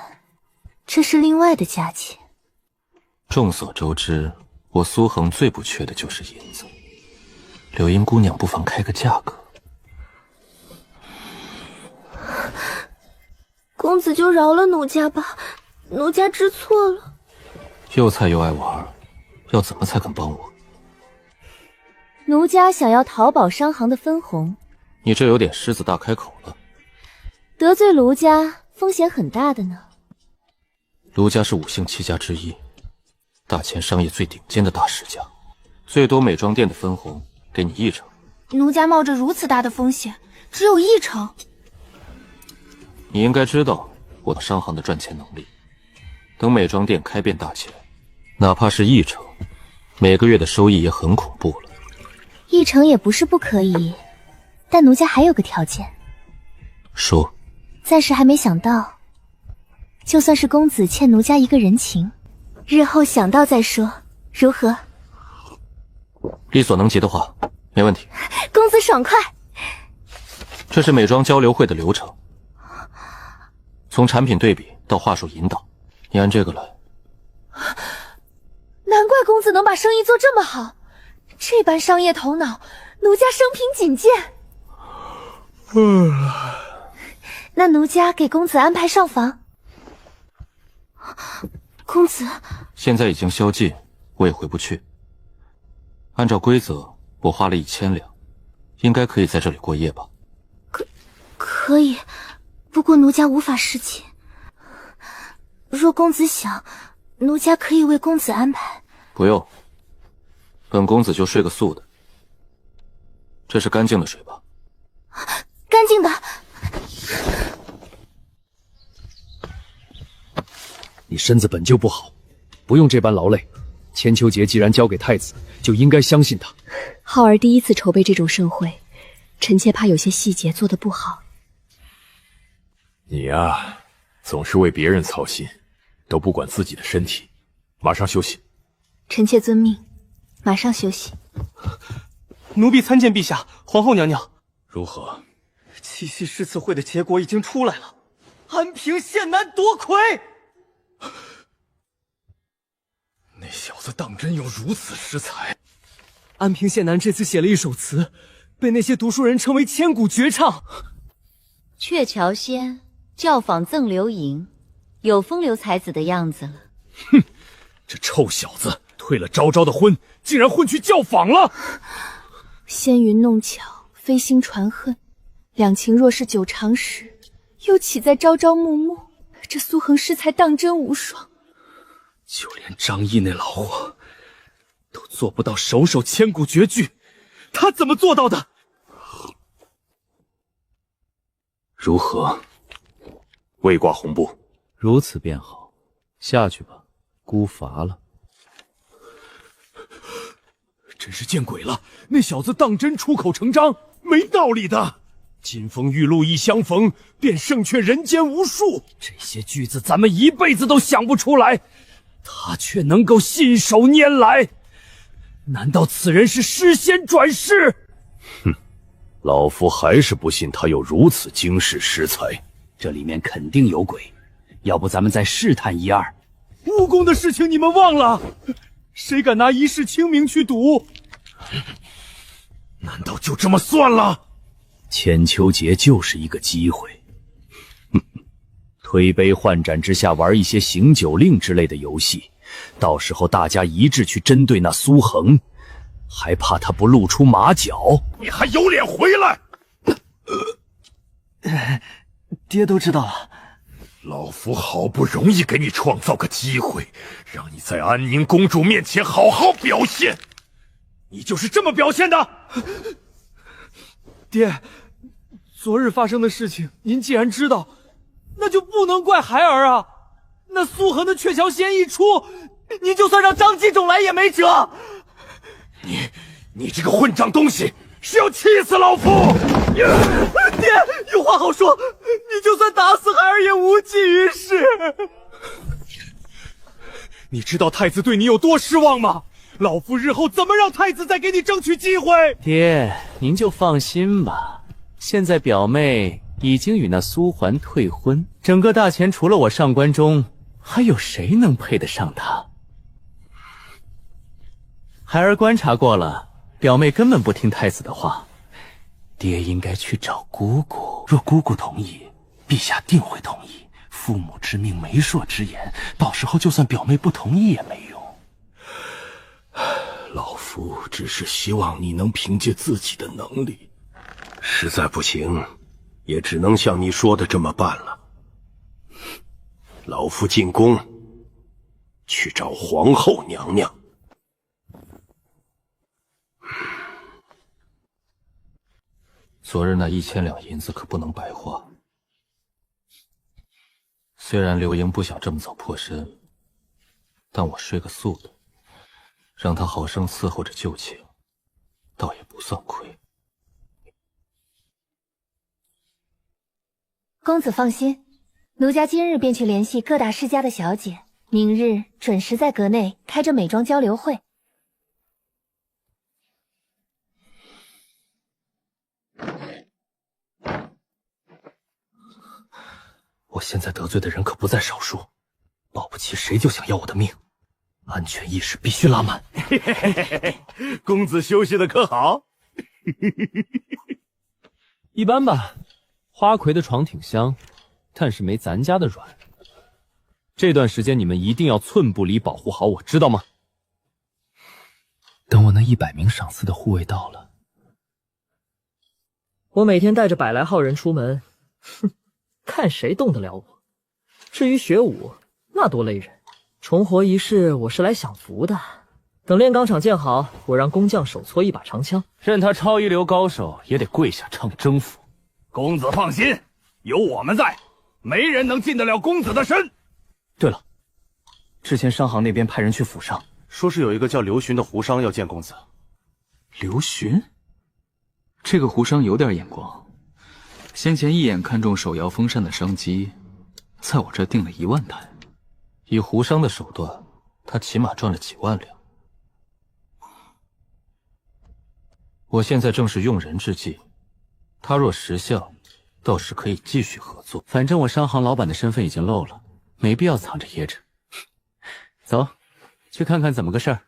这是另外的价钱。众所周知，我苏恒最不缺的就是银子。柳英姑娘不妨开个价格。公子就饶了奴家吧，奴家知错了。又菜又爱玩，要怎么才肯帮我？奴家想要淘宝商行的分红。你这有点狮子大开口了。得罪卢家风险很大的呢。卢家是5姓7家之一，大前商业最顶尖的大世家，最多美妆店的分红给你1成。奴家冒着如此大的风险，只有1成。你应该知道我的商行的赚钱能力。等美妆店开遍大钱，哪怕是1成，每个月的收益也很恐怖了。1成也不是不可以，但奴家还有个条件。说。暂时还没想到，就算是公子欠奴家一个人情，日后想到再说，如何？力所能及的话，没问题。公子爽快。这是美妆交流会的流程，从产品对比到话术引导，你按这个来。难怪公子能把生意做这么好，这般商业头脑，奴家生平仅见。那奴家给公子安排上房。公子，现在已经宵禁，我也回不去。按照规则，我花了1000两，应该可以在这里过夜吧？可以，不过奴家无法侍寝。若公子想，奴家可以为公子安排。不用，本公子就睡个素的。这是干净的水吧？干净的。你身子本就不好，不用这般劳累。千秋节既然交给太子，就应该相信他。浩儿第一次筹备这种盛会，臣妾怕有些细节做得不好。你呀，总是为别人操心，都不管自己的身体。马上休息。臣妾遵命，马上休息。奴婢参见陛下、皇后娘娘。如何？七夕诗词会的结果已经出来了，安平县男夺魁。那小子当真有如此诗才？安平县男这次写了一首词，被那些读书人称为千古绝唱。鹊桥仙教坊赠流萤，有风流才子的样子了。哼，这臭小子退了昭昭的婚，竟然混去教坊了。仙云弄巧，飞星传恨，两情若是久长时，又岂在朝朝暮暮？这苏恒诗才当真无双。就连张毅那老货都做不到首首千古绝句，他怎么做到的？如何？未挂红布。如此便好，下去吧，孤乏了。真是见鬼了！那小子当真出口成章，没道理的。金风玉露一相逢，便胜却人间无数。这些句子咱们一辈子都想不出来，他却能够信手拈来。难道此人是诗仙转世？哼，老夫还是不信他有如此惊世诗才。这里面肯定有鬼，要不咱们再试探一二。蜈蚣的事情你们忘了？谁敢拿一世清明去赌？难道就这么算了？千秋节就是一个机会，推杯换盏之下玩一些行酒令之类的游戏，到时候大家一致去针对那苏恒，还怕他不露出马脚？你还有脸回来？爹都知道了。老夫好不容易给你创造个机会，让你在安宁公主面前好好表现，你就是这么表现的？爹，昨日发生的事情您既然知道，那就不能怪孩儿啊。那苏恒的鹊桥仙一出，您就算让张继种来也没辙。你这个混账东西，是要气死老夫！爹，有话好说，你就算打死孩儿也无济于事。你知道太子对你有多失望吗？老夫日后怎么让太子再给你争取机会？爹，您就放心吧，现在表妹已经与那苏环退婚，整个大前除了我上官中，还有谁能配得上她？孩儿观察过了，表妹根本不听太子的话，爹应该去找姑姑。若姑姑同意，陛下定会同意。父母之命，媒妁之言，到时候就算表妹不同意也没用。老夫只是希望你能凭借自己的能力，实在不行，也只能像你说的这么办了。老夫进宫去找皇后娘娘。昨日那1000两银子可不能白花。虽然刘盈不想这么早破身，但我睡个素的，让他好生伺候着旧情，倒也不算亏。公子放心，奴家今日便去联系各大世家的小姐，明日准时在阁内开着美妆交流会。我现在得罪的人可不在少数，保不齐谁就想要我的命，安全意识必须拉满。公子休息的可好？一般吧，花魁的床挺香，但是没咱家的软。这段时间你们一定要寸步离保护好我，知道吗？等我那100名赏赐的护卫到了，我每天带着100来号人出门，哼，看谁动得了我。至于学武，那多累人。重活一世，我是来享福的。等炼钢厂建好，我让工匠手搓一把长枪，任他超一流高手也得跪下唱征服。公子放心，有我们在，没人能近得了公子的身。对了，之前商行那边派人去府上，说是有一个叫刘询的胡商要见公子。刘询？这个胡商有点眼光，先前一眼看中手摇风扇的商机，在我这订了1万台。以胡商的手段，他起码赚了几万两。我现在正是用人之际，他若识相，倒是可以继续合作。反正我商行老板的身份已经露了，没必要藏着掖着。走，去看看怎么个事儿。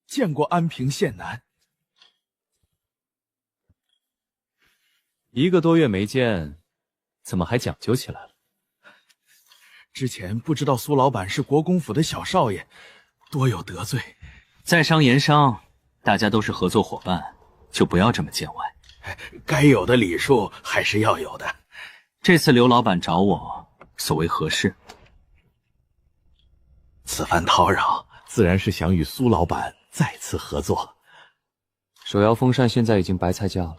见过安平县男？1个多月没见，怎么还讲究起来了？之前不知道苏老板是国公府的小少爷，多有得罪。在商言商，大家都是合作伙伴，就不要这么见外。该有的礼数还是要有的。这次刘老板找我，所谓何事？此番叨扰，自然是想与苏老板再次合作。手摇风扇现在已经白菜价了。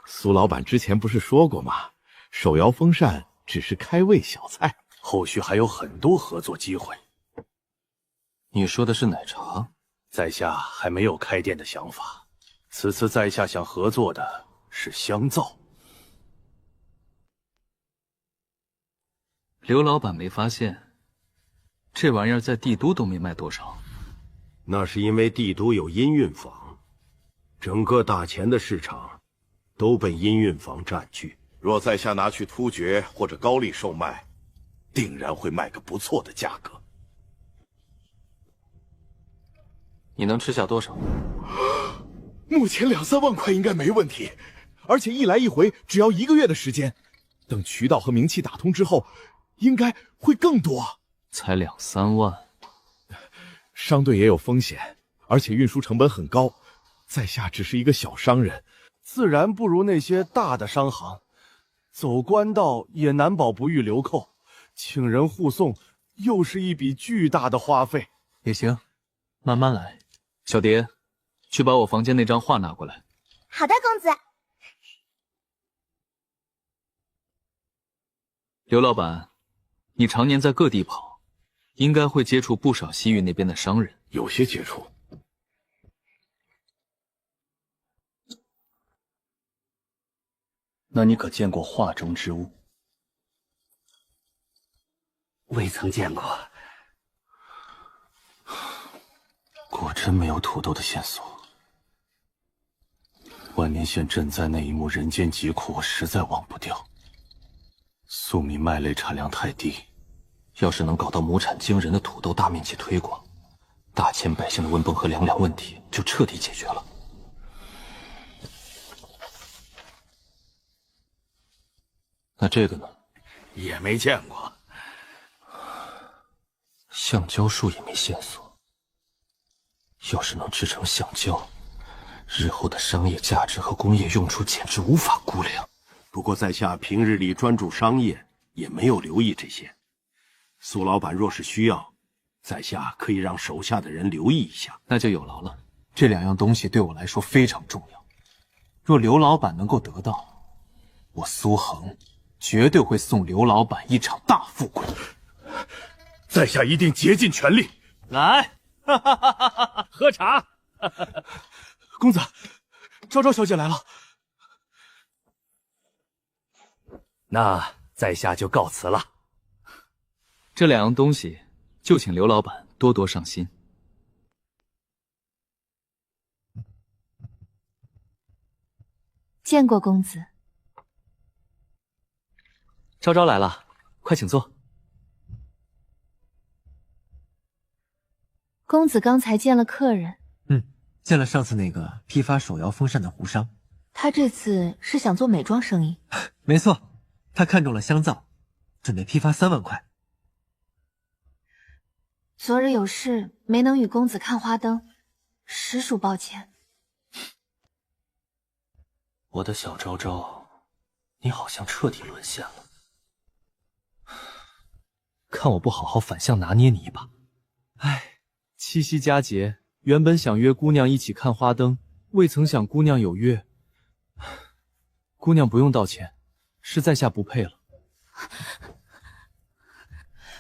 苏老板之前不是说过吗？手摇风扇只是开胃小菜，后续还有很多合作机会。你说的是奶茶？在下还没有开店的想法，此次在下想合作的是香皂。刘老板没发现，这玩意儿在帝都都没卖多少。那是因为帝都有音韵坊，整个大钱的市场都被音韵坊占据。若在下拿去突厥或者高丽售卖，定然会卖个不错的价格。你能吃下多少？目前2、3万块应该没问题，而且一来一回只要1个月的时间，等渠道和名气打通之后，应该会更多。才2、3万，商队也有风险，而且运输成本很高。在下只是一个小商人，自然不如那些大的商行，走官道也难保不遇流寇，请人护送又是一笔巨大的花费。也行，慢慢来。小蝶，去把我房间那张画拿过来。好的，公子。刘老板，你常年在各地跑，应该会接触不少西域那边的商人。有些接触。那你可见过画中之物？未曾见过。果真没有土豆的线索。万年县赈灾那一幕人间疾苦，我实在忘不掉。粟米麦类产量太低，要是能搞到亩产惊人的土豆大面积推广，大千百姓的温饱和粮问题就彻底解决了。那这个呢？也没见过。橡胶树也没线索。要是能制成橡胶，日后的商业价值和工业用处简直无法估量。不过在下平日里专注商业，也没有留意这些。苏老板若是需要，在下可以让手下的人留意一下。那就有劳了。这2样东西对我来说非常重要。若刘老板能够得到，我苏恒绝对会送刘老板一场大富贵。在下一定竭尽全力。来，喝茶。公子，昭昭小姐来了。那在下就告辞了。这2样东西就请刘老板多多上心。见过公子。昭昭来了，快请坐。公子刚才见了客人。见了上次那个批发手摇风扇的胡商。他这次是想做美妆生意。没错，他看中了香皂，准备批发3万块。昨日有事没能与公子看花灯，实属抱歉。我的小昭昭，你好像彻底沦陷了。看我不好好反向拿捏你一把。唉，七夕佳节，原本想约姑娘一起看花灯，未曾想姑娘有约。姑娘不用道歉，是在下不配了。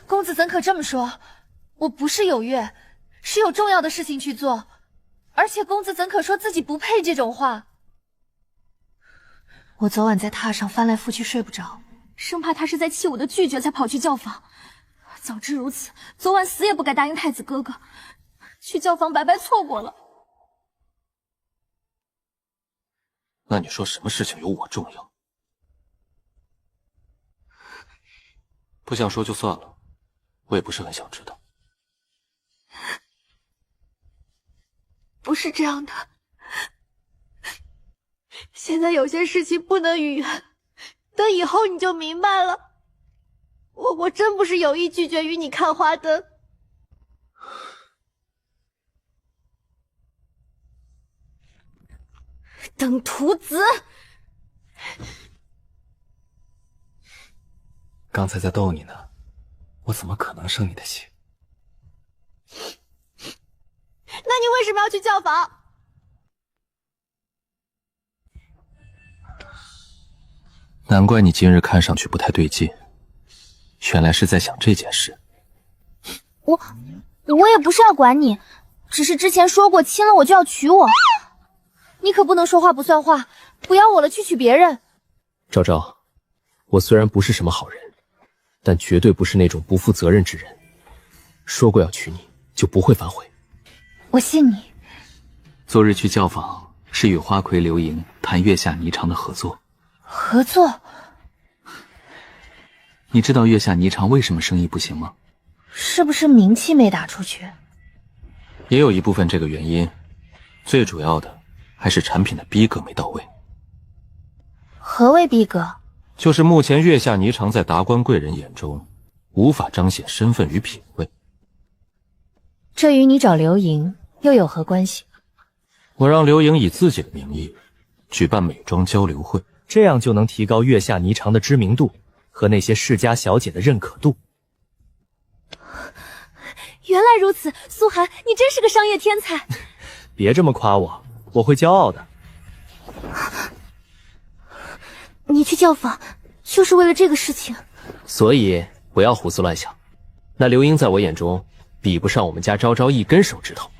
公子怎可这么说？我不是有约，是有重要的事情去做。而且公子怎可说自己不配这种话？我昨晚在榻上翻来覆去睡不着，生怕他是在气我的拒绝才跑去教坊。早知如此，昨晚死也不该答应太子哥哥，去教坊白白错过了。那你说什么事情有我重要？不想说就算了，我也不是很想知道。不是这样的，现在有些事情不能预言，等以后你就明白了。我真不是有意拒绝与你看花灯。等徒子，刚才在逗你呢，我怎么可能生你的气？那你为什么要去教坊？难怪你今日看上去不太对劲，原来是在想这件事。我也不是要管你，只是之前说过亲了我就要娶我，你可不能说话不算话，不要我了去娶别人。昭昭，我虽然不是什么好人，但绝对不是那种不负责任之人。说过要娶你，就不会反悔。我信你。昨日去教坊是与花魁刘盈谈月下霓裳的合作。合作？你知道月下霓裳为什么生意不行吗？是不是名气没打出去？也有一部分这个原因，最主要的还是产品的逼格没到位。何谓逼格？就是目前月下霓裳在达官贵人眼中无法彰显身份与品位。这与你找刘盈又有何关系？我让刘盈以自己的名义举办美妆交流会，这样就能提高月下霓裳的知名度和那些世家小姐的认可度。原来如此，苏寒，你真是个商业天才。别这么夸我，我会骄傲的。你去教坊就是为了这个事情？所以不要胡思乱想。那刘英在我眼中比不上我们家昭昭一根手指头。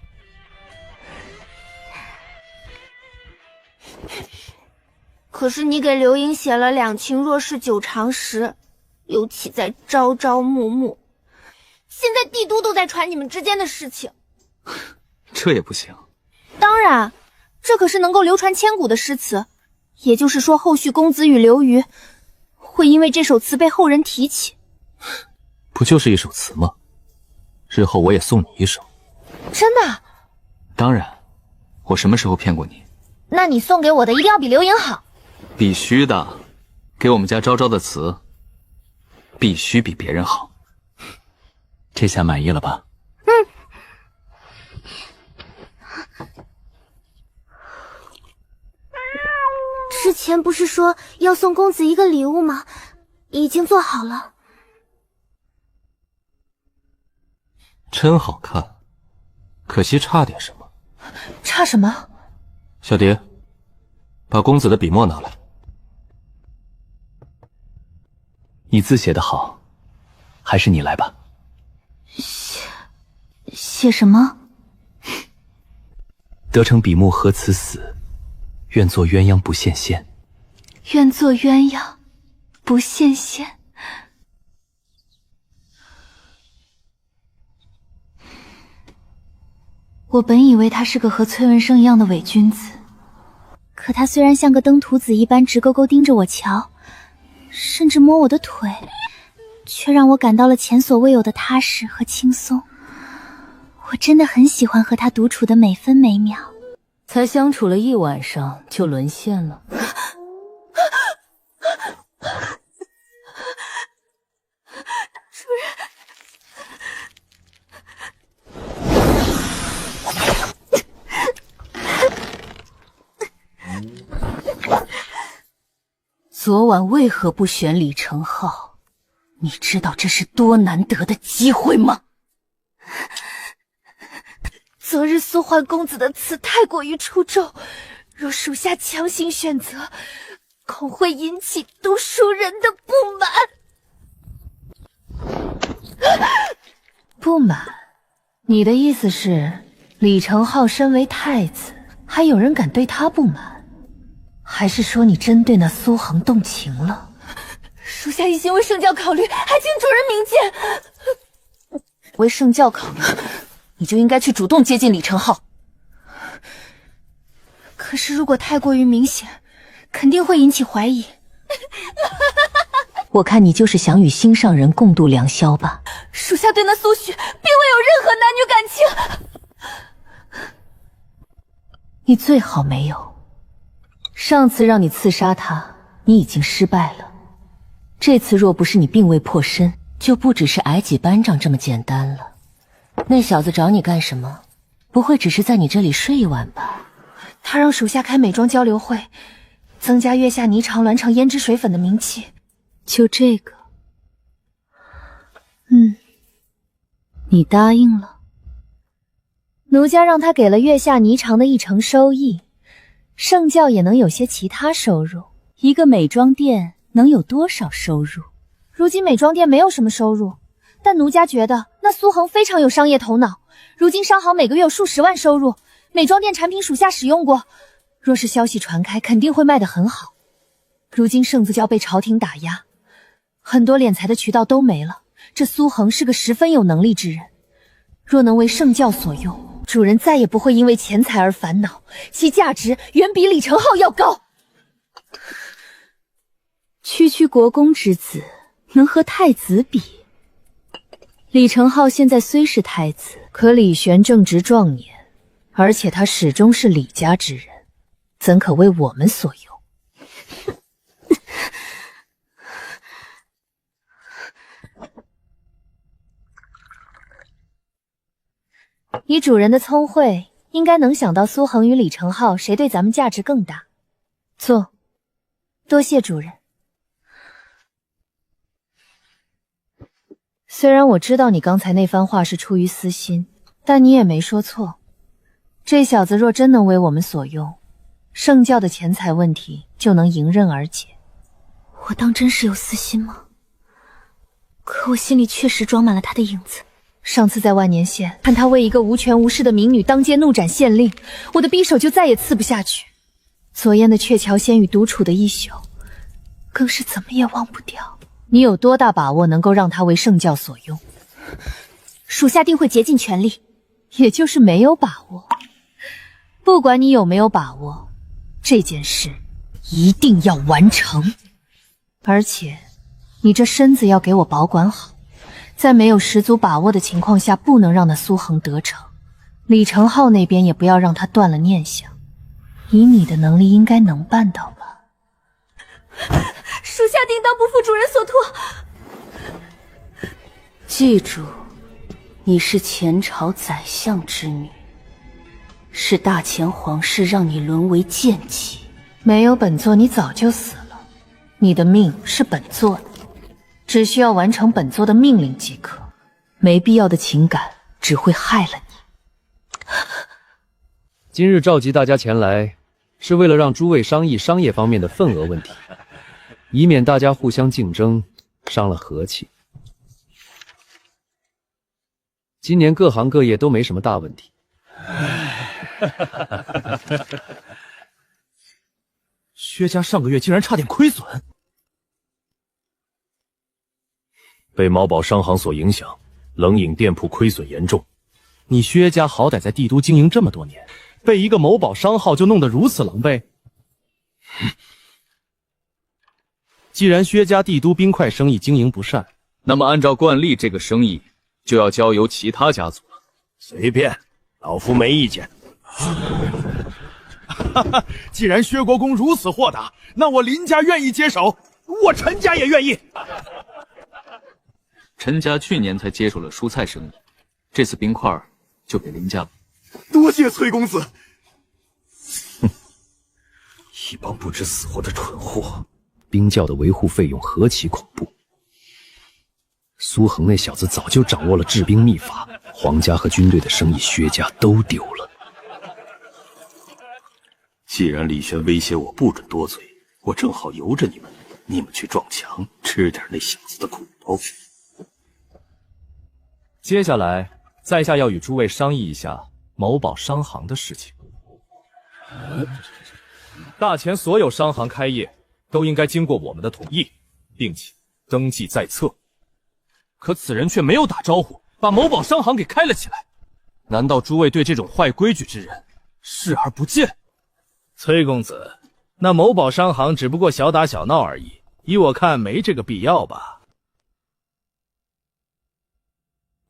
可是你给刘盈写了两情若是久长时，又岂在朝朝暮暮。现在帝都都在传你们之间的事情，这也不行。当然，这可是能够流传千古的诗词。也就是说，后续公子与刘瑜会因为这首词被后人提起。不就是一首词吗？日后我也送你一首。真的？当然，我什么时候骗过你？那你送给我的一定要比刘盈好。必须的，给我们家昭昭的词必须比别人好。这下满意了吧？之前不是说要送公子一个礼物吗？已经做好了。真好看，可惜差点什么。差什么？小蝶，把公子的笔墨拿来。你字写得好，还是你来吧。写什么？得成笔墨何辞死，愿做鸳鸯不羡仙。愿做鸳鸯不羡仙。我本以为他是个和崔文生一样的伪君子，可他虽然像个登徒子一般直勾勾盯着我瞧，甚至摸我的腿，却让我感到了前所未有的踏实和轻松。我真的很喜欢和他独处的每分每秒。才相处了一晚上就沦陷了。主人，昨晚为何不选李承浩？你知道这是多难得的机会吗？昨日苏桓公子的词太过于出众，若属下强行选择，恐会引起读书人的不满。不满？你的意思是，李承浩身为太子，还有人敢对他不满？还是说你真对那苏恒动情了？属下一心为圣教考虑，还请主人明鉴。为圣教考虑，你就应该去主动接近李承浩。可是如果太过于明显，肯定会引起怀疑。我看你就是想与心上人共度良宵吧。属下对那苏许并未有任何男女感情。你最好没有。上次让你刺杀他，你已经失败了。这次若不是你并未破身，就不只是矮几班长这么简单了。那小子找你干什么？不会只是在你这里睡一晚吧？他让属下开美妆交流会，增加月下霓裳鸾城胭脂水粉的名气。就这个？你答应了。奴家让他给了月下霓裳的1成收益，圣教也能有些其他收入。一个美妆店能有多少收入？如今美妆店没有什么收入，但奴家觉得那苏恒非常有商业头脑。如今商行每个月有数十万收入，美妆店产品属下使用过，若是消息传开，肯定会卖得很好。如今圣子教被朝廷打压，很多敛财的渠道都没了。这苏恒是个十分有能力之人，若能为圣教所用，主人再也不会因为钱财而烦恼，其价值远比李承浩要高。区区国公之子能和太子比？李承浩现在虽是太子，可李玄正值壮年，而且他始终是李家之人，怎可为我们所用？以主人的聪慧，应该能想到苏恒与李承浩谁对咱们价值更大。坐，多谢主人。虽然我知道你刚才那番话是出于私心，但你也没说错。这小子若真能为我们所用，圣教的钱财问题就能迎刃而解。我当真是有私心吗？可我心里确实装满了他的影子。上次在万年县看他为一个无权无势的民女当街怒斩县令，我的匕首就再也刺不下去。昨夜的鹊桥仙与独处的一宿，更是怎么也忘不掉。你有多大把握能够让他为圣教所用？属下定会竭尽全力。也就是没有把握。不管你有没有把握，这件事一定要完成。而且，你这身子要给我保管好。在没有十足把握的情况下，不能让那苏恒得逞。李承浩那边也不要让他断了念想。以你的能力，应该能办到吧？属下定当不负主人所托。记住，你是前朝宰相之女，是大前皇室让你沦为贱妻。没有本座，你早就死了。你的命是本座的。只需要完成本座的命令即可，没必要的情感只会害了你。今日召集大家前来，是为了让诸位商议商业方面的份额问题，以免大家互相竞争，伤了和气。今年各行各业都没什么大问题。薛家上个月竟然差点亏损。被毛宝商行所影响，冷饮店铺亏损严重。你薛家好歹在帝都经营这么多年，被一个某宝商号就弄得如此狼狈。既然薛家帝都冰块生意经营不善，那么按照惯例，这个生意就要交由其他家族了。随便，老夫没意见。既然薛国公如此豁达，那我林家愿意接手，我陈家也愿意。陈家去年才接手了蔬菜生意，这次冰块就给林家了。多谢崔公子。一帮不知死活的蠢货！冰窖的维护费用何其恐怖！苏恒那小子早就掌握了制冰秘法，皇家和军队的生意，薛家都丢了。既然李玄威胁我不准多嘴，我正好由着你们，你们去撞墙，吃点那小子的骨头。接下来，在下要与诸位商议一下某宝商行的事情。大前所有商行开业都应该经过我们的同意，并且登记在册。可此人却没有打招呼，把某宝商行给开了起来。难道诸位对这种坏规矩之人视而不见？崔公子，那某宝商行只不过小打小闹而已，依我看没这个必要吧。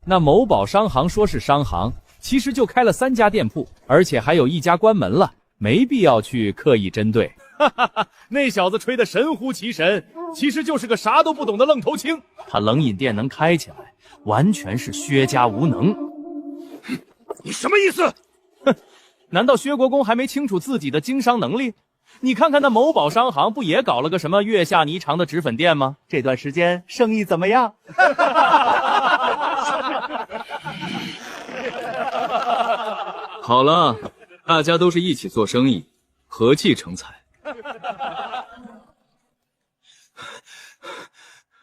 那某宝商行说是商行，其实就开了3家店铺，而且还有1家关门了，没必要去刻意针对。哈哈哈，那小子吹得神乎其神，其实就是个啥都不懂的愣头青。他冷饮店能开起来，完全是薛家无能。你什么意思？哼，难道薛国公还没清楚自己的经商能力？你看看那某宝商行不也搞了个什么月下霓裳的脂粉店吗？这段时间生意怎么样？好了，大家都是一起做生意，和气成财。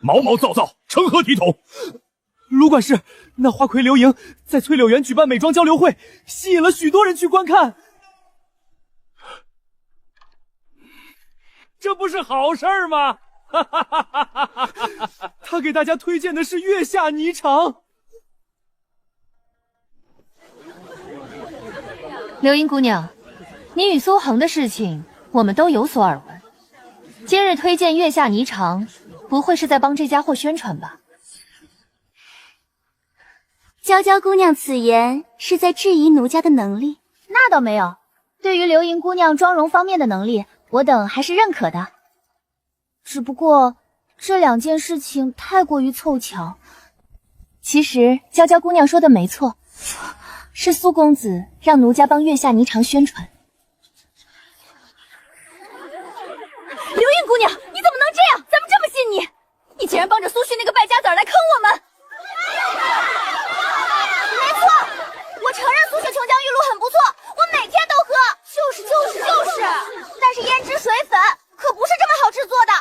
毛毛躁躁，成何体统？卢管事，那花魁刘莹在翠柳园举办美妆交流会，吸引了许多人去观看，这不是好事儿吗？他给大家推荐的是月下霓裳。刘英姑娘，你与苏恒的事情我们都有所耳闻。今日推荐月下霓裳，不会是在帮这家伙宣传吧？娇娇姑娘此言是在质疑奴家的能力？那倒没有，对于刘莹姑娘妆容方面的能力，我等还是认可的。只不过这两件事情太过于凑巧。其实娇娇姑娘说的没错，是苏公子让奴家帮月下霓裳宣传。刘莹姑娘，你怎么能这样？咱们这么信你，你竟然帮着苏旭那个败家子来坑我们！没错，我承认苏雪琼浆玉露很不错，我每天都喝。就是，但是胭脂水粉可不是这么好制作的。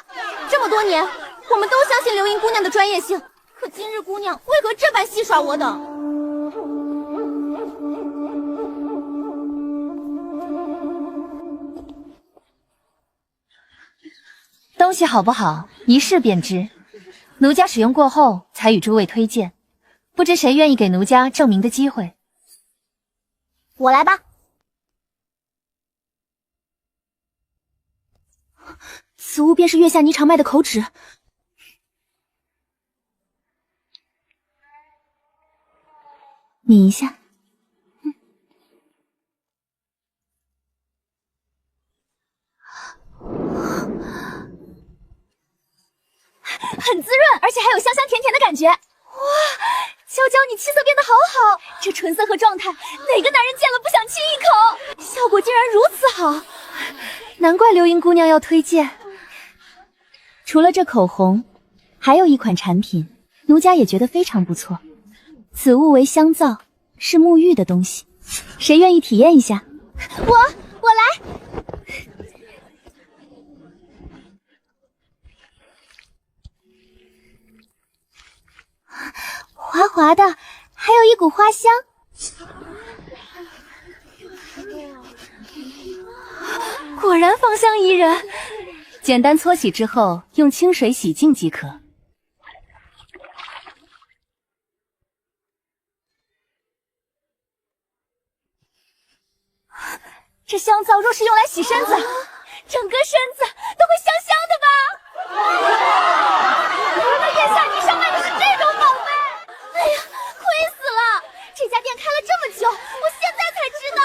这么多年，我们都相信刘莹姑娘的专业性，可今日姑娘为何这般戏耍我等？东西好不好，一试便知。奴家使用过后，才与诸位推荐。不知谁愿意给奴家证明的机会？我来吧。此物便是月下霓裳卖的口纸。抿一下。很滋润，而且还有香香甜甜的感觉。哇，娇娇你气色变得好好，这唇色和状态，哪个男人见了不想亲一口？效果竟然如此好，难怪刘莹姑娘要推荐。除了这口红，还有一款产品，奴家也觉得非常不错。此物为香皂，是沐浴的东西，谁愿意体验一下？我来。滑滑的，还有一股花香。果然芳香宜人。简单搓洗之后，用清水洗净即可。这香皂若是用来洗身子，整个身子都会香香的吧？原来月下霓裳卖的是这种宝贝！哎呀，亏死了！这家店开了这么久，我现在才知道。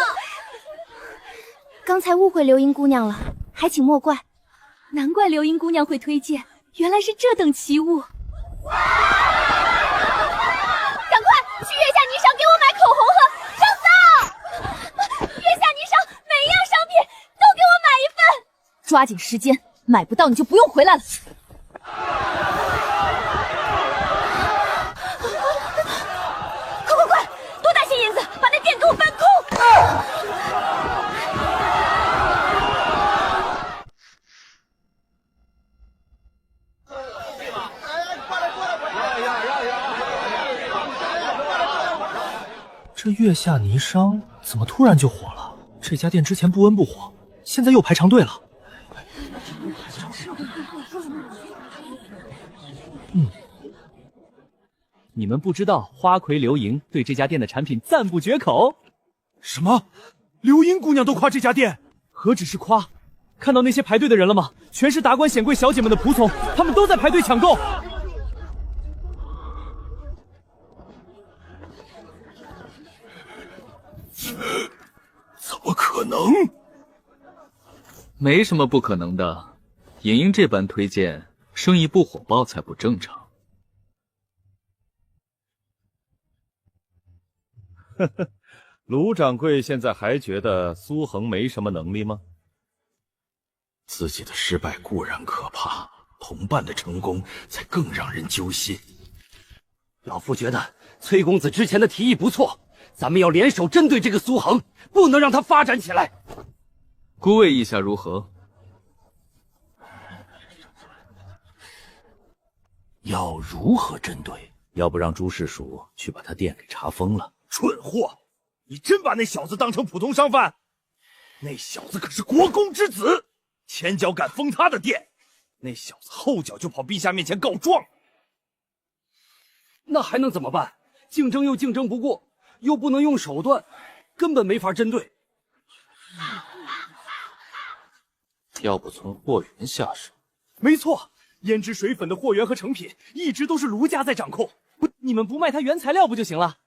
刚才误会刘莹姑娘了，还请莫怪。难怪刘莹姑娘会推荐，原来是这等奇物。赶快去月下霓裳给我买口红和香皂！月下霓裳每样商品都给我买一份。抓紧时间，买不到你就不用回来了。快，多带些银子，把那店给我搬空！这月下霓裳怎么突然就火了？这家店之前不温不火，现在又排长队了。你们不知道花魁刘莹对这家店的产品赞不绝口。什么？刘英姑娘都夸这家店？何止是夸，看到那些排队的人了吗？全是达官显贵小姐们的仆从，他们都在排队抢购。怎么可能？没什么不可能的，莹莹这般推荐，生意不火爆才不正常。呵呵，卢掌柜现在还觉得苏恒没什么能力吗？自己的失败固然可怕，同伴的成功才更让人揪心。老夫觉得崔公子之前的提议不错，咱们要联手针对这个苏恒，不能让他发展起来。诸位意下如何？要如何针对？要不让朱氏蜀去把他店给查封了？蠢货！你真把那小子当成普通商贩？那小子可是国公之子，前脚敢封他的店，那小子后脚就跑陛下面前告状。那还能怎么办？竞争又竞争不过，又不能用手段，根本没法针对。要不从货源下手？没错，胭脂水粉的货源和成品一直都是卢家在掌控，你们不卖他原材料不就行了？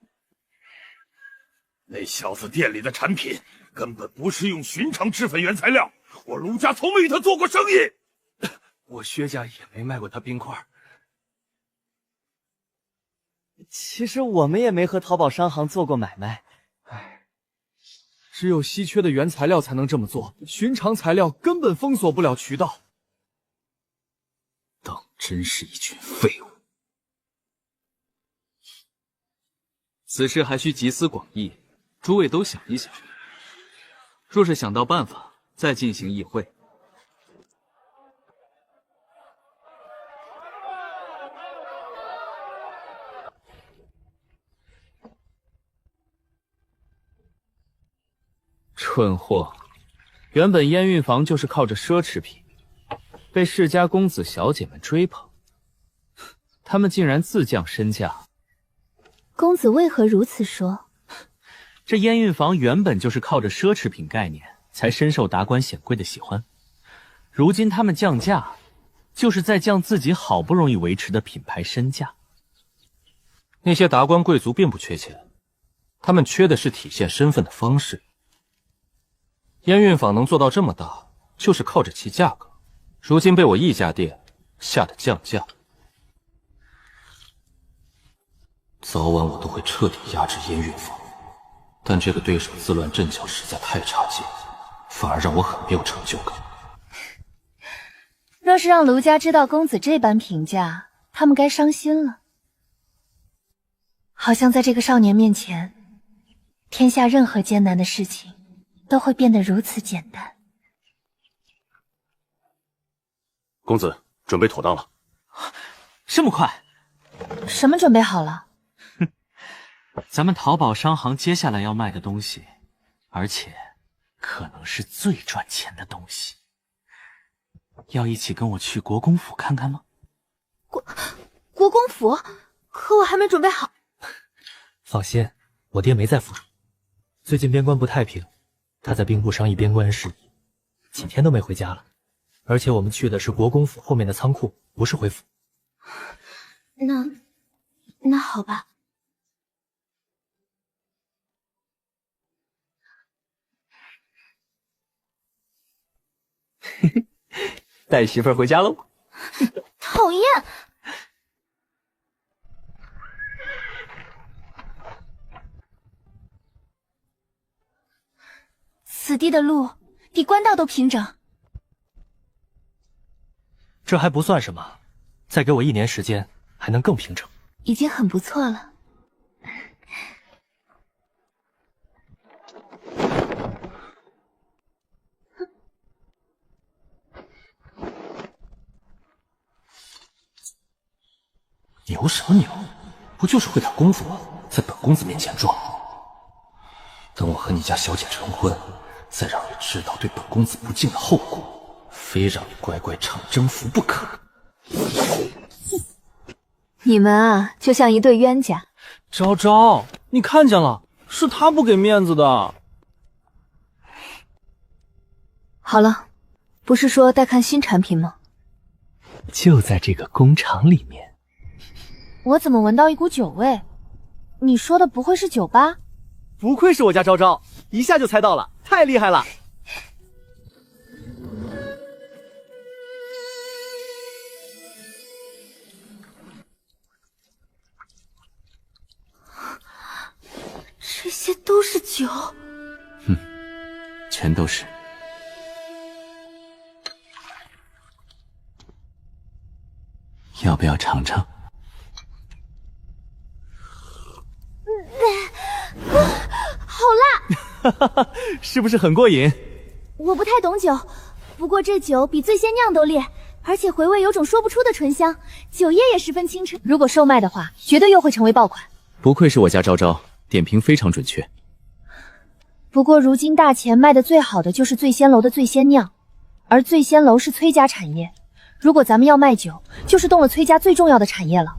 那小子店里的产品根本不是用寻常脂粉原材料，我卢家从没与他做过生意。我薛家也没卖过他冰块。其实我们也没和淘宝商行做过买卖。只有稀缺的原材料才能这么做，寻常材料根本封锁不了渠道。当真是一群废物。此事还需集思广益，诸位都想一想。若是想到办法，再进行议会。蠢货！原本燕运坊就是靠着奢侈品，被世家公子小姐们追捧，他们竟然自降身价。公子为何如此说？这燕运坊原本就是靠着奢侈品概念才深受达官显贵的喜欢，如今他们降价，就是在降自己好不容易维持的品牌身价。那些达官贵族并不缺钱，他们缺的是体现身份的方式。燕运坊能做到这么大，就是靠着其价格。如今被我一家店吓得降价，早晚我都会彻底压制燕运坊。但这个对手自乱阵脚实在太差劲，反而让我很没有成就感。若是让卢家知道公子这般评价，他们该伤心了。好像在这个少年面前，天下任何艰难的事情都会变得如此简单。公子准备妥当了。这么快？什么准备好了？咱们淘宝商行接下来要卖的东西，而且可能是最赚钱的东西。要一起跟我去国公府看看吗？国公府？可我还没准备好。放心，我爹没在府中，最近边关不太平，他在兵部商议边关事宜，几天都没回家了。而且我们去的是国公府后面的仓库，不是回府。那好吧。带媳妇儿回家喽。讨厌！此地的路比官道都平整。这还不算什么，再给我1年时间，还能更平整。已经很不错了。牛什么牛？不就是会点功夫吗？在本公子面前装。等我和你家小姐成婚，再让你知道对本公子不敬的后果，非让你乖乖唱征服不可。你们啊，就像一对冤家。昭昭，你看见了，是他不给面子的。好了，不是说带看新产品吗？就在这个工厂里面。我怎么闻到一股酒味？你说的不会是酒吧？不愧是我家昭昭，一下就猜到了，太厉害了。这些都是酒。全都是。要不要尝尝？好辣！是不是很过瘾？我不太懂酒，不过这酒比醉仙酿都烈，而且回味有种说不出的醇香，酒液也十分清澈。如果售卖的话，绝对又会成为爆款。不愧是我家昭昭，点评非常准确。不过如今大钱卖的最好的就是醉仙楼的醉仙酿，而醉仙楼是崔家产业。如果咱们要卖酒，就是动了崔家最重要的产业了。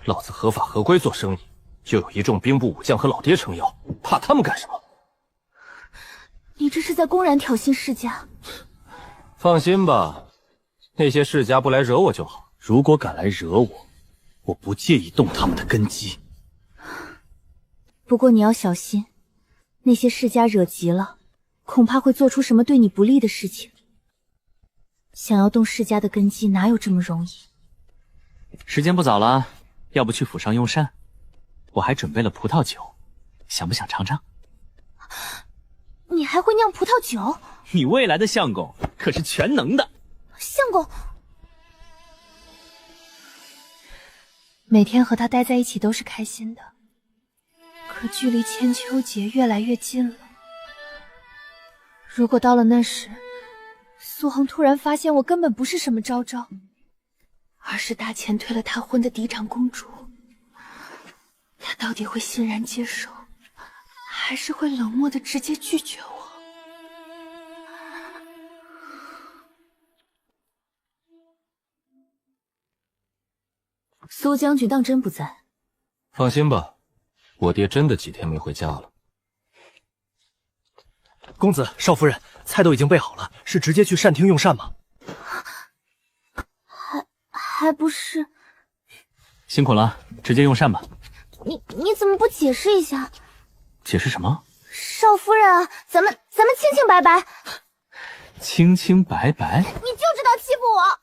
老子合法合规做生意，又有一众兵部武将和老爹撑腰，怕他们干什么？你这是在公然挑衅世家。放心吧，那些世家不来惹我就好。如果敢来惹我，我不介意动他们的根基。不过你要小心，那些世家惹急了，恐怕会做出什么对你不利的事情。想要动世家的根基，哪有这么容易？时间不早了，要不去府上用膳？我还准备了葡萄酒，想不想尝尝？你还会酿葡萄酒？你未来的相公可是全能的。相公，每天和他待在一起都是开心的，可距离千秋节越来越近了。如果到了那时，苏恒突然发现我根本不是什么昭昭，而是大钱退了他婚的嫡长公主，他到底会欣然接受，还是会冷漠的直接拒绝我？苏将军当真不在？放心吧，我爹真的几天没回家了。公子、少夫人，菜都已经备好了，是直接去膳厅用膳吗？还不是。辛苦了，直接用膳吧。你怎么不解释一下？解释什么？少夫人啊，咱们清清白白。清清白白？你就知道欺负我！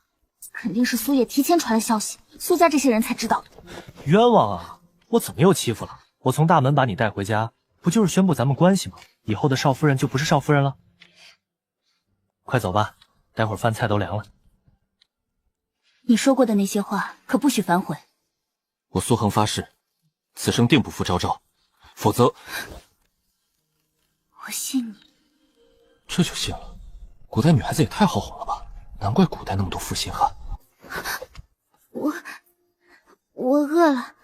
肯定是苏野提前传了消息，苏家这些人才知道的。冤枉啊！我怎么又欺负了？我从大门把你带回家，不就是宣布咱们关系吗？以后的少夫人就不是少夫人了。快走吧，待会儿饭菜都凉了。你说过的那些话可不许反悔。我苏恒发誓，此生定不负昭昭，否则……我信你。这就信了？古代女孩子也太好哄了吧！难怪古代那么多负心汉。我饿了。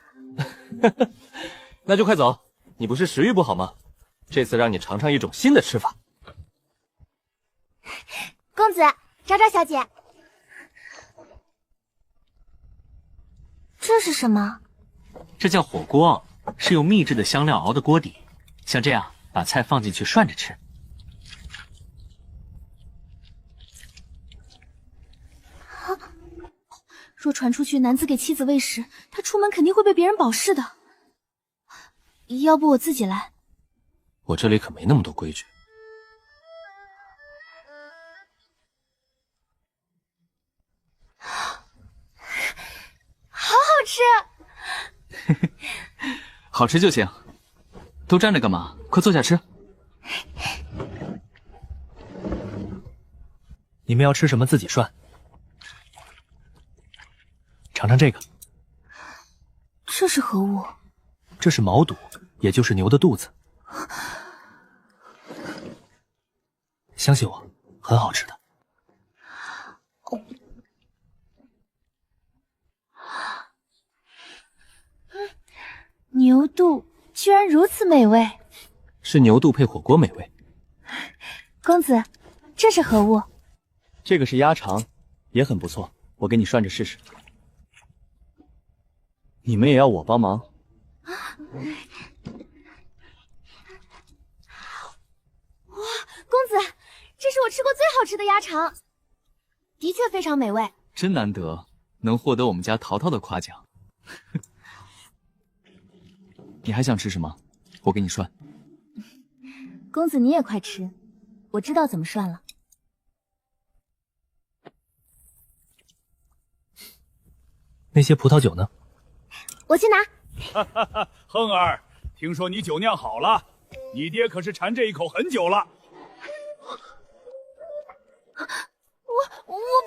那就快走，你不是食欲不好吗？这次让你尝尝一种新的吃法。公子，昭昭小姐，这是什么？这叫火锅，是用秘制的香料熬的锅底。像这样，把菜放进去涮着吃。若传出去男子给妻子喂食，他出门肯定会被别人保释的。要不我自己来？我这里可没那么多规矩。好好吃！好吃就行。都站着干嘛？快坐下吃。你们要吃什么自己涮。尝尝这个。这是何物？这是毛肚，也就是牛的肚子。相信我，很好吃的。牛肚居然如此美味。是牛肚配火锅美味。公子，这是何物？这个是鸭肠，也很不错，我给你涮着试试。你们也要我帮忙？哇，公子，这是我吃过最好吃的鸭肠，的确非常美味。真难得能获得我们家淘淘的夸奖。你还想吃什么？我给你涮。公子你也快吃，我知道怎么涮了。那些葡萄酒呢？我去拿。亨儿，听说你酒酿好了，你爹可是馋这一口很久了。我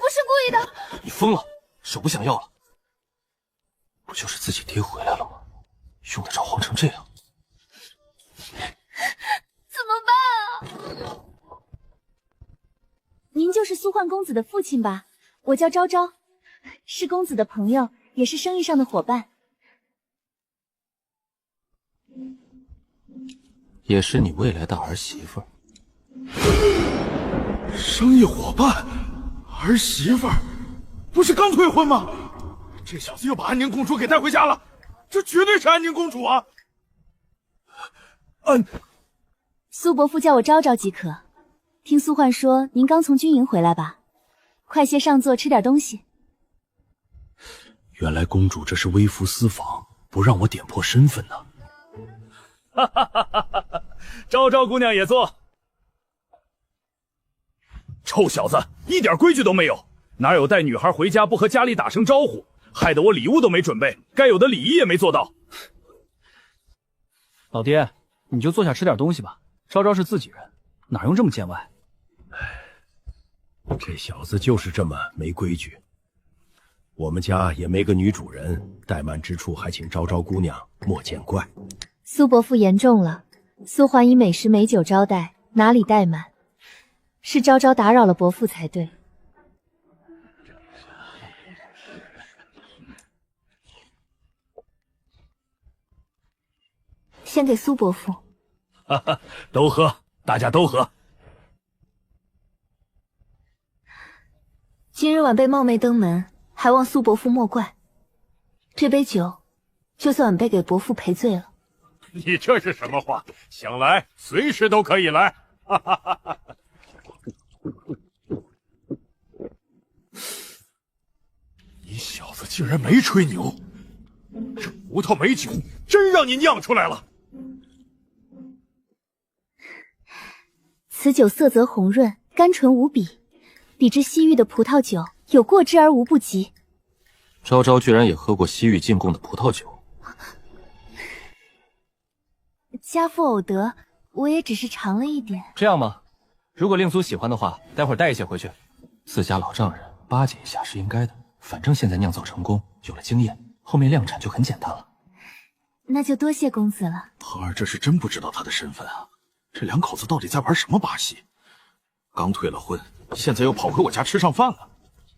不是故意的。你疯了，手不想要了？不就是自己爹回来了吗？用得着慌成这样？怎么办啊？您就是苏焕公子的父亲吧？我叫昭昭，是公子的朋友，也是生意上的伙伴。也是你未来的儿媳妇。生意伙伴，儿媳妇儿，不是刚退婚吗？这小子又把安宁公主给带回家了，这绝对是安宁公主啊！苏伯父叫我昭昭即可。听苏焕说您刚从军营回来吧？快些上座吃点东西。原来公主这是微服私访，不让我点破身份呢。哈哈哈哈哈！昭昭姑娘也坐。臭小子，一点规矩都没有，哪有带女孩回家不和家里打声招呼？害得我礼物都没准备，该有的礼仪也没做到。老爹，你就坐下吃点东西吧。昭昭是自己人，哪用这么见外？这小子就是这么没规矩。我们家也没个女主人，怠慢之处还请昭昭姑娘莫见怪。苏伯父言重了，苏桓以美食美酒招待，哪里怠慢？是昭昭打扰了伯父才对。先给苏伯父。哈哈，都喝，大家都喝。今日晚辈冒昧登门，还望苏伯父莫怪。这杯酒，就算晚辈给伯父赔罪了。你这是什么话？想来随时都可以来。哈哈哈哈！你小子竟然没吹牛，这葡萄美酒真让你酿出来了。此酒色泽红润，甘醇无比，比之西域的葡萄酒有过之而无不及。昭昭居然也喝过西域进贡的葡萄酒。家父偶得，我也只是尝了一点。这样吗？如果令苏喜欢的话，待会儿带一些回去。自家老丈人巴结一下是应该的，反正现在酿造成功，有了经验，后面量产就很简单了。那就多谢公子了。恒儿这是真不知道他的身份啊！这两口子到底在玩什么把戏？刚退了婚，现在又跑回我家吃上饭了。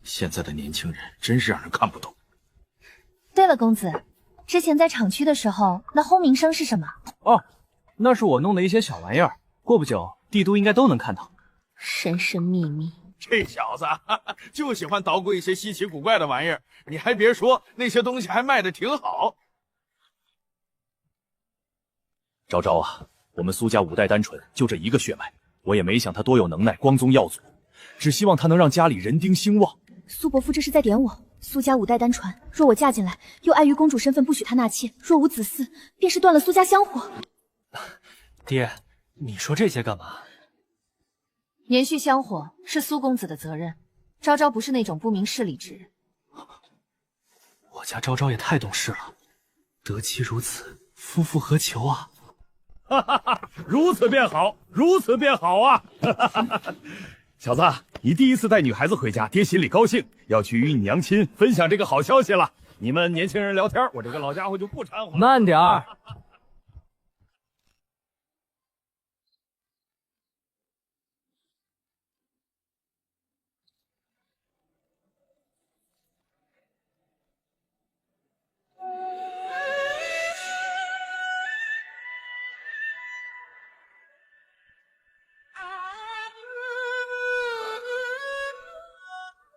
现在的年轻人真是让人看不懂。对了，公子，之前在厂区的时候，那轰鸣声是什么？哦，那是我弄的一些小玩意儿，过不久帝都应该都能看到。神神秘秘，这小子就喜欢捣鼓一些稀奇古怪的玩意儿。你还别说，那些东西还卖得挺好。昭昭啊，我们苏家5代单纯，就这一个血脉，我也没想他多有能耐，光宗耀祖，只希望他能让家里人丁兴旺。苏伯父这是在点我。苏家5代单传，若我嫁进来，又碍于公主身份不许她纳妾，若无子嗣，便是断了苏家香火。爹，你说这些干嘛？延续香火是苏公子的责任，昭昭不是那种不明事理之人。我家昭昭也太懂事了，得妻如此，夫复何求啊！哈哈哈，如此便好，如此便好啊！哈哈哈哈。小子，你第一次带女孩子回家，爹心里高兴，要去与你娘亲分享这个好消息了。你们年轻人聊天，我这个老家伙就不掺和。慢点儿。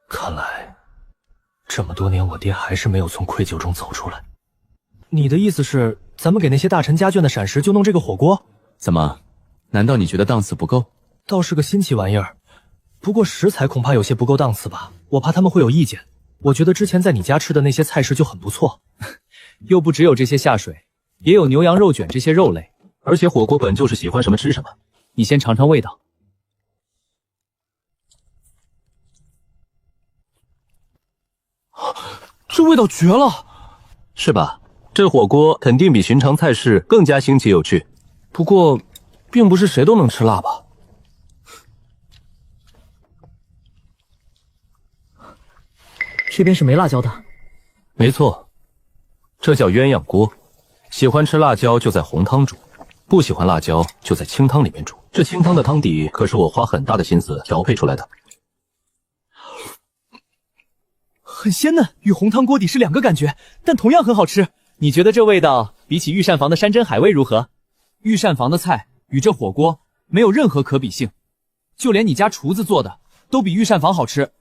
看来，这么多年我爹还是没有从愧疚中走出来。你的意思是，咱们给那些大臣家眷的闪石就弄这个火锅？怎么？难道你觉得档次不够？倒是个新奇玩意儿，不过食材恐怕有些不够档次吧，我怕他们会有意见。我觉得之前在你家吃的那些菜式就很不错，又不只有这些下水，也有牛羊肉卷这些肉类，而且火锅本就是喜欢什么吃什么。你先尝尝味道。这味道绝了，是吧？这火锅肯定比寻常菜式更加新奇有趣。不过，并不是谁都能吃辣吧？这边是没辣椒的。没错，这叫鸳鸯锅。喜欢吃辣椒就在红汤煮，不喜欢辣椒就在清汤里面煮。这清汤的汤底可是我花很大的心思调配出来的。很鲜嫩，与红汤锅底是两个感觉，但同样很好吃。你觉得这味道比起御膳房的山珍海味如何？御膳房的菜与这火锅没有任何可比性，就连你家厨子做的都比御膳房好吃。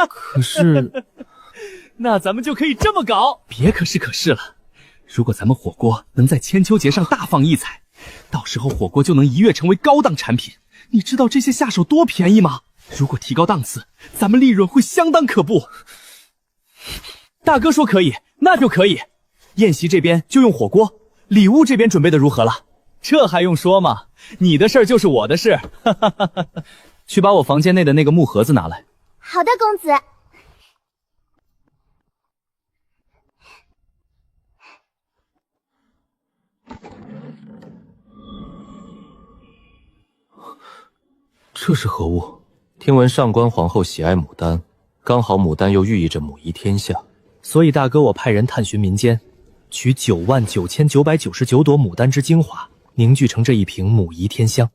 可是，那咱们就可以这么搞。别可是可是了，如果咱们火锅能在千秋节上大放异彩，到时候火锅就能一跃成为高档产品。你知道这些下手多便宜吗？如果提高档次，咱们利润会相当可怖。大哥说可以，那就可以。宴席这边就用火锅，礼物这边准备的如何了？这还用说吗？你的事儿就是我的事。去把我房间内的那个木盒子拿来。好的，公子。这是何物？听闻上官皇后喜爱牡丹，刚好牡丹又寓意着母仪天下，所以大哥我派人探寻民间，取99999朵牡丹之精华，凝聚成这一瓶母仪天香。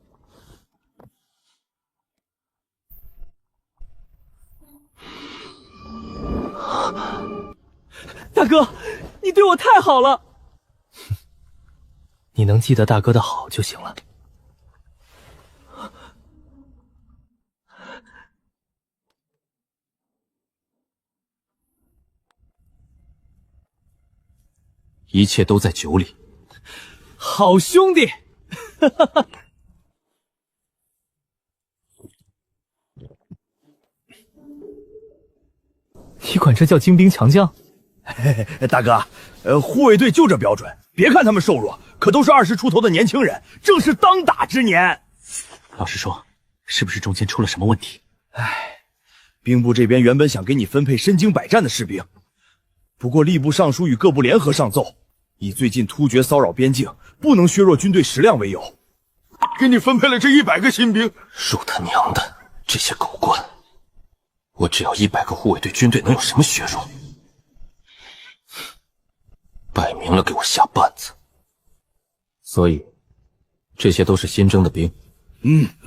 大哥，你对我太好了。你能记得大哥的好就行了。一切都在酒里。好兄弟。你管这叫精兵强将？大哥，护卫队就这标准。别看他们瘦弱，可都是20出头的年轻人，正是当打之年。老实说，是不是中间出了什么问题？兵部这边原本想给你分配身经百战的士兵，不过吏部尚书与各部联合上奏，以最近突厥骚扰边境，不能削弱军队食量为由，给你分配了这100个新兵。恕他娘的，这些狗官！我只要100个护卫队军队，能有什么削弱？摆明了给我下绊子。所以，这些都是新征的兵。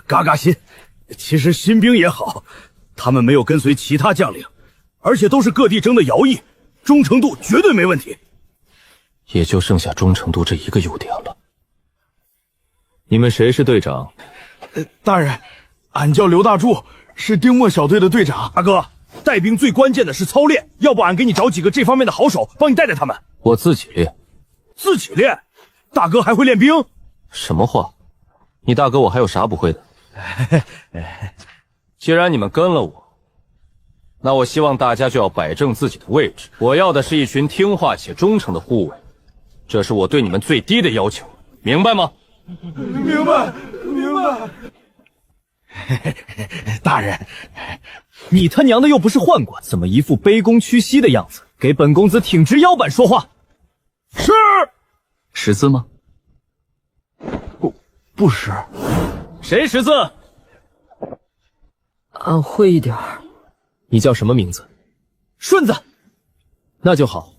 嘎嘎新。其实新兵也好，他们没有跟随其他将领，而且都是各地征的徭役，忠诚度绝对没问题。也就剩下忠诚度这一个优点了。你们谁是队长？大人，俺叫刘大柱，是丁墨小队的队长。大哥，带兵最关键的是操练，要不俺给你找几个这方面的好手，帮你带带他们。我自己练。自己练？大哥还会练兵？什么话？你大哥我还有啥不会的？既然你们跟了我，那我希望大家就要摆正自己的位置。我要的是一群听话且忠诚的护卫，这是我对你们最低的要求，明白吗？明白，明白。大人，你他娘的又不是宦官，怎么一副卑躬屈膝的样子？给本公子挺直腰板说话。是。识字吗？不识。谁识字？俺会一点。你叫什么名字？顺子。那就好。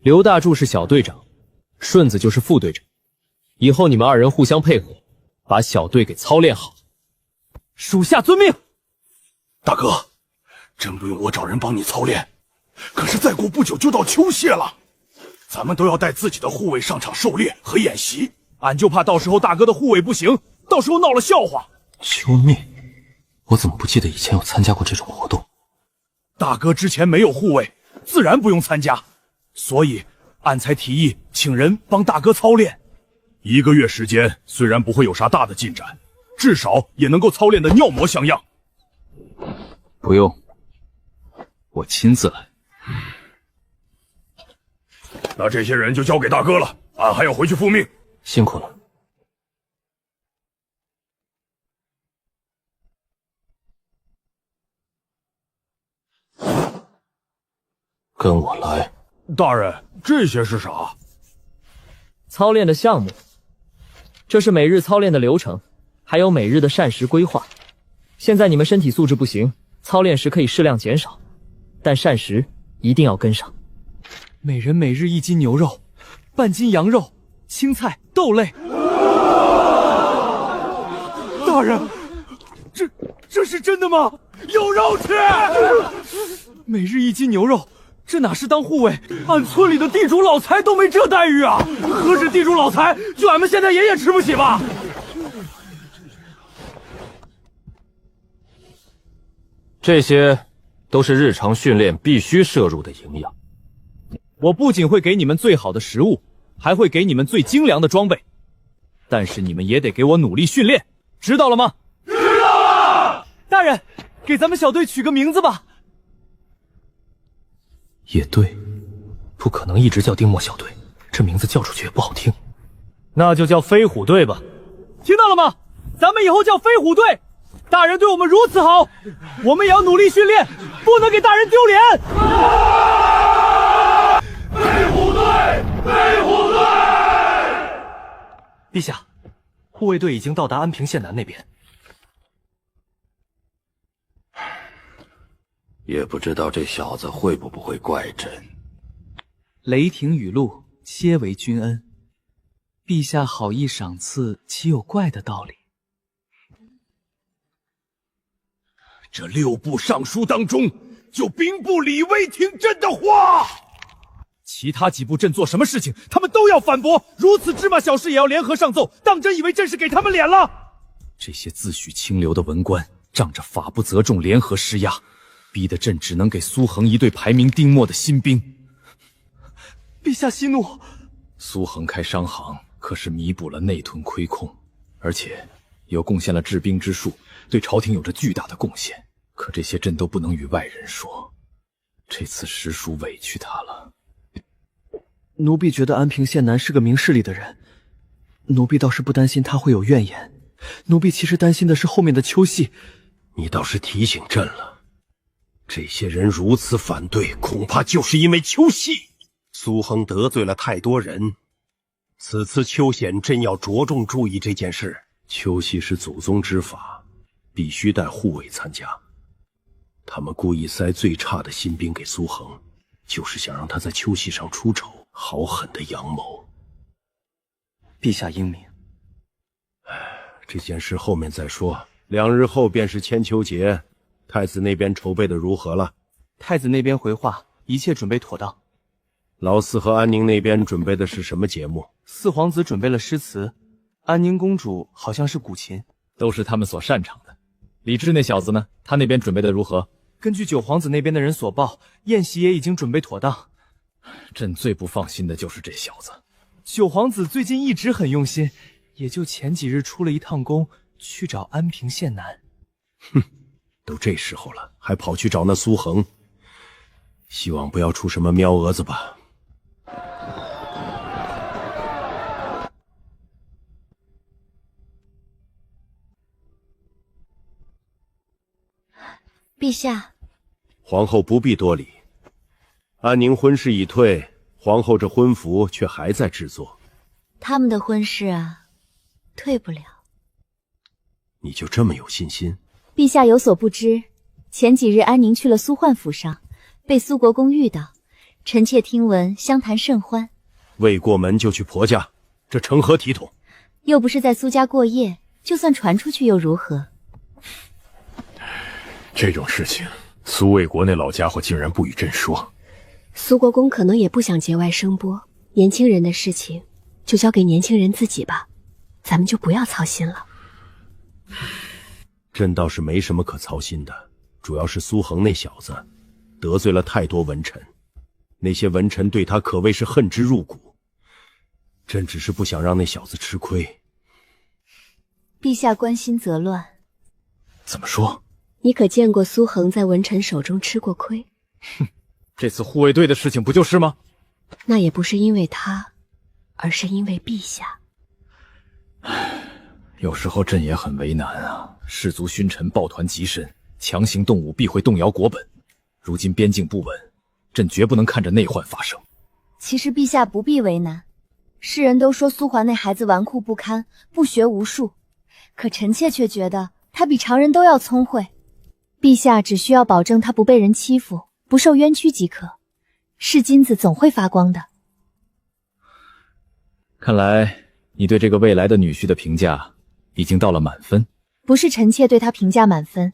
刘大柱是小队长，顺子就是副队长。以后你们2人互相配合，把小队给操练好。属下遵命。大哥，真不用我找人帮你操练，可是再过不久就到秋歇了，咱们都要带自己的护卫上场狩猎和演习，俺就怕到时候大哥的护卫不行，到时候闹了笑话。救命！我怎么不记得以前有参加过这种活动？大哥之前没有护卫，自然不用参加，所以俺才提议请人帮大哥操练。1个月时间，虽然不会有啥大的进展，至少也能够操练的尿模像样。不用，我亲自来。那这些人就交给大哥了，俺还要回去复命。辛苦了。跟我来。大人，这些是啥？操练的项目，这是每日操练的流程，还有每日的膳食规划。现在你们身体素质不行，操练时可以适量减少，但膳食一定要跟上。每人每日1斤牛肉，半斤羊肉，青菜、豆类。大人，这这是真的吗？有肉吃！每日1斤牛肉，这哪是当护卫？俺村里的地主老财都没这待遇啊！何止地主老财，就俺们现在也吃不起吧？这些都是日常训练必须摄入的营养。我不仅会给你们最好的食物，还会给你们最精良的装备，但是你们也得给我努力训练，知道了吗？知道了。大人，给咱们小队取个名字吧。也对，不可能一直叫丁墨小队，这名字叫出去也不好听。那就叫飞虎队吧。听到了吗？咱们以后叫飞虎队。大人对我们如此好，我们也要努力训练，不能给大人丢脸。飞虎队，飞虎队！陛下，护卫队已经到达安平县南那边。也不知道这小子会不会怪朕。雷霆雨露，皆为君恩。陛下好意赏赐，岂有怪的道理？这6部尚书当中，就兵部李威听朕的话。其他几部朕做什么事情，他们都要反驳，如此芝麻小事也要联合上奏，当真以为朕是给他们脸了？这些自诩清流的文官，仗着法不责众联合施压，逼得朕只能给苏恒一队排名丁墨的新兵。陛下息怒。苏恒开商行，可是弥补了内屯亏空，而且又贡献了治兵之术，对朝廷有着巨大的贡献。可这些朕都不能与外人说，这次实属委屈他了。奴婢觉得安平县南是个明事理的人，奴婢倒是不担心他会有怨言。奴婢其实担心的是后面的秋夕。你倒是提醒朕了，这些人如此反对，恐怕就是因为秋夕。苏恒得罪了太多人，此次秋显朕要着重注意这件事。秋夕是祖宗之法，必须带护卫参加。他们故意塞最差的新兵给苏恒，就是想让他在秋夕上出丑，好狠的阳谋。陛下英明。这件事后面再说，2日后便是千秋节，太子那边筹备的如何了？太子那边回话，一切准备妥当。老四和安宁那边准备的是什么节目？四皇子准备了诗词，安宁公主好像是古琴，都是他们所擅长的。李治那小子呢？他那边准备的如何？根据九皇子那边的人所报，宴席也已经准备妥当。朕最不放心的就是这小子。九皇子最近一直很用心，也就前几日出了一趟宫，去找安平县南。哼，都这时候了，还跑去找那苏恒，希望不要出什么喵蛾子吧。陛下，皇后不必多礼。安宁婚事已退，皇后这婚服却还在制作。他们的婚事啊，退不了。你就这么有信心？陛下有所不知，前几日安宁去了苏焕府上，被苏国公遇到，臣妾听闻相谈甚欢。未过门就去婆家，这成何体统？又不是在苏家过夜，就算传出去又如何？这种事情，苏卫国那老家伙竟然不与朕说。苏国公可能也不想节外生波，年轻人的事情就交给年轻人自己吧，咱们就不要操心了。朕倒是没什么可操心的，主要是苏恒那小子得罪了太多文臣，那些文臣对他可谓是恨之入骨。朕只是不想让那小子吃亏。陛下关心则乱。怎么说？你可见过苏恒在文臣手中吃过亏？哼，这次护卫队的事情不就是吗？那也不是因为他，而是因为陛下。有时候朕也很为难啊，士族勋臣抱团极深，强行动武必会动摇国本。如今边境不稳，朕绝不能看着内患发生。其实陛下不必为难，世人都说苏桓那孩子纨绔不堪，不学无术，可臣妾却觉得他比常人都要聪慧。陛下只需要保证他不被人欺负，不受冤屈即可，是金子总会发光的。看来你对这个未来的女婿的评价已经到了满分。不是臣妾对他评价满分，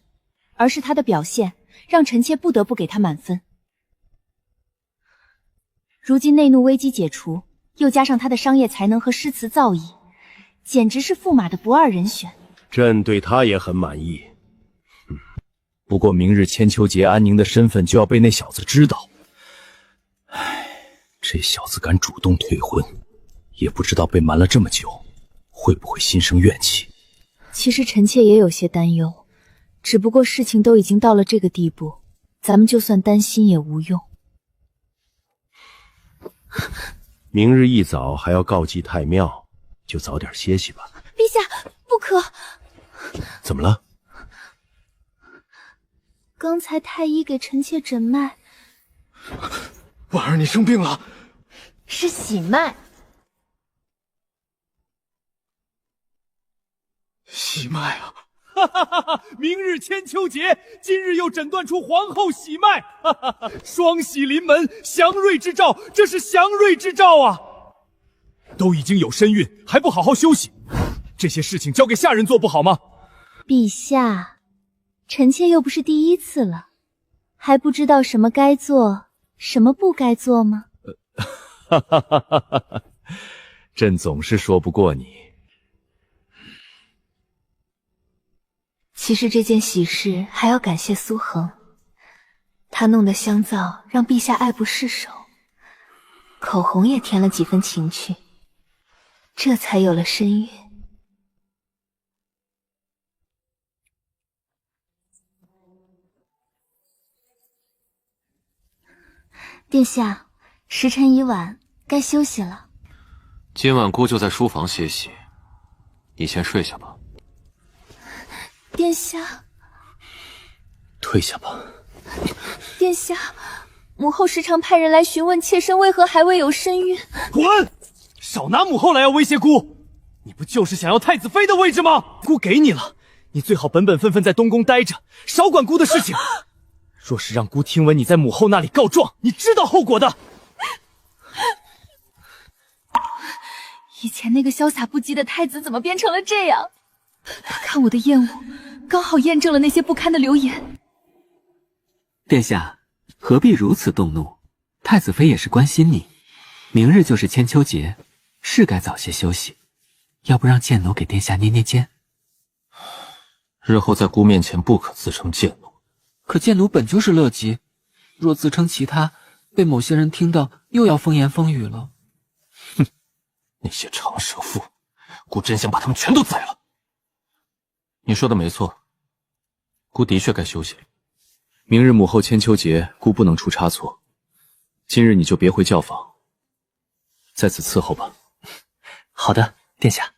而是他的表现让臣妾不得不给他满分。如今内怒危机解除，又加上他的商业才能和诗词造诣，简直是驸马的不二人选。朕对他也很满意。不过明日千秋节安宁的身份就要被那小子知道。唉，这小子敢主动退婚，也不知道被瞒了这么久，会不会心生怨气。其实臣妾也有些担忧，只不过事情都已经到了这个地步，咱们就算担心也无用。明日一早还要告祭太庙，就早点歇息吧。陛下，不可！怎么了？刚才太医给臣妾诊脉，婉儿，你生病了？是喜脉。喜脉啊！哈哈哈哈！明日千秋节，今日又诊断出皇后喜脉，哈哈哈！双喜临门，祥瑞之兆，这是祥瑞之兆啊！都已经有身孕，还不好好休息，这些事情交给下人做不好吗？陛下，臣妾又不是第一次了，还不知道什么该做，什么不该做吗？哈哈哈哈哈！朕总是说不过你。其实这件喜事还要感谢苏恒，他弄的香皂让陛下爱不释手，口红也添了几分情趣，这才有了身孕。殿下，时辰已晚，该休息了。今晚姑就在书房歇息，你先睡下吧。殿下，退下吧。殿下，母后时常派人来询问妾身为何还未有身孕。滚！少拿母后来要威胁姑，你不就是想要太子妃的位置吗？姑给你了，你最好本本分分在东宫待着，少管姑的事情。若是让姑听闻你在母后那里告状，你知道后果的。以前那个潇洒不羁的太子怎么变成了这样？他看我的厌恶，刚好验证了那些不堪的流言。殿下何必如此动怒？太子妃也是关心你，明日就是千秋节，是该早些休息。要不让贱奴给殿下捏捏肩？日后在姑面前不可自称贱奴。可贱奴本就是乐极，若自称其他，被某些人听到又要风言风语了。哼，那些长舌妇，姑真想把他们全都宰了。你说的没错，姑的确该休息了。明日母后千秋节，姑不能出差错。今日你就别回教坊，在此伺候吧。好的，殿下。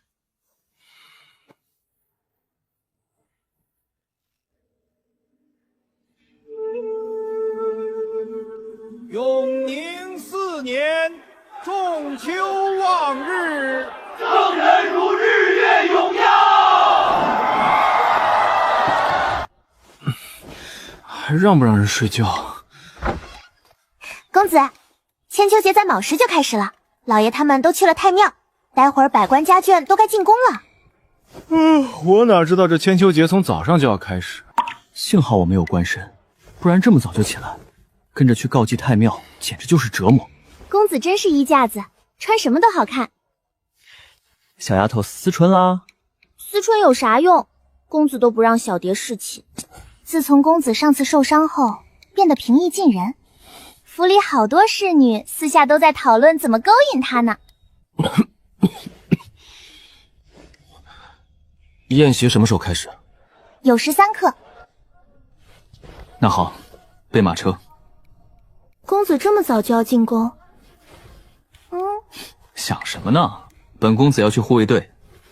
永宁4年仲秋望日，圣人如日月永耀。还让不让人睡觉？公子，千秋节在卯时就开始了，老爷他们都去了太庙，待会儿百官家眷都该进宫了。我哪知道这千秋节从早上就要开始？幸好我没有关身，不然这么早就起来，跟着去告祭太庙，简直就是折磨。公子真是衣架子，穿什么都好看。小丫头思春啦？思春有啥用？公子都不让小蝶侍寝。自从公子上次受伤后，变得平易近人，府里好多侍女私下都在讨论怎么勾引他呢。宴席什么时候开始？有13刻。那好，备马车。公子这么早就要进宫？想什么呢？本公子要去护卫队，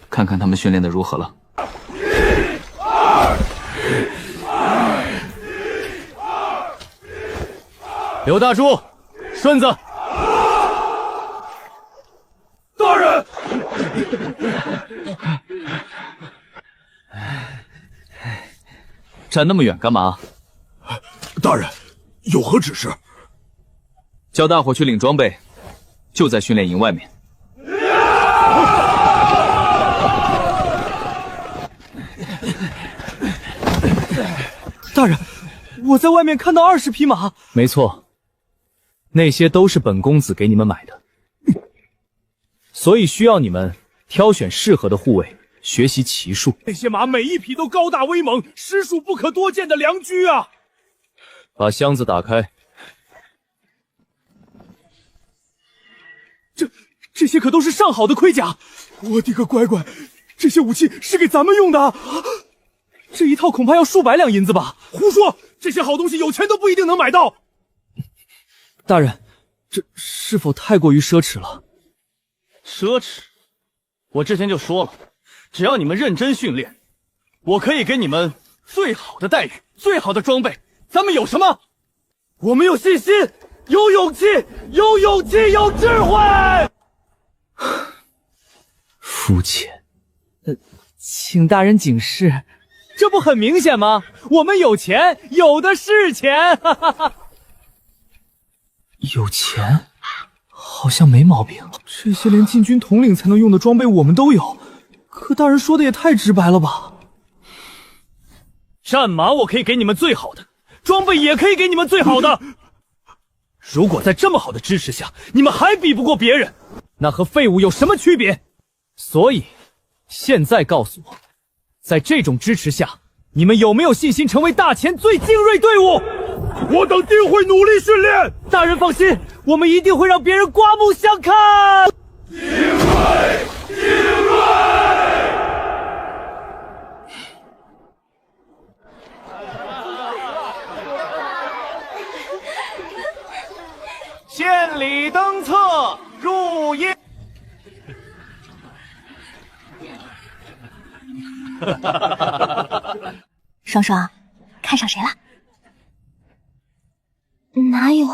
看看他们训练的如何了。刘大柱，顺子。大人。站那么远干嘛？大人，有何指示？叫大伙去领装备，就在训练营外面。大大人，我在外面看到20匹马。没错，那些都是本公子给你们买的，所以需要你们挑选适合的护卫，学习骑术。那些马每一匹都高大威猛，实属不可多见的良驹啊！把箱子打开。这些可都是上好的盔甲。我的个乖乖，这些武器是给咱们用的。这一套恐怕要数百两银子吧？胡说！这些好东西有钱都不一定能买到。大人，这是否太过于奢侈了？奢侈？我之前就说了，只要你们认真训练，我可以给你们最好的待遇，最好的装备。咱们有什么？我们有信心，有勇气，有智慧。肤浅。请大人警示。这不很明显吗？我们有钱，有的是钱。有钱，好像没毛病。这些连禁军统领才能用的装备我们都有，可大人说的也太直白了吧？战马我可以给你们最好的，装备也可以给你们最好的。如果在这么好的支持下，你们还比不过别人，那和废物有什么区别？所以，现在告诉我，在这种支持下，你们有没有信心成为大前最精锐队伍？我等定会努力训练。大人放心，我们一定会让别人刮目相看。精锐，精锐！献礼登册，入夜。双双，看上谁了？哪有？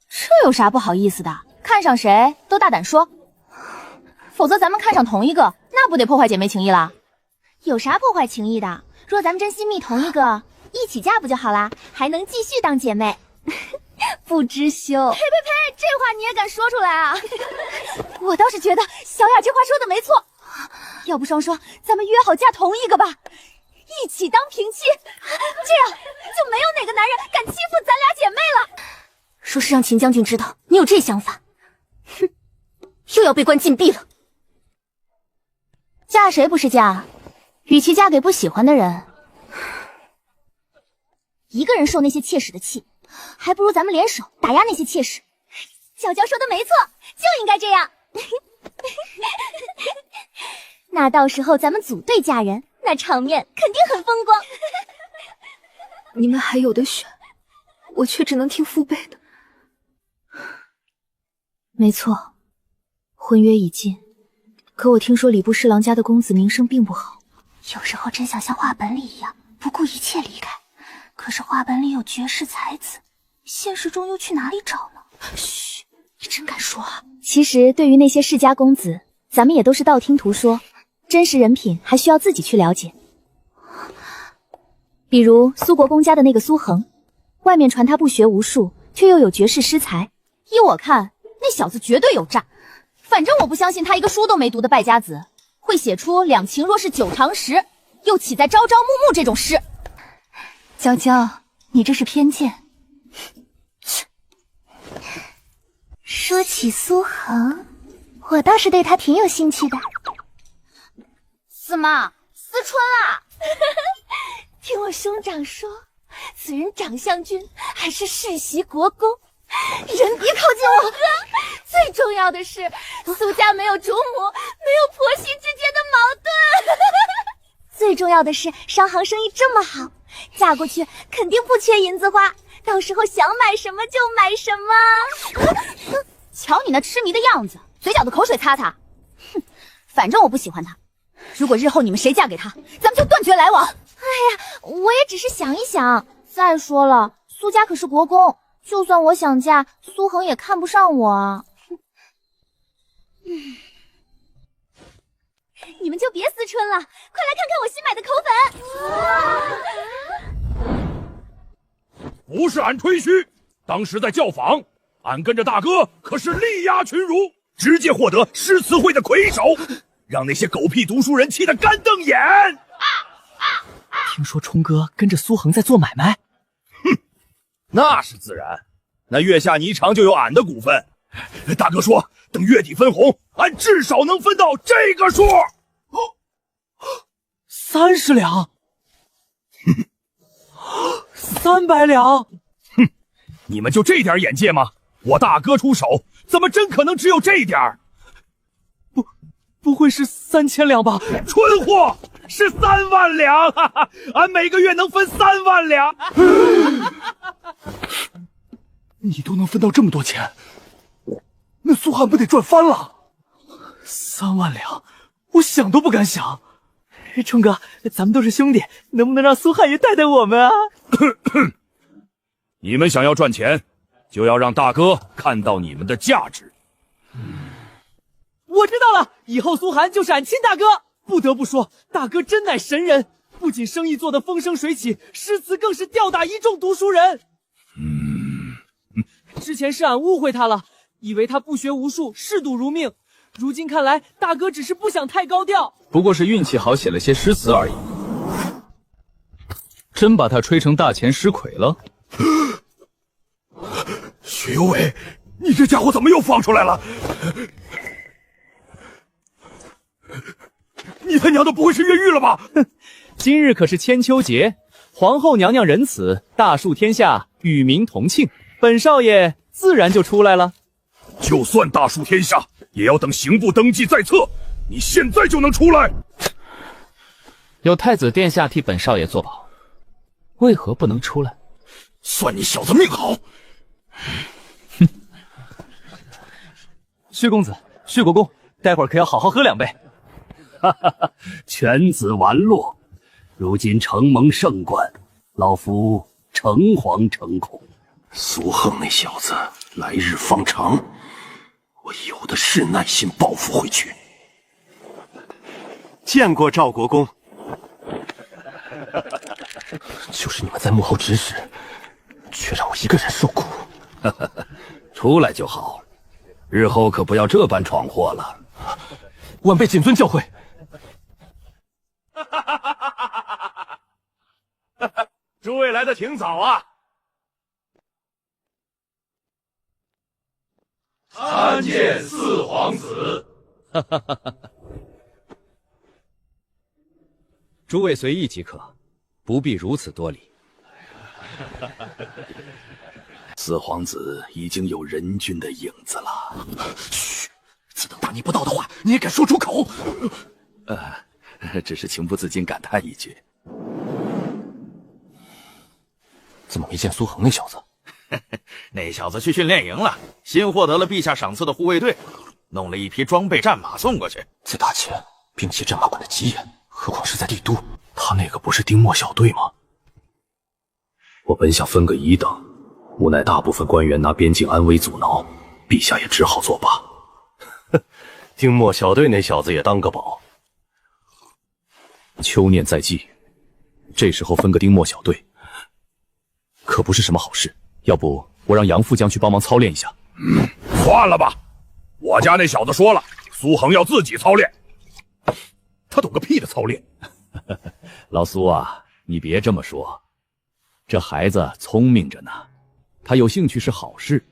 这有啥不好意思的？看上谁都大胆说，否则咱们看上同一个，那不得破坏姐妹情谊了？有啥破坏情谊的？若咱们真心觅同一个，一起嫁不就好啦？还能继续当姐妹。不知羞。呸呸呸！这话你也敢说出来啊？我倒是觉得小雅这话说的没错。要不双双，咱们约好嫁同一个吧，一起当平妻，这样就没有哪个男人敢欺负咱俩姐妹了。说是让秦将军知道你有这想法，哼，又要被关禁闭了。嫁谁不是嫁？与其嫁给不喜欢的人，一个人受那些妾室的气，还不如咱们联手打压那些妾室。娇娇说的没错，就应该这样。那到时候咱们组队嫁人，那场面肯定很风光。你们还有的选，我却只能听父辈的。没错，婚约已尽，可我听说礼部侍郎家的公子名声并不好，有时候真想像话本里一样，不顾一切离开。可是话本里有绝世才子，现实中又去哪里找呢？嘘，你真敢说啊？其实对于那些世家公子，咱们也都是道听途说，真实人品还需要自己去了解。比如苏国公家的那个苏恒，外面传他不学无术，却又有绝世诗才，依我看，那小子绝对有诈。反正我不相信他一个书都没读的败家子，会写出两情若是久长时，又岂在朝朝暮暮这种诗。娇娇，你这是偏见。说起苏恒，我倒是对他挺有兴趣的。怎么，思春啊？听我兄长说，此人长相俊，还是世袭国公。人别靠近我哥。最重要的是，苏家没有主母，没有婆媳之间的矛盾。最重要的是，商行生意这么好，嫁过去肯定不缺银子花，到时候想买什么就买什么。瞧你那痴迷的样子，嘴角的口水擦擦。哼，反正我不喜欢他。如果日后你们谁嫁给他，咱们就断绝来往。哎呀，我也只是想一想。再说了，苏家可是国公，就算我想嫁，苏恒也看不上我啊。你们就别思春了，快来看看我新买的口粉。不是俺吹嘘，当时在教坊，俺跟着大哥可是力压群儒，直接获得诗词会的魁首，让那些狗屁读书人气得干瞪眼。听说冲哥跟着苏恒在做买卖？哼，那是自然。那月下霓裳就有俺的股份。大哥说，等月底分红，俺至少能分到这个数。30两，300两。哼，你们就这点眼界吗？我大哥出手，怎么真可能只有这点儿？不会是3000两吧？蠢货，是3万两！哈哈，俺每个月能分3万两。你都能分到这么多钱，那苏汉不得赚翻了？3万两，我想都不敢想。冲哥，咱们都是兄弟，能不能让苏汉爷带带我们啊？你们想要赚钱，就要让大哥看到你们的价值。我知道了，以后苏涵就是俺亲大哥。不得不说，大哥真乃神人，不仅生意做得风生水起，诗词更是吊打一众读书人。之前是俺误会他了，以为他不学无术，嗜赌如命。如今看来，大哥只是不想太高调，不过是运气好，写了些诗词而已。真把他吹成大钱诗魁了？薛有为，你这家伙怎么又放出来了？你他娘的不会是越狱了吧？今日可是千秋节，皇后娘娘仁慈，大树天下，与民同庆。本少爷自然就出来了。就算大树天下，也要等刑部登记在册。你现在就能出来？有太子殿下替本少爷作保，为何不能出来？算你小子命好！哼！薛公子，薛国公，待会儿可要好好喝2杯。哈哈哈，犬子玩乐，如今承蒙圣冠，老夫诚惶诚恐。苏恒那小子来日方长，我有的是耐心报复回去。见过赵国公。就是你们在幕后指使，却让我一个人受苦。出来就好，日后可不要这般闯祸了。晚辈谨遵教诲。诸位来的挺早啊！参见四皇子。诸位随意即可，不必如此多礼。四皇子已经有人君的影子了。嘘，此等大逆不道的话，你也敢说出口？只是情不自禁感叹一句。怎么没见苏恒那小子？那小子去训练营了，新获得了陛下赏赐的护卫队，弄了一批装备战马送过去。在大前，兵器战马管得极严，何况是在帝都，他那个不是丁墨小队吗？我本想分个1等，无奈大部分官员拿边境安危阻挠，陛下也只好作罢。丁墨小队那小子也当个宝。秋念在即，这时候分个丁墨小队，可不是什么好事。要不我让杨副将去帮忙操练一下。算了吧，我家那小子说了，苏恒要自己操练。他懂个屁的操练！老苏啊，你别这么说，这孩子聪明着呢，他有兴趣是好事，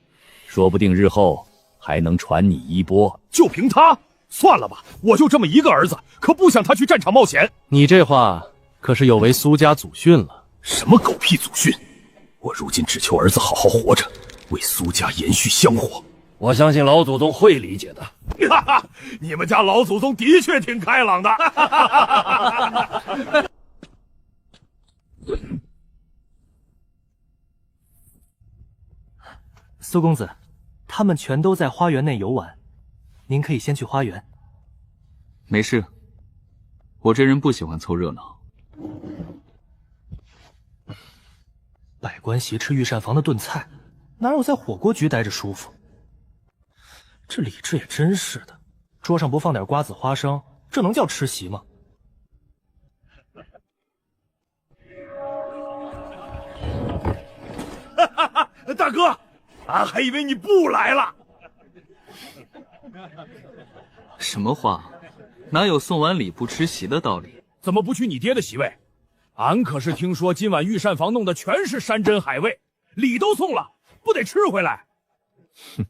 说不定日后还能传你衣钵。就凭他？算了吧，我就这么一个儿子，可不想他去战场冒险。你这话可是有违苏家祖训了。什么狗屁祖训！我如今只求儿子好好活着，为苏家延续香火。我相信老祖宗会理解的。哈哈，你们家老祖宗的确挺开朗的。苏公子，他们全都在花园内游玩，您可以先去花园。没事，我这人不喜欢凑热闹。百官挟持御膳房的炖菜，哪有在火锅局待着舒服？这李治也真是的，桌上不放点瓜子花生，这能叫吃席吗？大哥，俺还以为你不来了。什么话？哪有送完礼不吃席的道理？怎么不去你爹的席位？俺可是听说今晚御膳房弄的全是山珍海味，礼都送了，不得吃回来？哼，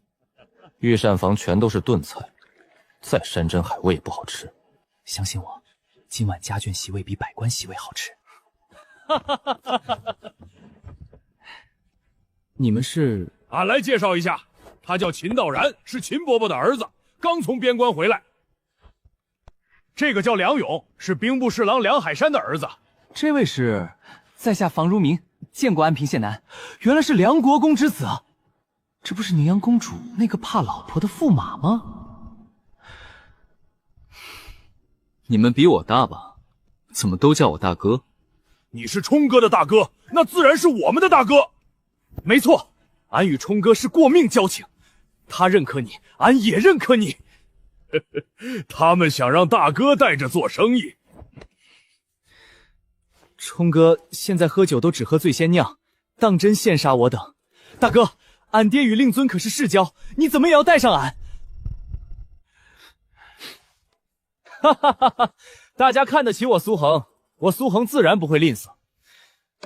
御膳房全都是炖菜，再山珍海味也不好吃。相信我，今晚家眷席位比百官席位好吃。你们是？俺来介绍一下，他叫秦道然，是秦伯伯的儿子，刚从边关回来。这个叫梁勇，是兵部侍郎梁海山的儿子。这位是在下房如名，见过安平县男，原来是梁国公之子啊！这不是宁阳公主那个怕老婆的驸马吗？你们比我大吧？怎么都叫我大哥？你是冲哥的大哥，那自然是我们的大哥。没错，俺与冲哥是过命交情，他认可你，俺也认可你。他们想让大哥带着做生意。冲哥现在喝酒都只喝醉仙酿，当真羡煞我等。大哥，俺爹与令尊可是世交，你怎么也要带上俺？哈哈哈哈！大家看得起我苏恒，我苏恒自然不会吝啬。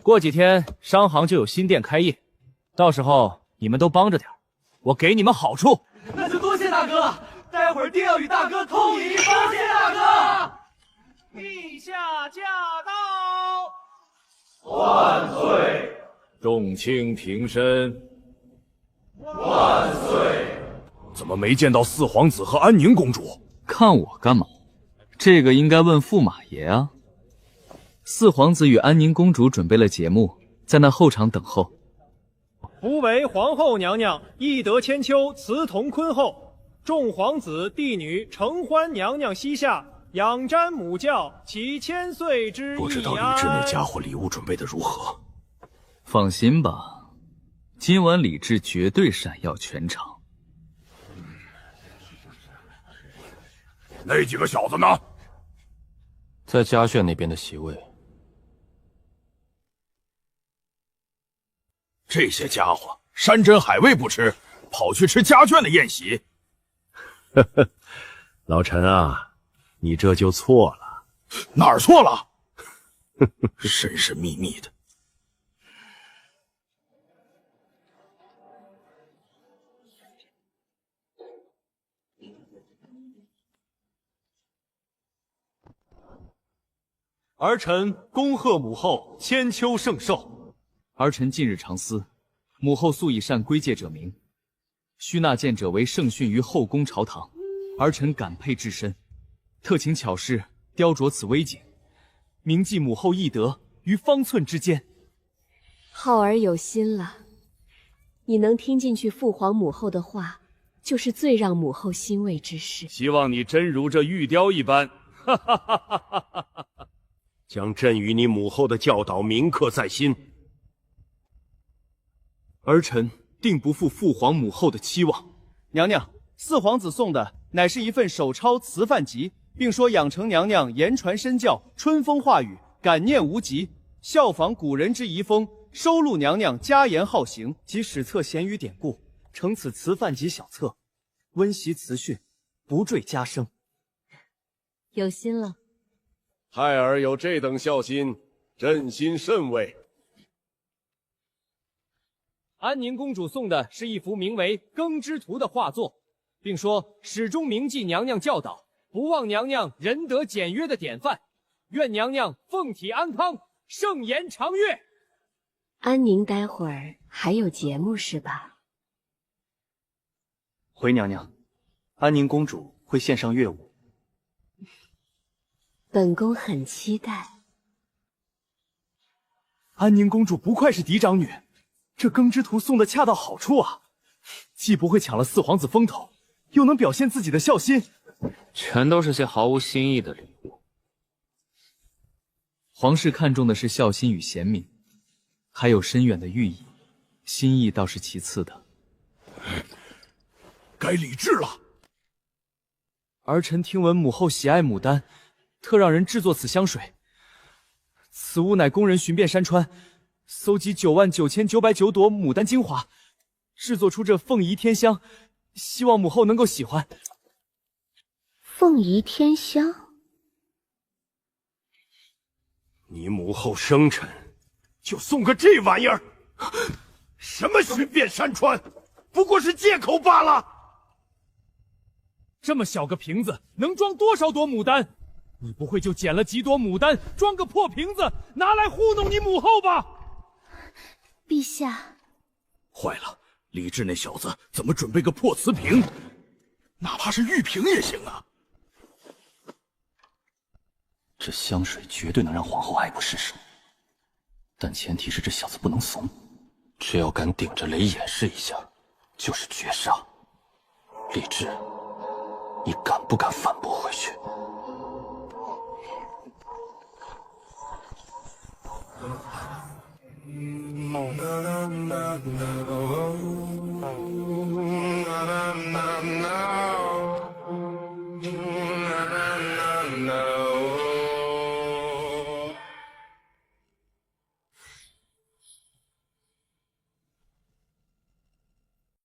过几天商行就有新店开业，到时候你们都帮着点，我给你们好处。那就多谢大哥了，待会儿定要与大哥痛饮一番。谢大哥！陛下驾到！万岁！众卿平身。万岁！怎么没见到四皇子和安宁公主？看我干嘛？这个应该问驸马爷啊。四皇子与安宁公主准备了节目，在那后场等候。夫为皇后娘娘懿德千秋慈同坤后，众皇子帝女承欢娘娘膝下，仰瞻母教，祈千岁之义安。不知道李治那家伙礼物准备的如何？放心吧，今晚李治绝对闪耀全场。那几个小子呢？在家眷那边的席位。这些家伙山珍海味不吃，跑去吃家眷的宴席。呵呵，老陈啊，你这就错了。哪儿错了？神神秘秘的。儿臣恭贺母后千秋圣寿。儿臣近日常思，母后素以善归戒者名，须纳谏者为圣训于后宫朝堂。儿臣感佩至深，特请巧施雕琢此微景，铭记母后懿德于方寸之间。浩儿有心了，你能听进去父皇母后的话，就是最让母后欣慰之事。希望你真如这玉雕一般，哈哈哈哈哈哈！将朕与你母后的教导铭刻在心。儿臣定不负父皇母后的期望。娘娘，四皇子送的乃是一份手抄词范集，并说养成娘娘言传身教，春风化雨，感念无极，效仿古人之遗风，收录娘娘家言好行及史册闲语典故，成此词范集小册，温习词训，不坠家声。有心了。孩儿有这等孝心，朕心甚慰。安宁公主送的是一幅名为《耕织图》的画作，并说始终铭记娘娘教导，不忘娘娘仁德简约的典范，愿娘娘凤体安康，盛筵长月。安宁待会儿还有节目是吧？回娘娘，安宁公主会献上乐舞。本宫很期待。安宁公主不愧是嫡长女，这耕织图送的恰到好处啊，既不会抢了四皇子风头，又能表现自己的孝心，全都是些毫无新意的礼物。皇室看重的是孝心与贤明，还有深远的寓意，心意倒是其次的。该李治了。儿臣听闻母后喜爱牡丹，特让人制作此香水。此物乃宫人寻遍山川，搜集99909朵牡丹精华，制作出这凤仪天香，希望母后能够喜欢。凤仪天香，你母后生辰，就送个这玩意儿？什么寻遍山川，不过是借口罢了。这么小个瓶子，能装多少朵牡丹？你不会就捡了几朵牡丹，装个破瓶子，拿来糊弄你母后吧？陛下，坏了，李治那小子怎么准备个破瓷瓶？哪怕是玉瓶也行啊！这香水绝对能让皇后爱不释手，但前提是这小子不能怂。只要敢顶着雷演示一下，就是绝杀。李治，你敢不敢反驳回去？